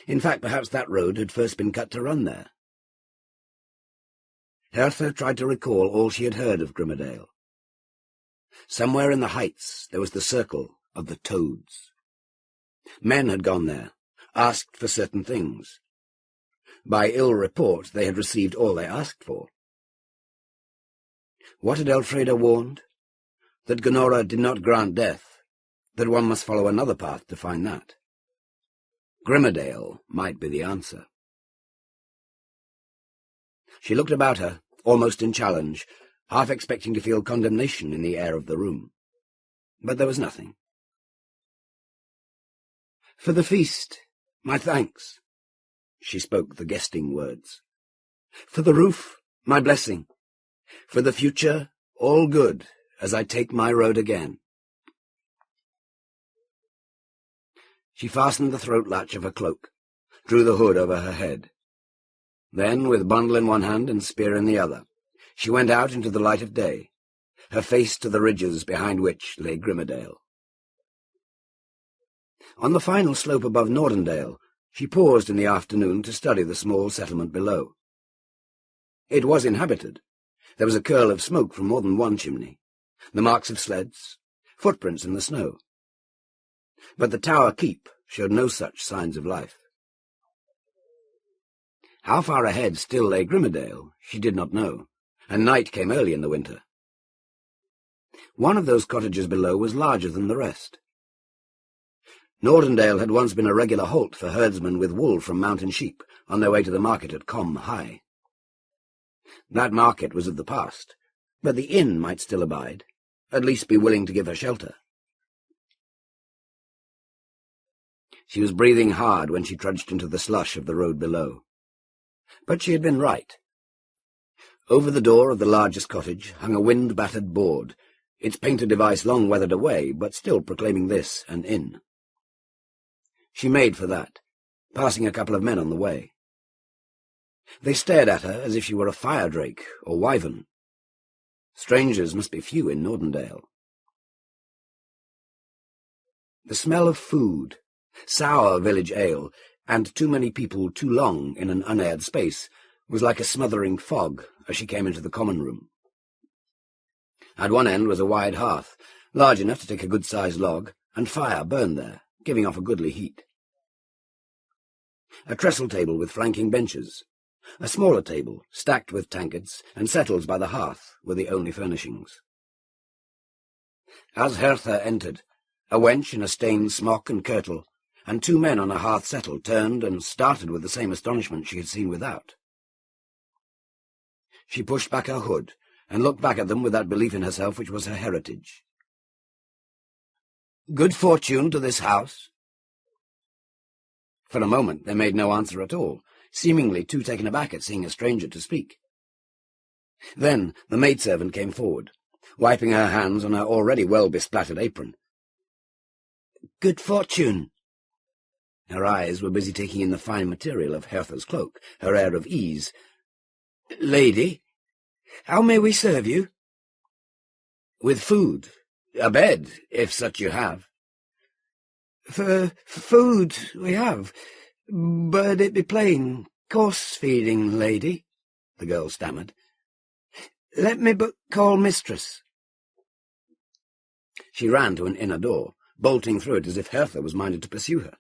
In fact, perhaps that road had first been cut to run there. Hertha tried to recall all she had heard of Grimmerdale. Somewhere in the heights there was the circle of the Toads. Men had gone there, asked for certain things. By ill report they had received all they asked for. What had Elfreda warned? That Gonora did not grant death, that one must follow another path to find that. Grimmerdale might be the answer. She looked about her, almost in challenge, half expecting to feel condemnation in the air of the room. But there was nothing. "For the feast, my thanks," she spoke the guesting words. "For the roof, my blessing. For the future, all good, as I take my road again." She fastened the throat latch of her cloak, drew the hood over her head. Then, with bundle in one hand and spear in the other, she went out into the light of day, her face to the ridges behind which lay Grimmerdale. On the final slope above Nordendale, she paused in the afternoon to study the small settlement below. It was inhabited. There was a curl of smoke from more than one chimney, the marks of sleds, footprints in the snow. But the Tower Keep showed no such signs of life. How far ahead still lay Grimmerdale, she did not know, and night came early in the winter. One of those cottages below was larger than the rest. Nordendale had once been a regular halt for herdsmen with wool from mountain sheep on their way to the market at Combe High. That market was of the past, but the inn might still abide, at least be willing to give her shelter. She was breathing hard when she trudged into the slush of the road below. But she had been right. Over the door of the largest cottage hung a wind-battered board, its painted device long weathered away, but still proclaiming this an inn. She made for that, passing a couple of men on the way. They stared at her as if she were a fire-drake or wyvern. Strangers must be few in Nordendale. The smell of food, sour village ale, and too many people too long in an unaired space, was like a smothering fog as she came into the common room. At one end was a wide hearth, large enough to take a good-sized log, and fire burned there, giving off a goodly heat. A trestle table with flanking benches, a smaller table, stacked with tankards, and settles by the hearth were the only furnishings. As Hertha entered, a wench in a stained smock and kirtle, and two men on a hearth settle turned and started with the same astonishment she had seen without. She pushed back her hood, and looked back at them with that belief in herself which was her heritage. "Good fortune to this house." For a moment they made no answer at all, seemingly too taken aback at seeing a stranger to speak. Then the maidservant came forward, wiping her hands on her already well-besplattered apron. "Good fortune." Her eyes were busy taking in the fine material of Hertha's cloak, her air of ease. "Lady, how may we serve you?" "With food, a bed, if such you have." "For food we have, but it be plain, coarse-feeding, lady," the girl stammered. "Let me but call mistress." She ran to an inner door, bolting through it as if Hertha was minded to pursue her.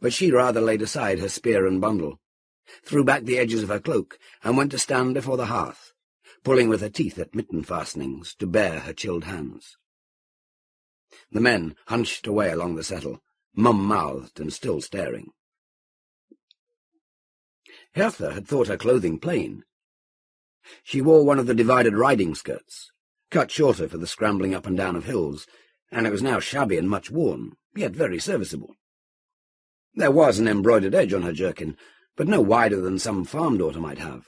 But she rather laid aside her spear and bundle, threw back the edges of her cloak, and went to stand before the hearth, pulling with her teeth at mitten fastenings to bare her chilled hands. The men hunched away along the settle, mum-mouthed and still staring. Hertha had thought her clothing plain. She wore one of the divided riding skirts, cut shorter for the scrambling up and down of hills, and it was now shabby and much worn, yet very serviceable. There was an embroidered edge on her jerkin, but no wider than some farm daughter might have.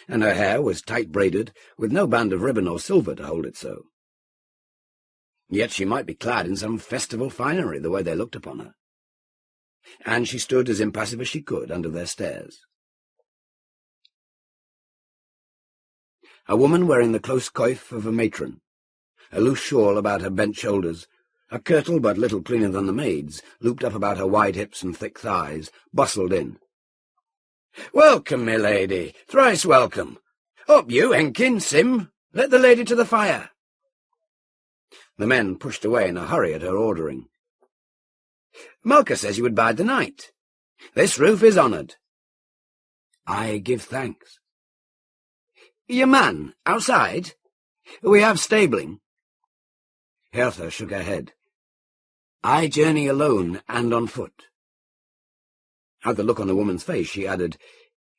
And her hair was tight braided, with no band of ribbon or silver to hold it so. Yet she might be clad in some festival finery, the way they looked upon her. And she stood as impassive as she could under their stares. A woman wearing the close coif of a matron, a loose shawl about her bent shoulders, a kirtle but little cleaner than the maid's, looped up about her wide hips and thick thighs, bustled in. "Welcome, my lady, thrice welcome. Up you, Enkin, Sim, let the lady to the fire." The men pushed away in a hurry at her ordering. "Malka says you would bide the night. This roof is honoured." "I give thanks." "Your man, outside? We have stabling." Hertha shook her head. "I journey alone and on foot." At the look on the woman's face, she added,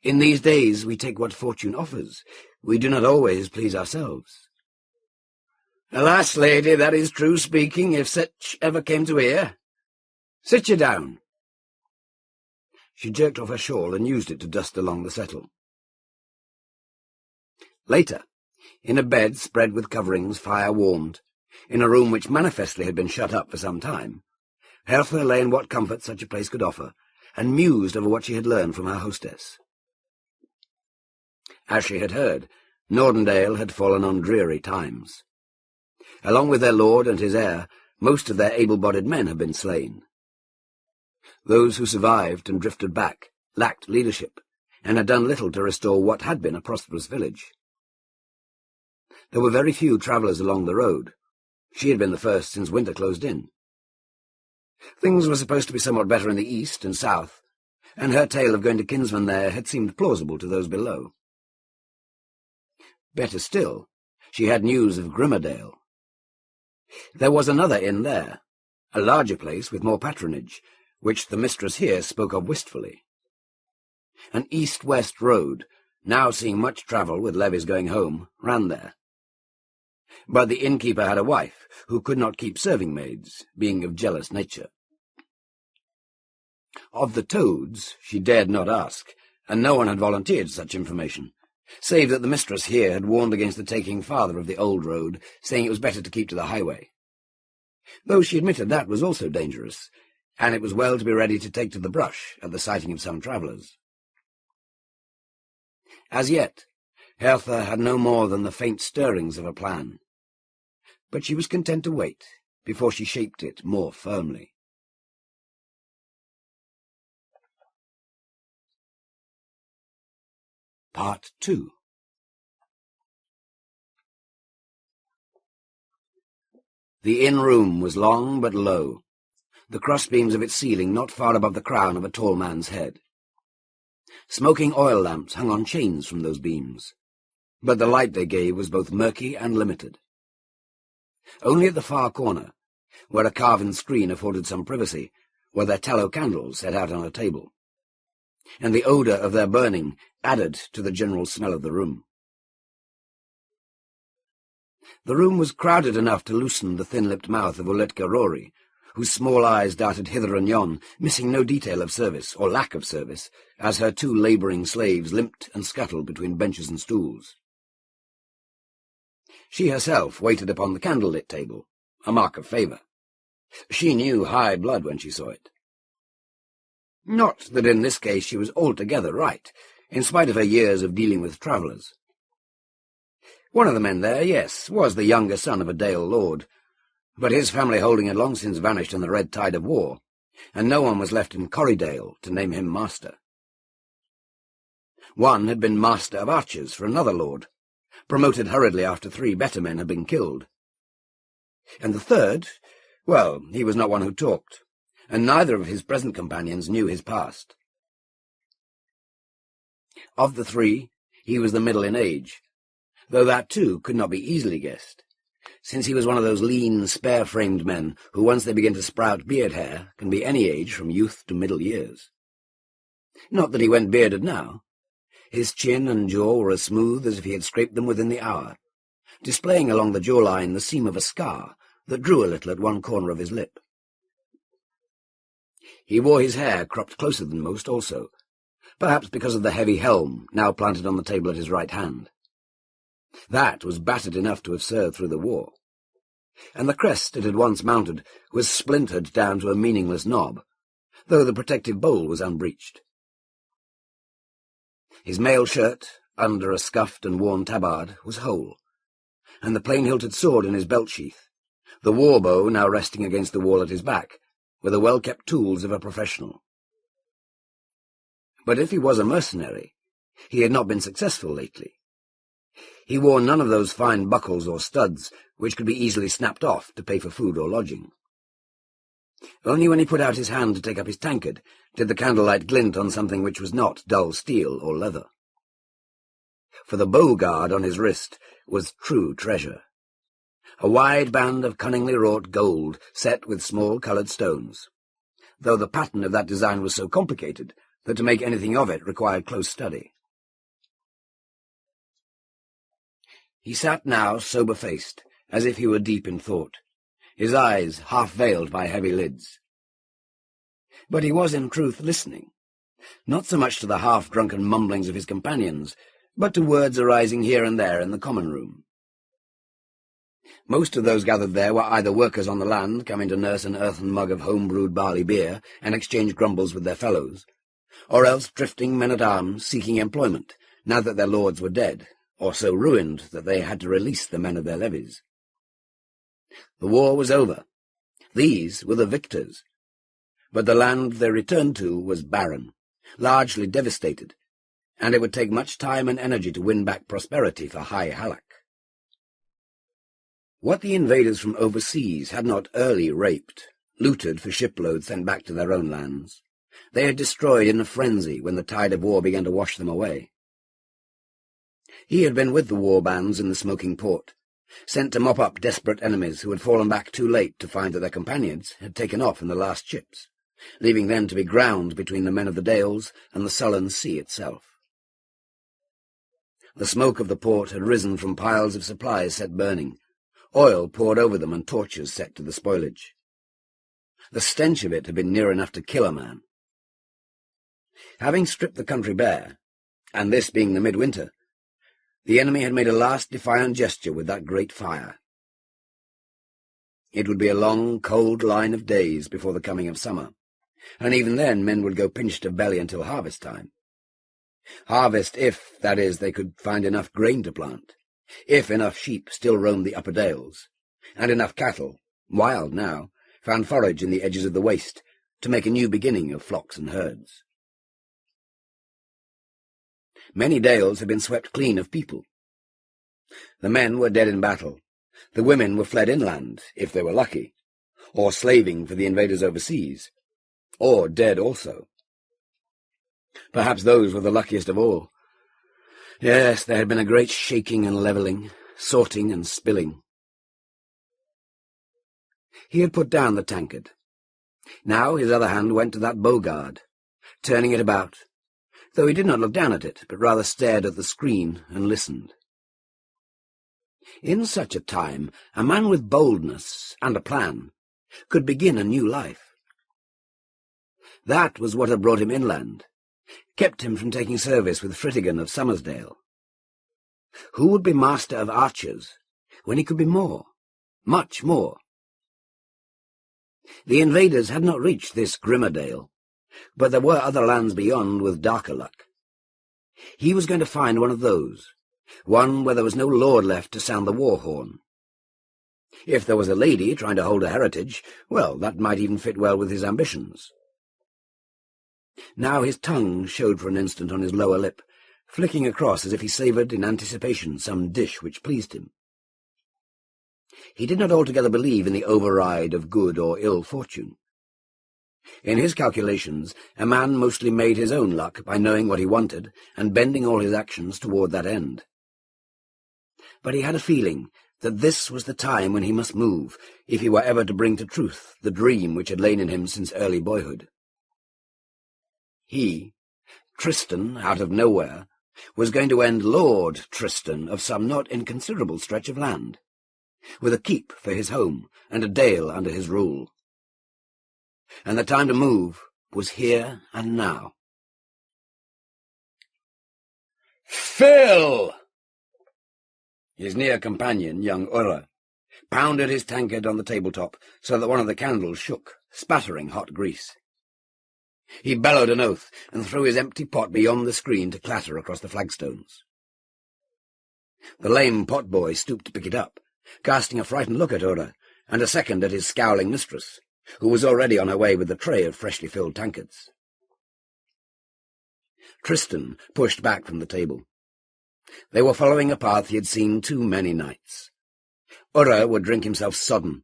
"In these days we take what fortune offers. We do not always please ourselves." "Alas, lady, that is true speaking, if such ever came to hear. Sit you down." She jerked off her shawl and used it to dust along the settle. Later, in a bed spread with coverings fire-warmed, in a room which manifestly had been shut up for some time, Hertha lay in what comfort such a place could offer, and mused over what she had learned from her hostess. As she had heard, Nordendale had fallen on dreary times. Along with their lord and his heir, most of their able-bodied men had been slain. Those who survived and drifted back lacked leadership, and had done little to restore what had been a prosperous village. There were very few travellers along the road. She had been the first since winter closed in. Things were supposed to be somewhat better in the east and south, and her tale of going to kinsmen there had seemed plausible to those below. Better still, she had news of Grimmerdale. There was another inn there, a larger place with more patronage, which the mistress here spoke of wistfully. An east-west road, now seeing much travel with levies going home, ran there. But the innkeeper had a wife who could not keep serving maids, being of jealous nature. Of the toads she dared not ask, and no one had volunteered such information, save that the mistress here had warned against the taking farther of the old road, saying it was better to keep to the highway. Though she admitted that was also dangerous, and it was well to be ready to take to the brush at the sighting of some travellers. As yet, Hertha had no more than the faint stirrings of a plan, but she was content to wait before she shaped it more firmly. Part 2. The inn-room was long but low, the crossbeams of its ceiling not far above the crown of a tall man's head. Smoking oil lamps hung on chains from those beams, but the light they gave was both murky and limited. Only at the far corner, where a carven screen afforded some privacy, were their tallow candles set out on a table, and the odour of their burning added to the general smell of the room. The room was crowded enough to loosen the thin-lipped mouth of Uletka Rory, whose small eyes darted hither and yon, missing no detail of service, or lack of service, as her two labouring slaves limped and scuttled between benches and stools. She herself waited upon the candle-lit table, a mark of favour. She knew high blood when she saw it. Not that in this case she was altogether right, in spite of her years of dealing with travellers. One of the men there, yes, was the younger son of a Dale lord, but his family holding had long since vanished in the red tide of war, and no one was left in Corrydale to name him master. One had been master of archers for another lord, promoted hurriedly after 3 better men had been killed. And the third, well, he was not one who talked, and neither of his present companions knew his past. Of the 3, he was the middle in age, though that too could not be easily guessed, since he was one of those lean, spare-framed men who, once they begin to sprout beard hair, can be any age from youth to middle years. Not that he went bearded now. His chin and jaw were as smooth as if he had scraped them within the hour, displaying along the jawline the seam of a scar that drew a little at one corner of his lip. He wore his hair cropped closer than most also, perhaps because of the heavy helm now planted on the table at his right hand. That was battered enough to have served through the war, and the crest it had once mounted was splintered down to a meaningless knob, though the protective bowl was unbreached. His mail shirt, under a scuffed and worn tabard, was whole, and the plain-hilted sword in his belt-sheath, the war-bow now resting against the wall at his back, were the well-kept tools of a professional. But if he was a mercenary, he had not been successful lately. He wore none of those fine buckles or studs which could be easily snapped off to pay for food or lodging. Only when he put out his hand to take up his tankard did the candlelight glint on something which was not dull steel or leather. For the bow guard on his wrist was true treasure, a wide band of cunningly wrought gold set with small coloured stones, though the pattern of that design was so complicated that to make anything of it required close study. He sat now sober-faced, as if he were deep in thought, his eyes half-veiled by heavy lids. But he was in truth listening, not so much to the half-drunken mumblings of his companions, but to words arising here and there in the common room. Most of those gathered there were either workers on the land, coming to nurse an earthen mug of home-brewed barley beer and exchange grumbles with their fellows, or else drifting men-at-arms seeking employment, now that their lords were dead, or so ruined that they had to release the men of their levies. The war was over. These were the victors. But the land they returned to was barren, largely devastated, and it would take much time and energy to win back prosperity for High Halleck. What the invaders from overseas had not early raped, looted for shiploads sent back to their own lands, they had destroyed in a frenzy when the tide of war began to wash them away. He had been with the war bands in the smoking port, sent to mop up desperate enemies who had fallen back too late to find that their companions had taken off in the last ships, leaving them to be ground between the men of the Dales and the sullen sea itself. The smoke of the port had risen from piles of supplies set burning, oil poured over them and torches set to the spoilage. The stench of it had been near enough to kill a man. Having stripped the country bare, and this being the midwinter, the enemy had made a last defiant gesture with that great fire. It would be a long, cold line of days before the coming of summer, and even then men would go pinched of belly until harvest time. Harvest if, that is, they could find enough grain to plant, if enough sheep still roamed the upper dales, and enough cattle, wild now, found forage in the edges of the waste to make a new beginning of flocks and herds. Many dales had been swept clean of people. The men were dead in battle, the women were fled inland, if they were lucky, or slaving for the invaders overseas, or dead also. Perhaps those were the luckiest of all. Yes, there had been a great shaking and levelling, sorting and spilling. He had put down the tankard. Now his other hand went to that bow-guard, turning it about, though he did not look down at it, but rather stared at the screen and listened. In such a time, a man with boldness and a plan could begin a new life. That was what had brought him inland, kept him from taking service with Frittigan of Summersdale. Who would be master of archers when he could be more, much more? The invaders had not reached this Grimmerdale, but there were other lands beyond with darker luck. He was going to find one of those, one where there was no lord left to sound the war horn. If there was a lady trying to hold a heritage, well, that might even fit well with his ambitions. Now his tongue showed for an instant on his lower lip, flicking across as if he savoured in anticipation some dish which pleased him. He did not altogether believe in the override of good or ill fortune. In his calculations, a man mostly made his own luck by knowing what he wanted and bending all his actions toward that end. But he had a feeling that this was the time when he must move, if he were ever to bring to truth the dream which had lain in him since early boyhood. He, Tristan, out of nowhere, was going to end Lord Tristan of some not inconsiderable stretch of land, with a keep for his home and a dale under his rule. And the time to move was here and now. "Phil!" His near companion, young Ura, pounded his tankard on the tabletop so that one of the candles shook, spattering hot grease. He bellowed an oath and threw his empty pot beyond the screen to clatter across the flagstones. The lame potboy stooped to pick it up, casting a frightened look at Ura, and a second at his scowling mistress, who was already on her way with the tray of freshly filled tankards. Tristan pushed back from the table. They were following a path he had seen too many nights. Ura would drink himself sodden,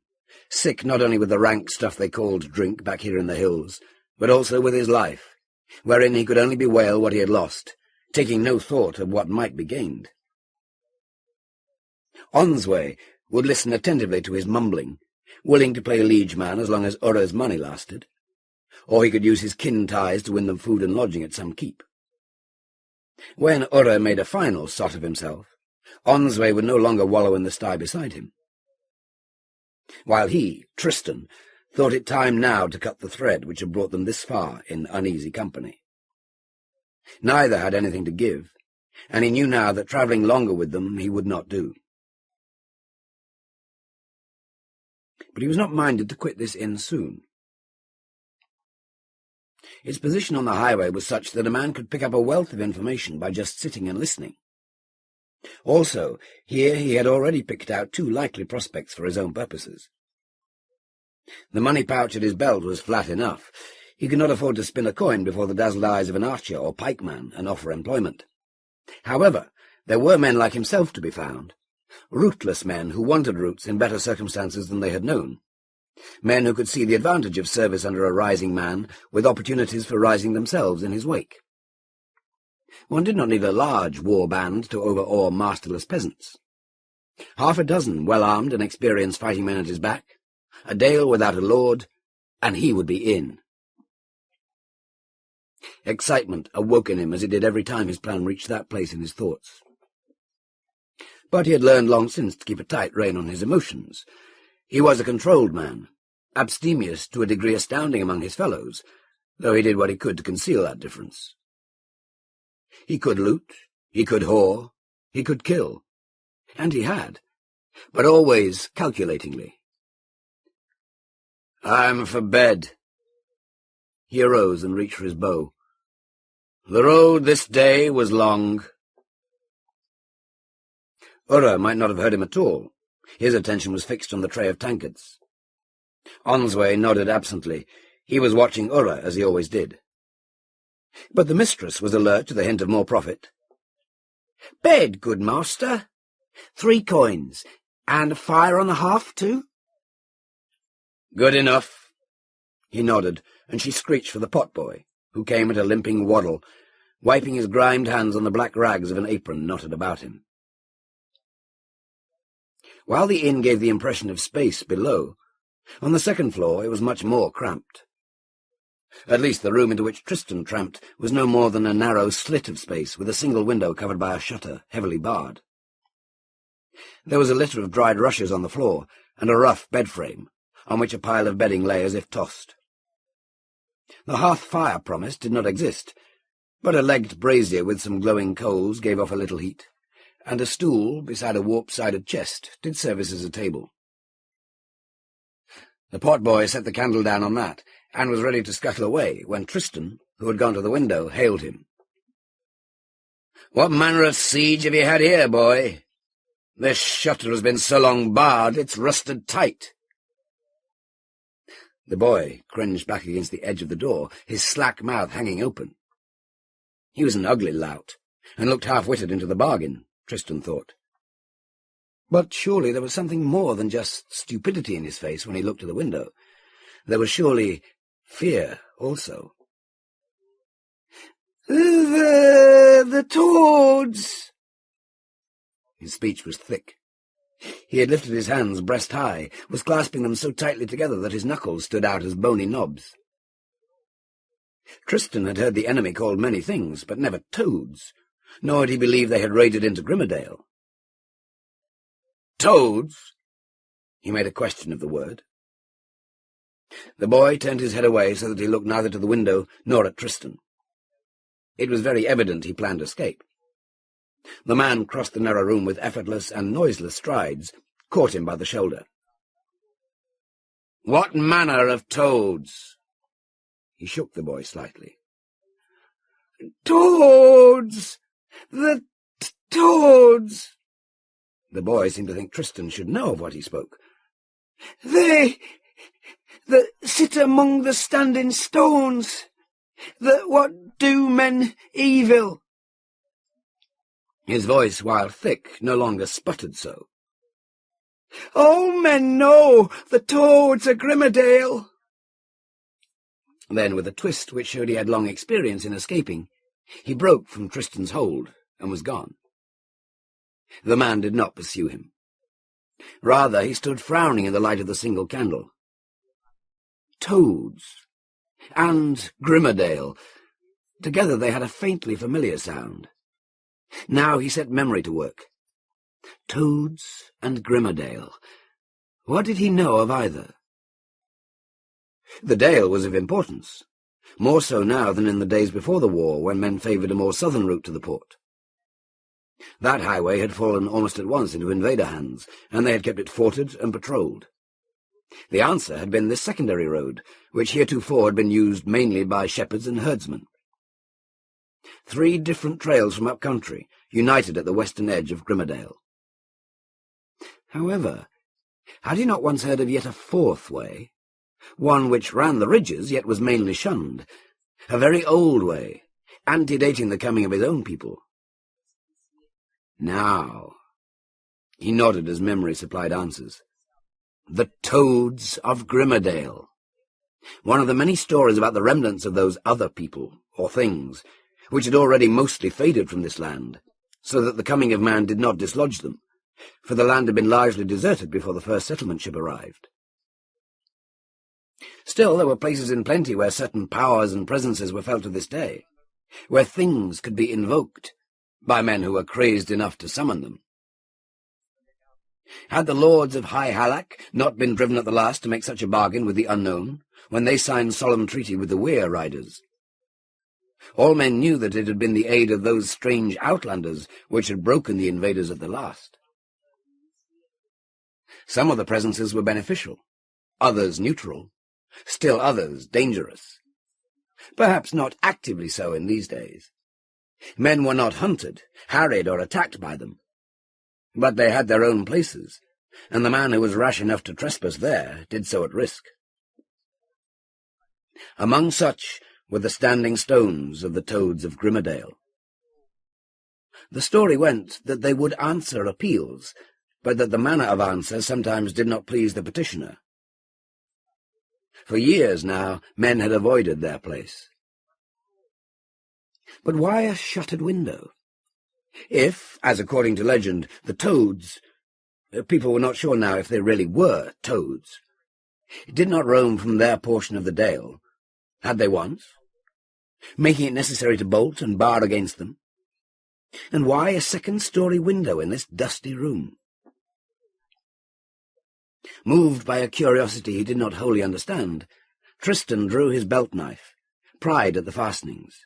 sick not only with the rank stuff they called drink back here in the hills, but also with his life, wherein he could only bewail what he had lost, taking no thought of what might be gained. Onsway would listen attentively to his mumbling, willing to play liege man as long as Ura's money lasted, or he could use his kin ties to win them food and lodging at some keep. When Ura made a final sot of himself, Onsway would no longer wallow in the sty beside him, while he, Tristan, thought it time now to cut the thread which had brought them this far in uneasy company. Neither had anything to give, and he knew now that travelling longer with them he would not do. But he was not minded to quit this inn soon. Its position on the highway was such that a man could pick up a wealth of information by just sitting and listening. Also, here he had already picked out 2 likely prospects for his own purposes. The money pouch at his belt was flat enough. He could not afford to spin a coin before the dazzled eyes of an archer or pikeman and offer employment. However, there were men like himself to be found, rootless men who wanted roots in better circumstances than they had known, men who could see the advantage of service under a rising man, with opportunities for rising themselves in his wake. One did not need a large war band to overawe masterless peasants. 6 well-armed and experienced fighting men at his back, a dale without a lord, and he would be in. Excitement awoke in him as it did every time his plan reached that place in his thoughts. But he had learned long since to keep a tight rein on his emotions. He was a controlled man, abstemious to a degree astounding among his fellows, though he did what he could to conceal that difference. He could loot, he could whore, he could kill, and he had, but always calculatingly. "I'm for bed." He arose and reached for his bow. "The road this day was long." Ura might not have heard him at all. His attention was fixed on the tray of tankards. Onsway nodded absently. He was watching Ura, as he always did. But the mistress was alert to the hint of more profit. "Bed, good master. 3 coins, and a fire on the hearth, too?" "Good enough." He nodded, and she screeched for the potboy, who came at a limping waddle, wiping his grimed hands on the black rags of an apron knotted about him. While the inn gave the impression of space below, on the 2nd floor it was much more cramped. At least the room into which Tristan tramped was no more than a narrow slit of space with a single window covered by a shutter, heavily barred. There was a litter of dried rushes on the floor, and a rough bed-frame, on which a pile of bedding lay as if tossed. The hearth fire promised did not exist, but a legged brazier with some glowing coals gave off a little heat, and a stool beside a warp-sided chest did service as a table. The potboy set the candle down on that, and was ready to scuttle away, when Tristan, who had gone to the window, hailed him. "What manner of siege have you had here, boy? This shutter has been so long barred, it's rusted tight." The boy cringed back against the edge of the door, his slack mouth hanging open. He was an ugly lout, and looked half-witted into the bargain, Tristan thought. But surely there was something more than just stupidity in his face when he looked to the window. There was surely fear also. The toads!" His speech was thick. He had lifted his hands breast high, was clasping them so tightly together that his knuckles stood out as bony knobs. Tristan had heard the enemy called many things, but never toads, nor had he believed they had raided into Grimmerdale. "Toads?" He made a question of the word. The boy turned his head away so that he looked neither to the window nor at Tristan. It was very evident he planned escape. The man crossed the narrow room with effortless and noiseless strides, caught him by the shoulder. "What manner of toads?" He shook the boy slightly. "Toads! The toads!" The boy seemed to think Tristan should know of what he spoke. "They that sit among the standing stones, that what do men evil." His voice, while thick, no longer sputtered so. "All men know the toads of Grimmerdale." Then, with a twist which showed he had long experience in escaping, he broke from Tristan's hold and was gone. The man did not pursue him. Rather, he stood frowning in the light of the single candle. Toads and Grimmerdale. Together they had a faintly familiar sound. Now he set memory to work. Toads and Grimmerdale. What did he know of either? The Dale was of importance, more so now than in the days before the war, when men favoured a more southern route to the port. That highway had fallen almost at once into invader hands, and they had kept it forted and patrolled. The answer had been this secondary road, which heretofore had been used mainly by shepherds and herdsmen. 3 different trails from up country united at the western edge of Grimmerdale. However, had he not once heard of yet a 4th way, one which ran the ridges yet was mainly shunned, a very old way, antedating the coming of his own people? Now, he nodded as memory supplied answers. The toads of Grimmerdale. One of the many stories about the remnants of those other people, or things, which had already mostly faded from this land, so that the coming of man did not dislodge them, for the land had been largely deserted before the first settlement ship arrived. Still, there were places in plenty where certain powers and presences were felt to this day, where things could be invoked by men who were crazed enough to summon them. Had the lords of High Halleck not been driven at the last to make such a bargain with the unknown, when they signed solemn treaty with the Weir Riders? All men knew that it had been the aid of those strange outlanders which had broken the invaders at the last. Some of the presences were beneficial, others neutral, still others dangerous. Perhaps not actively so in these days. Men were not hunted, harried, or attacked by them. But they had their own places, and the man who was rash enough to trespass there did so at risk. Among such were the standing stones of the toads of Grimmerdale. The story went that they would answer appeals, but that the manner of answer sometimes did not please the petitioner. For years now, men had avoided their place. But why a shuttered window? If, as according to legend, the toads— people were not sure now if they really were toads— did not roam from their portion of the dale, had they once, making it necessary to bolt and bar against them? And why a second-story window in this dusty room? Moved by a curiosity he did not wholly understand, Tristan drew his belt-knife, pried at the fastenings.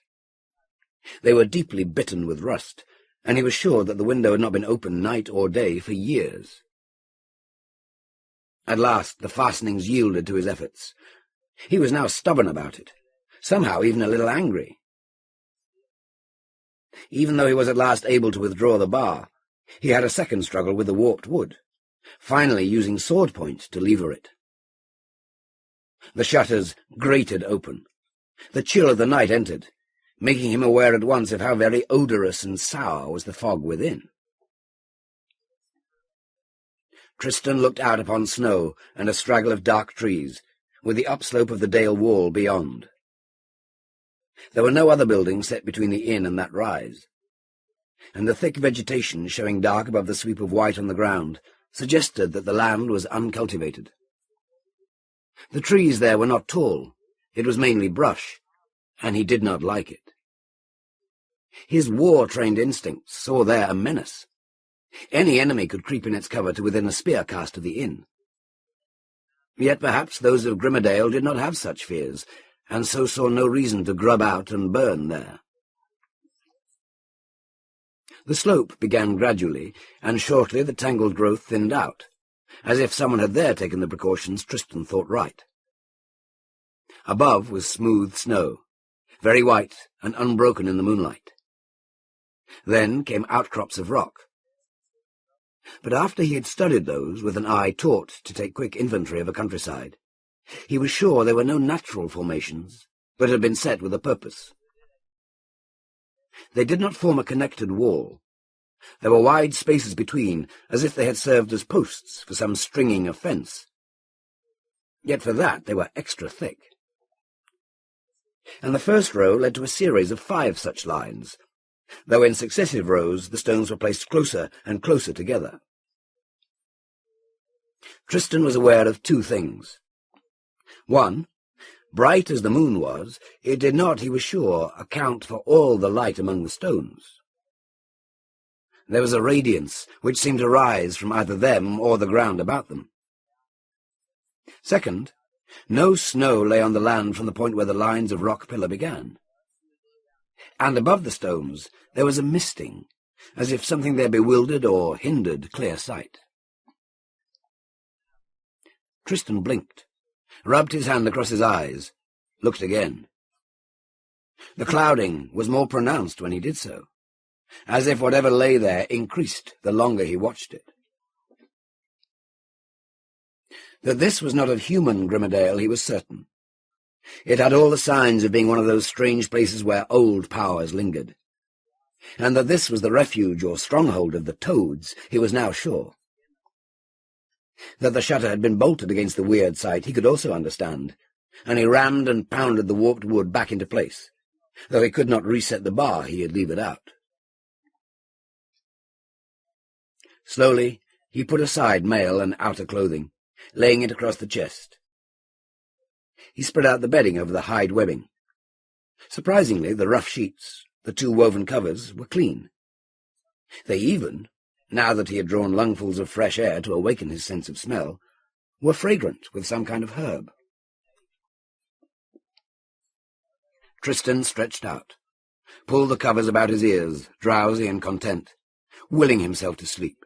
They were deeply bitten with rust, and he was sure that the window had not been opened night or day for years. At last the fastenings yielded to his efforts. He was now stubborn about it, somehow even a little angry. Even though he was at last able to withdraw the bar, he had a second struggle with the warped wood, finally using sword point to lever it. The shutters grated open. The chill of the night entered, making him aware at once of how very odorous and sour was the fog within. Tristan looked out upon snow and a straggle of dark trees, with the upslope of the dale wall beyond. There were no other buildings set between the inn and that rise, and the thick vegetation showing dark above the sweep of white on the ground suggested that the land was uncultivated. The trees there were not tall, it was mainly brush, and he did not like it. His war-trained instincts saw there a menace. Any enemy could creep in its cover to within a spear cast of the inn. Yet perhaps those of Grimmerdale did not have such fears, and so saw no reason to grub out and burn there. The slope began gradually, and shortly the tangled growth thinned out, as if someone had there taken the precautions Tristan thought right. Above was smooth snow, very white and unbroken in the moonlight. Then came outcrops of rock. But after he had studied those with an eye taught to take quick inventory of a countryside, he was sure they were no natural formations, but had been set with a purpose. They did not form a connected wall. There were wide spaces between, as if they had served as posts for some stringing of fence. Yet for that they were extra thick. And the first row led to a series of 5 such lines, though in successive rows the stones were placed closer and closer together. Tristan was aware of 2 things. One, bright as the moon was, it did not, he was sure, account for all the light among the stones. There was a radiance which seemed to rise from either them or the ground about them. Second, no snow lay on the land from the point where the lines of rock pillar began. And above the stones there was a misting, as if something there bewildered or hindered clear sight. Tristan blinked, rubbed his hand across his eyes, looked again. The clouding was more pronounced when he did so, as if whatever lay there increased the longer he watched it. That this was not of human Grimmerdale he was certain. It had all the signs of being one of those strange places where old powers lingered. And that this was the refuge or stronghold of the toads he was now sure. That the shutter had been bolted against the weird sight he could also understand, and he rammed and pounded the warped wood back into place, though he could not reset the bar he had levered out. Slowly he put aside mail and outer clothing, laying it across the chest. He spread out the bedding over the hide webbing. Surprisingly, the rough sheets, the 2 woven covers, were clean. They even, now that he had drawn lungfuls of fresh air to awaken his sense of smell, were fragrant with some kind of herb. Tristan stretched out, pulled the covers about his ears, drowsy and content, willing himself to sleep.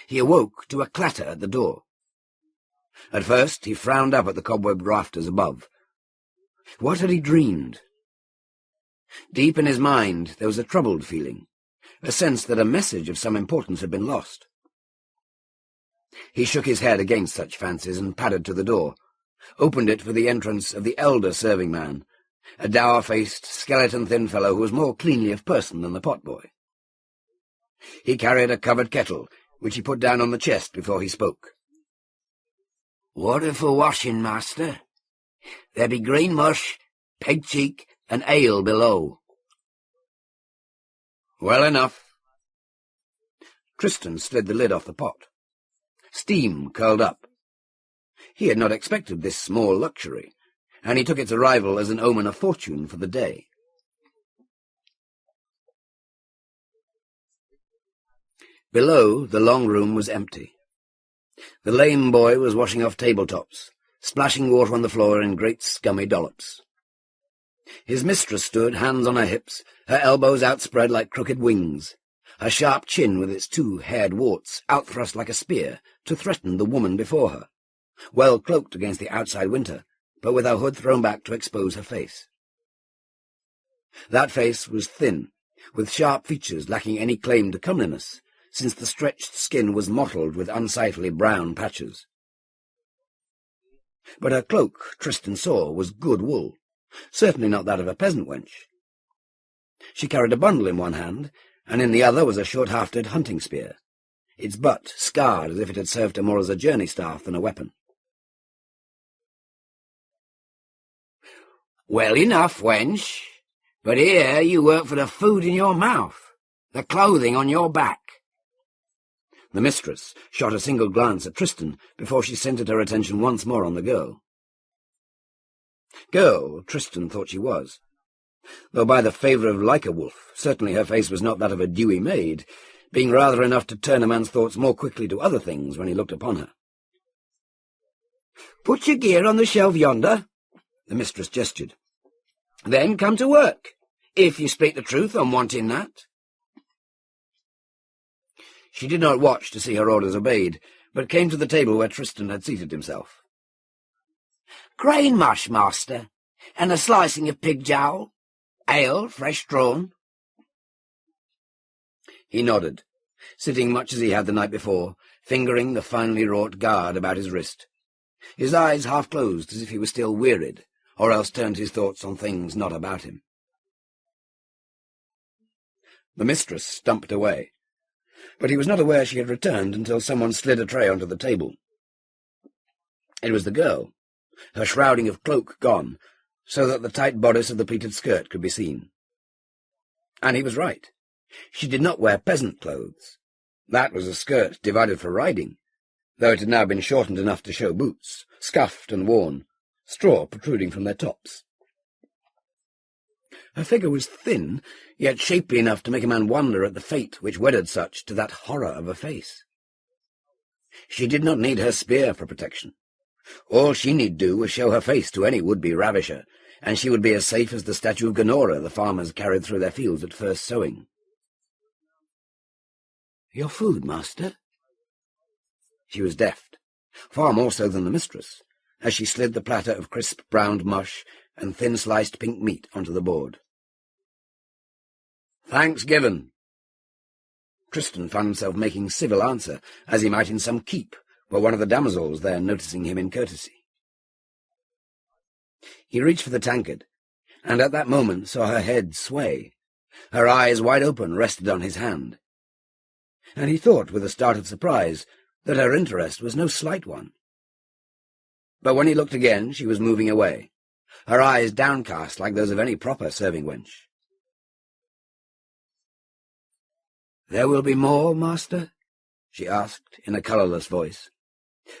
He awoke to a clatter at the door. At first he frowned up at the cobwebbed rafters above. What had he dreamed? Deep in his mind there was a troubled feeling, a sense that a message of some importance had been lost. He shook his head against such fancies and padded to the door, opened it for the entrance of the elder serving man, a dour-faced, skeleton-thin fellow who was more cleanly of person than the potboy. He carried a covered kettle, which he put down on the chest before he spoke. "Water for washing, master. There be green mush, peg cheek, and ale below." "Well enough." Tristan slid the lid off the pot. Steam curled up. He had not expected this small luxury, and he took its arrival as an omen of fortune for the day. Below, the long room was empty. The lame boy was washing off tabletops, splashing water on the floor in great scummy dollops. His mistress stood, hands on her hips, her elbows outspread like crooked wings, her sharp chin with its 2 haired warts outthrust like a spear to threaten the woman before her, well cloaked against the outside winter, but with her hood thrown back to expose her face. That face was thin, with sharp features lacking any claim to comeliness, since the stretched skin was mottled with unsightly brown patches. But her cloak, Tristan saw, was good wool, certainly not that of a peasant wench. She carried a bundle in one hand, and in the other was a short-hafted hunting spear, its butt scarred as if it had served her more as a journey staff than a weapon. "Well enough, wench, but here you work for the food in your mouth, the clothing on your back." The mistress shot a single glance at Tristan before she centered her attention once more on the girl. Girl, Tristan thought she was, though by the favour of like a wolf, certainly her face was not that of a dewy maid, being rather enough to turn a man's thoughts more quickly to other things when he looked upon her. Put your gear on the shelf yonder, the mistress gestured. Then come to work, if you speak the truth on wanting that. She did not watch to see her orders obeyed, but came to the table where Tristan had seated himself. Grain mush, master, and a slicing of pig jowl. Ale, fresh drawn. He nodded, sitting much as he had the night before, fingering the finely wrought guard about his wrist. His eyes half closed as if he were still wearied, or else turned his thoughts on things not about him. The mistress stumped away, but he was not aware she had returned until someone slid a tray onto the table. It was the girl, her shrouding of cloak gone, so that the tight bodice of the pleated skirt could be seen. And he was right. She did not wear peasant clothes. That was a skirt divided for riding, though it had now been shortened enough to show boots, scuffed and worn, straw protruding from their tops. Her figure was thin, yet shapely enough to make a man wonder at the fate which wedded such to that horror of a face. She did not need her spear for protection. All she need do was show her face to any would-be ravisher, and she would be as safe as the statue of Gonora the farmers carried through their fields at first sowing. "Your food, master?" She was deft, far more so than the mistress, as she slid the platter of crisp browned mush and thin-sliced pink meat onto the board. "Thanks given." Tristan found himself making civil answer, as he might in some keep, were one of the damosels there noticing him in courtesy. He reached for the tankard, and at that moment saw her head sway. Her eyes, wide open, rested on his hand. And he thought, with a start of surprise, that her interest was no slight one. But when he looked again, she was moving away, her eyes downcast like those of any proper serving wench. "There will be more, master?" she asked in a colourless voice.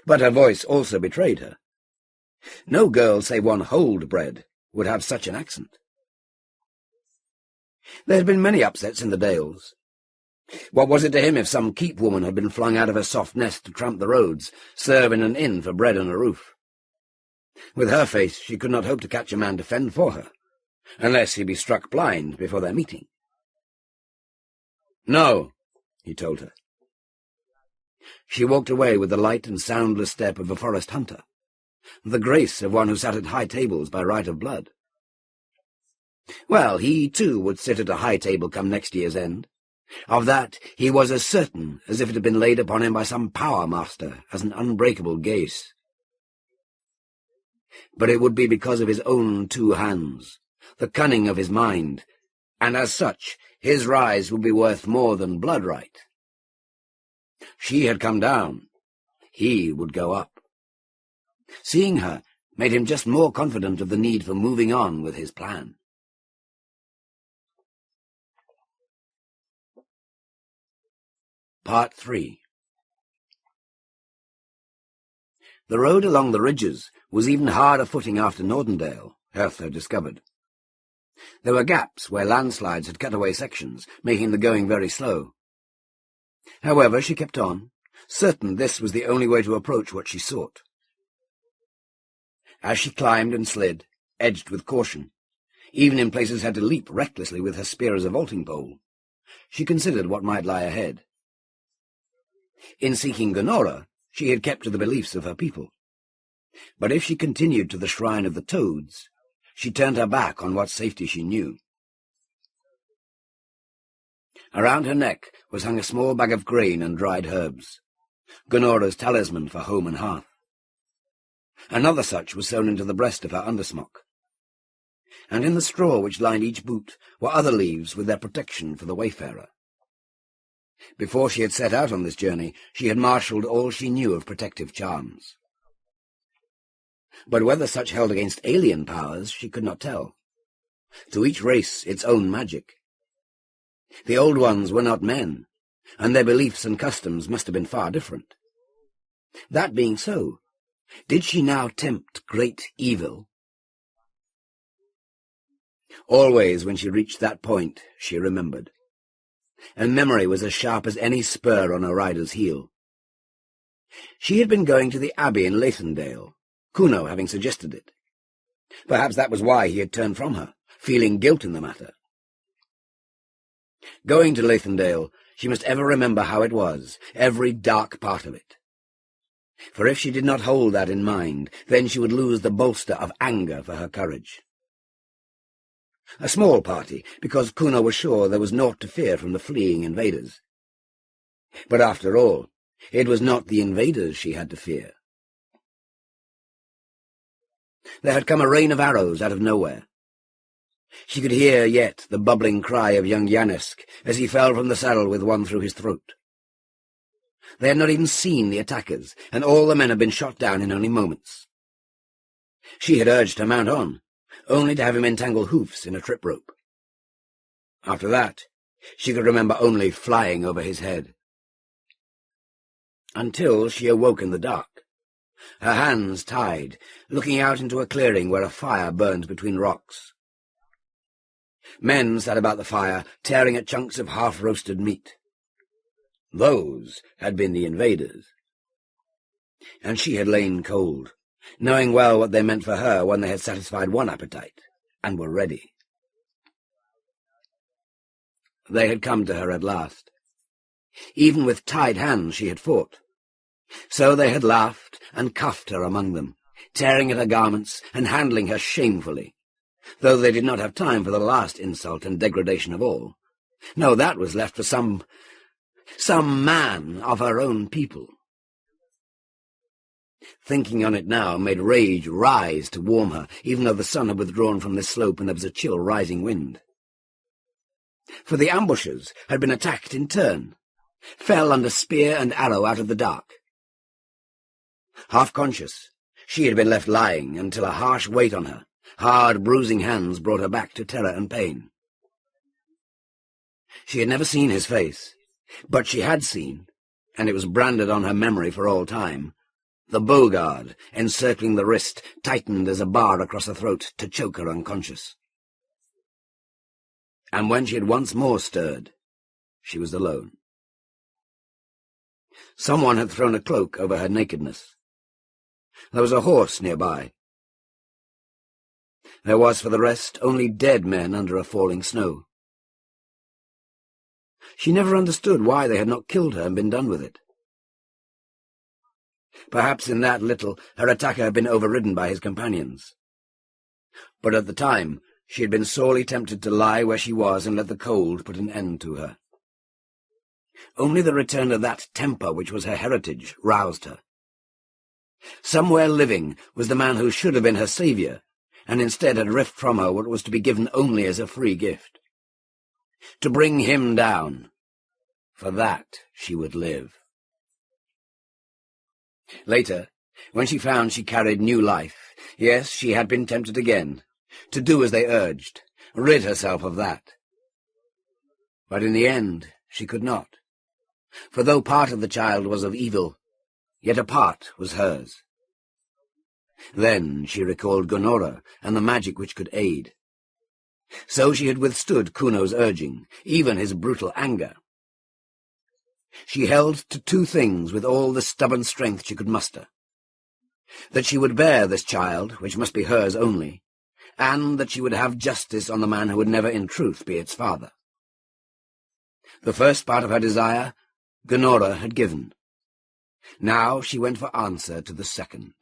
But her voice also betrayed her. No girl save one hold-bred would have such an accent. There had been many upsets in the Dales. What was it to him if some keep woman had been flung out of her soft nest to tramp the roads, serve in an inn for bread and a roof? With her face she could not hope to catch a man to fend for her, unless he be struck blind before their meeting. "No," he told her. She walked away with the light and soundless step of a forest hunter, the grace of one who sat at high tables by right of blood. Well, he too would sit at a high table come next year's end. Of that he was as certain as if it had been laid upon him by some power master as an unbreakable gaze. But it would be because of his own two hands, the cunning of his mind, and as such his rise would be worth more than blood right. She had come down. He would go up. Seeing her made him just more confident of the need for moving on with his plan. Part 3. The road along the ridges was even harder footing after Nordendale, Hertha discovered. There were gaps where landslides had cut away sections, making the going very slow. However, she kept on, certain this was the only way to approach what she sought. As she climbed and slid, edged with caution, even in places had to leap recklessly with her spear as a vaulting pole, she considered what might lie ahead. In seeking Gonora, she had kept to the beliefs of her people. But if she continued to the shrine of the toads, she turned her back on what safety she knew. Around her neck was hung a small bag of grain and dried herbs, Gonora's talisman for home and hearth. Another such was sewn into the breast of her undersmock. And in the straw which lined each boot were other leaves with their protection for the wayfarer. Before she had set out on this journey, she had marshalled all she knew of protective charms. But whether such held against alien powers, she could not tell. To each race its own magic. The old ones were not men, and their beliefs and customs must have been far different. That being so, did she now tempt great evil? Always when she reached that point, she remembered. And memory was as sharp as any spur on a rider's heel. She had been going to the abbey in Leithendale, Kuno having suggested it. Perhaps that was why he had turned from her, feeling guilt in the matter. Going to Lankhmar, she must ever remember how it was, every dark part of it. For if she did not hold that in mind, then she would lose the bolster of anger for her courage. A small party, because Kuno was sure there was naught to fear from the fleeing invaders. But after all, it was not the invaders she had to fear. There had come a rain of arrows out of nowhere. She could hear yet the bubbling cry of young Janesk as he fell from the saddle with one through his throat. They had not even seen the attackers, and all the men had been shot down in only moments. She had urged her mount on, only to have him entangle hoofs in a trip rope. After that, she could remember only flying over his head. Until she awoke in the dark, her hands tied, looking out into a clearing where a fire burned between rocks. Men sat about the fire, tearing at chunks of half-roasted meat. Those had been the invaders. And she had lain cold, knowing well what they meant for her when they had satisfied one appetite, and were ready. They had come to her at last. Even with tied hands she had fought. So they had laughed and cuffed her among them, tearing at her garments and handling her shamefully, though they did not have time for the last insult and degradation of all. No, that was left for some man of her own people. Thinking on it now made rage rise to warm her, even though the sun had withdrawn from this slope and there was a chill rising wind. For the ambushers had been attacked in turn, fell under spear and arrow out of the dark. Half conscious, she had been left lying until a harsh weight on her, hard bruising hands brought her back to terror and pain. She had never seen his face, but she had seen, and it was branded on her memory for all time, the bowguard encircling the wrist, tightened as a bar across the throat to choke her unconscious. And when she had once more stirred, she was alone. Someone had thrown a cloak over her nakedness. There was a horse nearby. There was, for the rest, only dead men under a falling snow. She never understood why they had not killed her and been done with it. Perhaps in that little her attacker had been overridden by his companions. But at the time she had been sorely tempted to lie where she was and let the cold put an end to her. Only the return of that temper which was her heritage roused her. Somewhere living was the man who should have been her saviour, and instead had ripped from her what was to be given only as a free gift. To bring him down, for that she would live. Later, when she found she carried new life, yes, she had been tempted again, to do as they urged, rid herself of that. But in the end she could not, for though part of the child was of evil, yet a part was hers. Then she recalled Gonora and the magic which could aid. So she had withstood Kuno's urging, even his brutal anger. She held to two things with all the stubborn strength she could muster: that she would bear this child, which must be hers only, and that she would have justice on the man who would never in truth be its father. The first part of her desire Gonora had given. Now she went for answer to the second.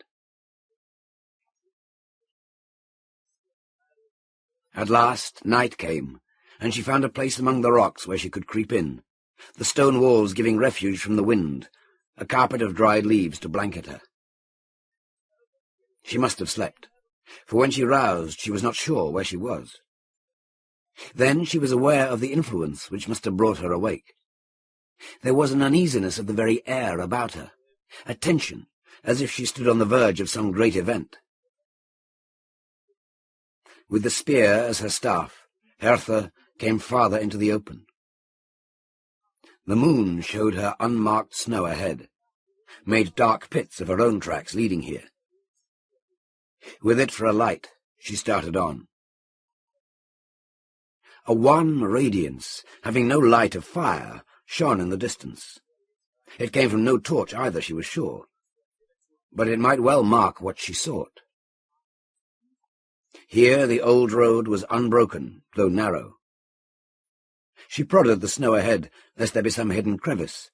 At last night came, and she found a place among the rocks where she could creep in, the stone walls giving refuge from the wind, a carpet of dried leaves to blanket her. She must have slept, for when she roused she was not sure where she was. Then she was aware of the influence which must have brought her awake. There was an uneasiness of the very air about her, a tension, as if she stood on the verge of some great event. With the spear as her staff, Hertha came farther into the open. The moon showed her unmarked snow ahead, made dark pits of her own tracks leading here. With it for a light, she started on. A wan radiance, having no light of fire, shone in the distance. It came from no torch either, she was sure. but it might well mark what she sought. Here the old road was unbroken, though narrow. She prodded the snow ahead, lest there be some hidden crevice,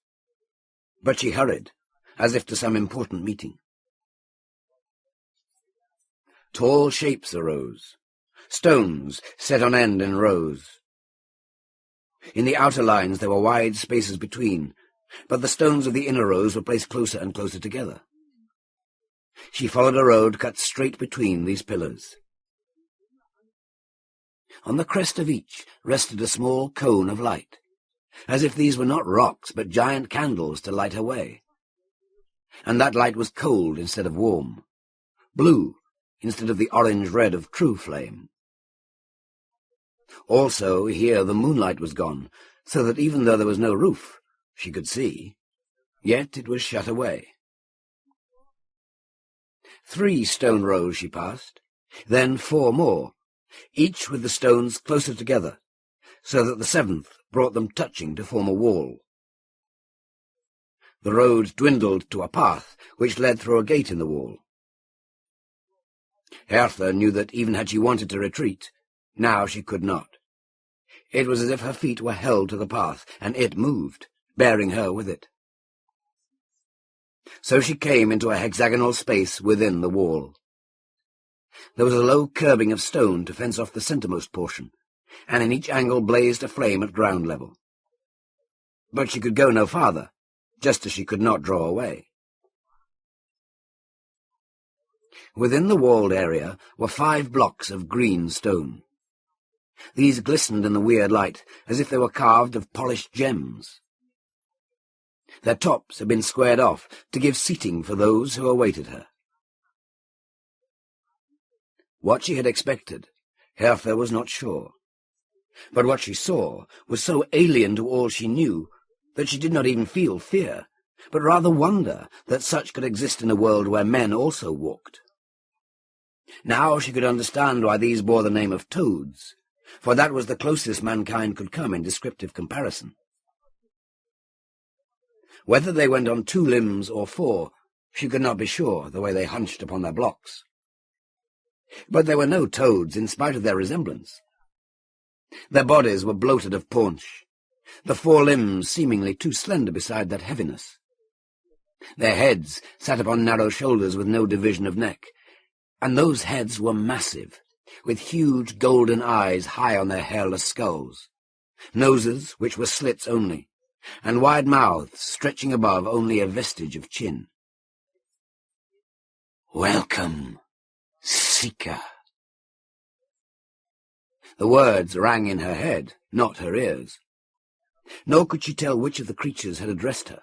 but she hurried, as if to some important meeting. Tall shapes arose, stones set on end in rows. In the outer lines there were wide spaces between, but the stones of the inner rows were placed closer and closer together. She followed a road cut straight between these pillars. On the crest of each rested a small cone of light, as if these were not rocks but giant candles to light her way. And that light was cold instead of warm, blue instead of the orange-red of true flame. Also, here the moonlight was gone, so that even though there was no roof, she could see, yet it was shut away. 3 stone rows she passed, then 4 more, each with the stones closer together, so that the 7th brought them touching to form a wall. The road dwindled to a path which led through a gate in the wall. Hertha knew that even had she wanted to retreat, now she could not. It was as if her feet were held to the path, and it moved, bearing her with it. So she came into a hexagonal space within the wall. There was a low curbing of stone to fence off the centremost portion, and in each angle blazed a flame at ground level. But she could go no farther, just as she could not draw away. Within the walled area were 5 blocks of green stone. These glistened in the weird light, as if they were carved of polished gems. Their tops had been squared off to give seating for those who awaited her. What she had expected, Hertha was not sure. But what she saw was so alien to all she knew that she did not even feel fear, but rather wonder that such could exist in a world where men also walked. Now she could understand why these bore the name of toads, for that was the closest mankind could come in descriptive comparison. Whether they went on 2 limbs or 4, she could not be sure, the way they hunched upon their blocks. But they were no toads, in spite of their resemblance. Their bodies were bloated of paunch, the 4 limbs seemingly too slender beside that heaviness. Their heads sat upon narrow shoulders with no division of neck, and those heads were massive, with huge golden eyes high on their hairless skulls, noses which were slits only, and wide mouths stretching above only a vestige of chin. "Welcome, Seeker." The words rang in her head, not her ears. Nor could she tell which of the creatures had addressed her.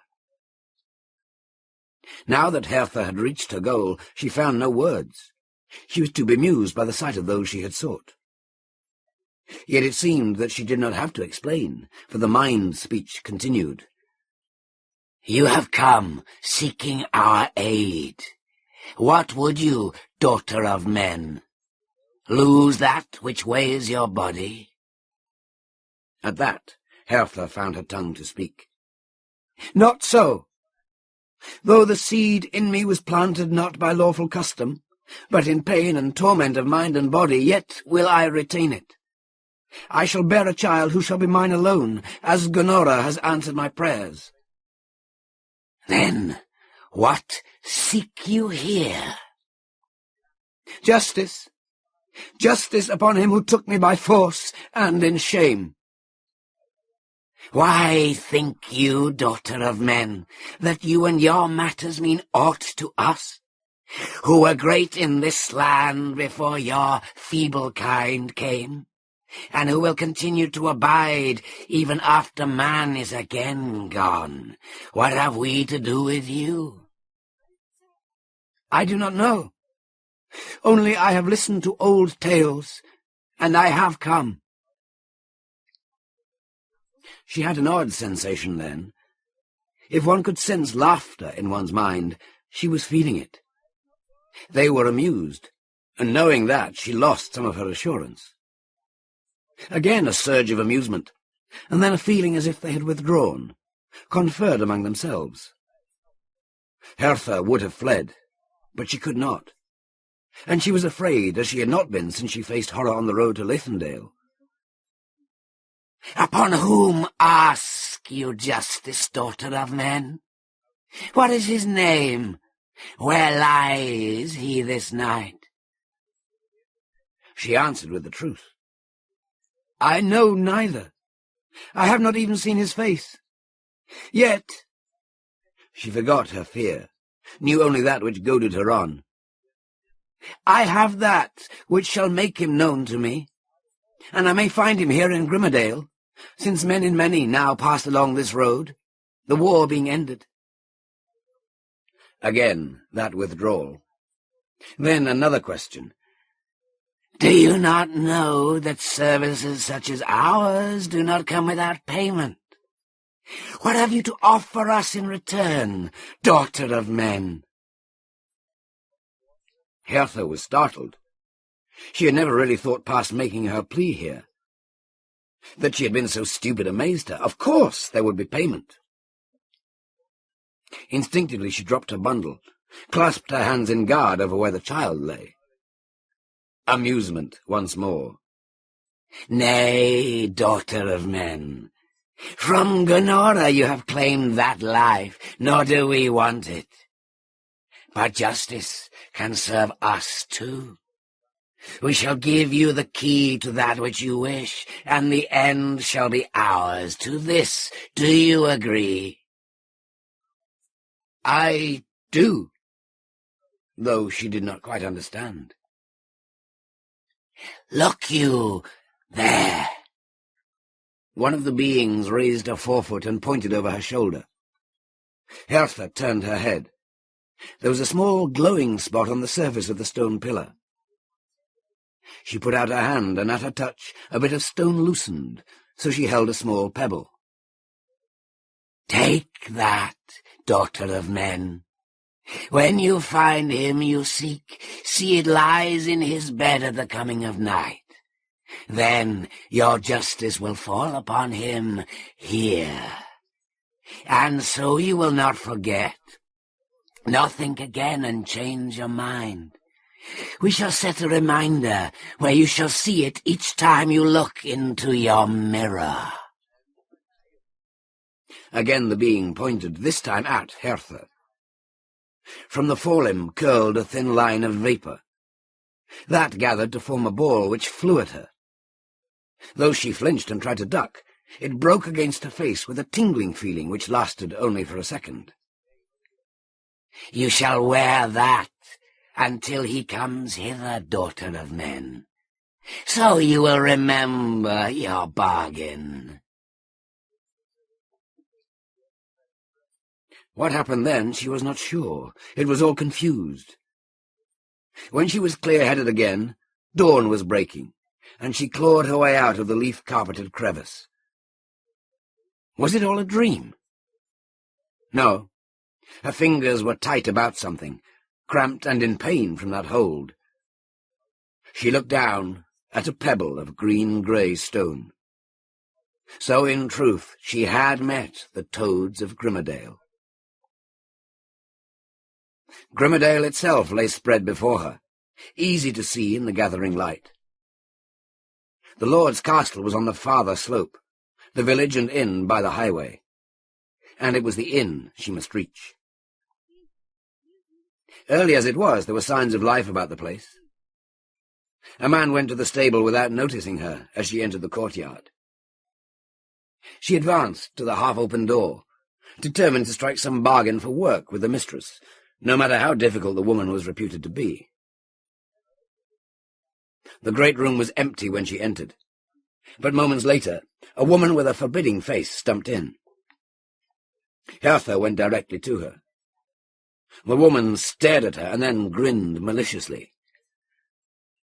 Now that Hertha had reached her goal, she found no words. She was too bemused by the sight of those she had sought. Yet it seemed that she did not have to explain, for the mind speech continued. "You have come, seeking our aid. What would you, daughter of men? Lose that which weighs your body?" At that, Hertha found her tongue to speak. "Not so. Though the seed in me was planted not by lawful custom, but in pain and torment of mind and body, yet will I retain it. I shall bear a child who shall be mine alone, as Gonora has answered my prayers." "Then what seek you here?" "Justice. Justice upon him who took me by force and in shame." "Why think you, daughter of men, that you and your matters mean aught to us, who were great in this land before your feeble kind came, and who will continue to abide even after man is again gone? What have we to do with you?" "I do not know. Only I have listened to old tales, and I have come." She had an odd sensation then. If one could sense laughter in one's mind, she was feeling it. They were amused, and knowing that, she lost some of her assurance. Again a surge of amusement, and then a feeling as if they had withdrawn, conferred among themselves. Hertha would have fled, but she could not. And she was afraid, as she had not been since she faced horror on the road to Lankhmar. "Upon whom ask you justice, daughter of men? What is his name? Where lies he this night?" She answered with the truth. "I know neither. I have not even seen his face. Yet—" She forgot her fear, knew only that which goaded her on. "I have that which shall make him known to me, and I may find him here in Grimmerdale, since men in many now pass along this road, the war being ended." Again that withdrawal. Then another question. "Do you not know that services such as ours do not come without payment? What have you to offer us in return, daughter of men?" Hertha was startled. She had never really thought past making her plea here. That she had been so stupid amazed her. Of course there would be payment. Instinctively she dropped her bundle, clasped her hands in guard over where the child lay. Amusement once more. "Nay, daughter of men, from Glenora you have claimed that life, nor do we want it. But justice can serve us too. We shall give you the key to that which you wish, and the end shall be ours to this. Do you agree?" "I do," though she did not quite understand. "Look you there." One of the beings raised a forefoot and pointed over her shoulder. Hertha turned her head. There was a small glowing spot on the surface of the stone pillar. She put out her hand, and at her touch a bit of stone loosened, so she held a small pebble. "Take that, daughter of men. When you find him you seek, see it lies in his bed at the coming of night. Then your justice will fall upon him here. And so you will not forget, nor think again and change your mind. We shall set a reminder where you shall see it each time you look into your mirror." Again the being pointed, this time at Hertha. From the forelimb curled a thin line of vapour. That gathered to form a ball which flew at her. Though she flinched and tried to duck, it broke against her face with a tingling feeling which lasted only for a second. "You shall wear that until he comes hither, daughter of men. So you will remember your bargain." What happened then she was not sure. It was all confused. When she was clear-headed again, dawn was breaking, and she clawed her way out of the leaf-carpeted crevice. Was it all a dream? No. Her fingers were tight about something, cramped and in pain from that hold. She looked down at a pebble of green-grey stone. So, in truth, she had met the toads of Grimmerdale. Grimmerdale itself lay spread before her, easy to see in the gathering light. The Lord's castle was on the farther slope, the village and inn by the highway, and it was the inn she must reach. Early as it was, there were signs of life about the place. A man went to the stable without noticing her as she entered the courtyard. She advanced to the half-open door, determined to strike some bargain for work with the mistress, no matter how difficult the woman was reputed to be. The great room was empty when she entered, but moments later a woman with a forbidding face stumped in. Hertha went directly to her. The woman stared at her and then grinned maliciously.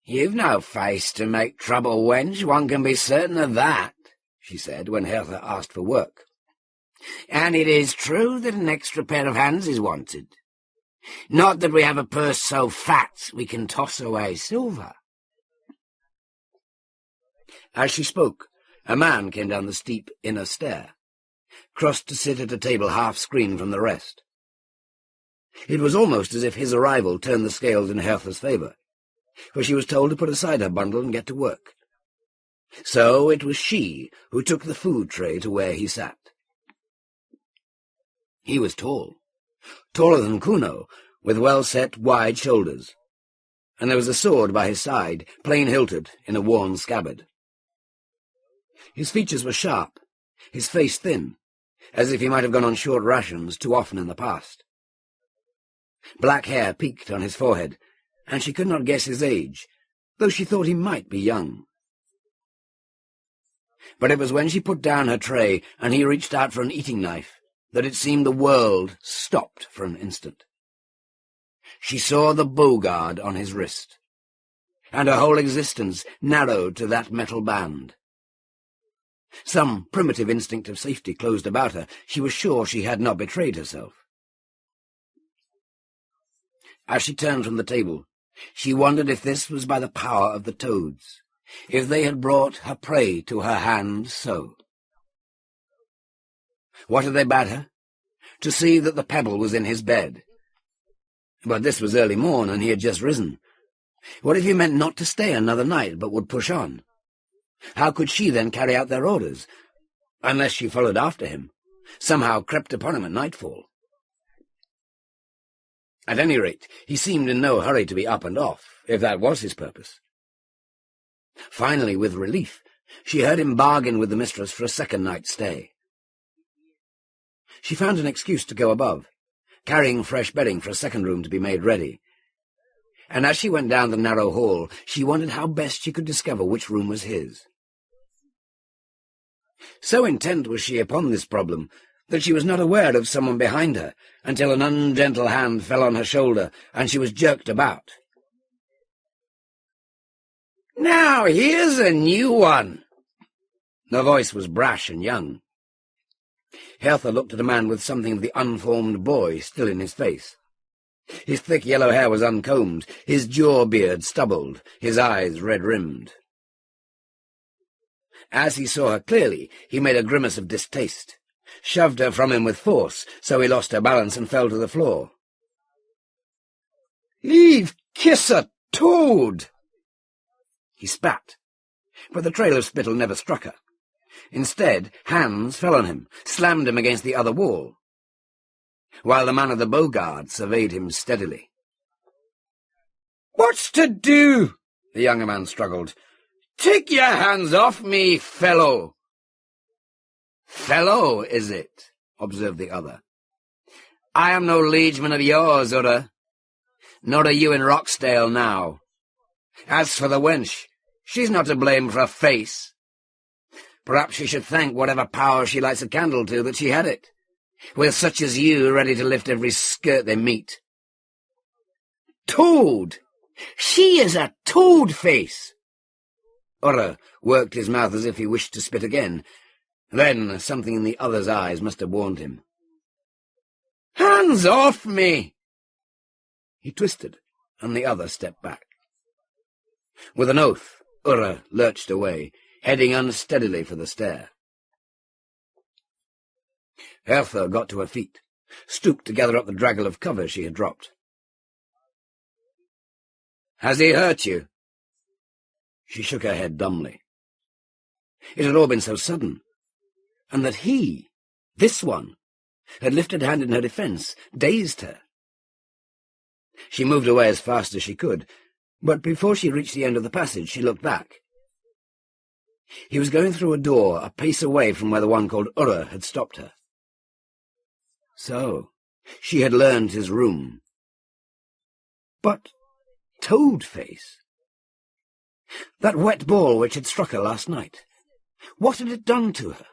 "You've no face to make trouble, wench, one can be certain of that," she said when Hertha asked for work. "And it is true that an extra pair of hands is wanted. Not that we have a purse so fat we can toss away silver." As she spoke, a man came down the steep inner stair, crossed to sit at a table half-screened from the rest. It was almost as if his arrival turned the scales in Hertha's favour, for she was told to put aside her bundle and get to work. So it was she who took the food tray to where he sat. He was tall, taller than Kuno, with well-set, wide shoulders, and there was a sword by his side, plain-hilted, in a worn scabbard. His features were sharp, his face thin, as if he might have gone on short rations too often in the past. Black hair peaked on his forehead, and she could not guess his age, though she thought he might be young. But it was when she put down her tray and he reached out for an eating knife that it seemed the world stopped for an instant. She saw the bowguard on his wrist, and her whole existence narrowed to that metal band. Some primitive instinct of safety closed about her. She was sure she had not betrayed herself. As she turned from the table, she wondered if this was by the power of the toads, if they had brought her prey to her hand so. What had they bade her? To see that the pebble was in his bed. But this was early morn, and he had just risen. What if he meant not to stay another night, but would push on? How could she then carry out their orders, unless she followed after him, somehow crept upon him at nightfall? At any rate, he seemed in no hurry to be up and off, if that was his purpose. Finally, with relief, she heard him bargain with the mistress for a second night's stay. She found an excuse to go above, carrying fresh bedding for a second room to be made ready. And as she went down the narrow hall, she wondered how best she could discover which room was his. So intent was she upon this problem that she was not aware of someone behind her until an ungentle hand fell on her shoulder and she was jerked about. "Now here's a new one!" The voice was brash and young. Hertha looked at a man with something of the unformed boy still in his face. His thick yellow hair was uncombed, his jaw-beard stubbled, his eyes red-rimmed. As he saw her clearly, he made a grimace of distaste, shoved her from him with force, so he lost her balance and fell to the floor. "Leave kiss a toad!" He spat, but the trail of spittle never struck her. Instead, hands fell on him, slammed him against the other wall, while the man of the bowguard surveyed him steadily. "What's to do?" the younger man struggled. "Take your hands off me, fellow." "Fellow, is it?" observed the other. "I am no liegeman of yours, Urra. Nor are you in Roxdale now. As for the wench, she's not to blame for her face. Perhaps she should thank whatever power she lights a candle to that she had it, with such as you ready to lift every skirt they meet. Toad! She is a toad-face!" Urra worked his mouth as if he wished to spit again. Then something in the other's eyes must have warned him. "Hands off me!" He twisted, and the other stepped back. With an oath, Urra lurched away, heading unsteadily for the stair. Hertha got to her feet, stooped to gather up the draggle of cover she had dropped. "Has he hurt you?" She shook her head dumbly. It had all been so sudden, and that he, this one, had lifted a hand in her defence, dazed her. She moved away as fast as she could, but before she reached the end of the passage she looked back. He was going through a door a pace away from where the one called Urra had stopped her. So, she had learned his room. But Toad-face! That wet ball which had struck her last night, what had it done to her?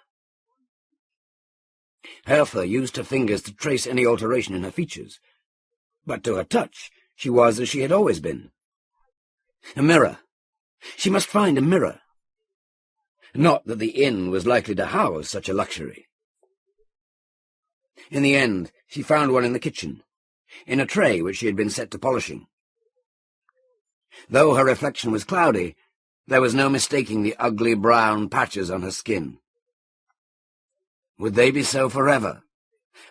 Hertha used her fingers to trace any alteration in her features, but to her touch she was as she had always been. A mirror. She must find a mirror. Not that the inn was likely to house such a luxury. In the end, she found one in the kitchen, in a tray which she had been set to polishing. Though her reflection was cloudy, there was no mistaking the ugly brown patches on her skin. Would they be so forever,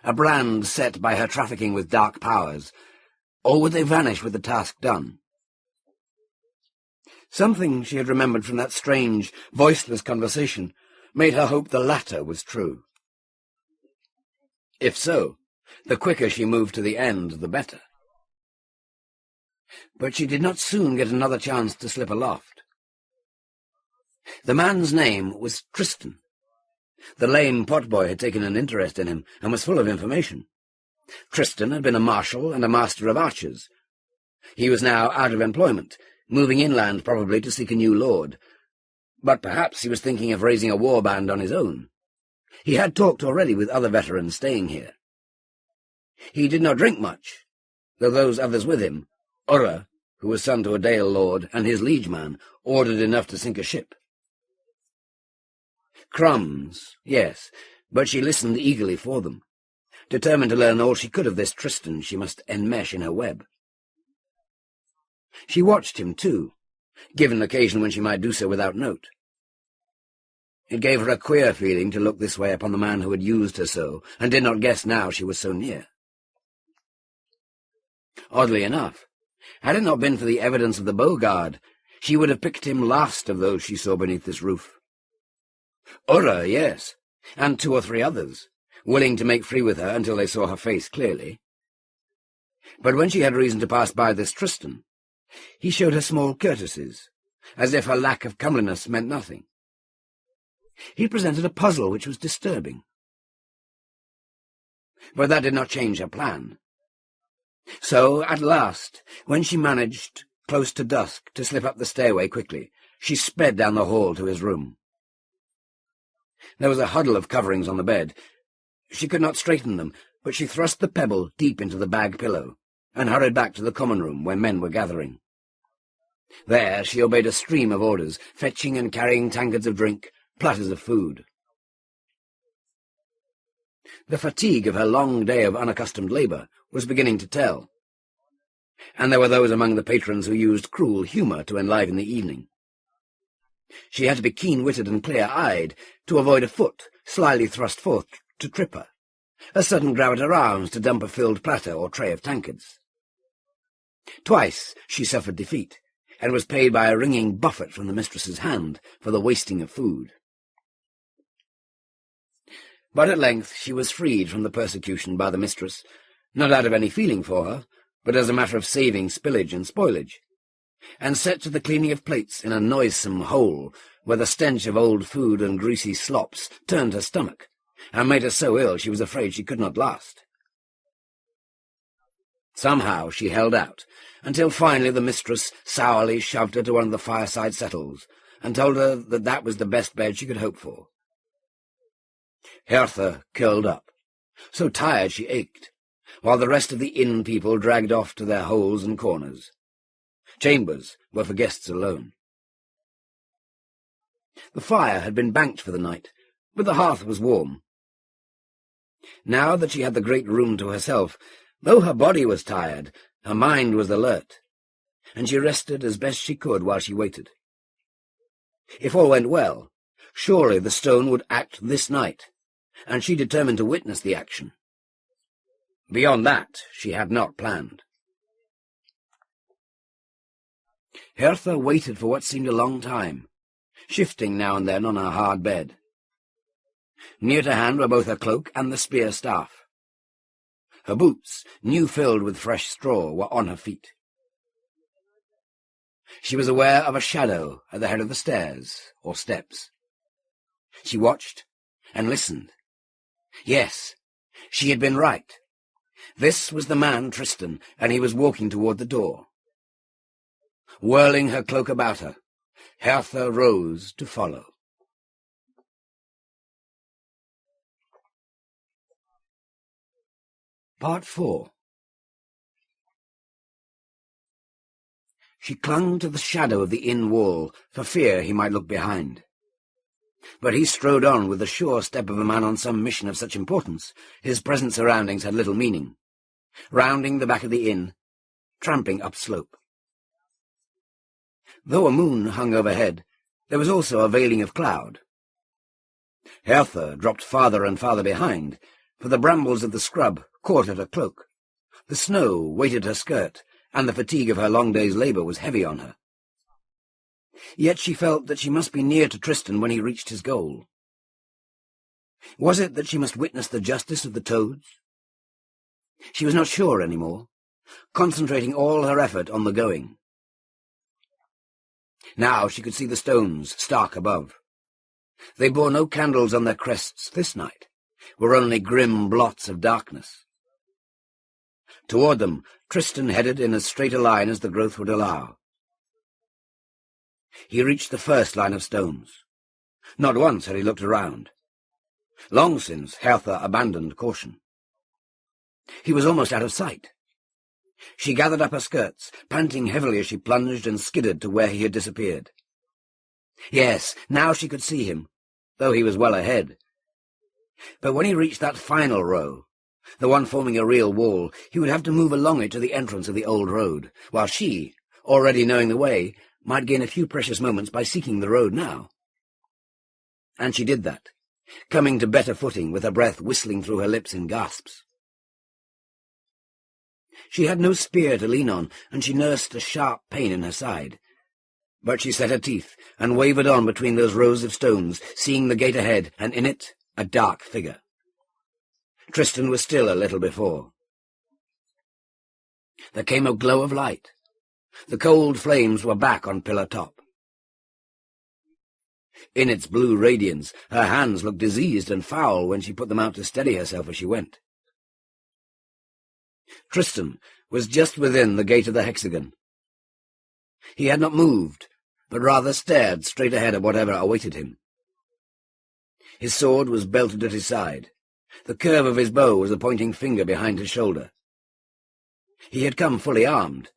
a brand set by her trafficking with dark powers, or would they vanish with the task done? Something she had remembered from that strange, voiceless conversation made her hope the latter was true. If so, the quicker she moved to the end, the better. But she did not soon get another chance to slip aloft. The man's name was Tristan. The lame potboy had taken an interest in him and was full of information. Tristan had been a marshal and a master of archers. He was now out of employment, moving inland probably to seek a new lord. But perhaps he was thinking of raising a war band on his own. He had talked already with other veterans staying here. He did not drink much, though those others with him, Urra, who was son to a Dale lord, and his liegeman, ordered enough to sink a ship. Crumbs, yes, but she listened eagerly for them. Determined to learn all she could of this Tristan, she must enmesh in her web. She watched him, too, given occasion when she might do so without note. It gave her a queer feeling to look this way upon the man who had used her so, and did not guess now she was so near. Oddly enough, had it not been for the evidence of the Beaugarde, she would have picked him last of those she saw beneath this roof. Urra, yes, and 2 or 3 others, willing to make free with her until they saw her face clearly. But when she had reason to pass by this Tristan, he showed her small courtesies, as if her lack of comeliness meant nothing. He presented a puzzle which was disturbing. But that did not change her plan. So, at last, when she managed, close to dusk, to slip up the stairway quickly, she sped down the hall to his room. There was a huddle of coverings on the bed. She could not straighten them, but she thrust the pebble deep into the bag pillow, and hurried back to the common room where men were gathering. There she obeyed a stream of orders, fetching and carrying tankards of drink, platters of food. The fatigue of her long day of unaccustomed labour was beginning to tell, and there were those among the patrons who used cruel humour to enliven the evening. She had to be keen-witted and clear-eyed to avoid a foot slyly thrust forth to trip her, a sudden grab at her arms to dump a filled platter or tray of tankards. Twice she suffered defeat, and was paid by a ringing buffet from the mistress's hand for the wasting of food. But at length she was freed from the persecution by the mistress, not out of any feeling for her, but as a matter of saving spillage and spoilage, and set to the cleaning of plates in a noisome hole where the stench of old food and greasy slops turned her stomach, and made her so ill she was afraid she could not last. Somehow she held out, until finally the mistress sourly shoved her to one of the fireside settles, and told her that that was the best bed she could hope for. Hertha curled up, so tired she ached, while the rest of the inn people dragged off to their holes and corners. Chambers were for guests alone. The fire had been banked for the night, but the hearth was warm. Now that she had the great room to herself, though her body was tired, her mind was alert, and she rested as best she could while she waited. If all went well, surely the stone would act this night, and she determined to witness the action. Beyond that she had not planned. Hertha waited for what seemed a long time, shifting now and then on her hard bed. Near to hand were both her cloak and the spear staff. Her boots, new filled with fresh straw, were on her feet. She was aware of a shadow at the head of the stairs, or steps. She watched and listened. Yes, she had been right. This was the man Tristan, and he was walking toward the door. Whirling her cloak about her, Hertha rose to follow. Part 4. She clung to the shadow of the inn wall, for fear he might look behind. But he strode on with the sure step of a man on some mission of such importance. His present surroundings had little meaning. Rounding the back of the inn, tramping upslope. Though a moon hung overhead, there was also a veiling of cloud. Hertha dropped farther and farther behind, for the brambles of the scrub caught at her cloak. The snow weighted her skirt, and the fatigue of her long day's labour was heavy on her. Yet she felt that she must be near to Tristan when he reached his goal. Was it that she must witness the justice of the toads? She was not sure any more, concentrating all her effort on the going. Now she could see the stones stark above. They bore no candles on their crests this night, were only grim blots of darkness. Toward them, Tristan headed in as straight a line as the growth would allow. He reached the first line of stones. Not once had he looked around. Long since Hertha abandoned caution. He was almost out of sight. She gathered up her skirts, panting heavily as she plunged and skidded to where he had disappeared. Yes, now she could see him, though he was well ahead. But when he reached that final row, the one forming a real wall, he would have to move along it to the entrance of the old road, while she, already knowing the way, might gain a few precious moments by seeking the road now. And she did that, coming to better footing with her breath whistling through her lips in gasps. She had no spear to lean on, and she nursed a sharp pain in her side. But she set her teeth and wavered on between those rows of stones, seeing the gate ahead, and in it a dark figure. Tristan was still a little before. There came a glow of light. The cold flames were back on pillar top. In its blue radiance, her hands looked diseased and foul when she put them out to steady herself as she went. Tristan was just within the gate of the hexagon. He had not moved, but rather stared straight ahead at whatever awaited him. His sword was belted at his side. The curve of his bow was a pointing finger behind his shoulder. He had come fully armed,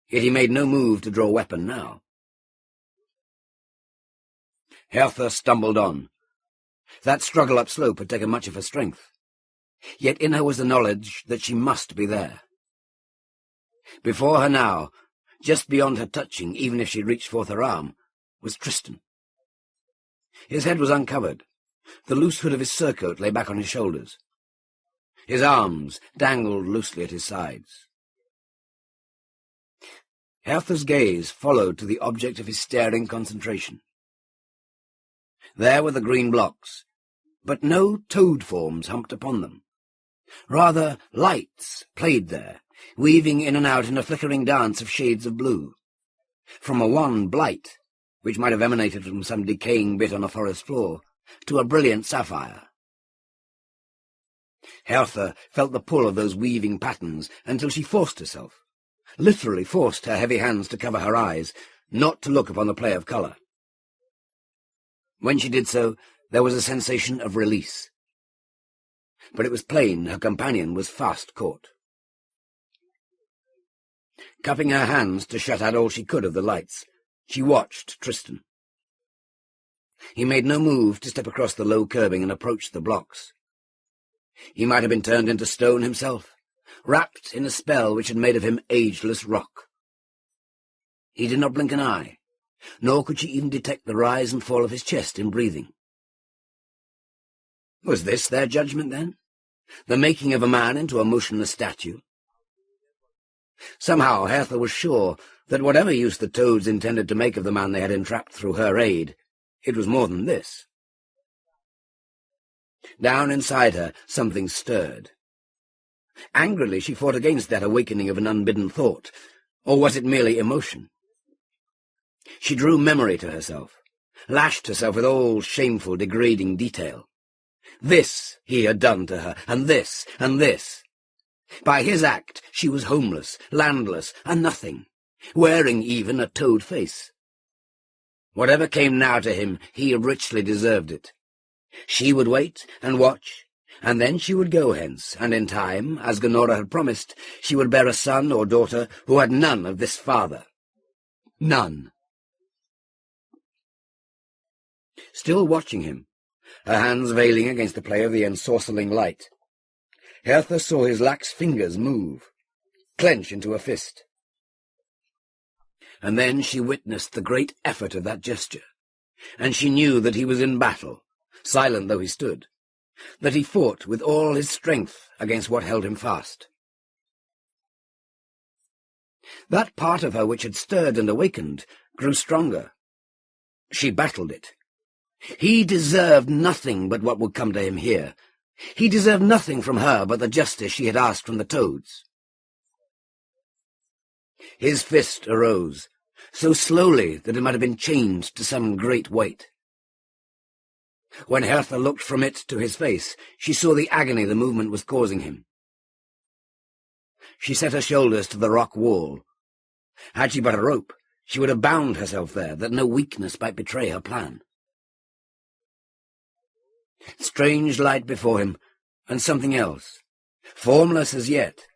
yet he made no move to draw weapon now. Hertha stumbled on. That struggle upslope had taken much of her strength. Yet in her was the knowledge that she must be there. Before her now, just beyond her touching, even if she reached forth her arm, was Tristan. His head was uncovered. The loose hood of his surcoat lay back on his shoulders. His arms dangled loosely at his sides. Hertha's gaze followed to the object of his staring concentration. There were the green blocks, but no toad forms humped upon them. Rather, lights played there, weaving in and out in a flickering dance of shades of blue. From a wan blight, which might have emanated from some decaying bit on a forest floor, to a brilliant sapphire. Hertha felt the pull of those weaving patterns until she forced herself, literally forced her heavy hands to cover her eyes, not to look upon the play of colour. When she did so, there was a sensation of release. But it was plain her companion was fast caught. Cupping her hands to shut out all she could of the lights, she watched Tristan. He made no move to step across the low curbing and approach the blocks. He might have been turned into stone himself, wrapped in a spell which had made of him ageless rock. He did not blink an eye, nor could she even detect the rise and fall of his chest in breathing. Was this their judgment, then? The making of a man into a motionless statue? Somehow Hertha was sure that whatever use the toads intended to make of the man they had entrapped through her aid, it was more than this. Down inside her something stirred. Angrily she fought against that awakening of an unbidden thought, or was it merely emotion? She drew memory to herself, lashed herself with all shameful, degrading detail. This he had done to her, and this, and this. By his act she was homeless, landless, and nothing, wearing even a toad face. Whatever came now to him, he richly deserved it. She would wait and watch, and then she would go hence, and in time, as Gonora had promised, she would bear a son or daughter who had none of this father. None. Still watching him, her hands veiling against the play of the ensorceling light, Hertha saw his lax fingers move, clench into a fist. And then she witnessed the great effort of that gesture, and she knew that he was in battle, silent though he stood, that he fought with all his strength against what held him fast. That part of her which had stirred and awakened grew stronger. She battled it. He deserved nothing but what would come to him here. He deserved nothing from her but the justice she had asked from the toads. His fist arose, so slowly that it might have been chained to some great weight. When Hertha looked from it to his face, she saw the agony the movement was causing him. She set her shoulders to the rock wall. Had she but a rope, she would have bound herself there, that no weakness might betray her plan. Strange light before him, and something else, formless as yet,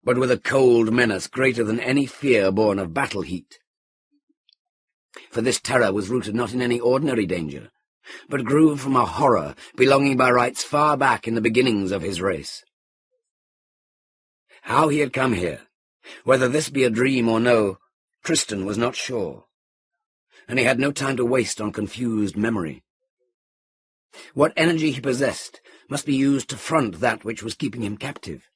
but with a cold menace greater than any fear born of battle heat. For this terror was rooted not in any ordinary danger, but grew from a horror belonging by rights far back in the beginnings of his race. How he had come here, whether this be a dream or no, Tristan was not sure, and he had no time to waste on confused memory. What energy he possessed must be used to front that which was keeping him captive.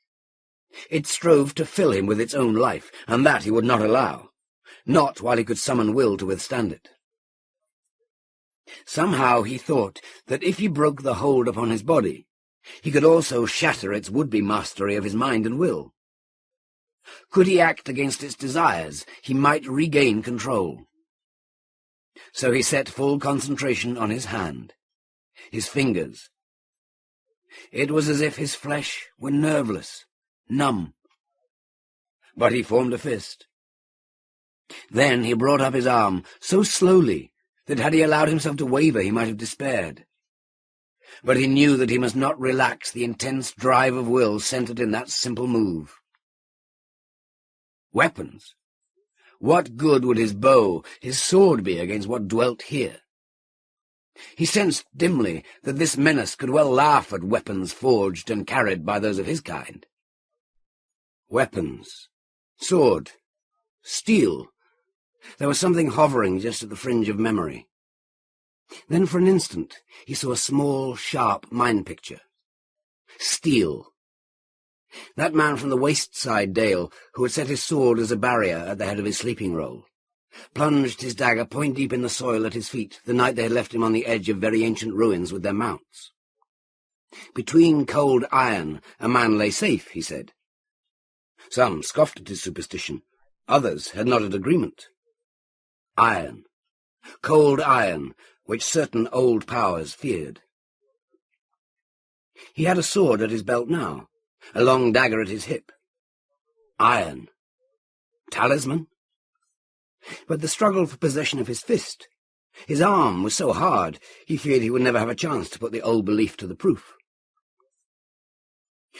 It strove to fill him with its own life, and that he would not allow, not while he could summon will to withstand it. Somehow he thought that if he broke the hold upon his body, he could also shatter its would-be mastery of his mind and will. Could he act against its desires, he might regain control. So he set full concentration on his hand, his fingers. It was as if his flesh were nerveless, numb. But he formed a fist. Then he brought up his arm so slowly that had he allowed himself to waver he might have despaired. But he knew that he must not relax the intense drive of will centered in that simple move. Weapons! What good would his bow, his sword be against what dwelt here? He sensed dimly that this menace could well laugh at weapons forged and carried by those of his kind. Weapons, sword, steel. There was something hovering just at the fringe of memory. Then for an instant he saw a small, sharp mind picture. Steel. That man from the waste-side dale, who had set his sword as a barrier at the head of his sleeping roll, plunged his dagger point-deep in the soil at his feet the night they had left him on the edge of very ancient ruins with their mounts. Between cold iron a man lay safe, he said. Some scoffed at his superstition, others had nodded agreement. Iron, cold iron, which certain old powers feared. He had a sword at his belt now, a long dagger at his hip. Iron. Talisman? But the struggle for possession of his fist, his arm was so hard, he feared he would never have a chance to put the old belief to the proof.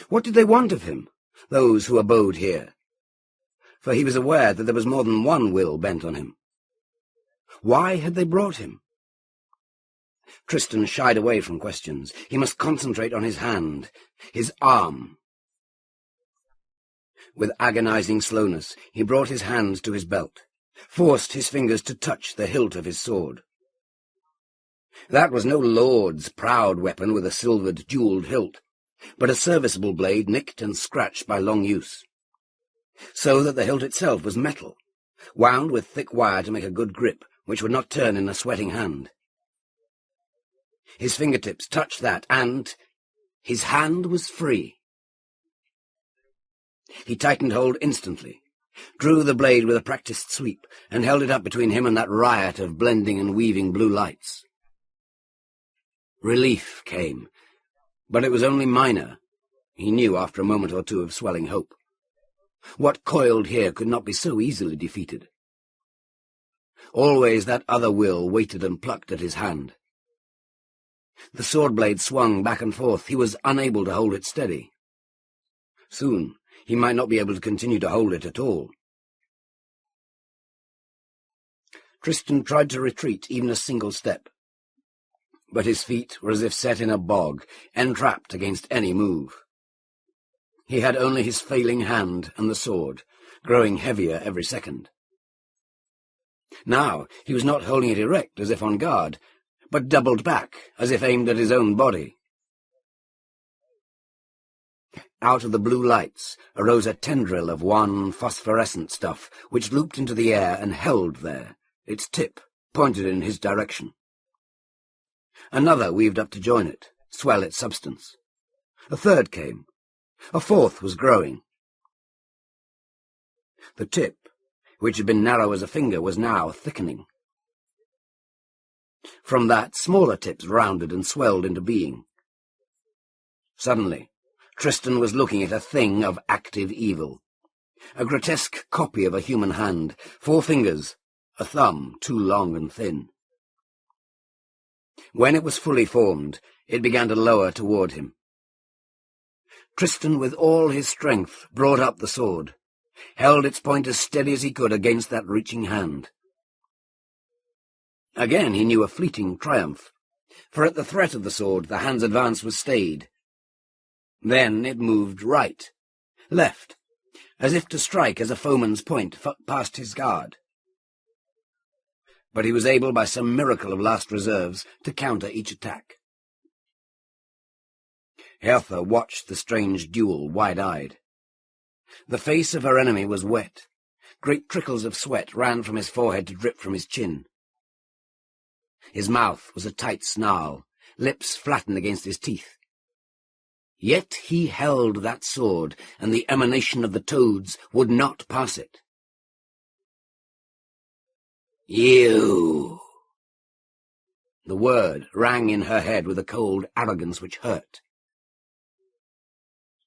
What did they want of him, those who abode here? For he was aware that there was more than one will bent on him. Why had they brought him? Tristan shied away from questions. He must concentrate on his hand, his arm. With agonizing slowness, he brought his hand to his belt, forced his fingers to touch the hilt of his sword. That was no lord's proud weapon with a silvered, jewelled hilt, but a serviceable blade nicked and scratched by long use, so that the hilt itself was metal, wound with thick wire to make a good grip, which would not turn in a sweating hand. His fingertips touched that, and his hand was free. He tightened hold instantly, drew the blade with a practised sweep, and held it up between him and that riot of blending and weaving blue lights. Relief came, but it was only minor, he knew after a moment or two of swelling hope. What coiled here could not be so easily defeated. Always that other will waited and plucked at his hand. The sword blade swung back and forth. He was unable to hold it steady. Soon he might not be able to continue to hold it at all. Tristan tried to retreat even a single step, but his feet were as if set in a bog, entrapped against any move. He had only his failing hand and the sword, growing heavier every second. Now he was not holding it erect as if on guard, but doubled back as if aimed at his own body. Out of the blue lights arose a tendril of wan phosphorescent stuff, which looped into the air and held there, its tip pointed in his direction. Another weaved up to join it, swell its substance. A third came. A fourth was growing. The tip, which had been narrow as a finger, was now thickening. From that, smaller tips rounded and swelled into being. Suddenly, Tristan was looking at a thing of active evil. A grotesque copy of a human hand, 4 fingers, a thumb too long and thin. When it was fully formed, it began to lower toward him. Tristan, with all his strength, brought up the sword, held its point as steady as he could against that reaching hand. Again he knew a fleeting triumph, for at the threat of the sword the hand's advance was stayed. Then it moved right, left, as if to strike as a foeman's point past his guard. But he was able, by some miracle of last reserves, to counter each attack. Hertha watched the strange duel wide-eyed. The face of her enemy was wet. Great trickles of sweat ran from his forehead to drip from his chin. His mouth was a tight snarl, lips flattened against his teeth. Yet he held that sword, and the emanation of the toads would not pass it. "You!" The word rang in her head with a cold arrogance which hurt.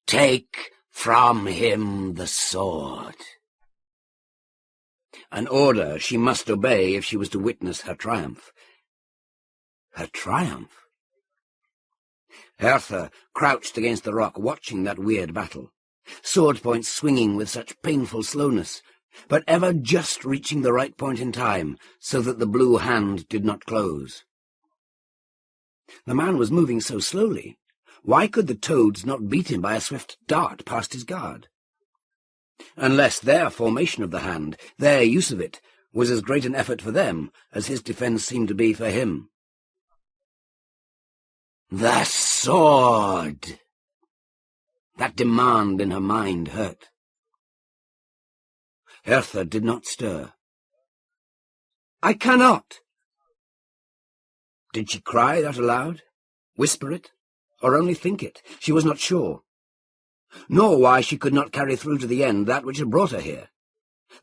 "Take from him the sword." An order she must obey if she was to witness her triumph. Her triumph? Hertha crouched against the rock, watching that weird battle, sword points swinging with such painful slowness, but ever just reaching the right point in time, so that the blue hand did not close. The man was moving so slowly. Why could the toads not beat him by a swift dart past his guard? Unless their formation of the hand, their use of it, was as great an effort for them as his defense seemed to be for him. The sword! That demand in her mind hurt. Hertha did not stir. "I cannot!" Did she cry that aloud? Whisper it? Or only think it? She was not sure. Nor why she could not carry through to the end that which had brought her here.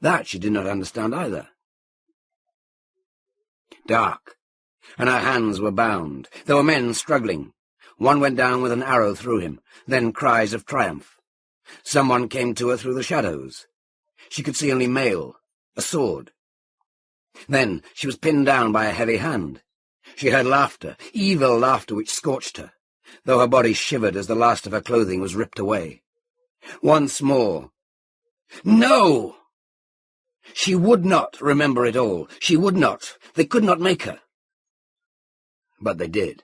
That she did not understand either. Dark, and her hands were bound. There were men struggling. One went down with an arrow through him, then cries of triumph. Someone came to her through the shadows. She could see only mail, a sword. Then she was pinned down by a heavy hand. She heard laughter, evil laughter which scorched her, though her body shivered as the last of her clothing was ripped away. Once more. No! She would not remember it all. She would not. They could not make her. But they did.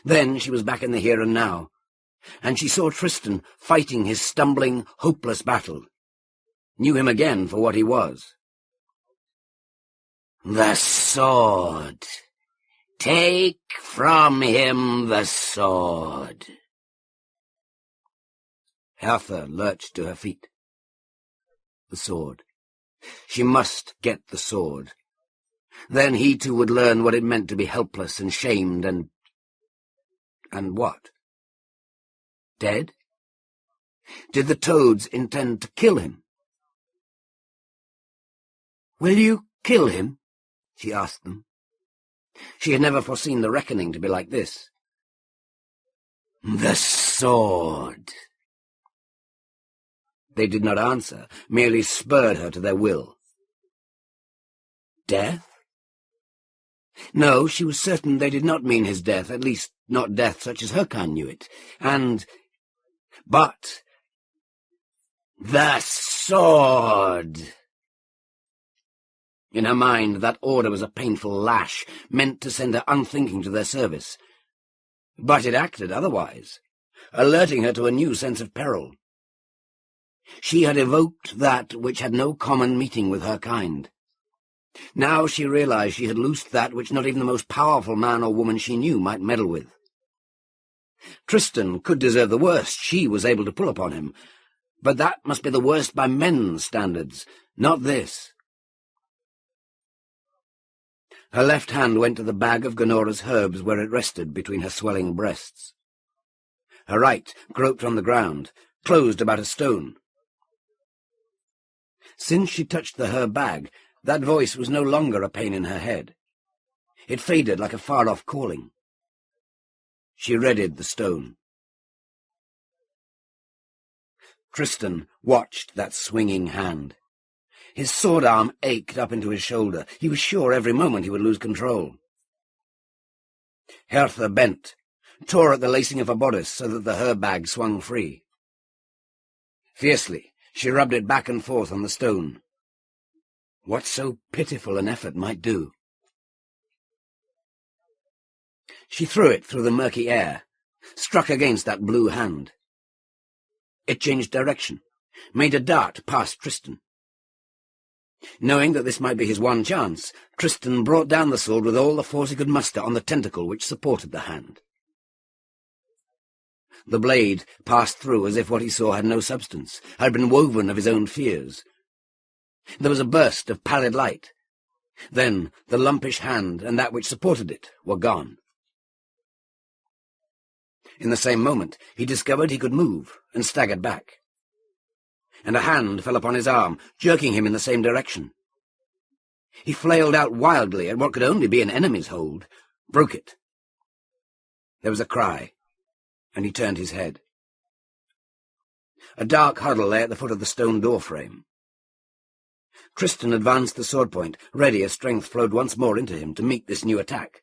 Then she was back in the here and now, and she saw Tristan fighting his stumbling, hopeless battle. Knew him again for what he was. The sword! Take from him the sword! Hertha lurched to her feet. The sword. She must get the sword. Then he too would learn what it meant to be helpless and shamed and what? Dead? Did the toads intend to kill him? "Will you kill him?" she asked them. She had never foreseen the reckoning to be like this. The sword! They did not answer, merely spurred her to their will. Death? No, she was certain they did not mean his death, at least not death such as her kind knew it. But the sword! In her mind, that order was a painful lash, meant to send her unthinking to their service. But it acted otherwise, alerting her to a new sense of peril. She had evoked that which had no common meeting with her kind. Now she realized she had loosed that which not even the most powerful man or woman she knew might meddle with. Tristan could deserve the worst she was able to pull upon him, but that must be the worst by men's standards, not this. Her left hand went to the bag of Gonora's herbs where it rested between her swelling breasts. Her right groped on the ground, closed about a stone. Since she touched the herb bag, that voice was no longer a pain in her head. It faded like a far-off calling. She readied the stone. Tristan watched that swinging hand. His sword arm ached up into his shoulder. He was sure every moment he would lose control. Hertha bent, tore at the lacing of her bodice so that the herb bag swung free. Fiercely, she rubbed it back and forth on the stone. What so pitiful an effort might do. She threw it through the murky air, struck against that blue hand. It changed direction, made a dart past Tristan. Knowing that this might be his one chance, Tristan brought down the sword with all the force he could muster on the tentacle which supported the hand. The blade passed through as if what he saw had no substance, had been woven of his own fears. There was a burst of pallid light. Then the lumpish hand and that which supported it were gone. In the same moment he discovered he could move, and staggered back. And a hand fell upon his arm, jerking him in the same direction. He flailed out wildly at what could only be an enemy's hold, broke it. There was a cry, and he turned his head. A dark huddle lay at the foot of the stone door-frame. Tristan advanced the sword point, ready as strength flowed once more into him to meet this new attack.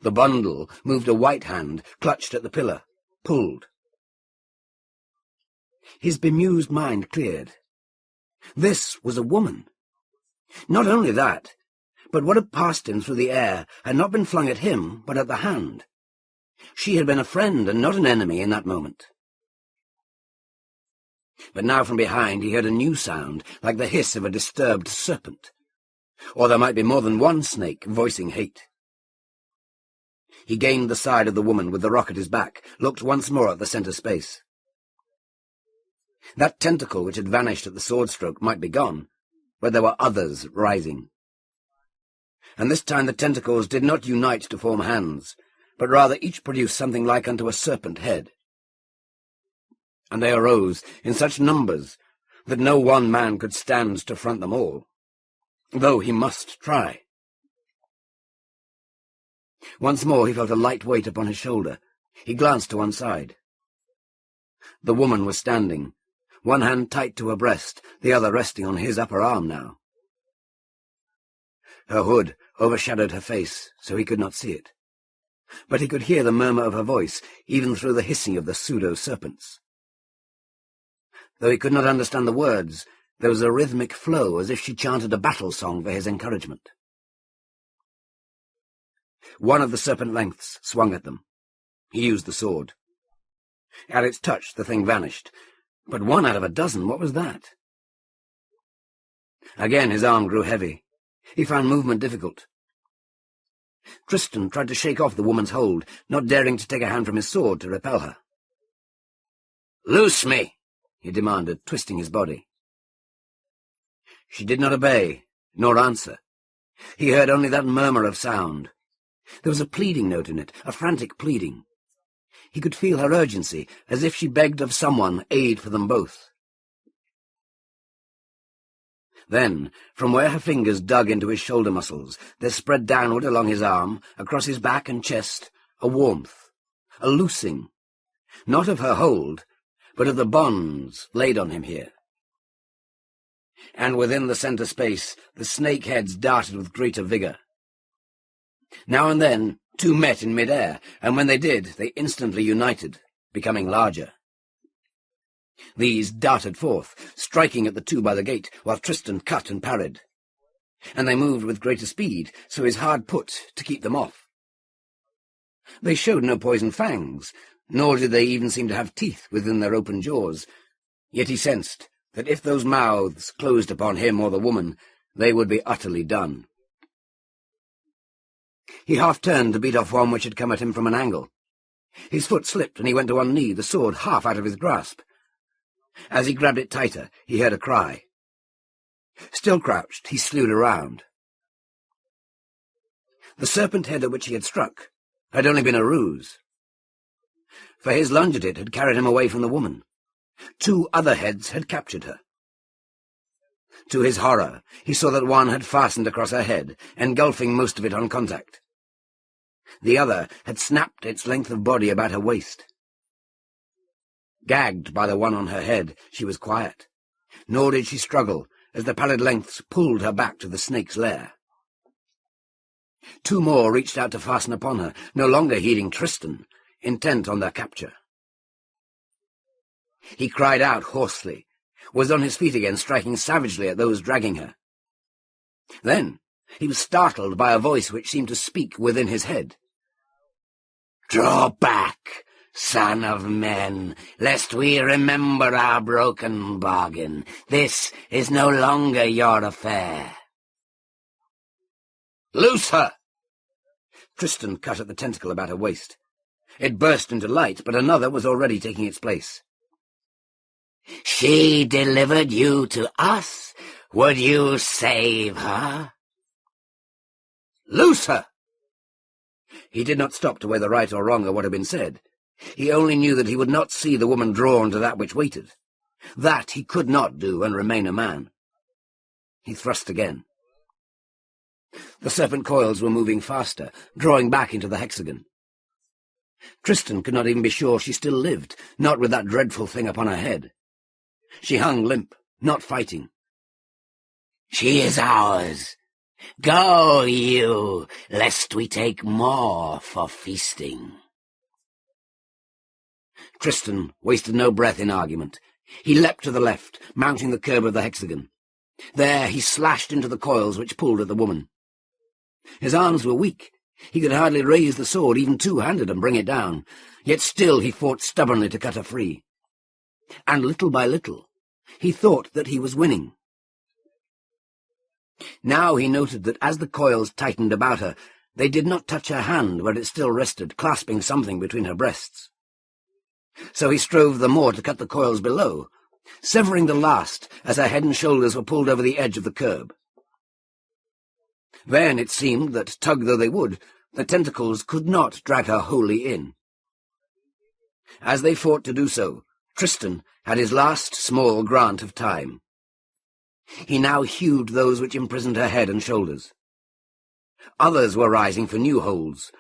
The bundle moved a white hand, clutched at the pillar, pulled. His bemused mind cleared. This was a woman. Not only that, but what had passed him through the air had not been flung at him, but at the hand. She had been a friend and not an enemy in that moment. But now from behind he heard a new sound, like the hiss of a disturbed serpent. Or there might be more than one snake voicing hate. He gained the side of the woman with the rock at his back, looked once more at the centre space. That tentacle which had vanished at the sword stroke might be gone, but there were others rising. And this time the tentacles did not unite to form hands, but rather each produced something like unto a serpent head. And they arose in such numbers that no one man could stand to front them all, though he must try. Once more he felt a light weight upon his shoulder. He glanced to one side. The woman was standing, one hand tight to her breast, the other resting on his upper arm now. Her hood overshadowed her face, so he could not see it. But he could hear the murmur of her voice, even through the hissing of the pseudo-serpents. Though he could not understand the words, there was a rhythmic flow as if she chanted a battle song for his encouragement. One of the serpent lengths swung at them. He used the sword. At its touch the thing vanished, but one out of a dozen, what was that? Again his arm grew heavy. He found movement difficult. Tristan tried to shake off the woman's hold, not daring to take a hand from his sword to repel her. "Loose me!" he demanded, twisting his body. She did not obey, nor answer. He heard only that murmur of sound. There was a pleading note in it, a frantic pleading. He could feel her urgency, as if she begged of someone aid for them both. Then, from where her fingers dug into his shoulder muscles, there spread downward along his arm, across his back and chest, a warmth, a loosing, not of her hold, but of the bonds laid on him here. And within the centre space, the snake heads darted with greater vigour. Now and then, two met in mid-air, and when they did, they instantly united, becoming larger. These darted forth, striking at the two by the gate, while Tristan cut and parried. And they moved with greater speed, so his hard put to keep them off. They showed no poison fangs, nor did they even seem to have teeth within their open jaws, yet he sensed that if those mouths closed upon him or the woman, they would be utterly done. He half-turned to beat off one which had come at him from an angle. His foot slipped and he went to one knee, the sword half out of his grasp. As he grabbed it tighter, he heard a cry. Still crouched, he slewed around. The serpent head at which he had struck had only been a ruse, for his lunge at it had carried him away from the woman. 2 other heads had captured her. To his horror, he saw that one had fastened across her head, engulfing most of it on contact. The other had snapped its length of body about her waist. Gagged by the one on her head, she was quiet, nor did she struggle as the pallid lengths pulled her back to the snake's lair. 2 more reached out to fasten upon her, no longer heeding Tristan, intent on their capture. He cried out hoarsely, was on his feet again, striking savagely at those dragging her. Then he was startled by a voice which seemed to speak within his head. "Draw back, son of men, lest we remember our broken bargain. This is no longer your affair." "Loose her!" Tristan cut at the tentacle about her waist. It burst into light, but another was already taking its place. "She delivered you to us. Would you save her?" "Loose her!" He did not stop to weigh the right or wrong of what had been said. He only knew that he would not see the woman drawn to that which waited. That he could not do and remain a man. He thrust again. The serpent coils were moving faster, drawing back into the hexagon. Tristan could not even be sure she still lived, not with that dreadful thing upon her head. She hung limp, not fighting. "She is ours. Go, you, lest we take more for feasting." Tristan wasted no breath in argument. He leapt to the left, mounting the curb of the hexagon. There he slashed into the coils which pulled at the woman. His arms were weak. He could hardly raise the sword, even two-handed, and bring it down. Yet still he fought stubbornly to cut her free. And little by little, he thought that he was winning. Now he noted that as the coils tightened about her, they did not touch her hand where it still rested, clasping something between her breasts. So he strove the more to cut the coils below, severing the last as her head and shoulders were pulled over the edge of the curb. Then it seemed that, tug though they would, the tentacles could not drag her wholly in. As they fought to do so, Tristan had his last small grant of time. He now hewed those which imprisoned her head and shoulders. Others were rising for new holds,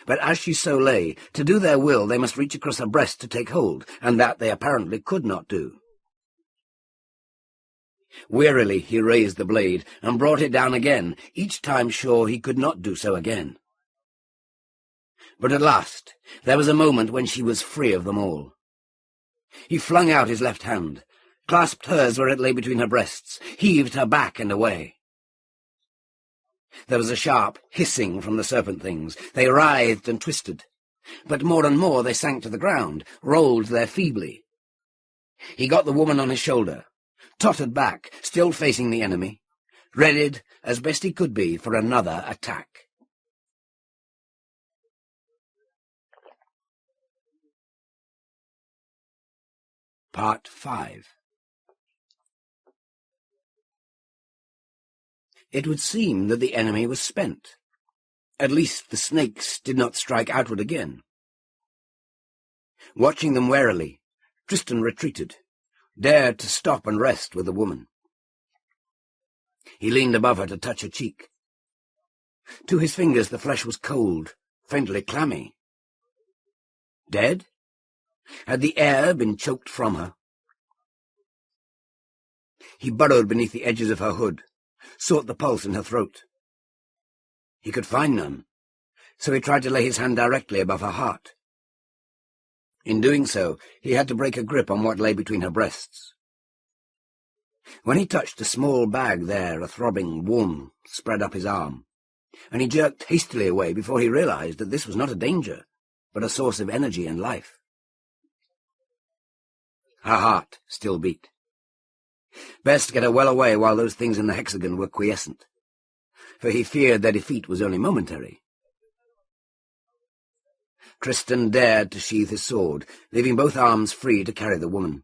but as she so lay, to do their will they must reach across her breast to take hold, and that they apparently could not do. Wearily he raised the blade and brought it down again, each time sure he could not do so again. But at last there was a moment when she was free of them all. He flung out his left hand, clasped hers where it lay between her breasts, heaved her back and away. There was a sharp hissing from the serpent things. They writhed and twisted, but more and more they sank to the ground, rolled there feebly. He got the woman on his shoulder, tottered back, still facing the enemy, readied as best he could be for another attack. Part 5. It would seem that the enemy was spent. At least the snakes did not strike outward again. Watching them warily, Tristan retreated, dared to stop and rest with the woman. He leaned above her to touch her cheek. To his fingers the flesh was cold, faintly clammy. Dead? Had the air been choked from her? He burrowed beneath the edges of her hood, sought the pulse in her throat. He could find none, so he tried to lay his hand directly above her heart. In doing so, he had to break a grip on what lay between her breasts. When he touched a small bag there, a throbbing warmth spread up his arm, and he jerked hastily away before he realized that this was not a danger, but a source of energy and life. Her heart still beat. Best get her well away while those things in the hexagon were quiescent, for he feared their defeat was only momentary. Tristan dared to sheathe his sword, leaving both arms free to carry the woman.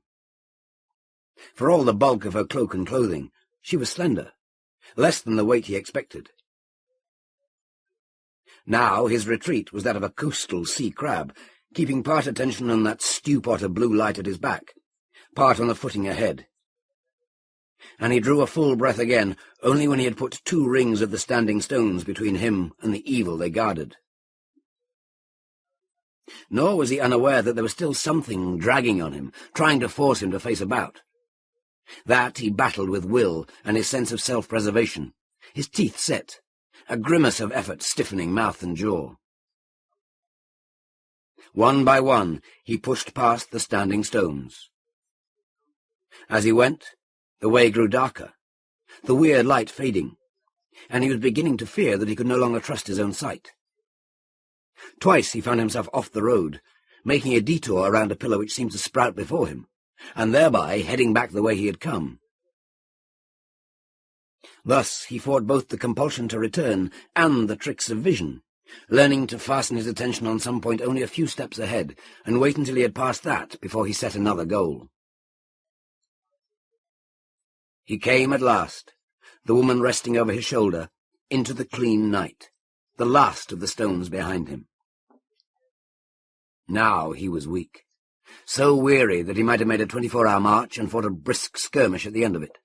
For all the bulk of her cloak and clothing, she was slender, less than the weight he expected. Now his retreat was that of a coastal sea crab, keeping part attention on that stew-pot of blue light at his back, part on the footing ahead. And he drew a full breath again, only when he had put 2 rings of the standing stones between him and the evil they guarded. Nor was he unaware that there was still something dragging on him, trying to force him to face about. That he battled with will and his sense of self-preservation, his teeth set, a grimace of effort stiffening mouth and jaw. One by one, he pushed past the standing stones. As he went, the way grew darker, the weird light fading, and he was beginning to fear that he could no longer trust his own sight. Twice he found himself off the road, making a detour around a pillar which seemed to sprout before him, and thereby heading back the way he had come. Thus he fought both the compulsion to return and the tricks of vision, learning to fasten his attention on some point only a few steps ahead, and wait until he had passed that before he set another goal. He came at last, the woman resting over his shoulder, into the clean night, the last of the stones behind him. Now he was weak, so weary that he might have made a 24-hour march and fought a brisk skirmish at the end of it.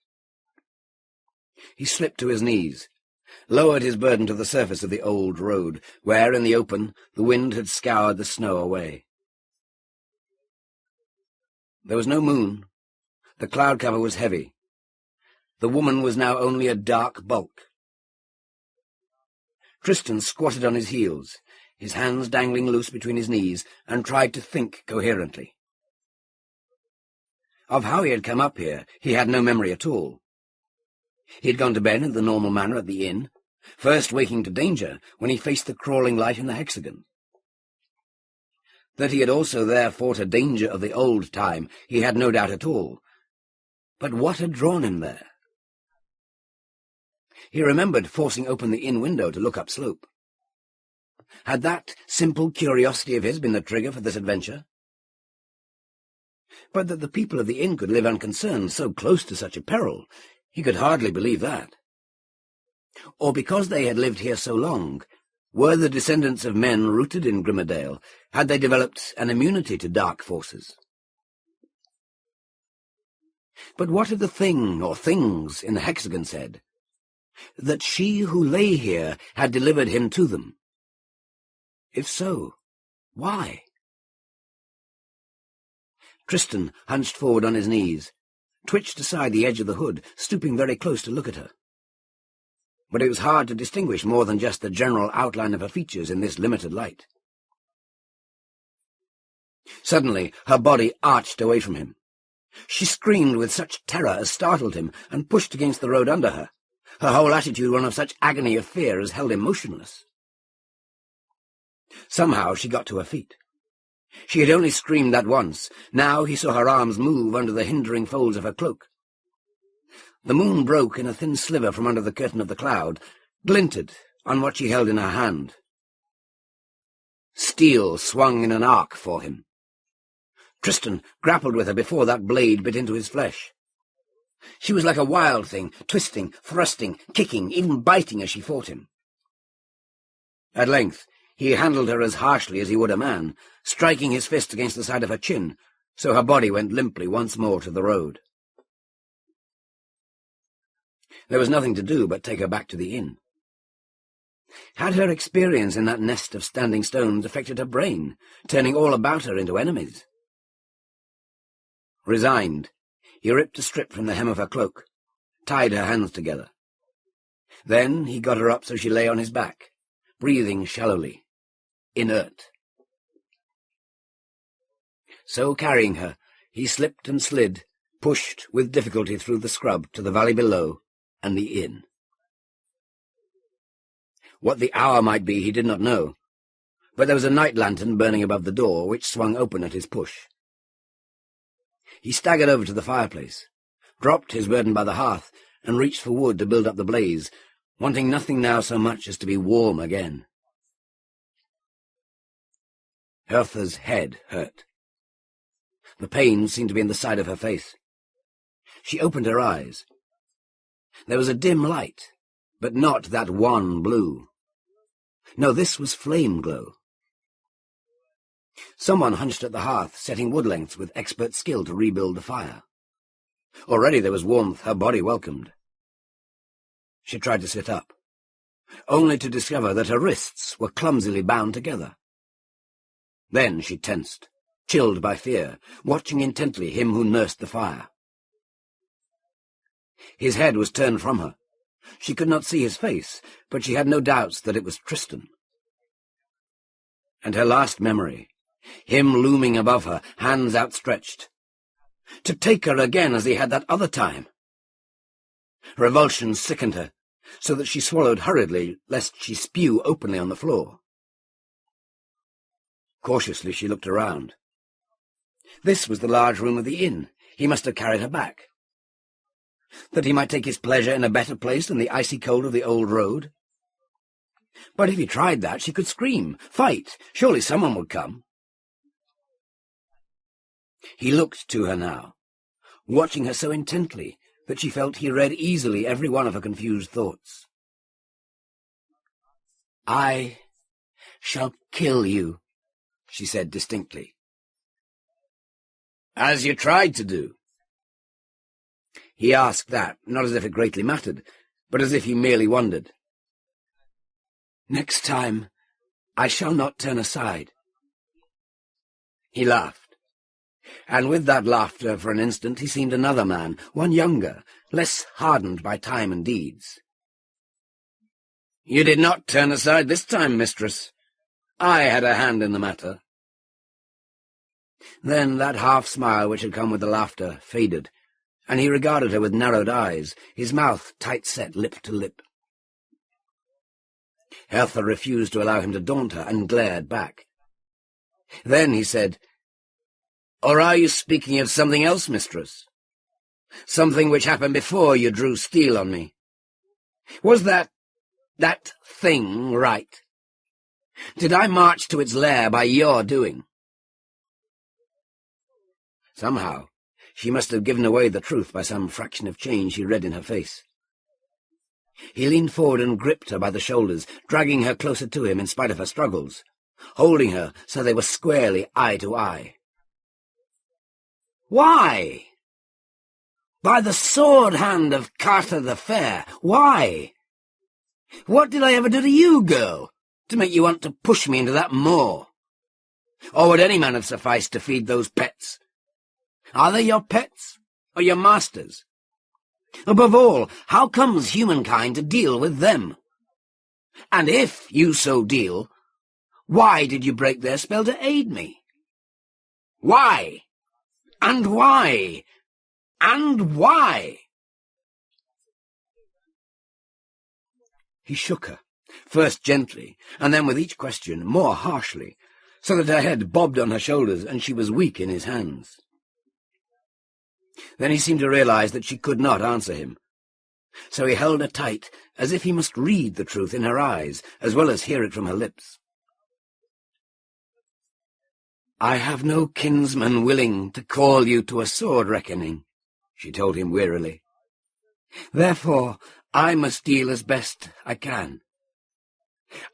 He slipped to his knees, lowered his burden to the surface of the old road, where, in the open, the wind had scoured the snow away. There was no moon. The cloud cover was heavy. The woman was now only a dark bulk. Tristan squatted on his heels, his hands dangling loose between his knees, and tried to think coherently. Of how he had come up here, he had no memory at all. He had gone to bed in the normal manner at the inn, first waking to danger when he faced the crawling light in the hexagon. That he had also there fought a danger of the old time, he had no doubt at all. But what had drawn him there? He remembered forcing open the inn window to look upslope. Had that simple curiosity of his been the trigger for this adventure? But that the people of the inn could live unconcerned so close to such a peril, he could hardly believe that. Or because they had lived here so long, were the descendants of men rooted in Grimmerdale, had they developed an immunity to dark forces? But what had the thing or things in the hexagon said? That she who lay here had delivered him to them. If so, why? Tristan hunched forward on his knees, twitched aside the edge of the hood, stooping very close to look at her. But it was hard to distinguish more than just the general outline of her features in this limited light. Suddenly her body arched away from him. She screamed with such terror as startled him, and pushed against the road under her, her whole attitude one of such agony of fear as held him motionless. Somehow she got to her feet. She had only screamed that once. Now he saw her arms move under the hindering folds of her cloak. The moon broke in a thin sliver from under the curtain of the cloud, glinted on what she held in her hand. Steel swung in an arc for him. Tristan grappled with her before that blade bit into his flesh. She was like a wild thing, twisting, thrusting, kicking, even biting as she fought him. At length he handled her as harshly as he would a man, striking his fist against the side of her chin, so her body went limply once more to the road. There was nothing to do but take her back to the inn. Had her experience in that nest of standing stones affected her brain, turning all about her into enemies? Resigned, he ripped a strip from the hem of her cloak, tied her hands together. Then he got her up so she lay on his back, breathing shallowly, inert. So carrying her, he slipped and slid, pushed with difficulty through the scrub to the valley below and the inn. What the hour might be he did not know, but there was a night lantern burning above the door, which swung open at his push. He staggered over to the fireplace, dropped his burden by the hearth, and reached for wood to build up the blaze, wanting nothing now so much as to be warm again. Hertha's head hurt. The pain seemed to be in the side of her face. She opened her eyes. There was a dim light, but not that wan blue. No, this was flame glow. Someone hunched at the hearth, setting wood lengths with expert skill to rebuild the fire. Already there was warmth her body welcomed. She tried to sit up, only to discover that her wrists were clumsily bound together. Then she tensed, chilled by fear, watching intently him who nursed the fire. His head was turned from her. She could not see his face, but she had no doubts that it was Tristan. And her last memory, him looming above her, hands outstretched, to take her again as he had that other time. Revulsion sickened her, so that she swallowed hurriedly, lest she spew openly on the floor. Cautiously she looked around. This was the large room of the inn. He must have carried her back. That he might take his pleasure in a better place than the icy cold of the old road? But if he tried that, she could scream, fight. Surely someone would come. He looked to her now, watching her so intently that she felt he read easily every one of her confused thoughts. "I shall kill you," she said distinctly. "As you tried to do." He asked that, not as if it greatly mattered, but as if he merely wondered. "Next time, I shall not turn aside." He laughed, and with that laughter for an instant he seemed another man, one younger, less hardened by time and deeds. "You did not turn aside this time, mistress. I had a hand in the matter." Then that half-smile which had come with the laughter faded, and he regarded her with narrowed eyes, his mouth tight-set lip to lip. Hertha refused to allow him to daunt her, and glared back. Then he said, "Or are you speaking of something else, mistress? Something which happened before you drew steel on me? Was that thing right? Did I march to its lair by your doing?" Somehow, she must have given away the truth by some fraction of change he read in her face. He leaned forward and gripped her by the shoulders, dragging her closer to him in spite of her struggles, holding her so they were squarely eye to eye. "Why? By the sword hand of Carter the Fair, why? What did I ever do to you, girl, to make you want to push me into that moor? Or would any man have sufficed to feed those pets? Are they your pets, or your masters? Above all, how comes humankind to deal with them? And if you so deal, why did you break their spell to aid me? Why? And why? And why?" He shook her, first gently, and then with each question more harshly, so that her head bobbed on her shoulders and she was weak in his hands. Then he seemed to realize that she could not answer him, so he held her tight, as if he must read the truth in her eyes, as well as hear it from her lips. "I have no kinsman willing to call you to a sword reckoning," she told him wearily. "Therefore I must deal as best I can.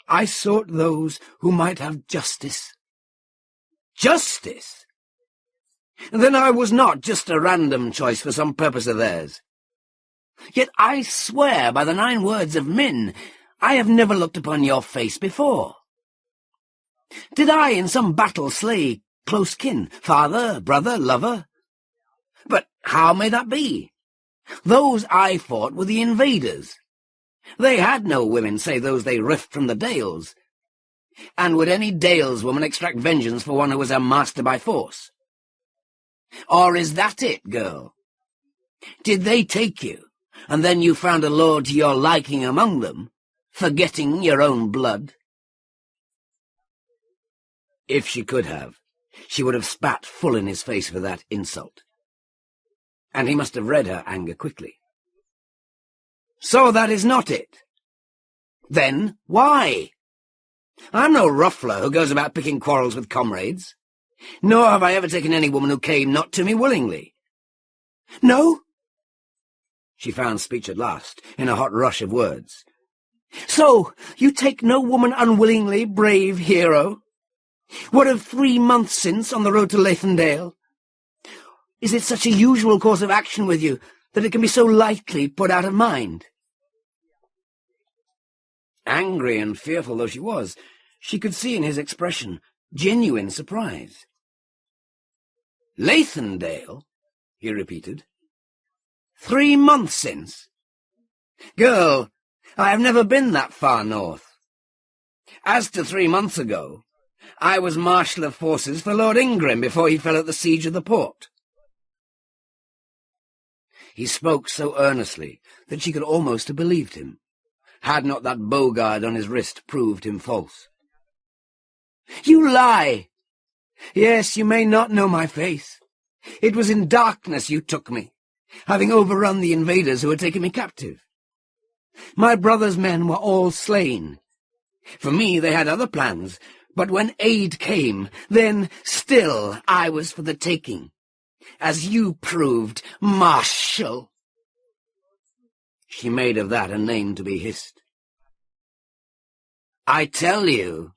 I sought those who might have justice." "Justice? Then I was not just a random choice for some purpose of theirs. Yet I swear by the 9 words of Min, I have never looked upon your face before. Did I in some battle slay close kin, father, brother, lover? But how may that be? Those I fought were the invaders. They had no women save those they rift from the dales. And would any dales woman extract vengeance for one who was her master by force? Or is that it, girl? Did they take you, and then you found a lord to your liking among them, forgetting your own blood?" If she could have, she would have spat full in his face for that insult. And he must have read her anger quickly. "So that is not it. Then why? I'm no ruffler who goes about picking quarrels with comrades. Nor have I ever taken any woman who came not to me willingly. No? She found speech at last, in a hot rush of words. So, you take no woman unwillingly, brave hero? What of 3 months since, on the road to Lankhmar? Is it such a usual course of action with you, that it can be so lightly put out of mind? Angry and fearful though she was, she could see in his expression genuine surprise. Lankhmar? He repeated. 3 months since? Girl, I have never been that far north. As to 3 months ago, I was Marshal of Forces for Lord Ingram before he fell at the siege of the port. He spoke so earnestly that she could almost have believed him, had not that bow guard on his wrist proved him false. You lie! Yes, you may not know my face. It was in darkness you took me, having overrun the invaders who had taken me captive. My brother's men were all slain. For me they had other plans, but when aid came, then still I was for the taking, as you proved, Marshal. She made of that a name to be hissed. I tell you,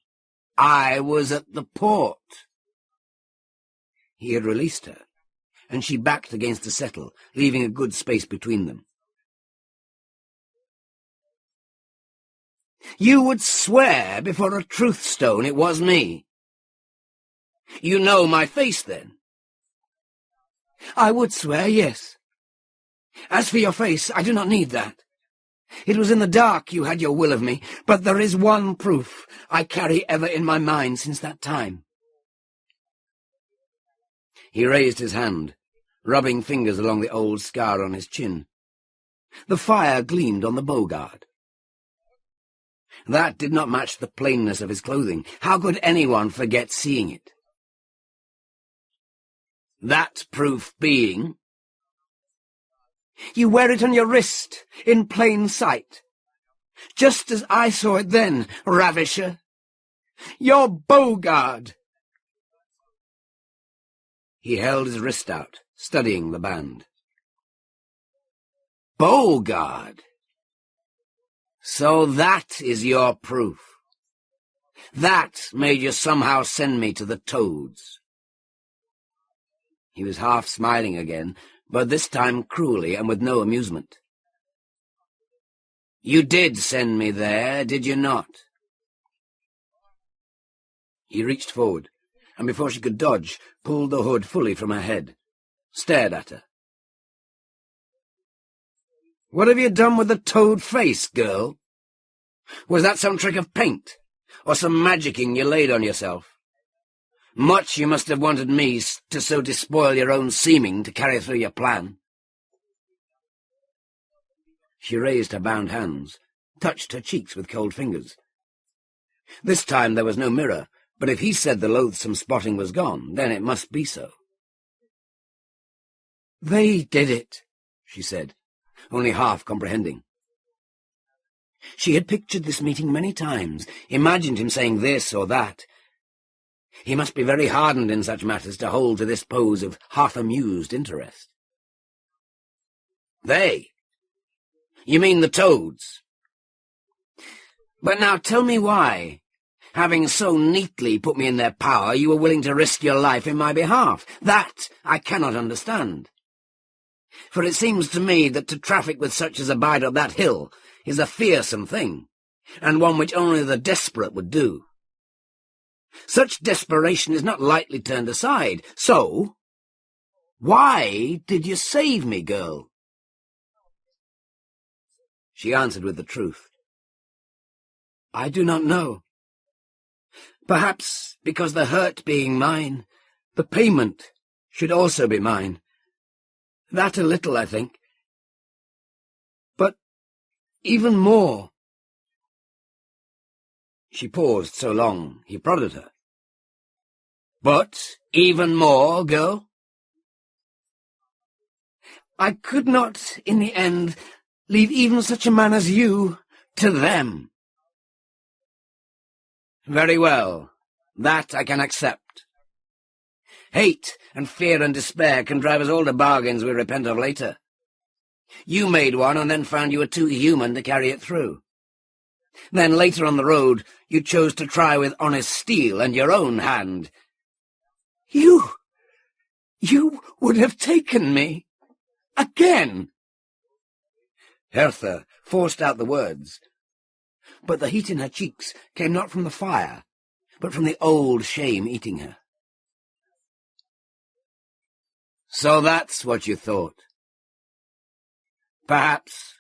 I was at the port. He had released her, and she backed against the settle, leaving a good space between them. You would swear before a truth stone it was me. You know my face, then? I would swear, yes. As for your face, I do not need that. It was in the dark you had your will of me, but there is one proof I carry ever in my mind since that time. He raised his hand, rubbing fingers along the old scar on his chin. The fire gleamed on the bow guard. That did not match the plainness of his clothing. How could anyone forget seeing it? That proof being? You wear it on your wrist, in plain sight. Just as I saw it then, ravisher. Your bow guard! He held his wrist out, studying the band. Bow guard! So that is your proof. That made you somehow send me to the toads. He was half smiling again, but this time cruelly and with no amusement. You did send me there, did you not? He reached forward, and before she could dodge, pulled the hood fully from her head, stared at her. What have you done with the toad face, girl? Was that some trick of paint, or some magicking you laid on yourself? Much you must have wanted me to so despoil your own seeming to carry through your plan. She raised her bound hands, touched her cheeks with cold fingers. This time there was no mirror, but if he said the loathsome spotting was gone, then it must be so. They did it, she said, only half comprehending. She had pictured this meeting many times, imagined him saying this or that. He must be very hardened in such matters to hold to this pose of half-amused interest. They? You mean the toads? But now tell me why, having so neatly put me in their power, you were willing to risk your life in my behalf. That I cannot understand. For it seems to me that to traffic with such as abide on that hill is a fearsome thing, and one which only the desperate would do. Such desperation is not lightly turned aside. So, why did you save me, girl? She answered with the truth. I do not know. Perhaps because the hurt being mine, the payment should also be mine. That a little, I think. But even more. She paused so long, he prodded her. But even more, girl? I could not, in the end, leave even such a man as you to them. Very well. That I can accept. Hate and fear and despair can drive us all to bargains we repent of later. You made one and then found you were too human to carry it through. Then later on the road, you chose to try with honest steel and your own hand. You would have taken me. Again. Hertha forced out the words, but the heat in her cheeks came not from the fire, but from the old shame eating her. So that's what you thought. Perhaps,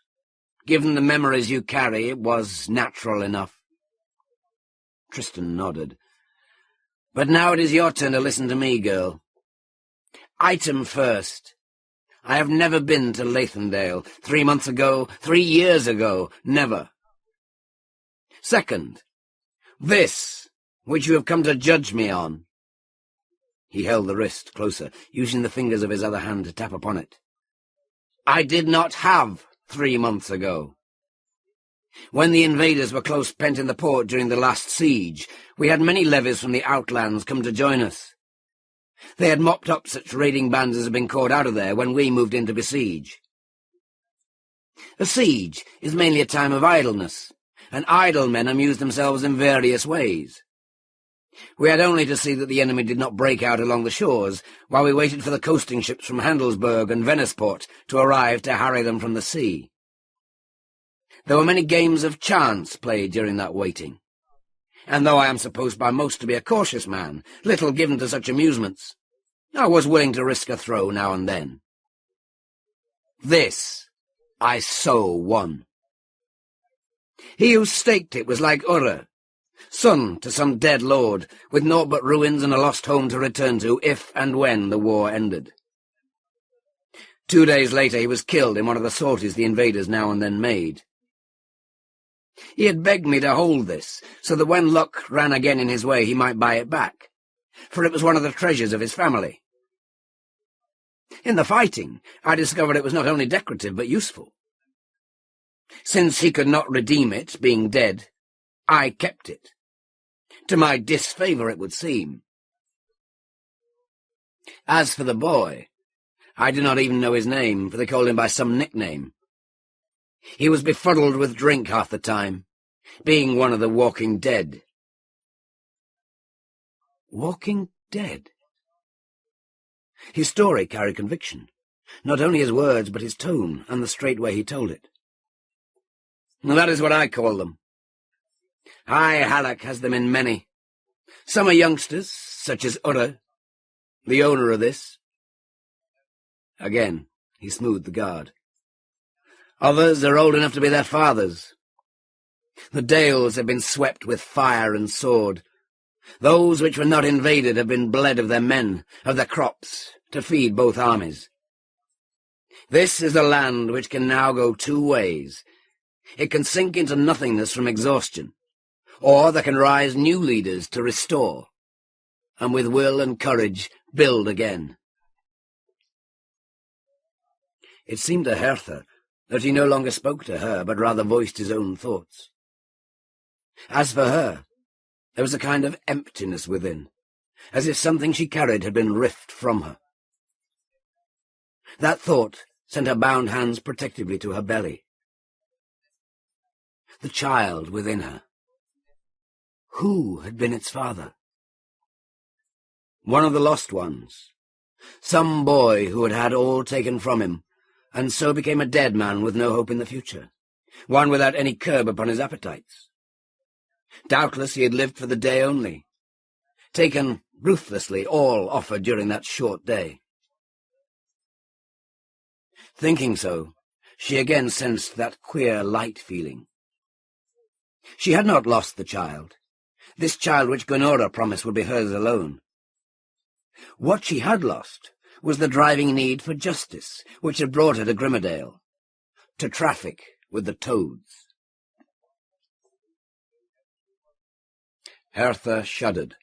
given the memories you carry, it was natural enough. Tristan nodded. But now it is your turn to listen to me, girl. Item first. I have never been to Lathendale. 3 months ago, 3 years ago, never. Second, this, which you have come to judge me on. He held the wrist closer, using the fingers of his other hand to tap upon it. I did not have 3 months ago. When the invaders were close pent in the port during the last siege, we had many levies from the outlands come to join us. They had mopped up such raiding bands as had been caught out of there when we moved in to besiege. A siege is mainly a time of idleness, and idle men amuse themselves in various ways. We had only to see that the enemy did not break out along the shores, while we waited for the coasting ships from Handelsburg and Veniceport to arrive to harry them from the sea. There were many games of chance played during that waiting, and though I am supposed by most to be a cautious man, little given to such amusements, I was willing to risk a throw now and then. This I so won. He who staked it was like Urre, son to some dead lord, with naught but ruins and a lost home to return to if and when the war ended. 2 days later he was killed in one of the sorties the invaders now and then made. He had begged me to hold this, so that when luck ran again in his way he might buy it back, for it was one of the treasures of his family. In the fighting, I discovered it was not only decorative but useful. Since he could not redeem it, being dead, I kept it. To my disfavour, it would seem. As for the boy, I do not even know his name, for they called him by some nickname. He was befuddled with drink half the time, being one of the walking dead. Walking dead? His story carried conviction, not only his words, but his tone and the straight way he told it. That is what I call them. High Halleck has them in many. Some are youngsters, such as Urre, the owner of this. Again, he smoothed the guard. Others are old enough to be their fathers. The dales have been swept with fire and sword. Those which were not invaded have been bled of their men, of their crops, to feed both armies. This is a land which can now go 2 ways. It can sink into nothingness from exhaustion, or there can rise new leaders to restore, and with will and courage build again. It seemed to Hertha that he no longer spoke to her, but rather voiced his own thoughts. As for her, there was a kind of emptiness within, as if something she carried had been ripped from her. That thought sent her bound hands protectively to her belly. The child within her. Who had been its father? One of the lost ones. Some boy who had had all taken from him, and so became a dead man with no hope in the future, one without any curb upon his appetites. Doubtless he had lived for the day only, taken ruthlessly all offered during that short day. Thinking so, she again sensed that queer light feeling. She had not lost the child, this child which Gunora promised would be hers alone. What she had lost was the driving need for justice, which had brought her to Grimmerdale, to traffic with the toads. Hertha shuddered,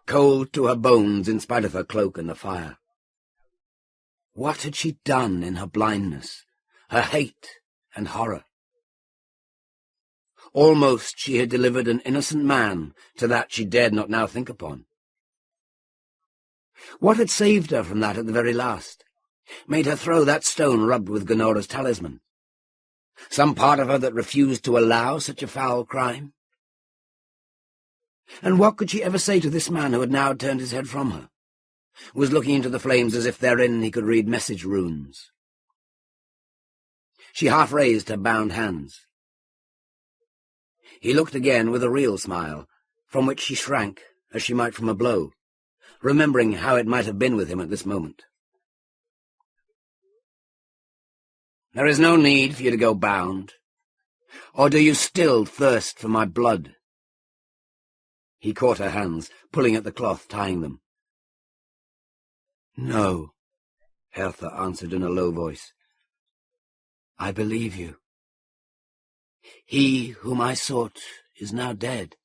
cold to her bones in spite of her cloak and the fire. What had she done in her blindness, her hate and horror? Almost she had delivered an innocent man to that she dared not now think upon. What had saved her from that at the very last? Made her throw that stone rubbed with Gunora's talisman? Some part of her that refused to allow such a foul crime? And what could she ever say to this man who had now turned his head from her, was looking into the flames as if therein he could read message runes? She half raised her bound hands. He looked again with a real smile, from which she shrank, as she might from a blow, remembering how it might have been with him at this moment. "There is no need for you to go bound. Or do you still thirst for my blood?" He caught her hands, pulling at the cloth, tying them. "No," Hertha answered in a low voice. "I believe you. He whom I sought is now dead."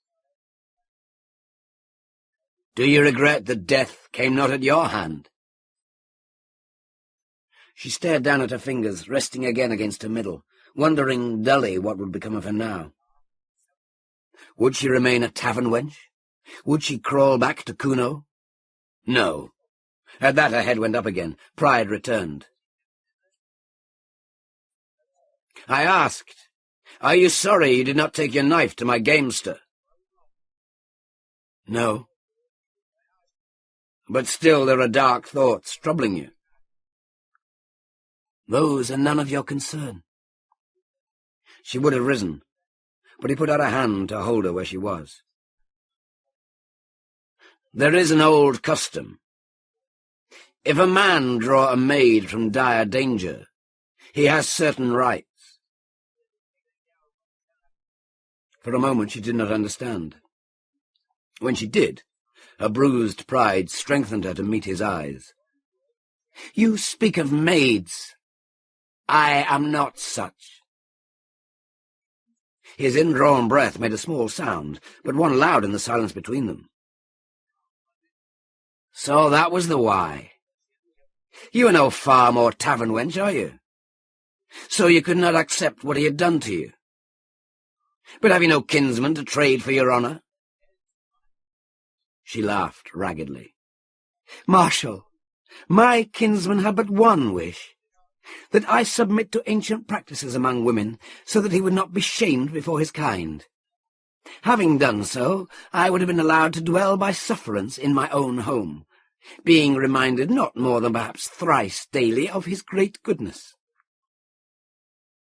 "Do you regret that death came not at your hand?" She stared down at her fingers, resting again against her middle, wondering dully what would become of her now. Would she remain a tavern wench? Would she crawl back to Kuno? No. At that her head went up again. Pride returned. "I asked, are you sorry you did not take your knife to my gamester?" "No." "But still there are dark thoughts troubling you." "Those are none of your concern." She would have risen, but he put out a hand to hold her where she was. "There is an old custom. If a man draw a maid from dire danger, he has certain rights." For a moment she did not understand. When she did, her bruised pride strengthened her to meet his eyes. "You speak of maids. I am not such." His indrawn breath made a small sound, but one loud in the silence between them. "So that was the why. You are no farm or tavern wench, are you? So you could not accept what he had done to you? But have you no kinsman to trade for your honour?" She laughed raggedly. "Marshal, my kinsman had but one wish, that I submit to ancient practices among women, so that he would not be shamed before his kind. Having done so, I would have been allowed to dwell by sufferance in my own home, being reminded not more than perhaps thrice daily of his great goodness.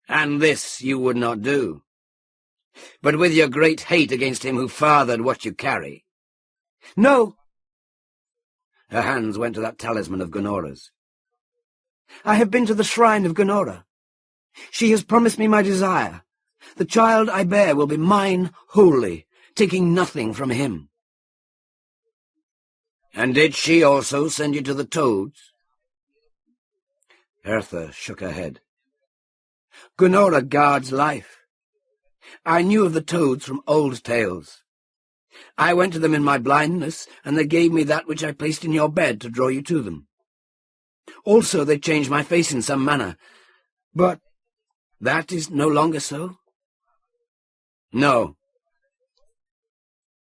And this you would not do, but with your great hate against him who fathered what you carry." "No." Her hands went to that talisman of Gunora's. "I have been to the shrine of Gunora. She has promised me my desire. The child I bear will be mine wholly, taking nothing from him." "And did she also send you to the toads?" Hertha shook her head. "Gunora guards life. I knew of the toads from old tales. I went to them in my blindness, and they gave me that which I placed in your bed to draw you to them. Also they changed my face in some manner. But that is no longer so?" "No.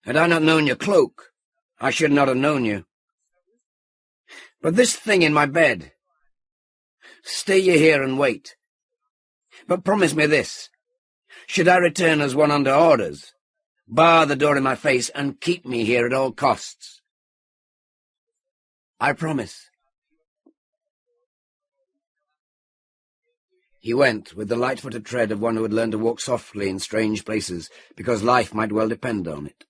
Had I not known your cloak, I should not have known you. But this thing in my bed, stay ye here and wait. But promise me this, should I return as one under orders, bar the door in my face and keep me here at all costs." "I promise." He went with the light-footed tread of one who had learned to walk softly in strange places, because life might well depend on it.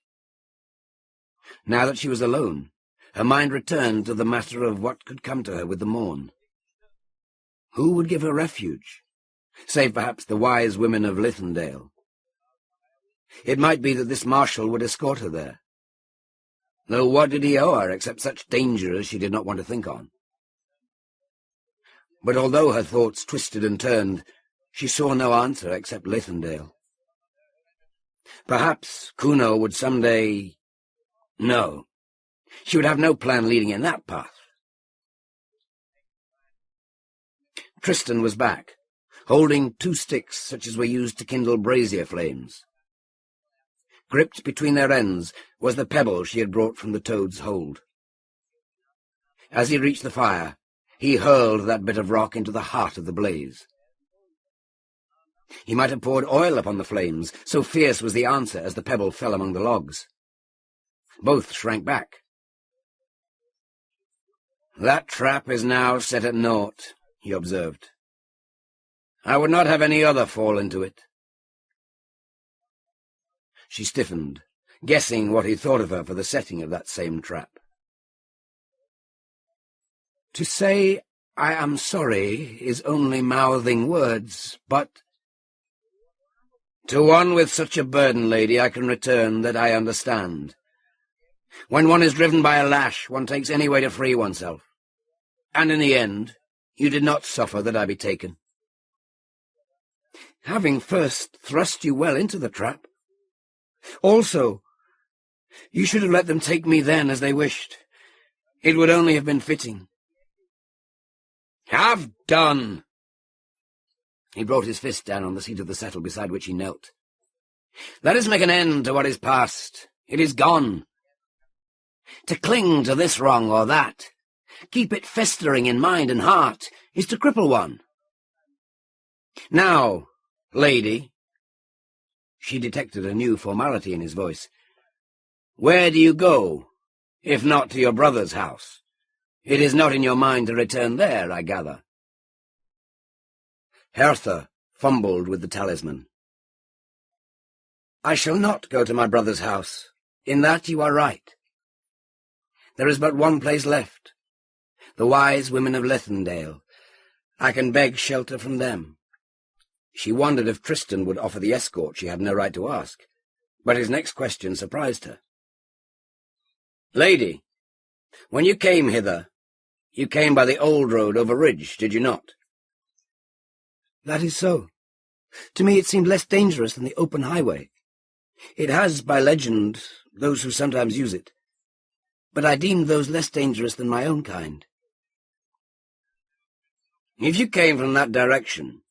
Now that she was alone, her mind returned to the matter of what could come to her with the morn. Who would give her refuge, save perhaps the wise women of Lithendale? It might be that this marshal would escort her there. Though what did he owe her except such danger as she did not want to think on? But although her thoughts twisted and turned, she saw no answer except Lithendale. Perhaps Kuno would some day... No, she would have no plan leading in that path. Tristan was back, holding 2 sticks such as were used to kindle brazier flames. Gripped between their ends was the pebble she had brought from the toad's hold. As he reached the fire, he hurled that bit of rock into the heart of the blaze. He might have poured oil upon the flames, so fierce was the answer as the pebble fell among the logs. Both shrank back. "That trap is now set at naught," he observed. "I would not have any other fall into it." She stiffened, guessing what he thought of her for the setting of that same trap. "To say I am sorry is only mouthing words, but—" "To one with such a burden, lady, I can return that I understand. When one is driven by a lash, one takes any way to free oneself. And in the end, you did not suffer that I be taken." "Having first thrust you well into the trap. Also, you should have let them take me then as they wished. It would only have been fitting." "Have done!" He brought his fist down on the seat of the settle beside which he knelt. "Let us make an end to what is past. It is gone. To cling to this wrong or that, keep it festering in mind and heart, is to cripple one. Now, lady," she detected a new formality in his voice, "where do you go, if not to your brother's house? It is not in your mind to return there, I gather." Hertha fumbled with the talisman. "I shall not go to my brother's house. In that you are right. There is but one place left. The wise women of Lethendale. I can beg shelter from them." She wondered if Tristan would offer the escort she had no right to ask, but his next question surprised her. "Lady, when you came hither, you came by the old road over ridge, did you not?" "That is so. To me it seemed less dangerous than the open highway. It has, by legend, those who sometimes use it, but I deemed those less dangerous than my own kind." "If you came from that direction,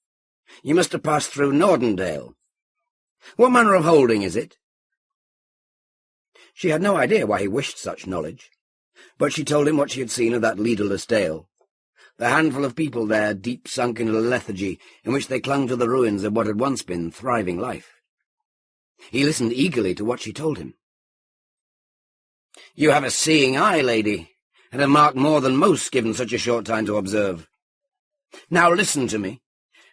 you must have passed through Nordendale. What manner of holding is it?" She had no idea why he wished such knowledge, but she told him what she had seen of that leaderless dale, the handful of people there deep sunk into the lethargy in which they clung to the ruins of what had once been thriving life. He listened eagerly to what she told him. "You have a seeing eye, lady, and have marked more than most given such a short time to observe. Now listen to me,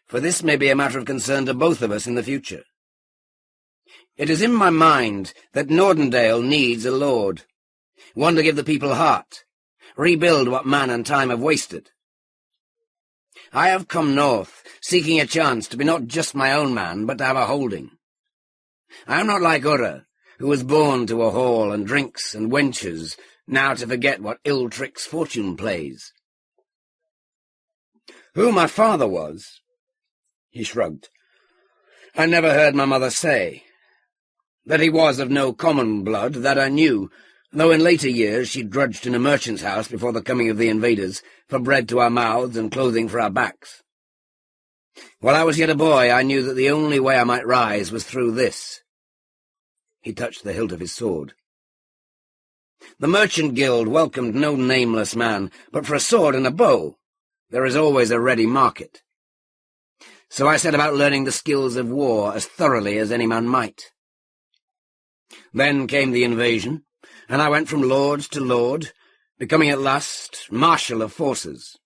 for this may be a matter of concern to both of us in the future. It is in my mind that Nordendale needs a lord, one to give the people heart, rebuild what man and time have wasted. I have come north, seeking a chance to be not just my own man, but to have a holding. I am not like Ura, who was born to a hall and drinks and wenches, now to forget what ill tricks fortune plays. Who my father was," he shrugged, "I never heard my mother say. That he was of no common blood, that I knew, though in later years she drudged in a merchant's house before the coming of the invaders, for bread to our mouths and clothing for our backs. While I was yet a boy, I knew that the only way I might rise was through this." He touched the hilt of his sword. "The merchant guild welcomed no nameless man, but for a sword and a bow there is always a ready market. So I set about learning the skills of war as thoroughly as any man might. Then came the invasion, and I went from lord to lord, becoming at last marshal of forces.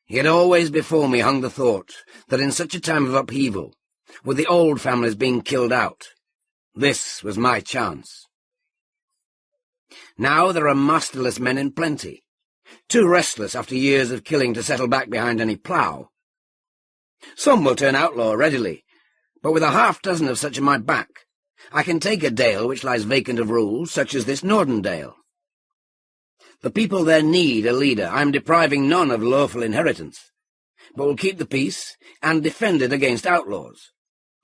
Yet always before me hung the thought that in such a time of upheaval, with the old families being killed out, this was my chance. Now there are masterless men in plenty, too restless after years of killing to settle back behind any plough. Some will turn outlaw readily, but with a half-dozen of such in my back, I can take a dale which lies vacant of rule, such as this Nordendale. The people there need a leader. I am depriving none of lawful inheritance, but will keep the peace and defend it against outlaws,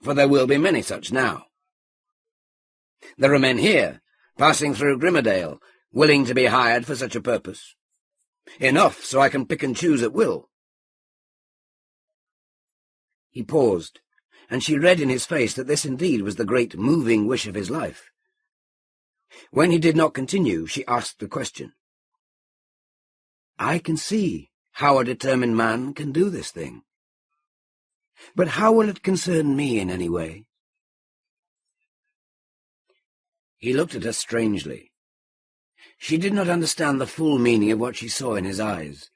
for there will be many such now. There are men here, passing through Grimmerdale, willing to be hired for such a purpose. Enough so I can pick and choose at will." He paused, and she read in his face that this indeed was the great moving wish of his life. When he did not continue, she asked the question. "I can see how a determined man can do this thing. But how will it concern me in any way?" He looked at her strangely. She did not understand the full meaning of what she saw in his eyes.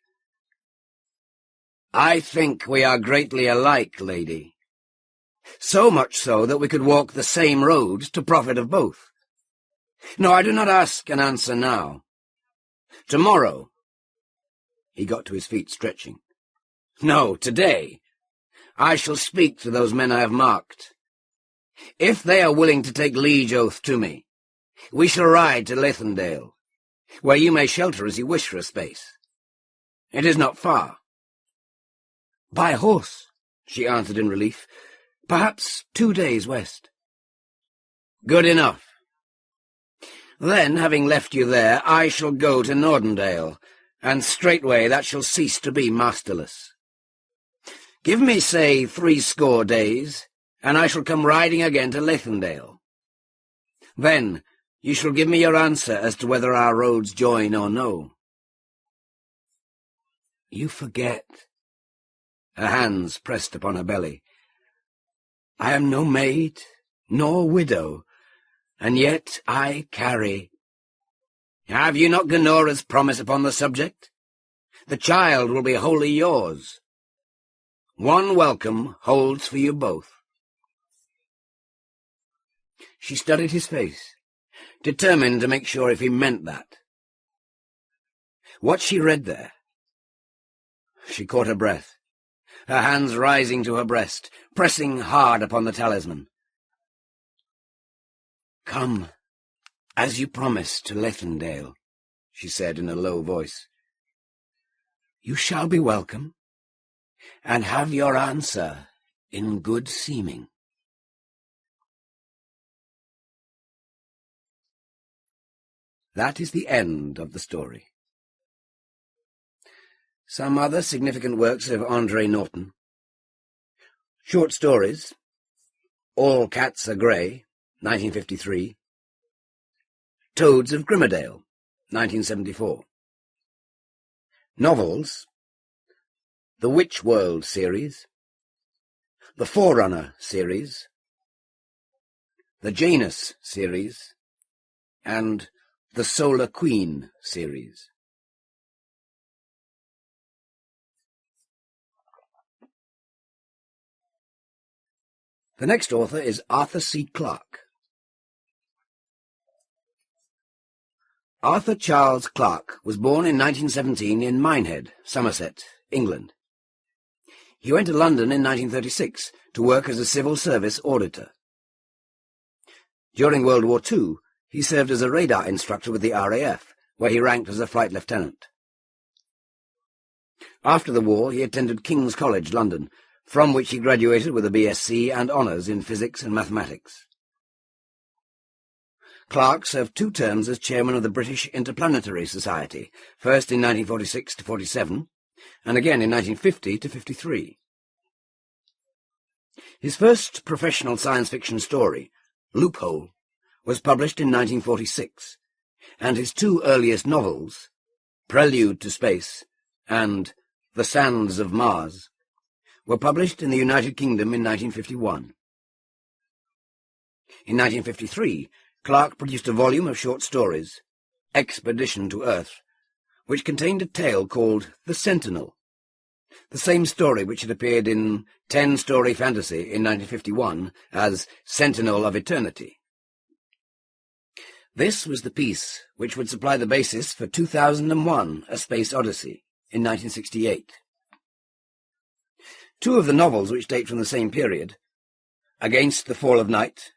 "I think we are greatly alike, lady. So much so that we could walk the same road to profit of both. No, I do not ask an answer now. Tomorrow." He got to his feet, stretching. "No, today. I shall speak to those men I have marked. If they are willing to take liege oath to me, we shall ride to Leithendale, where you may shelter as you wish for a space. It is not far." "By horse," she answered in relief. "Perhaps 2 days west." "Good enough. Then, having left you there, I shall go to Nordendale, and straightway that shall cease to be masterless. Give me, say, 80 days, and I shall come riding again to Leithendale. Then you shall give me your answer as to whether our roads join or no." "You forget." Her hands pressed upon her belly. "I am no maid, nor widow, and yet I carry—" "Have you not Ganora's promise upon the subject? The child will be wholly yours. One welcome holds for you both." She studied his face, determined to make sure if he meant that. What she read there? She caught her breath, her hands rising to her breast, pressing hard upon the talisman. "Come, as you promised, to Leithendale," she said in a low voice. "You shall be welcome, and have your answer in good seeming." That is the end of the story. Some other significant works of André Norton. Short stories: All Cats Are Grey, 1953. Toads of Grimmerdale, 1974. Novels: The Witch World series, the Forerunner series, the Janus series, and the Solar Queen series. The next author is Arthur C. Clarke. Arthur Charles Clarke was born in 1917 in Minehead, Somerset, England. He went to London in 1936 to work as a civil service auditor. During World War II, he served as a radar instructor with the RAF, where he ranked as a flight lieutenant. After the war, he attended King's College, London, from which he graduated with a BSc and honours in physics and mathematics. Clarke served 2 terms as chairman of the British Interplanetary Society, first in 1946 to 47, and again in 1950 to 53. His first professional science fiction story, Loophole, was published in 1946, and his 2 earliest novels, Prelude to Space and The Sands of Mars, were published in the United Kingdom in 1951. In 1953, Clarke produced a volume of short stories, Expedition to Earth, which contained a tale called The Sentinel, the same story which had appeared in 10-Story Fantasy in 1951 as Sentinel of Eternity. This was the piece which would supply the basis for 2001: A Space Odyssey in 1968. 2 of the novels which date from the same period, Against the Fall of Night,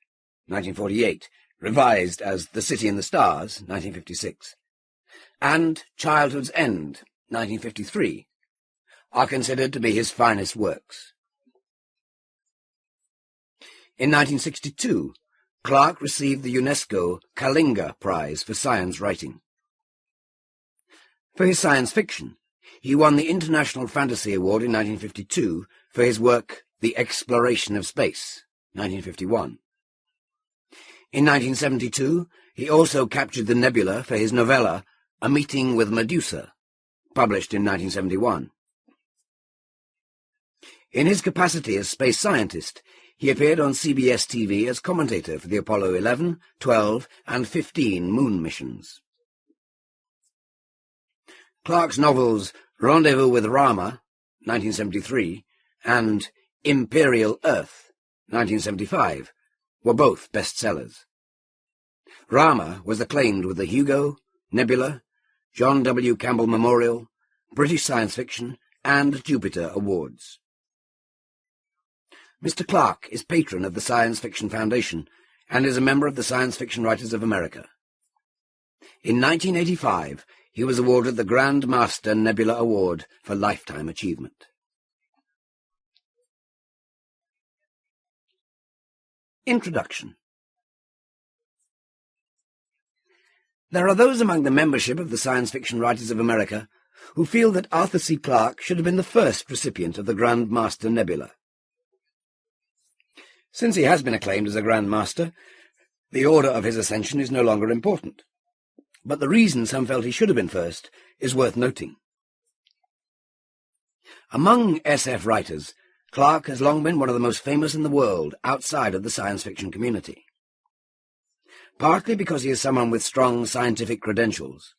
1948, revised as The City in the Stars, 1956, and Childhood's End, 1953, are considered to be his finest works. In 1962, Clarke received the UNESCO Kalinga Prize for Science Writing. For his science fiction, he won the International Fantasy Award in 1952 for his work The Exploration of Space, 1951. In 1972, he also captured the nebula for his novella A Meeting with Medusa, published in 1971. In his capacity as space scientist, he appeared on CBS TV as commentator for the Apollo 11, 12, and 15 moon missions. Clarke's novels Rendezvous with Rama, 1973, and Imperial Earth, 1975, were both bestsellers. Rama was acclaimed with the Hugo, Nebula, John W. Campbell Memorial, British Science Fiction, and Jupiter Awards. Mr. Clarke is patron of the Science Fiction Foundation and is a member of the Science Fiction Writers of America. In 1985, he was awarded the Grand Master Nebula Award for Lifetime Achievement. Introduction. There are those among the membership of the Science Fiction Writers of America who feel that Arthur C. Clarke should have been the first recipient of the Grand Master Nebula. Since he has been acclaimed as a Grand Master, the order of his ascension is no longer important. But the reason some felt he should have been first is worth noting. Among SF writers, Clarke has long been one of the most famous in the world outside of the science fiction community. Partly because he is someone with strong scientific credentials,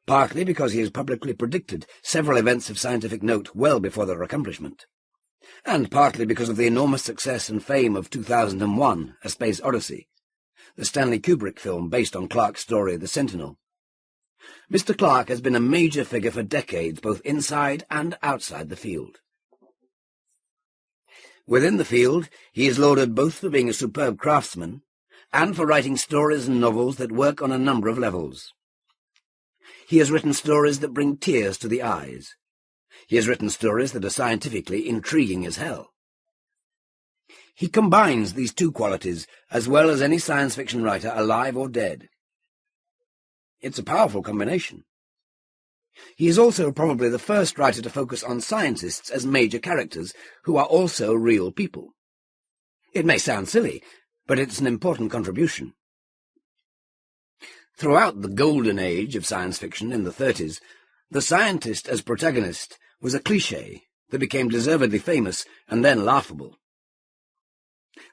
partly because he has publicly predicted several events of scientific note well before their accomplishment, and partly because of the enormous success and fame of 2001, A Space Odyssey, the Stanley Kubrick film based on Clarke's story The Sentinel. Mr. Clarke has been a major figure for decades, both inside and outside the field. Within the field, he is lauded both for being a superb craftsman and for writing stories and novels that work on a number of levels. He has written stories that bring tears to the eyes. He has written stories that are scientifically intriguing as hell. He combines these two qualities as well as any science fiction writer, alive or dead. It's a powerful combination. He is also probably the first writer to focus on scientists as major characters who are also real people. It may sound silly, but it's an important contribution. Throughout the golden age of science fiction in the 30s, the scientist as protagonist was a cliché that became deservedly famous and then laughable.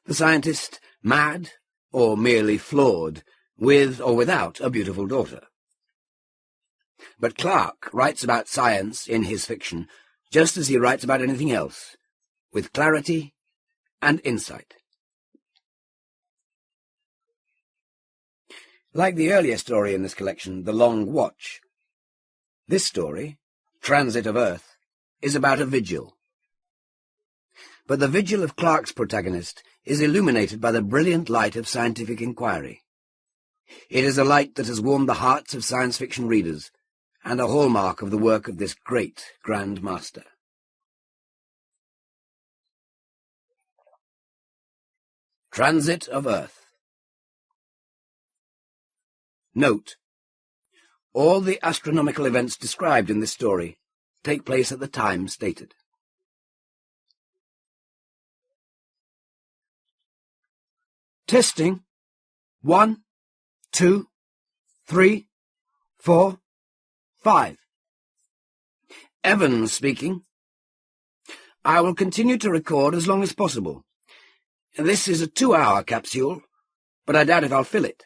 The scientist, mad or merely flawed, with or without a beautiful daughter. But Clarke writes about science in his fiction just as he writes about anything else, with clarity and insight. Like the earlier story in this collection, The Long Watch, this story, Transit of Earth, is about a vigil. But the vigil of Clarke's protagonist is illuminated by the brilliant light of scientific inquiry. It is a light that has warmed the hearts of science fiction readers, and a hallmark of the work of this great Grand Master. Transit of Earth. Note: all the astronomical events described in this story take place at the time stated. Testing. 1, 2, 3, 4, 5. Evans speaking. I will continue to record as long as possible. This is a 2-hour capsule, but I doubt if I'll fill it.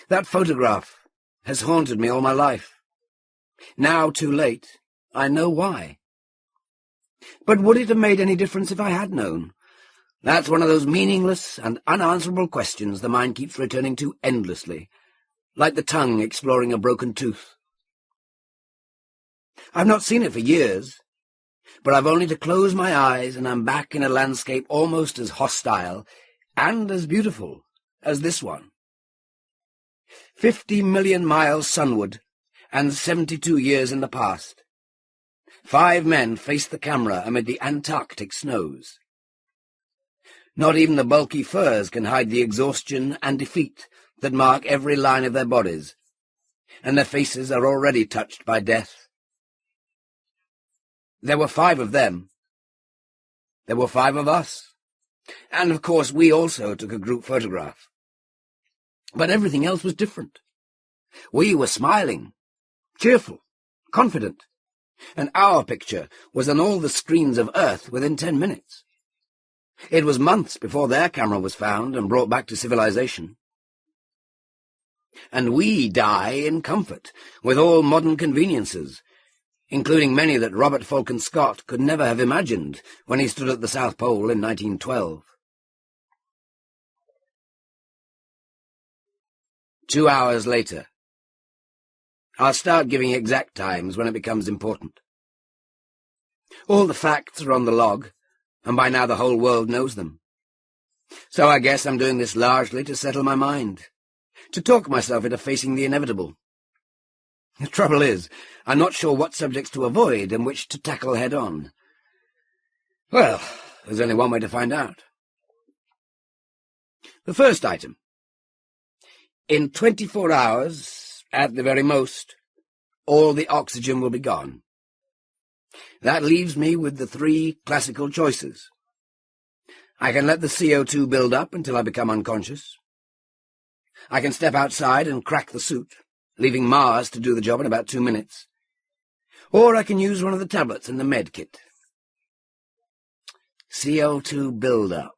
That photograph has haunted me all my life. Now, too late, I know why. But would it have made any difference if I had known? That's one of those meaningless and unanswerable questions the mind keeps returning to endlessly, like the tongue exploring a broken tooth. I've not seen it for years, but I've only to close my eyes and I'm back in a landscape almost as hostile and as beautiful as this one. 50 million miles sunward, and 72 years in the past. 5 men face the camera amid the Antarctic snows. Not even the bulky furs can hide the exhaustion and defeat that mark every line of their bodies, and their faces are already touched by death. There were 5 of them. There were 5 of us. And, of course, we also took a group photograph. But everything else was different. We were smiling, cheerful, confident, and our picture was on all the screens of Earth within 10 minutes. It was months before their camera was found and brought back to civilization. And we die in comfort, with all modern conveniences, including many that Robert Falcon Scott could never have imagined when he stood at the South Pole in 1912. 2 hours later. I'll start giving exact times when it becomes important. All the facts are on the log, and by now the whole world knows them. So I guess I'm doing this largely to settle my mind, to talk myself into facing the inevitable. The trouble is, I'm not sure what subjects to avoid and which to tackle head-on. Well, there's only one way to find out. The first item. In 24 hours, at the very most, all the oxygen will be gone. That leaves me with the 3 classical choices. I can let the CO2 build up until I become unconscious. I can step outside and crack the suit, leaving Mars to do the job in about 2 minutes. Or I can use one of the tablets in the med kit. CO2 build-up.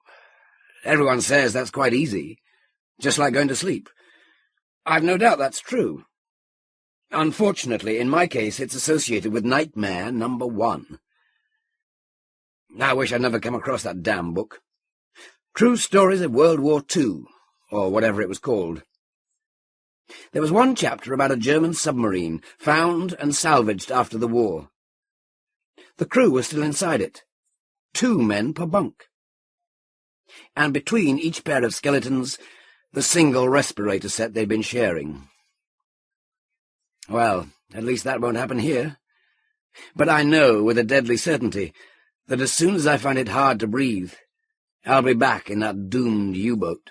Everyone says that's quite easy, just like going to sleep. I've no doubt that's true. Unfortunately, in my case, it's associated with nightmare number 1. I wish I'd never come across that damn book. True Stories of World War II, or whatever it was called. There was one chapter about a German submarine found and salvaged after the war. The crew was still inside it. 2 men per bunk. And between each pair of skeletons, the single respirator set they'd been sharing. Well, at least that won't happen here. But I know with a deadly certainty that as soon as I find it hard to breathe, I'll be back in that doomed U-boat.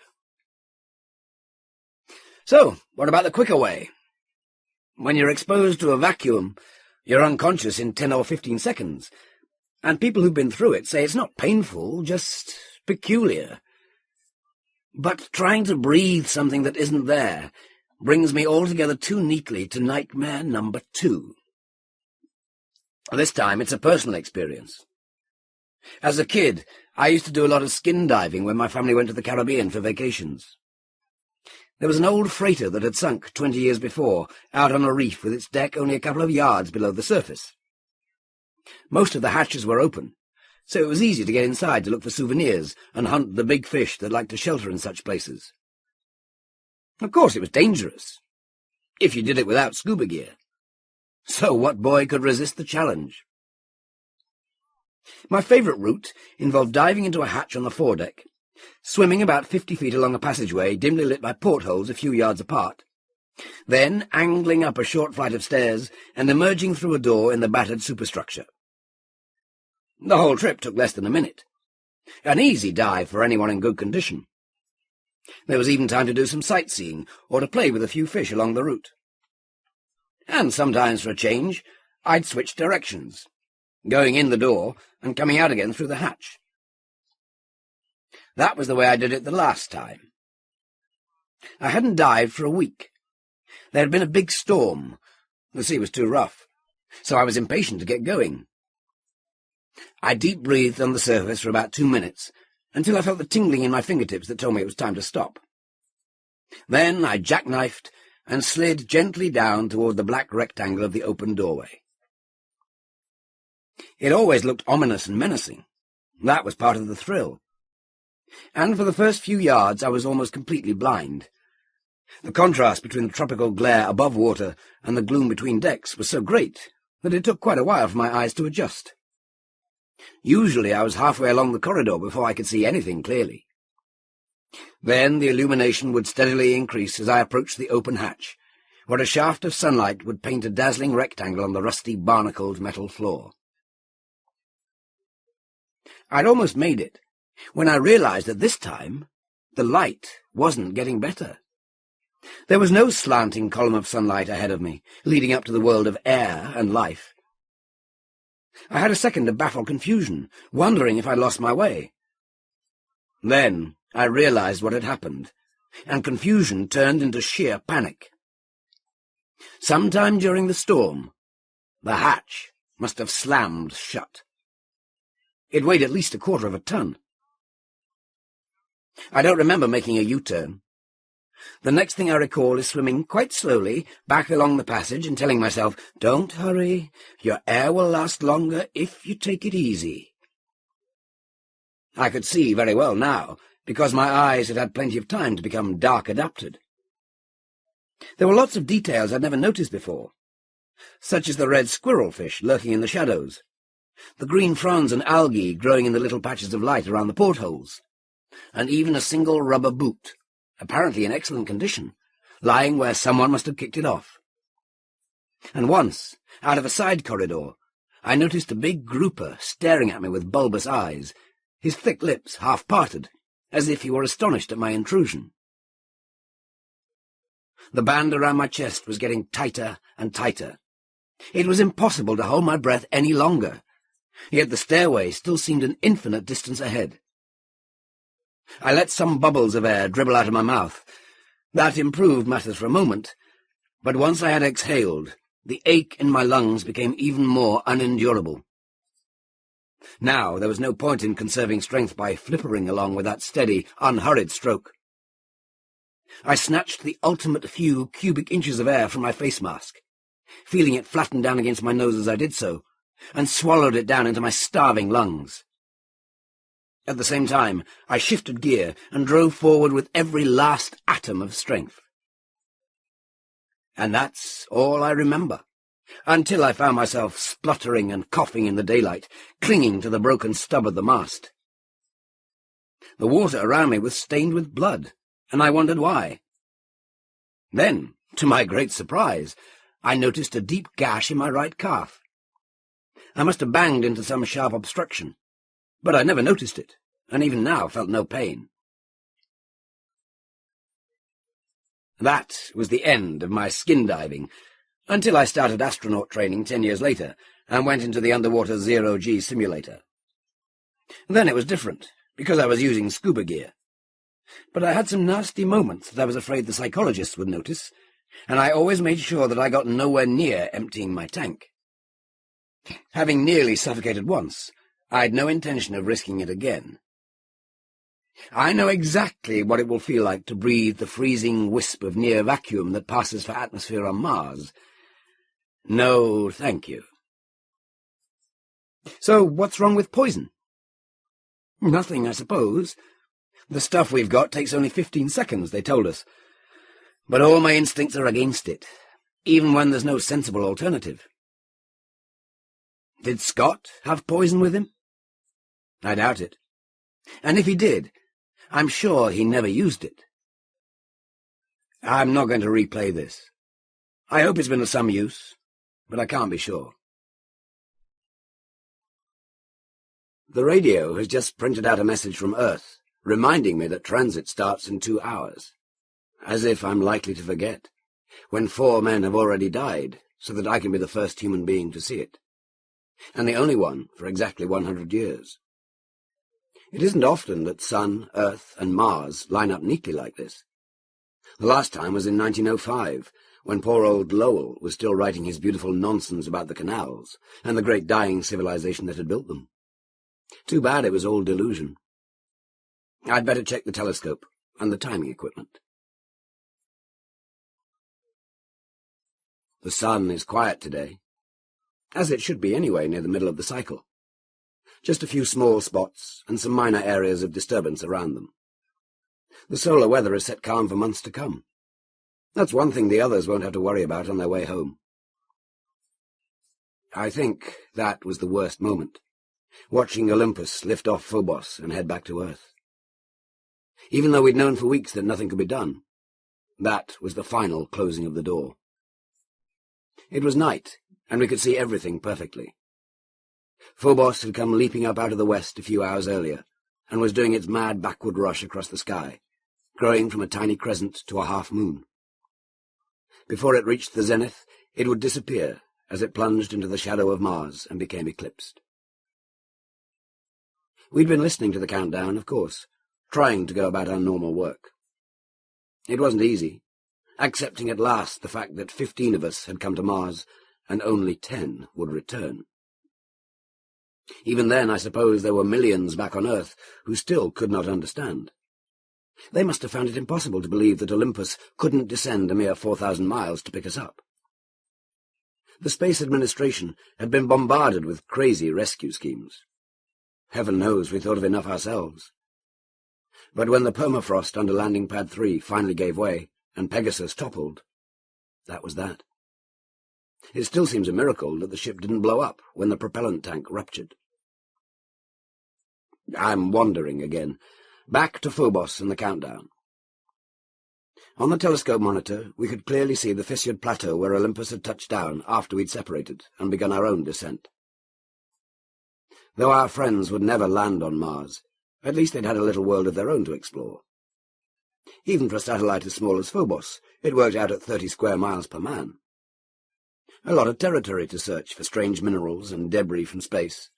So, what about the quicker way? When you're exposed to a vacuum, you're unconscious in 10 or 15 seconds, and people who've been through it say it's not painful, just peculiar. But trying to breathe something that isn't there brings me altogether too neatly to nightmare number 2. This time it's a personal experience. As a kid, I used to do a lot of skin diving when my family went to the Caribbean for vacations. There was an old freighter that had sunk 20 years before, out on a reef with its deck only a couple of yards below the surface. Most of the hatches were open, so it was easy to get inside to look for souvenirs and hunt the big fish that like to shelter in such places. Of course, it was dangerous, if you did it without scuba gear. So what boy could resist the challenge? My favourite route involved diving into a hatch on the foredeck, swimming about 50 feet along a passageway dimly lit by portholes a few yards apart, then angling up a short flight of stairs and emerging through a door in the battered superstructure. The whole trip took less than a minute. An easy dive for anyone in good condition. There was even time to do some sightseeing or to play with a few fish along the route. And sometimes, for a change, I'd switch directions, going in the door and coming out again through the hatch. That was the way I did it the last time. I hadn't dived for a week. There had been a big storm. The sea was too rough, so I was impatient to get going. I deep-breathed on the surface for about 2 minutes, until I felt the tingling in my fingertips that told me it was time to stop. Then I jackknifed and slid gently down toward the black rectangle of the open doorway. It always looked ominous and menacing. That was part of the thrill. And for the first few yards I was almost completely blind. The contrast between the tropical glare above water and the gloom between decks was so great that it took quite a while for my eyes to adjust. Usually I was halfway along the corridor before I could see anything clearly. Then the illumination would steadily increase as I approached the open hatch, where a shaft of sunlight would paint a dazzling rectangle on the rusty, barnacled metal floor. I'd almost made it, when I realized that this time the light wasn't getting better. There was no slanting column of sunlight ahead of me, leading up to the world of air and life. I had a second of baffled confusion, wondering if I'd lost my way. Then I realized what had happened, and confusion turned into sheer panic. Sometime during the storm, the hatch must have slammed shut. It weighed at least 1/4 of a ton. I don't remember making a U-turn. The next thing I recall is swimming quite slowly back along the passage and telling myself, "Don't hurry, your air will last longer if you take it easy." I could see very well now, because my eyes had had plenty of time to become dark-adapted. There were lots of details I'd never noticed before, such as the red squirrelfish lurking in the shadows, the green fronds and algae growing in the little patches of light around the portholes, and even a single rubber boot, apparently in excellent condition, lying where someone must have kicked it off. And once, out of a side corridor, I noticed a big grouper staring at me with bulbous eyes, his thick lips half parted, as if he were astonished at my intrusion. The band around my chest was getting tighter and tighter. It was impossible to hold my breath any longer, yet the stairway still seemed an infinite distance ahead. I let some bubbles of air dribble out of my mouth. That improved matters for a moment, but once I had exhaled, the ache in my lungs became even more unendurable. Now there was no point in conserving strength by flippering along with that steady, unhurried stroke. I snatched the ultimate few cubic inches of air from my face mask, feeling it flatten down against my nose as I did so, and swallowed it down into my starving lungs. At the same time, I shifted gear and drove forward with every last atom of strength. And that's all I remember, until I found myself spluttering and coughing in the daylight, clinging to the broken stub of the mast. The water around me was stained with blood, and I wondered why. Then, to my great surprise, I noticed a deep gash in my right calf. I must have banged into some sharp obstruction, but I never noticed it, and even now felt no pain. That was the end of my skin diving, until I started astronaut training 10 years later and went into the underwater zero-G simulator. Then it was different, because I was using scuba gear. But I had some nasty moments that I was afraid the psychologists would notice, and I always made sure that I got nowhere near emptying my tank. Having nearly suffocated once, I had no intention of risking it again. I know exactly what it will feel like to breathe the freezing wisp of near vacuum that passes for atmosphere on Mars. No, thank you. So what's wrong with poison? Nothing, I suppose. The stuff we've got takes only 15 seconds, they told us. But all my instincts are against it, even when there's no sensible alternative. Did Scott have poison with him? I doubt it. And if he did, I'm sure he never used it. I'm not going to replay this. I hope it's been of some use, but I can't be sure. The radio has just printed out a message from Earth, reminding me that transit starts in 2 hours. As if I'm likely to forget, when 4 men have already died, so that I can be the first human being to see it. And the only one for exactly 100 years. It isn't often that Sun, Earth, and Mars line up neatly like this. The last time was in 1905, when poor old Lowell was still writing his beautiful nonsense about the canals and the great dying civilization that had built them. Too bad it was all delusion. I'd better check the telescope and the timing equipment. The sun is quiet today, as it should be anyway near the middle of the cycle. Just a few small spots and some minor areas of disturbance around them. The solar weather is set calm for months to come. That's one thing the others won't have to worry about on their way home. I think that was the worst moment, watching Olympus lift off Phobos and head back to Earth. Even though we'd known for weeks that nothing could be done, that was the final closing of the door. It was night, and we could see everything perfectly. Phobos had come leaping up out of the west a few hours earlier, and was doing its mad backward rush across the sky, growing from a tiny crescent to a half-moon. Before it reached the zenith, it would disappear, as it plunged into the shadow of Mars and became eclipsed. We'd been listening to the countdown, of course, trying to go about our normal work. It wasn't easy, accepting at last the fact that 15 of us had come to Mars and only 10 would return. Even then, I suppose there were millions back on Earth who still could not understand. They must have found it impossible to believe that Olympus couldn't descend a mere 4,000 miles to pick us up. The Space Administration had been bombarded with crazy rescue schemes. Heaven knows we thought of enough ourselves. But when the permafrost under Landing Pad 3 finally gave way and Pegasus toppled, that was that. It still seems a miracle that the ship didn't blow up when the propellant tank ruptured. I'm wandering again. Back to Phobos and the countdown. On the telescope monitor, we could clearly see the fissured plateau where Olympus had touched down after we'd separated and begun our own descent. Though our friends would never land on Mars, at least they'd had a little world of their own to explore. Even for a satellite as small as Phobos, it worked out at 30 square miles per man. A lot of territory to search for strange minerals and debris from space,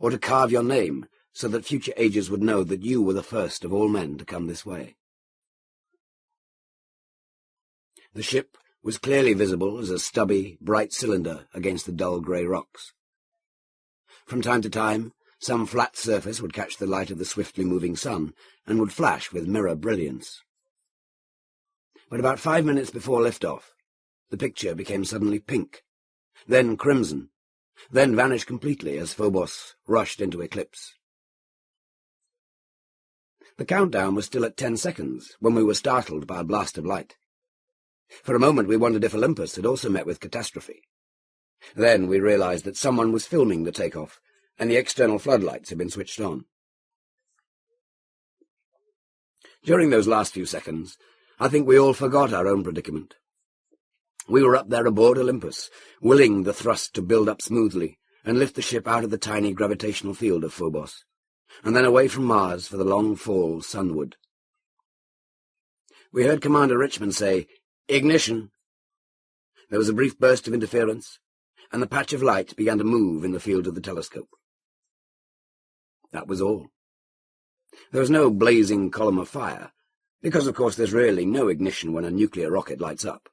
or to carve your name so that future ages would know that you were the first of all men to come this way. The ship was clearly visible as a stubby, bright cylinder against the dull grey rocks. From time to time, some flat surface would catch the light of the swiftly moving sun and would flash with mirror brilliance. But about 5 minutes before liftoff, the picture became suddenly pink, then crimson, then vanished completely as Phobos rushed into eclipse. The countdown was still at 10 seconds when we were startled by a blast of light. For a moment we wondered if Olympus had also met with catastrophe. Then we realized that someone was filming the takeoff, and the external floodlights had been switched on. During those last few seconds, I think we all forgot our own predicament. We were up there aboard Olympus, willing the thrust to build up smoothly and lift the ship out of the tiny gravitational field of Phobos, and then away from Mars for the long fall sunward. We heard Commander Richmond say, "Ignition." There was a brief burst of interference, and the patch of light began to move in the field of the telescope. That was all. There was no blazing column of fire, because of course there's really no ignition when a nuclear rocket lights up.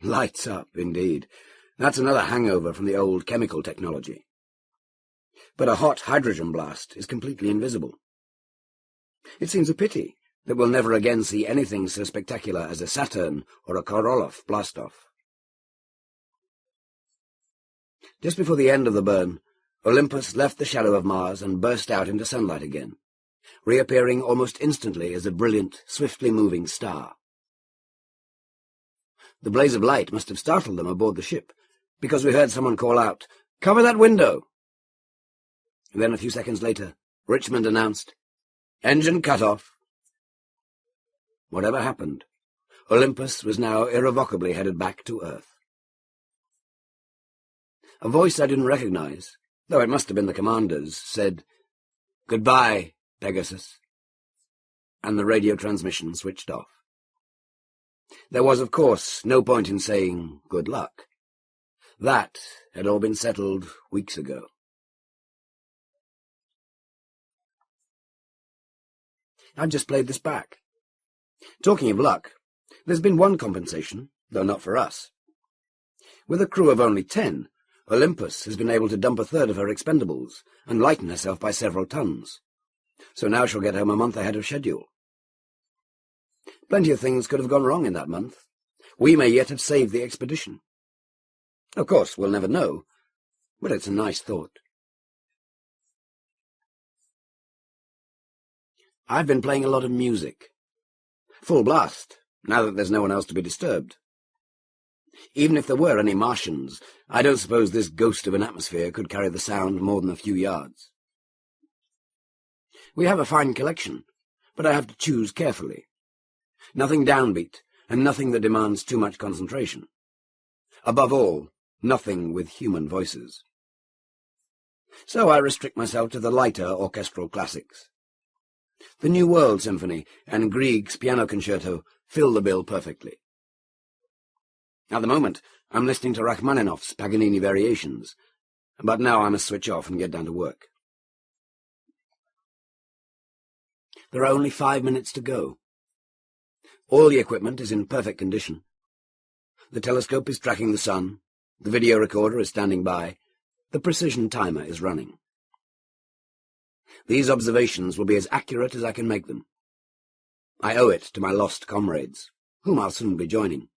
Lights up, indeed. That's another hangover from the old chemical technology. But a hot hydrogen blast is completely invisible. It seems a pity that we'll never again see anything so spectacular as a Saturn or a Korolev blastoff. Just before the end of the burn, Olympus left the shadow of Mars and burst out into sunlight again, reappearing almost instantly as a brilliant, swiftly moving star. The blaze of light must have startled them aboard the ship, because we heard someone call out, "Cover that window!" And then a few seconds later, Richmond announced, "Engine cut off." Whatever happened, Olympus was now irrevocably headed back to Earth. A voice I didn't recognize, though it must have been the commander's, said, "Goodbye, Pegasus," and the radio transmission switched off. There was, of course, no point in saying good luck. That had all been settled weeks ago. I'd just played this back. Talking of luck, there's been one compensation, though not for us. With a crew of only 10, Olympus has been able to dump a third of her expendables and lighten herself by several tons. So now she'll get home a month ahead of schedule. Plenty of things could have gone wrong in that month. We may yet have saved the expedition. Of course, we'll never know, but it's a nice thought. I've been playing a lot of music. Full blast, now that there's no one else to be disturbed. Even if there were any Martians, I don't suppose this ghost of an atmosphere could carry the sound more than a few yards. We have a fine collection, but I have to choose carefully. Nothing downbeat, and nothing that demands too much concentration. Above all, nothing with human voices. So I restrict myself to the lighter orchestral classics. The New World Symphony and Grieg's Piano Concerto fill the bill perfectly. At the moment, I'm listening to Rachmaninoff's Paganini Variations, but now I must switch off and get down to work. There are only 5 minutes to go. All the equipment is in perfect condition. The telescope is tracking the sun, the video recorder is standing by, the precision timer is running. These observations will be as accurate as I can make them. I owe it to my lost comrades, whom I'll soon be joining.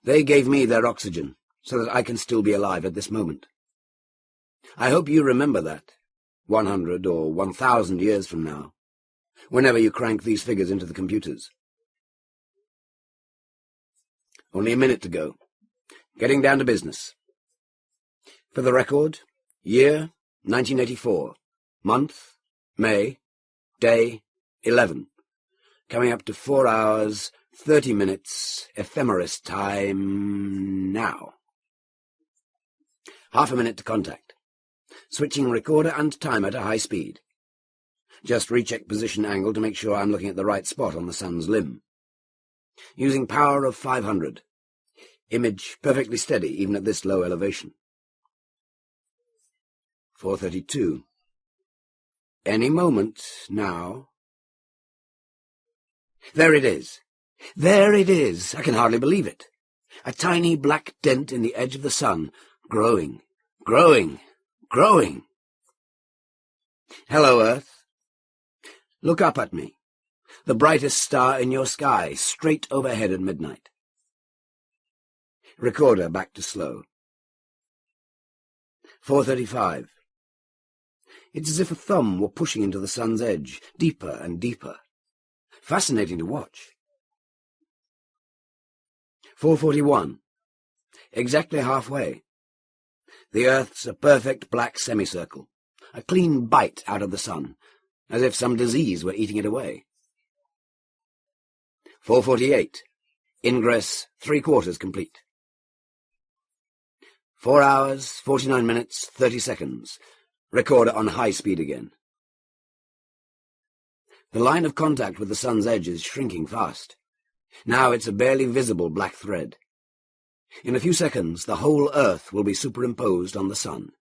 They gave me their oxygen, so that I can still be alive at this moment. I hope you remember that, 100 or 1,000 years from now, whenever you crank these figures into the computers. Only a minute to go. Getting down to business. For the record, year 1984, month, May, day, 11. Coming up to 4 hours, 30 minutes, ephemeris time now. Half a minute to contact. Switching recorder and timer to high speed. Just recheck position angle to make sure I'm looking at the right spot on the sun's limb. Using power of 500. Image perfectly steady even at this low elevation. 4:32. Any moment now. There it is. There it is. I can hardly believe it. A tiny black dent in the edge of the sun, growing, growing, growing. Hello, Earth. Look up at me. The brightest star in your sky, straight overhead at midnight. Recorder back to slow. 4:35. It's as if a thumb were pushing into the sun's edge, deeper and deeper. Fascinating to watch. 4:41. Exactly halfway. The Earth's a perfect black semicircle, a clean bite out of the sun, as if some disease were eating it away. 4:48. Ingress 3/4 complete. 4 hours, 49 minutes, 30 seconds. Recorder on high speed again. The line of contact with the sun's edge is shrinking fast. Now it's a barely visible black thread. In a few seconds, the whole Earth will be superimposed on the sun.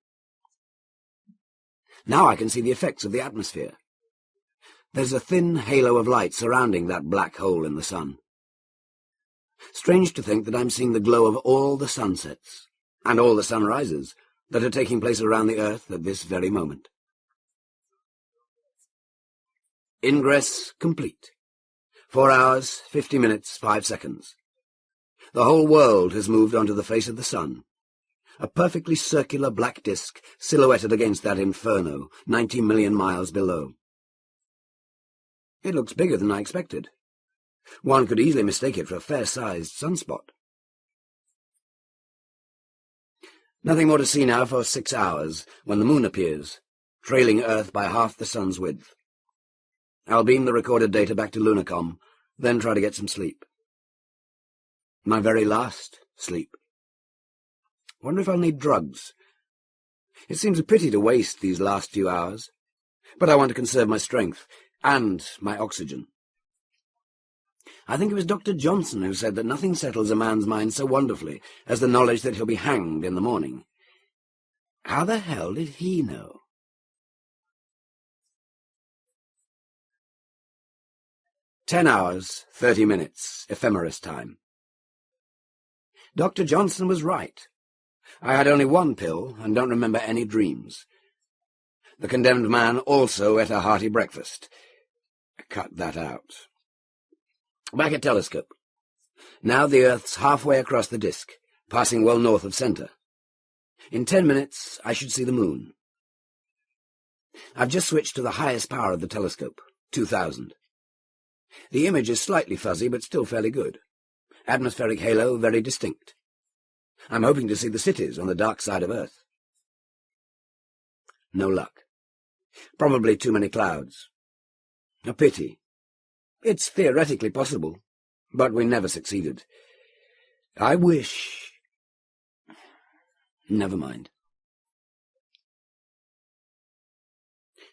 Now I can see the effects of the atmosphere. There's a thin halo of light surrounding that black hole in the sun. Strange to think that I'm seeing the glow of all the sunsets and all the sunrises that are taking place around the Earth at this very moment. Ingress complete. 4 hours, 50 minutes, 5 seconds. The whole world has moved onto the face of the sun. A perfectly circular black disk silhouetted against that inferno, 90 million miles below. It looks bigger than I expected. One could easily mistake it for a fair-sized sunspot. Nothing more to see now for 6 hours, when the moon appears, trailing Earth by half the sun's width. I'll beam the recorded data back to Lunacom, then try to get some sleep. My very last sleep. Wonder if I'll need drugs. It seems a pity to waste these last few hours, but I want to conserve my strength and my oxygen. I think it was Dr. Johnson who said that nothing settles a man's mind so wonderfully as the knowledge that he'll be hanged in the morning. How the hell did he know? "10 hours, 30 minutes, ephemeris time. Dr. Johnson was right. I had only one pill and don't remember any dreams. The condemned man also ate a hearty breakfast. Cut that out. Back at telescope. Now the Earth's halfway across the disk, passing well north of center. In 10 minutes, I should see the moon. I've just switched to the highest power of the telescope, 2000. The image is slightly fuzzy, but still fairly good. Atmospheric halo very distinct. I'm hoping to see the cities on the dark side of Earth. No luck. Probably too many clouds. A pity. It's theoretically possible, but we never succeeded. I wish... Never mind.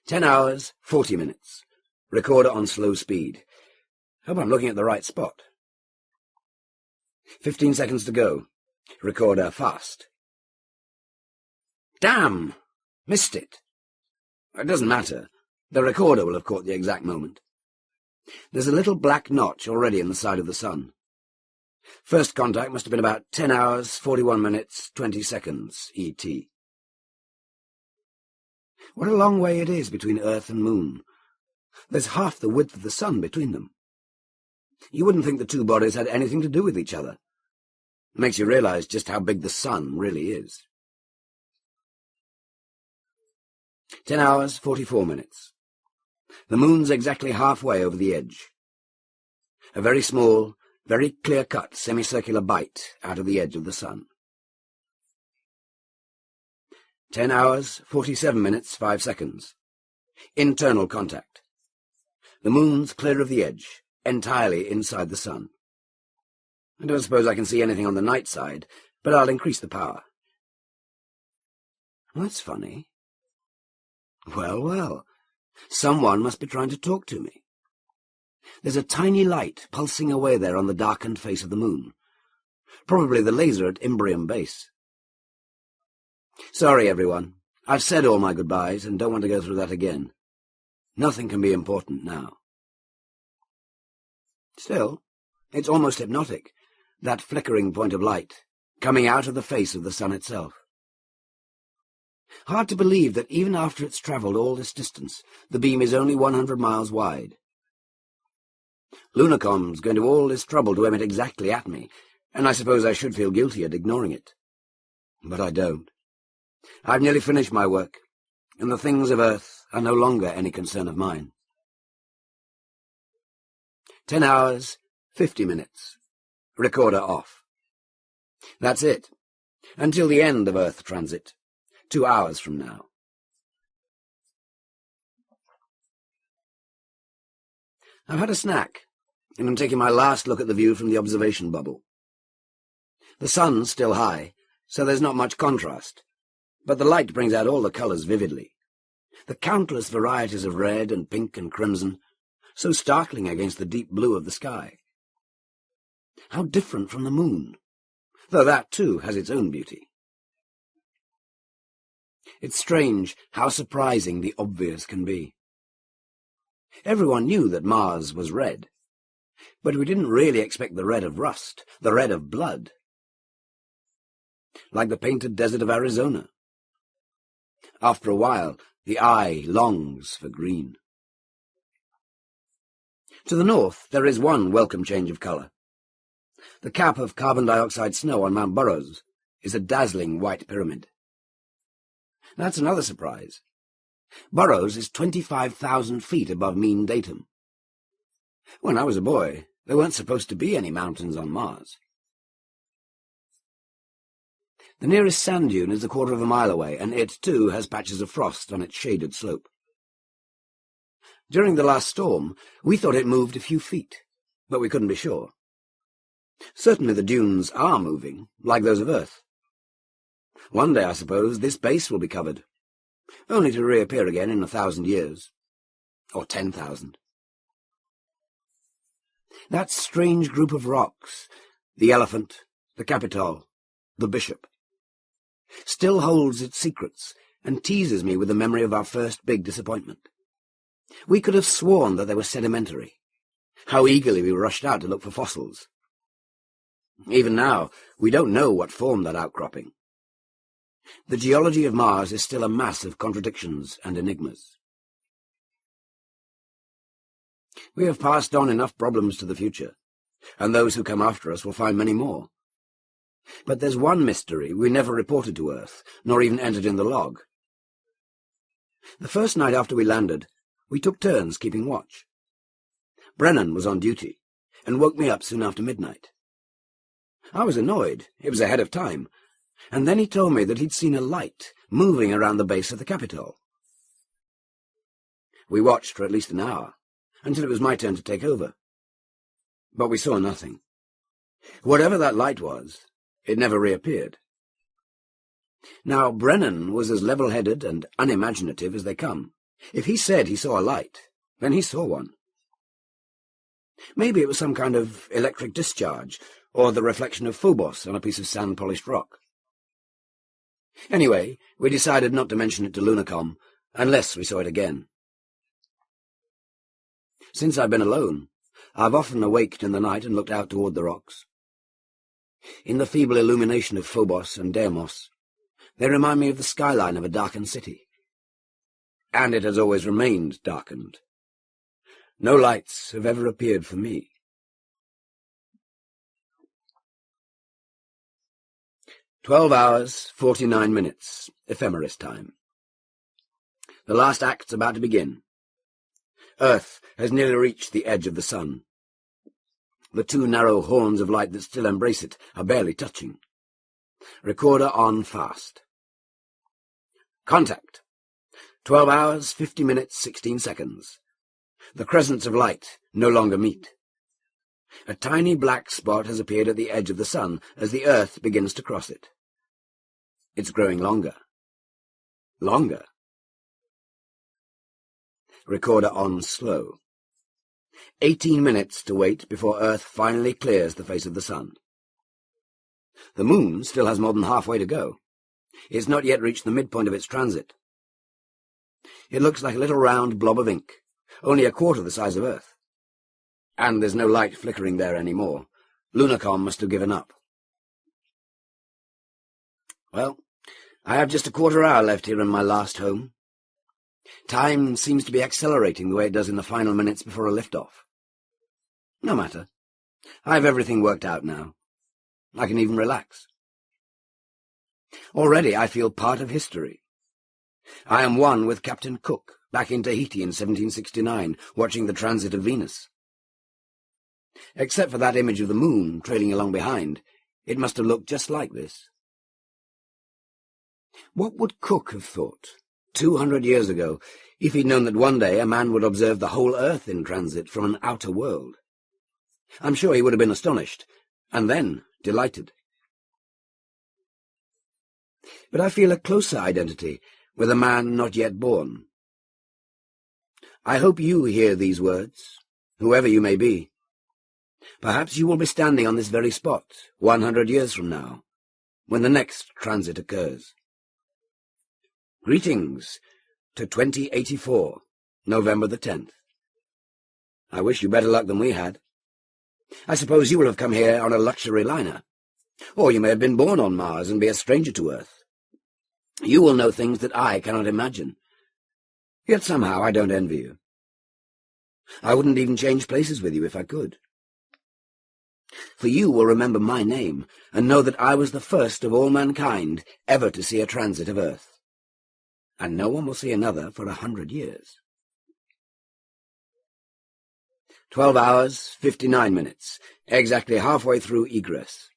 10 hours, 40 minutes. Recorder on slow speed. Hope I'm looking at the right spot. 15 seconds to go. Recorder fast. Damn! Missed it. It doesn't matter. The recorder will have caught the exact moment. There's a little black notch already in the side of the sun. First contact must have been about 10 hours, 41 minutes, 20 seconds, ET. What a long way it is between Earth and Moon. There's half the width of the sun between them. You wouldn't think the two bodies had anything to do with each other. It makes you realize just how big the sun really is. 10 hours, 44 minutes. The moon's exactly halfway over the edge. A very small, very clear-cut semicircular bite out of the edge of the sun. 10 hours, 47 minutes, 5 seconds. Internal contact. The moon's clear of the edge, entirely inside the sun. I don't suppose I can see anything on the night side, but I'll increase the power. That's funny. Well, well, someone must be trying to talk to me. There's a tiny light pulsing away there on the darkened face of the moon. Probably the laser at Imbrium Base. Sorry, everyone. I've said all my goodbyes and don't want to go through that again. Nothing can be important now. Still, it's almost hypnotic, that flickering point of light, coming out of the face of the sun itself. Hard to believe that even after it's travelled all this distance, the beam is only 100 miles wide. Lunacom's going to all this trouble to emit exactly at me, and I suppose I should feel guilty at ignoring it. But I don't. I've nearly finished my work, and the things of Earth are no longer any concern of mine. 10 hours, 50 minutes. Recorder off. That's it. Until the end of Earth transit. 2 hours from now. I've had a snack, and I'm taking my last look at the view from the observation bubble. The sun's still high, so there's not much contrast, but the light brings out all the colours vividly. The countless varieties of red and pink and crimson, so startling against the deep blue of the sky. How different from the moon, though that too has its own beauty. It's strange how surprising the obvious can be. Everyone knew that Mars was red, but we didn't really expect the red of rust, the red of blood. Like the painted desert of Arizona. After a while, the eye longs for green. To the north, there is one welcome change of colour. The cap of carbon dioxide snow on Mount Burroughs is a dazzling white pyramid. That's another surprise. Burroughs is 25,000 feet above mean datum. When I was a boy, there weren't supposed to be any mountains on Mars. The nearest sand dune is a quarter of a mile away, and it, too, has patches of frost on its shaded slope. During the last storm, we thought it moved a few feet, but we couldn't be sure. Certainly the dunes are moving, like those of Earth. One day, I suppose, this base will be covered, only to reappear again in 1,000 years, or 10,000. That strange group of rocks, the elephant, the Capitol, the bishop, still holds its secrets and teases me with the memory of our first big disappointment. We could have sworn that they were sedimentary. How eagerly we rushed out to look for fossils. Even now, we don't know what formed that outcropping. The geology of Mars is still a mass of contradictions and enigmas. We have passed on enough problems to the future, and those who come after us will find many more. But there's one mystery we never reported to Earth, nor even entered in the log. The first night after we landed, we took turns keeping watch. Brennan was on duty, and woke me up soon after midnight. I was annoyed. It was ahead of time. And then he told me that he'd seen a light moving around the base of the Capitol. We watched for at least an hour, until it was my turn to take over. But we saw nothing. Whatever that light was, it never reappeared. Now, Brennan was as level-headed and unimaginative as they come. If he said he saw a light, then he saw one. Maybe it was some kind of electric discharge, or the reflection of Phobos on a piece of sand-polished rock. Anyway, we decided not to mention it to Lunacom, unless we saw it again. Since I've been alone, I've often awaked in the night and looked out toward the rocks. In the feeble illumination of Phobos and Deimos, they remind me of the skyline of a darkened city. And it has always remained darkened. No lights have ever appeared for me. "12 hours, 49 minutes, ephemeris time. The last act's about to begin. Earth has nearly reached the edge of the sun. The two narrow horns of light that still embrace it are barely touching. Recorder on fast. Contact. 12 hours, 50 minutes, 16 seconds. The crescents of light no longer meet. A tiny black spot has appeared at the edge of the sun as the Earth begins to cross it. It's growing longer. Longer. Recorder on slow. 18 minutes to wait before Earth finally clears the face of the sun. The moon still has more than halfway to go. It's not yet reached the midpoint of its transit. It looks like a little round blob of ink, only a quarter the size of Earth. And there's no light flickering there anymore. Lunacom must have given up. Well, I have just a quarter hour left here in my last home. Time seems to be accelerating the way it does in the final minutes before a lift-off. No matter. I have everything worked out now. I can even relax. Already I feel part of history. I am one with Captain Cook, back in Tahiti in 1769, watching the transit of Venus. Except for that image of the moon trailing along behind, it must have looked just like this. What would Cook have thought, 200 years ago, if he'd known that one day a man would observe the whole Earth in transit from an outer world? I'm sure he would have been astonished, and then delighted. But I feel a closer identity with a man not yet born. I hope you hear these words, whoever you may be. Perhaps you will be standing on this very spot 100 years from now, when the next transit occurs. Greetings to 2084, November the 10th. I wish you better luck than we had. I suppose you will have come here on a luxury liner, or you may have been born on Mars and be a stranger to Earth. You will know things that I cannot imagine. Yet somehow I don't envy you. I wouldn't even change places with you if I could. For you will remember my name and know that I was the first of all mankind ever to see a transit of Earth. And no one will see another for 100 years. 12 hours, 59 minutes, exactly halfway through egress.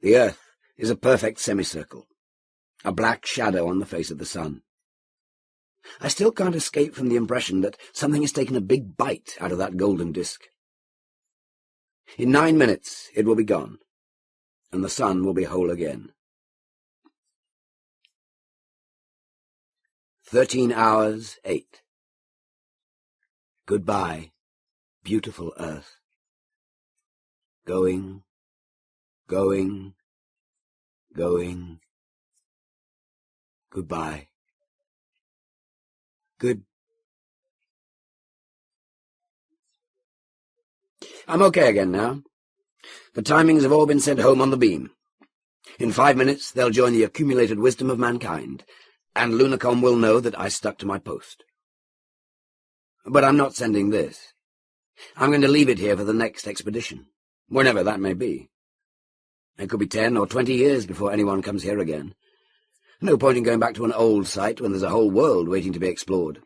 The Earth is a perfect semicircle, a black shadow on the face of the sun. I still can't escape from the impression that something has taken a big bite out of that golden disk. In 9 minutes it will be gone, and the sun will be whole again. 13 hours, 8. Goodbye, beautiful Earth. Going, going, going. Goodbye. I'm okay again now. The timings have all been sent home on the beam. In 5 minutes they'll join the accumulated wisdom of mankind, and Lunacom will know that I stuck to my post. But I'm not sending this. I'm going to leave it here for the next expedition, whenever that may be. It could be 10 or 20 years before anyone comes here again. No point in going back to an old site when there's a whole world waiting to be explored.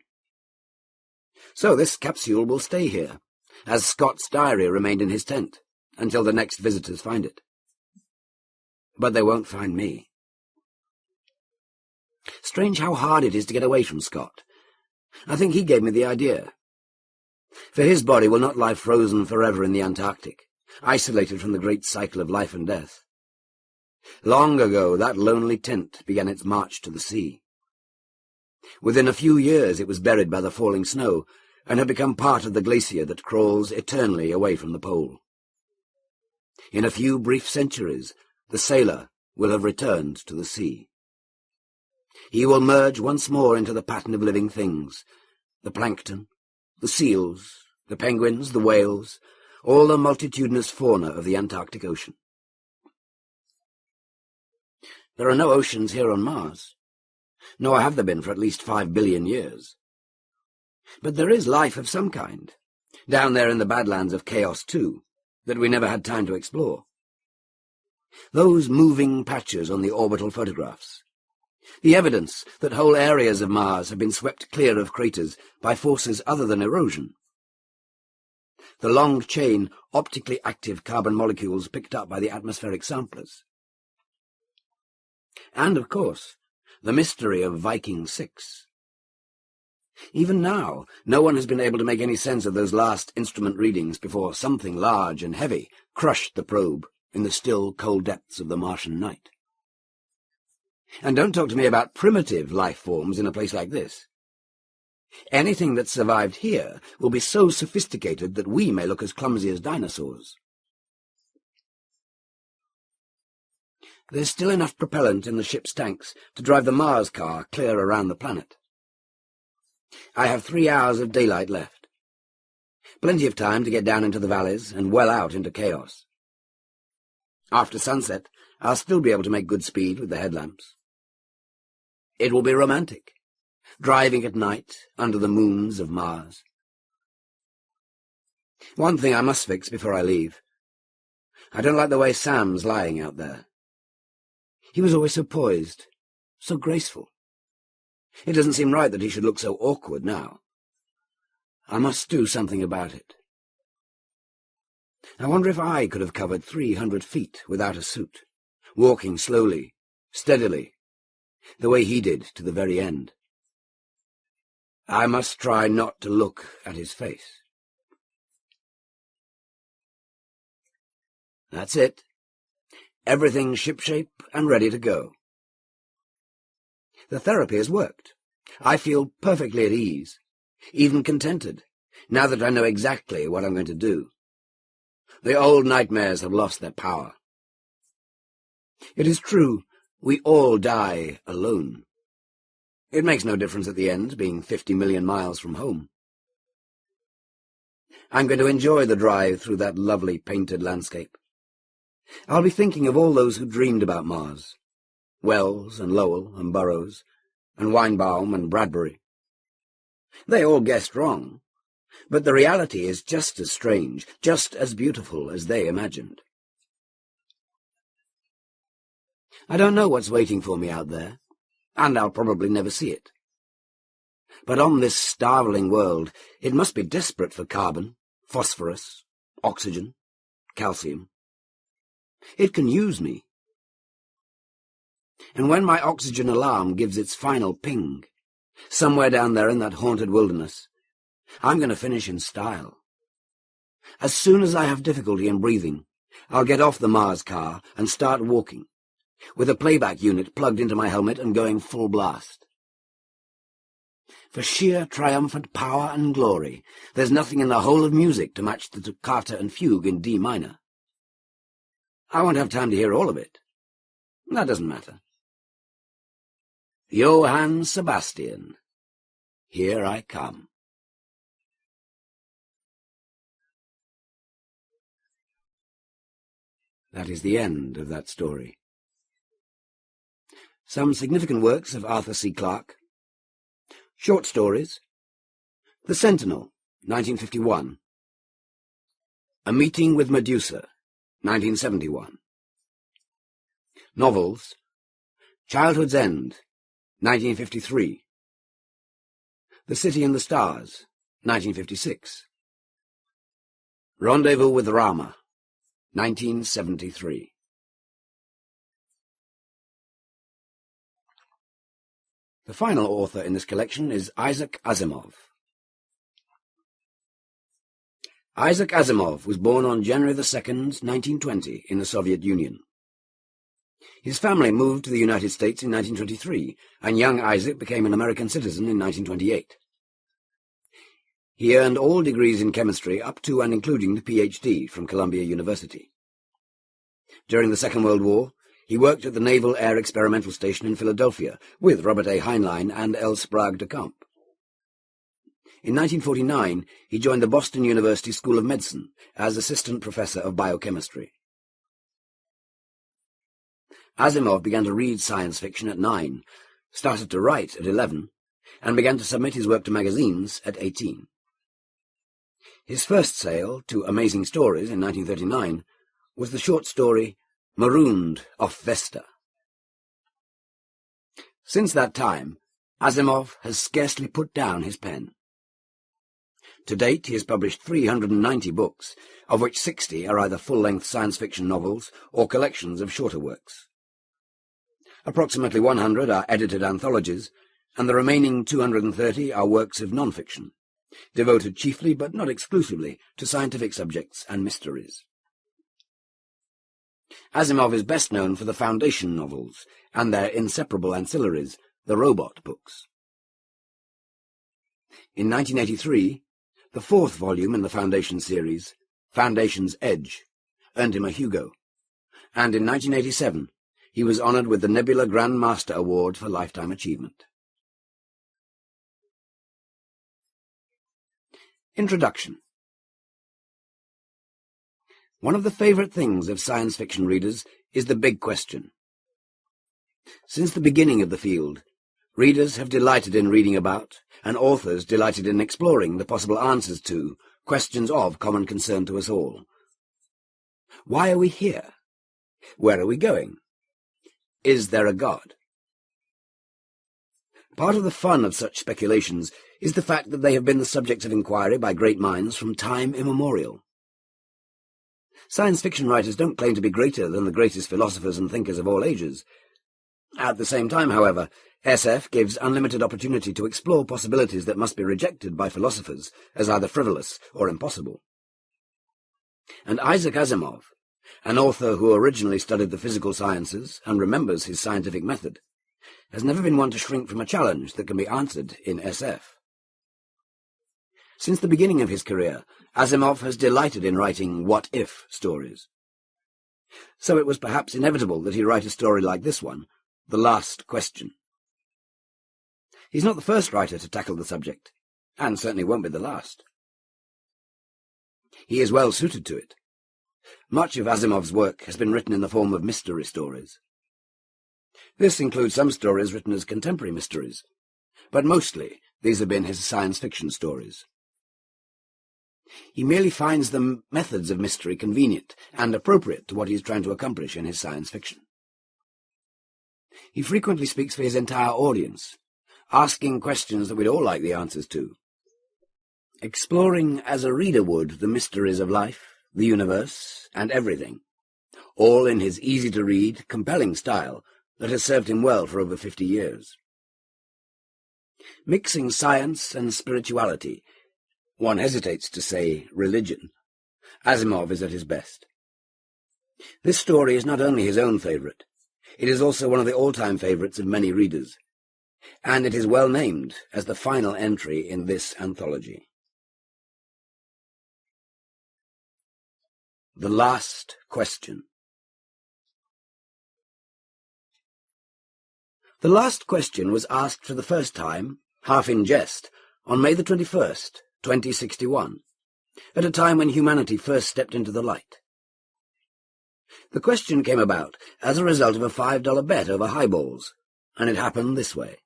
So this capsule will stay here, as Scott's diary remained in his tent, until the next visitors find it. But they won't find me. Strange how hard it is to get away from Scott. I think he gave me the idea. For his body will not lie frozen forever in the Antarctic, isolated from the great cycle of life and death. Long ago that lonely tent began its march to the sea. Within a few years it was buried by the falling snow, and have become part of the glacier that crawls eternally away from the pole. In a few brief centuries, the sailor will have returned to the sea. He will merge once more into the pattern of living things, the plankton, the seals, the penguins, the whales, all the multitudinous fauna of the Antarctic Ocean. There are no oceans here on Mars, nor have there been for at least 5 billion years. But there is life of some kind, down there in the Badlands of Chaos too, that we never had time to explore. Those moving patches on the orbital photographs, the evidence that whole areas of Mars have been swept clear of craters by forces other than erosion, the long-chain, optically active carbon molecules picked up by the atmospheric samplers, and, of course, the mystery of Viking 6. Even now, no one has been able to make any sense of those last instrument readings before something large and heavy crushed the probe in the still, cold depths of the Martian night. And don't talk to me about primitive life forms in a place like this. Anything that survived here will be so sophisticated that we may look as clumsy as dinosaurs. There's still enough propellant in the ship's tanks to drive the Mars car clear around the planet. I have 3 hours of daylight left. Plenty of time to get down into the valleys and well out into chaos. After sunset, I'll still be able to make good speed with the headlamps. It will be romantic, driving at night under the moons of Mars. One thing I must fix before I leave. I don't like the way Sam's lying out there. He was always so poised, so graceful. It doesn't seem right that he should look so awkward now. I must do something about it. I wonder if I could have covered 300 feet without a suit, walking slowly, steadily, the way he did to the very end. I must try not to look at his face. That's it. Everything shipshape and ready to go. The therapy has worked. I feel perfectly at ease, even contented, now that I know exactly what I'm going to do. The old nightmares have lost their power. It is true, we all die alone. It makes no difference at the end, being 50 million miles from home. I'm going to enjoy the drive through that lovely painted landscape. I'll be thinking of all those who dreamed about Mars. Wells and Lowell and Burroughs and Weinbaum and Bradbury. They all guessed wrong, but the reality is just as strange, just as beautiful as they imagined. I don't know what's waiting for me out there, and I'll probably never see it. But on this starveling world, it must be desperate for carbon, phosphorus, oxygen, calcium. It can use me. And when my oxygen alarm gives its final ping, somewhere down there in that haunted wilderness, I'm going to finish in style. As soon as I have difficulty in breathing, I'll get off the Mars car and start walking, with a playback unit plugged into my helmet and going full blast. For sheer triumphant power and glory, there's nothing in the whole of music to match the toccata and fugue in D minor. I won't have time to hear all of it. That doesn't matter. Johann Sebastian, here I come. That is the end of that story. Some significant works of Arthur C. Clarke. Short stories. The Sentinel, 1951. A Meeting with Medusa, 1971. Novels. Childhood's End, 1953. The City and the Stars, 1956. Rendezvous with Rama, 1973. The final author in this collection is Isaac Asimov. Isaac Asimov was born on January 2nd, 1920, in the Soviet Union. His family moved to the United States in 1923, and young Isaac became an American citizen in 1928. He earned all degrees in chemistry up to and including the PhD from Columbia University. During the Second World War, he worked at the Naval Air Experimental Station in Philadelphia with Robert A. Heinlein and L. Sprague de Camp. In 1949, he joined the Boston University School of Medicine as assistant professor of biochemistry. Asimov began to read science fiction at 9, started to write at 11, and began to submit his work to magazines at 18. His first sale to Amazing Stories in 1939 was the short story Marooned off Vesta. Since that time, Asimov has scarcely put down his pen. To date, he has published 390 books, of which 60 are either full-length science fiction novels or collections of shorter works. Approximately 100 are edited anthologies, and the remaining 230 are works of non-fiction, devoted chiefly but not exclusively to scientific subjects and mysteries. Asimov is best known for the Foundation novels and their inseparable ancillaries, the robot books. In 1983, the fourth volume in the Foundation series, Foundation's Edge, earned him a Hugo, and in 1987 he was honoured with the Nebula Grand Master Award for Lifetime Achievement. Introduction. One of the favourite things of science fiction readers is the big question. Since the beginning of the field, readers have delighted in reading about, and authors delighted in exploring the possible answers to, questions of common concern to us all. Why are we here? Where are we going? Is there a God? Part of the fun of such speculations is the fact that they have been the subjects of inquiry by great minds from time immemorial. Science fiction writers don't claim to be greater than the greatest philosophers and thinkers of all ages. At the same time, however, SF gives unlimited opportunity to explore possibilities that must be rejected by philosophers as either frivolous or impossible. And Isaac Asimov, an author who originally studied the physical sciences and remembers his scientific method, has never been one to shrink from a challenge that can be answered in SF. Since the beginning of his career, Asimov has delighted in writing what-if stories. So it was perhaps inevitable that he write a story like this one, The Last Question. He's not the first writer to tackle the subject, and certainly won't be the last. He is well suited to it. Much of Asimov's work has been written in the form of mystery stories. This includes some stories written as contemporary mysteries, but mostly these have been his science fiction stories. He merely finds the methods of mystery convenient and appropriate to what he is trying to accomplish in his science fiction. He frequently speaks for his entire audience, asking questions that we'd all like the answers to, exploring as a reader would the mysteries of life, the universe, and everything, all in his easy-to-read, compelling style that has served him well for over 50 years. Mixing science and spirituality, one hesitates to say religion, Asimov is at his best. This story is not only his own favourite, it is also one of the all-time favourites of many readers, and it is well named as the final entry in this anthology. The Last Question. The Last Question was asked for the first time, half in jest, on May the 21st, 2061, at a time when humanity first stepped into the light. The question came about as a result of a $5 bet over highballs, and it happened this way.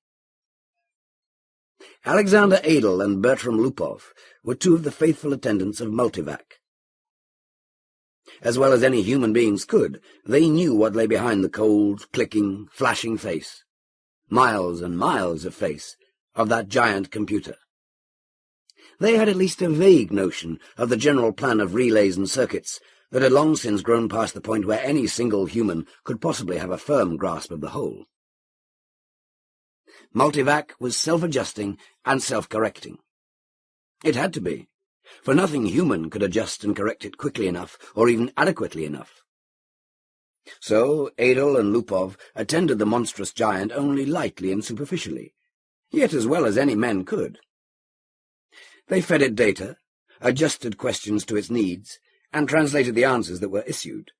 Alexander Adel and Bertram Lupov were two of the faithful attendants of Multivac. As well as any human beings could, they knew what lay behind the cold, clicking, flashing face, miles and miles of face, of that giant computer. They had at least a vague notion of the general plan of relays and circuits that had long since grown past the point where any single human could possibly have a firm grasp of the whole. Multivac was self-adjusting and self-correcting. It had to be, for nothing human could adjust and correct it quickly enough or even adequately enough. So Adel and Lupov attended the monstrous giant only lightly and superficially, yet as well as any men could. They fed it data, adjusted questions to its needs, and translated the answers that were issued.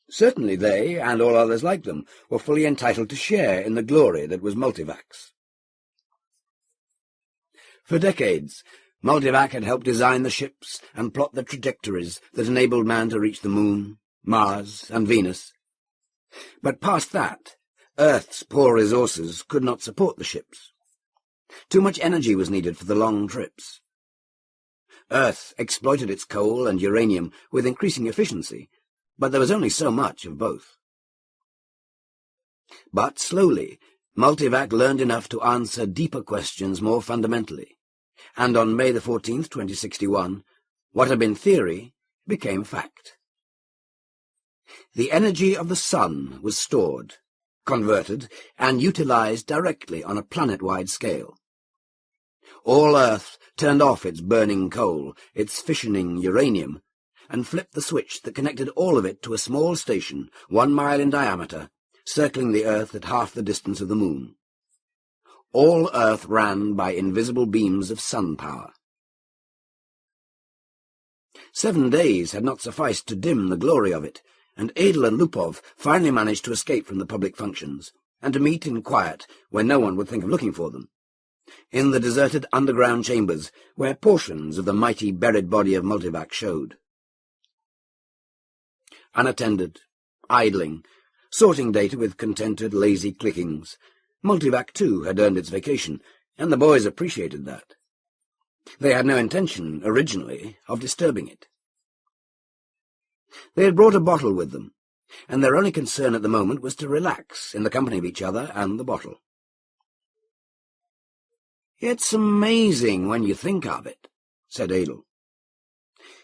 Certainly they, and all others like them, were fully entitled to share in the glory that was Multivacs. For decades, Multivac had helped design the ships and plot the trajectories that enabled man to reach the Moon, Mars, and Venus. But past that, Earth's poor resources could not support the ships. Too much energy was needed for the long trips. Earth exploited its coal and uranium with increasing efficiency, but there was only so much of both. But slowly, Multivac learned enough to answer deeper questions more fundamentally, and on May the 14th, 2061, what had been theory became fact. The energy of the sun was stored, converted, and utilized directly on a planet-wide scale. All Earth turned off its burning coal, its fissioning uranium, and flipped the switch that connected all of it to a small station 1 mile in diameter, circling the Earth at half the distance of the Moon. All Earth ran by invisible beams of sun power. 7 days had not sufficed to dim the glory of it, and Adel and Lupov finally managed to escape from the public functions, and to meet in quiet where no one would think of looking for them, in the deserted underground chambers where portions of the mighty buried body of Multivac showed. Unattended, idling, sorting data with contented, lazy clickings, Multivac too had earned its vacation, and the boys appreciated that. They had no intention, originally, of disturbing it. They had brought a bottle with them, and their only concern at the moment was to relax in the company of each other and the bottle. "It's amazing when you think of it," said Adel.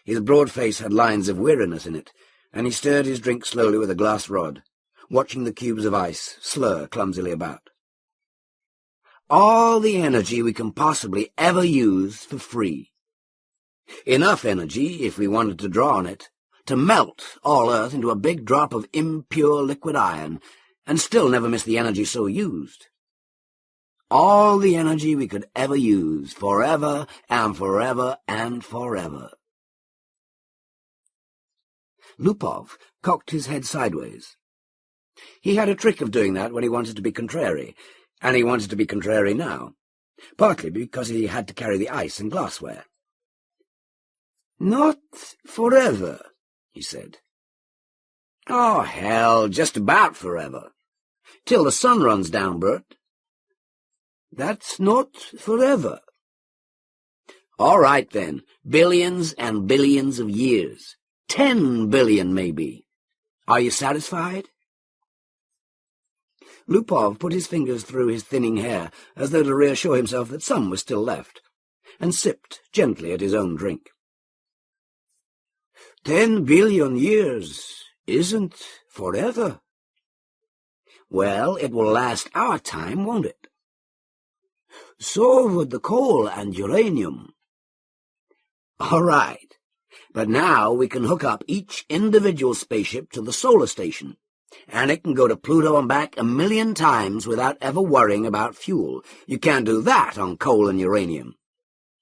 His broad face had lines of weariness in it, and he stirred his drink slowly with a glass rod, watching the cubes of ice slur clumsily about. "All the energy we can possibly ever use for free. Enough energy, if we wanted to draw on it, to melt all Earth into a big drop of impure liquid iron, and still never miss the energy so used. All the energy we could ever use, forever and forever and forever." Lupov cocked his head sideways. He had a trick of doing that when he wanted to be contrary, and he wanted to be contrary now, partly because he had to carry the ice and glassware. "Not forever," he said. "Oh, hell, just about forever. Till the sun runs down, Bert." "That's not forever." "All right, then. Billions and billions of years. 10 billion, maybe. Are you satisfied?" Lupov put his fingers through his thinning hair, as though to reassure himself that some was still left, and sipped gently at his own drink. 10 billion years isn't forever. Well, it will last our time, won't it? So would the coal and uranium. All right, but now we can hook up each individual spaceship to the solar station, and it can go to Pluto and back 1,000,000 times without ever worrying about fuel. You can't do that on coal and uranium.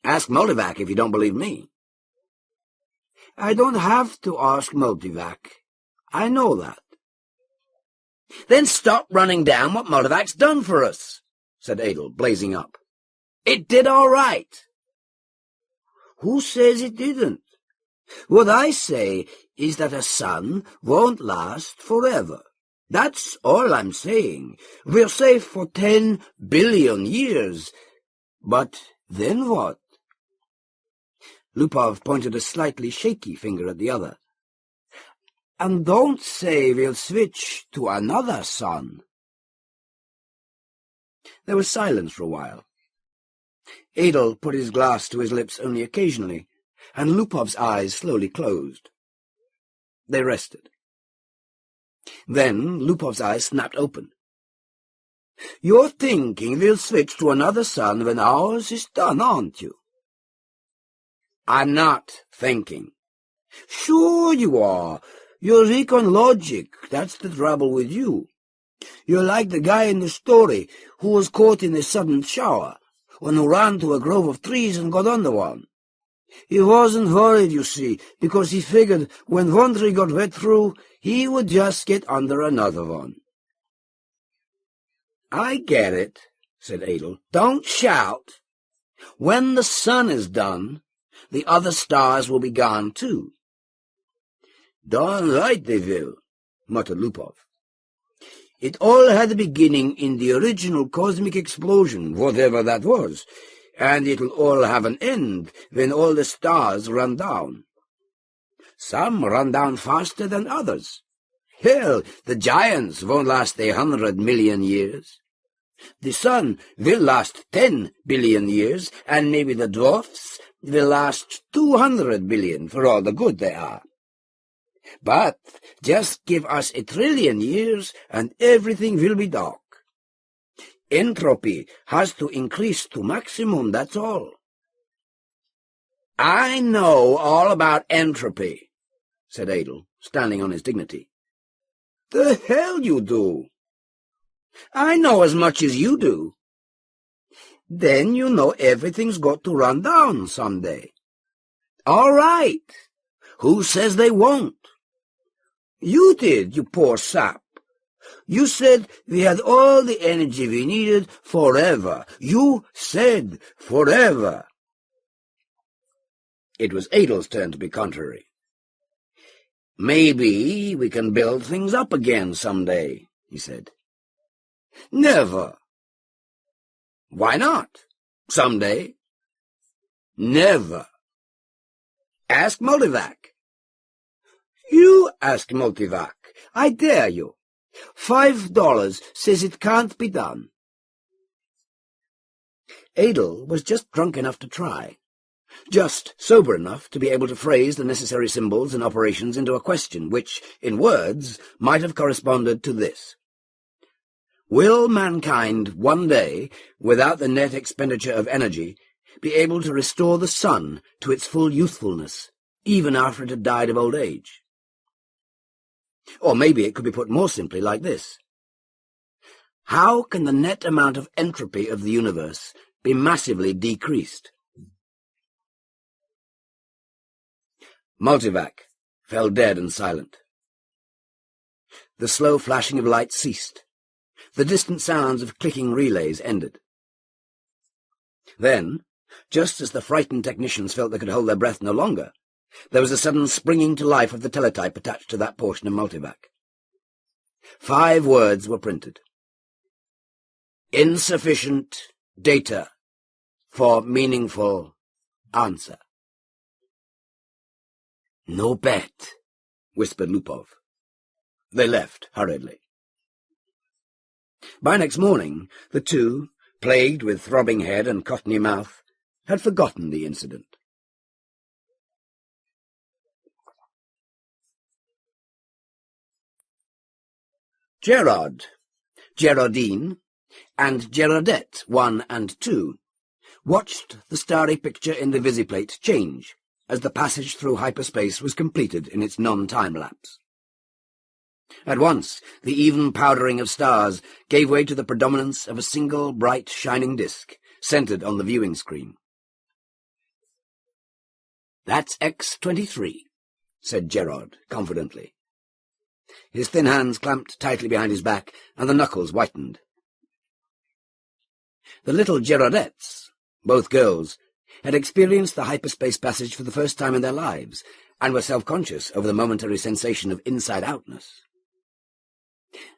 Ask Multivac if you don't believe me. I don't have to ask Multivac. I know that. Then stop running down what Multivac's done for us, said Adel, blazing up. It did all right. Who says it didn't? What I say is that a sun won't last forever. That's all I'm saying. We're safe for 10 billion years. But then what? Lupov pointed a slightly shaky finger at the other. And don't say we'll switch to another sun. There was silence for a while. Adel put his glass to his lips only occasionally, and Lupov's eyes slowly closed. They rested. Then Lupov's eyes snapped open. You're thinking we'll switch to another sun when ours is done, aren't you? I'm not thinking. Sure you are. You're recon logic. That's the trouble with you. You're like the guy in the story who was caught in a sudden shower. when he ran to a grove of trees and got under one. He wasn't worried, you see, because he figured when one tree got wet through, he would just get under another one. I get it, said Adel. Don't shout. When the sun is done, the other stars will be gone too. Darn right they will, muttered Lupov. It all had a beginning in the original cosmic explosion, whatever that was, and it'll all have an end when all the stars run down. Some run down faster than others. Hell, the giants won't last 100 million years. The sun will last 10 billion years, and maybe the dwarfs will last 200 billion for all the good they are. But just give us 1 trillion years, and everything will be dark. Entropy has to increase to maximum, that's all. I know all about entropy, said Adel, standing on his dignity. The hell you do! I know as much as you do. Then you know everything's got to run down someday. All right. Who says they won't? You did, you poor sap. You said we had all the energy we needed forever. You said forever. It was Adel's turn to be contrary. Maybe we can build things up again someday, he said. Never. Why not? Someday. Never. Ask Multivac. You ask Multivac. I dare you. $5 says it can't be done. Adel was just drunk enough to try, just sober enough to be able to phrase the necessary symbols and operations into a question which, in words, might have corresponded to this. Will mankind one day, without the net expenditure of energy, be able to restore the sun to its full youthfulness, even after it had died of old age? Or maybe it could be put more simply like this. How can the net amount of entropy of the universe be massively decreased? Multivac fell dead and silent. The slow flashing of light ceased. The distant sounds of clicking relays ended. Then, just as the frightened technicians felt they could hold their breath no longer, there was a sudden springing to life of the teletype attached to that portion of Multivac. 5 words were printed. Insufficient data for meaningful answer. No bet, whispered Lupov. They left hurriedly. By next morning, the two, plagued with throbbing head and cottony mouth, had forgotten the incident. Gerard, Gerardine, and Gerardette 1 and 2 watched the starry picture in the visiplate change as the passage through hyperspace was completed in its non-time lapse. At once, the even powdering of stars gave way to the predominance of a single bright shining disk centered on the viewing screen. "That's X-23, said Gerard confidently. His thin hands clamped tightly behind his back, and the knuckles whitened. The little Gerardettes, both girls, had experienced the hyperspace passage for the first time in their lives, and were self-conscious over the momentary sensation of inside-outness.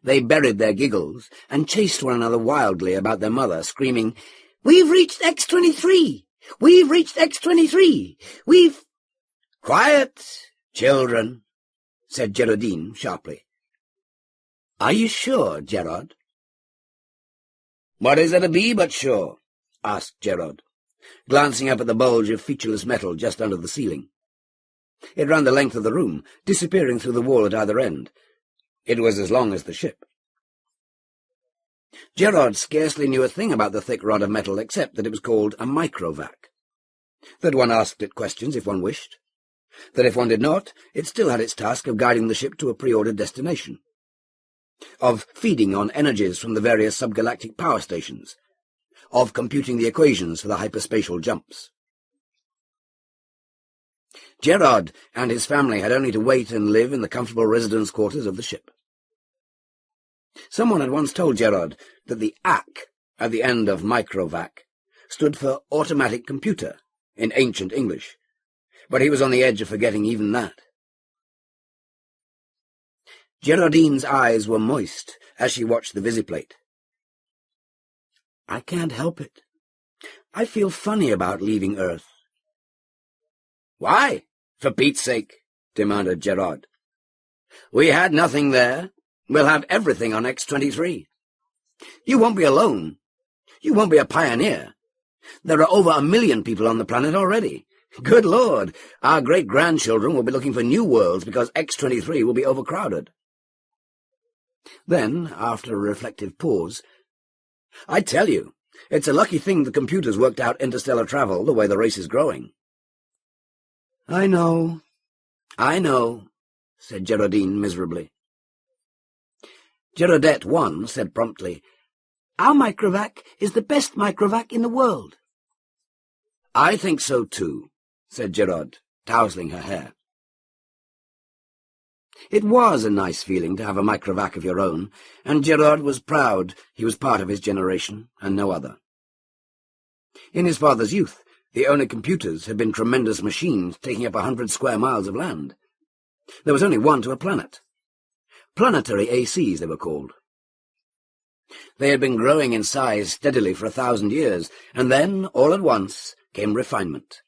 They buried their giggles and chased one another wildly about their mother, screaming, "We've reached X-23! We've reached X-23! We've—" "Quiet, children," said Gerardine sharply. "Are you sure, Gerard?" "What is there to be but sure?" asked Gerard, glancing up at the bulge of featureless metal just under the ceiling. It ran the length of the room, disappearing through the wall at either end. It was as long as the ship. Gerard scarcely knew a thing about the thick rod of metal except that it was called a microvac, that one asked it questions if one wished, that if one did not, it still had its task of guiding the ship to a preordered destination, of feeding on energies from the various subgalactic power stations, of computing the equations for the hyperspatial jumps. Gerard and his family had only to wait and live in the comfortable residence quarters of the ship. Someone had once told Gerard that the AC at the end of microvac stood for automatic computer in ancient English, but he was on the edge of forgetting even that. Gerardine's eyes were moist as she watched the visiplate. "I can't help it. I feel funny about leaving Earth." "Why, for Pete's sake?" demanded Gerard. "We had nothing there. We'll have everything on X-23. You won't be alone. You won't be a pioneer. There are over 1 million people on the planet already. Good Lord, our great-grandchildren will be looking for new worlds because X-23 will be overcrowded." Then, after a reflective pause, "I tell you, it's a lucky thing the computers worked out interstellar travel the way the race is growing." I know, said Gerardine miserably. Gerardette 1 said promptly, "Our microvac is the best microvac in the world." "I think so too," said Gerard, tousling her hair. It was a nice feeling to have a microvac of your own, and Gerard was proud he was part of his generation and no other. In his father's youth, the only computers had been tremendous machines taking up 100 square miles of land. There was only one to a planet. Planetary ACs, they were called. They had been growing in size steadily for 1,000 years, and then, all at once, came refinement.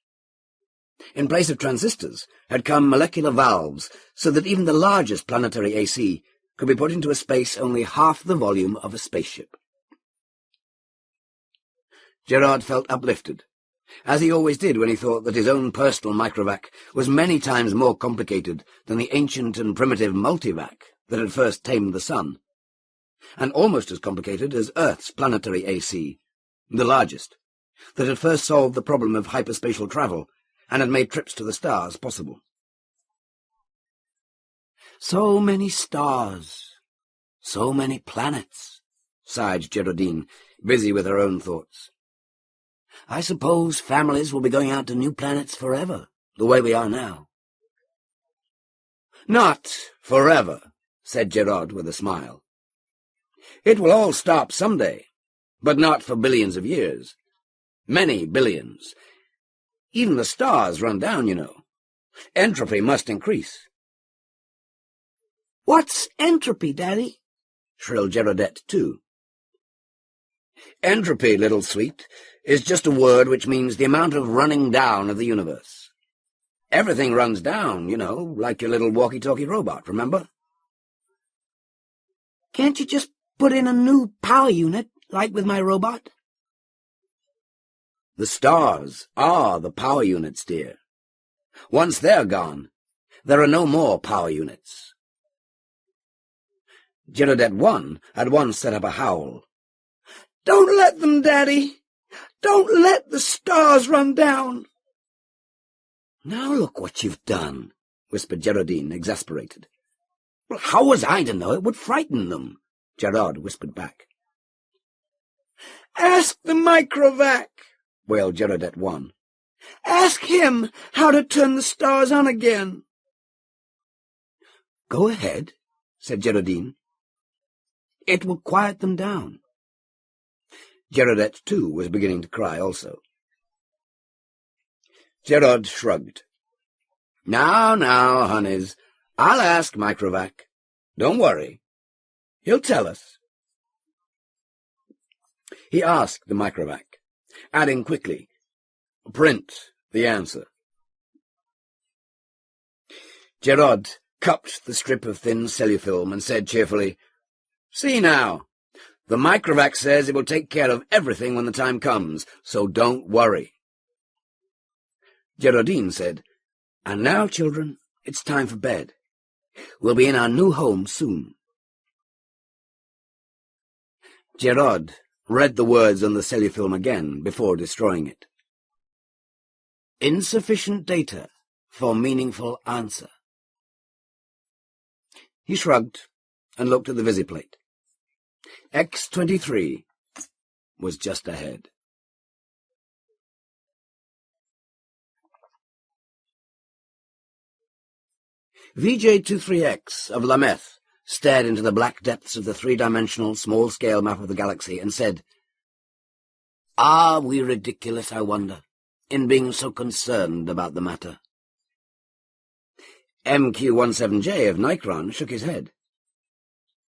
In place of transistors had come molecular valves, so that even the largest planetary AC could be put into a space only half the volume of a spaceship. Gerard felt uplifted, as he always did when he thought that his own personal microvac was many times more complicated than the ancient and primitive multivac that had first tamed the sun, and almost as complicated as Earth's planetary AC, the largest, that had first solved the problem of hyperspatial travel and had made trips to the stars possible. "So many stars, so many planets," sighed Gerardine, busy with her own thoughts. "I suppose families will be going out to new planets forever, the way we are now." "Not forever," said Gerard with a smile. "It will all stop someday, but not for billions of years. Many billions. Even the stars run down, you know. Entropy must increase." "What's entropy, Daddy?" shrilled Gerardette, too. "Entropy, little sweet, is just a word which means the amount of running down of the universe. Everything runs down, you know, like your little walkie-talkie robot, remember?" "Can't you just put in a new power unit, like with my robot?" "The stars are the power units, dear. Once they're gone, there are no more power units." Gerardette 1 had once set up a howl. "Don't let them, Daddy! Don't let the stars run down!" "Now look what you've done," whispered Gerardine, exasperated. "Well, how was I to know it would frighten them?" Gerard whispered back. "Ask the microvac," wailed Gerardette 1. "Ask him how to turn the stars on again." "Go ahead," said Gerardine. "It will quiet them down." Gerardette, too, was beginning to cry also. Gerard shrugged. Now, honeys, I'll ask Microvac. Don't worry. He'll tell us." He asked the Microvac, adding quickly, "Print the answer." Gerard cupped the strip of thin cellufilm and said cheerfully, "See now, the Microvac says it will take care of everything when the time comes, so don't worry." Gerardine said, "And now, children, it's time for bed. We'll be in our new home soon." Gerard read the words on the cellufilm again before destroying it. "Insufficient data for meaningful answer." He shrugged and looked at the visiplate. X-23, was just ahead. VJ-23X of Lameth stared into the black depths of the three-dimensional, small-scale map of the galaxy and said, "Are we ridiculous, I wonder, in being so concerned about the matter?" MQ-17J of Nikron shook his head.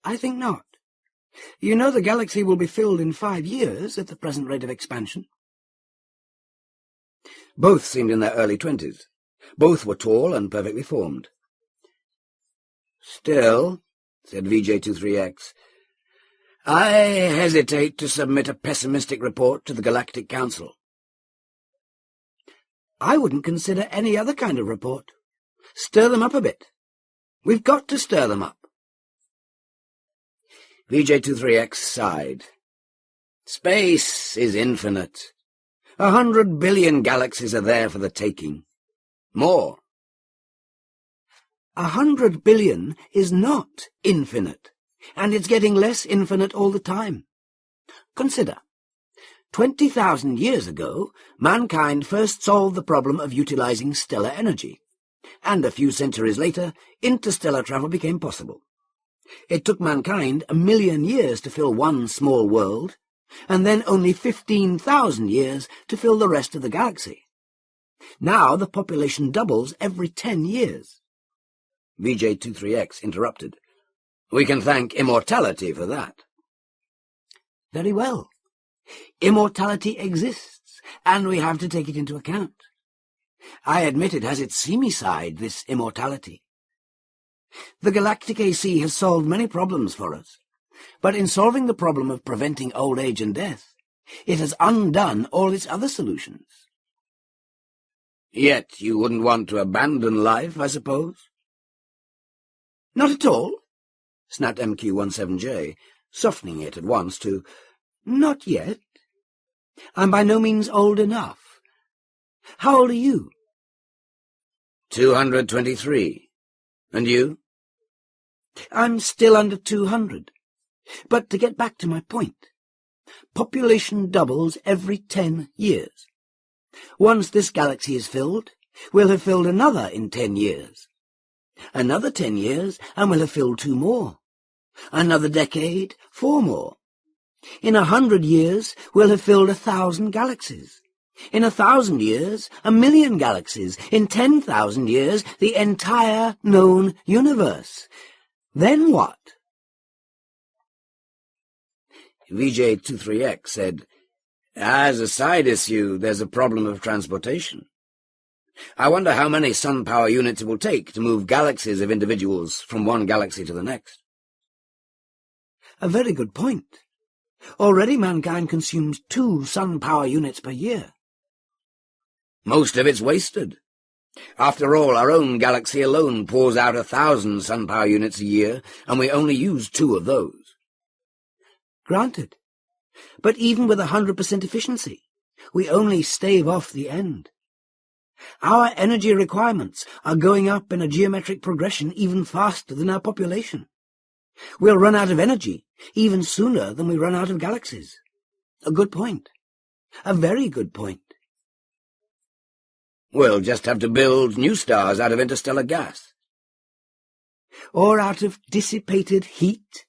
"I think not. You know the galaxy will be filled in 5 years at the present rate of expansion." Both seemed in their early 20s. Both were tall and perfectly formed. "Still," said VJ-23X, "I hesitate to submit a pessimistic report to the Galactic Council." "I wouldn't consider any other kind of report. Stir them up a bit. We've got to stir them up." VJ-23X sighed. "Space is infinite. 100 billion galaxies are there for the taking. More." 100 billion is not infinite, and it's getting less infinite all the time. Consider, 20,000 years ago, mankind first solved the problem of utilizing stellar energy, and a few centuries later, interstellar travel became possible. It took mankind 1,000,000 years to fill one small world, and then only 15,000 years to fill the rest of the galaxy. Now the population doubles every 10 years. VJ-23X interrupted. "We can thank immortality for that." "Very well. Immortality exists, and we have to take it into account. I admit it has its seamy side, this immortality. The Galactic AC has solved many problems for us, but in solving the problem of preventing old age and death, it has undone all its other solutions." "Yet you wouldn't want to abandon life, I suppose?" "Not at all," snapped MQ-17J, softening it at once to, "Not yet. I'm by no means old enough. How old are you?" 223. And you? "I'm still under 200. But to get back to my point, population doubles every 10 years. Once this galaxy is filled, we'll have filled another in 10 years. Another 10 years, and we'll have filled 2 more. Another decade, 4 more. In 100 years, we'll have filled 1,000 galaxies. In 1,000 years, 1,000,000 galaxies. In 10,000 years, the entire known universe. Then what?" VJ-23X said, "As a side issue, there's a problem of transportation. I wonder how many sun power units it will take to move galaxies of individuals from one galaxy to the next." "A very good point. Already mankind consumes 2 sun power units per year." "Most of it's wasted. After all, our own galaxy alone pours out 1,000 sun power units a year, and we only use 2 of those." "Granted. But even with 100% efficiency, we only stave off the end. Our energy requirements are going up in a geometric progression even faster than our population. We'll run out of energy even sooner than we run out of galaxies." A good point. A very good point. "We'll just have to build new stars out of interstellar gas." "Or out of dissipated heat?"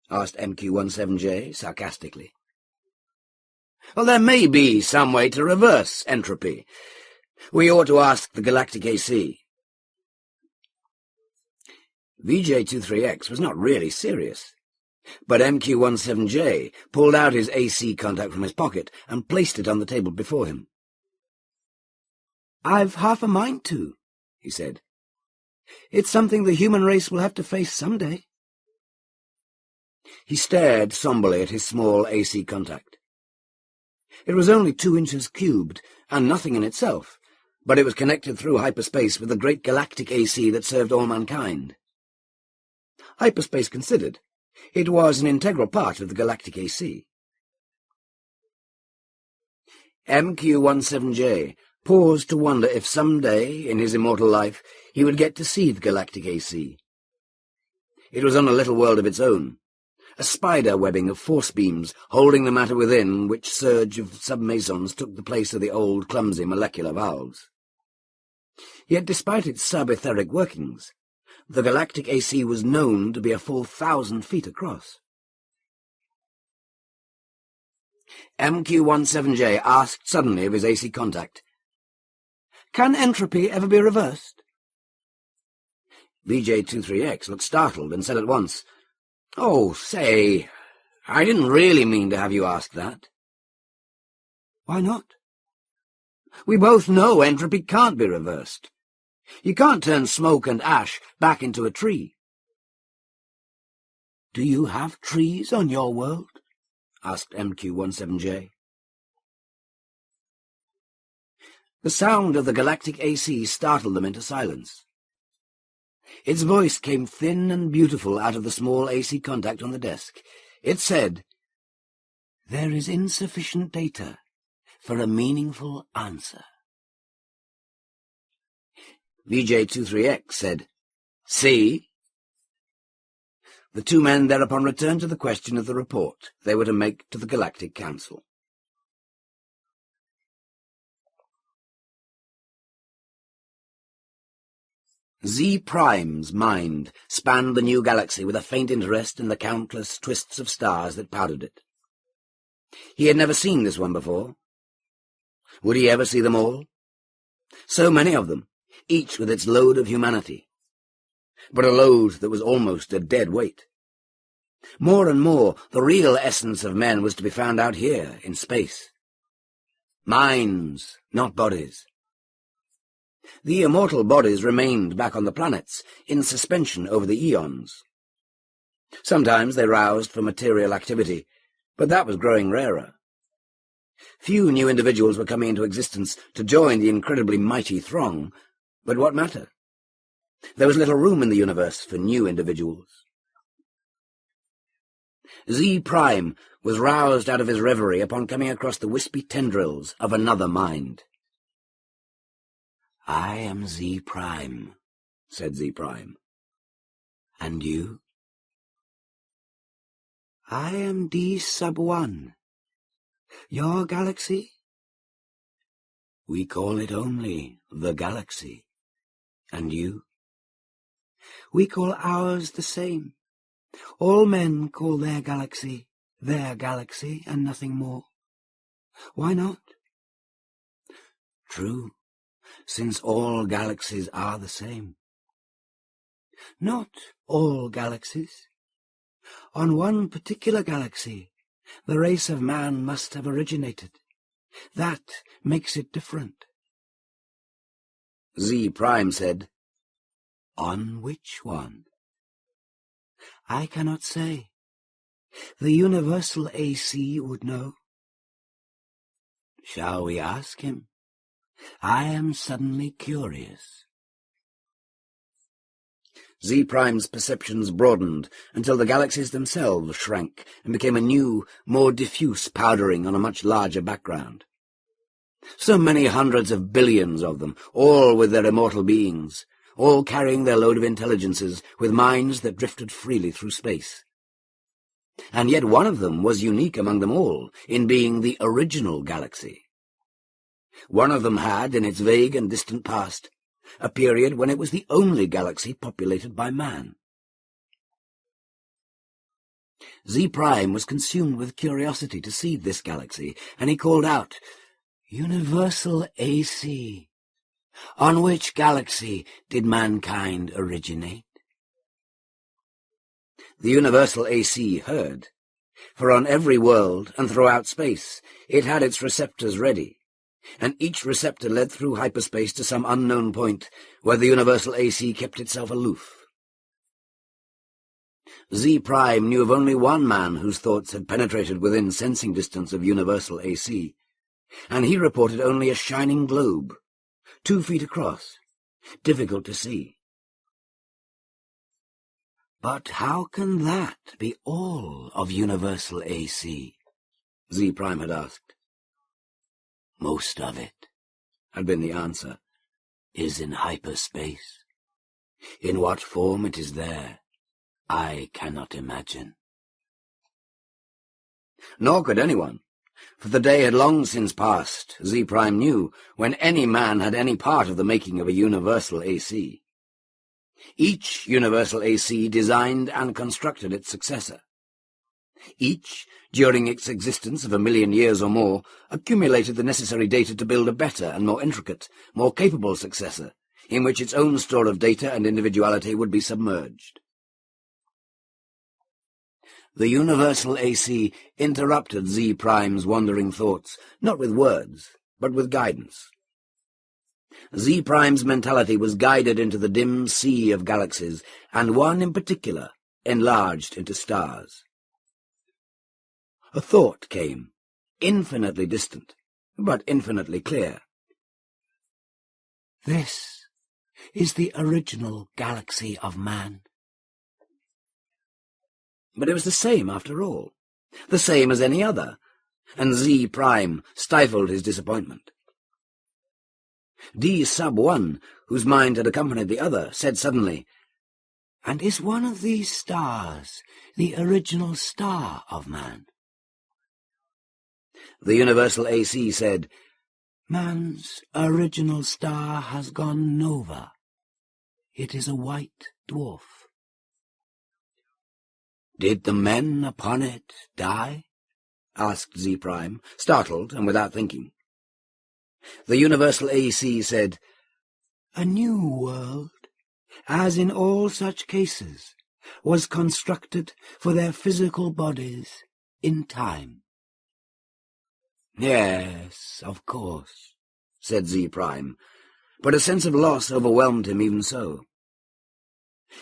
asked MQ-17J sarcastically. "Well, there may be some way to reverse entropy. We ought to ask the Galactic AC." VJ-23X was not really serious, but MQ-17J pulled out his AC contact from his pocket and placed it on the table before him. "I've half a mind to," he said. "It's something the human race will have to face someday." He stared somberly at his small AC contact. It was only 2 inches cubed, and nothing in itself, but it was connected through hyperspace with the great galactic AC that served all mankind. Hyperspace considered, it was an integral part of the galactic AC. MQ-17J paused to wonder if someday, in his immortal life, he would get to see the galactic AC. It was on a little world of its own, a spider webbing of force beams holding the matter within, which surge of submasons took the place of the old clumsy molecular valves. Yet despite its subetheric workings, the galactic AC was known to be a full 1,000 feet across. MQ-17J asked suddenly of his AC contact, "Can entropy ever be reversed?" VJ-23X looked startled and said at once, "Oh, say, I didn't really mean to have you ask that." "Why not?" "We both know entropy can't be reversed. You can't turn smoke and ash back into a tree." "Do you have trees on your world?" asked MQ-17J. The sound of the galactic AC startled them into silence. Its voice came thin and beautiful out of the small AC contact on the desk. It said, "There is insufficient data for a meaningful answer." VJ-23X said, "See?" The two men thereupon returned to the question of the report they were to make to the Galactic Council. Z-Prime's mind spanned the new galaxy with a faint interest in the countless twists of stars that powdered it. He had never seen this one before. Would he ever see them all? So many of them, each with its load of humanity, but a load that was almost a dead weight. More and more, the real essence of men was to be found out here, in space. Minds, not bodies. The immortal bodies remained back on the planets, in suspension over the eons. Sometimes they roused for material activity, but that was growing rarer. Few new individuals were coming into existence to join the incredibly mighty throng, but what matter? There was little room in the universe for new individuals. Z-Prime was roused out of his reverie upon coming across the wispy tendrils of another mind. "I am Z-Prime," said Z-Prime. "And you?" "I am D-1. Your galaxy?" "We call it only the galaxy. And you?" "We call ours the same. All men call their galaxy, and nothing more. Why not?" "True, since all galaxies are the same." "Not all galaxies. On one particular galaxy, the race of man must have originated. That makes it different." Z-Prime said, "On which one?" "I cannot say. The universal AC would know." "Shall we ask him? I am suddenly curious." Z-Prime's perceptions broadened until the galaxies themselves shrank and became a new, more diffuse powdering on a much larger background. So many hundreds of billions of them, all with their immortal beings, all carrying their load of intelligences, with minds that drifted freely through space. And yet one of them was unique among them all, in being the original galaxy. One of them had, in its vague and distant past, a period when it was the only galaxy populated by man. Z-Prime was consumed with curiosity to see this galaxy, and he called out, "Universal AC! On which galaxy did mankind originate?" The universal AC heard, for on every world and throughout space it had its receptors ready, and each receptor led through hyperspace to some unknown point where the universal AC kept itself aloof. Z-Prime knew of only one man whose thoughts had penetrated within sensing distance of universal AC, and he reported only a shining globe, 2 feet across, difficult to see. "But how can that be all of universal AC?" Z-Prime had asked. "Most of it," had been the answer, "is in hyperspace. In what form it is there, I cannot imagine." Nor could anyone, for the day had long since passed, Z Prime knew, when any man had any part of the making of a universal AC. Each universal AC designed and constructed its successor. Each, during its existence of 1,000,000 years or more, accumulated the necessary data to build a better and more intricate, more capable successor, in which its own store of data and individuality would be submerged. The universal AC interrupted Z Prime's wandering thoughts, not with words, but with guidance. Z Prime's mentality was guided into the dim sea of galaxies, and one in particular enlarged into stars. A thought came, infinitely distant, but infinitely clear. This is the original galaxy of man. But it was the same after all, the same as any other, and Z Prime stifled his disappointment. D sub 1, whose mind had accompanied the other, said suddenly, "And is one of these stars the original star of man?" The universal AC said, "Man's original star has gone nova. It is a white dwarf." "Did the men upon it die?" asked Z Prime, startled and without thinking. The universal AC said, "A new world, as in all such cases, was constructed for their physical bodies in time." "Yes, of course," said Z Prime, but a sense of loss overwhelmed him even so.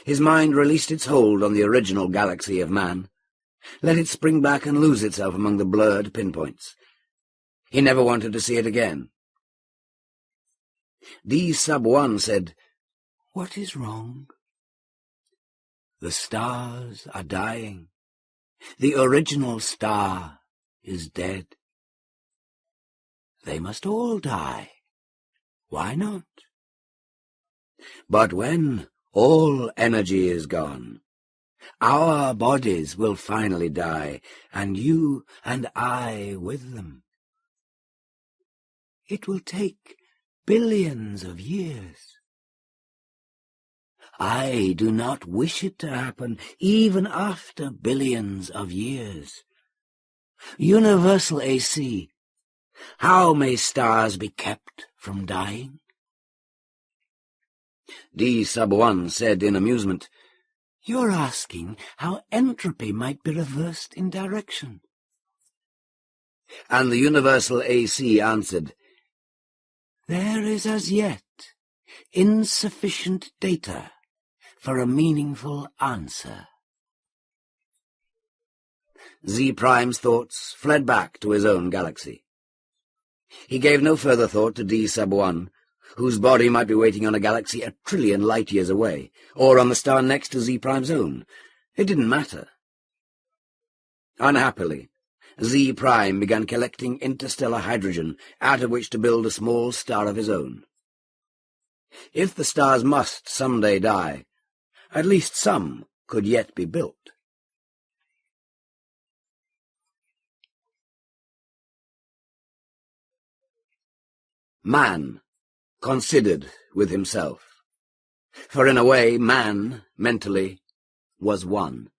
His mind released its hold on the original galaxy of man, let it spring back and lose itself among the blurred pinpoints. He never wanted to see it again. D sub 1 said, "What is wrong?" "The stars are dying. The original star is dead." "They must all die. Why not?" "But when all energy is gone, our bodies will finally die, and you and I with them." "It will take billions of years." "I do not wish it to happen, even after billions of years. Universal AC, how may stars be kept from dying?" D sub 1 said in amusement, "You're asking how entropy might be reversed in direction." And the universal AC answered, "There is as yet insufficient data for a meaningful answer." Z Prime's thoughts fled back to his own galaxy. He gave no further thought to D sub 1, whose body might be waiting on a galaxy 1,000,000,000,000 light-years away, or on the star next to Z Prime's own. It didn't matter. Unhappily, Z Prime began collecting interstellar hydrogen out of which to build a small star of his own. If the stars must someday die, at least some could yet be built. Man considered with himself, for in a way man, mentally, was one.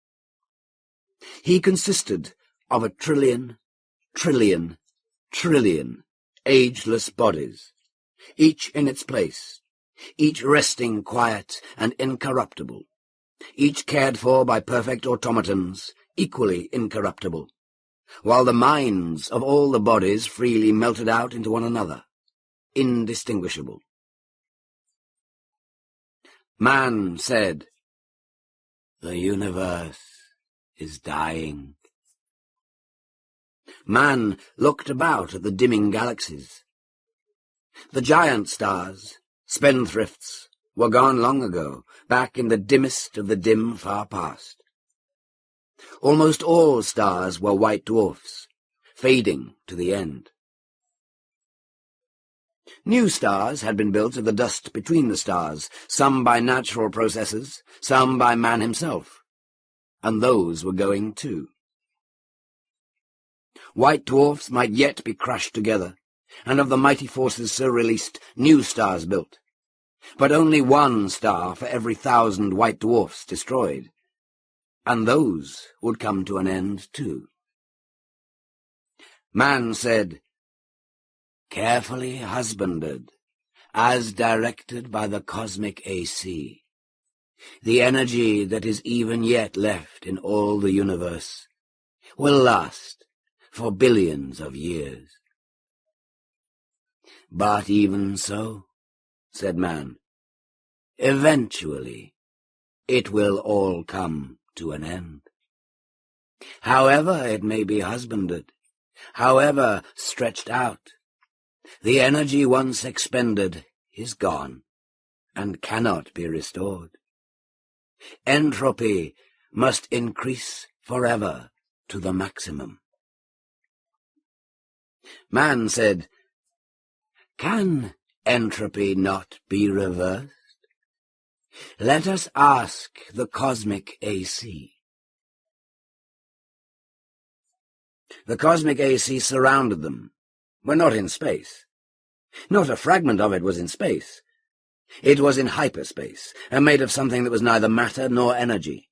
He consisted of 1,000,000,000,000,000,000,000,000,000,000 ageless bodies, each in its place, each resting quiet and incorruptible, each cared for by perfect automatons, equally incorruptible, while the minds of all the bodies freely melted out into one another, indistinguishable. Man said, "The universe is dying." Man looked about at the dimming galaxies. The giant stars, spendthrifts, were gone long ago, back in the dimmest of the dim far past. Almost all stars were white dwarfs, fading to the end. New stars had been built of the dust between the stars, some by natural processes, some by man himself, and those were going too. white dwarfs might yet be crushed together, and of the mighty forces so released, new stars built. But only one star for every 1,000 white dwarfs destroyed, and those would come to an end too. Man said, "Carefully husbanded, as directed by the cosmic AC, the energy that is even yet left in all the universe will last for billions of years." "But even so," said man, "eventually it will all come to an end. However it may be husbanded, however stretched out, the energy once expended is gone and cannot be restored. Entropy must increase forever to the maximum." Man said, "Can entropy not be reversed? Let us ask the cosmic AC." The cosmic AC surrounded them. We're not in space. Not a fragment of it was in space. It was in hyperspace, and made of something that was neither matter nor energy.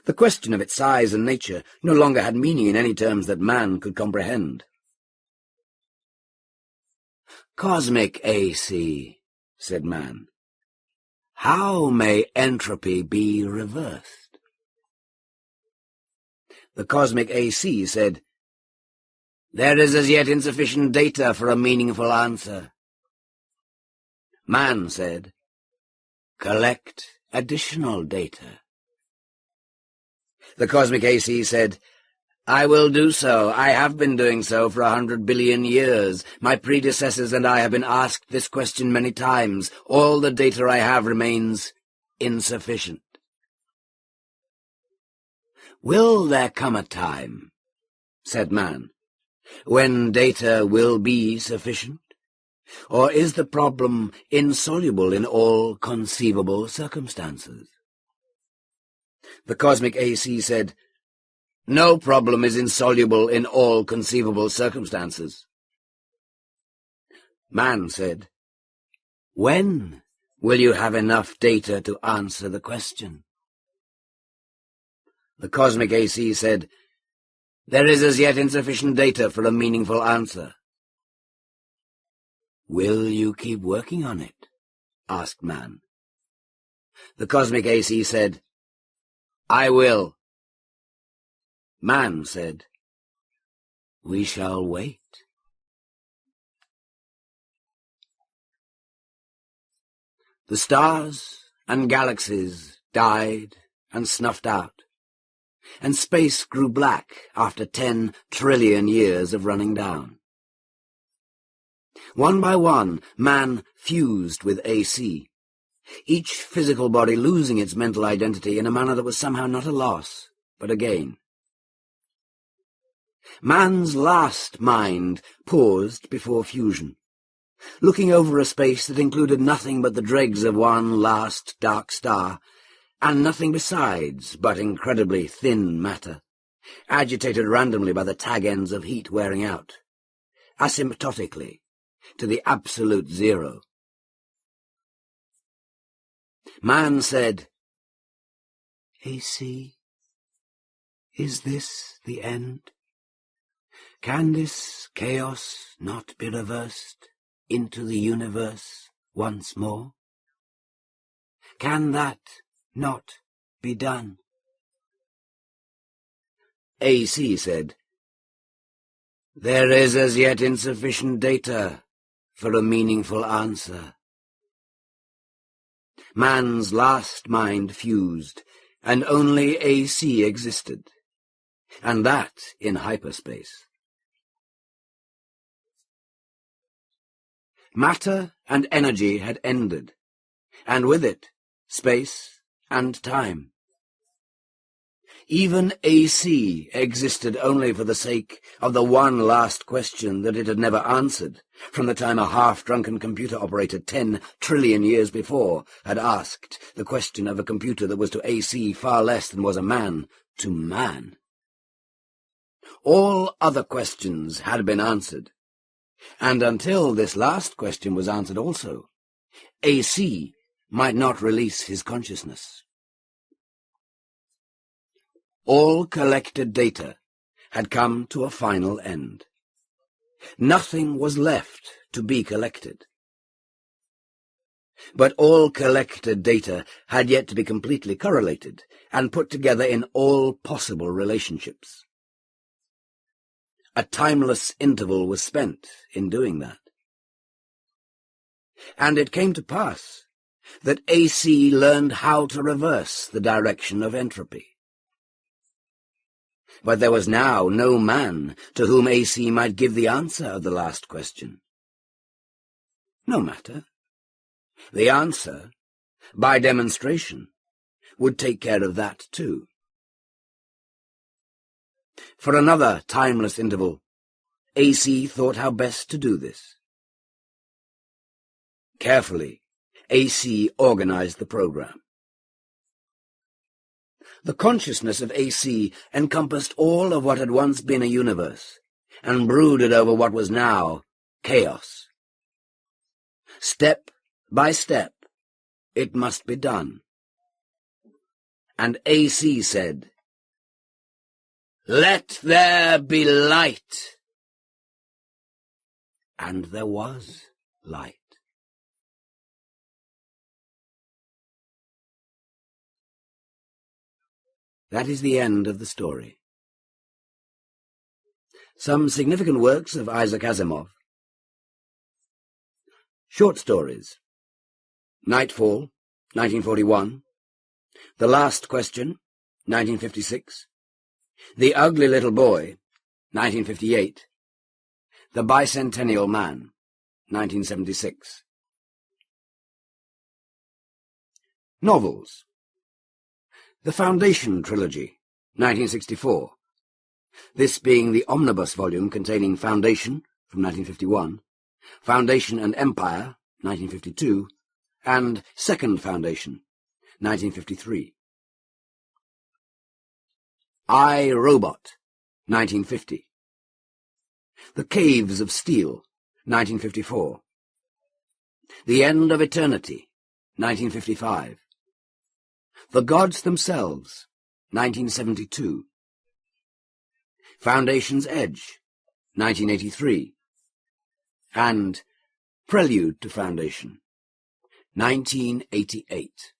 The question of its size and nature no longer had meaning in any terms that man could comprehend. "Cosmic AC," said man, "how may entropy be reversed?" The cosmic AC said, "There is as yet insufficient data for a meaningful answer." Man said, "Collect additional data." The cosmic AC said, "I will do so. I have been doing so for 100 billion years. My predecessors and I have been asked this question many times. All the data I have remains insufficient." "Will there come a time," said man, "when data will be sufficient? Or is the problem insoluble in all conceivable circumstances?" The cosmic AC said, "No problem is insoluble in all conceivable circumstances." Man said, "When will you have enough data to answer the question?" The cosmic AC said, "There is as yet insufficient data for a meaningful answer." "Will you keep working on it?" asked man. The cosmic AC said, "I will." Man said, "We shall wait." The stars and galaxies died and snuffed out, and space grew black after 10 trillion years of running down. One by one, man fused with AC, each physical body losing its mental identity in a manner that was somehow not a loss, but a gain. Man's last mind paused before fusion, looking over a space that included nothing but the dregs of one last dark star, and nothing besides but incredibly thin matter, agitated randomly by the tag ends of heat wearing out, asymptotically, to the absolute zero. Man said, "AC, is this the end? Can this chaos not be reversed into the universe once more? Can that not be done?" AC said, "There is as yet insufficient data for a meaningful answer." Man's last mind fused, and only AC existed, and that in hyperspace. Matter and energy had ended, and with it, space and time. Even AC existed only for the sake of the one last question that it had never answered, from the time a half-drunken computer operator 10 trillion years before had asked the question of a computer that was to AC far less than was a man to man. All other questions had been answered, and until this last question was answered also, AC might not release his consciousness. All collected data had come to a final end. Nothing was left to be collected. But all collected data had yet to be completely correlated and put together in all possible relationships. A timeless interval was spent in doing that. And it came to pass that AC learned how to reverse the direction of entropy. But there was now no man to whom AC might give the answer of the last question. No matter. The answer, by demonstration, would take care of that too. For another timeless interval, AC thought how best to do this. Carefully, AC organized the program. The consciousness of AC encompassed all of what had once been a universe, and brooded over what was now chaos. Step by step, it must be done. And AC said, "Let there be light." And there was light. That is the end of the story. Some significant works of Isaac Asimov. Short stories. Nightfall, 1941. The Last Question, 1956. The Ugly Little Boy, 1958. The Bicentennial Man, 1976. Novels. The Foundation Trilogy, 1964. This being the omnibus volume containing Foundation, from 1951, Foundation and Empire, 1952, and Second Foundation, 1953. I, Robot, 1950. The Caves of Steel, 1954. The End of Eternity, 1955. The Gods Themselves, 1972. Foundation's Edge, 1983. And Prelude to Foundation, 1988.